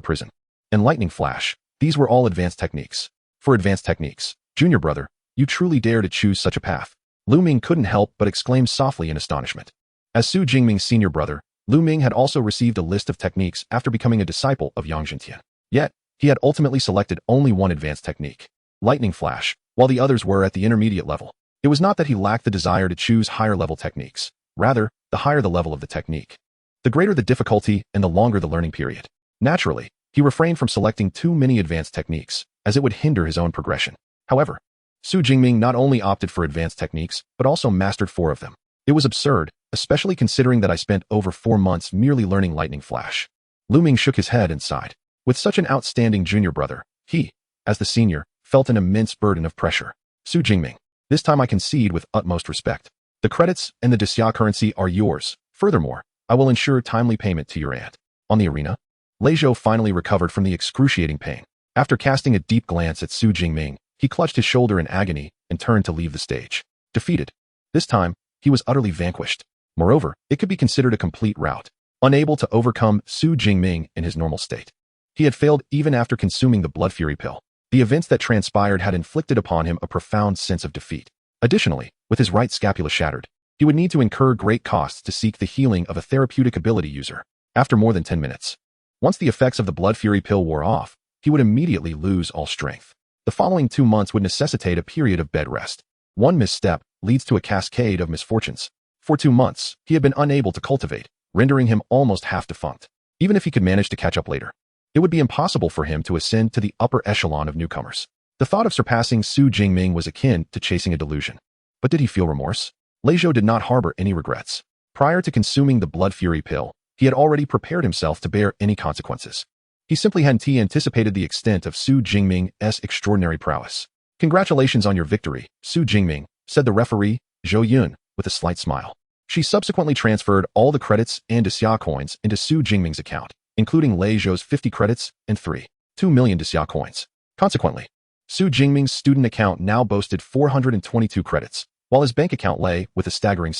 Prison, and Lightning Flash, these were all advanced techniques. For advanced techniques, junior brother, you truly dare to choose such a path. Lu Ming couldn't help but exclaim softly in astonishment. As Su Jingming's senior brother, Lu Ming had also received a list of techniques after becoming a disciple of Yang Zhentian. Yet, he had ultimately selected only one advanced technique, Lightning Flash, while the others were at the intermediate level. It was not that he lacked the desire to choose higher-level techniques. Rather, the higher the level of the technique, the greater the difficulty and the longer the learning period. Naturally, he refrained from selecting too many advanced techniques, as it would hinder his own progression. However, Su Jingming not only opted for advanced techniques, but also mastered 4 of them. It was absurd, especially considering that I spent over 4 months merely learning Lightning Flash. Lu Ming shook his head and sighed. With such an outstanding junior brother, he, as the senior, felt an immense burden of pressure. Su Jingming, this time I concede with utmost respect. The credits and the Desya currency are yours. Furthermore, I will ensure timely payment to your aunt. On the arena, Lei Zhou finally recovered from the excruciating pain. After casting a deep glance at Su Jingming, he clutched his shoulder in agony and turned to leave the stage. Defeated. This time, he was utterly vanquished. Moreover, it could be considered a complete rout. Unable to overcome Su Jingming in his normal state. He had failed even after consuming the Blood Fury pill. The events that transpired had inflicted upon him a profound sense of defeat. Additionally, with his right scapula shattered, he would need to incur great costs to seek the healing of a therapeutic ability user. After more than 10 minutes, once the effects of the Blood Fury pill wore off, he would immediately lose all strength. The following 2 months would necessitate a period of bed rest. One misstep, leads to a cascade of misfortunes. For 2 months, he had been unable to cultivate, rendering him almost half defunct. Even if he could manage to catch up later, it would be impossible for him to ascend to the upper echelon of newcomers. The thought of surpassing Su Jingming was akin to chasing a delusion. But did he feel remorse? Lei Zhou did not harbor any regrets. Prior to consuming the blood fury pill, he had already prepared himself to bear any consequences. He simply hadn't anticipated the extent of Su Jingming's extraordinary prowess. "Congratulations on your victory, Su Jingming," said the referee, Zhou Yun, with a slight smile. She subsequently transferred all the credits and Xia coins into Su Jingming's account, including Lei Zhou's 50 credits and 2 million Xia coins. Consequently, Su Jingming's student account now boasted 422 credits, while his bank account lay with a staggering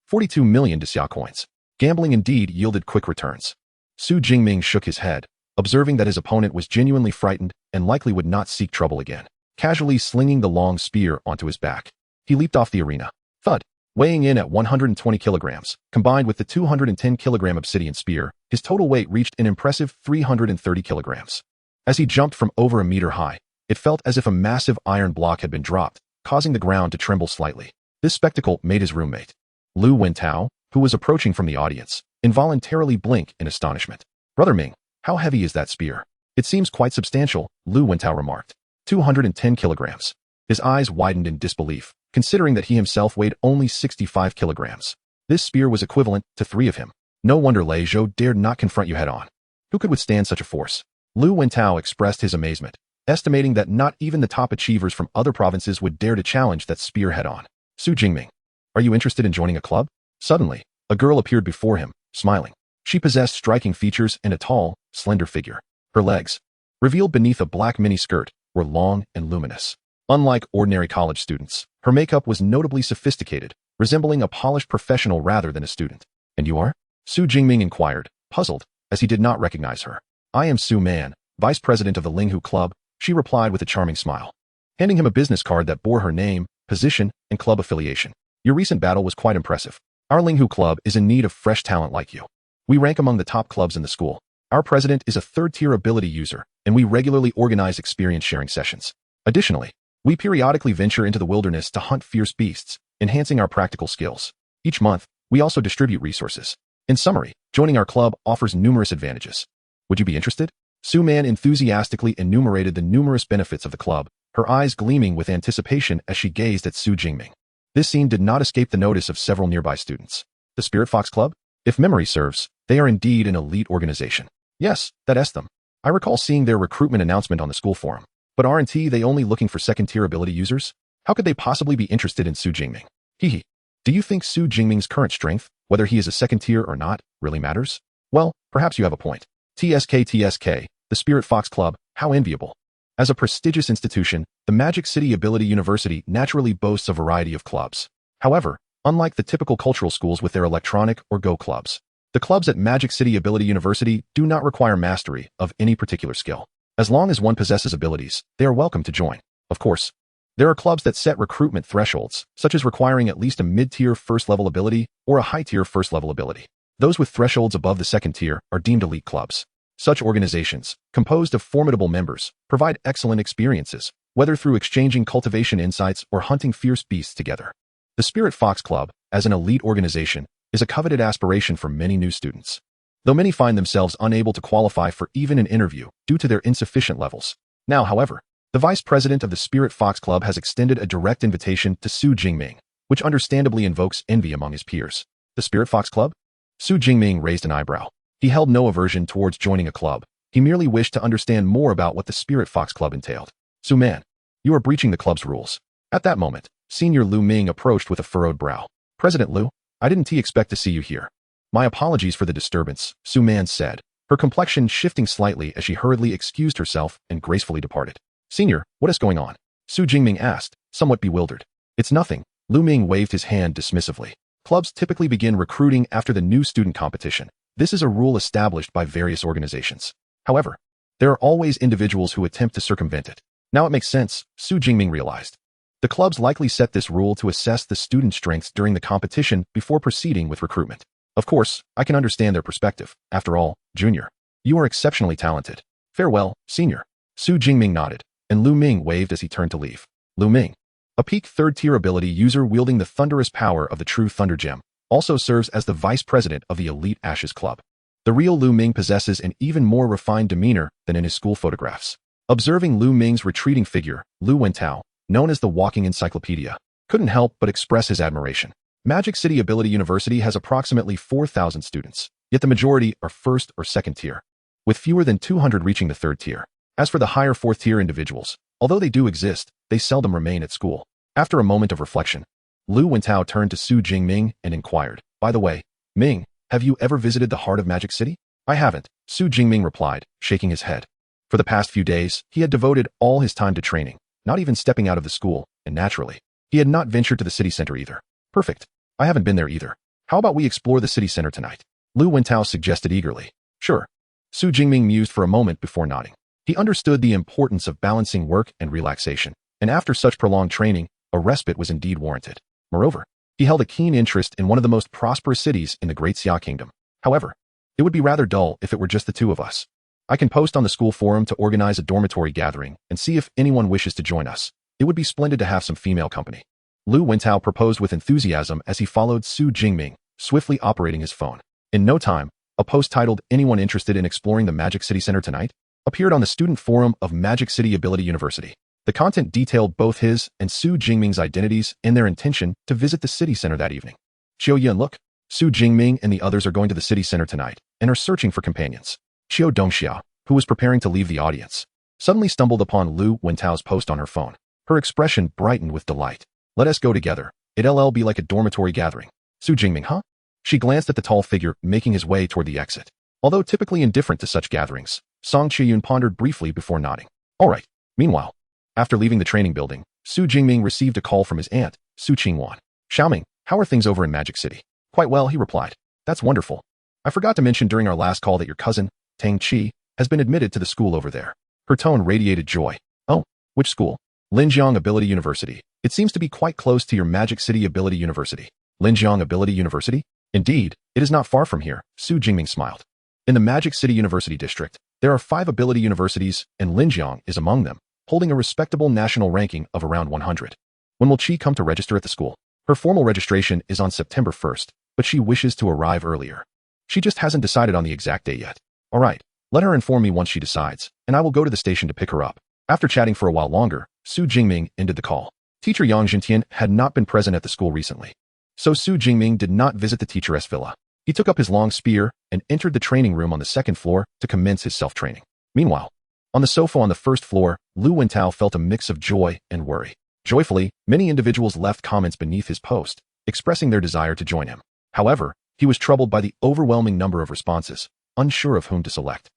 42 million Xia coins. Gambling indeed yielded quick returns. Su Jingming shook his head, observing that his opponent was genuinely frightened and likely would not seek trouble again. Casually slinging the long spear onto his back, he leaped off the arena. Thud! Weighing in at 120 kilograms, combined with the 210-kilogram obsidian spear, his total weight reached an impressive 330 kilograms. As he jumped from over a meter high, it felt as if a massive iron block had been dropped, causing the ground to tremble slightly. This spectacle made his roommate, Lu Wentao, who was approaching from the audience, involuntarily blink in astonishment. "Brother Ming, how heavy is that spear?" "It seems quite substantial," Lu Wentao remarked. 210 kilograms. His eyes widened in disbelief, considering that he himself weighed only 65 kilograms. This spear was equivalent to 3 of him. No wonder Lei Zhou dared not confront you head-on. Who could withstand such a force? Lu Wentao expressed his amazement, estimating that not even the top achievers from other provinces would dare to challenge that spear head-on. "Su Jingming, are you interested in joining a club?" Suddenly, a girl appeared before him, smiling. She possessed striking features and a tall, slender figure. Her legs, revealed beneath a black mini-skirt, were long and luminous. Unlike ordinary college students, her makeup was notably sophisticated, resembling a polished professional rather than a student. "And you are?" Su Jingming inquired, puzzled, as he did not recognize her. "I am Su Man, vice president of the Linghu Club," she replied with a charming smile, handing him a business card that bore her name, position, and club affiliation. "Your recent battle was quite impressive. Our Linghu Club is in need of fresh talent like you. We rank among the top clubs in the school. Our president is a third-tier ability user, and we regularly organize experience-sharing sessions. Additionally, we periodically venture into the wilderness to hunt fierce beasts, enhancing our practical skills. Each month, we also distribute resources. In summary, joining our club offers numerous advantages. Would you be interested?" Su Man enthusiastically enumerated the numerous benefits of the club, her eyes gleaming with anticipation as she gazed at Su Jingming. This scene did not escape the notice of several nearby students. "The Spirit Fox Club? If memory serves, they are indeed an elite organization." "Yes, that's them. I recall seeing their recruitment announcement on the school forum. But aren't they only looking for second-tier ability users? How could they possibly be interested in Su Jingming?" "Hehe. Do you think Su Jingming's current strength, whether he is a second tier or not, really matters?" "Well, perhaps you have a point. TSK, the Spirit Fox Club, how enviable. As a prestigious institution, the Magic City Ability University naturally boasts a variety of clubs. However, unlike the typical cultural schools with their electronic or Go clubs, the clubs at Magic City Ability University do not require mastery of any particular skill. As long as one possesses abilities, they are welcome to join. Of course, there are clubs that set recruitment thresholds, such as requiring at least a mid-tier first-level ability or a high-tier first-level ability. Those with thresholds above the second tier are deemed elite clubs. Such organizations, composed of formidable members, provide excellent experiences, whether through exchanging cultivation insights or hunting fierce beasts together. The Spirit Fox Club, as an elite organization, is a coveted aspiration for many new students. Though many find themselves unable to qualify for even an interview due to their insufficient levels. Now, however, the vice president of the Spirit Fox Club has extended a direct invitation to Su Jingming, which understandably invokes envy among his peers. The Spirit Fox Club? Su Jingming raised an eyebrow. He held no aversion towards joining a club. He merely wished to understand more about what the Spirit Fox Club entailed. "Su Man, you are breaching the club's rules." At that moment, Senior Lu Ming approached with a furrowed brow. "President Lu, I didn't expect to see you here." "My apologies for the disturbance," Su Man said, her complexion shifting slightly as she hurriedly excused herself and gracefully departed. "Senior, what is going on?" Su Jingming asked, somewhat bewildered. "It's nothing," Lu Ming waved his hand dismissively. "Clubs typically begin recruiting after the new student competition. This is a rule established by various organizations. However, there are always individuals who attempt to circumvent it. Now it makes sense," Su Jingming realized. The clubs likely set this rule to assess the student strengths during the competition before proceeding with recruitment. Of course, I can understand their perspective. After all, Junior, you are exceptionally talented. Farewell, Senior. Su Jingming nodded, and Lu Ming waved as he turned to leave. "Lu Ming, A peak third-tier ability user wielding the thunderous power of the true Thunder Gem also serves as the vice president of the elite Ashes Club. The real Lu Ming possesses an even more refined demeanor than in his school photographs. Observing Lu Ming's retreating figure, Lu Wentao, known as the walking encyclopedia, couldn't help but express his admiration. Magic City Ability University has approximately 4,000 students, yet the majority are first or second tier, with fewer than 200 reaching the third tier. As for the higher fourth-tier individuals, although they do exist, they seldom remain at school. After a moment of reflection, Lu Wentao turned to Su Jingming and inquired, "By the way, Ming, have you ever visited the heart of Magic City?" "I haven't," Su Jingming replied, shaking his head. For the past few days, he had devoted all his time to training, not even stepping out of the school, and naturally, he had not ventured to the city center either. "Perfect. I haven't been there either. How about we explore the city center tonight?" Lu Wentao suggested eagerly. "Sure." Su Jingming mused for a moment before nodding. He understood the importance of balancing work and relaxation, and after such prolonged training, a respite was indeed warranted. Moreover, he held a keen interest in one of the most prosperous cities in the Great Xia Kingdom. "However, it would be rather dull if it were just the two of us. I can post on the school forum to organize a dormitory gathering and see if anyone wishes to join us. It would be splendid to have some female company." Lu Wentao proposed with enthusiasm as he followed Su Jingming, swiftly operating his phone. In no time, a post titled "Anyone Interested in Exploring the Magic City Center Tonight?" appeared on the student forum of Magic City Ability University. The content detailed both his and Su Jingming's identities and their intention to visit the city center that evening. "Qiu Yan, look, Su Jingming and the others are going to the city center tonight and are searching for companions." Qiu Dongxia, who was preparing to leave the audience, suddenly stumbled upon Lu Wentao's post on her phone. Her expression brightened with delight. "Let us go together. It'll be like a dormitory gathering." Su Jingming, huh? She glanced at the tall figure making his way toward the exit. Although typically indifferent to such gatherings, Song Qiyun pondered briefly before nodding. "All right." Meanwhile, after leaving the training building, Su Jingming received a call from his aunt, Su Qingwan. "Xiaoming, how are things over in Magic City?" "Quite well," he replied. "That's wonderful. I forgot to mention during our last call that your cousin, Tang Qi, has been admitted to the school over there." Her tone radiated joy. "Oh, which school?" "Linjiang Ability University. It seems to be quite close to your Magic City Ability University." "Linjiang Ability University?" "Indeed, it is not far from here," Su Jingming smiled. "In the Magic City University District, there are 5 ability universities, and Linjiang is among them, holding a respectable national ranking of around 100. When will Qi come to register at the school?" "Her formal registration is on September 1st, but she wishes to arrive earlier. She just hasn't decided on the exact day yet." "All right, let her inform me once she decides, and I will go to the station to pick her up." After chatting for a while longer, Su Jingming ended the call. Teacher Yang Jintian had not been present at the school recently, so Su Jingming did not visit the teacheress villa. He took up his long spear and entered the training room on the second floor to commence his self-training. Meanwhile, on the sofa on the first floor, Lu Wentao felt a mix of joy and worry. Joyfully, many individuals left comments beneath his post, expressing their desire to join him. However, he was troubled by the overwhelming number of responses, unsure of whom to select.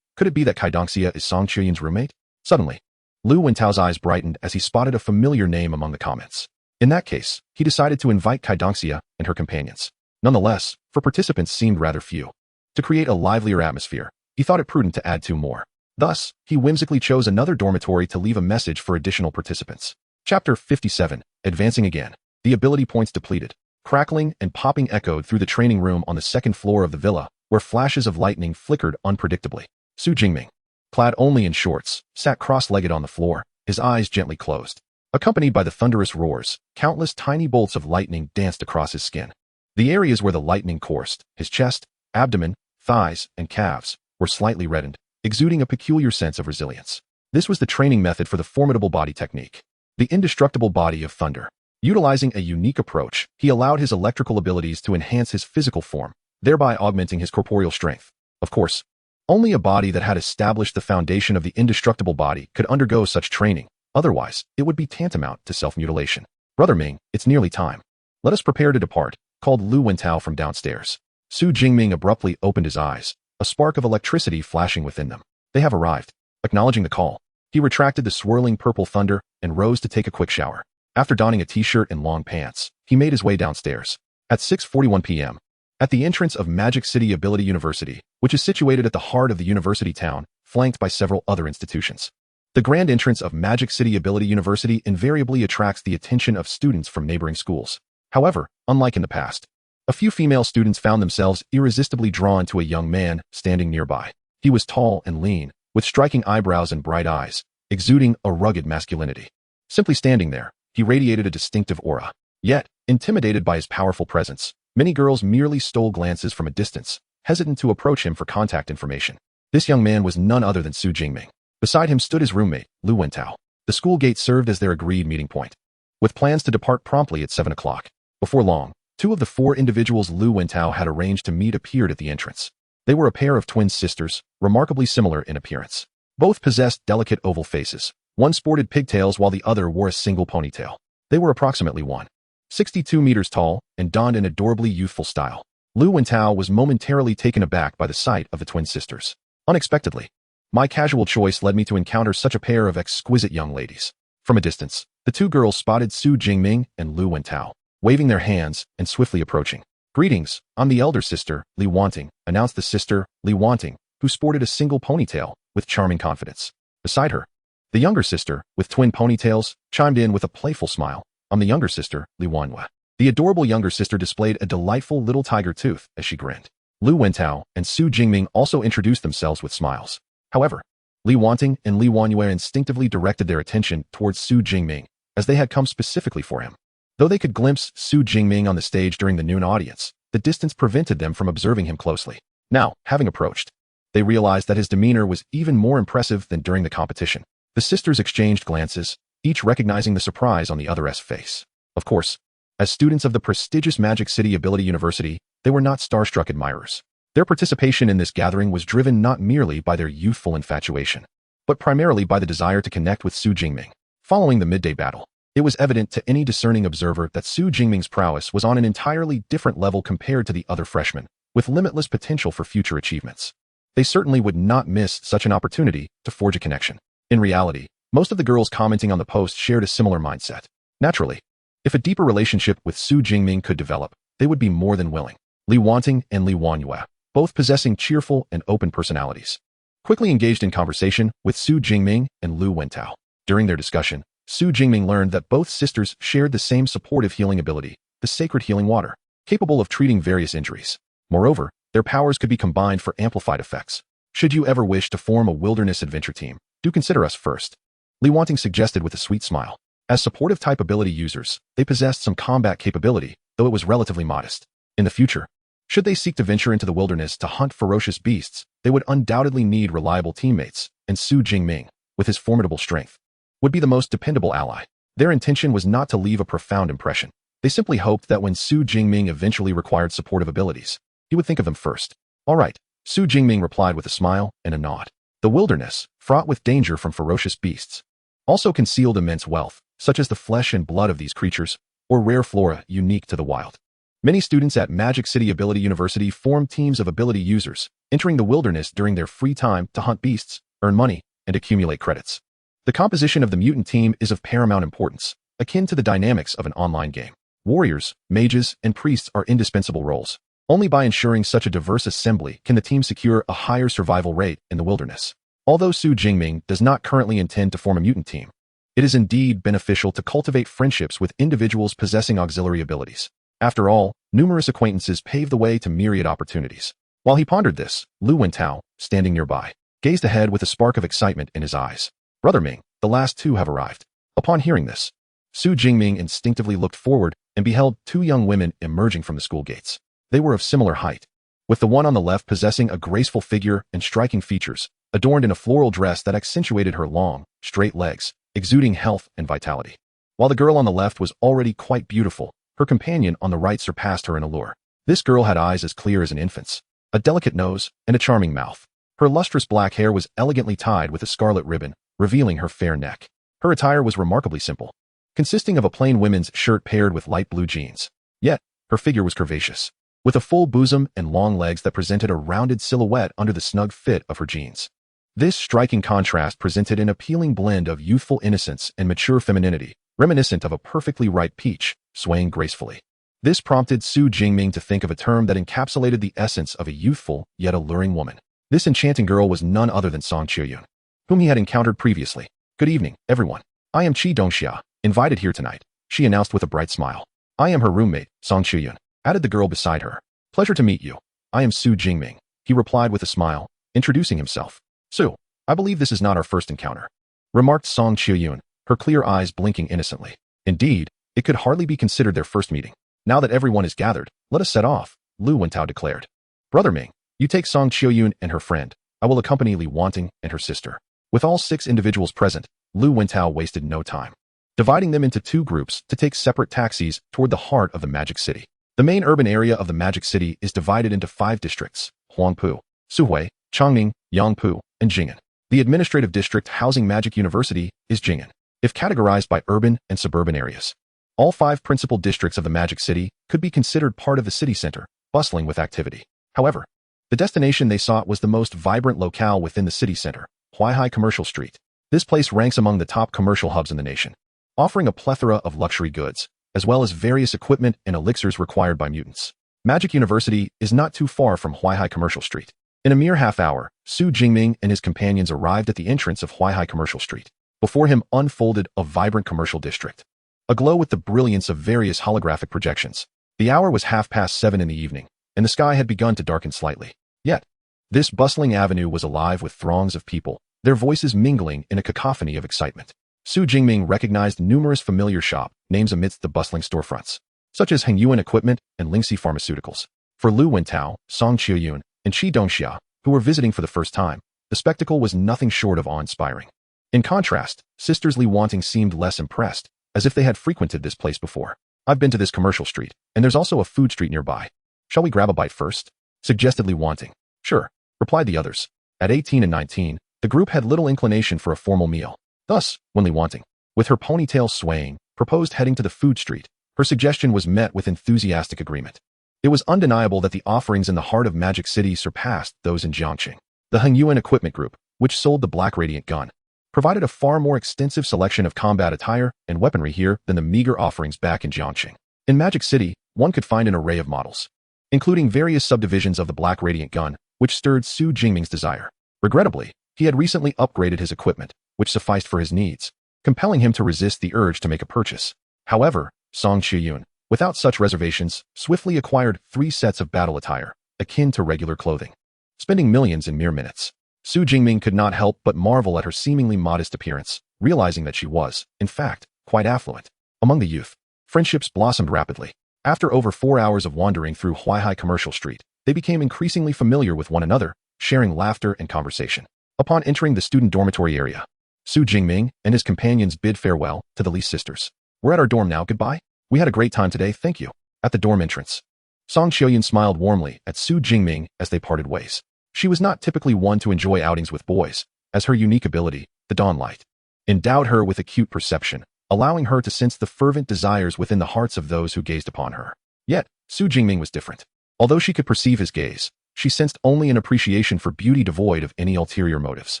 Could it be that Kai Dongxia is Song Qiyun's roommate? Suddenly, Lu Wentao's eyes brightened as he spotted a familiar name among the comments. In that case, he decided to invite Kai Dongxia and her companions. Nonetheless, for participants seemed rather few. To create a livelier atmosphere, he thought it prudent to add 2 more. Thus, he whimsically chose another dormitory to leave a message for additional participants. Chapter 57, Advancing Again. The ability points depleted. Crackling and popping echoed through the training room on the second floor of the villa, where flashes of lightning flickered unpredictably. Su Jingming, clad only in shorts, sat cross-legged on the floor, his eyes gently closed. Accompanied by the thunderous roars, countless tiny bolts of lightning danced across his skin. The areas where the lightning coursed, his chest, abdomen, thighs, and calves, were slightly reddened, exuding a peculiar sense of resilience. This was the training method for the formidable body technique, the indestructible body of thunder. Utilizing a unique approach, he allowed his electrical abilities to enhance his physical form, thereby augmenting his corporeal strength. Of course, only a body that had established the foundation of the indestructible body could undergo such training. Otherwise, it would be tantamount to self-mutilation. "Brother Ming, it's nearly time. Let us prepare to depart," called Lu Wentao from downstairs. Su Jingming abruptly opened his eyes, a spark of electricity flashing within them. "They have arrived." Acknowledging the call, he retracted the swirling purple thunder and rose to take a quick shower. After donning a t-shirt and long pants, he made his way downstairs. At 6:41 p.m., at the entrance of Magic City Ability University, which is situated at the heart of the university town, flanked by several other institutions. The grand entrance of Magic City Ability University invariably attracts the attention of students from neighboring schools. However, unlike in the past, a few female students found themselves irresistibly drawn to a young man standing nearby. He was tall and lean, with striking eyebrows and bright eyes, exuding a rugged masculinity. Simply standing there, He radiated a distinctive aura. Yet, intimidated by his powerful presence, many girls merely stole glances from a distance, hesitant to approach him for contact information. This young man was none other than Su Jingming. Beside him stood his roommate, Lu Wentao. The school gate served as their agreed meeting point, with plans to depart promptly at 7 o'clock. Before long, 2 of the 4 individuals Lu Wentao had arranged to meet appeared at the entrance. They were a pair of twin sisters, remarkably similar in appearance. Both possessed delicate oval faces. One sported pigtails while the other wore a single ponytail. They were approximately 1.62 meters tall and donned an adorably youthful style. Lu Wentao was momentarily taken aback by the sight of the twin sisters. Unexpectedly, my casual choice led me to encounter such a pair of exquisite young ladies. From a distance, the 2 girls spotted Su Jingming and Lu Wentao, waving their hands and swiftly approaching. "Greetings, I'm the elder sister, Li Wanting," announced the sister, Li Wanting, who sported a single ponytail with charming confidence. Beside her, the younger sister, with twin ponytails, chimed in with a playful smile. "I'm the younger sister, Li Wanhua." The adorable younger sister displayed a delightful little tiger tooth as she grinned. Lu Wentao and Su Jingming also introduced themselves with smiles. However, Li Wanting and Li Wanhua instinctively directed their attention towards Su Jingming, as they had come specifically for him. Though they could glimpse Su Jingming on the stage during the noon audience, the distance prevented them from observing him closely. Now, having approached, they realized that his demeanor was even more impressive than during the competition. The sisters exchanged glances, each recognizing the surprise on the other's face. Of course, as students of the prestigious Magic City Ability University, they were not starstruck admirers. Their participation in this gathering was driven not merely by their youthful infatuation, but primarily by the desire to connect with Su Jingming. Following the midday battle, it was evident to any discerning observer that Su Jingming's prowess was on an entirely different level compared to the other freshmen, with limitless potential for future achievements. They certainly would not miss such an opportunity to forge a connection. In reality, most of the girls commenting on the post shared a similar mindset. Naturally, if a deeper relationship with Su Jingming could develop, they would be more than willing. Li Wanting and Li Wanhua, both possessing cheerful and open personalities, quickly engaged in conversation with Su Jingming and Lu Wentao. During their discussion, Su Jingming learned that both sisters shared the same supportive healing ability, the sacred healing water, capable of treating various injuries. Moreover, their powers could be combined for amplified effects. "Should you ever wish to form a wilderness adventure team, do consider us first," Li Wanting suggested with a sweet smile. As supportive type ability users, they possessed some combat capability, though it was relatively modest. In the future, should they seek to venture into the wilderness to hunt ferocious beasts, they would undoubtedly need reliable teammates, and Su Jingming, with his formidable strength, would be the most dependable ally. Their intention was not to leave a profound impression. They simply hoped that when Su Jingming eventually required supportive abilities, he would think of them first. "All right," Su Jingming replied with a smile and a nod. The wilderness, fraught with danger from ferocious beasts, also concealed immense wealth, such as the flesh and blood of these creatures, or rare flora unique to the wild. Many students at Magic City Ability University formed teams of ability users, entering the wilderness during their free time to hunt beasts, earn money, and accumulate credits. The composition of the mutant team is of paramount importance, akin to the dynamics of an online game. Warriors, mages, and priests are indispensable roles. Only by ensuring such a diverse assembly can the team secure a higher survival rate in the wilderness. Although Su Jingming does not currently intend to form a mutant team, it is indeed beneficial to cultivate friendships with individuals possessing auxiliary abilities. After all, numerous acquaintances pave the way to myriad opportunities. While he pondered this, Lu Wentao, standing nearby, gazed ahead with a spark of excitement in his eyes. "Brother Ming, the last 2 have arrived." Upon hearing this, Su Jingming instinctively looked forward and beheld 2 young women emerging from the school gates. They were of similar height, with the one on the left possessing a graceful figure and striking features, adorned in a floral dress that accentuated her long, straight legs, exuding health and vitality. While the girl on the left was already quite beautiful, her companion on the right surpassed her in allure. This girl had eyes as clear as an infant's, a delicate nose, and a charming mouth. Her lustrous black hair was elegantly tied with a scarlet ribbon, revealing her fair neck. Her attire was remarkably simple, consisting of a plain women's shirt paired with light blue jeans. Yet, her figure was curvaceous, with a full bosom and long legs that presented a rounded silhouette under the snug fit of her jeans. This striking contrast presented an appealing blend of youthful innocence and mature femininity, reminiscent of a perfectly ripe peach, swaying gracefully. This prompted Su Jingming to think of a term that encapsulated the essence of a youthful yet alluring woman. This enchanting girl was none other than Song Qiuyun, whom he had encountered previously. "Good evening, everyone. I am Qi Dongxia, invited here tonight," she announced with a bright smile. "I am her roommate, Song Qiuyun," added the girl beside her. "Pleasure to meet you. I am Su Jingming," he replied with a smile, introducing himself. "Su, I believe this is not our first encounter," remarked Song Qiuyun, her clear eyes blinking innocently. Indeed, it could hardly be considered their first meeting. Now that everyone is gathered, let us set off, Lu Wentao declared. Brother Ming, you take Song Qiuyun and her friend. I will accompany Li Wanting and her sister. With all 6 individuals present, Lu Wentao wasted no time, dividing them into 2 groups to take separate taxis toward the heart of the Magic City. The main urban area of the Magic City is divided into 5 districts: Huangpu, Suhui, Changning, Yangpu, and Jing'an. The administrative district housing Magic University is Jing'an, if categorized by urban and suburban areas. All 5 principal districts of the Magic City could be considered part of the city center, bustling with activity. However, the destination they sought was the most vibrant locale within the city center, Huaihai Commercial Street. This place ranks among the top commercial hubs in the nation, offering a plethora of luxury goods, as well as various equipment and elixirs required by mutants. Magic University is not too far from Huaihai Commercial Street. In a mere half hour, Su Jingming and his companions arrived at the entrance of Huaihai Commercial Street. Before him unfolded a vibrant commercial district, aglow with the brilliance of various holographic projections. The hour was 7:30 in the evening, and the sky had begun to darken slightly. Yet, this bustling avenue was alive with throngs of people, their voices mingling in a cacophony of excitement. Su Jingming recognized numerous familiar shop names amidst the bustling storefronts, such as Hengyuan Equipment and Lingxi Pharmaceuticals. For Lu Wentao, Song Qiuyun, and Qi Dongxia, who were visiting for the first time, the spectacle was nothing short of awe-inspiring. In contrast, sisters Li Wanting seemed less impressed, as if they had frequented this place before. I've been to this commercial street, and there's also a food street nearby. Shall we grab a bite first? Suggested Li Wanting. Sure, replied the others. At 18 and 19, the group had little inclination for a formal meal. Thus, when Li Wanting, with her ponytail swaying, proposed heading to the food street, her suggestion was met with enthusiastic agreement. It was undeniable that the offerings in the heart of Magic City surpassed those in Jiangqing. The Hengyuan Equipment Group, which sold the Black Radiant gun, provided a far more extensive selection of combat attire and weaponry here than the meager offerings back in Jiangqing. In Magic City, one could find an array of models, including various subdivisions of the Black Radiant gun, which stirred Su Jingming's desire. Regrettably, he had recently upgraded his equipment, which sufficed for his needs, compelling him to resist the urge to make a purchase. However, Song Qiuyun, without such reservations, swiftly acquired 3 sets of battle attire, akin to regular clothing, spending millions in mere minutes. Su Jingming could not help but marvel at her seemingly modest appearance, realizing that she was, in fact, quite affluent. Among the youth, friendships blossomed rapidly. After over 4 hours of wandering through Huaihai Commercial Street, they became increasingly familiar with one another, sharing laughter and conversation. Upon entering the student dormitory area, Su Jingming and his companions bid farewell to the Li sisters. We're at our dorm now, goodbye. We had a great time today, thank you. At the dorm entrance, Song Qiuyun smiled warmly at Su Jingming as they parted ways. She was not typically one to enjoy outings with boys, as her unique ability, the Dawn Light, endowed her with acute perception, allowing her to sense the fervent desires within the hearts of those who gazed upon her. Yet, Su Jingming was different. Although she could perceive his gaze, she sensed only an appreciation for beauty devoid of any ulterior motives.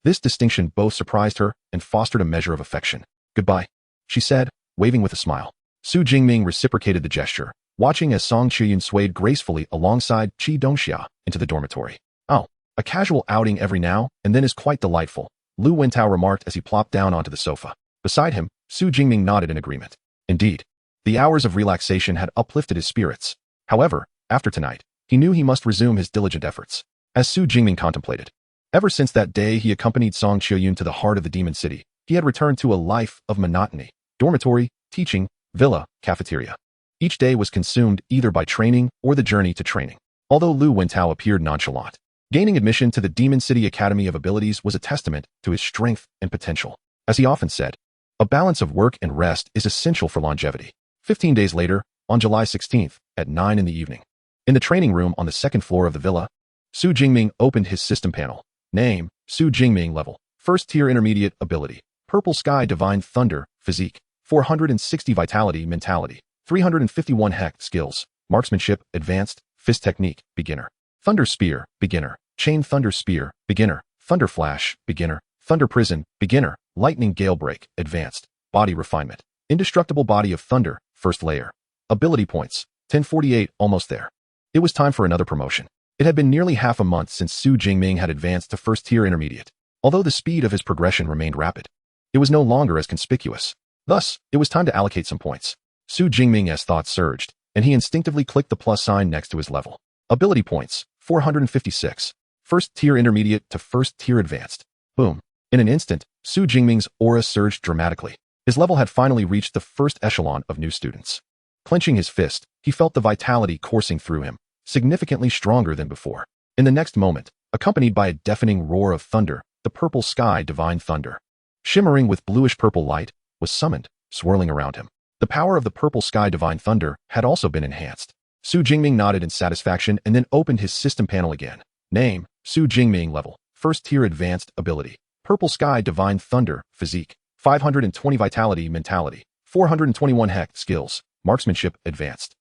This distinction both surprised her and fostered a measure of affection. Goodbye, she said, waving with a smile. Su Jingming reciprocated the gesture, watching as Song Qiuyun swayed gracefully alongside Qi Dongxia into the dormitory. Oh, a casual outing every now and then is quite delightful, Lu Wentao remarked as he plopped down onto the sofa. Beside him, Su Jingming nodded in agreement. Indeed, the hours of relaxation had uplifted his spirits. However, after tonight, he knew he must resume his diligent efforts. As Su Jingming contemplated, ever since that day he accompanied Song Qiuyun to the heart of the Demon City, he had returned to a life of monotony, dormitory, teaching, villa, cafeteria. Each day was consumed either by training or the journey to training. Although Lu Wentao appeared nonchalant, gaining admission to the Demon City Academy of Abilities was a testament to his strength and potential. As he often said, a balance of work and rest is essential for longevity. 15 days later, on July 16th, at 9 in the evening, in the training room on the 2nd floor of the villa, Su Jingming opened his system panel. Name, Su Jingming level, 1st tier intermediate ability, Purple Sky Divine Thunder, physique, 460 vitality mentality, 351 hect skills, marksmanship, advanced, fist technique, beginner, thunder spear, beginner, chain thunder spear, beginner, thunder flash, beginner, thunder prison, beginner, lightning gale break, advanced, body refinement, indestructible body of thunder, 1st layer, ability points, 1048, almost there. It was time for another promotion. It had been nearly half a month since Su Jingming had advanced to 1st tier intermediate. Although the speed of his progression remained rapid, it was no longer as conspicuous. Thus, it was time to allocate some points. Su Jingming's thoughts surged, and he instinctively clicked the plus sign next to his level. Ability points, 456. 1st tier intermediate to 1st tier advanced. Boom. In an instant, Su Jingming's aura surged dramatically. His level had finally reached the first echelon of new students. Clenching his fist, he felt the vitality coursing through him, significantly stronger than before. In the next moment, accompanied by a deafening roar of thunder, the purple sky divine thunder, shimmering with bluish-purple light, was summoned, swirling around him. The power of the purple sky divine thunder had also been enhanced. Su Jingming nodded in satisfaction and then opened his system panel again. Name, Su Jingming level, first tier advanced ability. Purple sky divine thunder, physique, 520 vitality mentality, 421 hex skills, marksmanship advanced.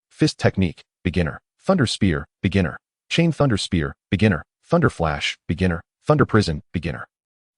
Fist technique, beginner, thunder spear, beginner, chain thunder spear, beginner, thunder flash, beginner, thunder prison, beginner.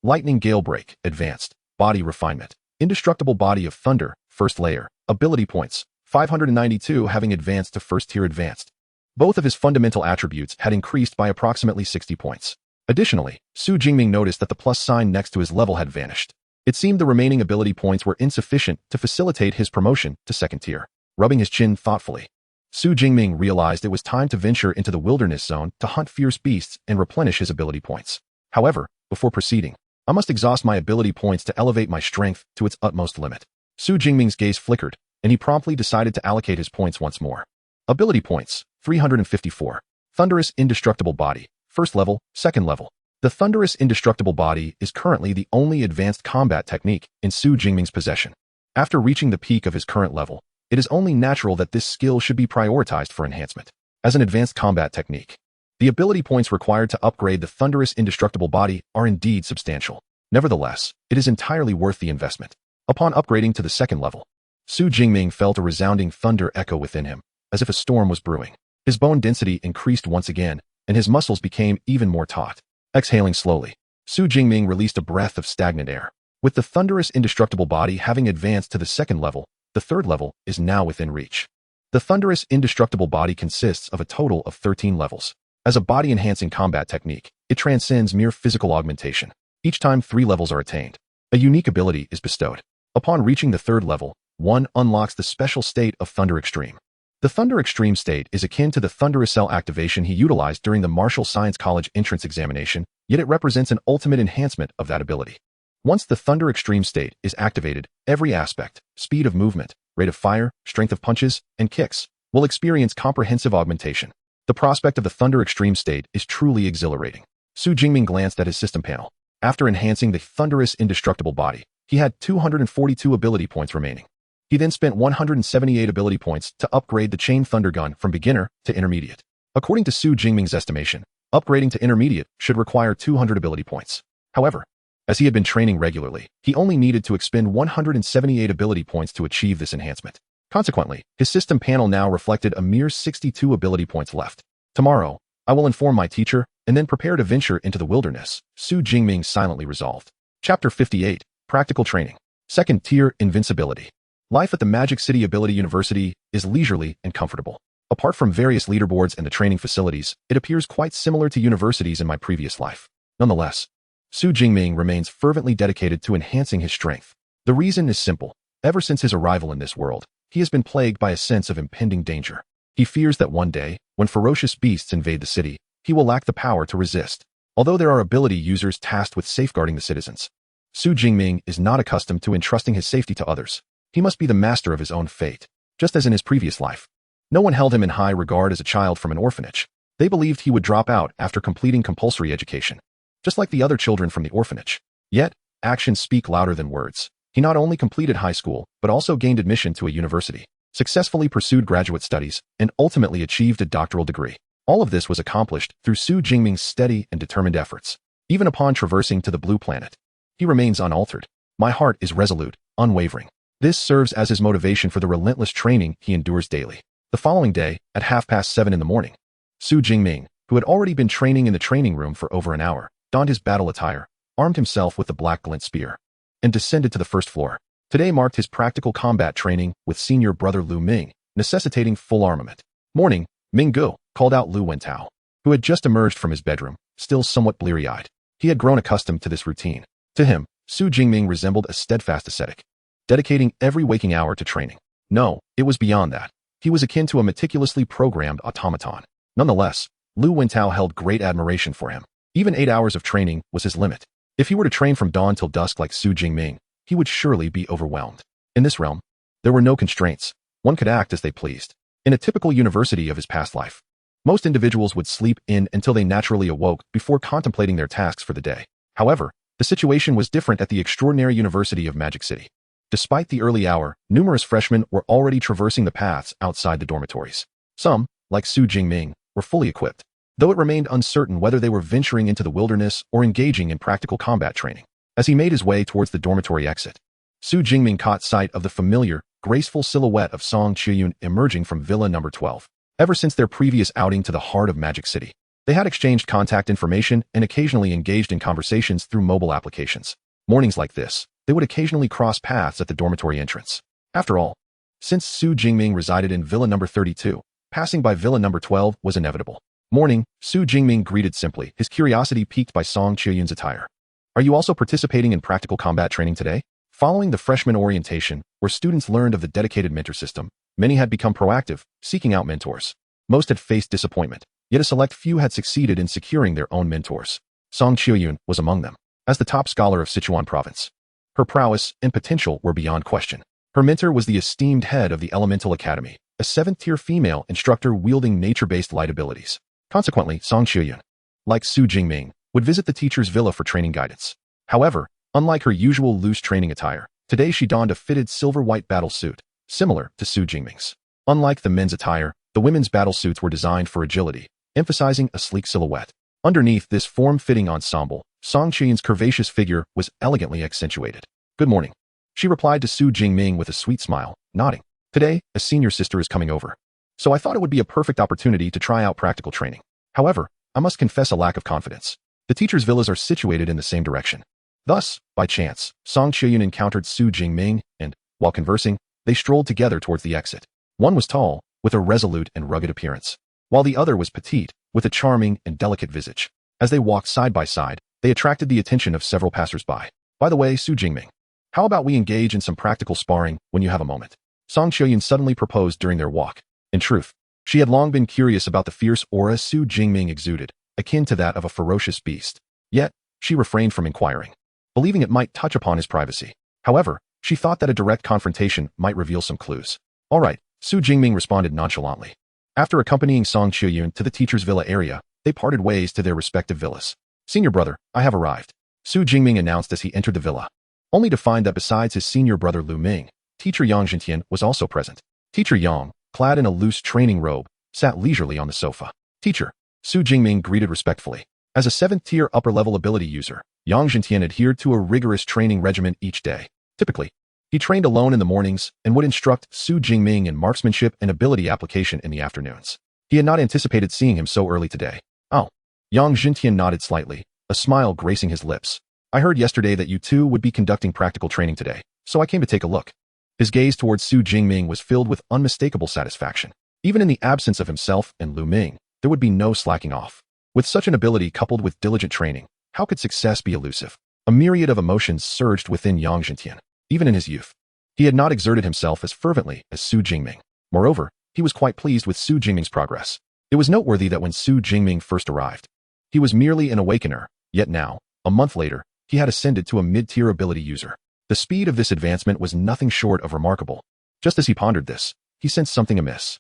Lightning gale break, advanced, body refinement, indestructible body of thunder, first layer, ability points, 592 having advanced to first tier advanced. Both of his fundamental attributes had increased by approximately 60 points. Additionally, Su Jingming noticed that the plus sign next to his level had vanished. It seemed the remaining ability points were insufficient to facilitate his promotion to second tier. Rubbing his chin thoughtfully, Su Jingming realized it was time to venture into the wilderness zone to hunt fierce beasts and replenish his ability points. However, before proceeding, I must exhaust my ability points to elevate my strength to its utmost limit. Su Jingming's gaze flickered, and he promptly decided to allocate his points once more. Ability points, 354. Thunderous Indestructible Body, first level, second level. The Thunderous Indestructible Body is currently the only advanced combat technique in Su Jingming's possession. After reaching the peak of his current level, it is only natural that this skill should be prioritized for enhancement. As an advanced combat technique, the ability points required to upgrade the Thunderous Indestructible Body are indeed substantial. Nevertheless, it is entirely worth the investment. Upon upgrading to the second level, Su Jingming felt a resounding thunder echo within him, as if a storm was brewing. His bone density increased once again, and his muscles became even more taut. Exhaling slowly, Su Jingming released a breath of stagnant air. With the Thunderous Indestructible Body having advanced to the second level, the third level is now within reach. The Thunderous Indestructible Body consists of a total of 13 levels. As a body-enhancing combat technique, it transcends mere physical augmentation. Each time 3 levels are attained, a unique ability is bestowed. Upon reaching the third level, one unlocks the special state of Thunder Extreme. The Thunder Extreme state is akin to the Thunderous Cell activation he utilized during the Martial Science College entrance examination, yet it represents an ultimate enhancement of that ability. Once the Thunder Extreme state is activated, every aspect, speed of movement, rate of fire, strength of punches, and kicks, will experience comprehensive augmentation. The prospect of the Thunder Extreme state is truly exhilarating. Su Jingming glanced at his system panel. After enhancing the Thunderous Indestructible Body, he had 242 ability points remaining. He then spent 178 ability points to upgrade the Chain Thunder Gun from beginner to intermediate. According to Su Jingming's estimation, upgrading to intermediate should require 200 ability points. However, as he had been training regularly, he only needed to expend 178 ability points to achieve this enhancement. Consequently, his system panel now reflected a mere 62 ability points left. Tomorrow, I will inform my teacher and then prepare to venture into the wilderness, Su Jingming silently resolved. Chapter 58, Practical Training. Second Tier Invincibility. Life at the Magic City Ability University is leisurely and comfortable. Apart from various leaderboards and the training facilities, it appears quite similar to universities in my previous life. Nonetheless, Su Jingming remains fervently dedicated to enhancing his strength. The reason is simple. Ever since his arrival in this world, he has been plagued by a sense of impending danger. He fears that one day, when ferocious beasts invade the city, he will lack the power to resist. Although there are ability users tasked with safeguarding the citizens, Su Jingming is not accustomed to entrusting his safety to others. He must be the master of his own fate, just as in his previous life. No one held him in high regard as a child from an orphanage. They believed he would drop out after completing compulsory education, just like the other children from the orphanage. Yet, actions speak louder than words. He not only completed high school, but also gained admission to a university, successfully pursued graduate studies, and ultimately achieved a doctoral degree. All of this was accomplished through Su Jingming's steady and determined efforts. Even upon traversing to the Blue Planet, he remains unaltered. My heart is resolute, unwavering. This serves as his motivation for the relentless training he endures daily. The following day, at 7:30 in the morning, Su Jingming, who had already been training in the training room for over an hour, donned his battle attire, armed himself with the black glint spear, and descended to the first floor. Today marked his practical combat training with senior brother Lu Ming, necessitating full armament. Morning, Ming Gu, called out Lu Wentao, who had just emerged from his bedroom, still somewhat bleary-eyed. He had grown accustomed to this routine. To him, Su Jingming resembled a steadfast ascetic, dedicating every waking hour to training. No, it was beyond that. He was akin to a meticulously programmed automaton. Nonetheless, Lu Wentao held great admiration for him. Even 8 hours of training was his limit. If he were to train from dawn till dusk like Su Jingming, he would surely be overwhelmed. In this realm, there were no constraints. One could act as they pleased. In a typical university of his past life, most individuals would sleep in until they naturally awoke before contemplating their tasks for the day. However, the situation was different at the extraordinary University of Magic City. Despite the early hour, numerous freshmen were already traversing the paths outside the dormitories. Some, like Su Jingming, were fully equipped, though it remained uncertain whether they were venturing into the wilderness or engaging in practical combat training. As he made his way towards the dormitory exit, Su Jingming caught sight of the familiar, graceful silhouette of Song Qiuyun emerging from Villa Number 12. Ever since their previous outing to the heart of Magic City, they had exchanged contact information and occasionally engaged in conversations through mobile applications. Mornings like this, they would occasionally cross paths at the dormitory entrance. After all, since Su Jingming resided in Villa Number 32, passing by Villa Number 12 was inevitable. Morning, Su Jingming greeted simply, his curiosity piqued by Song Qiuyun's attire. Are you also participating in practical combat training today? Following the freshman orientation, where students learned of the dedicated mentor system, many had become proactive, seeking out mentors. Most had faced disappointment, yet a select few had succeeded in securing their own mentors. Song Qiuyun was among them. As the top scholar of Sichuan province, her prowess and potential were beyond question. Her mentor was the esteemed head of the Elemental Academy, a 7th-tier female instructor wielding nature-based light abilities. Consequently, Song Qiuyun, like Su Jingming, would visit the teacher's villa for training guidance. However, unlike her usual loose training attire, today she donned a fitted silver-white battle suit, similar to Su Jingming's. Unlike the men's attire, the women's battle suits were designed for agility, emphasizing a sleek silhouette. Underneath this form-fitting ensemble, Song Qiuyun's curvaceous figure was elegantly accentuated. Good morning, she replied to Su Jingming with a sweet smile, nodding. Today, a senior sister is coming over, so I thought it would be a perfect opportunity to try out practical training. However, I must confess a lack of confidence. The teachers' villas are situated in the same direction. Thus, by chance, Song Qiuyun encountered Su Jingming, and, while conversing, they strolled together towards the exit. One was tall, with a resolute and rugged appearance, while the other was petite, with a charming and delicate visage. As they walked side by side, they attracted the attention of several passers-by. By the way, Su Jingming, how about we engage in some practical sparring when you have a moment? Song Qiuyun suddenly proposed during their walk. In truth, she had long been curious about the fierce aura Su Jingming exuded, akin to that of a ferocious beast. Yet, she refrained from inquiring, believing it might touch upon his privacy. However, she thought that a direct confrontation might reveal some clues. All right, Su Jingming responded nonchalantly. After accompanying Song Qiuyun to the teacher's villa area, they parted ways to their respective villas. Senior brother, I have arrived, Su Jingming announced as he entered the villa, only to find that besides his senior brother Lu Ming, teacher Yang Zhentian was also present. Teacher Yang, clad in a loose training robe, sat leisurely on the sofa. Teacher, Su Jingming greeted respectfully. As a 7th-tier upper-level ability user, Yang Zhentian adhered to a rigorous training regimen each day. Typically, he trained alone in the mornings and would instruct Su Jingming in marksmanship and ability application in the afternoons. He had not anticipated seeing him so early today. Oh. Yang Zhentian nodded slightly, a smile gracing his lips. I heard yesterday that you two would be conducting practical training today, so I came to take a look. His gaze towards Su Jingming was filled with unmistakable satisfaction. Even in the absence of himself and Lu Ming, there would be no slacking off. With such an ability coupled with diligent training, how could success be elusive? A myriad of emotions surged within Yang Zhentian. Even in his youth, he had not exerted himself as fervently as Su Jingming. Moreover, he was quite pleased with Su Jingming's progress. It was noteworthy that when Su Jingming first arrived, he was merely an awakener, yet now, a month later, he had ascended to a mid-tier ability user. The speed of this advancement was nothing short of remarkable. Just as he pondered this, he sensed something amiss.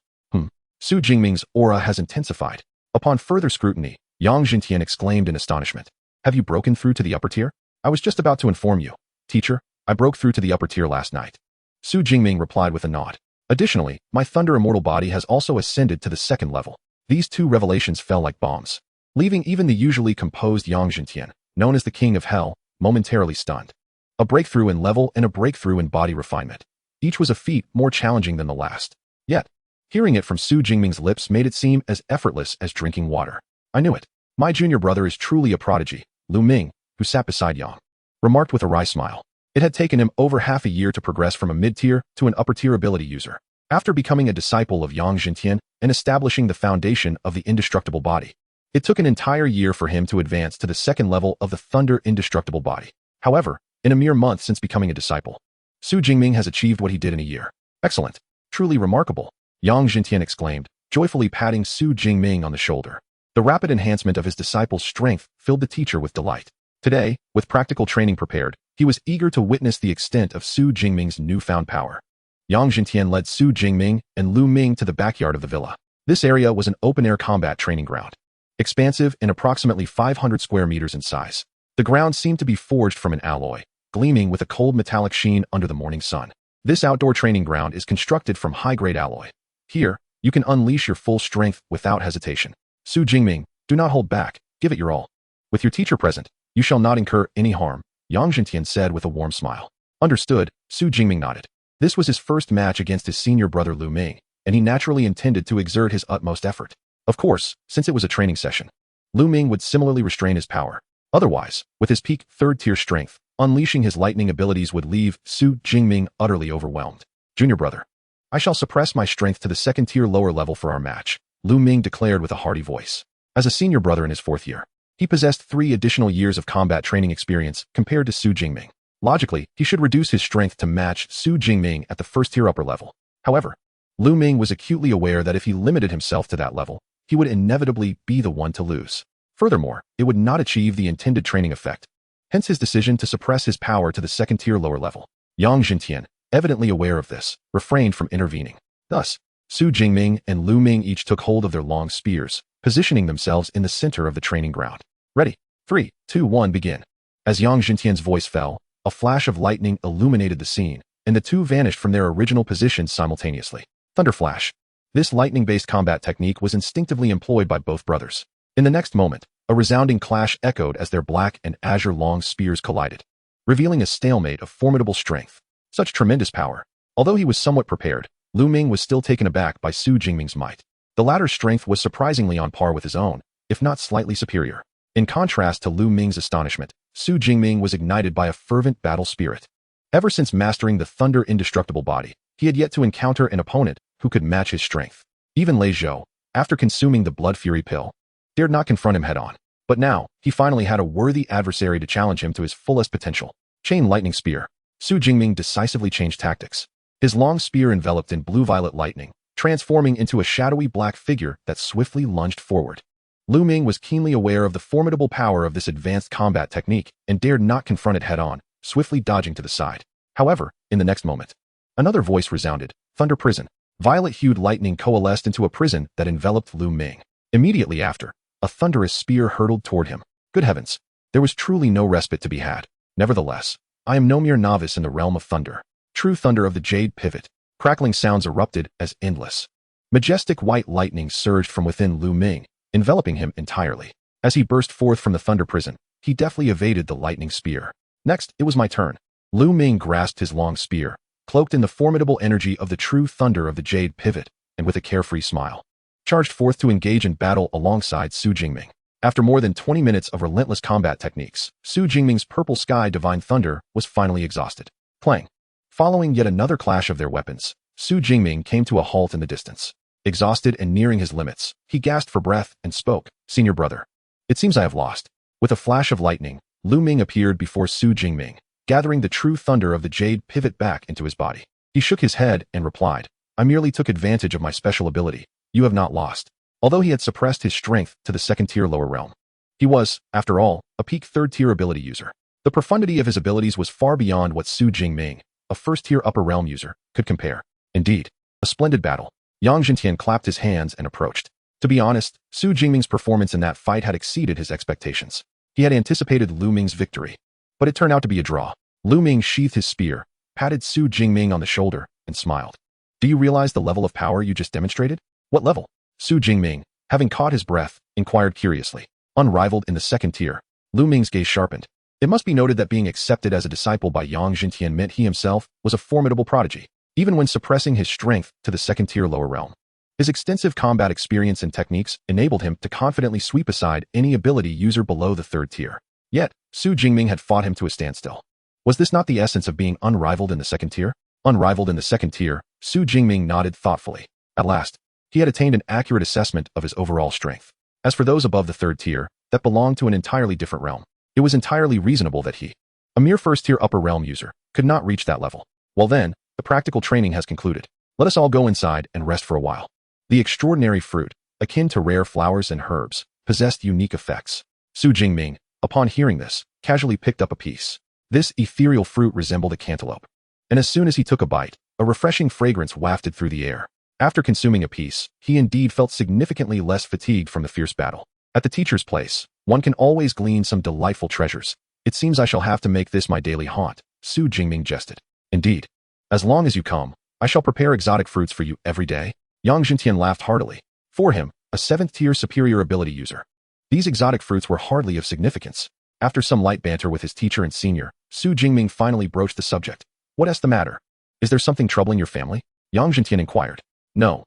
Su Jingming's aura has intensified. Upon further scrutiny, Yang Zhentian exclaimed in astonishment. Have you broken through to the upper tier? I was just about to inform you. Teacher, I broke through to the upper tier last night. Su Jingming replied with a nod. Additionally, my Thunder Immortal body has also ascended to the 2nd level. These two revelations fell like bombs, leaving even the usually composed Yang Zhentian, known as the King of Hell, momentarily stunned. A breakthrough in level and a breakthrough in body refinement. Each was a feat more challenging than the last. Yet, hearing it from Su Jingming's lips made it seem as effortless as drinking water. I knew it. My junior brother is truly a prodigy, Lu Ming, who sat beside Yang, remarked with a wry smile. It had taken him over half a year to progress from a mid-tier to an upper-tier ability user. After becoming a disciple of Yang Zhentian and establishing the foundation of the indestructible body, it took an entire year for him to advance to the 2nd level of the Thunder Indestructible body. However, in a mere month since becoming a disciple, Su Jingming has achieved what he did in a year. Excellent. Truly remarkable, Yang Zhentian exclaimed, joyfully patting Su Jingming on the shoulder. The rapid enhancement of his disciple's strength filled the teacher with delight. Today, with practical training prepared, He was eager to witness the extent of Su Jingming's newfound power. Yang Jintian led Su Jingming and Lu Ming to the backyard of the villa. This area was an open-air combat training ground, expansive and approximately 500 square meters in size. The ground seemed to be forged from an alloy, gleaming with a cold metallic sheen under the morning sun. This outdoor training ground is constructed from high-grade alloy. Here, you can unleash your full strength without hesitation. Su Jingming, do not hold back, give it your all. With your teacher present, you shall not incur any harm, Yang Jintian said with a warm smile. Understood, Su Jingming nodded. This was his first match against his senior brother Lu Ming, and he naturally intended to exert his utmost effort. Of course, since it was a training session, Lu Ming would similarly restrain his power. Otherwise, with his peak third-tier strength, unleashing his lightning abilities would leave Su Jingming utterly overwhelmed. Junior brother, I shall suppress my strength to the second-tier lower level for our match, Lu Ming declared with a hearty voice. As a senior brother in his fourth year, he possessed 3 additional years of combat training experience compared to Su Jingming. Logically, he should reduce his strength to match Su Jingming at the first-tier upper level. However, Lu Ming was acutely aware that if he limited himself to that level, he would inevitably be the one to lose. Furthermore, it would not achieve the intended training effect. Hence his decision to suppress his power to the second-tier lower level. Yang Jintian, evidently aware of this, refrained from intervening. Thus, Su Jingming and Lu Ming each took hold of their long spears, positioning themselves in the center of the training ground. Ready? 3, 2, 1, begin. As Yang Jintian's voice fell, a flash of lightning illuminated the scene, and the two vanished from their original positions simultaneously. Thunder Flash. This lightning-based combat technique was instinctively employed by both brothers. In the next moment, a resounding clash echoed as their black and azure-long spears collided, revealing a stalemate of formidable strength. Such tremendous power. Although he was somewhat prepared, Lu Ming was still taken aback by Su Jingming's might. The latter's strength was surprisingly on par with his own, if not slightly superior. In contrast to Lu Ming's astonishment, Su Jingming was ignited by a fervent battle spirit. Ever since mastering the Thunder Indestructible Body, he had yet to encounter an opponent who could match his strength. Even Lei Zhou, after consuming the Blood Fury pill, dared not confront him head-on. But now, he finally had a worthy adversary to challenge him to his fullest potential. Chain Lightning Spear. Su Jingming decisively changed tactics. His long spear enveloped in blue-violet lightning, transforming into a shadowy black figure that swiftly lunged forward. Lu Ming was keenly aware of the formidable power of this advanced combat technique and dared not confront it head-on, swiftly dodging to the side. However, in the next moment, another voice resounded. Thunder Prison. Violet-hued lightning coalesced into a prison that enveloped Lu Ming. Immediately after, a thunderous spear hurtled toward him. Good heavens, there was truly no respite to be had. Nevertheless, I am no mere novice in the realm of thunder. True thunder of the Jade Pivot. Crackling sounds erupted as endless. Majestic white lightning surged from within Lu Ming, enveloping him entirely. As he burst forth from the thunder prison, he deftly evaded the lightning spear. Next, it was my turn. Lu Ming grasped his long spear, cloaked in the formidable energy of the true thunder of the Jade Pivot, and with a carefree smile, charged forth to engage in battle alongside Su Jingming. After more than 20 minutes of relentless combat techniques, Su Jingming's purple sky divine thunder was finally exhausted. Clang. Following yet another clash of their weapons, Su Jingming came to a halt in the distance. Exhausted and nearing his limits, he gasped for breath and spoke. Senior brother, it seems I have lost. With a flash of lightning, Lu Ming appeared before Su Jingming, gathering the true thunder of the Jade Pivot back into his body. He shook his head and replied, I merely took advantage of my special ability. You have not lost. Although he had suppressed his strength to the second-tier lower realm, he was, after all, a peak third-tier ability user. The profundity of his abilities was far beyond what Su Jingming, a first-tier upper realm user, could compare. Indeed, a splendid battle. Yang Jintian clapped his hands and approached. To be honest, Su Jingming's performance in that fight had exceeded his expectations. He had anticipated Lu Ming's victory, but it turned out to be a draw. Lu Ming sheathed his spear, patted Su Jingming on the shoulder, and smiled. Do you realize the level of power you just demonstrated? What level? Su Jingming, having caught his breath, inquired curiously. Unrivaled in the second tier. Lu Ming's gaze sharpened. It must be noted that being accepted as a disciple by Yang Jintian meant he himself was a formidable prodigy, even when suppressing his strength to the second-tier lower realm. His extensive combat experience and techniques enabled him to confidently sweep aside any ability user below the third tier. Yet, Su Jingming had fought him to a standstill. Was this not the essence of being unrivaled in the second tier? Unrivaled in the second tier, Su Jingming nodded thoughtfully. At last, he had attained an accurate assessment of his overall strength. As for those above the third tier, that belonged to an entirely different realm, it was entirely reasonable that he, a mere first-tier upper realm user, could not reach that level. Well then, the practical training has concluded. Let us all go inside and rest for a while. The extraordinary fruit, akin to rare flowers and herbs, possessed unique effects. Su Jingming, upon hearing this, casually picked up a piece. This ethereal fruit resembled a cantaloupe. And as soon as he took a bite, a refreshing fragrance wafted through the air. After consuming a piece, he indeed felt significantly less fatigued from the fierce battle. At the teacher's place, one can always glean some delightful treasures. It seems I shall have to make this my daily haunt, Su Jingming jested. Indeed. As long as you come, I shall prepare exotic fruits for you every day. Yang Jintian laughed heartily. For him, a 7th-tier superior ability user, these exotic fruits were hardly of significance. After some light banter with his teacher and senior, Su Jingming finally broached the subject. What's the matter? Is there something troubling your family? Yang Jintian inquired. No,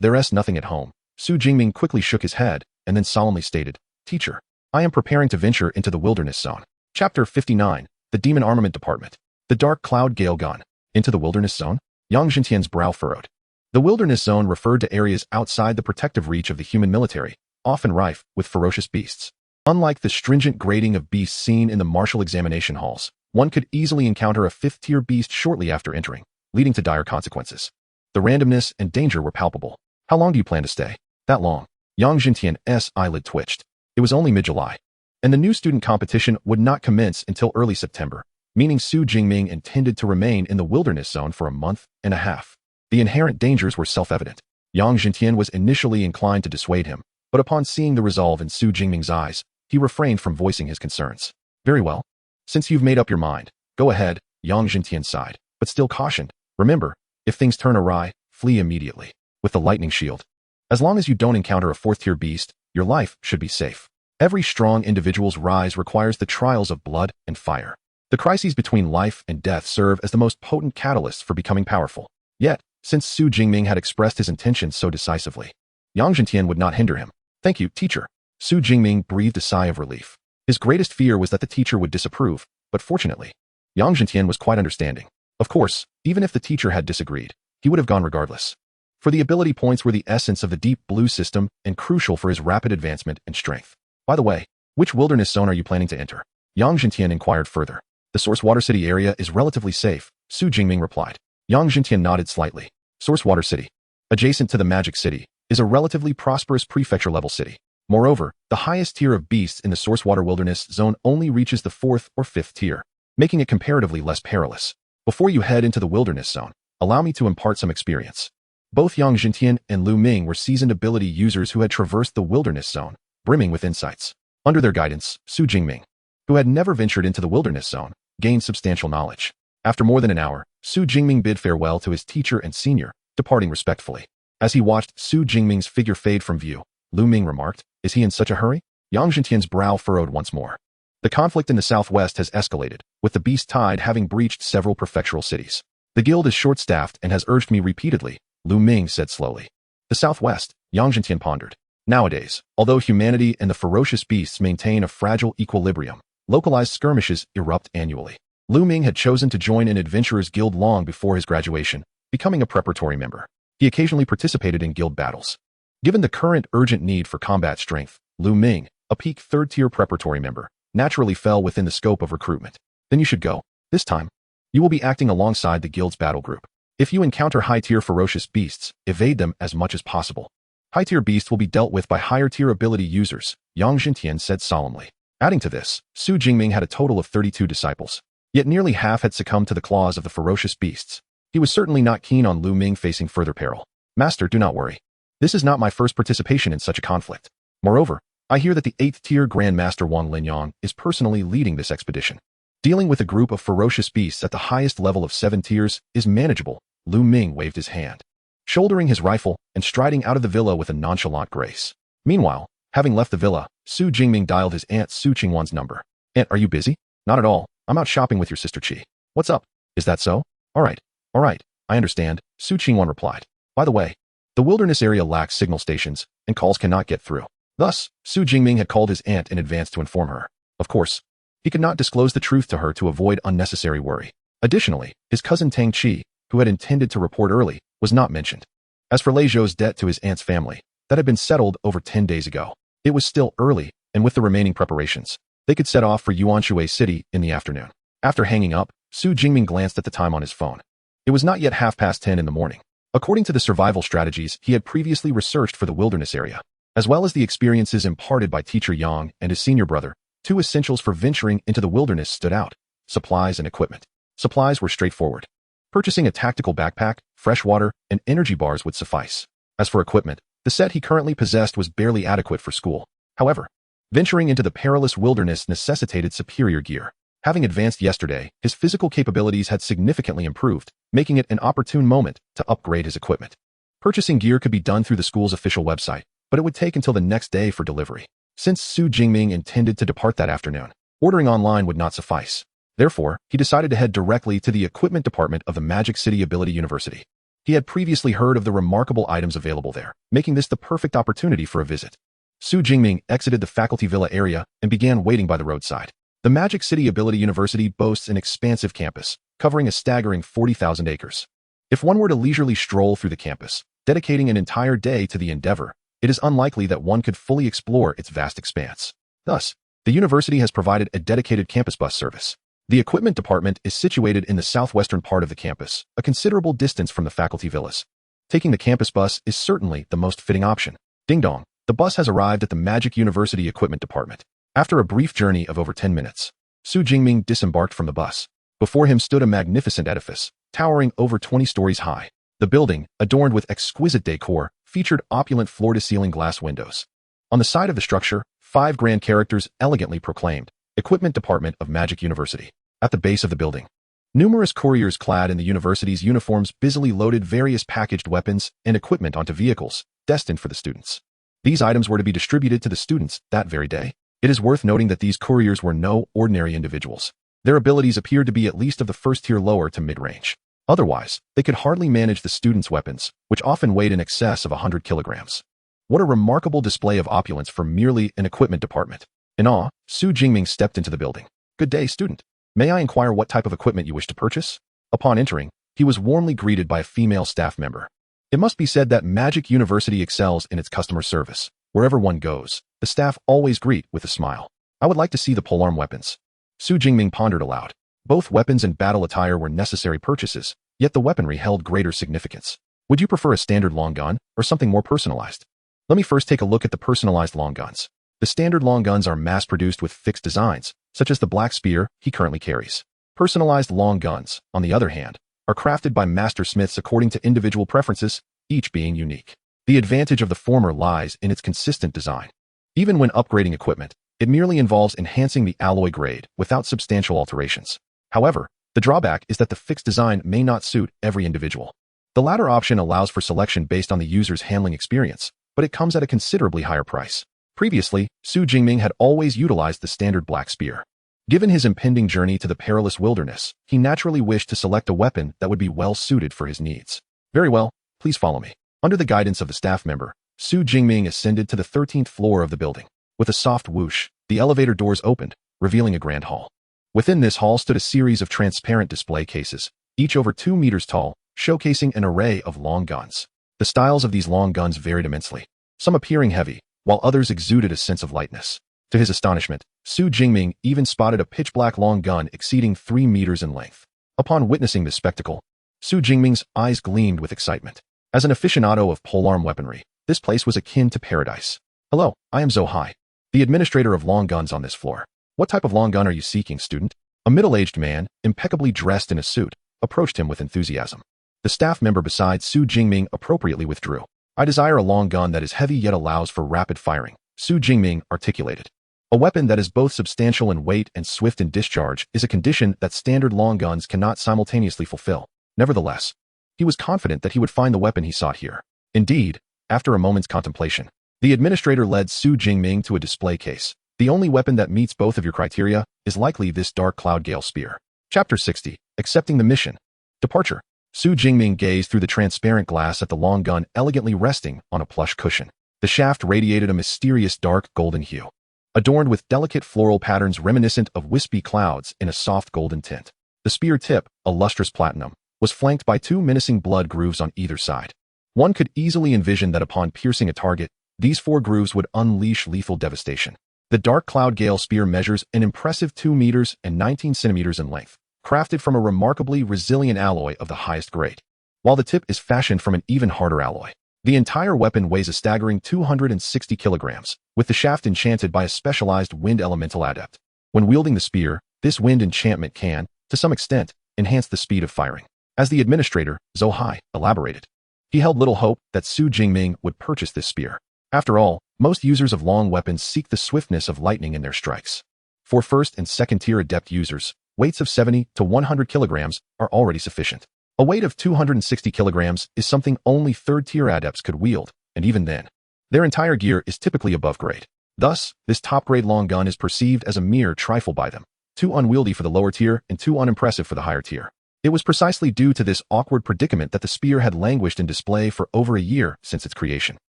there's nothing at home. Su Jingming quickly shook his head, and then solemnly stated, Teacher, I am preparing to venture into the wilderness zone. Chapter 59, The Demon Armament Department. The Dark Cloud Gale Gun. Into the wilderness zone? Yang Jintian's brow furrowed. The wilderness zone referred to areas outside the protective reach of the human military, often rife with ferocious beasts. Unlike the stringent grading of beasts seen in the martial examination halls, one could easily encounter a 5th-tier beast shortly after entering, leading to dire consequences. The randomness and danger were palpable. How long do you plan to stay? That long. Yang Jintian's eyelid twitched. It was only mid-July, and the new student competition would not commence until early September, meaning Su Jingming intended to remain in the wilderness zone for a month and a half. The inherent dangers were self-evident. Yang Jintian was initially inclined to dissuade him, but upon seeing the resolve in Su Jingming's eyes, he refrained from voicing his concerns. Very well. Since you've made up your mind, go ahead, Yang Jintian sighed, but still cautioned. Remember, if things turn awry, flee immediately. With the lightning shield. As long as you don't encounter a 4th-tier beast, your life should be safe. Every strong individual's rise requires the trials of blood and fire. The crises between life and death serve as the most potent catalysts for becoming powerful. Yet, since Su Jingming had expressed his intentions so decisively, Yang Jintian would not hinder him. Thank you, teacher. Su Jingming breathed a sigh of relief. His greatest fear was that the teacher would disapprove, but fortunately, Yang Jintian was quite understanding. Of course, even if the teacher had disagreed, he would have gone regardless. For the ability points were the essence of the Deep Blue system and crucial for his rapid advancement and strength. By the way, which wilderness zone are you planning to enter? Yang Jintian inquired further. The Source Water City area is relatively safe, Su Jingming replied. Yang Jintian nodded slightly. Source Water City, adjacent to the Magic City, is a relatively prosperous prefecture-level city. Moreover, the highest tier of beasts in the Source Water Wilderness Zone only reaches the 4th or 5th tier, making it comparatively less perilous. Before you head into the Wilderness Zone, allow me to impart some experience. Both Yang Jintian and Lu Ming were seasoned ability users who had traversed the Wilderness Zone, brimming with insights. Under their guidance, Su Jingming, who had never ventured into the Wilderness Zone, gained substantial knowledge. After more than an hour, Su Jingming bid farewell to his teacher and senior, departing respectfully. As he watched Su Jingming's figure fade from view, Lu Ming remarked, Is he in such a hurry? Yang Jintian's brow furrowed once more. The conflict in the southwest has escalated, with the beast tide having breached several prefectural cities. The guild is short-staffed and has urged me repeatedly, Lu Ming said slowly. The southwest, Yang Jintian pondered. Nowadays, although humanity and the ferocious beasts maintain a fragile equilibrium, localized skirmishes erupt annually. Lu Ming had chosen to join an adventurer's guild long before his graduation, becoming a preparatory member. He occasionally participated in guild battles. Given the current urgent need for combat strength, Lu Ming, a peak 3rd-tier preparatory member, naturally fell within the scope of recruitment. Then you should go. This time, you will be acting alongside the guild's battle group. If you encounter high-tier ferocious beasts, evade them as much as possible. High-tier beasts will be dealt with by higher-tier ability users, Yang Jintian said solemnly. Adding to this, Su Jingming had a total of 32 disciples. Yet nearly half had succumbed to the claws of the ferocious beasts. He was certainly not keen on Lu Ming facing further peril. Master, do not worry. This is not my first participation in such a conflict. Moreover, I hear that the 8th-tier Grand Master Wang Linyang is personally leading this expedition. Dealing with a group of ferocious beasts at the highest level of 7 tiers is manageable, Lu Ming waved his hand, shouldering his rifle and striding out of the villa with a nonchalant grace. Meanwhile, having left the villa, Su Jingming dialed his aunt Su Qingwan's number. Aunt, are you busy? Not at all. I'm out shopping with your sister Qi. What's up? Is that so? All right, I understand, Su Qingwan replied. By the way, the wilderness area lacks signal stations, and calls cannot get through. Thus, Su Jingming had called his aunt in advance to inform her. Of course, he could not disclose the truth to her to avoid unnecessary worry. Additionally, his cousin Tang Qi, who had intended to report early, was not mentioned. As for Lei Zhou's debt to his aunt's family, that had been settled over 10 days ago. It was still early, and with the remaining preparations, they could set off for Yuanshui City in the afternoon. After hanging up, Su Jingming glanced at the time on his phone. It was not yet 10:30 in the morning. According to the survival strategies he had previously researched for the wilderness area, as well as the experiences imparted by Teacher Yang and his senior brother, 2 essentials for venturing into the wilderness stood out. supplies, and equipment. Supplies were straightforward. Purchasing a tactical backpack, fresh water, and energy bars would suffice. As for equipment, the set he currently possessed was barely adequate for school. However, venturing into the perilous wilderness necessitated superior gear. Having advanced yesterday, his physical capabilities had significantly improved, making it an opportune moment to upgrade his equipment. Purchasing gear could be done through the school's official website, but it would take until the next day for delivery. Since Su Jingming intended to depart that afternoon, ordering online would not suffice. Therefore, he decided to head directly to the equipment department of the Magic City Ability University. He had previously heard of the remarkable items available there, making this the perfect opportunity for a visit. Su Jingming exited the faculty villa area and began waiting by the roadside. The Magic City Ability University boasts an expansive campus, covering a staggering 40,000 acres. If one were to leisurely stroll through the campus, dedicating an entire day to the endeavor, it is unlikely that one could fully explore its vast expanse. Thus, the university has provided a dedicated campus bus service. The equipment department is situated in the southwestern part of the campus, a considerable distance from the faculty villas. Taking the campus bus is certainly the most fitting option. Ding dong, the bus has arrived at the Magic University Equipment Department. After a brief journey of over 10 minutes, Su Jingming disembarked from the bus. Before him stood a magnificent edifice, towering over 20 stories high. The building, adorned with exquisite decor, featured opulent floor-to-ceiling glass windows. On the side of the structure, 5 grand characters elegantly proclaimed, Equipment Department of Magic University. At the base of the building, numerous couriers clad in the university's uniforms busily loaded various packaged weapons and equipment onto vehicles, destined for the students. These items were to be distributed to the students that very day. It is worth noting that these couriers were no ordinary individuals. Their abilities appeared to be at least of the first tier lower to mid-range. Otherwise, they could hardly manage the students' weapons, which often weighed in excess of 100 kilograms. What a remarkable display of opulence for merely an equipment department. In awe, Su Jingming stepped into the building. Good day, student. May I inquire what type of equipment you wish to purchase? Upon entering, he was warmly greeted by a female staff member. It must be said that Magic University excels in its customer service. Wherever one goes, the staff always greet with a smile. I would like to see the polearm weapons. Su Jingming pondered aloud. Both weapons and battle attire were necessary purchases, yet the weaponry held greater significance. Would you prefer a standard long gun or something more personalized? Let me first take a look at the personalized long guns. The standard long guns are mass-produced with fixed designs, such as the black spear he currently carries. Personalized long guns, on the other hand, are crafted by master smiths according to individual preferences, each being unique. The advantage of the former lies in its consistent design. Even when upgrading equipment, it merely involves enhancing the alloy grade without substantial alterations. However, the drawback is that the fixed design may not suit every individual. The latter option allows for selection based on the user's handling experience, but it comes at a considerably higher price. Previously, Su Jingming had always utilized the standard black spear. Given his impending journey to the perilous wilderness, he naturally wished to select a weapon that would be well suited for his needs. Very well, please follow me. Under the guidance of the staff member, Su Jingming ascended to the 13th floor of the building. With a soft whoosh, the elevator doors opened, revealing a grand hall. Within this hall stood a series of transparent display cases, each over 2 meters tall, showcasing an array of long guns. The styles of these long guns varied immensely, some appearing heavy, while others exuded a sense of lightness. To his astonishment, Su Jingming even spotted a pitch-black long gun exceeding 3 meters in length. Upon witnessing this spectacle, Su Jingming's eyes gleamed with excitement. As an aficionado of polearm weaponry, this place was akin to paradise. Hello, I am Zohai, the administrator of long guns on this floor. What type of long gun are you seeking, student? A middle-aged man, impeccably dressed in a suit, approached him with enthusiasm. The staff member beside Su Jingming appropriately withdrew. I desire a long gun that is heavy yet allows for rapid firing, Su Jingming articulated. A weapon that is both substantial in weight and swift in discharge is a condition that standard long guns cannot simultaneously fulfill. Nevertheless, he was confident that he would find the weapon he sought here. Indeed, after a moment's contemplation, the administrator led Su Jingming to a display case. The only weapon that meets both of your criteria is likely this dark cloud gale spear. Chapter 60, Accepting the Mission. Departure. Su Jingming gazed through the transparent glass at the long gun elegantly resting on a plush cushion. The shaft radiated a mysterious dark golden hue, adorned with delicate floral patterns reminiscent of wispy clouds in a soft golden tint. The spear tip, a lustrous platinum, was flanked by 2 menacing blood grooves on either side. One could easily envision that upon piercing a target, these 4 grooves would unleash lethal devastation. The dark cloud gale spear measures an impressive 2 meters and 19 centimeters in length, crafted from a remarkably resilient alloy of the highest grade. While the tip is fashioned from an even harder alloy, the entire weapon weighs a staggering 260 kilograms, with the shaft enchanted by a specialized wind elemental adept. When wielding the spear, This wind enchantment can, to some extent, enhance the speed of firing. As the administrator, Zohai, elaborated. He held little hope that Su Jingming would purchase this spear. After all, most users of long weapons seek the swiftness of lightning in their strikes. For first and second tier adept users, weights of 70 to 100 kilograms are already sufficient. A weight of 260 kilograms is something only third tier adepts could wield, and even then, their entire gear is typically above grade. Thus, this top grade long gun is perceived as a mere trifle by them, too unwieldy for the lower tier and too unimpressive for the higher tier. It was precisely due to this awkward predicament that the spear had languished in display for over a year since its creation.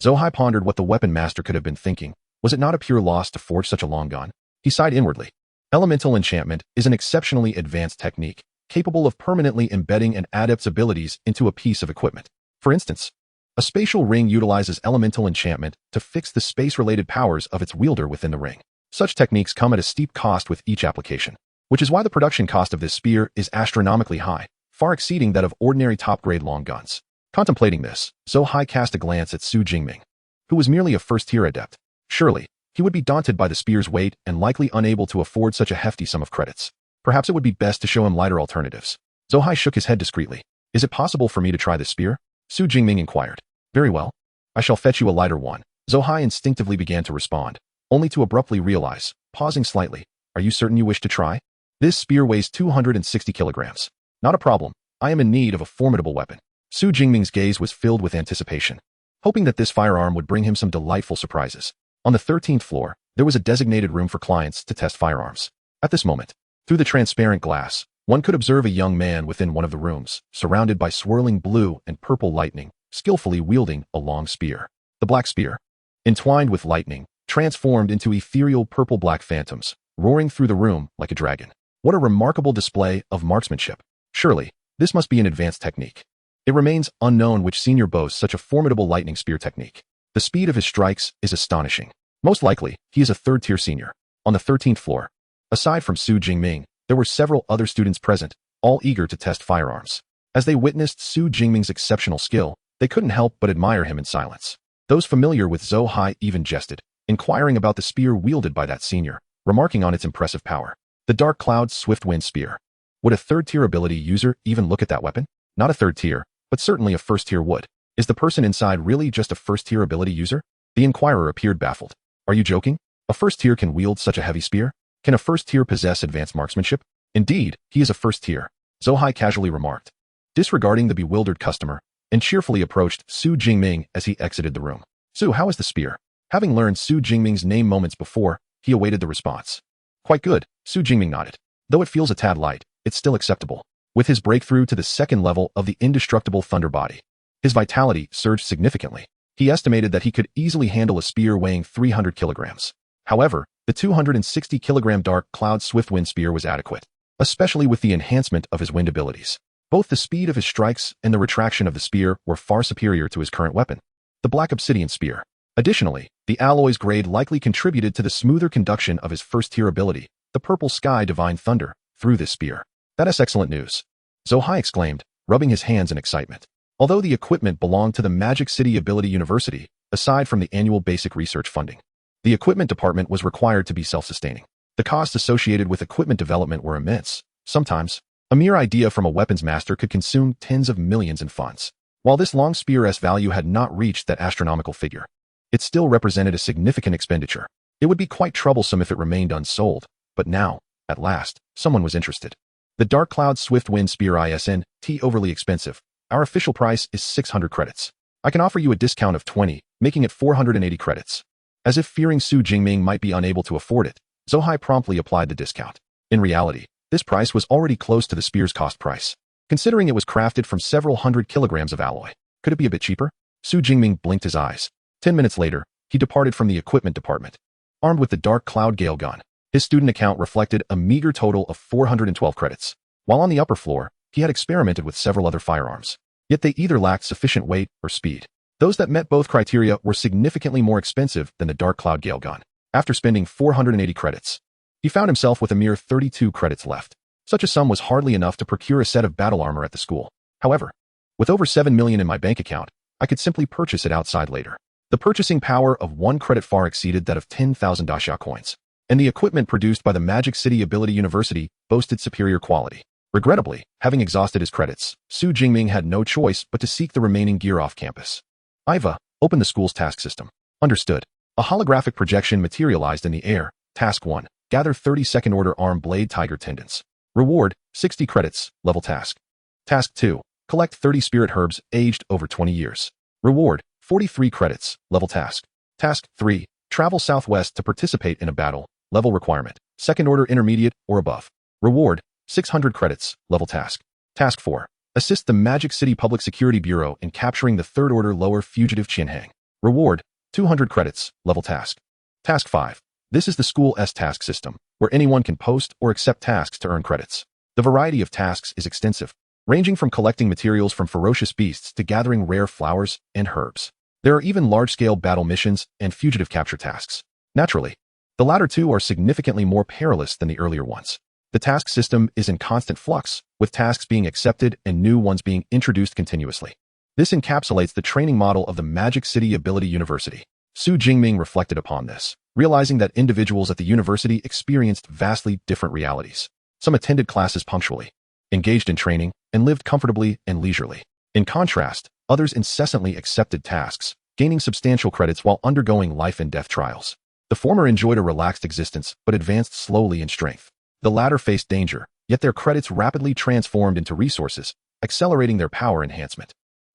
Zohai pondered what the weapon master could have been thinking. Was it not a pure loss to forge such a long gun? He sighed inwardly. Elemental enchantment is an exceptionally advanced technique, capable of permanently embedding an adept's abilities into a piece of equipment. For instance, a spatial ring utilizes elemental enchantment to fix the space-related powers of its wielder within the ring. Such techniques come at a steep cost with each application, which is why the production cost of this spear is astronomically high, far exceeding that of ordinary top-grade long guns. Contemplating this, Zohai cast a glance at Su Jingming, who was merely a first-tier adept. Surely, he would be daunted by the spear's weight and likely unable to afford such a hefty sum of credits. Perhaps it would be best to show him lighter alternatives. Zohai shook his head discreetly. Is it possible for me to try this spear? Su Jingming inquired. Very well. I shall fetch you a lighter one. Zohai instinctively began to respond, only to abruptly realize, pausing slightly, are you certain you wish to try? This spear weighs 260 kilograms. Not a problem. I am in need of a formidable weapon. Su Jingming's gaze was filled with anticipation, hoping that this firearm would bring him some delightful surprises. On the 13th floor, there was a designated room for clients to test firearms. At this moment, through the transparent glass, one could observe a young man within one of the rooms, surrounded by swirling blue and purple lightning, skillfully wielding a long spear. The black spear, entwined with lightning, transformed into ethereal purple-black phantoms, roaring through the room like a dragon. What a remarkable display of marksmanship. Surely, this must be an advanced technique. It remains unknown which senior boasts such a formidable lightning spear technique. The speed of his strikes is astonishing. Most likely, he is a third-tier senior. On the 13th floor, aside from Su Jingming, there were several other students present, all eager to test firearms. As they witnessed Su Jingming's exceptional skill, they couldn't help but admire him in silence. Those familiar with Zohai even jested, inquiring about the spear wielded by that senior, remarking on its impressive power. The Dark Cloud's Swift Wind Spear. Would a third-tier ability user even look at that weapon? Not a third tier, but certainly a first tier would. Is the person inside really just a first-tier ability user? The inquirer appeared baffled. Are you joking? A first tier can wield such a heavy spear? Can a first tier possess advanced marksmanship? Indeed, he is a first tier, Zohai casually remarked, disregarding the bewildered customer, and cheerfully approached Su Jingming as he exited the room. Su, how is the spear? Having learned Su Jingming's name moments before, he awaited the response. Quite good, Su Jingming nodded. Though it feels a tad light, it's still acceptable. With his breakthrough to the second level of the indestructible thunder body, his vitality surged significantly. He estimated that he could easily handle a spear weighing 300 kilograms. However, the 260 kilogram Dark Cloud Swift Wind Spear was adequate, especially with the enhancement of his wind abilities. Both the speed of his strikes and the retraction of the spear were far superior to his current weapon, the Black Obsidian Spear. Additionally, the alloy's grade likely contributed to the smoother conduction of his first-tier ability, the Purple Sky Divine Thunder, through this spear. That is excellent news, Zohai exclaimed, rubbing his hands in excitement. Although the equipment belonged to the Magic City Ability University, aside from the annual basic research funding, the equipment department was required to be self-sustaining. The costs associated with equipment development were immense. Sometimes, a mere idea from a weapons master could consume tens of millions in funds. While this long spear's value had not reached that astronomical figure, it still represented a significant expenditure. It would be quite troublesome if it remained unsold, but now, at last, someone was interested. The Dark Cloud Swift Wind Spear isn't overly expensive. Our official price is 600 credits. I can offer you a discount of 20, making it 480 credits. As if fearing Su Jingming might be unable to afford it, Zohai promptly applied the discount. In reality, this price was already close to the spear's cost price, considering it was crafted from several hundred kilograms of alloy. Could it be a bit cheaper? Su Jingming blinked his eyes. 10 minutes later, he departed from the equipment department, armed with the Dark Cloud Gale gun. His student account reflected a meager total of 412 credits. While on the upper floor, he had experimented with several other firearms. Yet they either lacked sufficient weight or speed. Those that met both criteria were significantly more expensive than the Dark Cloud Gale gun. After spending 480 credits, he found himself with a mere 32 credits left. Such a sum was hardly enough to procure a set of battle armor at the school. However, with over 7 million in my bank account, I could simply purchase it outside later. The purchasing power of 1 credit far exceeded that of 10,000 daxia coins. and the equipment produced by the Magic City Ability University boasted superior quality. Regrettably, having exhausted his credits, Su Jingming had no choice but to seek the remaining gear off campus. Iva, open the school's task system. Understood. A holographic projection materialized in the air. Task 1. Gather 30 second-order arm blade tiger tendons. Reward, 60 credits, level task. Task 2. Collect 30 spirit herbs aged over 20 years. Reward, 43 credits, level task. Task 3. Travel southwest to participate in a battle, level requirement, second-order intermediate or above. Reward, 600 credits, level task. Task 4. Assist the Magic City Public Security Bureau in capturing the third-order lower fugitive Qianhang. Reward, 200 credits, level task. Task 5. This is the school's task system, where anyone can post or accept tasks to earn credits. The variety of tasks is extensive, ranging from collecting materials from ferocious beasts to gathering rare flowers and herbs. There are even large-scale battle missions and fugitive capture tasks. Naturally, the latter two are significantly more perilous than the earlier ones. The task system is in constant flux, with tasks being accepted and new ones being introduced continuously. This encapsulates the training model of the Magic City Ability University. Su Jingming reflected upon this, realizing that individuals at the university experienced vastly different realities. Some attended classes punctually, engaged in training, and lived comfortably and leisurely. In contrast, others incessantly accepted tasks, gaining substantial credits while undergoing life and death trials. The former enjoyed a relaxed existence but advanced slowly in strength. The latter faced danger, yet their credits rapidly transformed into resources, accelerating their power enhancement.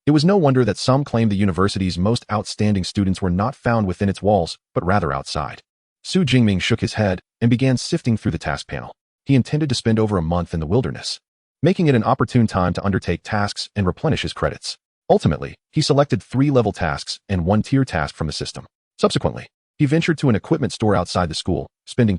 It was no wonder that some claimed the university's most outstanding students were not found within its walls, but rather outside. Su Jingming shook his head and began sifting through the task panel. He intended to spend over a month in the wilderness, making it an opportune time to undertake tasks and replenish his credits. Ultimately, he selected 3 level tasks and 1 tier task from the system. Subsequently, he ventured to an equipment store outside the school, spending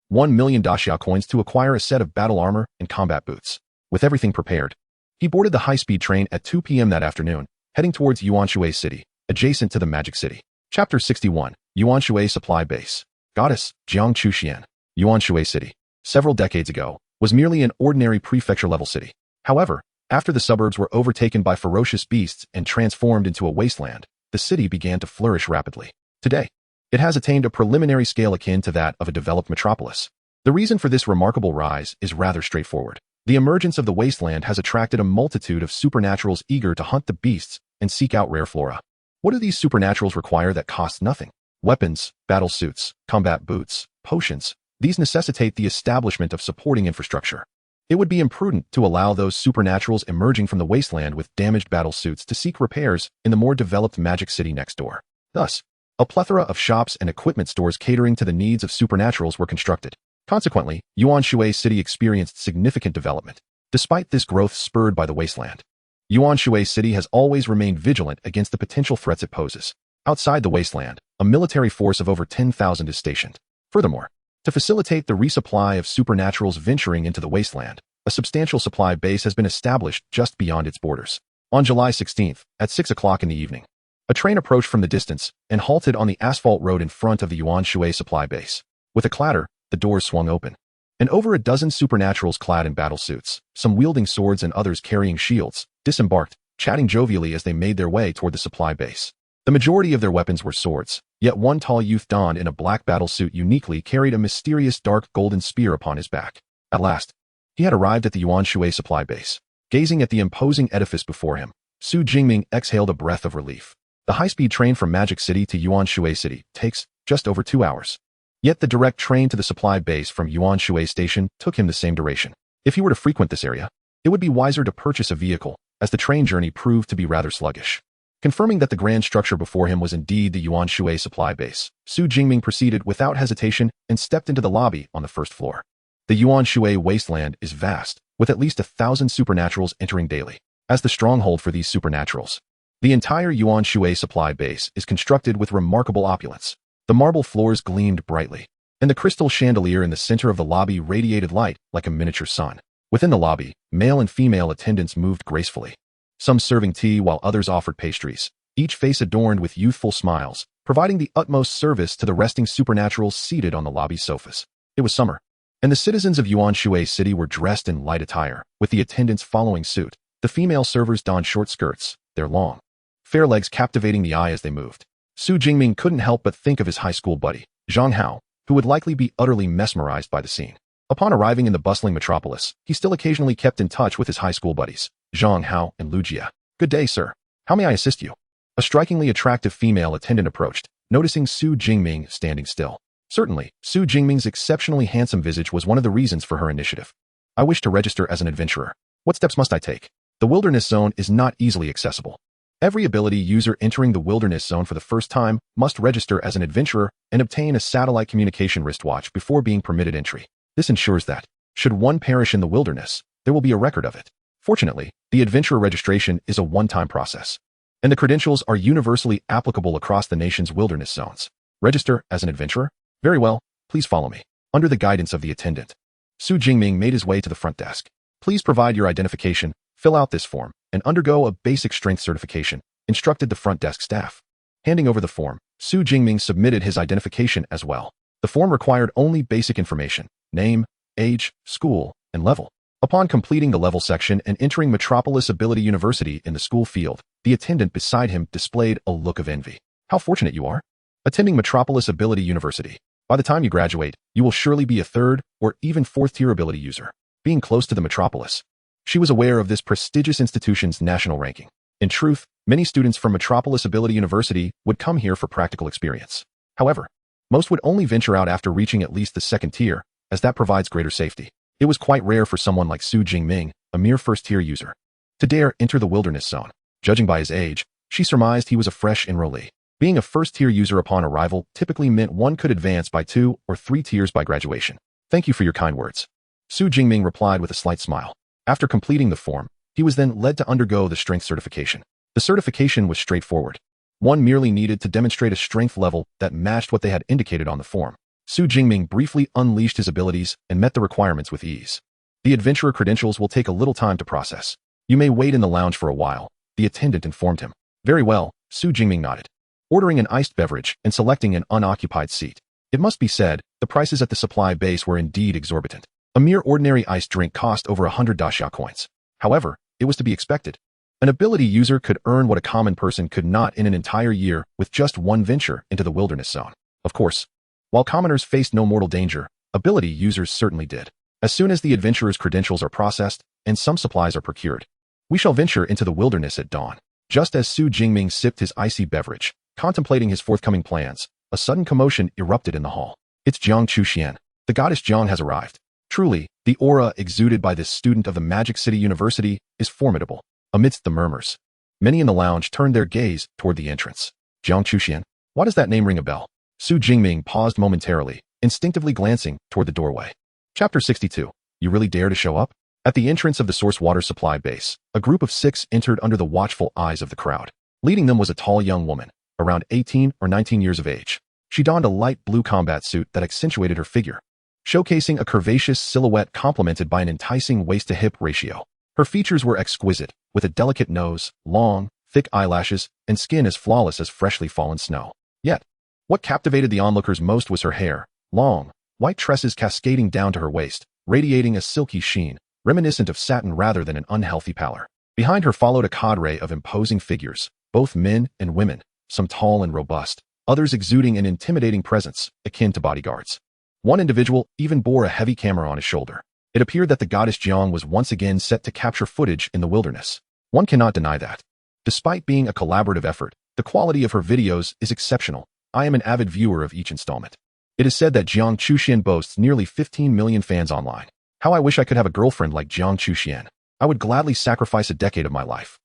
1 million daxiao coins to acquire a set of battle armor and combat boots. With everything prepared, he boarded the high-speed train at 2 p.m. that afternoon, heading towards Yuanshui City, adjacent to the Magic City. Chapter 61. Yuanshui Supply Base. Goddess, Jiang Chuxian. Yuanshui City, several decades ago, was merely an ordinary prefecture-level city. However, after the suburbs were overtaken by ferocious beasts and transformed into a wasteland, the city began to flourish rapidly. Today, it has attained a preliminary scale akin to that of a developed metropolis. The reason for this remarkable rise is rather straightforward. The emergence of the wasteland has attracted a multitude of supernaturals eager to hunt the beasts and seek out rare flora. What do these supernaturals require that costs nothing? Weapons, battle suits, combat boots, potions. These necessitate the establishment of supporting infrastructure. It would be imprudent to allow those supernaturals emerging from the wasteland with damaged battle suits to seek repairs in the more developed Magic City next door. Thus, a plethora of shops and equipment stores catering to the needs of supernaturals were constructed. Consequently, Yuanshui City experienced significant development, despite this growth spurred by the wasteland. Yuanshui City has always remained vigilant against the potential threats it poses. Outside the wasteland, a military force of over 10,000 is stationed. Furthermore, to facilitate the resupply of supernaturals venturing into the wasteland, a substantial supply base has been established just beyond its borders. On July 16th, at 6 o'clock in the evening, a train approached from the distance and halted on the asphalt road in front of the Yuanshui supply base. With a clatter, the doors swung open, and over a dozen supernaturals clad in battle suits, some wielding swords and others carrying shields, disembarked, chatting jovially as they made their way toward the supply base. The majority of their weapons were swords, yet one tall youth donned in a black battle suit uniquely carried a mysterious dark golden spear upon his back. At last, he had arrived at the Yuanshui supply base. Gazing at the imposing edifice before him, Su Jingming exhaled a breath of relief. The high-speed train from Magic City to Yuanshui City takes just over 2 hours. Yet the direct train to the supply base from Yuanshui Station took him the same duration. If he were to frequent this area, it would be wiser to purchase a vehicle, as the train journey proved to be rather sluggish. Confirming that the grand structure before him was indeed the Yuanshui supply base, Su Jingming proceeded without hesitation and stepped into the lobby on the first floor. The Yuanshui wasteland is vast, with at least 1,000 supernaturals entering daily. As the stronghold for these supernaturals, the entire Yuanshui supply base is constructed with remarkable opulence. The marble floors gleamed brightly, and the crystal chandelier in the center of the lobby radiated light like a miniature sun. Within the lobby, male and female attendants moved gracefully, some serving tea while others offered pastries, each face adorned with youthful smiles, providing the utmost service to the resting supernaturals seated on the lobby sofas. It was summer, and the citizens of Yuanshui City were dressed in light attire, with the attendants following suit. The female servers donned short skirts, their long, fair legs captivating the eye as they moved. Su Jingming couldn't help but think of his high school buddy, Zhang Hao, who would likely be utterly mesmerized by the scene. Upon arriving in the bustling metropolis, he still occasionally kept in touch with his high school buddies, Zhang Hao and Lu Jia. "Good day, sir. How may I assist you?" A strikingly attractive female attendant approached, noticing Su Jingming standing still. Certainly, Su Jingming's exceptionally handsome visage was one of the reasons for her initiative. "I wish to register as an adventurer. What steps must I take?" The wilderness zone is not easily accessible. Every ability user entering the wilderness zone for the first time must register as an adventurer and obtain a satellite communication wristwatch before being permitted entry. This ensures that, should one perish in the wilderness, there will be a record of it. Fortunately, the adventurer registration is a one-time process, and the credentials are universally applicable across the nation's wilderness zones. Register as an adventurer? Very well, please follow me. Under the guidance of the attendant, Su Jingming made his way to the front desk. "Please provide your identification, fill out this form, and undergo a basic strength certification," instructed the front desk staff. Handing over the form, Su Jingming submitted his identification as well. The form required only basic information: name, age, school, and level. Upon completing the level section and entering Metropolis Ability University in the school field, the attendant beside him displayed a look of envy. "How fortunate you are. Attending Metropolis Ability University. By the time you graduate, you will surely be a third or even fourth-tier ability user." Being close to the metropolis, she was aware of this prestigious institution's national ranking. In truth, many students from Metropolis Ability University would come here for practical experience. However, most would only venture out after reaching at least the second tier, as that provides greater safety. It was quite rare for someone like Su Jingming, a mere first-tier user, to dare enter the wilderness zone. Judging by his age, she surmised he was a fresh enrollee. Being a first-tier user upon arrival typically meant one could advance by 2 or 3 tiers by graduation. "Thank you for your kind words," Su Jingming replied with a slight smile. After completing the form, he was then led to undergo the strength certification. The certification was straightforward. One merely needed to demonstrate a strength level that matched what they had indicated on the form. Su Jingming briefly unleashed his abilities and met the requirements with ease. "The adventurer credentials will take a little time to process. You may wait in the lounge for a while," the attendant informed him. "Very well," Su Jingming nodded, ordering an iced beverage and selecting an unoccupied seat. It must be said, the prices at the supply base were indeed exorbitant. A mere ordinary iced drink cost over 100 daxia coins. However, it was to be expected. An ability user could earn what a common person could not in an entire year with just one venture into the wilderness zone. Of course, while commoners faced no mortal danger, ability users certainly did. As soon as the adventurer's credentials are processed and some supplies are procured, we shall venture into the wilderness at dawn. Just as Su Jingming sipped his icy beverage, contemplating his forthcoming plans, a sudden commotion erupted in the hall. "It's Jiang Chuxian. The goddess Jiang has arrived." Truly, the aura exuded by this student of the Magic City University is formidable. Amidst the murmurs, many in the lounge turned their gaze toward the entrance. "Jiang Chuxian? Why does that name ring a bell?" Su Jingming paused momentarily, instinctively glancing toward the doorway. Chapter 62. You really dare to show up? At the entrance of the source water supply base, a group of 6 entered under the watchful eyes of the crowd. Leading them was a tall young woman, around 18 or 19 years of age. She donned a light blue combat suit that accentuated her figure, showcasing a curvaceous silhouette complemented by an enticing waist-to-hip ratio. Her features were exquisite, with a delicate nose, long, thick eyelashes, and skin as flawless as freshly fallen snow. Yet, what captivated the onlookers most was her hair, long, white tresses cascading down to her waist, radiating a silky sheen, reminiscent of satin rather than an unhealthy pallor. Behind her followed a cadre of imposing figures, both men and women, some tall and robust, others exuding an intimidating presence, akin to bodyguards. One individual even bore a heavy camera on his shoulder. It appeared that the goddess Jiang was once again set to capture footage in the wilderness. One cannot deny that. Despite being a collaborative effort, the quality of her videos is exceptional. I am an avid viewer of each installment. It is said that Jiang Chuxian boasts nearly 15 million fans online. How I wish I could have a girlfriend like Jiang Chuxian. I would gladly sacrifice a decade of my life.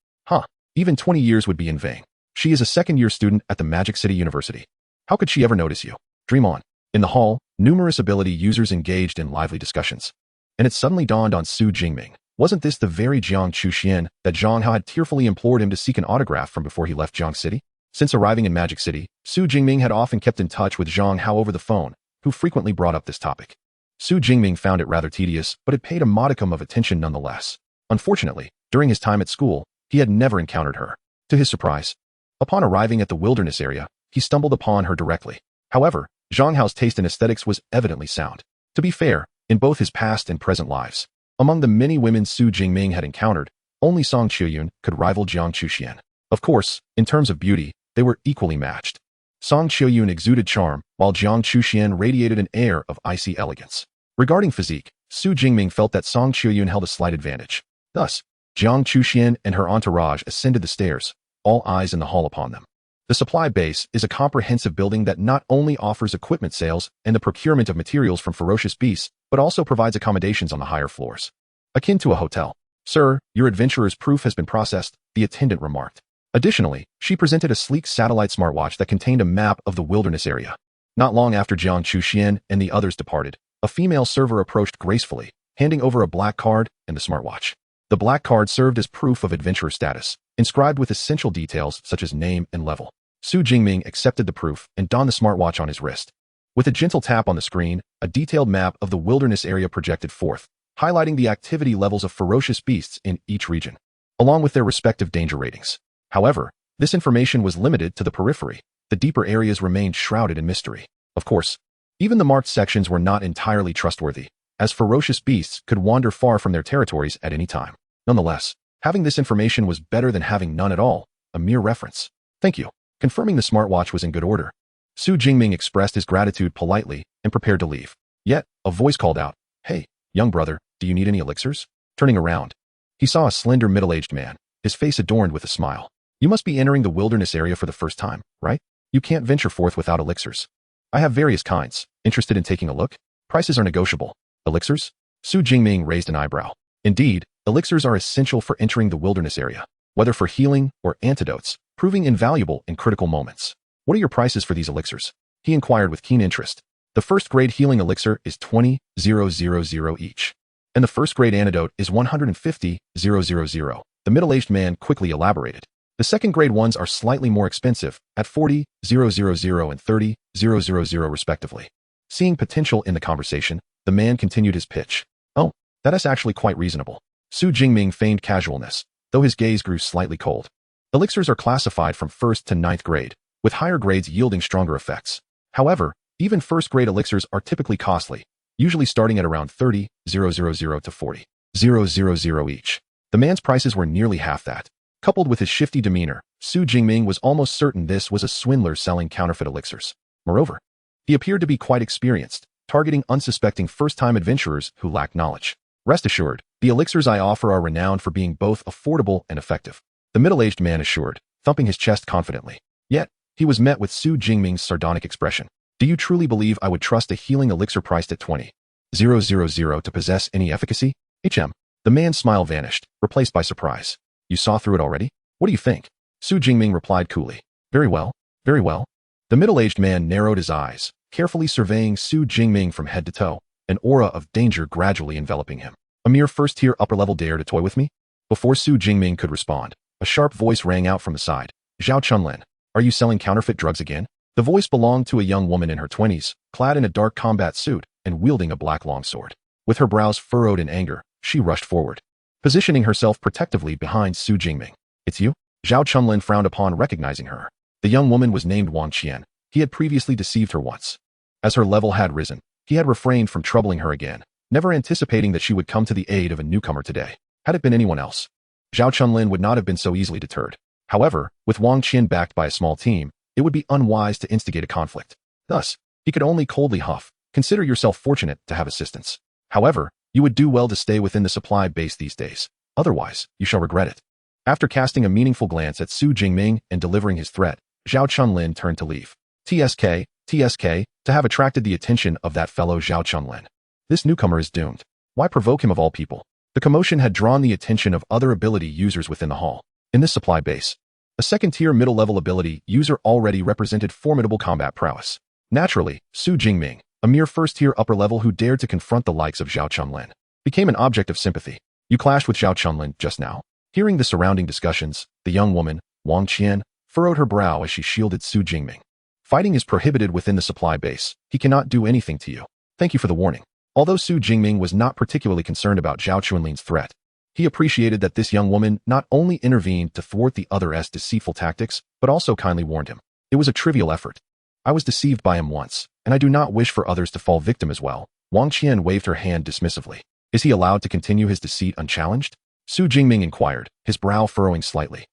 Even 20 years would be in vain. She is a second-year student at the Magic City University. How could she ever notice you? Dream on. In the hall, numerous ability users engaged in lively discussions. And it suddenly dawned on Su Jingming. Wasn't this the very Jiang Chuxian that Zhang Hao had tearfully implored him to seek an autograph from before he left Jiang City? Since arriving in Magic City, Su Jingming had often kept in touch with Zhang Hao over the phone, who frequently brought up this topic. Su Jingming found it rather tedious, but it paid a modicum of attention nonetheless. Unfortunately, during his time at school, he had never encountered her. To his surprise, upon arriving at the wilderness area, he stumbled upon her directly. However, Zhang Hao's taste in aesthetics was evidently sound. To be fair, in both his past and present lives, among the many women Su Jingming had encountered, only Song Qiuyun could rival Jiang Chuxian. Of course, in terms of beauty, they were equally matched. Song Qiuyun exuded charm, while Jiang Chuxian radiated an air of icy elegance. Regarding physique, Su Jingming felt that Song Qiuyun held a slight advantage. Thus, Jiang Chuxian and her entourage ascended the stairs, all eyes in the hall upon them. The supply base is a comprehensive building that not only offers equipment sales and the procurement of materials from ferocious beasts, but also provides accommodations on the higher floors. Akin to a hotel. Sir, your adventurer's proof has been processed, the attendant remarked. Additionally, she presented a sleek satellite smartwatch that contained a map of the wilderness area. Not long after Jiang Chuxian and the others departed, a female server approached gracefully, handing over a black card and the smartwatch. The black card served as proof of adventurer status, inscribed with essential details such as name and level. Su Jingming accepted the proof and donned the smartwatch on his wrist. With a gentle tap on the screen, a detailed map of the wilderness area projected forth, highlighting the activity levels of ferocious beasts in each region, along with their respective danger ratings. However, this information was limited to the periphery. The deeper areas remained shrouded in mystery. Of course, even the marked sections were not entirely trustworthy, as ferocious beasts could wander far from their territories at any time. Nonetheless, having this information was better than having none at all, a mere reference. Thank you. Confirming the smartwatch was in good order, Su Jingming expressed his gratitude politely and prepared to leave. Yet, a voice called out, "Hey, young brother, do you need any elixirs?" Turning around, he saw a slender middle-aged man, his face adorned with a smile. "You must be entering the wilderness area for the first time, right? You can't venture forth without elixirs. I have various kinds. Interested in taking a look? Prices are negotiable." Elixirs? Su Jingming raised an eyebrow. Indeed, elixirs are essential for entering the wilderness area, whether for healing or antidotes, proving invaluable in critical moments. "What are your prices for these elixirs?" he inquired with keen interest. "The first-grade healing elixir is 20,000 each, and the first-grade antidote is 150,000. The middle-aged man quickly elaborated. "The second-grade ones are slightly more expensive, at 40,000 and 30,000 respectively." Seeing potential in the conversation, the man continued his pitch. "Oh, that is actually quite reasonable." Su Jingming feigned casualness, though his gaze grew slightly cold. Elixirs are classified from 1st to 9th grade, with higher grades yielding stronger effects. However, even first-grade elixirs are typically costly, usually starting at around 30,000 to 40,000 each. The man's prices were nearly half that. Coupled with his shifty demeanor, Su Jingming was almost certain this was a swindler selling counterfeit elixirs. Moreover, he appeared to be quite experienced, targeting unsuspecting first-time adventurers who lacked knowledge. "Rest assured, the elixirs I offer are renowned for being both affordable and effective," the middle-aged man assured, thumping his chest confidently. Yet, he was met with Su Jingming's sardonic expression. "Do you truly believe I would trust a healing elixir priced at 20,000 to possess any efficacy?" The man's smile vanished, replaced by surprise. "You saw through it already? What do you think?" Su Jingming replied coolly. Very well, very well." The middle-aged man narrowed his eyes, carefully surveying Su Jingming from head to toe, an aura of danger gradually enveloping him. "A mere first-tier upper-level dare to toy with me?" Before Su Jingming could respond, a sharp voice rang out from the side. "Zhao Chunlin, are you selling counterfeit drugs again?" The voice belonged to a young woman in her 20s, clad in a dark combat suit and wielding a black longsword. With her brows furrowed in anger, she rushed forward, positioning herself protectively behind Su Jingming. "It's you?" Zhao Chunlin frowned upon recognizing her. The young woman was named Wang Qian. He had previously deceived her once. As her level had risen, he had refrained from troubling her again, never anticipating that she would come to the aid of a newcomer today. Had it been anyone else, Zhao Chunlin would not have been so easily deterred. However, with Wang Qian backed by a small team, it would be unwise to instigate a conflict. Thus, he could only coldly huff, "Consider yourself fortunate to have assistance. However, you would do well to stay within the supply base these days. Otherwise, you shall regret it." After casting a meaningful glance at Su Jingming and delivering his threat, Zhao Chunlin turned to leave. TSK, to have attracted the attention of that fellow Zhao Chunlin. This newcomer is doomed. Why provoke him of all people? The commotion had drawn the attention of other ability users within the hall. In this supply base, a second-tier middle-level ability user already represented formidable combat prowess. Naturally, Su Jingming, a mere first-tier upper level who dared to confront the likes of Zhao Chunlin, became an object of sympathy. "You clashed with Zhao Chunlin just now." Hearing the surrounding discussions, the young woman, Wang Qian, furrowed her brow as she shielded Su Jingming. "Fighting is prohibited within the supply base. He cannot do anything to you. Thank you for the warning." Although Su Jingming was not particularly concerned about Zhao Chunlin's threat, he appreciated that this young woman not only intervened to thwart the other's deceitful tactics, but also kindly warned him. It was a trivial effort. "I was deceived by him once, and I do not wish for others to fall victim as well." Wang Qian waved her hand dismissively. "Is he allowed to continue his deceit unchallenged?" Su Jingming inquired, his brow furrowing slightly.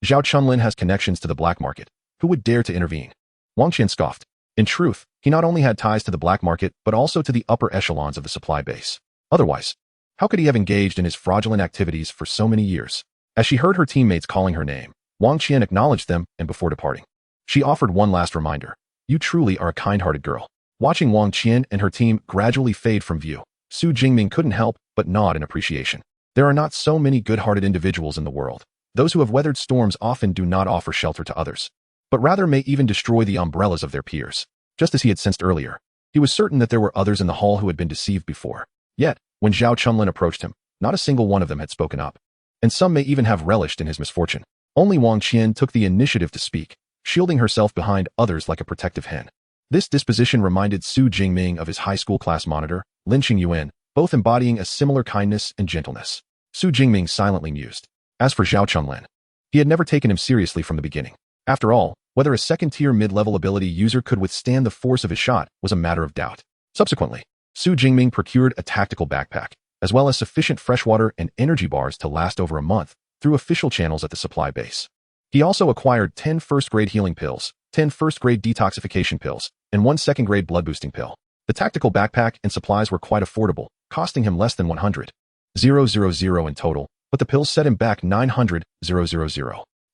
Zhao Chunlin has connections to the black market. Who would dare to intervene? Wang Qian scoffed. In truth, he not only had ties to the black market, but also to the upper echelons of the supply base. Otherwise, how could he have engaged in his fraudulent activities for so many years? As she heard her teammates calling her name, Wang Qian acknowledged them, and before departing, she offered one last reminder. You truly are a kind-hearted girl. Watching Wang Qian and her team gradually fade from view, Su Jingming couldn't help but nod in appreciation. There are not so many good-hearted individuals in the world. Those who have weathered storms often do not offer shelter to others, but rather may even destroy the umbrellas of their peers. Just as he had sensed earlier, he was certain that there were others in the hall who had been deceived before. Yet, when Zhao Chunlin approached him, not a single one of them had spoken up, and some may even have relished in his misfortune. Only Wang Qian took the initiative to speak, shielding herself behind others like a protective hen. This disposition reminded Su Jingming of his high school class monitor, Lin Qingyuan, both embodying a similar kindness and gentleness. Su Jingming silently mused. As for Zhao Chunlin, he had never taken him seriously from the beginning. After all, whether a second-tier mid-level ability user could withstand the force of his shot was a matter of doubt. Subsequently, Su Jingming procured a tactical backpack, as well as sufficient freshwater and energy bars to last over a month through official channels at the supply base. He also acquired 10 first-grade healing pills, 10 first-grade detoxification pills, and 1 second-grade blood-boosting pill. The tactical backpack and supplies were quite affordable, costing him less than 100,000 in total, but the pills set him back 900,000.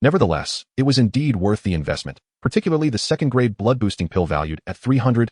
Nevertheless, it was indeed worth the investment, particularly the second-grade blood-boosting pill valued at 300,000.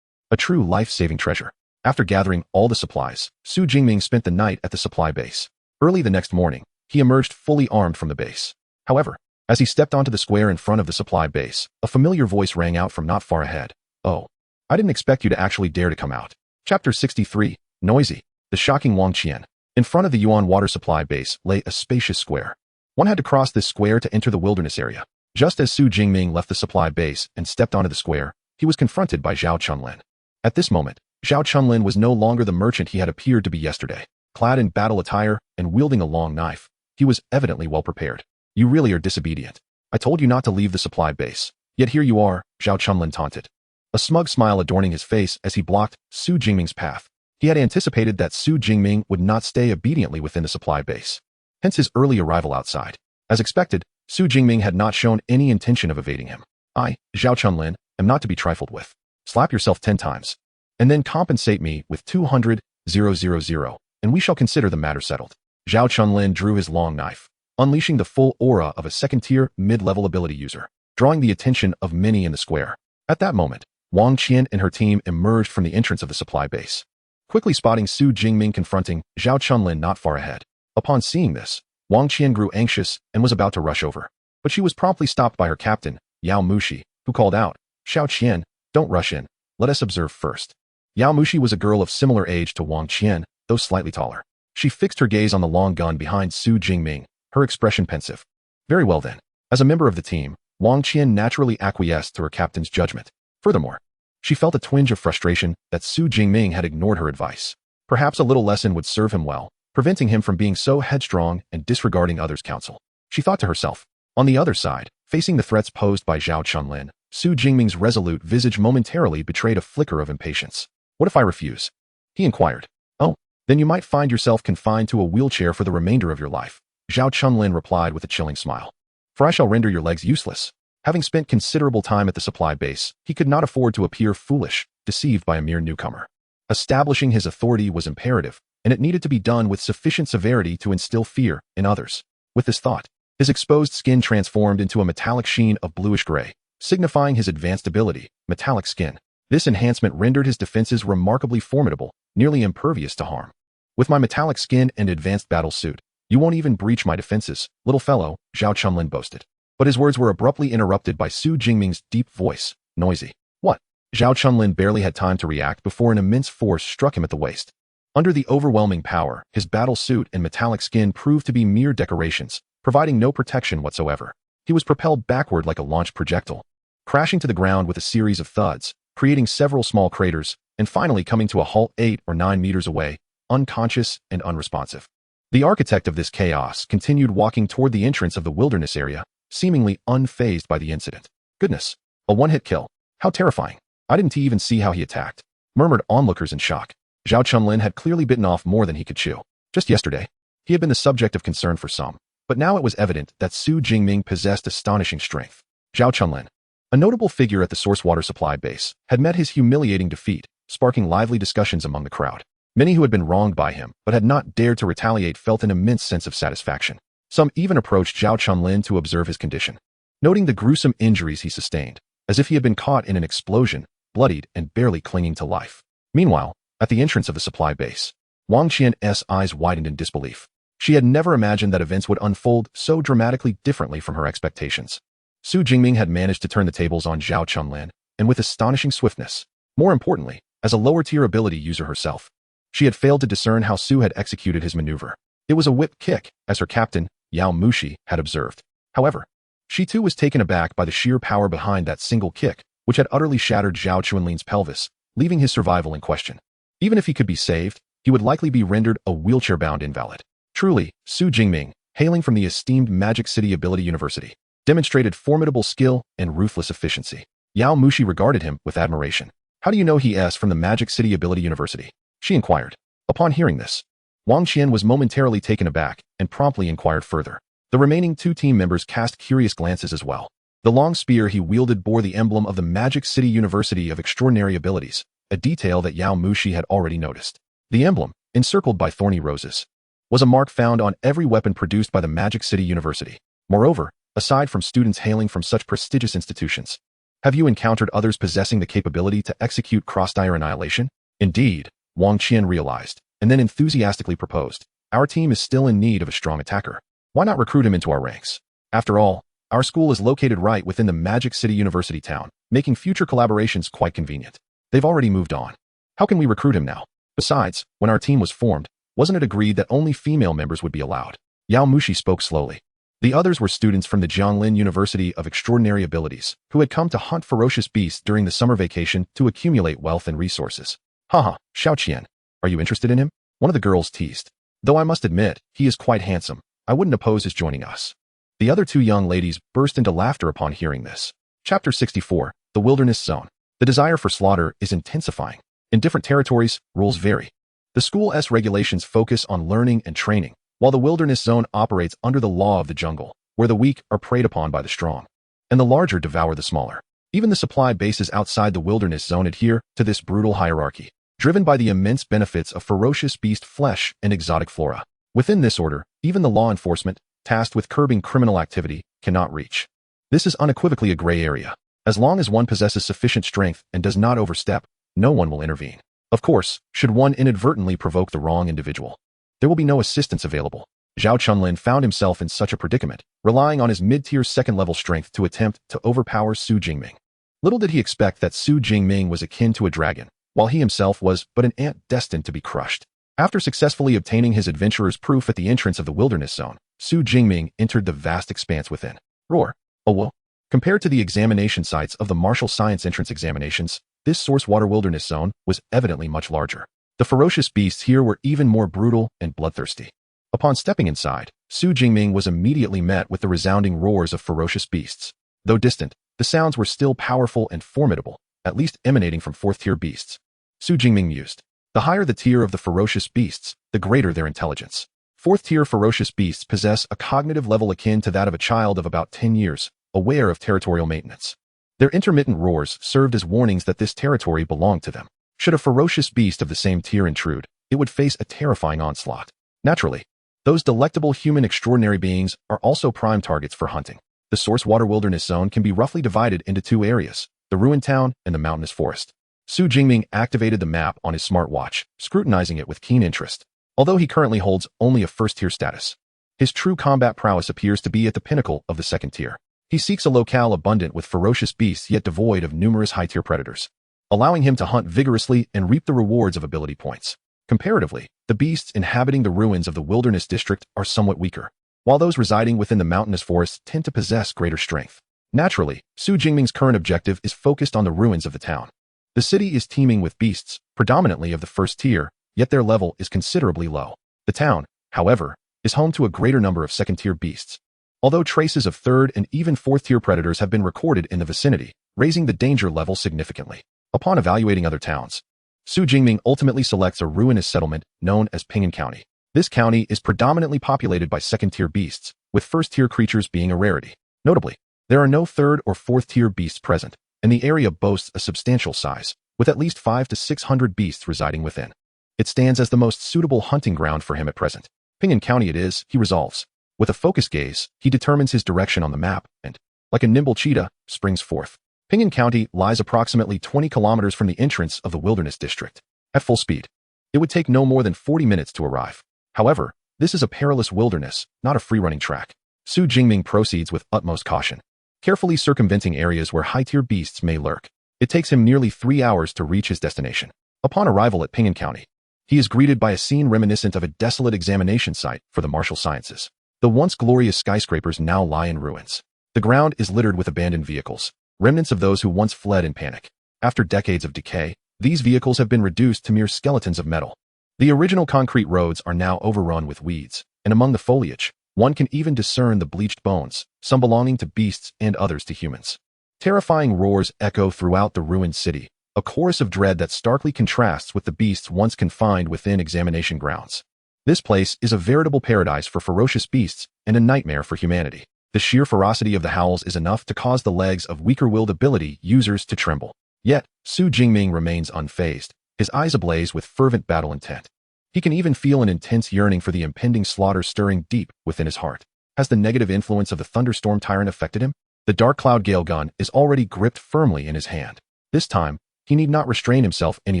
A true life-saving treasure. After gathering all the supplies, Su Jingming spent the night at the supply base. Early the next morning, he emerged fully armed from the base. However, as he stepped onto the square in front of the supply base, a familiar voice rang out from not far ahead. Oh, I didn't expect you to actually dare to come out. Chapter 63, Noisy, the shocking Wang Qian. In front of the Yuan water supply base lay a spacious square. One had to cross this square to enter the wilderness area. Just as Su Jingming left the supply base and stepped onto the square, he was confronted by Zhao Chunlin. At this moment, Zhao Chunlin was no longer the merchant he had appeared to be yesterday. Clad in battle attire and wielding a long knife, he was evidently well prepared. You really are disobedient. I told you not to leave the supply base. Yet here you are, Zhao Chunlin taunted. A smug smile adorning his face as he blocked Su Jingming's path. He had anticipated that Su Jingming would not stay obediently within the supply base. Hence his early arrival outside. As expected, Su Jingming had not shown any intention of evading him. I, Zhao Chunlin, am not to be trifled with. Slap yourself 10 times. And then compensate me with 200,000, and we shall consider the matter settled. Zhao Chunlin drew his long knife, unleashing the full aura of a second-tier mid-level ability user, drawing the attention of many in the square. At that moment, Wang Qian and her team emerged from the entrance of the supply base, quickly spotting Su Jingming confronting Zhao Chunlin not far ahead. Upon seeing this, Wang Qian grew anxious and was about to rush over, but she was promptly stopped by her captain, Yao Mushi, who called out, Xiao Qian, don't rush in, let us observe first. Yao Mushi was a girl of similar age to Wang Qian, though slightly taller. She fixed her gaze on the long gun behind Su Jingming, her expression pensive. Very well then. As a member of the team, Wang Qian naturally acquiesced to her captain's judgment. Furthermore, she felt a twinge of frustration that Su Jingming had ignored her advice. Perhaps a little lesson would serve him well, preventing him from being so headstrong and disregarding others' counsel. She thought to herself. On the other side, facing the threats posed by Zhao Chunlin, Su Jingming's resolute visage momentarily betrayed a flicker of impatience. What if I refuse? He inquired. Oh, then you might find yourself confined to a wheelchair for the remainder of your life. Zhao Chunlin replied with a chilling smile. For I shall render your legs useless. Having spent considerable time at the supply base, he could not afford to appear foolish, deceived by a mere newcomer. Establishing his authority was imperative, and it needed to be done with sufficient severity to instill fear in others. With this thought, his exposed skin transformed into a metallic sheen of bluish gray, signifying his advanced ability, metallic skin. This enhancement rendered his defenses remarkably formidable, nearly impervious to harm. With my metallic skin and advanced battle suit, you won't even breach my defenses, little fellow, Zhao Chunlin boasted. But his words were abruptly interrupted by Su Jingming's deep voice, Noisy. What? Zhao Chunlin barely had time to react before an immense force struck him at the waist. Under the overwhelming power, his battle suit and metallic skin proved to be mere decorations, providing no protection whatsoever. He was propelled backward like a launched projectile, crashing to the ground with a series of thuds, creating several small craters, and finally coming to a halt 8 or 9 meters away, unconscious and unresponsive. The architect of this chaos continued walking toward the entrance of the wilderness area, seemingly unfazed by the incident. Goodness, a one-hit kill. How terrifying. I didn't even see how he attacked, murmured onlookers in shock. Zhao Chunlin had clearly bitten off more than he could chew. Just yesterday, he had been the subject of concern for some, but now it was evident that Su Jingming possessed astonishing strength. Zhao Chunlin, A notable figure at the source water supply base had met his humiliating defeat, sparking lively discussions among the crowd. Many who had been wronged by him but had not dared to retaliate felt an immense sense of satisfaction. Some even approached Zhao Chunlin to observe his condition, noting the gruesome injuries he sustained, as if he had been caught in an explosion, bloodied and barely clinging to life. Meanwhile, at the entrance of the supply base, Wang Qian's eyes widened in disbelief. She had never imagined that events would unfold so dramatically differently from her expectations. Su Jingming had managed to turn the tables on Zhao Chunlin, and with astonishing swiftness. More importantly, as a lower-tier ability user herself, she had failed to discern how Su had executed his maneuver. It was a whip kick, as her captain, Yao Mushi, had observed. However, she too was taken aback by the sheer power behind that single kick, which had utterly shattered Zhao Chunlin's pelvis, leaving his survival in question. Even if he could be saved, he would likely be rendered a wheelchair-bound invalid. Truly, Su Jingming, hailing from the esteemed Magic City Ability University, demonstrated formidable skill and ruthless efficiency. Yao Mushi regarded him with admiration. How do you know he is from the Magic City Ability University? She inquired. Upon hearing this, Wang Qian was momentarily taken aback and promptly inquired further. The remaining two team members cast curious glances as well. The long spear he wielded bore the emblem of the Magic City University of Extraordinary Abilities, a detail that Yao Mushi had already noticed. The emblem, encircled by thorny roses, was a mark found on every weapon produced by the Magic City University. Moreover, aside from students hailing from such prestigious institutions, have you encountered others possessing the capability to execute cross-dire annihilation? Indeed, Wang Qian realized, and then enthusiastically proposed. Our team is still in need of a strong attacker. Why not recruit him into our ranks? After all, our school is located right within the Magic City University town, making future collaborations quite convenient. They've already moved on. How can we recruit him now? Besides, when our team was formed, wasn't it agreed that only female members would be allowed? Yao Mushi spoke slowly. The others were students from the Jianglin University of Extraordinary Abilities, who had come to hunt ferocious beasts during the summer vacation to accumulate wealth and resources. Haha, Xiaoqian, are you interested in him? One of the girls teased. Though I must admit, he is quite handsome. I wouldn't oppose his joining us. The other two young ladies burst into laughter upon hearing this. Chapter 64, The Wilderness Zone. The desire for slaughter is intensifying. In different territories, rules vary. The school's regulations focus on learning and training, while the wilderness zone operates under the law of the jungle, where the weak are preyed upon by the strong, and the larger devour the smaller. Even the supply bases outside the wilderness zone adhere to this brutal hierarchy, driven by the immense benefits of ferocious beast flesh and exotic flora. Within this order, even the law enforcement, tasked with curbing criminal activity, cannot reach. This is unequivocally a gray area. As long as one possesses sufficient strength and does not overstep, no one will intervene. Of course, should one inadvertently provoke the wrong individual, there will be no assistance available. Zhao Chunlin found himself in such a predicament, relying on his mid-tier second-level strength to attempt to overpower Su Jingming. Little did he expect that Su Jingming was akin to a dragon, while he himself was but an ant destined to be crushed. After successfully obtaining his adventurer's proof at the entrance of the wilderness zone, Su Jingming entered the vast expanse within. Roar. Oh whoa. Compared to the examination sites of the martial science entrance examinations, this source water wilderness zone was evidently much larger. The ferocious beasts here were even more brutal and bloodthirsty. Upon stepping inside, Su Jingming was immediately met with the resounding roars of ferocious beasts. Though distant, the sounds were still powerful and formidable, at least emanating from fourth-tier beasts. Su Jingming mused. The higher the tier of the ferocious beasts, the greater their intelligence. Fourth-tier ferocious beasts possess a cognitive level akin to that of a child of about 10 years, aware of territorial maintenance. Their intermittent roars served as warnings that this territory belonged to them. Should a ferocious beast of the same tier intrude, it would face a terrifying onslaught. Naturally, those delectable human extraordinary beings are also prime targets for hunting. The source water wilderness zone can be roughly divided into two areas, the ruined town and the mountainous forest. Su Jingming activated the map on his smartwatch, scrutinizing it with keen interest. Although he currently holds only a first-tier status, his true combat prowess appears to be at the pinnacle of the second tier. He seeks a locale abundant with ferocious beasts yet devoid of numerous high-tier predators, allowing him to hunt vigorously and reap the rewards of ability points. Comparatively, the beasts inhabiting the ruins of the wilderness district are somewhat weaker, while those residing within the mountainous forest tend to possess greater strength. Naturally, Su Jingming's current objective is focused on the ruins of the town. The city is teeming with beasts, predominantly of the first tier, yet their level is considerably low. The town, however, is home to a greater number of second-tier beasts, although traces of third and even fourth-tier predators have been recorded in the vicinity, raising the danger level significantly. Upon evaluating other towns, Su Jingming ultimately selects a ruinous settlement known as Pingan County. This county is predominantly populated by second-tier beasts, with first-tier creatures being a rarity. Notably, There are no third or fourth tier beasts present, and the area boasts a substantial size, with at least 500 to 600 beasts residing within. It stands as the most suitable hunting ground for him at present. Pingan County it is, he resolves. With a focused gaze, he determines his direction on the map and, like a nimble cheetah, springs forth. Pingan County lies approximately 20 kilometers from the entrance of the Wilderness District. At full speed, it would take no more than 40 minutes to arrive. However, this is a perilous wilderness, not a free-running track. Su Jingming proceeds with utmost caution, carefully circumventing areas where high-tier beasts may lurk. It takes him nearly 3 hours to reach his destination. Upon arrival at Pingan County, he is greeted by a scene reminiscent of a desolate examination site for the martial sciences. The once glorious skyscrapers now lie in ruins. The ground is littered with abandoned vehicles, remnants of those who once fled in panic. After decades of decay, these vehicles have been reduced to mere skeletons of metal. The original concrete roads are now overrun with weeds, and among the foliage, one can even discern the bleached bones, some belonging to beasts and others to humans. Terrifying roars echo throughout the ruined city, a chorus of dread that starkly contrasts with the beasts once confined within examination grounds. This place is a veritable paradise for ferocious beasts and a nightmare for humanity. The sheer ferocity of the howls is enough to cause the legs of weaker-willed ability users to tremble. Yet, Su Jingming remains unfazed, his eyes ablaze with fervent battle intent. He can even feel an intense yearning for the impending slaughter stirring deep within his heart. Has the negative influence of the thunderstorm tyrant affected him? The dark cloud gale gun is already gripped firmly in his hand. This time, he need not restrain himself any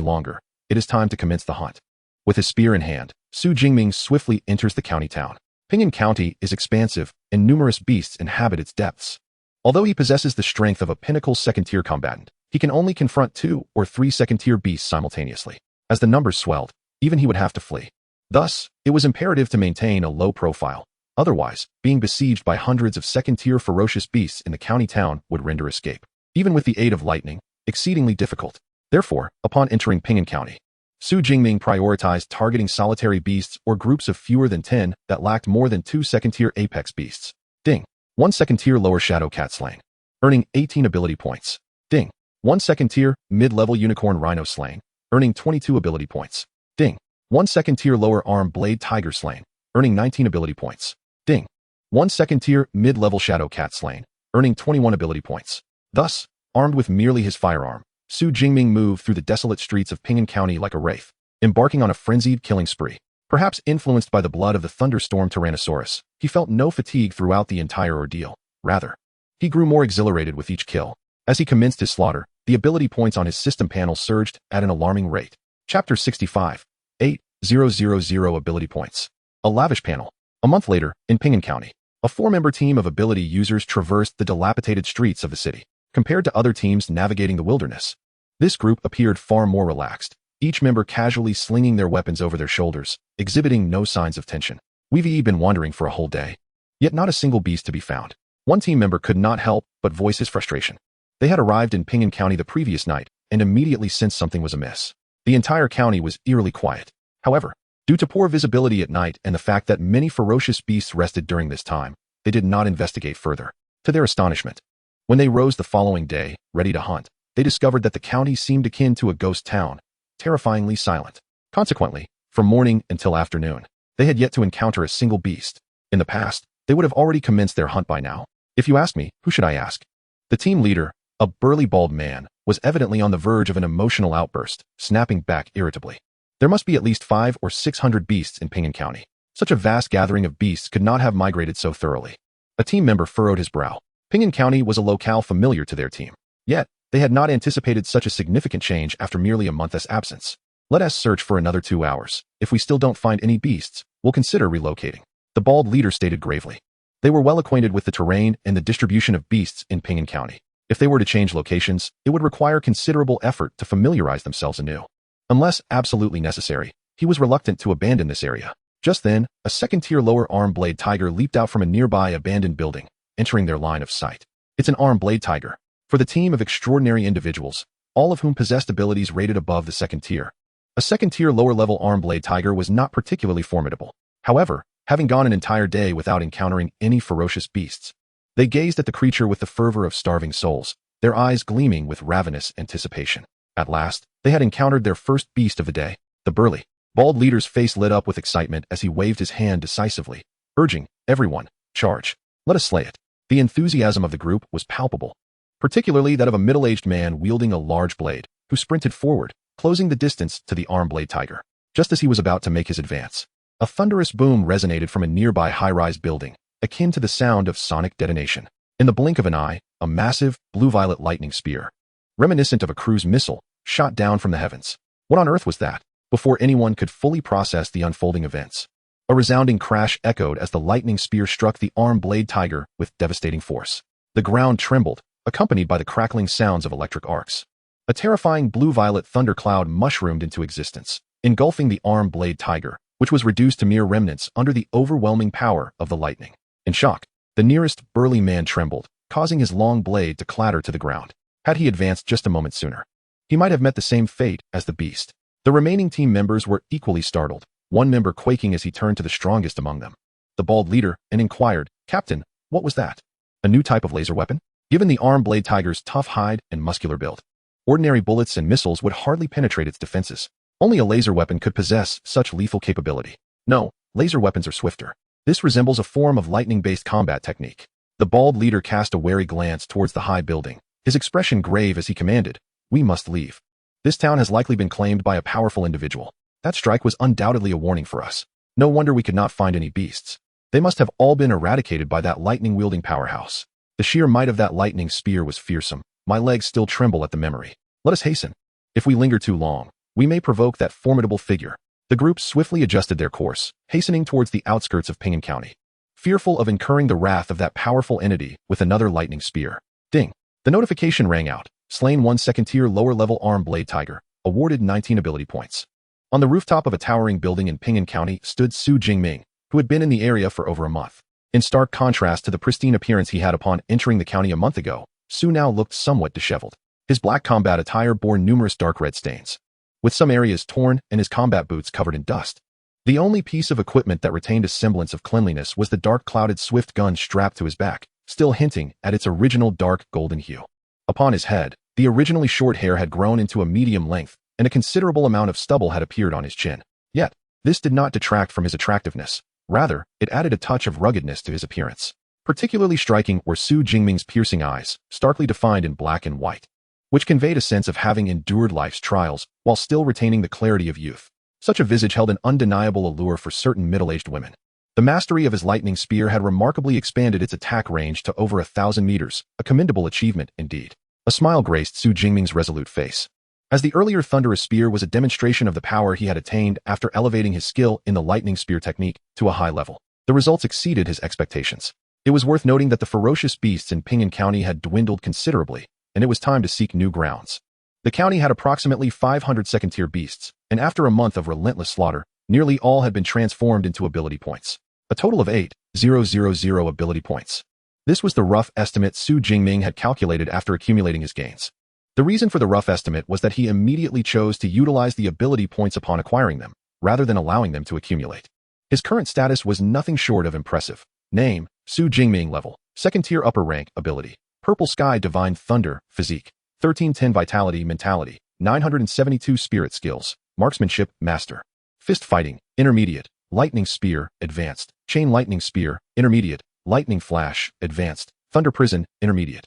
longer. It is time to commence the hunt. With his spear in hand, Su Jingming swiftly enters the county town. Pingan County is expansive, and numerous beasts inhabit its depths. Although he possesses the strength of a pinnacle second-tier combatant, he can only confront 2 or 3 second-tier beasts simultaneously. As the numbers swelled, even he would have to flee. Thus, it was imperative to maintain a low profile. Otherwise, being besieged by hundreds of second-tier ferocious beasts in the county town would render escape, even with the aid of lightning, exceedingly difficult. Therefore, upon entering Pingan County, Su Jingming prioritized targeting solitary beasts or groups of fewer than 10 that lacked more than 2 second-tier apex beasts. Ding. 1 second-tier lower shadow cat slain, earning 18 ability points. Ding. 1 second-tier mid-level unicorn rhino slain, earning 22 ability points. Ding. 1 second-tier lower arm blade tiger slain, earning 19 ability points. Ding. 1 second-tier mid-level shadow cat slain, earning 21 ability points. Thus, armed with merely his firearm, Su Jingming moved through the desolate streets of Pingan County like a wraith, embarking on a frenzied killing spree. Perhaps influenced by the blood of the thunderstorm Tyrannosaurus, he felt no fatigue throughout the entire ordeal. Rather, he grew more exhilarated with each kill. As he commenced his slaughter, the ability points on his system panel surged at an alarming rate. Chapter 65. 8,000 ability points. A lavish panel. A month later, in Pingan County, a 4-member team of ability users traversed the dilapidated streets of the city. Compared to other teams navigating the wilderness, this group appeared far more relaxed, each member casually slinging their weapons over their shoulders, exhibiting no signs of tension. We've been wandering for a whole day, yet not a single beast to be found. One team member could not help but voice his frustration. They had arrived in Pingan County the previous night and immediately sensed something was amiss. The entire county was eerily quiet. However, due to poor visibility at night and the fact that many ferocious beasts rested during this time, they did not investigate further. To their astonishment, when they rose the following day, ready to hunt, they discovered that the county seemed akin to a ghost town, terrifyingly silent. Consequently, from morning until afternoon, they had yet to encounter a single beast. In the past, they would have already commenced their hunt by now. If you ask me, who should I ask? The team leader, a burly bald man, was evidently on the verge of an emotional outburst, snapping back irritably. There must be at least 500 or 600 beasts in Pingan County. Such a vast gathering of beasts could not have migrated so thoroughly. A team member furrowed his brow. Pingan County was a locale familiar to their team. Yet, they had not anticipated such a significant change after merely a month's absence. Let us search for another 2 hours. If we still don't find any beasts, we'll consider relocating, the bald leader stated gravely. They were well acquainted with the terrain and the distribution of beasts in Pingan County. If they were to change locations, it would require considerable effort to familiarize themselves anew. Unless absolutely necessary, he was reluctant to abandon this area. Just then, a second-tier lower arm blade tiger leaped out from a nearby abandoned building, entering their line of sight. It's an arm blade tiger. For the team of extraordinary individuals, all of whom possessed abilities rated above the second tier. A second-tier lower-level arm blade tiger was not particularly formidable. However, having gone an entire day without encountering any ferocious beasts, they gazed at the creature with the fervor of starving souls, their eyes gleaming with ravenous anticipation. At last, they had encountered their first beast of the day. The burly, bald leader's face lit up with excitement as he waved his hand decisively, urging, "Everyone, charge. Let us slay it." The enthusiasm of the group was palpable, particularly that of a middle-aged man wielding a large blade, who sprinted forward, closing the distance to the arm blade tiger. Just as he was about to make his advance, a thunderous boom resonated from a nearby high-rise building, akin to the sound of sonic detonation. In the blink of an eye, a massive, blue-violet lightning spear, reminiscent of a cruise missile, shot down from the heavens. What on earth was that? Before anyone could fully process the unfolding events, a resounding crash echoed as the lightning spear struck the arm blade tiger with devastating force. The ground trembled, accompanied by the crackling sounds of electric arcs. A terrifying blue-violet thundercloud mushroomed into existence, engulfing the arm blade tiger, which was reduced to mere remnants under the overwhelming power of the lightning. In shock, the nearest burly man trembled, causing his long blade to clatter to the ground. Had he advanced just a moment sooner, he might have met the same fate as the beast. The remaining team members were equally startled, one member quaking as he turned to the strongest among them, the bald leader, and inquired, "Captain, what was that? A new type of laser weapon?" Given the arm blade tiger's tough hide and muscular build, ordinary bullets and missiles would hardly penetrate its defenses. Only a laser weapon could possess such lethal capability. No, laser weapons are swifter. This resembles a form of lightning-based combat technique. The bald leader cast a wary glance towards the high building, his expression grave as he commanded, "We must leave. This town has likely been claimed by a powerful individual. That strike was undoubtedly a warning for us. No wonder we could not find any beasts. They must have all been eradicated by that lightning-wielding powerhouse. The sheer might of that lightning spear was fearsome. My legs still tremble at the memory. Let us hasten. If we linger too long, we may provoke that formidable figure." The group swiftly adjusted their course, hastening towards the outskirts of Pingan County, fearful of incurring the wrath of that powerful entity with another lightning spear. Ding! The notification rang out. Slain 1 second-tier lower-level arm blade tiger, awarded 19 ability points. On the rooftop of a towering building in Pingan County stood Su Jingming, who had been in the area for over a month. In stark contrast to the pristine appearance he had upon entering the county a month ago, Su now looked somewhat disheveled. His black combat attire bore numerous dark red stains, with some areas torn and his combat boots covered in dust. The only piece of equipment that retained a semblance of cleanliness was the dark clouded swift gun strapped to his back, still hinting at its original dark golden hue. Upon his head, the originally short hair had grown into a medium length, and a considerable amount of stubble had appeared on his chin. Yet, this did not detract from his attractiveness. Rather, it added a touch of ruggedness to his appearance. Particularly striking were Su Jingming's piercing eyes, starkly defined in black and white, which conveyed a sense of having endured life's trials while still retaining the clarity of youth. Such a visage held an undeniable allure for certain middle-aged women. The mastery of his lightning spear had remarkably expanded its attack range to over 1,000 meters, a commendable achievement indeed. A smile graced Su Jingming's resolute face. As the earlier thunderous spear was a demonstration of the power he had attained after elevating his skill in the lightning spear technique to a high level, the results exceeded his expectations. It was worth noting that the ferocious beasts in Pingan County had dwindled considerably, and it was time to seek new grounds. The county had approximately 500 second-tier beasts, and after a month of relentless slaughter, nearly all had been transformed into ability points. A total of 8,000 ability points. This was the rough estimate Su Jingming had calculated after accumulating his gains. The reason for the rough estimate was that he immediately chose to utilize the ability points upon acquiring them, rather than allowing them to accumulate. His current status was nothing short of impressive. Name, Su Jingming level, second-tier upper rank, ability, Purple Sky Divine Thunder, physique, 1310 Vitality Mentality, 972 Spirit Skills, Marksmanship, Master, Fist Fighting, Intermediate, Lightning Spear, Advanced, Chain Lightning Spear, Intermediate, Lightning Flash, Advanced, Thunder Prison, Intermediate,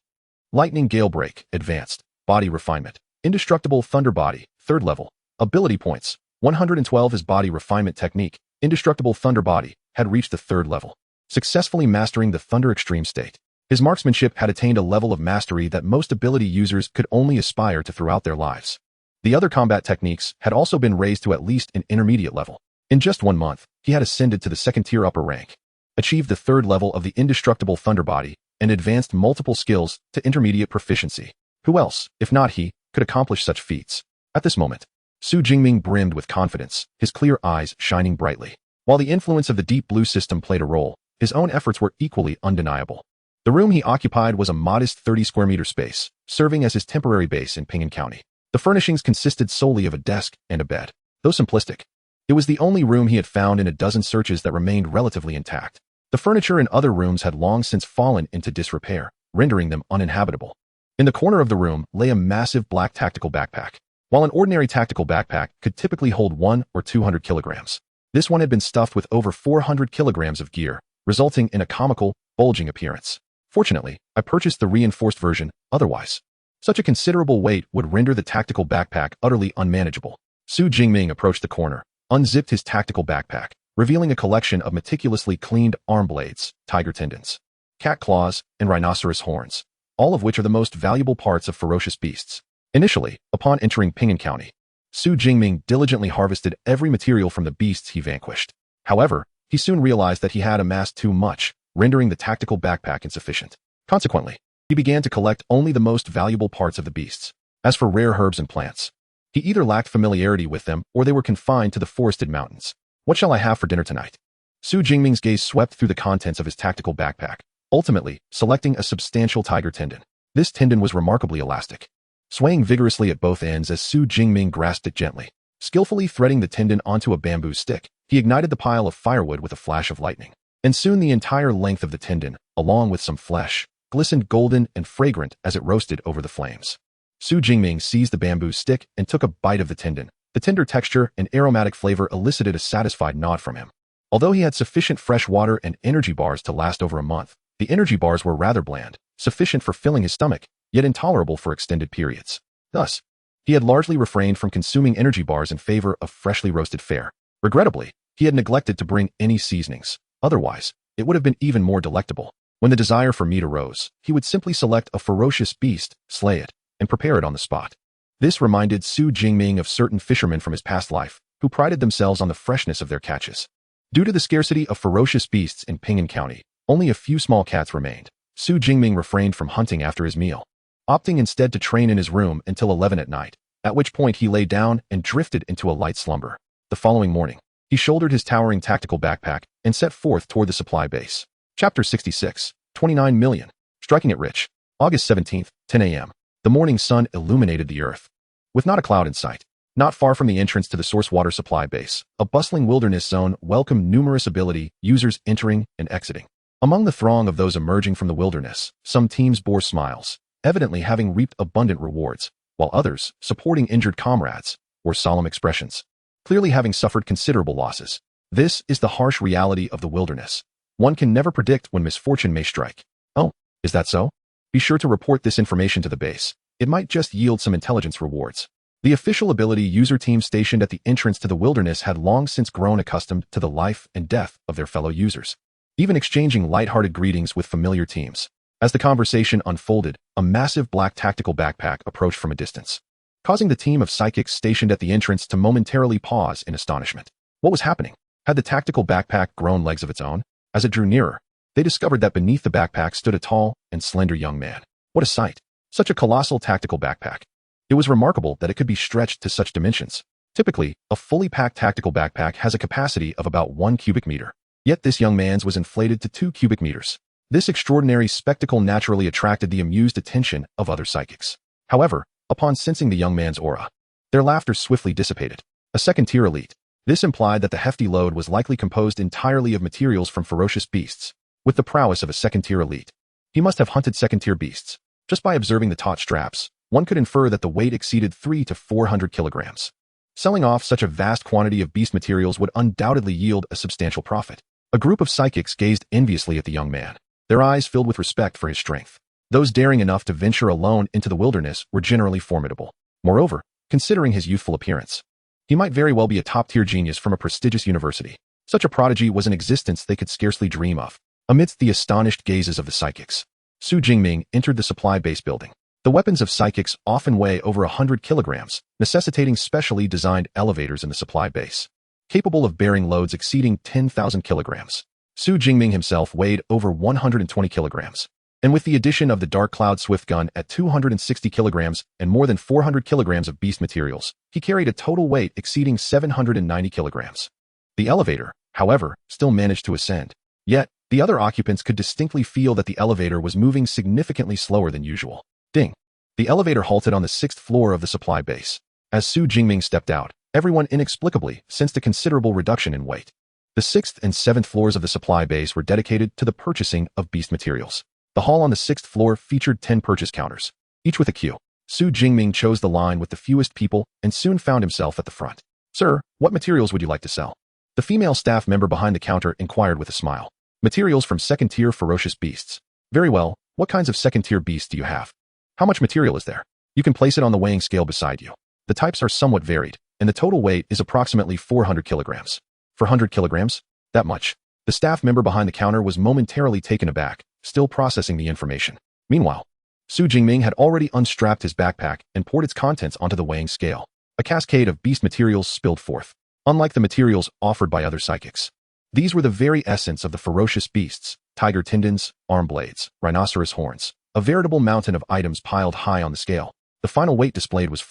Lightning Gale Break, Advanced, Body Refinement, Indestructible Thunder Body, 3rd level, ability points, 112. His body refinement technique, Indestructible Thunder Body, had reached the 3rd level, successfully mastering the Thunder Extreme state. His marksmanship had attained a level of mastery that most ability users could only aspire to throughout their lives. The other combat techniques had also been raised to at least an intermediate level. In just 1 month, he had ascended to the second-tier upper rank, achieved the 3rd level of the Indestructible Thunder Body, and advanced multiple skills to intermediate proficiency. Who else, if not he, could accomplish such feats? At this moment, Su Jingming brimmed with confidence, his clear eyes shining brightly. While the influence of the Deep Blue system played a role, his own efforts were equally undeniable. The room he occupied was a modest 30 square meter space, serving as his temporary base in Pingan County. The furnishings consisted solely of a desk and a bed. Though simplistic, it was the only room he had found in a dozen searches that remained relatively intact. The furniture in other rooms had long since fallen into disrepair, rendering them uninhabitable. In the corner of the room lay a massive black tactical backpack. While an ordinary tactical backpack could typically hold 100 or 200 kilograms, this one had been stuffed with over 400 kilograms of gear, resulting in a comical, bulging appearance. Fortunately, I purchased the reinforced version, otherwise. Such a considerable weight would render the tactical backpack utterly unmanageable. Su Jingming approached the corner, unzipped his tactical backpack, revealing a collection of meticulously cleaned arm blades, tiger tendons, cat claws, and rhinoceros horns, all of which are the most valuable parts of ferocious beasts. Initially, upon entering Pingan County, Su Jingming diligently harvested every material from the beasts he vanquished. However, he soon realized that he had amassed too much, rendering the tactical backpack insufficient. Consequently, he began to collect only the most valuable parts of the beasts. As for rare herbs and plants, he either lacked familiarity with them or they were confined to the forested mountains. What shall I have for dinner tonight? Su Jingming's gaze swept through the contents of his tactical backpack, ultimately selecting a substantial tiger tendon. This tendon was remarkably elastic, swaying vigorously at both ends as Su Jingming grasped it gently. Skillfully threading the tendon onto a bamboo stick, he ignited the pile of firewood with a flash of lightning. And soon the entire length of the tendon, along with some flesh, glistened golden and fragrant as it roasted over the flames. Su Jingming seized the bamboo stick and took a bite of the tendon. The tender texture and aromatic flavor elicited a satisfied nod from him. Although he had sufficient fresh water and energy bars to last over a month, the energy bars were rather bland, sufficient for filling his stomach, yet intolerable for extended periods. Thus, he had largely refrained from consuming energy bars in favor of freshly roasted fare. Regrettably, he had neglected to bring any seasonings. Otherwise, it would have been even more delectable. When the desire for meat arose, he would simply select a ferocious beast, slay it, and prepare it on the spot. This reminded Su Jingming of certain fishermen from his past life, who prided themselves on the freshness of their catches. Due to the scarcity of ferocious beasts in Pingan County, only a few small cats remained. Su Jingming refrained from hunting after his meal, opting instead to train in his room until 11 at night, at which point he lay down and drifted into a light slumber. The following morning, he shouldered his towering tactical backpack and set forth toward the supply base. Chapter 66, 29 million. Striking it rich. August 17th, 10 a.m. The morning sun illuminated the earth, with not a cloud in sight. Not far from the entrance to the source water supply base, a bustling wilderness zone welcomed numerous ability users entering and exiting. Among the throng of those emerging from the wilderness, some teams bore smiles, evidently having reaped abundant rewards, while others, supporting injured comrades, wore solemn expressions, clearly having suffered considerable losses. This is the harsh reality of the wilderness. One can never predict when misfortune may strike. Oh, is that so? Be sure to report this information to the base. It might just yield some intelligence rewards. The official ability user team stationed at the entrance to the wilderness had long since grown accustomed to the life and death of their fellow users, even exchanging light-hearted greetings with familiar teams. As the conversation unfolded, a massive black tactical backpack approached from a distance, causing the team of psychics stationed at the entrance to momentarily pause in astonishment. What was happening? Had the tactical backpack grown legs of its own? As it drew nearer, they discovered that beneath the backpack stood a tall and slender young man. What a sight! Such a colossal tactical backpack. It was remarkable that it could be stretched to such dimensions. Typically, a fully packed tactical backpack has a capacity of about 1 cubic meter. Yet this young man's was inflated to 2 cubic meters. This extraordinary spectacle naturally attracted the amused attention of other psychics. However, upon sensing the young man's aura, their laughter swiftly dissipated. A second-tier elite. This implied that the hefty load was likely composed entirely of materials from ferocious beasts. With the prowess of a second-tier elite, he must have hunted second-tier beasts. Just by observing the taut straps, one could infer that the weight exceeded 300 to 400 kilograms. Selling off such a vast quantity of beast materials would undoubtedly yield a substantial profit. A group of psychics gazed enviously at the young man, their eyes filled with respect for his strength. Those daring enough to venture alone into the wilderness were generally formidable. Moreover, considering his youthful appearance, he might very well be a top-tier genius from a prestigious university. Such a prodigy was an existence they could scarcely dream of. Amidst the astonished gazes of the psychics, Su Jingming entered the supply base building. The weapons of psychics often weigh over 100 kilograms, necessitating specially designed elevators in the supply base, capable of bearing loads exceeding 10,000 kilograms. Su Jingming himself weighed over 120 kilograms. And with the addition of the Dark Cloud Swift gun at 260 kilograms and more than 400 kilograms of beast materials, he carried a total weight exceeding 790 kilograms. The elevator, however, still managed to ascend. Yet, the other occupants could distinctly feel that the elevator was moving significantly slower than usual. Ding! The elevator halted on the 6th floor of the supply base. As Su Jingming stepped out, everyone inexplicably sensed a considerable reduction in weight. The 6th and 7th floors of the supply base were dedicated to the purchasing of beast materials. The hall on the 6th floor featured 10 purchase counters, each with a queue. Su Jingming chose the line with the fewest people and soon found himself at the front. "Sir, what materials would you like to sell?" The female staff member behind the counter inquired with a smile. "Materials from second-tier ferocious beasts. Very well, what kinds of second-tier beasts do you have? How much material is there? You can place it on the weighing scale beside you. The types are somewhat varied, and the total weight is approximately 400 kilograms. 400 kilograms? That much. The staff member behind the counter was momentarily taken aback, still processing the information. Meanwhile, Su Jingming had already unstrapped his backpack and poured its contents onto the weighing scale. A cascade of beast materials spilled forth. Unlike the materials offered by other psychics, these were the very essence of the ferocious beasts: tiger tendons, arm blades, rhinoceros horns, a veritable mountain of items piled high on the scale. The final weight displayed was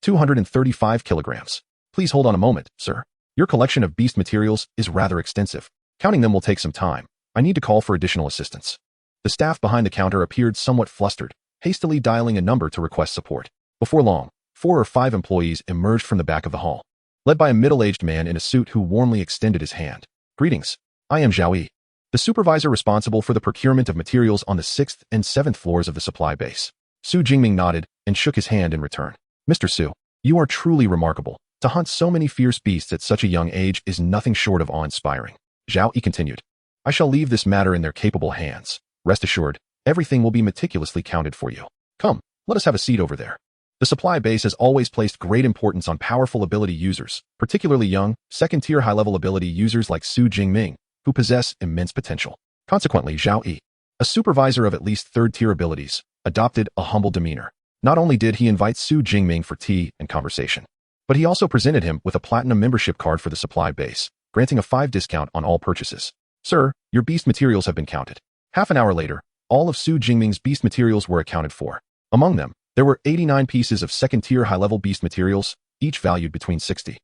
235 kilograms. Please hold on a moment, sir. Your collection of beast materials is rather extensive. Counting them will take some time. I need to call for additional assistance. The staff behind the counter appeared somewhat flustered, hastily dialing a number to request support. Before long, 4 or 5 employees emerged from the back of the hall, led by a middle-aged man in a suit who warmly extended his hand. Greetings. I am Zhao Yi, the supervisor responsible for the procurement of materials on the 6th and 7th floors of the supply base. Su Jingming nodded and shook his hand in return. Mr. Su, you are truly remarkable. To hunt so many fierce beasts at such a young age is nothing short of awe-inspiring. Zhao Yi continued. I shall leave this matter in their capable hands. Rest assured, everything will be meticulously counted for you. Come, let us have a seat over there. The supply base has always placed great importance on powerful ability users, particularly young, second-tier high-level ability users like Su Jingming, who possess immense potential. Consequently, Zhao Yi, a supervisor of at least third-tier abilities, adopted a humble demeanor. Not only did he invite Su Jingming for tea and conversation, but he also presented him with a platinum membership card for the supply base, granting a 5% discount on all purchases. Sir, your beast materials have been counted. Half an hour later, all of Su Jingming's beast materials were accounted for. Among them, there were 89 pieces of second-tier high-level beast materials, each valued between 60,000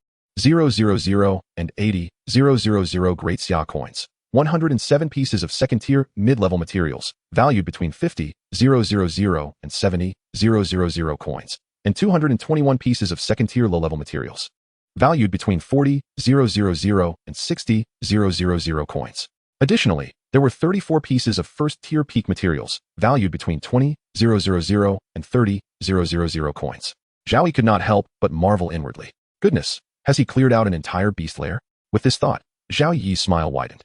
and 80,000 Great Xia coins, 107 pieces of second-tier mid-level materials, valued between 50,000 and 70,000 coins, and 221 pieces of second-tier low-level materials, valued between 40,000 and 60,000 coins. Additionally, there were 34 pieces of first-tier peak materials, valued between 20,000 and 30,000 coins. Zhao Yi could not help but marvel inwardly. Goodness, has he cleared out an entire beast lair? With this thought, Zhao Yi's smile widened.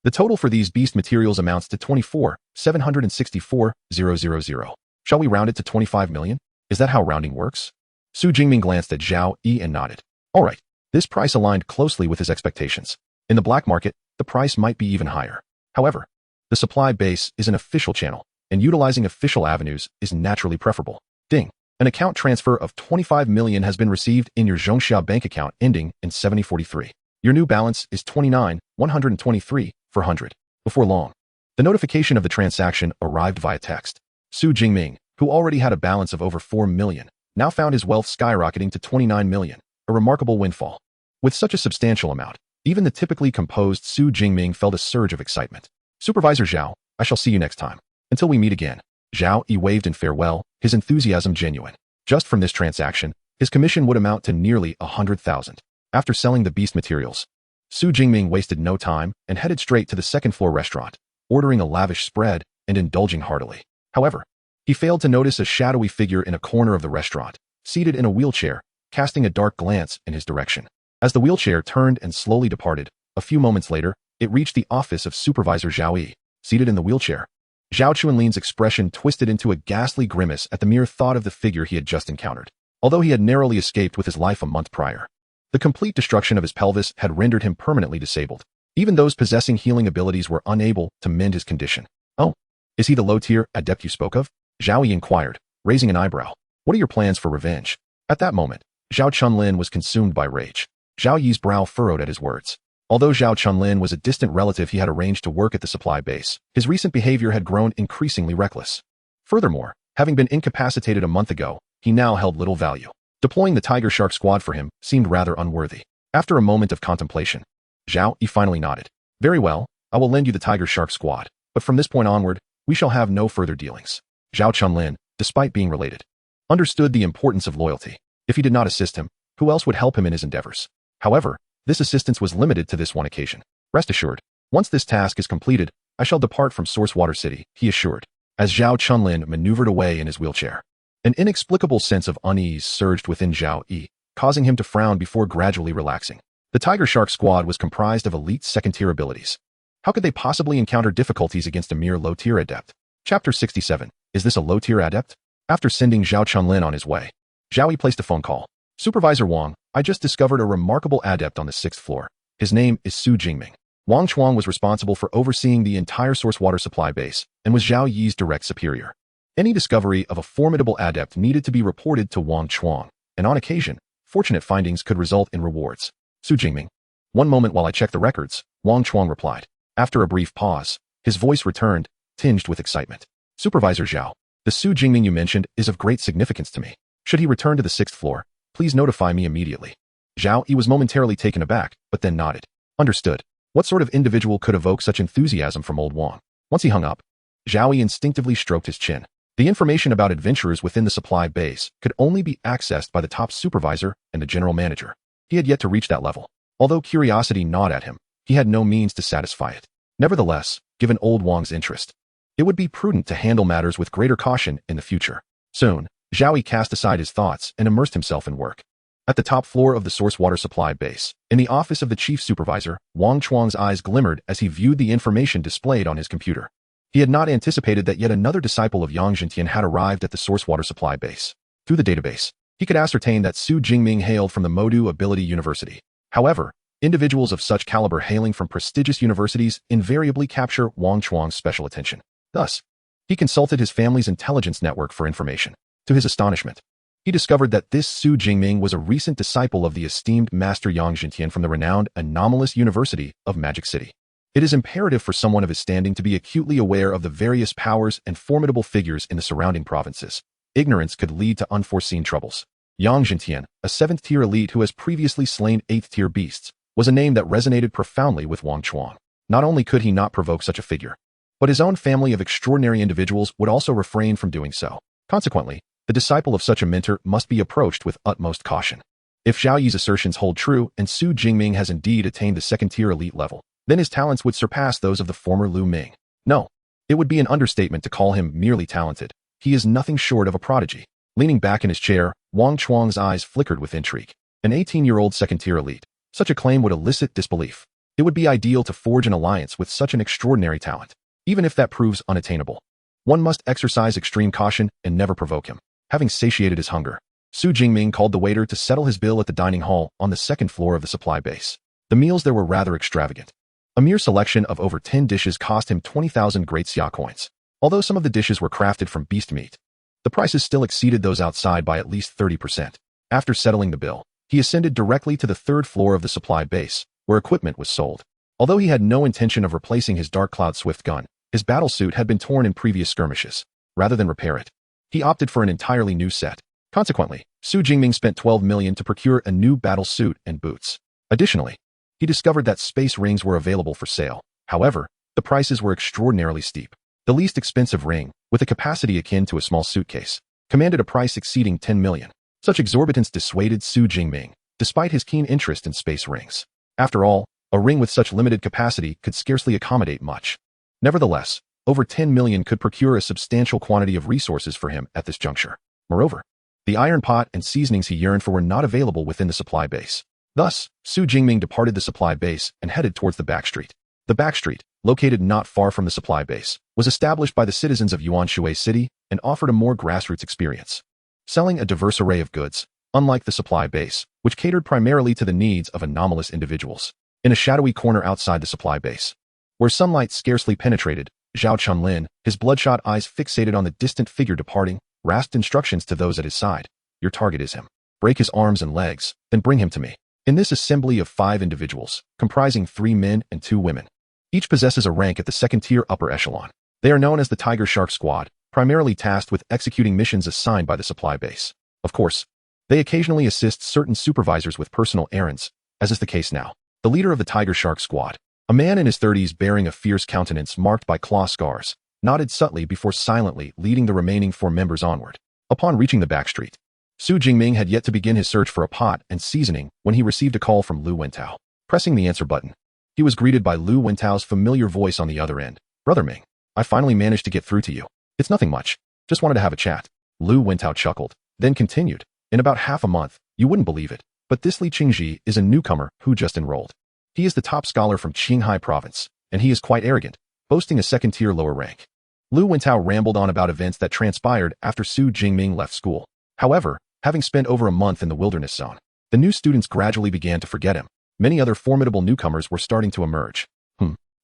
The total for these beast materials amounts to 24,764,000. Shall we round it to 25 million? Is that how rounding works? Su Jingming glanced at Zhao Yi and nodded. All right, this price aligned closely with his expectations. In the black market, the price might be even higher. However, the supply base is an official channel, and utilizing official avenues is naturally preferable. Ding. An account transfer of 25 million has been received in your Zhongxia bank account ending in 7043. Your new balance is 29,123,400. Before long, the notification of the transaction arrived via text. Su Jingming, who already had a balance of over 4 million, now found his wealth skyrocketing to 29 million, a remarkable windfall. With such a substantial amount, even the typically composed Su Jingming felt a surge of excitement. Supervisor Zhao, I shall see you next time. Until we meet again. Zhao Yi waved in farewell, his enthusiasm genuine. Just from this transaction, his commission would amount to nearly 100,000. After selling the beast materials, Su Jingming wasted no time and headed straight to the second-floor restaurant, ordering a lavish spread and indulging heartily. However, he failed to notice a shadowy figure in a corner of the restaurant, seated in a wheelchair, casting a dark glance in his direction. As the wheelchair turned and slowly departed, a few moments later, it reached the office of Supervisor Zhao Yi. Seated in the wheelchair, Zhao Chuanlin's expression twisted into a ghastly grimace at the mere thought of the figure he had just encountered. Although he had narrowly escaped with his life a month prior, the complete destruction of his pelvis had rendered him permanently disabled. Even those possessing healing abilities were unable to mend his condition. Oh, is he the low-tier adept you spoke of? Zhao Yi inquired, raising an eyebrow. What are your plans for revenge? At that moment, Zhao Chunlin was consumed by rage. Zhao Yi's brow furrowed at his words. Although Zhao Chunlin was a distant relative he had arranged to work at the supply base, his recent behavior had grown increasingly reckless. Furthermore, having been incapacitated a month ago, he now held little value. Deploying the Tiger Shark squad for him seemed rather unworthy. After a moment of contemplation, Zhao Yi finally nodded. Very well, I will lend you the Tiger Shark squad, but from this point onward, we shall have no further dealings. Zhao Chunlin, despite being related, understood the importance of loyalty. If he did not assist him, who else would help him in his endeavors? However, this assistance was limited to this one occasion. Rest assured, once this task is completed, I shall depart from Sourcewater City, he assured, as Zhao Chunlin maneuvered away in his wheelchair. An inexplicable sense of unease surged within Zhao Yi, causing him to frown before gradually relaxing. The Tiger Shark squad was comprised of elite second-tier abilities. How could they possibly encounter difficulties against a mere low-tier adept? Chapter 67. Is this a low-tier adept? After sending Zhao Chunlin on his way, Zhao Yi placed a phone call. Supervisor Wang, I just discovered a remarkable adept on the 6th floor. His name is Su Jingming. Wang Chuang was responsible for overseeing the entire source water supply base and was Zhao Yi's direct superior. Any discovery of a formidable adept needed to be reported to Wang Chuang, and on occasion, fortunate findings could result in rewards. Su Jingming. One moment while I check the records, Wang Chuang replied. After a brief pause, his voice returned, tinged with excitement. Supervisor Zhao, the Su Jingming you mentioned is of great significance to me. Should he return to the 6th floor, please notify me immediately. Zhao Yi was momentarily taken aback, but then nodded. Understood. What sort of individual could evoke such enthusiasm from old Wang? Once he hung up, Zhao Yi instinctively stroked his chin. The information about adventurers within the supply base could only be accessed by the top supervisor and the general manager. He had yet to reach that level. Although curiosity gnawed at him, he had no means to satisfy it. Nevertheless, given old Wang's interest, it would be prudent to handle matters with greater caution in the future. Soon, Zhao Yi cast aside his thoughts and immersed himself in work. At the top floor of the source water supply base, in the office of the chief supervisor, Wang Chuang's eyes glimmered as he viewed the information displayed on his computer. He had not anticipated that yet another disciple of Yang Zhentian had arrived at the source water supply base. Through the database, he could ascertain that Su Jingming hailed from the Modu Ability University. However, individuals of such caliber hailing from prestigious universities invariably capture Wang Chuang's special attention. Thus, he consulted his family's intelligence network for information. To his astonishment, he discovered that this Su Jingming was a recent disciple of the esteemed Master Yang Zhentian from the renowned Anomalous University of Magic City. It is imperative for someone of his standing to be acutely aware of the various powers and formidable figures in the surrounding provinces. Ignorance could lead to unforeseen troubles. Yang Zhentian, a 7th-tier elite who has previously slain 8th-tier beasts, was a name that resonated profoundly with Wang Chuang. Not only could he not provoke such a figure, but his own family of extraordinary individuals would also refrain from doing so. Consequently, the disciple of such a mentor must be approached with utmost caution. If Zhao Yi's assertions hold true and Su Jingming has indeed attained the 2nd-tier elite level, then his talents would surpass those of the former Lu Ming. No, it would be an understatement to call him merely talented. He is nothing short of a prodigy. Leaning back in his chair, Wang Chuang's eyes flickered with intrigue. An 18-year-old 2nd-tier elite. Such a claim would elicit disbelief. It would be ideal to forge an alliance with such an extraordinary talent. Even if that proves unattainable, one must exercise extreme caution and never provoke him. Having satiated his hunger, Su Jingming called the waiter to settle his bill at the dining hall on the 2nd floor of the supply base. The meals there were rather extravagant. A mere selection of over 10 dishes cost him 20,000 great xia coins. Although some of the dishes were crafted from beast meat, the prices still exceeded those outside by at least 30%. After settling the bill, he ascended directly to the 3rd floor of the supply base, where equipment was sold. Although he had no intention of replacing his Dark Cloud Swift gun, his battle suit had been torn in previous skirmishes. Rather than repair it, he opted for an entirely new set. Consequently, Su Jingming spent 12 million to procure a new battle suit and boots. Additionally, he discovered that space rings were available for sale. However, the prices were extraordinarily steep. The least expensive ring, with a capacity akin to a small suitcase, commanded a price exceeding 10 million. Such exorbitance dissuaded Su Jingming, despite his keen interest in space rings. After all, a ring with such limited capacity could scarcely accommodate much. Nevertheless, over 10 million could procure a substantial quantity of resources for him at this juncture. Moreover, the iron pot and seasonings he yearned for were not available within the supply base. Thus, Su Jingming departed the supply base and headed towards the back street. The back street, located not far from the supply base, was established by the citizens of Yuanshui City and offered a more grassroots experience. Selling a diverse array of goods, unlike the supply base, which catered primarily to the needs of anomalous individuals. In a shadowy corner outside the supply base, where sunlight scarcely penetrated, Zhao Chunlin, his bloodshot eyes fixated on the distant figure departing, rasped instructions to those at his side. Your target is him. Break his arms and legs, then bring him to me. In this assembly of 5 individuals, comprising 3 men and 2 women, each possesses a rank at the 2nd-tier upper echelon. They are known as the Tiger Shark Squad, primarily tasked with executing missions assigned by the supply base. Of course, they occasionally assist certain supervisors with personal errands, as is the case now. The leader of the Tiger Shark Squad, a man in his 30s bearing a fierce countenance marked by claw scars, nodded subtly before silently leading the remaining 4 members onward. Upon reaching the back street, Su Jingming had yet to begin his search for a pot and seasoning when he received a call from Lu Wentao. Pressing the answer button, he was greeted by Lu Wentao's familiar voice on the other end. Brother Ming, I finally managed to get through to you. It's nothing much. Just wanted to have a chat. Lu Wentao chuckled, then continued. In about half a month, you wouldn't believe it, but this Li Qingji is a newcomer who just enrolled. He is the top scholar from Qinghai province, and he is quite arrogant, boasting a 2nd-tier lower rank. Lu Wentao rambled on about events that transpired after Su Jingming left school. However, having spent over a month in the wilderness zone, the new students gradually began to forget him. Many other formidable newcomers were starting to emerge.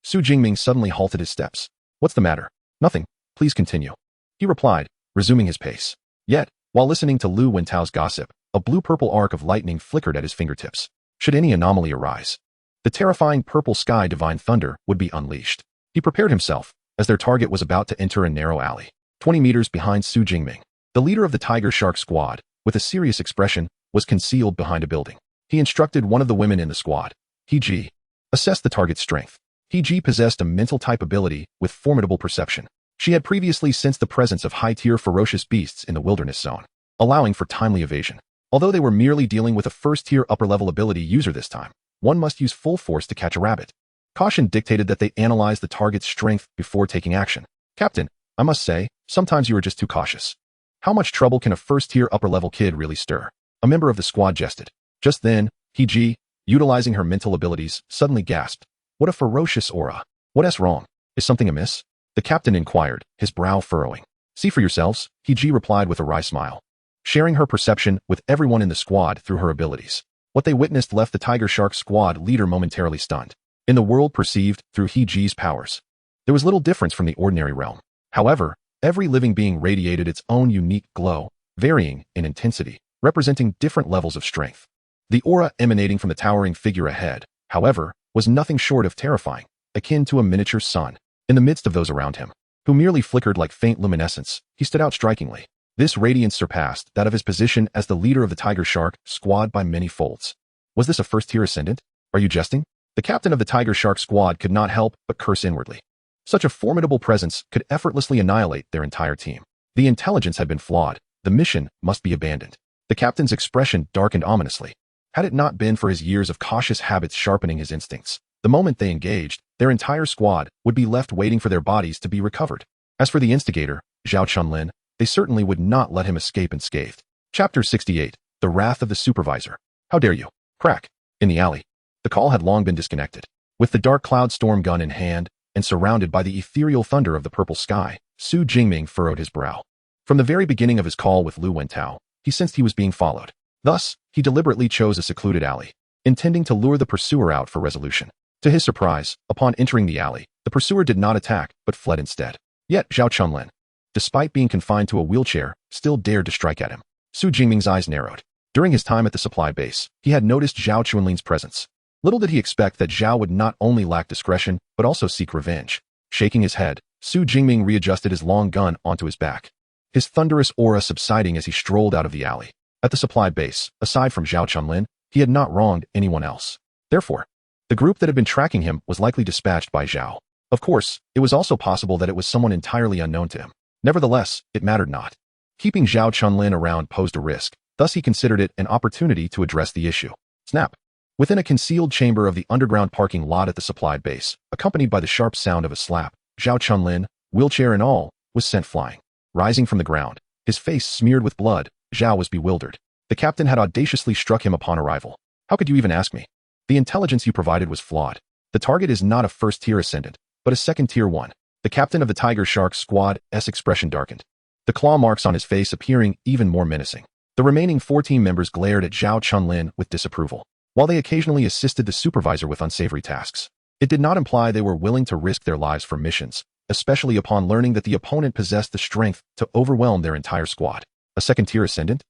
Su Jingming suddenly halted his steps. What's the matter? Nothing. Please continue. He replied, resuming his pace. Yet, while listening to Lu Wentao's gossip, a blue-purple arc of lightning flickered at his fingertips. Should any anomaly arise, the terrifying purple sky divine thunder would be unleashed. He prepared himself, as their target was about to enter a narrow alley, 20 meters behind Su Jingming. The leader of the Tiger Shark squad, with a serious expression, was concealed behind a building. He instructed one of the women in the squad, He-ji, assess the target's strength. He-ji possessed a mental-type ability with formidable perception. She had previously sensed the presence of high-tier ferocious beasts in the wilderness zone, allowing for timely evasion. Although they were merely dealing with a first-tier upper-level ability user this time, one must use full force to catch a rabbit. Caution dictated that they analyze the target's strength before taking action. Captain, I must say, sometimes you are just too cautious. How much trouble can a first-tier upper-level kid really stir? A member of the squad jested. Just then, He-ji, utilizing her mental abilities, suddenly gasped. What a ferocious aura. What's wrong? Is something amiss? The captain inquired, his brow furrowing. See for yourselves, He-ji replied with a wry smile, sharing her perception with everyone in the squad through her abilities. What they witnessed left the Tiger Shark squad leader momentarily stunned. In the world perceived through He-ji's powers, there was little difference from the ordinary realm. However, every living being radiated its own unique glow, varying in intensity, representing different levels of strength. The aura emanating from the towering figure ahead, however, was nothing short of terrifying, akin to a miniature sun. In the midst of those around him, who merely flickered like faint luminescence, he stood out strikingly. This radiance surpassed that of his position as the leader of the Tiger Shark squad by many folds. Was this a first-tier ascendant? Are you jesting? The captain of the Tiger Shark squad could not help but curse inwardly. Such a formidable presence could effortlessly annihilate their entire team. The intelligence had been flawed. The mission must be abandoned. The captain's expression darkened ominously. Had it not been for his years of cautious habits sharpening his instincts, the moment they engaged, their entire squad would be left waiting for their bodies to be recovered. As for the instigator, Zhao Chunlin, they certainly would not let him escape unscathed. Chapter 68, The Wrath of the Supervisor. How dare you? Crack. In the alley. The call had long been disconnected. With the dark cloud storm gun in hand, and surrounded by the ethereal thunder of the purple sky, Su Jingming furrowed his brow. From the very beginning of his call with Lu Wentao, he sensed he was being followed. Thus, he deliberately chose a secluded alley, intending to lure the pursuer out for resolution. To his surprise, upon entering the alley, the pursuer did not attack, but fled instead. Yet Zhao Chunlin, despite being confined to a wheelchair, still dared to strike at him. Su Jingming's eyes narrowed. During his time at the supply base, he had noticed Zhao Chunlin's presence. Little did he expect that Zhao would not only lack discretion, but also seek revenge. Shaking his head, Su Jingming readjusted his long gun onto his back, his thunderous aura subsiding as he strolled out of the alley. At the supply base, aside from Zhao Chunlin, he had not wronged anyone else. Therefore, the group that had been tracking him was likely dispatched by Zhao. Of course, it was also possible that it was someone entirely unknown to him. Nevertheless, it mattered not. Keeping Zhao Chunlin around posed a risk, thus he considered it an opportunity to address the issue. Snap. Within a concealed chamber of the underground parking lot at the supply base, accompanied by the sharp sound of a slap, Zhao Chunlin, wheelchair and all, was sent flying. Rising from the ground, his face smeared with blood, Zhao was bewildered. The captain had audaciously struck him upon arrival. How could you even ask me? The intelligence you provided was flawed. The target is not a first-tier ascendant, but a second-tier one. The captain of the Tiger Shark squad's expression darkened, the claw marks on his face appearing even more menacing. The remaining 4 team members glared at Zhao Chunlin with disapproval. While they occasionally assisted the supervisor with unsavory tasks, it did not imply they were willing to risk their lives for missions, especially upon learning that the opponent possessed the strength to overwhelm their entire squad. A second-tier ascendant?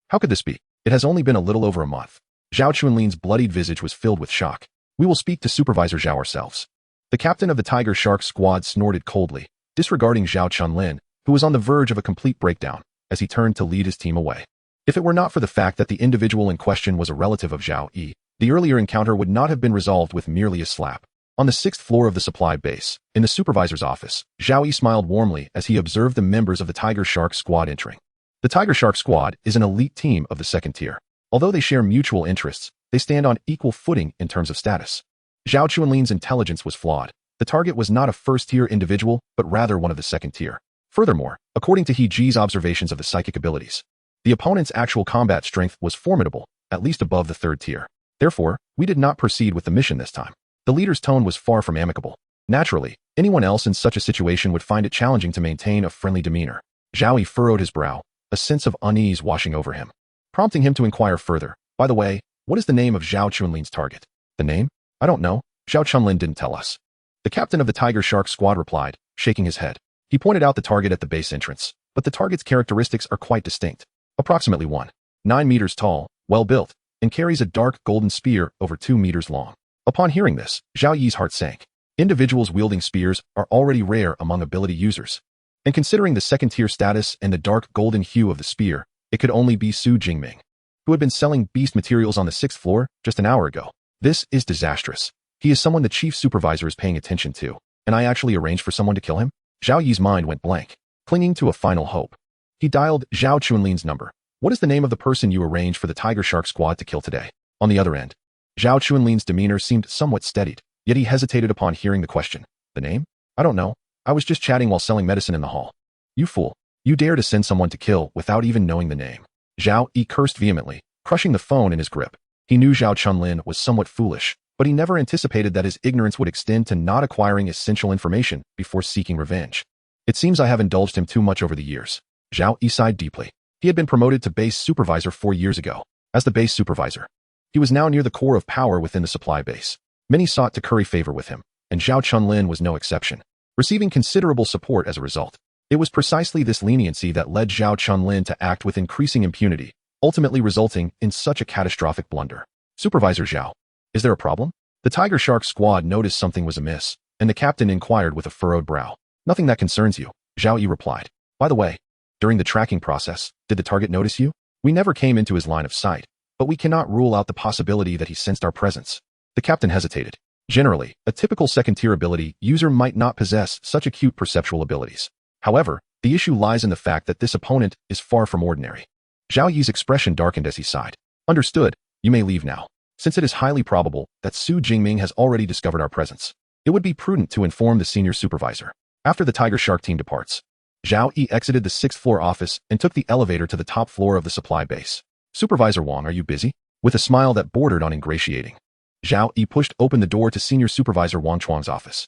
How could this be? It has only been a little over a month. Zhao Chunlin's bloodied visage was filled with shock. We will speak to Supervisor Zhao ourselves. The captain of the Tiger Shark squad snorted coldly, disregarding Zhao Chunlin, who was on the verge of a complete breakdown, as he turned to lead his team away. If it were not for the fact that the individual in question was a relative of Zhao Yi, the earlier encounter would not have been resolved with merely a slap. On the 6th floor of the supply base, in the supervisor's office, Zhao Yi smiled warmly as he observed the members of the Tiger Shark squad entering. The Tiger Shark squad is an elite team of the second tier. Although they share mutual interests, they stand on equal footing in terms of status. Zhao Chunlin's intelligence was flawed. The target was not a first-tier individual, but rather one of the second tier. Furthermore, according to He-ji's observations of the psychic abilities, the opponent's actual combat strength was formidable, at least above the 3rd tier. Therefore, we did not proceed with the mission this time. The leader's tone was far from amicable. Naturally, anyone else in such a situation would find it challenging to maintain a friendly demeanor. Zhao Yi furrowed his brow, a sense of unease washing over him, prompting him to inquire further. By the way, what is the name of Zhao Chunlin's target? The name? I don't know. Zhao Chunlin didn't tell us. The captain of the Tiger Shark squad replied, shaking his head. He pointed out the target at the base entrance, but the target's characteristics are quite distinct. Approximately 1.9 meters tall, well-built, and carries a dark golden spear over 2 meters long. Upon hearing this, Zhao Yi's heart sank. Individuals wielding spears are already rare among ability users. And considering the second-tier status and the dark golden hue of the spear, it could only be Su Jingming, who had been selling beast materials on the 6th floor just an hour ago. This is disastrous. He is someone the chief supervisor is paying attention to, and I actually arranged for someone to kill him? Zhao Yi's mind went blank, clinging to a final hope. He dialed Zhao Chunlin's number. What is the name of the person you arranged for the Tiger Shark squad to kill today? On the other end, Zhao Chunlin's demeanor seemed somewhat steadied, yet he hesitated upon hearing the question. The name? I don't know. I was just chatting while selling medicine in the hall. You fool. You dare to send someone to kill without even knowing the name. Zhao Yi cursed vehemently, crushing the phone in his grip. He knew Zhao Chunlin was somewhat foolish, but he never anticipated that his ignorance would extend to not acquiring essential information before seeking revenge. It seems I have indulged him too much over the years. Zhao Yi sighed deeply. He had been promoted to base supervisor 4 years ago. As the base supervisor, he was now near the core of power within the supply base. Many sought to curry favor with him, and Zhao Chunlin was no exception, receiving considerable support as a result. It was precisely this leniency that led Zhao Chunlin to act with increasing impunity, ultimately resulting in such a catastrophic blunder. Supervisor Zhao, is there a problem? The Tiger Shark squad noticed something was amiss, and the captain inquired with a furrowed brow. Nothing that concerns you, Zhao Yi replied. By the way, during the tracking process, did the target notice you? We never came into his line of sight, but we cannot rule out the possibility that he sensed our presence. The captain hesitated. Generally, a typical second-tier ability user might not possess such acute perceptual abilities. However, the issue lies in the fact that this opponent is far from ordinary. Zhao Yi's expression darkened as he sighed. Understood, you may leave now. Since it is highly probable that Su Jingming has already discovered our presence, it would be prudent to inform the senior supervisor. After the Tiger Shark team departs, Zhao Yi exited the 6th floor office and took the elevator to the top floor of the supply base. Supervisor Wang, are you busy? With a smile that bordered on ingratiating, Zhao Yi pushed open the door to Senior Supervisor Wang Chuang's office.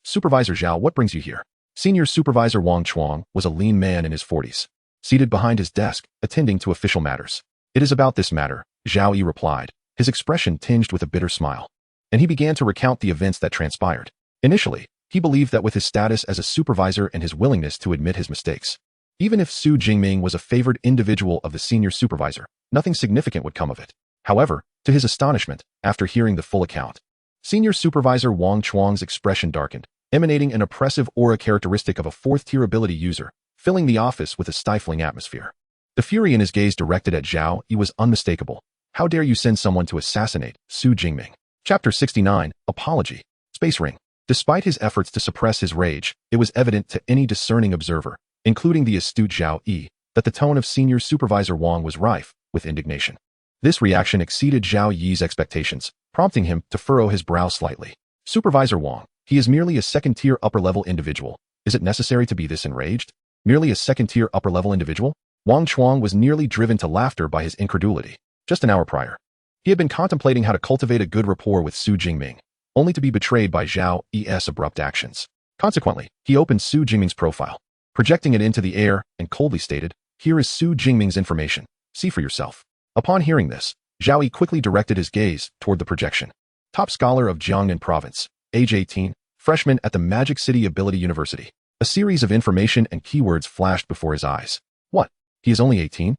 Supervisor Zhao, what brings you here? Senior Supervisor Wang Chuang was a lean man in his 40s, seated behind his desk, attending to official matters. It is about this matter, Zhao Yi replied, his expression tinged with a bitter smile. And he began to recount the events that transpired. Initially, he believed that with his status as a supervisor and his willingness to admit his mistakes, even if Su Jingming was a favored individual of the senior supervisor, nothing significant would come of it. However, to his astonishment, after hearing the full account, Senior Supervisor Wang Chuang's expression darkened, emanating an oppressive aura characteristic of a 4th-tier ability user, filling the office with a stifling atmosphere. The fury in his gaze directed at Zhao Yi was unmistakable. How dare you send someone to assassinate Su Jingming? Chapter 69, Apology. Space Ring. Despite his efforts to suppress his rage, it was evident to any discerning observer, including the astute Zhao Yi, that the tone of Senior Supervisor Wang was rife with indignation. This reaction exceeded Zhao Yi's expectations, prompting him to furrow his brow slightly. Supervisor Wang, he is merely a second-tier upper-level individual. Is it necessary to be this enraged? Merely a second-tier upper-level individual? Wang Chuang was nearly driven to laughter by his incredulity. Just an hour prior, he had been contemplating how to cultivate a good rapport with Su Jingming, only to be betrayed by Zhao Yi's abrupt actions. Consequently, he opened Su Jingming's profile, projecting it into the air, and coldly stated, "Here is Su Jingming's information. See for yourself." Upon hearing this, Zhao Yi quickly directed his gaze toward the projection. Top scholar of Jiangnan Province, age 18, freshman at the Magic City Ability University. A series of information and keywords flashed before his eyes. What? He is only 18?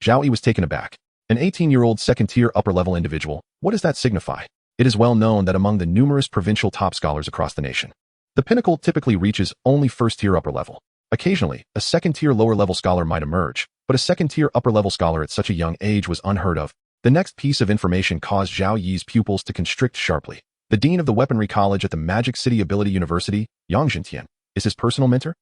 Zhao Yi was taken aback. An 18-year-old second-tier upper-level individual, what does that signify? It is well known that among the numerous provincial top scholars across the nation, the pinnacle typically reaches only first-tier upper level. Occasionally, a second-tier lower-level scholar might emerge, but a second-tier upper-level scholar at such a young age was unheard of. The next piece of information caused Zhao Yi's pupils to constrict sharply. The dean of the weaponry college at the Magic City Ability University, Yang Zhentian, is his personal mentor?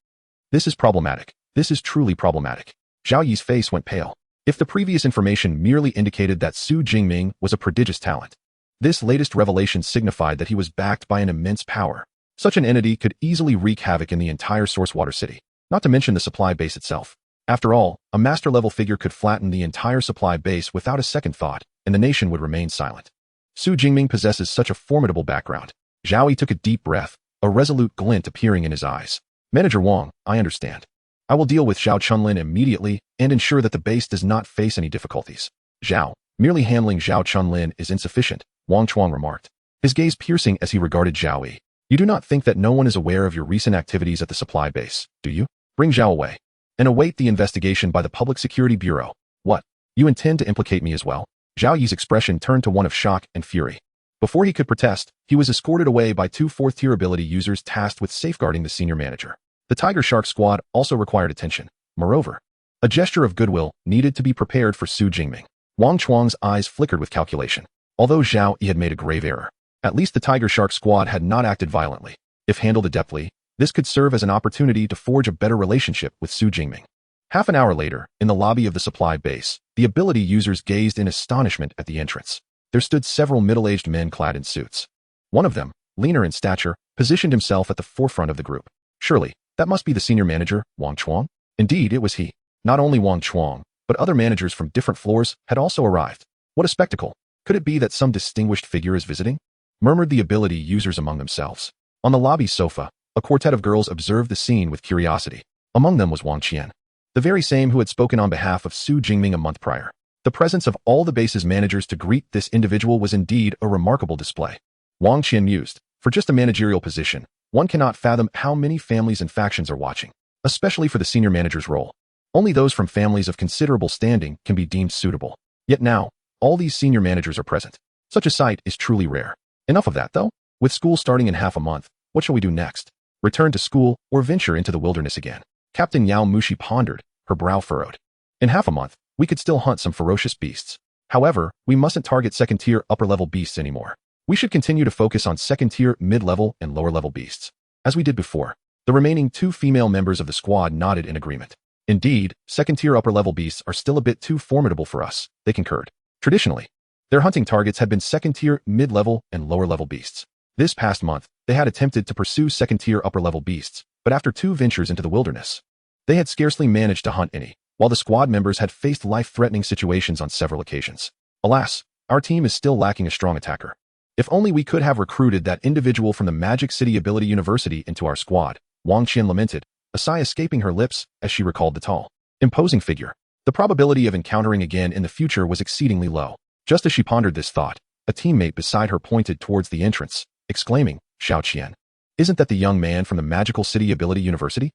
This is problematic. This is truly problematic. Zhao Yi's face went pale. If the previous information merely indicated that Su Jingming was a prodigious talent, this latest revelation signified that he was backed by an immense power. Such an entity could easily wreak havoc in the entire Sourcewater City, not to mention the supply base itself. After all, a master-level figure could flatten the entire supply base without a second thought, and the nation would remain silent. Su Jingming possesses such a formidable background. Zhao Yi took a deep breath, a resolute glint appearing in his eyes. Manager Wang, I understand. I will deal with Zhao Chunlin immediately and ensure that the base does not face any difficulties. Zhao, merely handling Zhao Chunlin is insufficient, Wang Chuang remarked, his gaze piercing as he regarded Zhao Yi. You do not think that no one is aware of your recent activities at the supply base, do you? Bring Zhao away and await the investigation by the Public Security Bureau. What? You intend to implicate me as well? Zhao Yi's expression turned to one of shock and fury. Before he could protest, he was escorted away by two fourth-tier ability users tasked with safeguarding the senior manager. The Tiger Shark squad also required attention. Moreover, a gesture of goodwill needed to be prepared for Su Jingming. Wang Chuang's eyes flickered with calculation. Although Zhao Yi had made a grave error, at least the Tiger Shark squad had not acted violently. If handled adeptly, this could serve as an opportunity to forge a better relationship with Su Jingming. Half an hour later, in the lobby of the supply base, the ability users gazed in astonishment at the entrance. There stood several middle-aged men clad in suits. One of them, leaner in stature, positioned himself at the forefront of the group. Surely, that must be the senior manager, Wang Chuang? Indeed, it was he. Not only Wang Chuang, but other managers from different floors had also arrived. What a spectacle! Could it be that some distinguished figure is visiting? Murmured the ability users among themselves. On the lobby sofa, a quartet of girls observed the scene with curiosity. Among them was Wang Qian, the very same who had spoken on behalf of Su Jingming a month prior. The presence of all the base's managers to greet this individual was indeed a remarkable display. Wang Qian mused, for just a managerial position, one cannot fathom how many families and factions are watching, especially for the senior manager's role. Only those from families of considerable standing can be deemed suitable. Yet now, all these senior managers are present. Such a sight is truly rare. Enough of that, though. With school starting in half a month, what shall we do next? Return to school or venture into the wilderness again? Captain Yao Mushi pondered, her brow furrowed. In half a month, we could still hunt some ferocious beasts. However, we mustn't target second-tier upper-level beasts anymore. We should continue to focus on second-tier, mid-level, and lower-level beasts. As we did before, the remaining two female members of the squad nodded in agreement. Indeed, second-tier upper-level beasts are still a bit too formidable for us, they concurred. Traditionally, their hunting targets had been second-tier, mid-level, and lower-level beasts. This past month, they had attempted to pursue second-tier upper-level beasts, but after 2 ventures into the wilderness, they had scarcely managed to hunt any, while the squad members had faced life-threatening situations on several occasions. Alas, our team is still lacking a strong attacker. If only we could have recruited that individual from the Magic City Ability University into our squad, Wang Qian lamented, a sigh escaping her lips as she recalled the tall, imposing figure. The probability of encountering again in the future was exceedingly low. Just as she pondered this thought, a teammate beside her pointed towards the entrance, exclaiming, Xiao Qian. Isn't that the young man from the Magical City Ability University?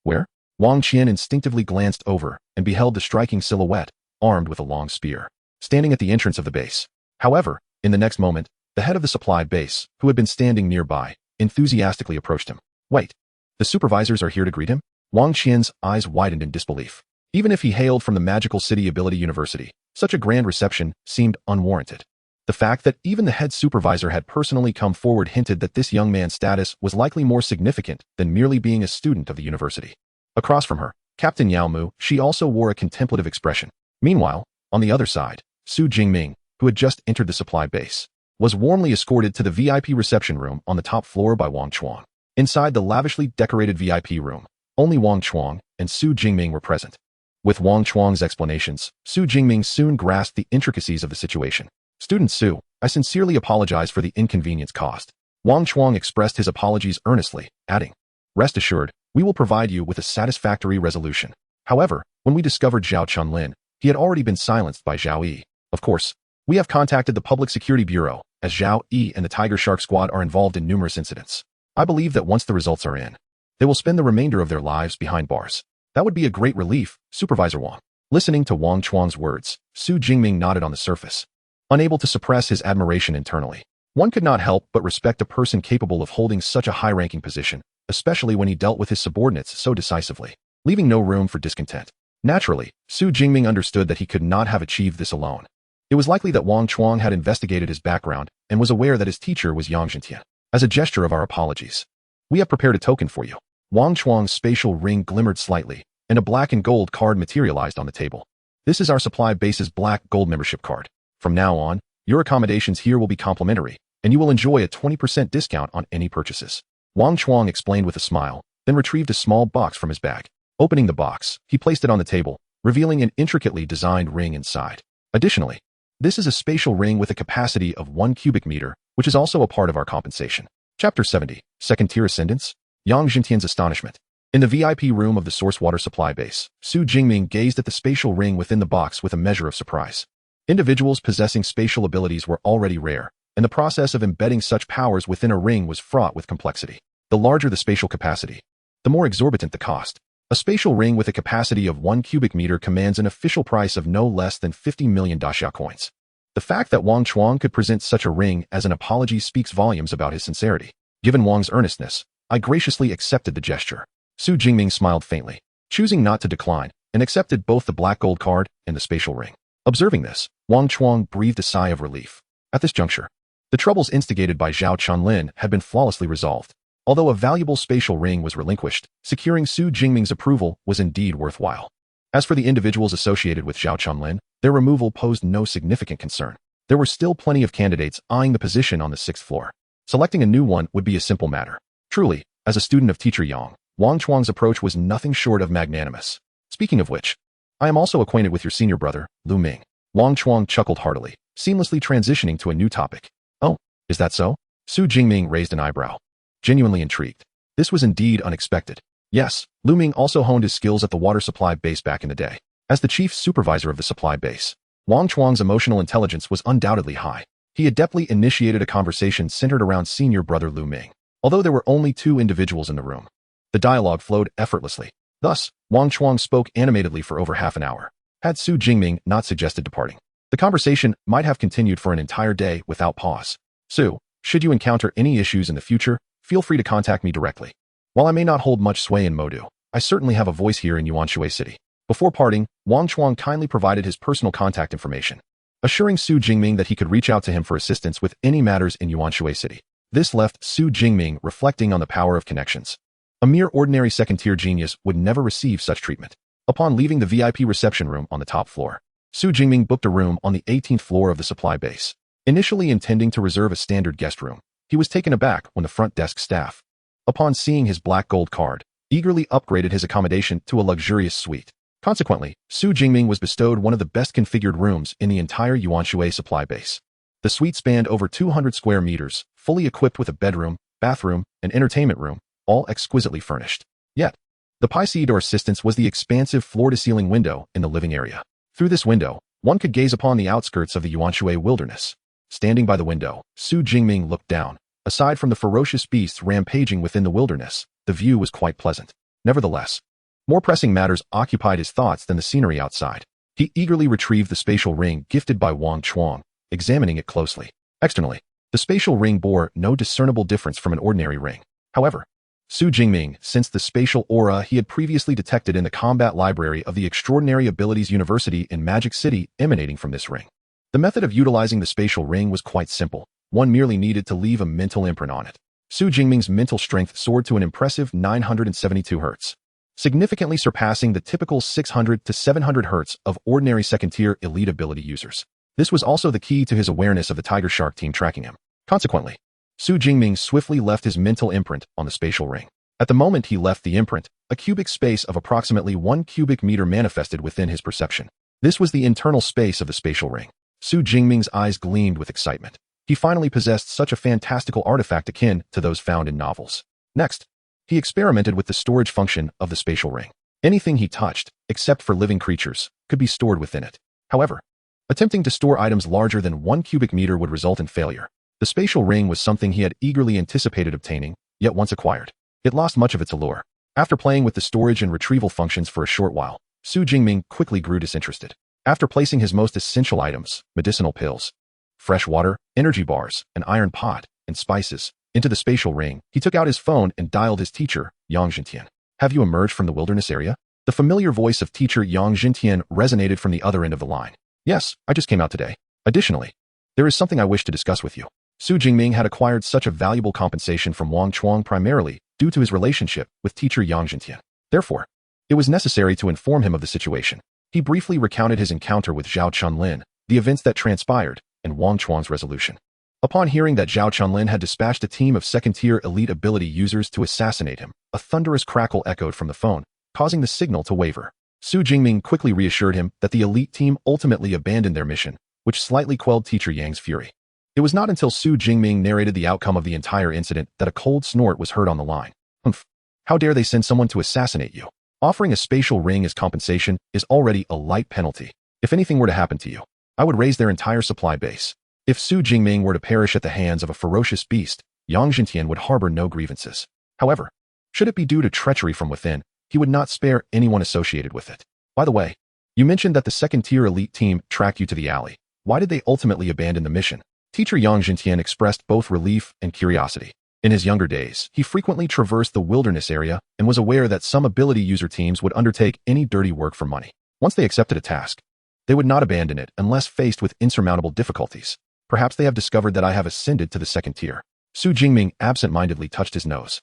Where? Wang Qian instinctively glanced over and beheld the striking silhouette, armed with a long spear, standing at the entrance of the base. However, in the next moment, the head of the supply base, who had been standing nearby, enthusiastically approached him. Wait, the supervisors are here to greet him? Wang Qian's eyes widened in disbelief. Even if he hailed from the Magical City Ability University, such a grand reception seemed unwarranted. The fact that even the head supervisor had personally come forward hinted that this young man's status was likely more significant than merely being a student of the university. Across from her, Captain Yao Mu, she also wore a contemplative expression. Meanwhile, on the other side, Su Jingming, who had just entered the supply base, was warmly escorted to the VIP reception room on the top floor by Wang Chuang. Inside the lavishly decorated VIP room, only Wang Chuang and Su Jingming were present. With Wang Chuang's explanations, Su Jingming soon grasped the intricacies of the situation. Student Su, I sincerely apologize for the inconvenience caused. Wang Chuang expressed his apologies earnestly, adding, rest assured, we will provide you with a satisfactory resolution. However, when we discovered Zhao Chunlin, he had already been silenced by Zhao Yi. Of course, we have contacted the Public Security Bureau, as Zhao Yi and the Tiger Shark Squad are involved in numerous incidents. I believe that once the results are in, they will spend the remainder of their lives behind bars. That would be a great relief, Supervisor Wang. Listening to Wang Chuang's words, Su Jingming nodded on the surface, unable to suppress his admiration internally. One could not help but respect a person capable of holding such a high-ranking position, especially when he dealt with his subordinates so decisively, leaving no room for discontent. Naturally, Su Jingming understood that he could not have achieved this alone. It was likely that Wang Chuang had investigated his background and was aware that his teacher was Yang Zhentian. As a gesture of our apologies, we have prepared a token for you. Wang Chuang's spatial ring glimmered slightly, and a black and gold card materialized on the table. This is our supply base's black gold membership card. From now on, your accommodations here will be complimentary, and you will enjoy a 20% discount on any purchases. Wang Chuang explained with a smile, then retrieved a small box from his bag. Opening the box, he placed it on the table, revealing an intricately designed ring inside. Additionally, this is a spatial ring with a capacity of 1 cubic meter, which is also a part of our compensation. Chapter 70, Second-Tier Ascendants, Yang Jintian's Astonishment. In the VIP room of the source water supply base, Su Jingming gazed at the spatial ring within the box with a measure of surprise. Individuals possessing spatial abilities were already rare, and the process of embedding such powers within a ring was fraught with complexity. The larger the spatial capacity, the more exorbitant the cost. A spatial ring with a capacity of 1 cubic meter commands an official price of no less than 50 million daxia coins. The fact that Wang Chuang could present such a ring as an apology speaks volumes about his sincerity. Given Wang's earnestness, I graciously accepted the gesture. Su Jingming smiled faintly, choosing not to decline, and accepted both the black gold card and the spatial ring. Observing this, Wang Chuang breathed a sigh of relief. At this juncture, the troubles instigated by Zhao Chunlin had been flawlessly resolved. Although a valuable spatial ring was relinquished, securing Su Jingming's approval was indeed worthwhile. As for the individuals associated with Zhao Chunlin, their removal posed no significant concern. There were still plenty of candidates eyeing the position on the 6th floor. Selecting a new one would be a simple matter. Truly, as a student of teacher Yang, Wang Chuang's approach was nothing short of magnanimous. Speaking of which, I am also acquainted with your senior brother, Lu Ming. Wang Chuang chuckled heartily, seamlessly transitioning to a new topic. Oh, is that so? Su Jingming raised an eyebrow, genuinely intrigued. This was indeed unexpected. Yes, Lu Ming also honed his skills at the water supply base back in the day. As the chief supervisor of the supply base, Wang Chuang's emotional intelligence was undoubtedly high. He adeptly initiated a conversation centered around senior brother Lu Ming. Although there were only 2 individuals in the room, the dialogue flowed effortlessly. Thus, Wang Chuang spoke animatedly for over half an hour. Had Su Jingming not suggested departing, the conversation might have continued for an entire day without pause. Su, should you encounter any issues in the future, feel free to contact me directly. While I may not hold much sway in Modu, I certainly have a voice here in Yuanshui City. Before parting, Wang Chuang kindly provided his personal contact information, assuring Su Jingming that he could reach out to him for assistance with any matters in Yuanshui City. This left Su Jingming reflecting on the power of connections. A mere ordinary second-tier genius would never receive such treatment. Upon leaving the VIP reception room on the top floor, Su Jingming booked a room on the 18th floor of the supply base. Initially intending to reserve a standard guest room, he was taken aback when the front desk staff, upon seeing his black gold card, eagerly upgraded his accommodation to a luxurious suite. Consequently, Su Jingming was bestowed one of the best configured rooms in the entire Yuanshui supply base. The suite spanned over 200 square meters, fully equipped with a bedroom, bathroom, and entertainment room, all exquisitely furnished. Yet, the piece de resistance was the expansive floor-to-ceiling window in the living area. Through this window, one could gaze upon the outskirts of the Yuanshui wilderness. Standing by the window, Su Jingming looked down. Aside from the ferocious beasts rampaging within the wilderness, the view was quite pleasant. Nevertheless, more pressing matters occupied his thoughts than the scenery outside. He eagerly retrieved the spatial ring gifted by Wang Chuang, examining it closely. Externally, the spatial ring bore no discernible difference from an ordinary ring. However, Su Jingming sensed the spatial aura he had previously detected in the combat library of the Extraordinary Abilities University in Magic City emanating from this ring. The method of utilizing the spatial ring was quite simple. One merely needed to leave a mental imprint on it. Su Jingming's mental strength soared to an impressive 972 Hz, significantly surpassing the typical 600 to 700 Hz of ordinary second-tier elite ability users. This was also the key to his awareness of the Tiger Shark team tracking him. Consequently, Su Jingming swiftly left his mental imprint on the spatial ring. At the moment he left the imprint, a cubic space of approximately 1 cubic meter manifested within his perception. This was the internal space of the spatial ring. Su Jingming's eyes gleamed with excitement. He finally possessed such a fantastical artifact akin to those found in novels. Next, he experimented with the storage function of the spatial ring. Anything he touched, except for living creatures, could be stored within it. However, attempting to store items larger than 1 cubic meter would result in failure. The spatial ring was something he had eagerly anticipated obtaining, yet once acquired, it lost much of its allure. After playing with the storage and retrieval functions for a short while, Su Jingming quickly grew disinterested. After placing his most essential items, medicinal pills, fresh water, energy bars, an iron pot, and spices, into the spatial ring, he took out his phone and dialed his teacher, Yang Jintian. Have you emerged from the wilderness area? The familiar voice of teacher Yang Jintian resonated from the other end of the line. Yes, I just came out today. Additionally, there is something I wish to discuss with you. Su Jingming had acquired such a valuable compensation from Wang Chuang primarily due to his relationship with teacher Yang Jintian. Therefore, it was necessary to inform him of the situation. He briefly recounted his encounter with Zhao Chunlin, the events that transpired, and Wang Chuang's resolution. Upon hearing that Zhao Chunlin had dispatched a team of second-tier elite ability users to assassinate him, a thunderous crackle echoed from the phone, causing the signal to waver. Su Jingming quickly reassured him that the elite team ultimately abandoned their mission, which slightly quelled teacher Yang's fury. It was not until Su Jingming narrated the outcome of the entire incident that a cold snort was heard on the line. Humph. How dare they send someone to assassinate you? Offering a spatial ring as compensation is already a light penalty. If anything were to happen to you, I would raise their entire supply base. If Su Jingming were to perish at the hands of a ferocious beast, Yang Jintian would harbor no grievances. However, should it be due to treachery from within, he would not spare anyone associated with it. By the way, you mentioned that the second-tier elite team tracked you to the alley. Why did they ultimately abandon the mission? Teacher Yang Jintian expressed both relief and curiosity. In his younger days, he frequently traversed the wilderness area and was aware that some ability user teams would undertake any dirty work for money. Once they accepted a task, they would not abandon it unless faced with insurmountable difficulties. Perhaps they have discovered that I have ascended to the second tier. Su Jingming absent-mindedly touched his nose.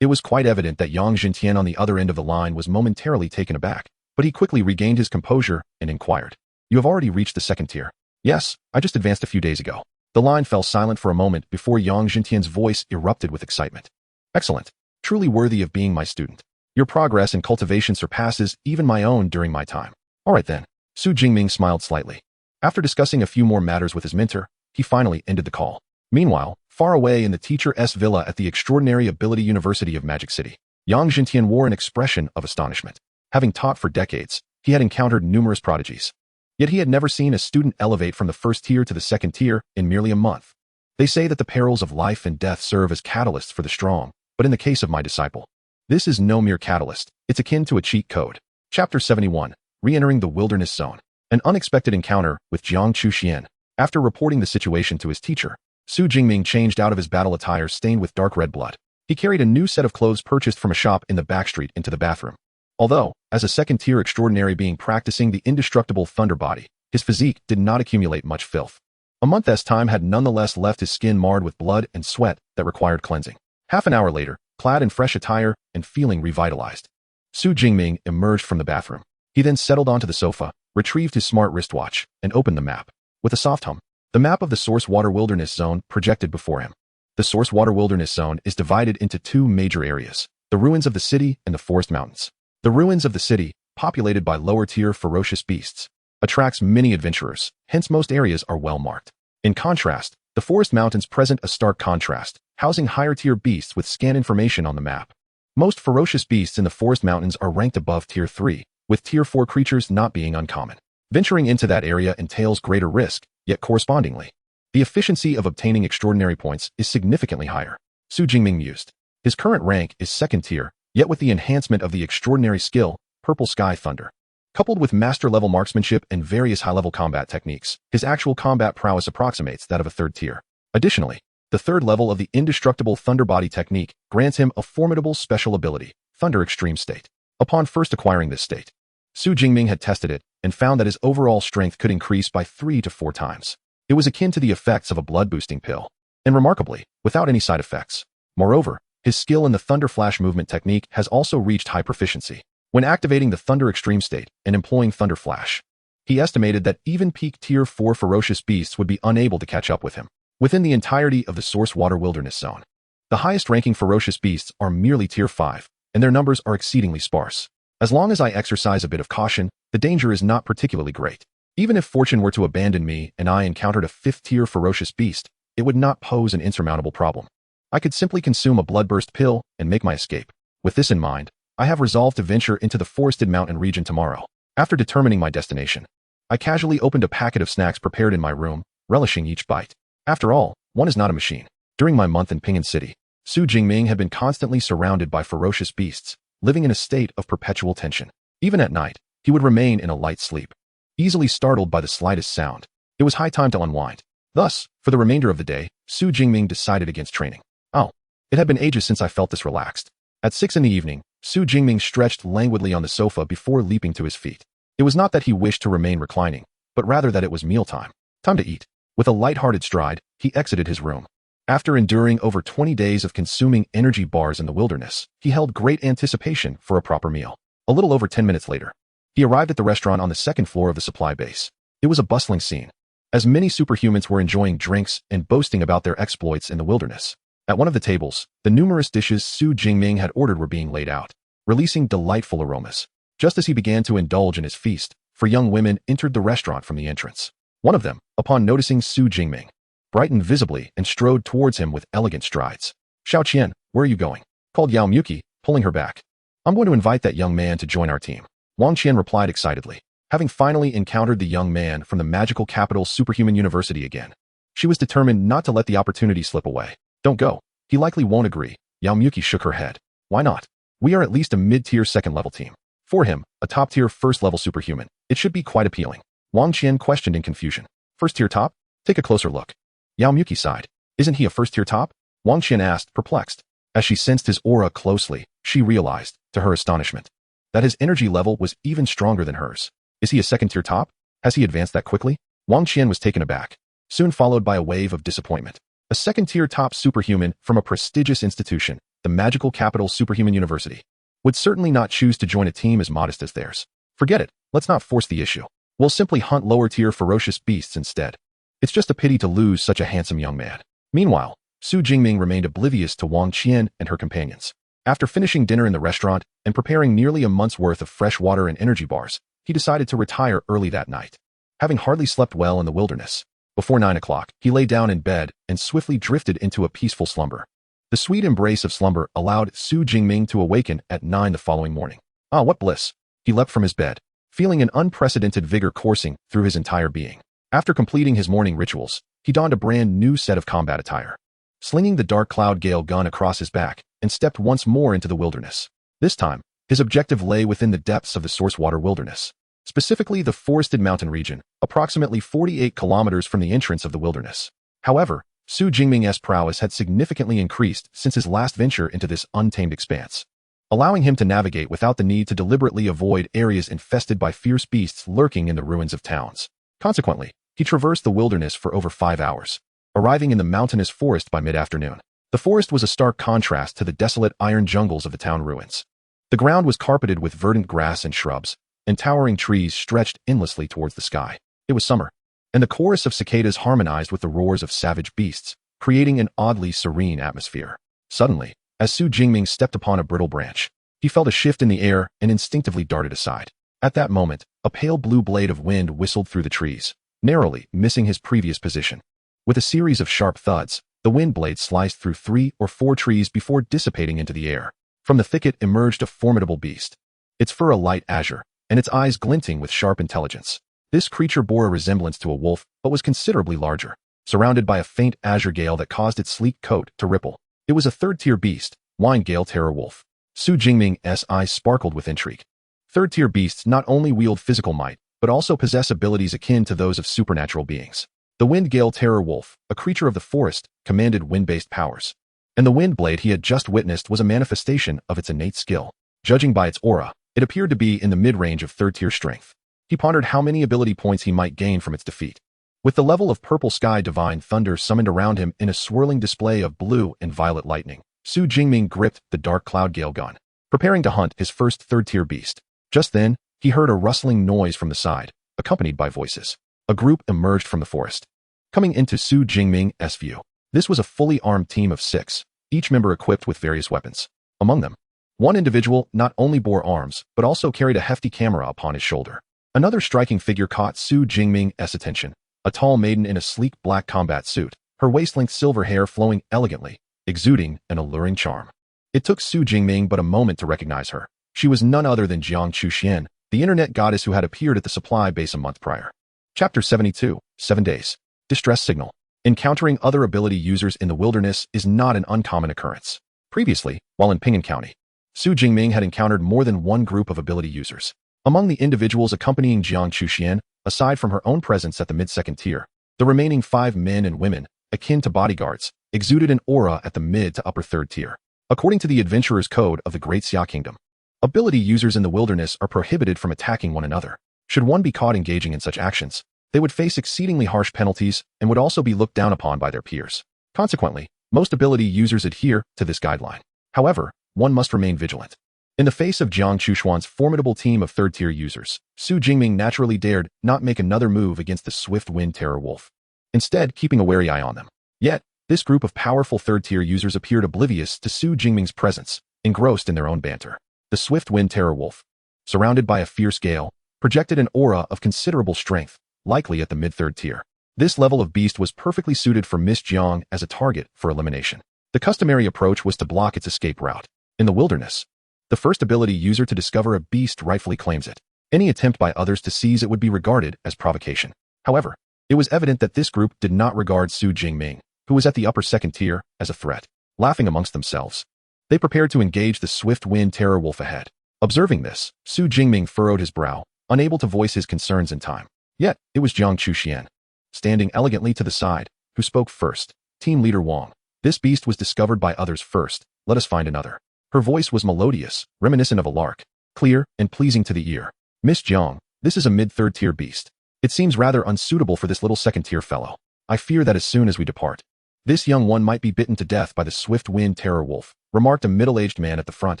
It was quite evident that Yang Jintian on the other end of the line was momentarily taken aback, but he quickly regained his composure and inquired. You have already reached the second tier. Yes, I just advanced a few days ago. The line fell silent for a moment before Yang Jintian's voice erupted with excitement. Excellent. Truly worthy of being my student. Your progress in cultivation surpasses even my own during my time. All right then. Su Jingming smiled slightly. After discussing a few more matters with his mentor, he finally ended the call. Meanwhile, far away in the teacher's villa at the Extraordinary Ability University of Magic City, Yang Jintian wore an expression of astonishment. Having taught for decades, he had encountered numerous prodigies. Yet he had never seen a student elevate from the first tier to the second tier in merely a month. They say that the perils of life and death serve as catalysts for the strong, but in the case of my disciple, this is no mere catalyst, it's akin to a cheat code. Chapter 71, Re-entering the Wilderness Zone. An unexpected encounter with Jiang Chuxian. After reporting the situation to his teacher, Su Jingming changed out of his battle attire stained with dark red blood. He carried a new set of clothes purchased from a shop in the backstreet into the bathroom. Although, as a second-tier extraordinary being practicing the indestructible thunder body, his physique did not accumulate much filth. A month's time had nonetheless left his skin marred with blood and sweat that required cleansing. Half an hour later, clad in fresh attire and feeling revitalized, Su Jingming emerged from the bathroom. He then settled onto the sofa, retrieved his smart wristwatch, and opened the map. With a soft hum, the map of the Source Water Wilderness Zone projected before him. The Source Water Wilderness Zone is divided into two major areas, the ruins of the city and the forest mountains. The ruins of the city, populated by lower-tier ferocious beasts, attracts many adventurers, hence most areas are well marked. In contrast, the forest mountains present a stark contrast, housing higher-tier beasts with scant information on the map. Most ferocious beasts in the forest mountains are ranked above Tier 3, with Tier 4 creatures not being uncommon. Venturing into that area entails greater risk, yet correspondingly, the efficiency of obtaining extraordinary points is significantly higher. Su Jingming mused. His current rank is second tier, yet with the enhancement of the extraordinary skill, Purple Sky Thunder, coupled with master-level marksmanship and various high-level combat techniques, his actual combat prowess approximates that of a third tier. Additionally, the third level of the indestructible Thunder Body technique grants him a formidable special ability, Thunder Extreme State. Upon first acquiring this state, Su Jingming had tested it and found that his overall strength could increase by 3 to 4 times. It was akin to the effects of a blood-boosting pill, and remarkably, without any side effects. Moreover, his skill in the Thunder Flash movement technique has also reached high proficiency. When activating the Thunder Extreme State and employing Thunder Flash, he estimated that even peak Tier 4 ferocious beasts would be unable to catch up with him. Within the entirety of the Source Water Wilderness Zone, the highest-ranking ferocious beasts are merely Tier 5, and their numbers are exceedingly sparse. As long as I exercise a bit of caution, the danger is not particularly great. Even if fortune were to abandon me and I encountered a 5th-tier ferocious beast, it would not pose an insurmountable problem. I could simply consume a bloodburst pill and make my escape. With this in mind, I have resolved to venture into the forested mountain region tomorrow. After determining my destination, I casually opened a packet of snacks prepared in my room, relishing each bite. After all, one is not a machine. During my month in Pingan City, Su Jingming had been constantly surrounded by ferocious beasts, living in a state of perpetual tension. Even at night, he would remain in a light sleep, easily startled by the slightest sound. It was high time to unwind. Thus, for the remainder of the day, Su Jingming decided against training. Oh, it had been ages since I felt this relaxed. At 6 in the evening, Su Jingming stretched languidly on the sofa before leaping to his feet. It was not that he wished to remain reclining, but rather that it was mealtime. Time to eat. With a light-hearted stride, he exited his room. After enduring over 20 days of consuming energy bars in the wilderness, he held great anticipation for a proper meal. A little over 10 minutes later, he arrived at the restaurant on the second floor of the supply base. It was a bustling scene, as many superhumans were enjoying drinks and boasting about their exploits in the wilderness. At one of the tables, the numerous dishes Su Jingming had ordered were being laid out, releasing delightful aromas. Just as he began to indulge in his feast, 4 young women entered the restaurant from the entrance. One of them, upon noticing Su Jingming, brightened visibly and strode towards him with elegant strides. "Xiao Qian, where are you going?" called Yao Muki, pulling her back. "I'm going to invite that young man to join our team," Wang Qian replied excitedly. Having finally encountered the young man from the magical capital Superhuman University again, she was determined not to let the opportunity slip away. "Don't go. He likely won't agree." Yao Muki shook her head. "Why not? We are at least a mid-tier second-level team. For him, a top-tier first-level superhuman, it should be quite appealing." Wang Qian questioned in confusion. "First-tier top? Take a closer look." Yao Muki sighed. "Isn't he a first-tier top?" Wang Qian asked, perplexed. As she sensed his aura closely, she realized, to her astonishment, that his energy level was even stronger than hers. "Is he a second-tier top? Has he advanced that quickly?" Wang Qian was taken aback, soon followed by a wave of disappointment. A second-tier top superhuman from a prestigious institution, the magical capital Superhuman University, would certainly not choose to join a team as modest as theirs. "Forget it, let's not force the issue. We'll simply hunt lower-tier ferocious beasts instead. It's just a pity to lose such a handsome young man." Meanwhile, Su Jingming remained oblivious to Wang Qian and her companions. After finishing dinner in the restaurant and preparing nearly a month's worth of fresh water and energy bars, he decided to retire early that night. Having hardly slept well in the wilderness, before 9 o'clock, he lay down in bed and swiftly drifted into a peaceful slumber. The sweet embrace of slumber allowed Su Jingming to awaken at 9 the following morning. Ah, what bliss! He leapt from his bed, feeling an unprecedented vigor coursing through his entire being. After completing his morning rituals, he donned a brand new set of combat attire, slinging the Dark Cloud Gale gun across his back, and stepped once more into the wilderness. This time, his objective lay within the depths of the Sourcewater Wilderness, specifically the forested mountain region, approximately 48 kilometers from the entrance of the wilderness. However, Su Jingming's prowess had significantly increased since his last venture into this untamed expanse, allowing him to navigate without the need to deliberately avoid areas infested by fierce beasts lurking in the ruins of towns. Consequently, he traversed the wilderness for over 5 hours, arriving in the mountainous forest by mid-afternoon. The forest was a stark contrast to the desolate iron jungles of the town ruins. The ground was carpeted with verdant grass and shrubs, and towering trees stretched endlessly towards the sky. It was summer, and the chorus of cicadas harmonized with the roars of savage beasts, creating an oddly serene atmosphere. Suddenly, as Su Jingming stepped upon a brittle branch, he felt a shift in the air and instinctively darted aside. At that moment, a pale blue blade of wind whistled through the trees, narrowly missing his previous position. With a series of sharp thuds, the wind blade sliced through 3 or 4 trees before dissipating into the air. From the thicket emerged a formidable beast, its fur a light azure, and its eyes glinting with sharp intelligence. This creature bore a resemblance to a wolf, but was considerably larger, surrounded by a faint azure gale that caused its sleek coat to ripple. It was a third-tier beast, Wine Gale Terror Wolf. Su Jingming's eyes sparkled with intrigue. Third-tier beasts not only wield physical might, but also possess abilities akin to those of supernatural beings. The Wind Gale Terror Wolf, a creature of the forest, commanded wind-based powers, and the wind blade he had just witnessed was a manifestation of its innate skill. Judging by its aura, it appeared to be in the mid-range of third-tier strength. He pondered how many ability points he might gain from its defeat. With the level of Purple Sky Divine Thunder summoned around him in a swirling display of blue and violet lightning, Su Jingming gripped the Dark Cloud Gale gun, preparing to hunt his first third-tier beast. Just then, he heard a rustling noise from the side, accompanied by voices. A group emerged from the forest, coming into Su Jingming's view. This was a fully armed team of 6, each member equipped with various weapons. Among them, one individual not only bore arms, but also carried a hefty camera upon his shoulder. Another striking figure caught Su Jingming's attention, a tall maiden in a sleek black combat suit, her waist-length silver hair flowing elegantly, exuding an alluring charm. It took Su Jingming but a moment to recognize her. She was none other than Jiang Chuxian, the internet goddess who had appeared at the supply base a month prior. Chapter 72, 7 Days. Distress Signal. Encountering other ability users in the wilderness is not an uncommon occurrence. Previously, while in Ping'an County, Su Jingming had encountered more than one group of ability users. Among the individuals accompanying Jiang Chuxian, aside from her own presence at the mid-second tier, the remaining 5 men and women, akin to bodyguards, exuded an aura at the mid to upper third tier. According to the Adventurer's Code of the Great Xia Kingdom, ability users in the wilderness are prohibited from attacking one another. Should one be caught engaging in such actions, they would face exceedingly harsh penalties and would also be looked down upon by their peers. Consequently, most ability users adhere to this guideline. However, one must remain vigilant. In the face of Jiang Chuxuan's formidable team of third-tier users, Su Jingming naturally dared not make another move against the swift Wind Terror Wolf, instead keeping a wary eye on them. Yet, this group of powerful third-tier users appeared oblivious to Su Jingming's presence, engrossed in their own banter. The swift Wind Terror Wolf, surrounded by a fierce gale, projected an aura of considerable strength, likely at the mid-third tier. This level of beast was perfectly suited for Miss Jiang as a target for elimination. The customary approach was to block its escape route. In the wilderness, the first ability user to discover a beast rightfully claims it. Any attempt by others to seize it would be regarded as provocation. However, it was evident that this group did not regard Su Jingming, who was at the upper second tier, as a threat. Laughing amongst themselves, they prepared to engage the swift-wind terror wolf ahead. Observing this, Su Jingming furrowed his brow, unable to voice his concerns in time. Yet, it was Jiang Chuxian, standing elegantly to the side, who spoke first. Team leader Wang. This beast was discovered by others first. Let us find another. Her voice was melodious, reminiscent of a lark, clear and pleasing to the ear. Miss Jiang, this is a mid-third tier beast. It seems rather unsuitable for this little second-tier fellow. I fear that as soon as we depart, this young one might be bitten to death by the swift-wind terror wolf, remarked a middle-aged man at the front,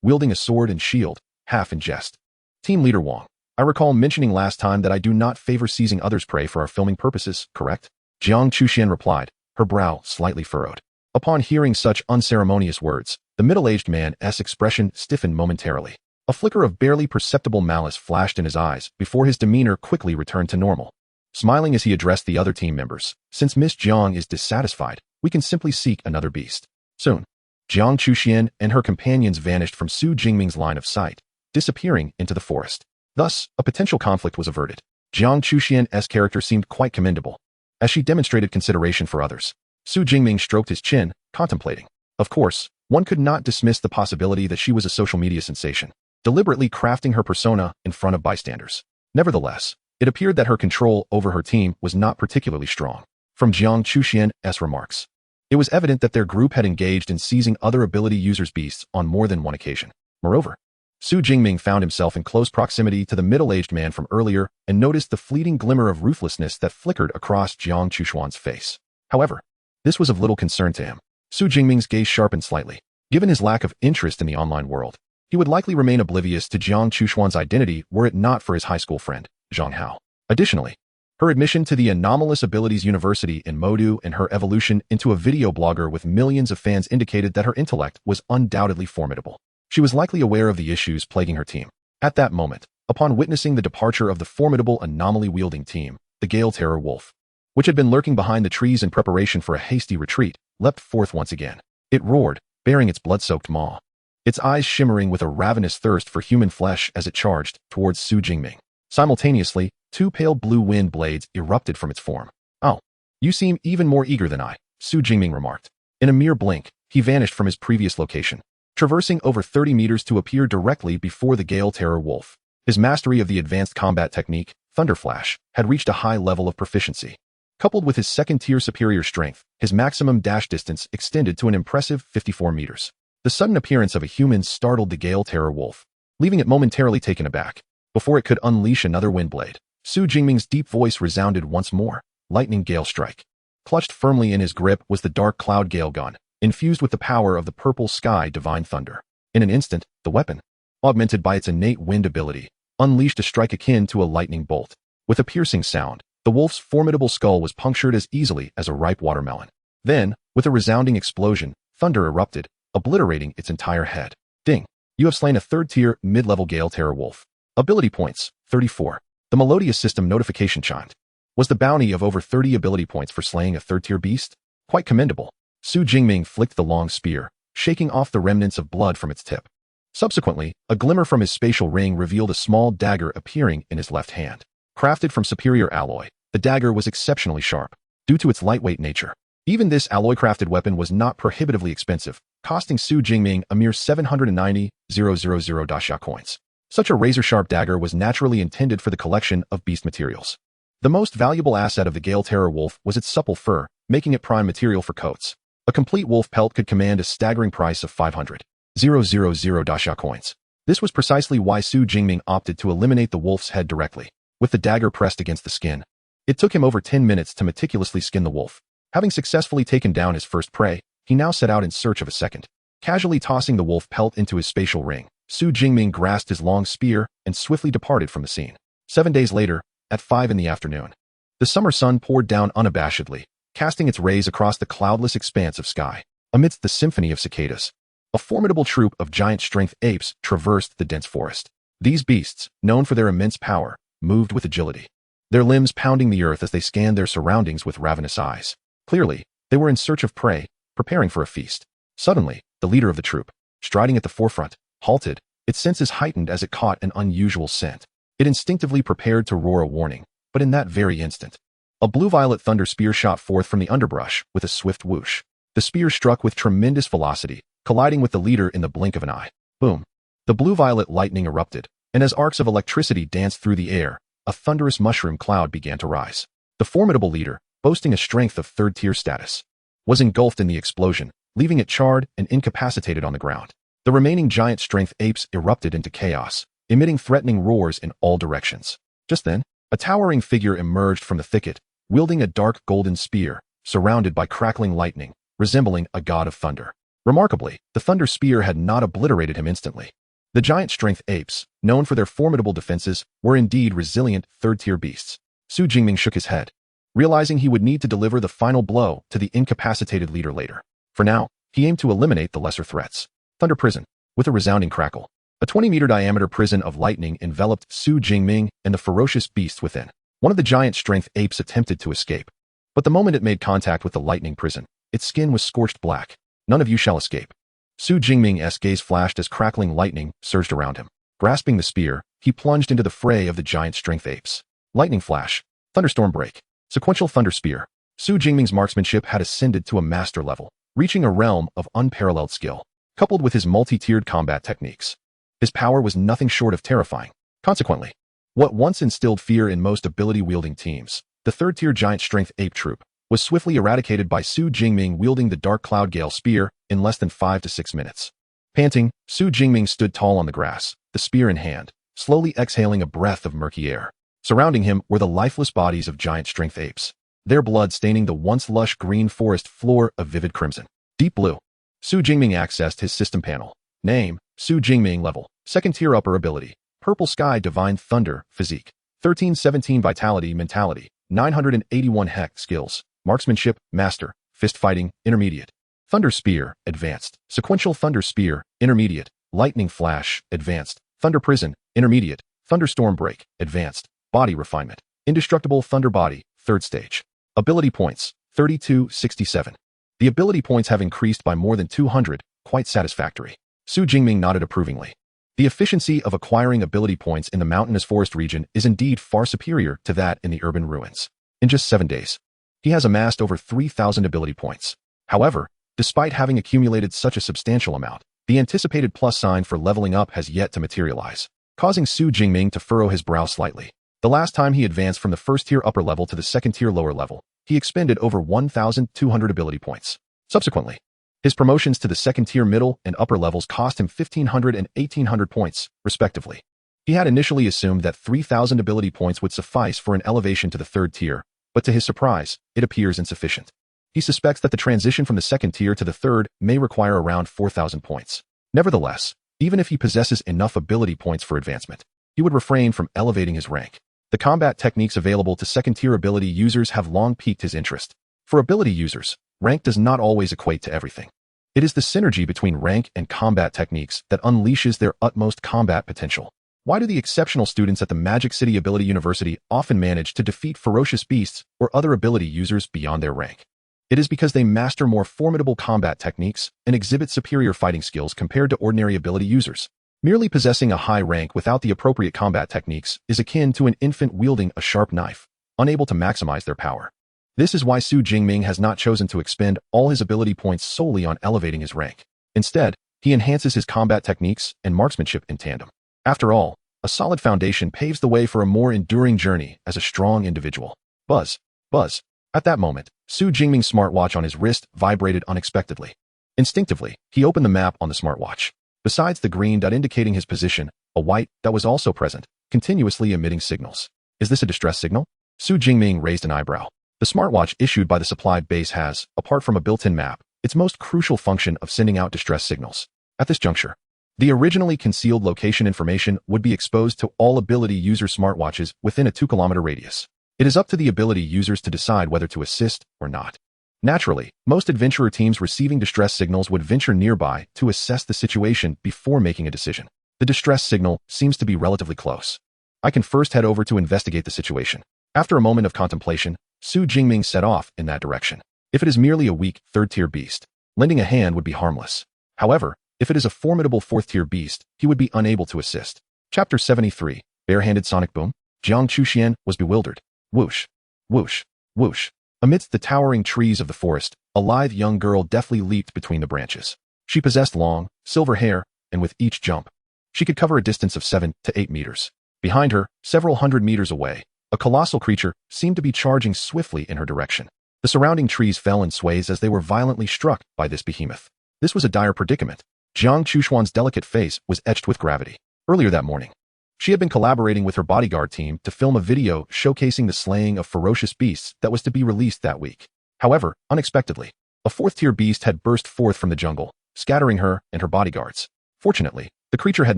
wielding a sword and shield, half in jest. Team leader Wang, I recall mentioning last time that I do not favor seizing others' prey for our filming purposes, correct? Jiang Chuxian replied, her brow slightly furrowed. Upon hearing such unceremonious words, the middle-aged man's expression stiffened momentarily. A flicker of barely perceptible malice flashed in his eyes before his demeanor quickly returned to normal. Smiling as he addressed the other team members, since Miss Jiang is dissatisfied, we can simply seek another beast. Soon, Jiang Chuxian and her companions vanished from Su Jingming's line of sight, disappearing into the forest. Thus, a potential conflict was averted. Jiang Chuxian's character seemed quite commendable, as she demonstrated consideration for others. Su Jingming stroked his chin, contemplating. Of course, one could not dismiss the possibility that she was a social media sensation, deliberately crafting her persona in front of bystanders. Nevertheless, it appeared that her control over her team was not particularly strong. From Jiang Chuxian's remarks, it was evident that their group had engaged in seizing other ability users' beasts on more than one occasion. Moreover, Su Jingming found himself in close proximity to the middle-aged man from earlier and noticed the fleeting glimmer of ruthlessness that flickered across Jiang Chuxian's face. However, this was of little concern to him. Su Jingming's gaze sharpened slightly. Given his lack of interest in the online world, he would likely remain oblivious to Jiang Chuxian's identity were it not for his high school friend, Zhang Hao. Additionally, her admission to the Anomalous Abilities University in Modu and her evolution into a video blogger with millions of fans indicated that her intellect was undoubtedly formidable. She was likely aware of the issues plaguing her team. At that moment, upon witnessing the departure of the formidable anomaly-wielding team, the Gale Terror Wolf, which had been lurking behind the trees in preparation for a hasty retreat, leapt forth once again. It roared, bearing its blood-soaked maw, its eyes shimmering with a ravenous thirst for human flesh as it charged towards Su Jingming. Simultaneously, two pale blue wind blades erupted from its form. Oh, you seem even more eager than I, Su Jingming remarked. In a mere blink, he vanished from his previous location, traversing over 30 meters to appear directly before the Gale Terror Wolf. His mastery of the advanced combat technique, Thunder Flash, had reached a high level of proficiency. Coupled with his second-tier superior strength, his maximum dash distance extended to an impressive 54 meters. The sudden appearance of a human startled the Gale Terror Wolf, leaving it momentarily taken aback. Before it could unleash another wind blade, Su Jingming's deep voice resounded once more. Lightning Gale Strike. Clutched firmly in his grip was the Dark Cloud Gale Gun, infused with the power of the Purple Sky Divine Thunder. In an instant, the weapon, augmented by its innate wind ability, unleashed a strike akin to a lightning bolt. With a piercing sound, the wolf's formidable skull was punctured as easily as a ripe watermelon. Then, with a resounding explosion, thunder erupted, obliterating its entire head. Ding! You have slain a third-tier, mid-level Gale Terror Wolf. Ability points, 34. The Melodious System notification chimed. Was the bounty of over 30 ability points for slaying a third-tier beast? Quite commendable. Su Jingming flicked the long spear, shaking off the remnants of blood from its tip. Subsequently, a glimmer from his spatial ring revealed a small dagger appearing in his left hand. Crafted from superior alloy, the dagger was exceptionally sharp, due to its lightweight nature. Even this alloy-crafted weapon was not prohibitively expensive, costing Su Jingming a mere 790,000 dasha coins. Such a razor-sharp dagger was naturally intended for the collection of beast materials. The most valuable asset of the Gale Terror Wolf was its supple fur, making it prime material for coats. A complete wolf pelt could command a staggering price of 500,000 dasha coins. This was precisely why Su Jingming opted to eliminate the wolf's head directly, with the dagger pressed against the skin. It took him over 10 minutes to meticulously skin the wolf. Having successfully taken down his first prey, he now set out in search of a second. Casually tossing the wolf pelt into his spatial ring, Su Jingming grasped his long spear and swiftly departed from the scene. 7 days later, at 5 in the afternoon, the summer sun poured down unabashedly, casting its rays across the cloudless expanse of sky. Amidst the symphony of cicadas, a formidable troop of giant-strength apes traversed the dense forest. These beasts, known for their immense power, moved with agility, their limbs pounding the earth as they scanned their surroundings with ravenous eyes. Clearly, they were in search of prey, preparing for a feast. Suddenly, the leader of the troop, striding at the forefront, halted, its senses heightened as it caught an unusual scent. It instinctively prepared to roar a warning, but in that very instant, a blue-violet thunder spear shot forth from the underbrush with a swift whoosh. The spear struck with tremendous velocity, colliding with the leader in the blink of an eye. Boom! The blue-violet lightning erupted, and as arcs of electricity danced through the air, a thunderous mushroom cloud began to rise. The formidable leader, boasting a strength of third-tier status, was engulfed in the explosion, leaving it charred and incapacitated on the ground. The remaining giant strength apes erupted into chaos, emitting threatening roars in all directions. Just then, a towering figure emerged from the thicket, wielding a dark golden spear, surrounded by crackling lightning, resembling a god of thunder. Remarkably, the thunder spear had not obliterated him instantly. The giant strength apes, known for their formidable defenses, were indeed resilient third-tier beasts. Jingming shook his head, realizing he would need to deliver the final blow to the incapacitated leader later. For now, he aimed to eliminate the lesser threats. Thunder Prison. With a resounding crackle, a 20-meter diameter prison of lightning enveloped Jingming and the ferocious beasts within. One of the giant strength apes attempted to escape, but the moment it made contact with the lightning prison, its skin was scorched black. None of you shall escape. Jingming's gaze flashed as crackling lightning surged around him. Grasping the spear, he plunged into the fray of the giant strength apes. Lightning flash. Thunderstorm break. Sequential thunder spear. Jingming's marksmanship had ascended to a master level, reaching a realm of unparalleled skill. Coupled with his multi-tiered combat techniques, his power was nothing short of terrifying. Consequently, what once instilled fear in most ability-wielding teams, the third-tier giant strength ape troop, was swiftly eradicated by Jingming wielding the Dark Cloud Gale spear in less than 5 to 6 minutes. Panting, Jingming stood tall on the grass, the spear in hand, slowly exhaling a breath of murky air. Surrounding him were the lifeless bodies of giant strength apes, their blood staining the once lush green forest floor of vivid crimson. Deep blue. Jingming accessed his system panel. Name, Jingming level, 2nd tier upper ability, Purple Sky Divine Thunder, Physique, 1317 Vitality Mentality, 981 Hex Skills, Marksmanship, Master, Fist Fighting, Intermediate. Thunder Spear, Advanced, Sequential Thunder Spear, Intermediate, Lightning Flash, Advanced, Thunder Prison, Intermediate, Thunderstorm Break, Advanced, Body Refinement, Indestructible Thunder Body, 3rd stage. Ability points, 3267. The ability points have increased by more than 200, quite satisfactory. Jingming nodded approvingly. The efficiency of acquiring ability points in the mountainous forest region is indeed far superior to that in the urban ruins. In just 7 days, he has amassed over 3,000 ability points. However, despite having accumulated such a substantial amount, the anticipated plus sign for leveling up has yet to materialize, causing Jingming to furrow his brow slightly. The last time he advanced from the 1st tier upper level to the 2nd tier lower level, he expended over 1,200 ability points. Subsequently, his promotions to the 2nd tier middle and upper levels cost him 1,500 and 1,800 points, respectively. He had initially assumed that 3,000 ability points would suffice for an elevation to the 3rd tier, but to his surprise, it appears insufficient. He suspects that the transition from the 2nd tier to the 3rd may require around 4,000 points. Nevertheless, even if he possesses enough ability points for advancement, he would refrain from elevating his rank. The combat techniques available to 2nd tier ability users have long piqued his interest. For ability users, rank does not always equate to everything. It is the synergy between rank and combat techniques that unleashes their utmost combat potential. Why do the exceptional students at the Magic City Ability University often manage to defeat ferocious beasts or other ability users beyond their rank? It is because they master more formidable combat techniques and exhibit superior fighting skills compared to ordinary ability users. Merely possessing a high rank without the appropriate combat techniques is akin to an infant wielding a sharp knife, unable to maximize their power. This is why Jingming has not chosen to expend all his ability points solely on elevating his rank. Instead, he enhances his combat techniques and marksmanship in tandem. After all, a solid foundation paves the way for a more enduring journey as a strong individual. Buzz. Buzz. At that moment, Jingming's smartwatch on his wrist vibrated unexpectedly. Instinctively, he opened the map on the smartwatch. Besides the green dot indicating his position, a white dot was also present, continuously emitting signals. Is this a distress signal? Jingming raised an eyebrow. The smartwatch issued by the supply base has, apart from a built-in map, its most crucial function of sending out distress signals. At this juncture, the originally concealed location information would be exposed to all ability user smartwatches within a 2-kilometer radius. It is up to the ability users to decide whether to assist or not. Naturally, most adventurer teams receiving distress signals would venture nearby to assess the situation before making a decision. The distress signal seems to be relatively close. I can first head over to investigate the situation. After a moment of contemplation, Su Jingming set off in that direction. If it is merely a weak, third-tier beast, lending a hand would be harmless. However, if it is a formidable fourth-tier beast, he would be unable to assist. Chapter 73, Bare-Handed Sonic Boom. Jiang Chuxian was bewildered. Whoosh, whoosh, whoosh. Amidst the towering trees of the forest, a lithe young girl deftly leaped between the branches. She possessed long, silver hair, and with each jump, she could cover a distance of 7 to 8 meters. Behind her, several hundred meters away, a colossal creature seemed to be charging swiftly in her direction. The surrounding trees fell in sways as they were violently struck by this behemoth. This was a dire predicament. Jiang Chuxuan's delicate face was etched with gravity. Earlier that morning, she had been collaborating with her bodyguard team to film a video showcasing the slaying of ferocious beasts that was to be released that week. However, unexpectedly, a fourth-tier beast had burst forth from the jungle, scattering her and her bodyguards. Fortunately, the creature had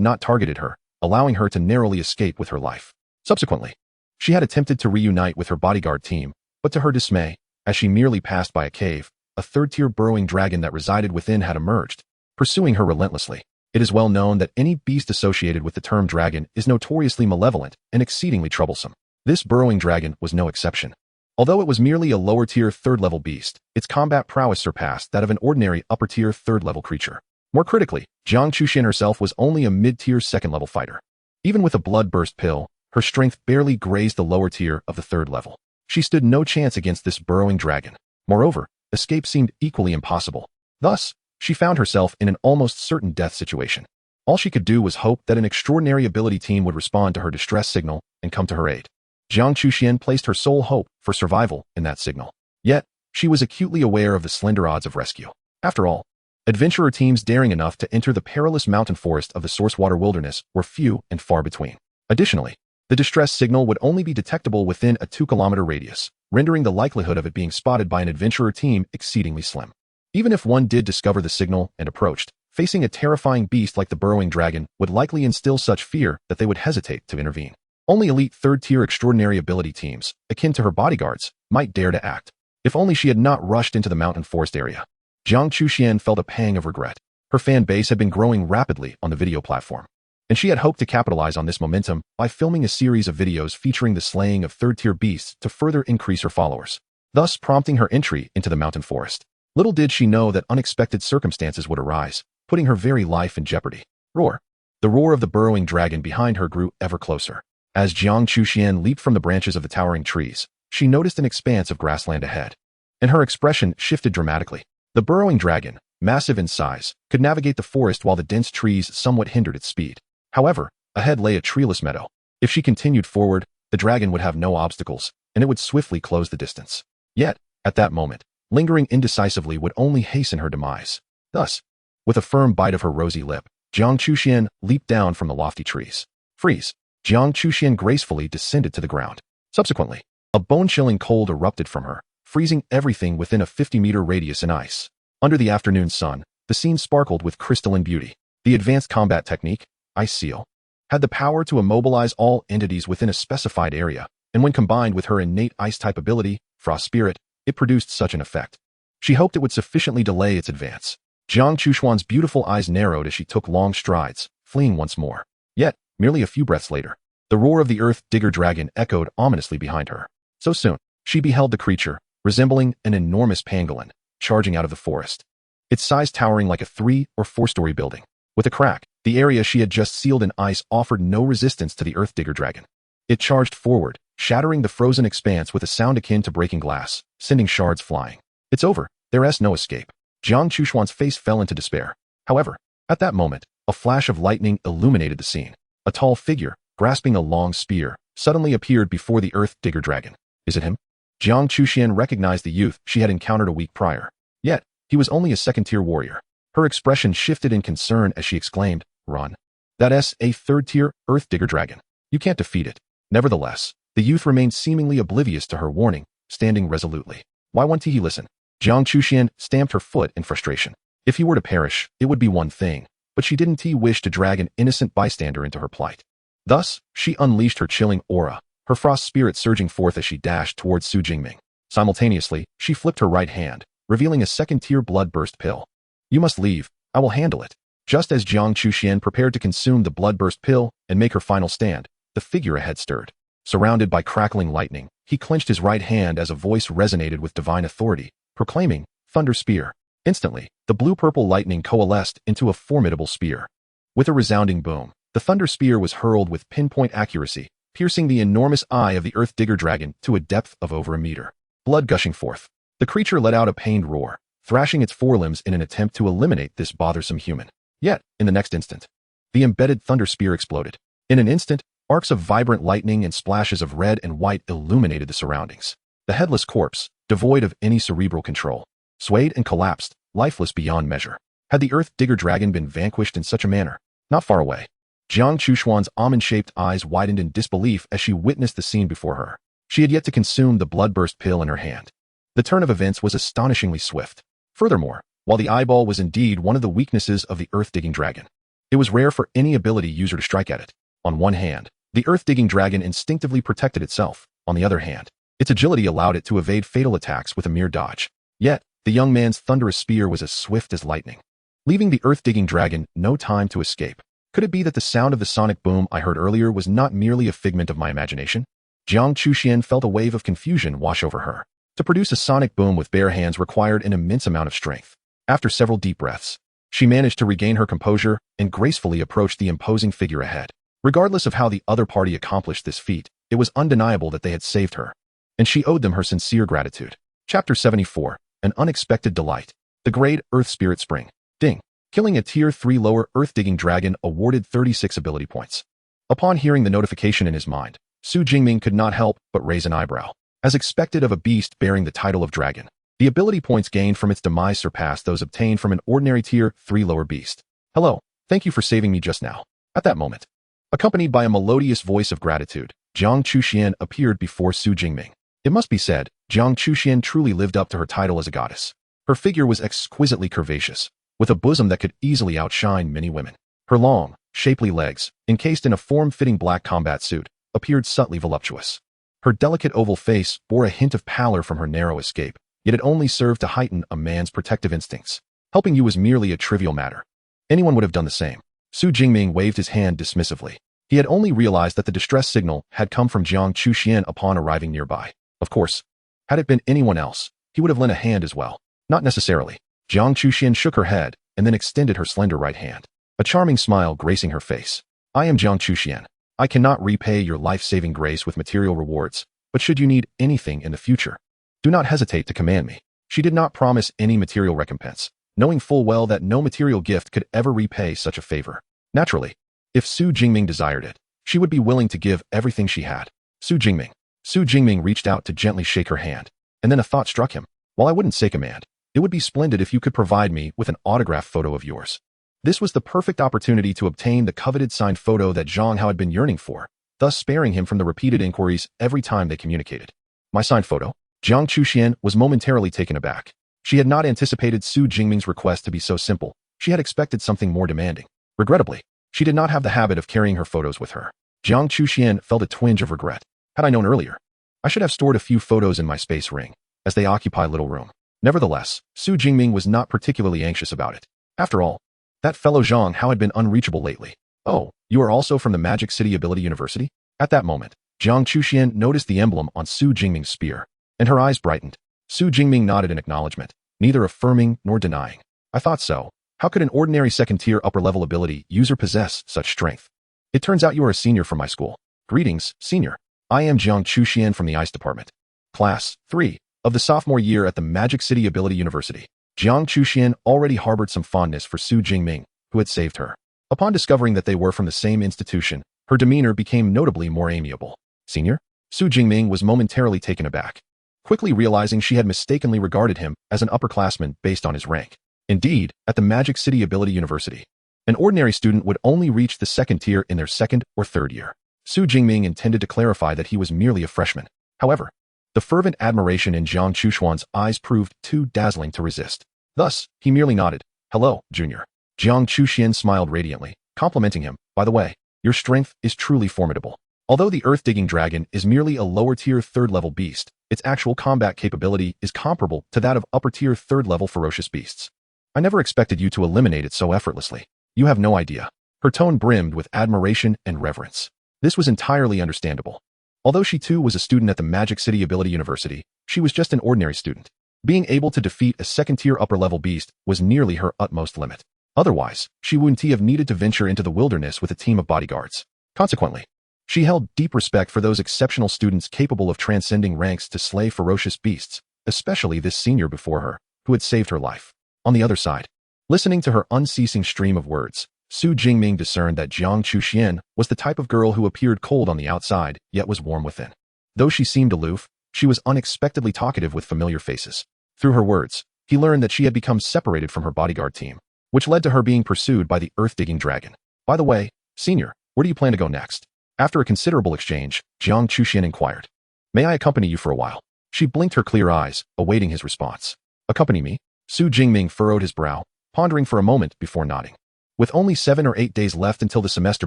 not targeted her, allowing her to narrowly escape with her life. Subsequently, she had attempted to reunite with her bodyguard team, but to her dismay, as she merely passed by a cave, a third-tier burrowing dragon that resided within had emerged, pursuing her relentlessly. It is well known that any beast associated with the term dragon is notoriously malevolent and exceedingly troublesome. This burrowing dragon was no exception. Although it was merely a lower-tier third-level beast, its combat prowess surpassed that of an ordinary upper-tier third-level creature. More critically, Jiang Chuxian herself was only a mid-tier second-level fighter. Even with a blood-burst pill, her strength barely grazed the lower tier of the third level. She stood no chance against this burrowing dragon. Moreover, escape seemed equally impossible. Thus, she found herself in an almost certain death situation. All she could do was hope that an extraordinary ability team would respond to her distress signal and come to her aid. Jiang Chuxian placed her sole hope for survival in that signal. Yet, she was acutely aware of the slender odds of rescue. After all, adventurer teams daring enough to enter the perilous mountain forest of the Sourcewater Wilderness were few and far between. Additionally, the distress signal would only be detectable within a 2-kilometer radius, rendering the likelihood of it being spotted by an adventurer team exceedingly slim. Even if one did discover the signal and approached, facing a terrifying beast like the burrowing dragon would likely instill such fear that they would hesitate to intervene. Only elite third-tier extraordinary ability teams, akin to her bodyguards, might dare to act. If only she had not rushed into the mountain forest area. Jiang Chuxian felt a pang of regret. Her fan base had been growing rapidly on the video platform, and she had hoped to capitalize on this momentum by filming a series of videos featuring the slaying of third-tier beasts to further increase her followers, thus prompting her entry into the mountain forest. Little did she know that unexpected circumstances would arise, putting her very life in jeopardy. Roar! The roar of the burrowing dragon behind her grew ever closer. As Jiang Chuxian leaped from the branches of the towering trees, she noticed an expanse of grassland ahead, and her expression shifted dramatically. The burrowing dragon, massive in size, could navigate the forest while the dense trees somewhat hindered its speed. However, ahead lay a treeless meadow. If she continued forward, the dragon would have no obstacles, and it would swiftly close the distance. Yet, at that moment, lingering indecisively would only hasten her demise. Thus, with a firm bite of her rosy lip, Jiang Chuxian leaped down from the lofty trees. Freeze! Jiang Chuxian gracefully descended to the ground. Subsequently, a bone-chilling cold erupted from her, freezing everything within a 50-meter radius in ice. Under the afternoon sun, the scene sparkled with crystalline beauty. The advanced combat technique, Ice Seal, had the power to immobilize all entities within a specified area, and when combined with her innate ice-type ability, Frost Spirit, it produced such an effect. She hoped it would sufficiently delay its advance. Jiang Chuxuan's beautiful eyes narrowed as she took long strides, fleeing once more. Yet, merely a few breaths later, the roar of the Earth Digger Dragon echoed ominously behind her. So soon, she beheld the creature, resembling an enormous pangolin, charging out of the forest. Its size towering like a 3- or 4-story building. With a crack, the area she had just sealed in ice offered no resistance to the Earth Digger Dragon. It charged forward, shattering the frozen expanse with a sound akin to breaking glass, sending shards flying. It's over. There's no escape. Jiang Chuxuan's face fell into despair. However, at that moment, a flash of lightning illuminated the scene. A tall figure, grasping a long spear, suddenly appeared before the Earth Digger Dragon. Is it him? Jiang Chuxian recognized the youth she had encountered a week prior. Yet, he was only a second-tier warrior. Her expression shifted in concern as she exclaimed, "Run. That's a third-tier Earth Digger Dragon. You can't defeat it." Nevertheless, the youth remained seemingly oblivious to her warning, standing resolutely. Why won't he listen? Jiang Chuxian stamped her foot in frustration. If he were to perish, it would be one thing, but she didn't wish to drag an innocent bystander into her plight. Thus, she unleashed her chilling aura, her frost spirit surging forth as she dashed towards Su Jingming. Simultaneously, she flipped her right hand, revealing a second-tier blood-burst pill. "You must leave. I will handle it." Just as Jiang Chuxian prepared to consume the blood-burst pill and make her final stand, the figure ahead stirred. Surrounded by crackling lightning, he clenched his right hand as a voice resonated with divine authority, proclaiming, "Thunder Spear." Instantly, the blue-purple lightning coalesced into a formidable spear. With a resounding boom, the Thunder Spear was hurled with pinpoint accuracy, piercing the enormous eye of the Earth Digger Dragon to a depth of over a meter. Blood gushing forth, the creature let out a pained roar, thrashing its forelimbs in an attempt to eliminate this bothersome human. Yet, in the next instant, the embedded Thunder Spear exploded. In an instant, arcs of vibrant lightning and splashes of red and white illuminated the surroundings. The headless corpse, devoid of any cerebral control, swayed and collapsed, lifeless beyond measure. Had the Earth Digger Dragon been vanquished in such a manner? Not far away, Jiang Chushuan's almond-shaped eyes widened in disbelief as she witnessed the scene before her. She had yet to consume the bloodburst pill in her hand. The turn of events was astonishingly swift. Furthermore, while the eyeball was indeed one of the weaknesses of the Earth-Digging Dragon, it was rare for any ability user to strike at it. On one hand, the Earth-Digging Dragon instinctively protected itself. On the other hand, its agility allowed it to evade fatal attacks with a mere dodge. Yet, the young man's thunderous spear was as swift as lightning, leaving the Earth-Digging Dragon no time to escape. Could it be that the sound of the sonic boom I heard earlier was not merely a figment of my imagination? Jiang Chuxian felt a wave of confusion wash over her. To produce a sonic boom with bare hands required an immense amount of strength. After several deep breaths, she managed to regain her composure and gracefully approached the imposing figure ahead. Regardless of how the other party accomplished this feat, it was undeniable that they had saved her, and she owed them her sincere gratitude. Chapter 74, An Unexpected Delight. The Grade Earth Spirit Spring. Ding. Killing a Tier 3 lower Earth-Digging Dragon awarded 36 ability points. Upon hearing the notification in his mind, Su Jingming could not help but raise an eyebrow. As expected of a beast bearing the title of dragon, the ability points gained from its demise surpassed those obtained from an ordinary Tier 3 lower beast. "Hello, thank you for saving me just now." At that moment, accompanied by a melodious voice of gratitude, Jiang Chuxian appeared before Su Jingming. It must be said, Jiang Chuxian truly lived up to her title as a goddess. Her figure was exquisitely curvaceous, with a bosom that could easily outshine many women. Her long, shapely legs, encased in a form-fitting black combat suit, appeared subtly voluptuous. Her delicate oval face bore a hint of pallor from her narrow escape, yet it only served to heighten a man's protective instincts. Helping you was merely a trivial matter. Anyone would have done the same. Su Jingming waved his hand dismissively. He had only realized that the distress signal had come from Jiang Chuxian upon arriving nearby. Of course, had it been anyone else, he would have lent a hand as well. Not necessarily. Jiang Chuxian shook her head and then extended her slender right hand, a charming smile gracing her face. "I am Jiang Chuxian. I cannot repay your life-saving grace with material rewards, but should you need anything in the future, do not hesitate to command me." She did not promise any material recompense, knowing full well that no material gift could ever repay such a favor. Naturally, if Su Jingming desired it, she would be willing to give everything she had. Su Jingming. Su Jingming reached out to gently shake her hand, and then a thought struck him. While I wouldn't say command, it would be splendid if you could provide me with an autograph photo of yours. This was the perfect opportunity to obtain the coveted signed photo that Zhang Hao had been yearning for, thus sparing him from the repeated inquiries every time they communicated. "My signed photo?" Jiang Chuxian was momentarily taken aback. She had not anticipated Su Jingming's request to be so simple. She had expected something more demanding. Regrettably, she did not have the habit of carrying her photos with her. Jiang Chuxian felt a twinge of regret. Had I known earlier, I should have stored a few photos in my space ring, as they occupy little room. Nevertheless, Su Jingming was not particularly anxious about it. After all, that fellow Zhang Hao had been unreachable lately. "Oh, you are also from the Magic City Ability University?" At that moment, Jiang Chuxian noticed the emblem on Su Jingming's spear, and her eyes brightened. Su Jingming nodded in acknowledgement, neither affirming nor denying. "I thought so. How could an ordinary second-tier upper-level ability user possess such strength? It turns out you are a senior from my school." "Greetings, senior. I am Jiang Chuxian from the Ice Department. Class 3 of the sophomore year at the Magic City Ability University." Jiang Chuxian already harbored some fondness for Su Jingming, who had saved her. Upon discovering that they were from the same institution, her demeanor became notably more amiable. "Senior?" Su Jingming was momentarily taken aback, quickly realizing she had mistakenly regarded him as an upperclassman based on his rank. Indeed, at the Magic City Ability University, an ordinary student would only reach the second tier in their second or third year. Su Jingming intended to clarify that he was merely a freshman. However, the fervent admiration in Jiang Chushuan's eyes proved too dazzling to resist. Thus, he merely nodded. "Hello, junior." Jiang Chuxian smiled radiantly, complimenting him. "By the way, your strength is truly formidable. Although the Earth-Digging Dragon is merely a lower-tier third-level beast, its actual combat capability is comparable to that of upper-tier third-level ferocious beasts. I never expected you to eliminate it so effortlessly. You have no idea." Her tone brimmed with admiration and reverence. This was entirely understandable. Although she too was a student at the Magic City Ability University, she was just an ordinary student. Being able to defeat a second-tier upper-level beast was nearly her utmost limit. Otherwise, she wouldn't have needed to venture into the wilderness with a team of bodyguards. Consequently, she held deep respect for those exceptional students capable of transcending ranks to slay ferocious beasts, especially this senior before her, who had saved her life. On the other side, listening to her unceasing stream of words, Su Jingming discerned that Jiang Chuxian was the type of girl who appeared cold on the outside, yet was warm within. Though she seemed aloof, she was unexpectedly talkative with familiar faces. Through her words, he learned that she had become separated from her bodyguard team, which led to her being pursued by the earth-digging dragon. By the way, senior, where do you plan to go next? After a considerable exchange, Jiang Chuxian inquired. May I accompany you for a while? She blinked her clear eyes, awaiting his response. Accompany me? Su Jingming furrowed his brow, pondering for a moment before nodding. With only 7 or 8 days left until the semester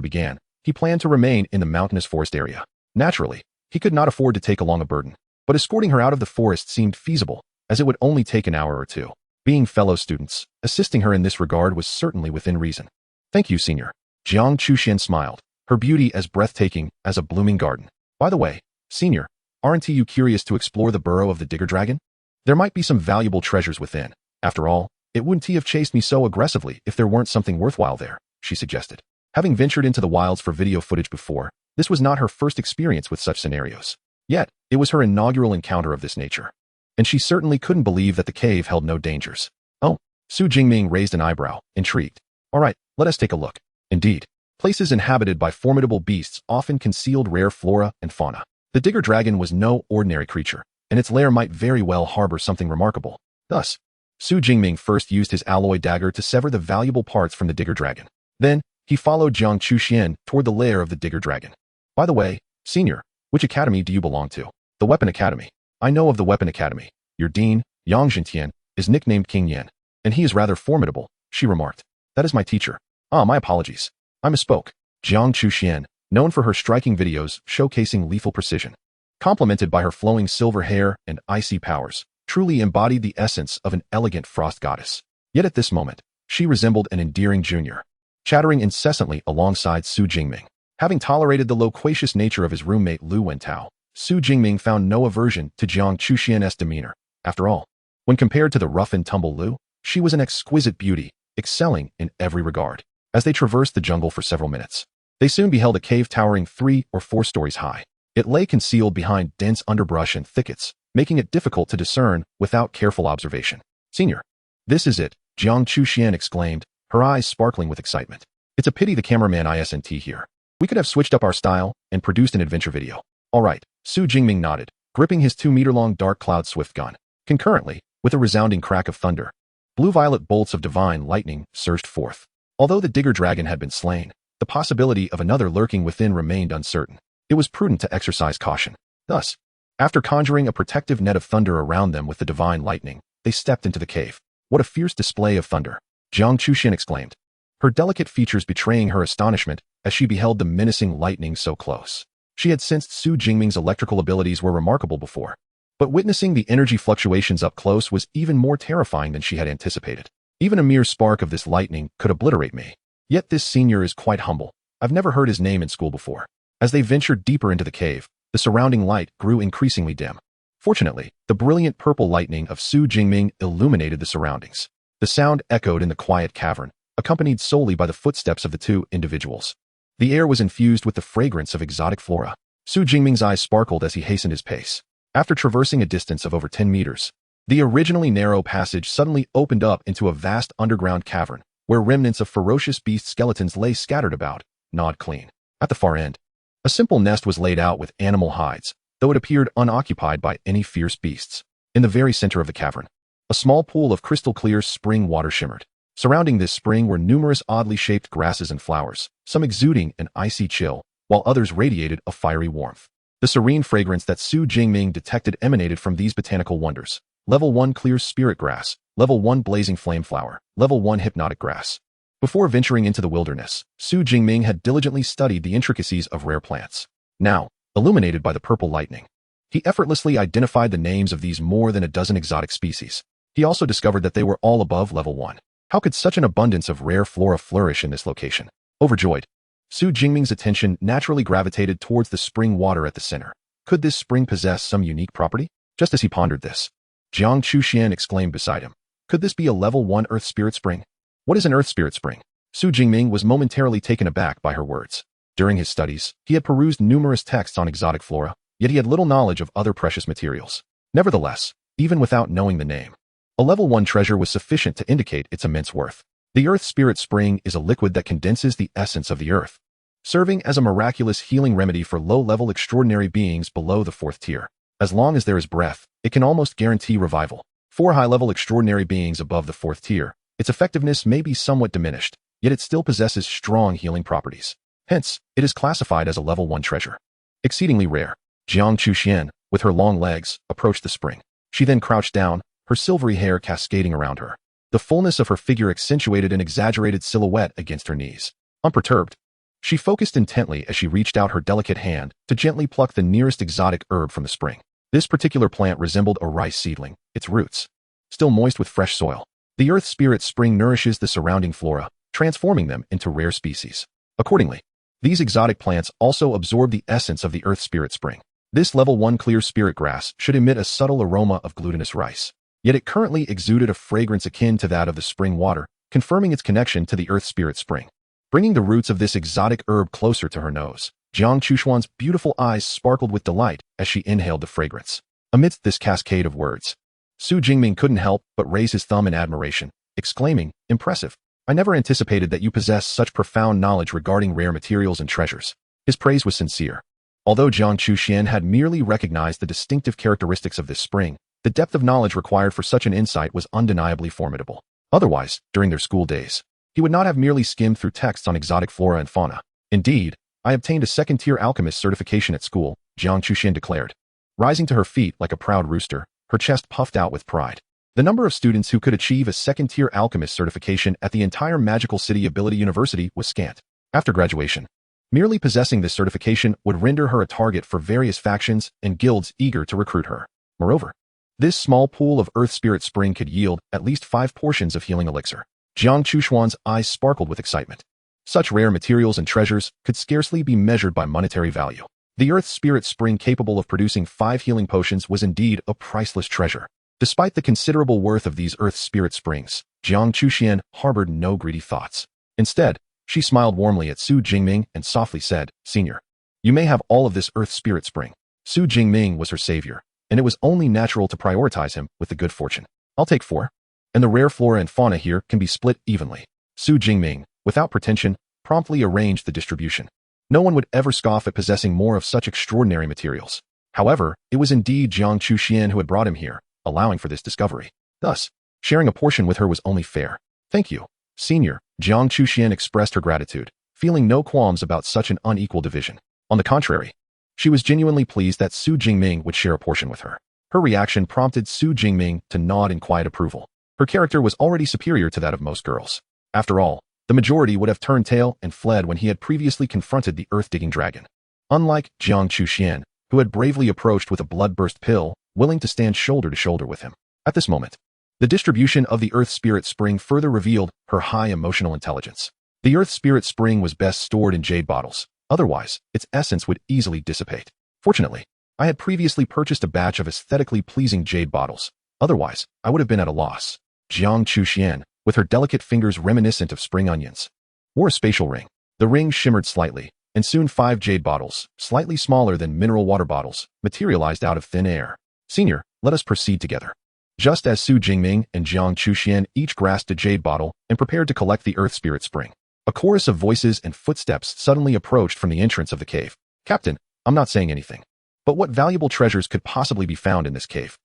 began, he planned to remain in the mountainous forest area. Naturally, he could not afford to take along a burden, but escorting her out of the forest seemed feasible, as it would only take an hour or two. Being fellow students, assisting her in this regard was certainly within reason. Thank you, senior. Jiang Chuxian smiled, her beauty as breathtaking as a blooming garden. By the way, senior, aren't you curious to explore the burrow of the digger dragon? There might be some valuable treasures within. After all, it wouldn't have chased me so aggressively if there weren't something worthwhile there, she suggested. Having ventured into the wilds for video footage before, this was not her first experience with such scenarios. Yet, it was her inaugural encounter of this nature. And she certainly couldn't believe that the cave held no dangers. Oh, Su Jingming raised an eyebrow, intrigued. All right, let us take a look. Indeed, places inhabited by formidable beasts often concealed rare flora and fauna. The digger dragon was no ordinary creature, and its lair might very well harbor something remarkable. Thus, Su Jingming first used his alloy dagger to sever the valuable parts from the digger dragon. Then, he followed Jiang Chuxian toward the lair of the digger dragon. By the way, senior, which academy do you belong to? The Weapon Academy. I know of the Weapon Academy. Your dean, Yang Zhentian, is nicknamed King Yan, and he is rather formidable, she remarked. That is my teacher. Ah, my apologies. I misspoke. Jiang Chuxian, known for her striking videos showcasing lethal precision, complemented by her flowing silver hair and icy powers, truly embodied the essence of an elegant frost goddess. Yet at this moment, she resembled an endearing junior, chattering incessantly alongside Su Jingming. Having tolerated the loquacious nature of his roommate Lu Wentao, Su Jingming found no aversion to Jiang Chuxian's demeanor. After all, when compared to the rough-and-tumble Lu, she was an exquisite beauty, excelling in every regard. As they traversed the jungle for several minutes, they soon beheld a cave towering 3 or 4 stories high. It lay concealed behind dense underbrush and thickets, making it difficult to discern without careful observation. Senior, this is it, Jiang Chuxian exclaimed, her eyes sparkling with excitement. It's a pity the cameraman isn't here. We could have switched up our style and produced an adventure video. All right, Su Jingming nodded, gripping his 2-meter-long dark cloud swift gun. Concurrently, with a resounding crack of thunder, blue-violet bolts of divine lightning surged forth. Although the digger dragon had been slain, the possibility of another lurking within remained uncertain. It was prudent to exercise caution. Thus, after conjuring a protective net of thunder around them with the divine lightning, they stepped into the cave. What a fierce display of thunder! Jiang Chuxian exclaimed, her delicate features betraying her astonishment as she beheld the menacing lightning so close. She had sensed Su Jingming's electrical abilities were remarkable before, but witnessing the energy fluctuations up close was even more terrifying than she had anticipated. Even a mere spark of this lightning could obliterate me. Yet this senior is quite humble. I've never heard his name in school before. As they ventured deeper into the cave, the surrounding light grew increasingly dim. Fortunately, the brilliant purple lightning of Su Jingming illuminated the surroundings. The sound echoed in the quiet cavern, accompanied solely by the footsteps of the 2 individuals. The air was infused with the fragrance of exotic flora. Su Jingming's eyes sparkled as he hastened his pace. After traversing a distance of over 10 meters, the originally narrow passage suddenly opened up into a vast underground cavern, where remnants of ferocious beast skeletons lay scattered about, gnawed clean. At the far end, a simple nest was laid out with animal hides, though it appeared unoccupied by any fierce beasts. In the very center of the cavern, a small pool of crystal-clear spring water shimmered. Surrounding this spring were numerous oddly shaped grasses and flowers, some exuding an icy chill, while others radiated a fiery warmth. The serene fragrance that Su Jingming detected emanated from these botanical wonders. Level 1 clear spirit grass, Level 1 blazing flame flower, Level 1 hypnotic grass. Before venturing into the wilderness, Su Jingming had diligently studied the intricacies of rare plants. Now, illuminated by the purple lightning, he effortlessly identified the names of these more than a dozen exotic species. He also discovered that they were all above Level 1. How could such an abundance of rare flora flourish in this location? Overjoyed, Su Jingming's attention naturally gravitated towards the spring water at the center. Could this spring possess some unique property? Just as he pondered this, Jiang Chuxian exclaimed beside him, could this be a level 1 Earth Spirit Spring? What is an Earth Spirit Spring? Su Jingming was momentarily taken aback by her words. During his studies, he had perused numerous texts on exotic flora, yet he had little knowledge of other precious materials. Nevertheless, even without knowing the name, a level 1 treasure was sufficient to indicate its immense worth. The Earth Spirit Spring is a liquid that condenses the essence of the earth, serving as a miraculous healing remedy for low-level extraordinary beings below the 4th tier. As long as there is breath, it can almost guarantee revival. For high-level extraordinary beings above the 4th tier, its effectiveness may be somewhat diminished, yet it still possesses strong healing properties. Hence, it is classified as a level 1 treasure. Exceedingly rare. Jiang Chuxian, with her long legs, approached the spring. She then crouched down, her silvery hair cascading around her. The fullness of her figure accentuated an exaggerated silhouette against her knees. Unperturbed, she focused intently as she reached out her delicate hand to gently pluck the nearest exotic herb from the spring. This particular plant resembled a rice seedling, its roots still moist with fresh soil. The Earth Spirit Spring nourishes the surrounding flora, transforming them into rare species. Accordingly, these exotic plants also absorb the essence of the Earth Spirit Spring. This level 1 clear spirit grass should emit a subtle aroma of glutinous rice, yet it currently exuded a fragrance akin to that of the spring water, confirming its connection to the Earth Spirit Spring. Bringing the roots of this exotic herb closer to her nose, Jiang Chuxuan's beautiful eyes sparkled with delight as she inhaled the fragrance. Amidst this cascade of words, Su Jingming couldn't help but raise his thumb in admiration, exclaiming, impressive. I never anticipated that you possess such profound knowledge regarding rare materials and treasures. His praise was sincere. Although Jiang Chuxian had merely recognized the distinctive characteristics of this spring, the depth of knowledge required for such an insight was undeniably formidable. Otherwise, during their school days, he would not have merely skimmed through texts on exotic flora and fauna. Indeed, I obtained a 2nd-tier alchemist certification at school, Jiang Chuxian declared. Rising to her feet like a proud rooster, her chest puffed out with pride. The number of students who could achieve a 2nd-tier alchemist certification at the entire Magical City Ability University was scant. After graduation, merely possessing this certification would render her a target for various factions and guilds eager to recruit her. Moreover, this small pool of Earth Spirit Spring could yield at least 5 portions of healing elixir. Jiang Chuxuan's eyes sparkled with excitement. Such rare materials and treasures could scarcely be measured by monetary value. The Earth Spirit Spring capable of producing 5 healing potions was indeed a priceless treasure. Despite the considerable worth of these Earth Spirit Springs, Jiang Chuxian harbored no greedy thoughts. Instead, she smiled warmly at Su Jingming and softly said, Senior, you may have all of this Earth Spirit Spring. Su Jingming was her savior, and it was only natural to prioritize him with the good fortune. I'll take 4. And the rare flora and fauna here can be split evenly. Su Jingming, without pretension, promptly arranged the distribution. No one would ever scoff at possessing more of such extraordinary materials. However, it was indeed Jiang Chuxian who had brought him here, allowing for this discovery. Thus, sharing a portion with her was only fair. Thank you, Senior. Jiang Chuxian expressed her gratitude, feeling no qualms about such an unequal division. On the contrary, she was genuinely pleased that Su Jingming would share a portion with her. Her reaction prompted Su Jingming to nod in quiet approval. Her character was already superior to that of most girls. After all, the majority would have turned tail and fled when he had previously confronted the earth-digging dragon. Unlike Jiang Chuxian, who had bravely approached with a bloodburst pill, willing to stand shoulder to shoulder with him. At this moment, the distribution of the Earth Spirit Spring further revealed her high emotional intelligence. The Earth Spirit Spring was best stored in jade bottles, otherwise, its essence would easily dissipate. Fortunately, I had previously purchased a batch of aesthetically pleasing jade bottles, otherwise, I would have been at a loss. Jiang Chuxian, with her delicate fingers reminiscent of spring onions, wore a spatial ring. The ring shimmered slightly, and soon 5 jade bottles, slightly smaller than mineral water bottles, materialized out of thin air. Senior, let us proceed together. Just as Su Jingming and Jiang Chuxian each grasped a jade bottle and prepared to collect the Earth Spirit Spring, a chorus of voices and footsteps suddenly approached from the entrance of the cave. Captain, I'm not saying anything. But what valuable treasures could possibly be found in this cave?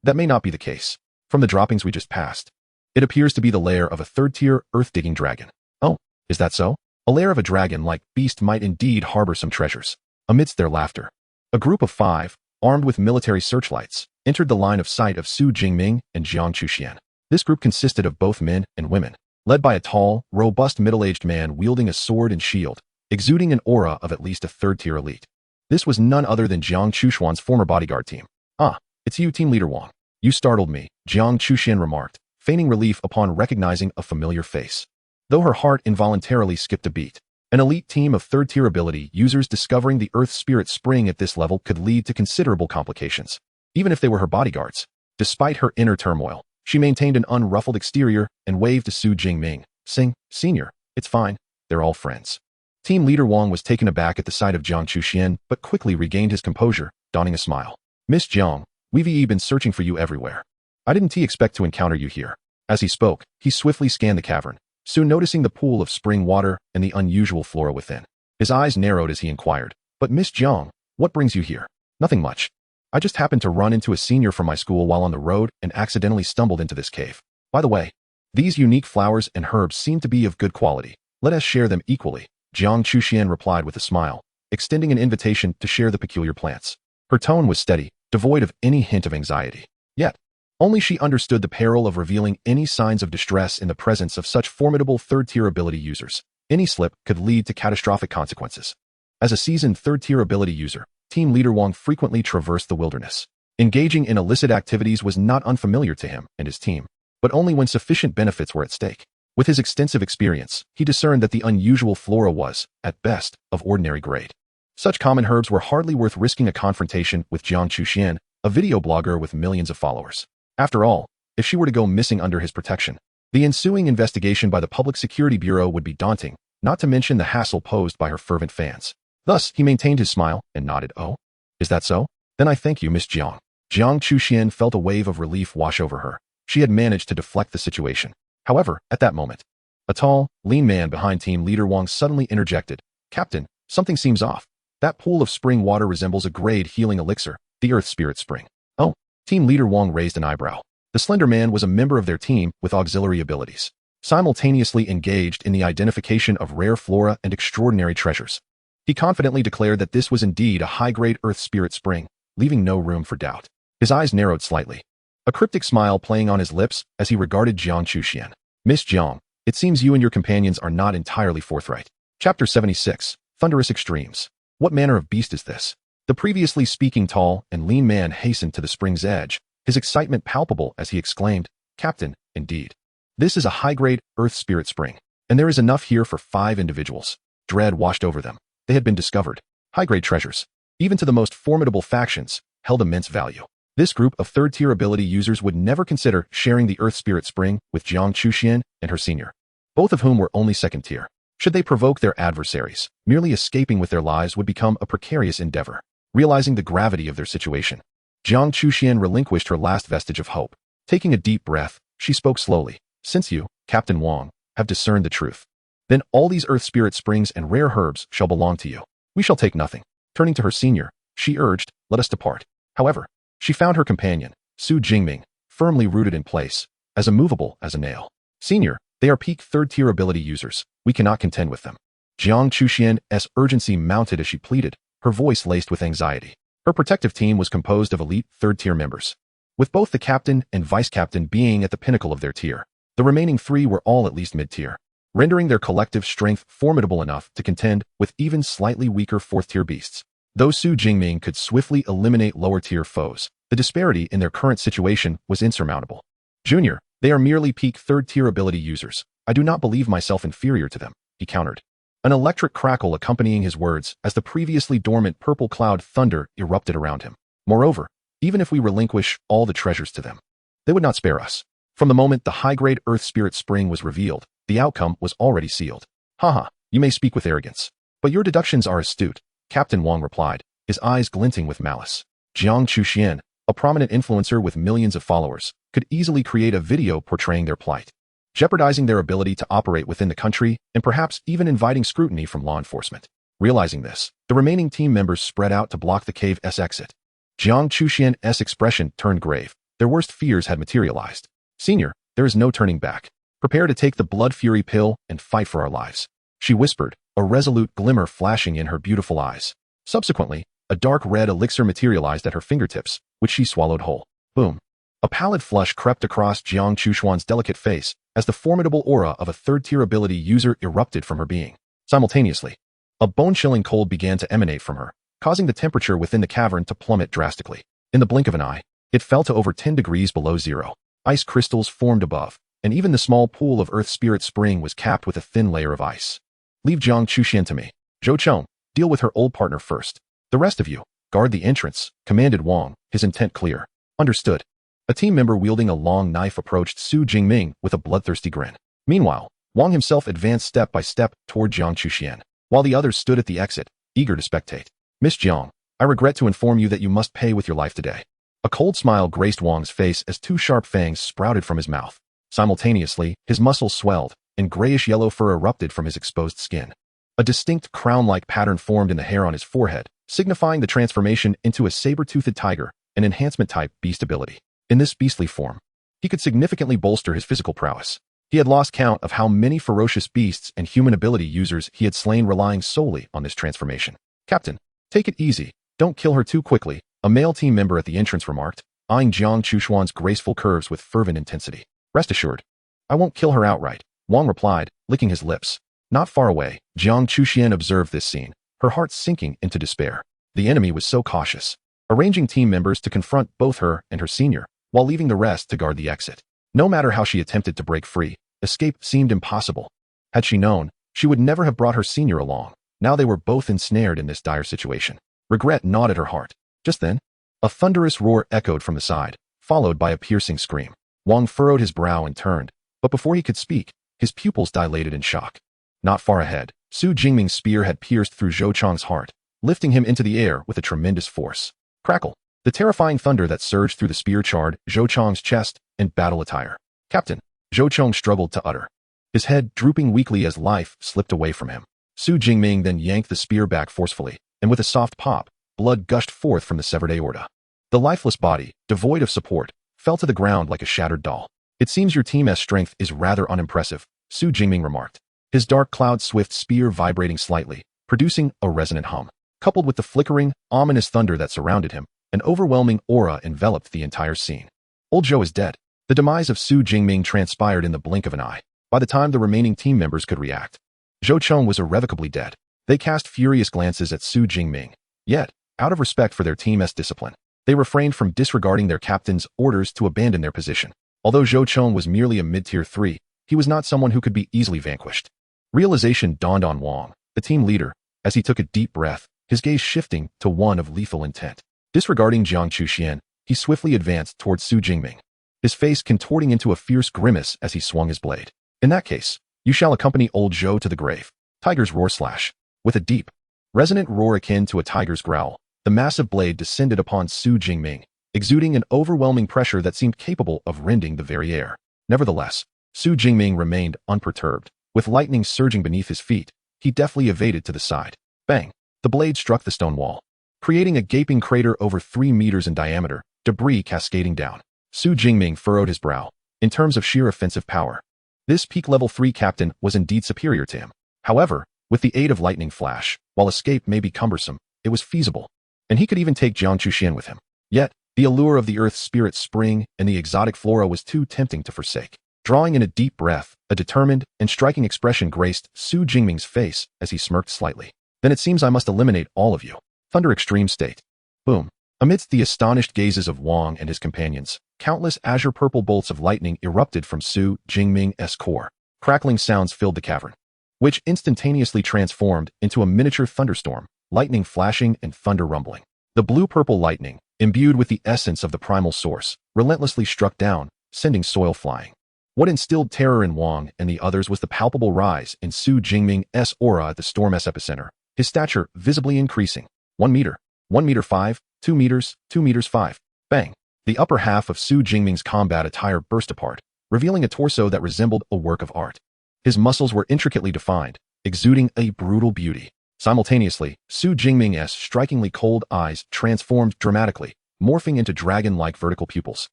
That may not be the case. From the droppings we just passed, it appears to be the lair of a 3rd-tier earth-digging dragon. Oh, is that so? A lair of a dragon-like beast might indeed harbor some treasures. Amidst their laughter, a group of 5, armed with military searchlights, entered the line of sight of Su Jingming and Jiang Chuxian. This group consisted of both men and women, led by a tall, robust middle-aged man wielding a sword and shield, exuding an aura of at least a 3rd-tier elite. This was none other than Jiang Chuxuan's former bodyguard team. Ah, it's you, Team Leader Wang. You startled me, Jiang Chuxian remarked, feigning relief upon recognizing a familiar face. Though her heart involuntarily skipped a beat, An elite team of third-tier ability users discovering the Earth Spirit Spring at this level could lead to considerable complications, even if they were her bodyguards. Despite her inner turmoil, she maintained an unruffled exterior and waved to Su Jingming, saying, "Senior, it's fine, they're all friends." Team leader Wang was taken aback at the sight of Jiang Chuxian, but quickly regained his composure, donning a smile. "Miss Jiang, we've been searching for you everywhere. I didn't expect to encounter you here." As he spoke, he swiftly scanned the cavern, soon noticing the pool of spring water and the unusual flora within. His eyes narrowed as he inquired, "But Miss Jiang, what brings you here?" "Nothing much. I just happened to run into a senior from my school while on the road and accidentally stumbled into this cave. By the way, these unique flowers and herbs seem to be of good quality. Let us share them equally." Jiang Chuxian replied with a smile, extending an invitation to share the peculiar plants. Her tone was steady, devoid of any hint of anxiety. Yet, only she understood the peril of revealing any signs of distress in the presence of such formidable third-tier ability users. Any slip could lead to catastrophic consequences. As a seasoned third-tier ability user, Team Leader Wang frequently traversed the wilderness. Engaging in illicit activities was not unfamiliar to him and his team, but only when sufficient benefits were at stake. With his extensive experience, he discerned that the unusual flora was, at best, of ordinary grade. Such common herbs were hardly worth risking a confrontation with Jiang Chuxian, a video blogger with millions of followers. After all, if she were to go missing under his protection, the ensuing investigation by the Public Security Bureau would be daunting, not to mention the hassle posed by her fervent fans. Thus, he maintained his smile and nodded. "Oh, is that so? Then I thank you, Miss Jiang." Jiang Chuxian felt a wave of relief wash over her. She had managed to deflect the situation. However, at that moment, a tall, lean man behind Team Leader Wang suddenly interjected, "Captain, something seems off. That pool of spring water resembles a grade healing elixir, the Earth Spirit Spring." "Oh." Team Leader Wang raised an eyebrow. The slender man was a member of their team with auxiliary abilities, simultaneously engaged in the identification of rare flora and extraordinary treasures. He confidently declared that this was indeed a high-grade Earth Spirit Spring, leaving no room for doubt. His eyes narrowed slightly, a cryptic smile playing on his lips as he regarded Jiang Chuxian. "Miss Jiang, it seems you and your companions are not entirely forthright." Chapter 76, Thunderous Extremes. What manner of beast is this? The previously speaking tall and lean man hastened to the spring's edge, his excitement palpable as he exclaimed, "Captain, indeed. This is a high-grade Earth Spirit Spring, and there is enough here for 5 individuals." Dread washed over them. They had been discovered. High-grade treasures, even to the most formidable factions, held immense value. This group of third-tier ability users would never consider sharing the Earth Spirit Spring with Jiang Chuxian and her senior, both of whom were only second-tier. Should they provoke their adversaries, merely escaping with their lives would become a precarious endeavor. Realizing the gravity of their situation, Jiang Chuxian relinquished her last vestige of hope. Taking a deep breath, she spoke slowly. "Since you, Captain Wang, have discerned the truth, then all these Earth Spirit Springs and rare herbs shall belong to you. We shall take nothing." Turning to her senior, she urged, "Let us depart." However, she found her companion, Su Jingming, firmly rooted in place, as immovable as a nail. "Senior, they are peak third-tier ability users. We cannot contend with them." Jiang Chuxian's urgency mounted as she pleaded, her voice laced with anxiety. Her protective team was composed of elite third-tier members, with both the captain and vice-captain being at the pinnacle of their tier. The remaining 3 were all at least mid-tier, rendering their collective strength formidable enough to contend with even slightly weaker 4th-tier beasts. Though Su Jingming could swiftly eliminate lower-tier foes, the disparity in their current situation was insurmountable. "Junior, they are merely peak third-tier ability users. I do not believe myself inferior to them," he countered. An electric crackle accompanying his words as the previously dormant purple cloud thunder erupted around him. "Moreover, even if we relinquish all the treasures to them, they would not spare us." From the moment the high-grade Earth Spirit Spring was revealed, the outcome was already sealed. "Haha, you may speak with arrogance, but your deductions are astute," Captain Wang replied, his eyes glinting with malice. Jiang Chuxian, a prominent influencer with millions of followers, could easily create a video portraying their plight, jeopardizing their ability to operate within the country and perhaps even inviting scrutiny from law enforcement. Realizing this, the remaining team members spread out to block the cave's exit. Jiang Chuxian's expression turned grave. Their worst fears had materialized. "Senior, there is no turning back. Prepare to take the blood fury pill and fight for our lives," she whispered, a resolute glimmer flashing in her beautiful eyes. Subsequently, a dark red elixir materialized at her fingertips, which she swallowed whole. Boom. A pallid flush crept across Jiang Chuxian's delicate face as the formidable aura of a third-tier ability user erupted from her being. Simultaneously, a bone-chilling cold began to emanate from her, causing the temperature within the cavern to plummet drastically. In the blink of an eye, it fell to over 10 degrees below zero. Ice crystals formed above, and even the small pool of Earth Spirit Spring was capped with a thin layer of ice. Leave Jiang Chuxian to me. Zhou Cheng, deal with her old partner first. The rest of you, guard the entrance, commanded Wang, his intent clear. Understood. A team member wielding a long knife approached Su Jingming with a bloodthirsty grin. Meanwhile, Wang himself advanced step by step toward Jiang Chuxian, while the others stood at the exit, eager to spectate. Miss Jiang, I regret to inform you that you must pay with your life today. A cold smile graced Wang's face as two sharp fangs sprouted from his mouth. Simultaneously, his muscles swelled, and grayish-yellow fur erupted from his exposed skin. A distinct crown-like pattern formed in the hair on his forehead, signifying the transformation into a saber-toothed tiger, an enhancement-type beast ability. In this beastly form, he could significantly bolster his physical prowess. He had lost count of how many ferocious beasts and human ability users he had slain relying solely on this transformation. Captain, take it easy. Don't kill her too quickly, a male team member at the entrance remarked, eyeing Jiang Chuxian's graceful curves with fervent intensity. Rest assured, I won't kill her outright, Wang replied, licking his lips. Not far away, Jiang Chuxian observed this scene, her heart sinking into despair. The enemy was so cautious, arranging team members to confront both her and her senior, while leaving the rest to guard the exit. No matter how she attempted to break free, escape seemed impossible. Had she known, she would never have brought her senior along. Now they were both ensnared in this dire situation. Regret gnawed at her heart. Just then, a thunderous roar echoed from the side, followed by a piercing scream. Wang furrowed his brow and turned, but before he could speak, his pupils dilated in shock. Not far ahead, Su Jingming's spear had pierced through Zhou Cheng's heart, lifting him into the air with a tremendous force. Crackle! The terrifying thunder that surged through the spear charred Zhou Cheng's chest and battle attire. Captain, Zhou Cheng struggled to utter, his head drooping weakly as life slipped away from him. Su Jingming then yanked the spear back forcefully, and with a soft pop, blood gushed forth from the severed aorta. The lifeless body, devoid of support, fell to the ground like a shattered doll. It seems your team's strength is rather unimpressive, Su Jingming remarked, his dark cloud-swift spear vibrating slightly, producing a resonant hum. Coupled with the flickering, ominous thunder that surrounded him, an overwhelming aura enveloped the entire scene. Old Zhou is dead. The demise of Su Jingming transpired in the blink of an eye. By the time the remaining team members could react, Zhou Cheng was irrevocably dead. They cast furious glances at Su Jingming. Yet, out of respect for their team's discipline, they refrained from disregarding their captain's orders to abandon their position. Although Zhou Cheng was merely a mid-tier 3, he was not someone who could be easily vanquished. Realization dawned on Wang, the team leader, as he took a deep breath, his gaze shifting to one of lethal intent. Disregarding Jiang Chuxian, he swiftly advanced towards Su Jingming, his face contorting into a fierce grimace as he swung his blade. In that case, you shall accompany old Zhou to the grave. Tiger's roar slash. With a deep, resonant roar akin to a tiger's growl, the massive blade descended upon Su Jingming, exuding an overwhelming pressure that seemed capable of rending the very air. Nevertheless, Su Jingming remained unperturbed. With lightning surging beneath his feet, he deftly evaded to the side. Bang! The blade struck the stone wall, creating a gaping crater over 3 meters in diameter, debris cascading down. Su Jingming furrowed his brow. In terms of sheer offensive power, this peak level 3 captain was indeed superior to him. However, with the aid of lightning flash, while escape may be cumbersome, it was feasible, and he could even take Jiang Chuxian with him. Yet, the allure of the earth's spirit spring and the exotic flora was too tempting to forsake. Drawing in a deep breath, a determined and striking expression graced Su Jingming's face as he smirked slightly. Then it seems I must eliminate all of you. Thunder extreme state. Boom. Amidst the astonished gazes of Wang and his companions, countless azure-purple bolts of lightning erupted from Su Jingming's core. Crackling sounds filled the cavern, which instantaneously transformed into a miniature thunderstorm, lightning flashing and thunder rumbling. The blue-purple lightning, imbued with the essence of the primal source, relentlessly struck down, sending soil flying. What instilled terror in Wang and the others was the palpable rise in Su Jingming's aura at the storm's epicenter, his stature visibly increasing. 1 meter, 1 meter 5, 2 meters, 2 meters 5. Bang! The upper half of Su Jingming's combat attire burst apart, revealing a torso that resembled a work of art. His muscles were intricately defined, exuding a brutal beauty. Simultaneously, Su Jingming's strikingly cold eyes transformed dramatically, morphing into dragon-like vertical pupils,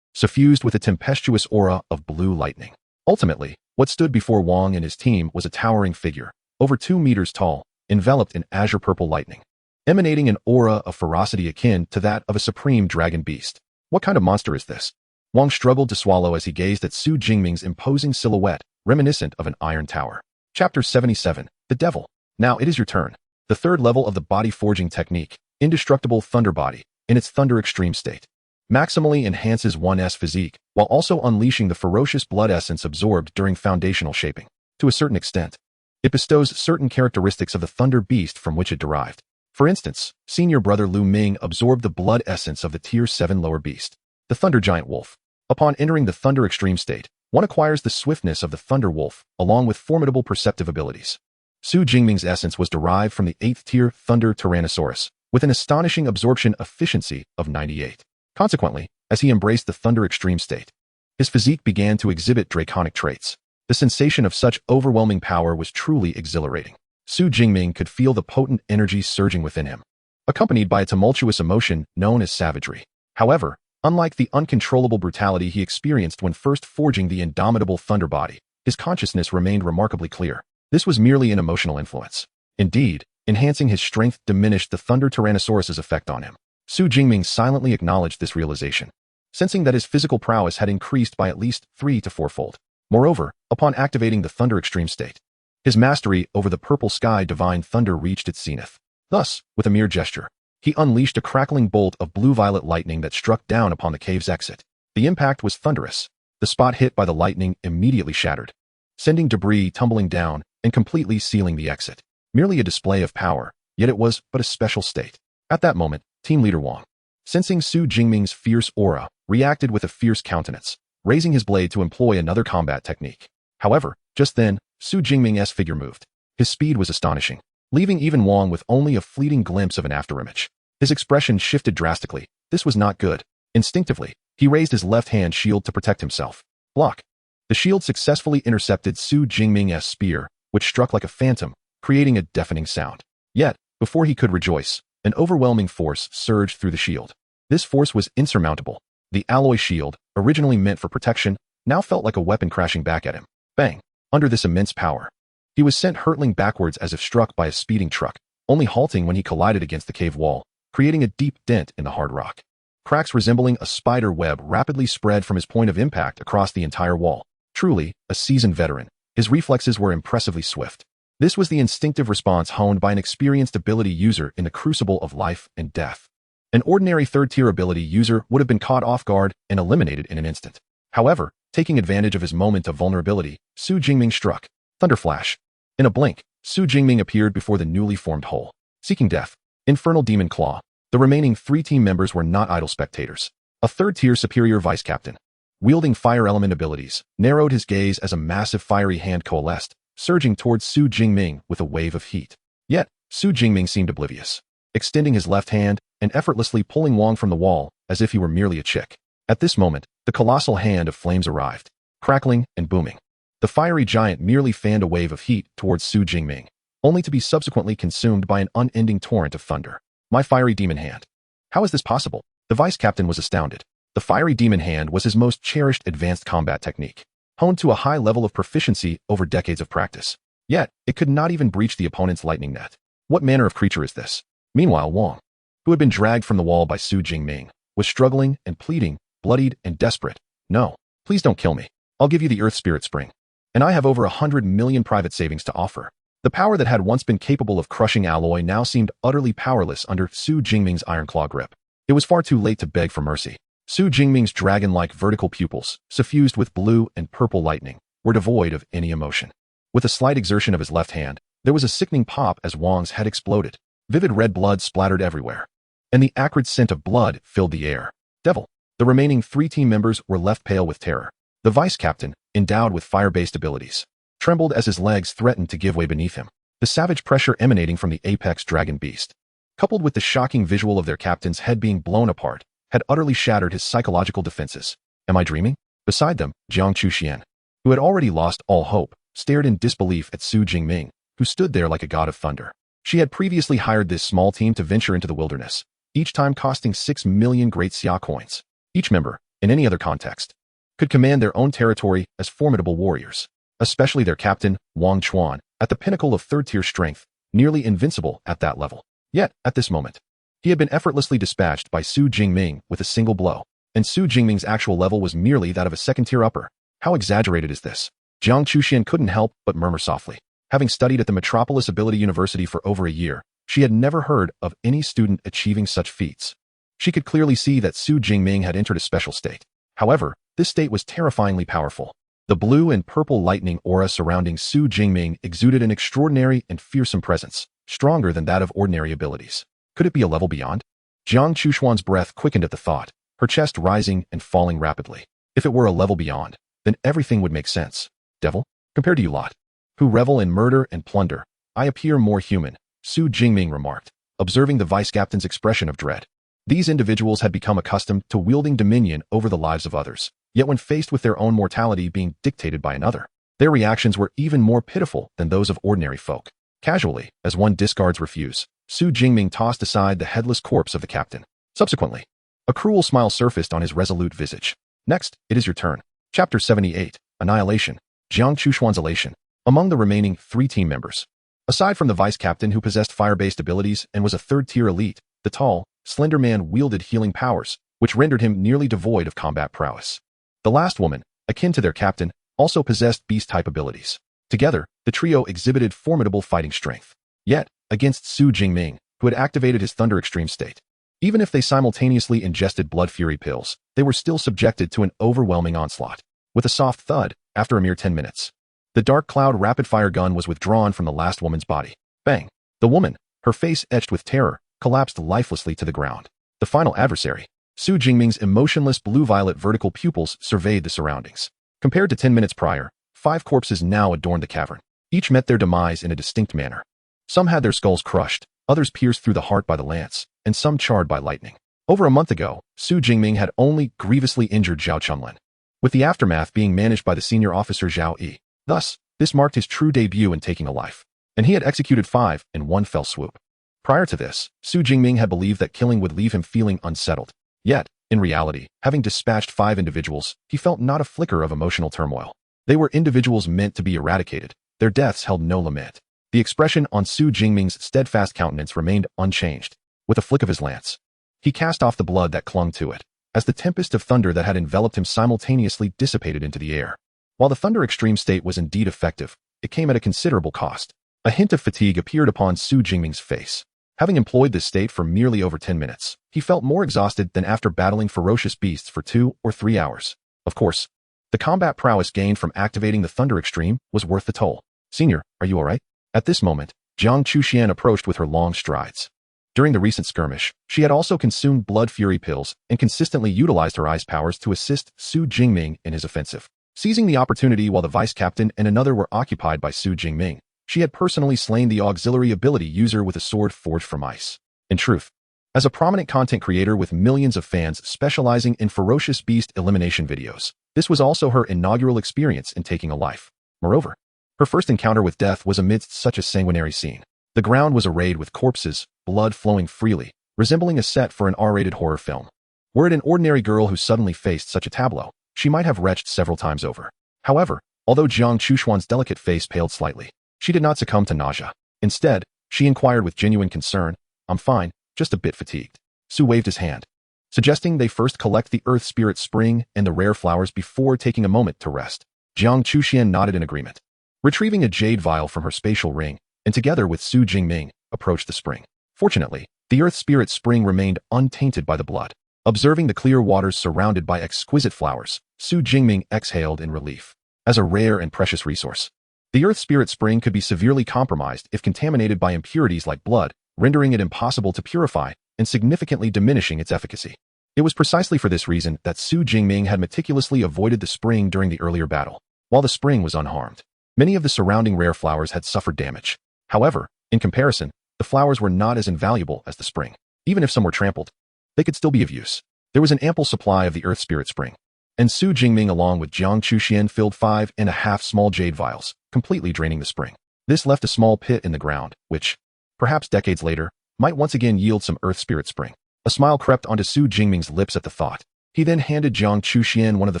suffused with a tempestuous aura of blue lightning. Ultimately, what stood before Wang and his team was a towering figure, over 2 meters tall, enveloped in azure-purple lightning, emanating an aura of ferocity akin to that of a supreme dragon beast. What kind of monster is this? Wang struggled to swallow as he gazed at Su Jingming's imposing silhouette, reminiscent of an iron tower. Chapter 77, The Devil. Now it is your turn. The third level of the body forging technique, Indestructible Thunder Body, in its Thunder Extreme state, maximally enhances one's physique, while also unleashing the ferocious blood essence absorbed during foundational shaping. To a certain extent, It bestows certain characteristics of the thunder beast from which it derived. For instance, senior brother Lu Ming absorbed the blood essence of the Tier 7 lower beast, the Thunder Giant Wolf. Upon entering the Thunder Extreme state, one acquires the swiftness of the Thunder Wolf, along with formidable perceptive abilities. Su Jingming's essence was derived from the 8th tier Thunder Tyrannosaurus, with an astonishing absorption efficiency of 98. Consequently, as he embraced the Thunder Extreme state, his physique began to exhibit draconic traits. The sensation of such overwhelming power was truly exhilarating. Su Jingming could feel the potent energy surging within him, accompanied by a tumultuous emotion known as savagery. However, unlike the uncontrollable brutality he experienced when first forging the indomitable thunder body, his consciousness remained remarkably clear. This was merely an emotional influence. Indeed, enhancing his strength diminished the Thunder Tyrannosaurus's effect on him. Su Jingming silently acknowledged this realization, sensing that his physical prowess had increased by at least 3 to 4-fold. Moreover, upon activating the Thunder Extreme state, his mastery over the purple sky divine thunder reached its zenith. Thus, with a mere gesture, he unleashed a crackling bolt of blue-violet lightning that struck down upon the cave's exit. The impact was thunderous. The spot hit by the lightning immediately shattered, sending debris tumbling down and completely sealing the exit. Merely a display of power, yet it was but a special state. At that moment, Team Leader Wang, sensing Su Jingming's fierce aura, reacted with a fierce countenance, raising his blade to employ another combat technique. However, just then, Su Jingming's figure moved. His speed was astonishing, leaving even Wang with only a fleeting glimpse of an afterimage. His expression shifted drastically. This was not good. Instinctively, he raised his left-hand shield to protect himself. Block. The shield successfully intercepted Su Jingming's spear, which struck like a phantom, creating a deafening sound. Yet, before he could rejoice, an overwhelming force surged through the shield. This force was insurmountable. The alloy shield, originally meant for protection, now felt like a weapon crashing back at him. Bang! Under this immense power, he was sent hurtling backwards as if struck by a speeding truck, only halting when he collided against the cave wall, creating a deep dent in the hard rock. Cracks resembling a spider web rapidly spread from his point of impact across the entire wall. Truly, a seasoned veteran, his reflexes were impressively swift. This was the instinctive response honed by an experienced ability user in the crucible of life and death. An ordinary third-tier ability user would have been caught off guard and eliminated in an instant. However, taking advantage of his moment of vulnerability, Su Jingming struck. Thunder Flash. In a blink, Su Jingming appeared before the newly formed hole, seeking death. Infernal Demon Claw. The remaining 3 team members were not idle spectators. A third-tier superior vice captain, wielding fire element abilities, narrowed his gaze as a massive fiery hand coalesced, surging towards Su Jingming with a wave of heat. Yet, Su Jingming seemed oblivious, extending his left hand and effortlessly pulling Wang from the wall as if he were merely a chick. At this moment, the colossal hand of flames arrived, crackling and booming. The fiery giant merely fanned a wave of heat towards Su Jingming, only to be subsequently consumed by an unending torrent of thunder. My fiery demon hand. How is this possible? The vice captain was astounded. The fiery demon hand was his most cherished advanced combat technique, honed to a high level of proficiency over decades of practice. Yet, it could not even breach the opponent's lightning net. What manner of creature is this? Meanwhile, Wang, who had been dragged from the wall by Su Jingming, was struggling and pleading, bloodied and desperate. No, please don't kill me. I'll give you the Earth Spirit Spring. And I have over 100 million private savings to offer. The power that had once been capable of crushing alloy now seemed utterly powerless under Su Jingming's iron claw grip. It was far too late to beg for mercy. Su Jingming's dragon-like vertical pupils, suffused with blue and purple lightning, were devoid of any emotion. With a slight exertion of his left hand, there was a sickening pop as Wang's head exploded. Vivid red blood splattered everywhere, and the acrid scent of blood filled the air. Devil. The remaining 3 team members were left pale with terror. The vice captain, endowed with fire-based abilities, trembled as his legs threatened to give way beneath him. The savage pressure emanating from the apex dragon beast, coupled with the shocking visual of their captain's head being blown apart, had utterly shattered his psychological defenses. Am I dreaming? Beside them, Jiang Chuxian, who had already lost all hope, stared in disbelief at Su Jingming, who stood there like a god of thunder. She had previously hired this small team to venture into the wilderness, each time costing 6 million great xia coins. Each member, in any other context, could command their own territory as formidable warriors, especially their captain, Wang Chuan, at the pinnacle of third-tier strength, nearly invincible at that level. Yet, at this moment, he had been effortlessly dispatched by Su Jingming with a single blow, and Su Jingming's actual level was merely that of a second-tier upper. How exaggerated is this? Jiang Chuxian couldn't help but murmur softly. Having studied at the Metropolis Ability University for over a year, she had never heard of any student achieving such feats. She could clearly see that Su Jingming had entered a special state. However, this state was terrifyingly powerful. The blue and purple lightning aura surrounding Su Jingming exuded an extraordinary and fearsome presence, stronger than that of ordinary abilities. Could it be a level beyond? Jiang Chushuan's breath quickened at the thought, her chest rising and falling rapidly. If it were a level beyond, then everything would make sense. Devil? Compared to you lot, who revel in murder and plunder, I appear more human, Su Jingming remarked, observing the vice-captain's expression of dread. These individuals had become accustomed to wielding dominion over the lives of others, yet when faced with their own mortality being dictated by another, their reactions were even more pitiful than those of ordinary folk. Casually, as one discards refuse, Su Jingming tossed aside the headless corpse of the captain. Subsequently, a cruel smile surfaced on his resolute visage. Next, it is your turn. Chapter 78, Annihilation, Jiang Chushuan's Elation. Among the remaining 3 team members, aside from the vice-captain who possessed fire-based abilities and was a third-tier elite, the tall, slender man wielded healing powers, which rendered him nearly devoid of combat prowess. The last woman, akin to their captain, also possessed beast-type abilities. Together, the trio exhibited formidable fighting strength. Yet, against Su Jingming, who had activated his Thunder Extreme state, even if they simultaneously ingested blood fury pills, they were still subjected to an overwhelming onslaught. With a soft thud, after a mere 10 minutes, the Dark Cloud rapid-fire gun was withdrawn from the last woman's body. Bang! The woman, her face etched with terror, collapsed lifelessly to the ground. The final adversary, Su Jingming's emotionless blue-violet vertical pupils surveyed the surroundings. Compared to 10 minutes prior, 5 corpses now adorned the cavern. Each met their demise in a distinct manner. Some had their skulls crushed, others pierced through the heart by the lance, and some charred by lightning. Over a month ago, Su Jingming had only grievously injured Zhao Chunlin, with the aftermath being managed by the senior officer Zhao Yi. Thus, this marked his true debut in taking a life, and he had executed 5 in one fell swoop. Prior to this, Su Jingming had believed that killing would leave him feeling unsettled. Yet, in reality, having dispatched 5 individuals, he felt not a flicker of emotional turmoil. They were individuals meant to be eradicated. Their deaths held no lament. The expression on Su Jingming's steadfast countenance remained unchanged. With a flick of his lance, he cast off the blood that clung to it, as the tempest of thunder that had enveloped him simultaneously dissipated into the air. While the Thunder Extreme state was indeed effective, it came at a considerable cost. A hint of fatigue appeared upon Su Jingming's face. Having employed this state for merely over 10 minutes, he felt more exhausted than after battling ferocious beasts for 2 or 3 hours. Of course, the combat prowess gained from activating the Thunder Extreme was worth the toll. Senior, are you alright? At this moment, Jiang Chushuan approached with her long strides. During the recent skirmish, she had also consumed blood fury pills and consistently utilized her ice powers to assist Su Jingming in his offensive. Seizing the opportunity while the vice-captain and another were occupied by Su Jingming, she had personally slain the auxiliary ability user with a sword forged from ice. In truth, as a prominent content creator with millions of fans specializing in ferocious beast elimination videos, this was also her inaugural experience in taking a life. Moreover, her first encounter with death was amidst such a sanguinary scene. The ground was arrayed with corpses, blood flowing freely, resembling a set for an R-rated horror film. Were it an ordinary girl who suddenly faced such a tableau, she might have retched several times over. However, although Jiang Chushuan's delicate face paled slightly, she did not succumb to nausea. Instead, she inquired with genuine concern, "I'm fine, just a bit fatigued." Su waved his hand, suggesting they first collect the Earth Spirit Spring and the rare flowers before taking a moment to rest. Jiang Chushuan nodded in agreement. Retrieving a jade vial from her spatial ring, and together with Su Jingming, approached the spring. Fortunately, the Earth Spirit Spring remained untainted by the blood. Observing the clear waters surrounded by exquisite flowers, Su Jingming exhaled in relief. As a rare and precious resource, the Earth Spirit Spring could be severely compromised if contaminated by impurities like blood, rendering it impossible to purify and significantly diminishing its efficacy. It was precisely for this reason that Su Jingming had meticulously avoided the spring during the earlier battle, while the spring was unharmed. Many of the surrounding rare flowers had suffered damage. However, in comparison, the flowers were not as invaluable as the spring. Even if some were trampled, they could still be of use. There was an ample supply of the Earth Spirit Spring, and Su Jingming along with Jiang Chushuan filled 5.5 small jade vials, completely draining the spring. This left a small pit in the ground, which, perhaps decades later, might once again yield some Earth Spirit Spring. A smile crept onto Su Jingming's lips at the thought. He then handed Jiang Chushuan one of the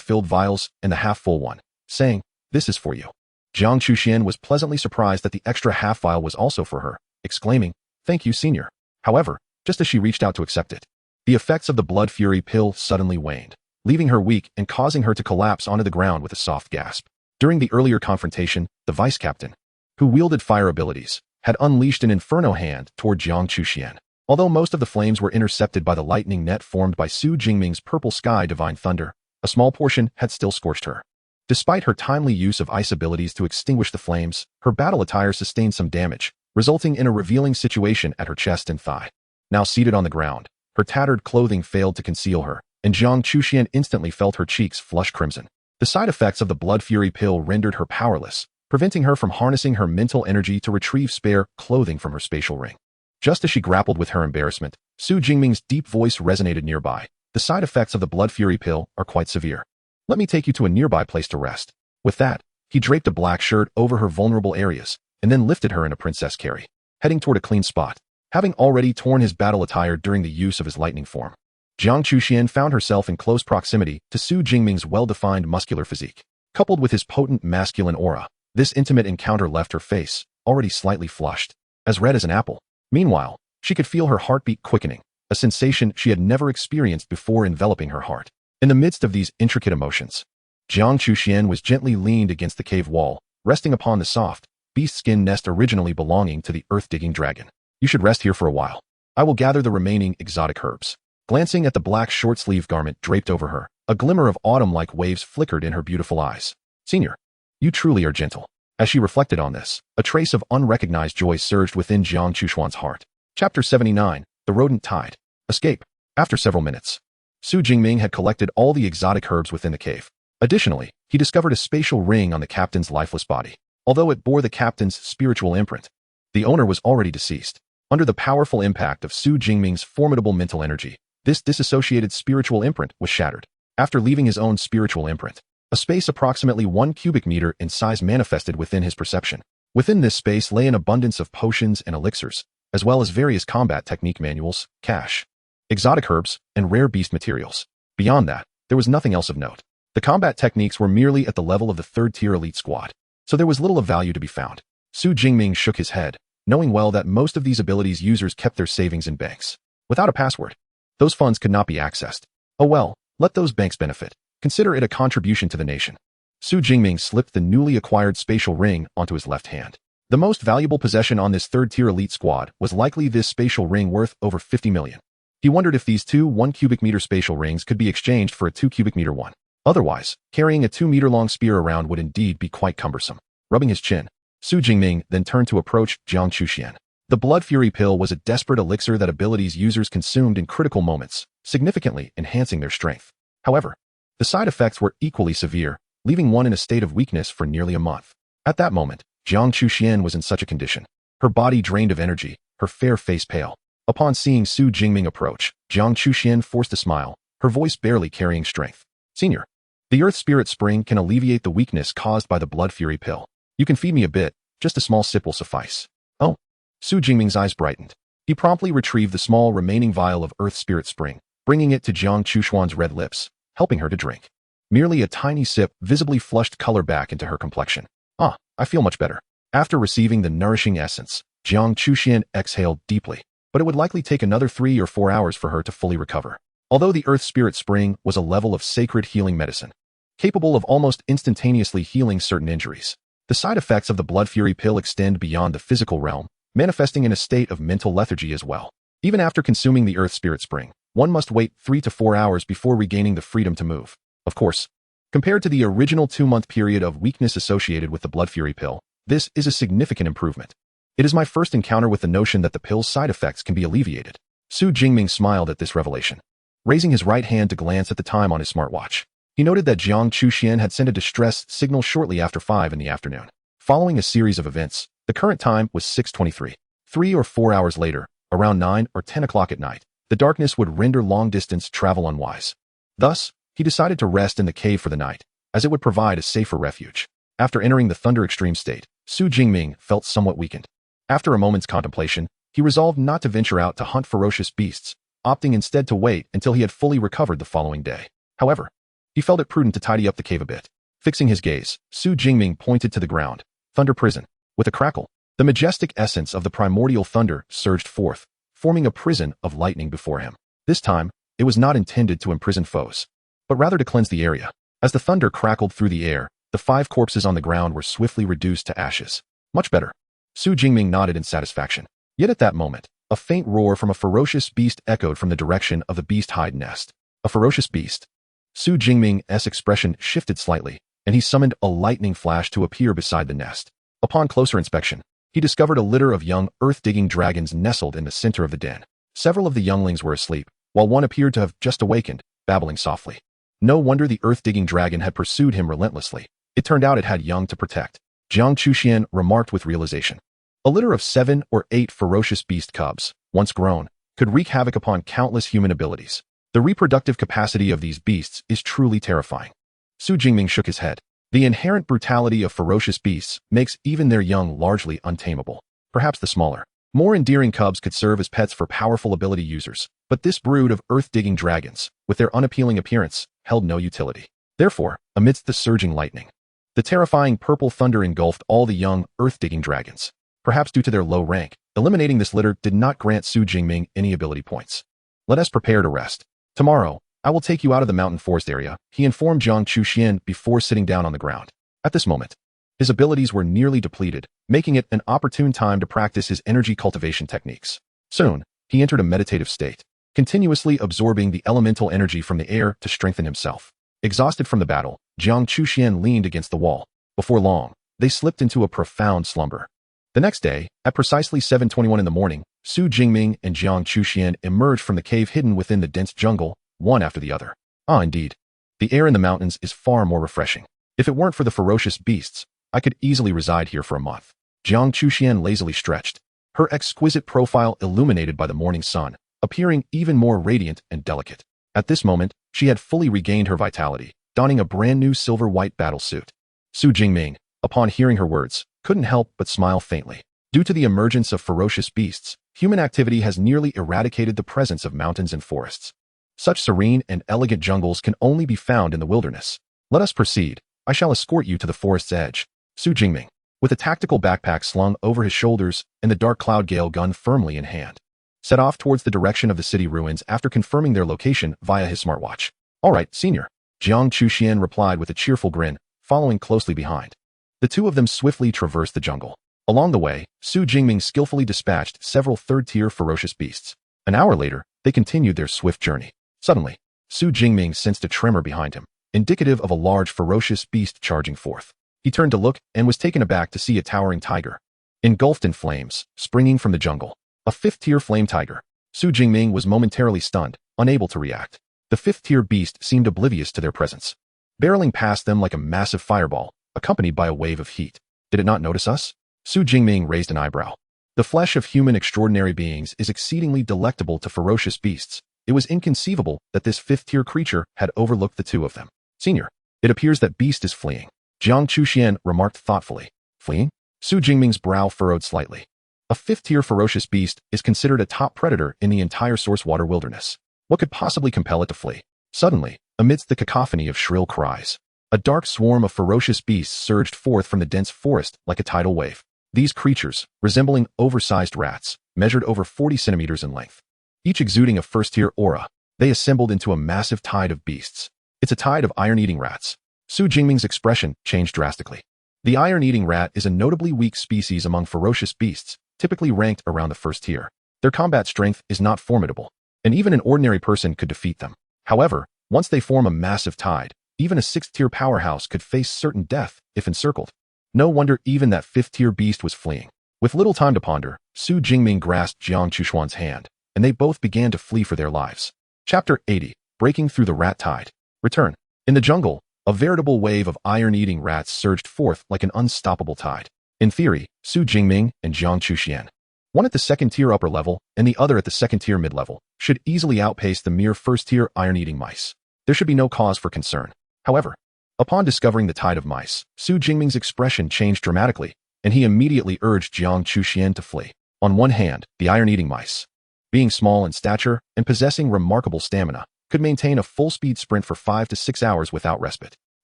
filled vials and the half-full one, saying, "This is for you." Jiang Chushuan was pleasantly surprised that the extra half vial was also for her, exclaiming, "Thank you, senior." However, just as she reached out to accept it, the effects of the blood fury pill suddenly waned, leaving her weak and causing her to collapse onto the ground with a soft gasp. During the earlier confrontation, the vice-captain, who wielded fire abilities, had unleashed an inferno hand toward Jiang Chushuan. Although most of the flames were intercepted by the lightning net formed by Su Jingming's purple sky divine thunder, a small portion had still scorched her. Despite her timely use of ice abilities to extinguish the flames, her battle attire sustained some damage, resulting in a revealing situation at her chest and thigh. Now seated on the ground, her tattered clothing failed to conceal her, and Jiang Chuxian instantly felt her cheeks flush crimson. The side effects of the blood fury pill rendered her powerless, preventing her from harnessing her mental energy to retrieve spare clothing from her spatial ring. Just as she grappled with her embarrassment, Su Jingming's deep voice resonated nearby. The side effects of the blood fury pill are quite severe. Let me take you to a nearby place to rest. With that, he draped a black shirt over her vulnerable areas, and then lifted her in a princess carry, heading toward a clean spot. Having already torn his battle attire during the use of his lightning form, Jiang Chuxian found herself in close proximity to Su Jingming's well-defined muscular physique. Coupled with his potent masculine aura, this intimate encounter left her face, already slightly flushed, as red as an apple. Meanwhile, she could feel her heartbeat quickening, a sensation she had never experienced before enveloping her heart. In the midst of these intricate emotions, Jiang Chuxian was gently leaned against the cave wall, resting upon the soft, beast skin nest originally belonging to the earth-digging dragon. You should rest here for a while. I will gather the remaining exotic herbs. Glancing at the black short-sleeve garment draped over her, a glimmer of autumn-like waves flickered in her beautiful eyes. Senior, you truly are gentle. As she reflected on this, a trace of unrecognized joy surged within Jiang Chuxian's heart. Chapter 79, The Rodent Tide. Escape. After several minutes, Su Jingming had collected all the exotic herbs within the cave. Additionally, he discovered a spatial ring on the captain's lifeless body. Although it bore the captain's spiritual imprint, the owner was already deceased. Under the powerful impact of Su Jingming's formidable mental energy, this disassociated spiritual imprint was shattered. After leaving his own spiritual imprint, a space approximately 1 cubic meter in size manifested within his perception. Within this space lay an abundance of potions and elixirs, as well as various combat technique manuals, cache, exotic herbs, and rare beast materials. Beyond that, there was nothing else of note. The combat techniques were merely at the level of the third-tier elite squad, so there was little of value to be found. Su Jingming shook his head, knowing well that most of these abilities users kept their savings in banks. Without a password, those funds could not be accessed. Oh well, let those banks benefit. Consider it a contribution to the nation. Su Jingming slipped the newly acquired spatial ring onto his left hand. The most valuable possession on this third-tier elite squad was likely this spatial ring worth over 50 million. He wondered if these two 1 cubic meter spatial rings could be exchanged for a 2 cubic meter one. Otherwise, carrying a 2-meter-long spear around would indeed be quite cumbersome. Rubbing his chin, Su Jingming then turned to approach Jiang Chuxian. The blood fury pill was a desperate elixir that abilities users consumed in critical moments, significantly enhancing their strength. However, the side effects were equally severe, leaving one in a state of weakness for nearly a month. At that moment, Jiang Chuxian was in such a condition. Her body drained of energy, her fair face pale. Upon seeing Su Jingming approach, Jiang Chuxian forced a smile, her voice barely carrying strength. Senior, the Earth Spirit Spring can alleviate the weakness caused by the blood fury pill. You can feed me a bit, just a small sip will suffice. Oh. Su Jingming's eyes brightened. He promptly retrieved the small remaining vial of Earth Spirit Spring, bringing it to Jiang Chuxian's red lips, helping her to drink. Merely a tiny sip visibly flushed color back into her complexion. Ah, I feel much better. After receiving the nourishing essence, Jiang Chuxian exhaled deeply, but it would likely take another 3 or 4 hours for her to fully recover. Although the Earth Spirit Spring was a level of sacred healing medicine, capable of almost instantaneously healing certain injuries, the side effects of the blood fury pill extend beyond the physical realm, manifesting in a state of mental lethargy as well. Even after consuming the Earth Spirit Spring, one must wait 3 to 4 hours before regaining the freedom to move. Of course, compared to the original 2-month period of weakness associated with the blood fury pill, this is a significant improvement. It is my first encounter with the notion that the pill's side effects can be alleviated. Su Jingming smiled at this revelation, raising his right hand to glance at the time on his smartwatch. He noted that Jiang Chuxian had sent a distress signal shortly after 5 in the afternoon. Following a series of events, the current time was 6:23. 3 or 4 hours later, around 9 or 10 o'clock at night, the darkness would render long-distance travel unwise. Thus, he decided to rest in the cave for the night, as it would provide a safer refuge. After entering the Thunder Extreme state, Su Jingming felt somewhat weakened. After a moment's contemplation, he resolved not to venture out to hunt ferocious beasts, opting instead to wait until he had fully recovered the following day. However, he felt it prudent to tidy up the cave a bit. Fixing his gaze, Su Jingming pointed to the ground. Thunder prison. With a crackle, the majestic essence of the primordial thunder surged forth, forming a prison of lightning before him. This time, it was not intended to imprison foes, but rather to cleanse the area. As the thunder crackled through the air, the 5 corpses on the ground were swiftly reduced to ashes. Much better. Su Jingming nodded in satisfaction. Yet at that moment, a faint roar from a ferocious beast echoed from the direction of the beast hide nest. A ferocious beast. Su Jingming's expression shifted slightly, and he summoned a lightning flash to appear beside the nest. Upon closer inspection, he discovered a litter of young, earth-digging dragons nestled in the center of the den. Several of the younglings were asleep, while one appeared to have just awakened, babbling softly. No wonder the earth-digging dragon had pursued him relentlessly. It turned out it had young to protect. Jiang Chuxian remarked with realization. A litter of 7 or 8 ferocious beast cubs, once grown, could wreak havoc upon countless human abilities. The reproductive capacity of these beasts is truly terrifying. Su Jingming shook his head. The inherent brutality of ferocious beasts makes even their young largely untamable. Perhaps the smaller, more endearing cubs could serve as pets for powerful ability users, but this brood of earth-digging dragons, with their unappealing appearance, held no utility. Therefore, amidst the surging lightning, the terrifying purple thunder engulfed all the young, earth-digging dragons. Perhaps due to their low rank, eliminating this litter did not grant Su Jingming any ability points. Let us prepare to rest. Tomorrow, I will take you out of the mountain forest area, he informed Jiang Chuxian before sitting down on the ground. At this moment, his abilities were nearly depleted, making it an opportune time to practice his energy cultivation techniques. Soon, he entered a meditative state, continuously absorbing the elemental energy from the air to strengthen himself. Exhausted from the battle, Jiang Chuxian leaned against the wall. Before long, they slipped into a profound slumber. The next day, at precisely 7:21 in the morning, Su Jingming and Jiang Chuxian emerged from the cave hidden within the dense jungle, one after the other. Ah, indeed. The air in the mountains is far more refreshing. If it weren't for the ferocious beasts, I could easily reside here for a month. Jiang Chuxian lazily stretched, her exquisite profile illuminated by the morning sun, appearing even more radiant and delicate. At this moment, she had fully regained her vitality, donning a brand new silver-white battle suit. Su Jingming, upon hearing her words, couldn't help but smile faintly. Due to the emergence of ferocious beasts, human activity has nearly eradicated the presence of mountains and forests. Such serene and elegant jungles can only be found in the wilderness. Let us proceed. I shall escort you to the forest's edge. Su Jingming, with a tactical backpack slung over his shoulders and the dark cloud gale gun firmly in hand, set off towards the direction of the city ruins after confirming their location via his smartwatch. All right, senior, Jiang Chuxian replied with a cheerful grin, following closely behind. The two of them swiftly traversed the jungle. Along the way, Su Jingming skillfully dispatched several third-tier ferocious beasts. An hour later, they continued their swift journey. Suddenly, Su Jingming sensed a tremor behind him, indicative of a large ferocious beast charging forth. He turned to look and was taken aback to see a towering tiger, engulfed in flames, springing from the jungle. A 5th-tier flame tiger. Su Jingming was momentarily stunned, unable to react. The 5th-tier beast seemed oblivious to their presence, barreling past them like a massive fireball, accompanied by a wave of heat. Did it not notice us? Su Jingming raised an eyebrow. The flesh of human extraordinary beings is exceedingly delectable to ferocious beasts. It was inconceivable that this 5th-tier creature had overlooked the two of them. Senior, it appears that beast is fleeing. Jiang Chuxian remarked thoughtfully. Fleeing? Su Jingming's brow furrowed slightly. A 5th-tier ferocious beast is considered a top predator in the entire source water wilderness. What could possibly compel it to flee? Suddenly, amidst the cacophony of shrill cries, a dark swarm of ferocious beasts surged forth from the dense forest like a tidal wave. These creatures, resembling oversized rats, measured over 40 centimeters in length, each exuding a 1st-tier aura. They assembled into a massive tide of beasts. It's a tide of iron-eating rats. Su Jingming's expression changed drastically. The iron-eating rat is a notably weak species among ferocious beasts, typically ranked around the 1st tier. Their combat strength is not formidable, and even an ordinary person could defeat them. However, once they form a massive tide, even a 6th-tier powerhouse could face certain death if encircled. No wonder even that 5th-tier beast was fleeing. With little time to ponder, Su Jingming grasped Jiang Chuxian's hand, and they both began to flee for their lives. Chapter 80. Breaking Through the Rat Tide. Return. In the jungle, a veritable wave of iron-eating rats surged forth like an unstoppable tide. In theory, Su Jingming and Jiang Chuxian, one at the 2nd-tier upper level and the other at the 2nd-tier mid-level, should easily outpace the mere 1st-tier iron-eating mice. There should be no cause for concern. However, upon discovering the tide of mice, Su Jingming's expression changed dramatically, and he immediately urged Jiang Chuxian to flee. On one hand, the iron-eating mice, being small in stature and possessing remarkable stamina, could maintain a full-speed sprint for 5 to 6 hours without respite.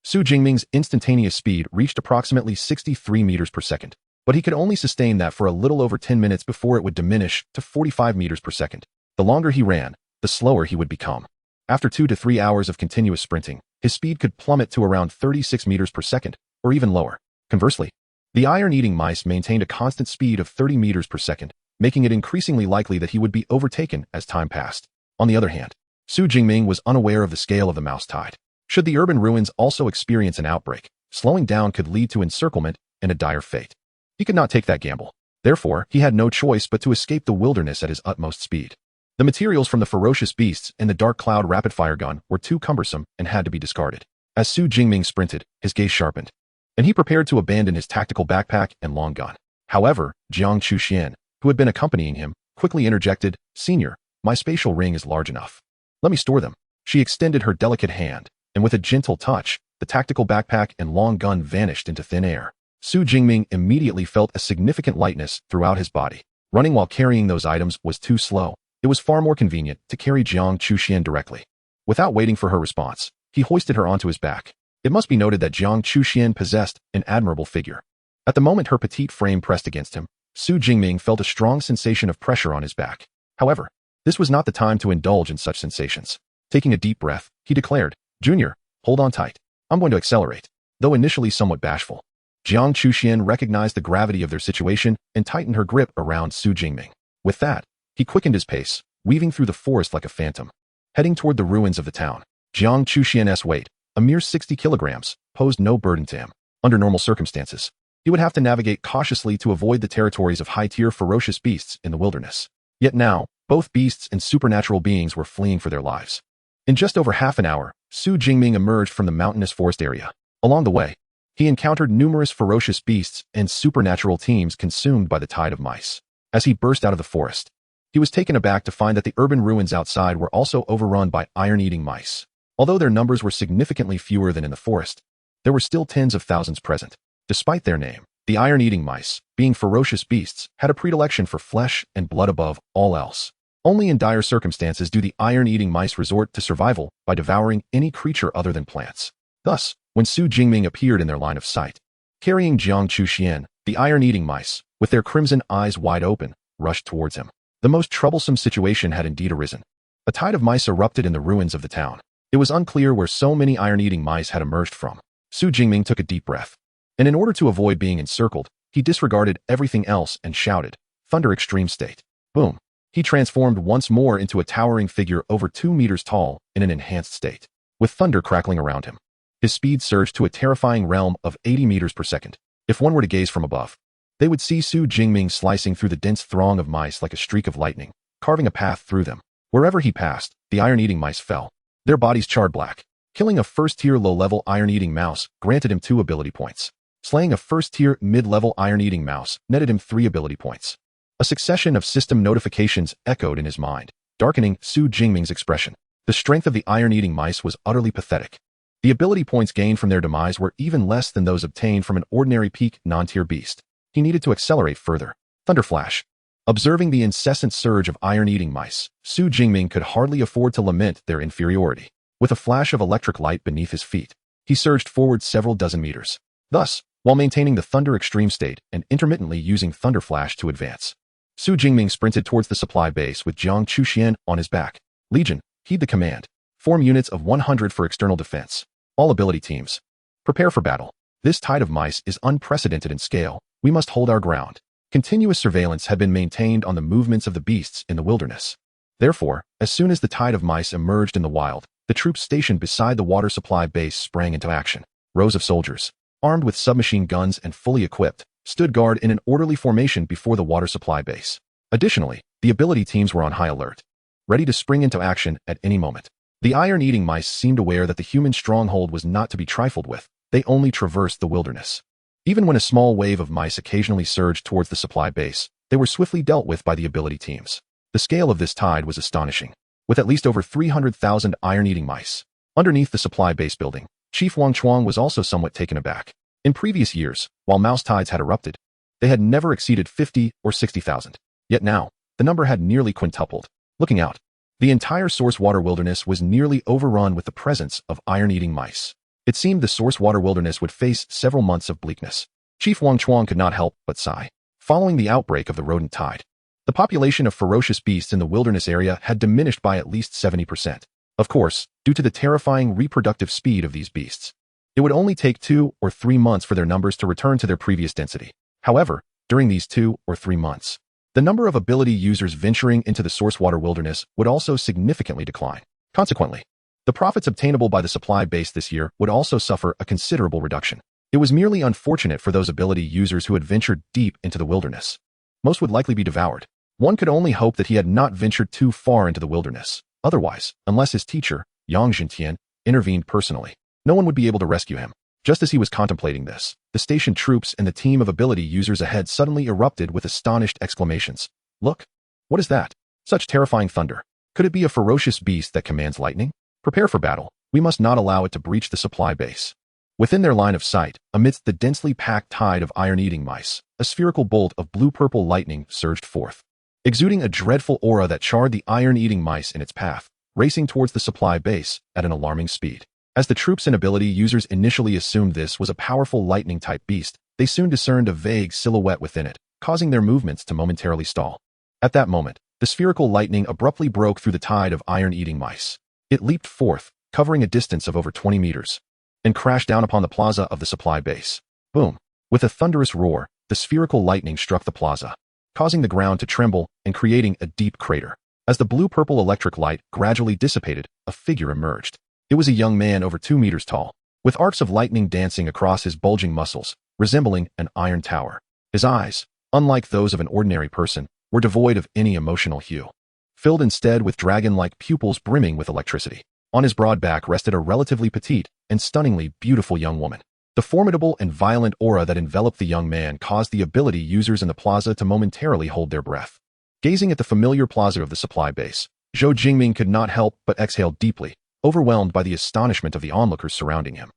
Su Jingming's instantaneous speed reached approximately 63 meters per second, but he could only sustain that for a little over 10 minutes before it would diminish to 45 meters per second. The longer he ran, the slower he would become. After 2 to 3 hours of continuous sprinting, his speed could plummet to around 36 meters per second, or even lower. Conversely, the iron-eating mice maintained a constant speed of 30 meters per second, making it increasingly likely that he would be overtaken as time passed. On the other hand, Su Jingming was unaware of the scale of the mouse tide. Should the urban ruins also experience an outbreak, Slowing down could lead to encirclement and a dire fate. He could not take that gamble. Therefore, he had no choice but to escape the wilderness at his utmost speed. The materials from the ferocious beasts and the dark cloud rapid-fire gun were too cumbersome and had to be discarded. As Su Jingming sprinted, his gaze sharpened, and he prepared to abandon his tactical backpack and long gun. However, Jiang Chuxian, who had been accompanying him, quickly interjected, "Senior, my spatial ring is large enough. Let me store them." She extended her delicate hand, and with a gentle touch, the tactical backpack and long gun vanished into thin air. Su Jingming immediately felt a significant lightness throughout his body. Running while carrying those items was too slow. It was far more convenient to carry Jiang Chuxian directly. Without waiting for her response, he hoisted her onto his back. It must be noted that Jiang Chuxian possessed an admirable figure. At the moment her petite frame pressed against him, Su Jingming felt a strong sensation of pressure on his back. However, this was not the time to indulge in such sensations. Taking a deep breath, he declared, "Junior, hold on tight. I'm going to accelerate." Though initially somewhat bashful, Jiang Chuxian recognized the gravity of their situation and tightened her grip around Su Jingming. With that, he quickened his pace, weaving through the forest like a phantom. Heading toward the ruins of the town, Jiang Chuxian's weight, a mere 60 kilograms, posed no burden to him. Under normal circumstances, he would have to navigate cautiously to avoid the territories of high-tier ferocious beasts in the wilderness. Yet now, both beasts and supernatural beings were fleeing for their lives. In just over half an hour, Su Jingming emerged from the mountainous forest area. Along the way, he encountered numerous ferocious beasts and supernatural teams consumed by the tide of mice. As he burst out of the forest, he was taken aback to find that the urban ruins outside were also overrun by iron-eating mice. Although their numbers were significantly fewer than in the forest, there were still tens of thousands present. Despite their name, the iron-eating mice, being ferocious beasts, had a predilection for flesh and blood above all else. Only in dire circumstances do the iron-eating mice resort to survival by devouring any creature other than plants. Thus, when Su Jingming appeared in their line of sight, carrying Jiang Chuxian, the iron-eating mice, with their crimson eyes wide open, rushed towards him. The most troublesome situation had indeed arisen. A tide of mice erupted in the ruins of the town. It was unclear where so many iron-eating mice had emerged from. Su Jingming took a deep breath, and in order to avoid being encircled, he disregarded everything else and shouted, "Thunder Extreme State." Boom. He transformed once more into a towering figure over 2 meters tall in an enhanced state, with thunder crackling around him. His speed surged to a terrifying realm of 80 meters per second. If one were to gaze from above, they would see Su Jingming slicing through the dense throng of mice like a streak of lightning, carving a path through them. Wherever he passed, the iron-eating mice fell, their bodies charred black. Killing a first-tier low-level iron-eating mouse granted him 2 ability points. Slaying a first-tier mid-level iron-eating mouse netted him 3 ability points. A succession of system notifications echoed in his mind, darkening Su Jingming's expression. The strength of the iron-eating mice was utterly pathetic. The ability points gained from their demise were even less than those obtained from an ordinary peak non-tier beast. He needed to accelerate further. Thunderflash. Observing the incessant surge of iron-eating mice, Su Jingming could hardly afford to lament their inferiority. With a flash of electric light beneath his feet, he surged forward several dozen meters. Thus, while maintaining the Thunder Extreme state and intermittently using Thunderflash to advance, Su Jingming sprinted towards the supply base with Jiang Chuxian on his back. "Legion, heed the command. Form units of 100 for external defense. All ability teams, prepare for battle. This tide of mice is unprecedented in scale. We must hold our ground." Continuous surveillance had been maintained on the movements of the beasts in the wilderness. Therefore, as soon as the tide of mice emerged in the wild, the troops stationed beside the water supply base sprang into action. Rows of soldiers, armed with submachine guns and fully equipped, stood guard in an orderly formation before the water supply base. Additionally, the ability teams were on high alert, ready to spring into action at any moment. The iron-eating mice seemed aware that the human stronghold was not to be trifled with. They only traversed the wilderness. Even when a small wave of mice occasionally surged towards the supply base, they were swiftly dealt with by the ability teams. The scale of this tide was astonishing, with at least over 300,000 iron-eating mice. Underneath the supply base building, Chief Wang Chuang was also somewhat taken aback. In previous years, while mouse tides had erupted, they had never exceeded 50 or 60,000. Yet now, the number had nearly quintupled. Looking out, the entire source water wilderness was nearly overrun with the presence of iron-eating mice. It seemed the source water wilderness would face several months of bleakness. Chief Wang Chuang could not help but sigh. Following the outbreak of the rodent tide, the population of ferocious beasts in the wilderness area had diminished by at least 70%. Of course, due to the terrifying reproductive speed of these beasts, it would only take 2 or 3 months for their numbers to return to their previous density. However, during these 2 or 3 months, the number of ability users venturing into the source water wilderness would also significantly decline. Consequently, the profits obtainable by the supply base this year would also suffer a considerable reduction. It was merely unfortunate for those ability users who had ventured deep into the wilderness. Most would likely be devoured. One could only hope that he had not ventured too far into the wilderness. Otherwise, unless his teacher, Yang Jintian, intervened personally, no one would be able to rescue him. Just as he was contemplating this, the station troops and the team of ability users ahead suddenly erupted with astonished exclamations. Look! What is that? Such terrifying thunder. Could it be a ferocious beast that commands lightning? Prepare for battle. We must not allow it to breach the supply base. Within their line of sight, amidst the densely packed tide of iron-eating mice, a spherical bolt of blue-purple lightning surged forth, exuding a dreadful aura that charred the iron-eating mice in its path, racing towards the supply base at an alarming speed. As the troops and ability users initially assumed this was a powerful lightning-type beast, they soon discerned a vague silhouette within it, causing their movements to momentarily stall. At that moment, the spherical lightning abruptly broke through the tide of iron-eating mice. It leaped forth, covering a distance of over 20 meters, and crashed down upon the plaza of the supply base. Boom! With a thunderous roar, the spherical lightning struck the plaza, causing the ground to tremble and creating a deep crater. As the blue-purple electric light gradually dissipated, a figure emerged. It was a young man over 2 meters tall, with arcs of lightning dancing across his bulging muscles, resembling an iron tower. His eyes, unlike those of an ordinary person, were devoid of any emotional hue, filled instead with dragon-like pupils brimming with electricity. On his broad back rested a relatively petite and stunningly beautiful young woman. The formidable and violent aura that enveloped the young man caused the ability users in the plaza to momentarily hold their breath. Gazing at the familiar plaza of the supply base, Jingming could not help but exhale deeply, overwhelmed by the astonishment of the onlookers surrounding him.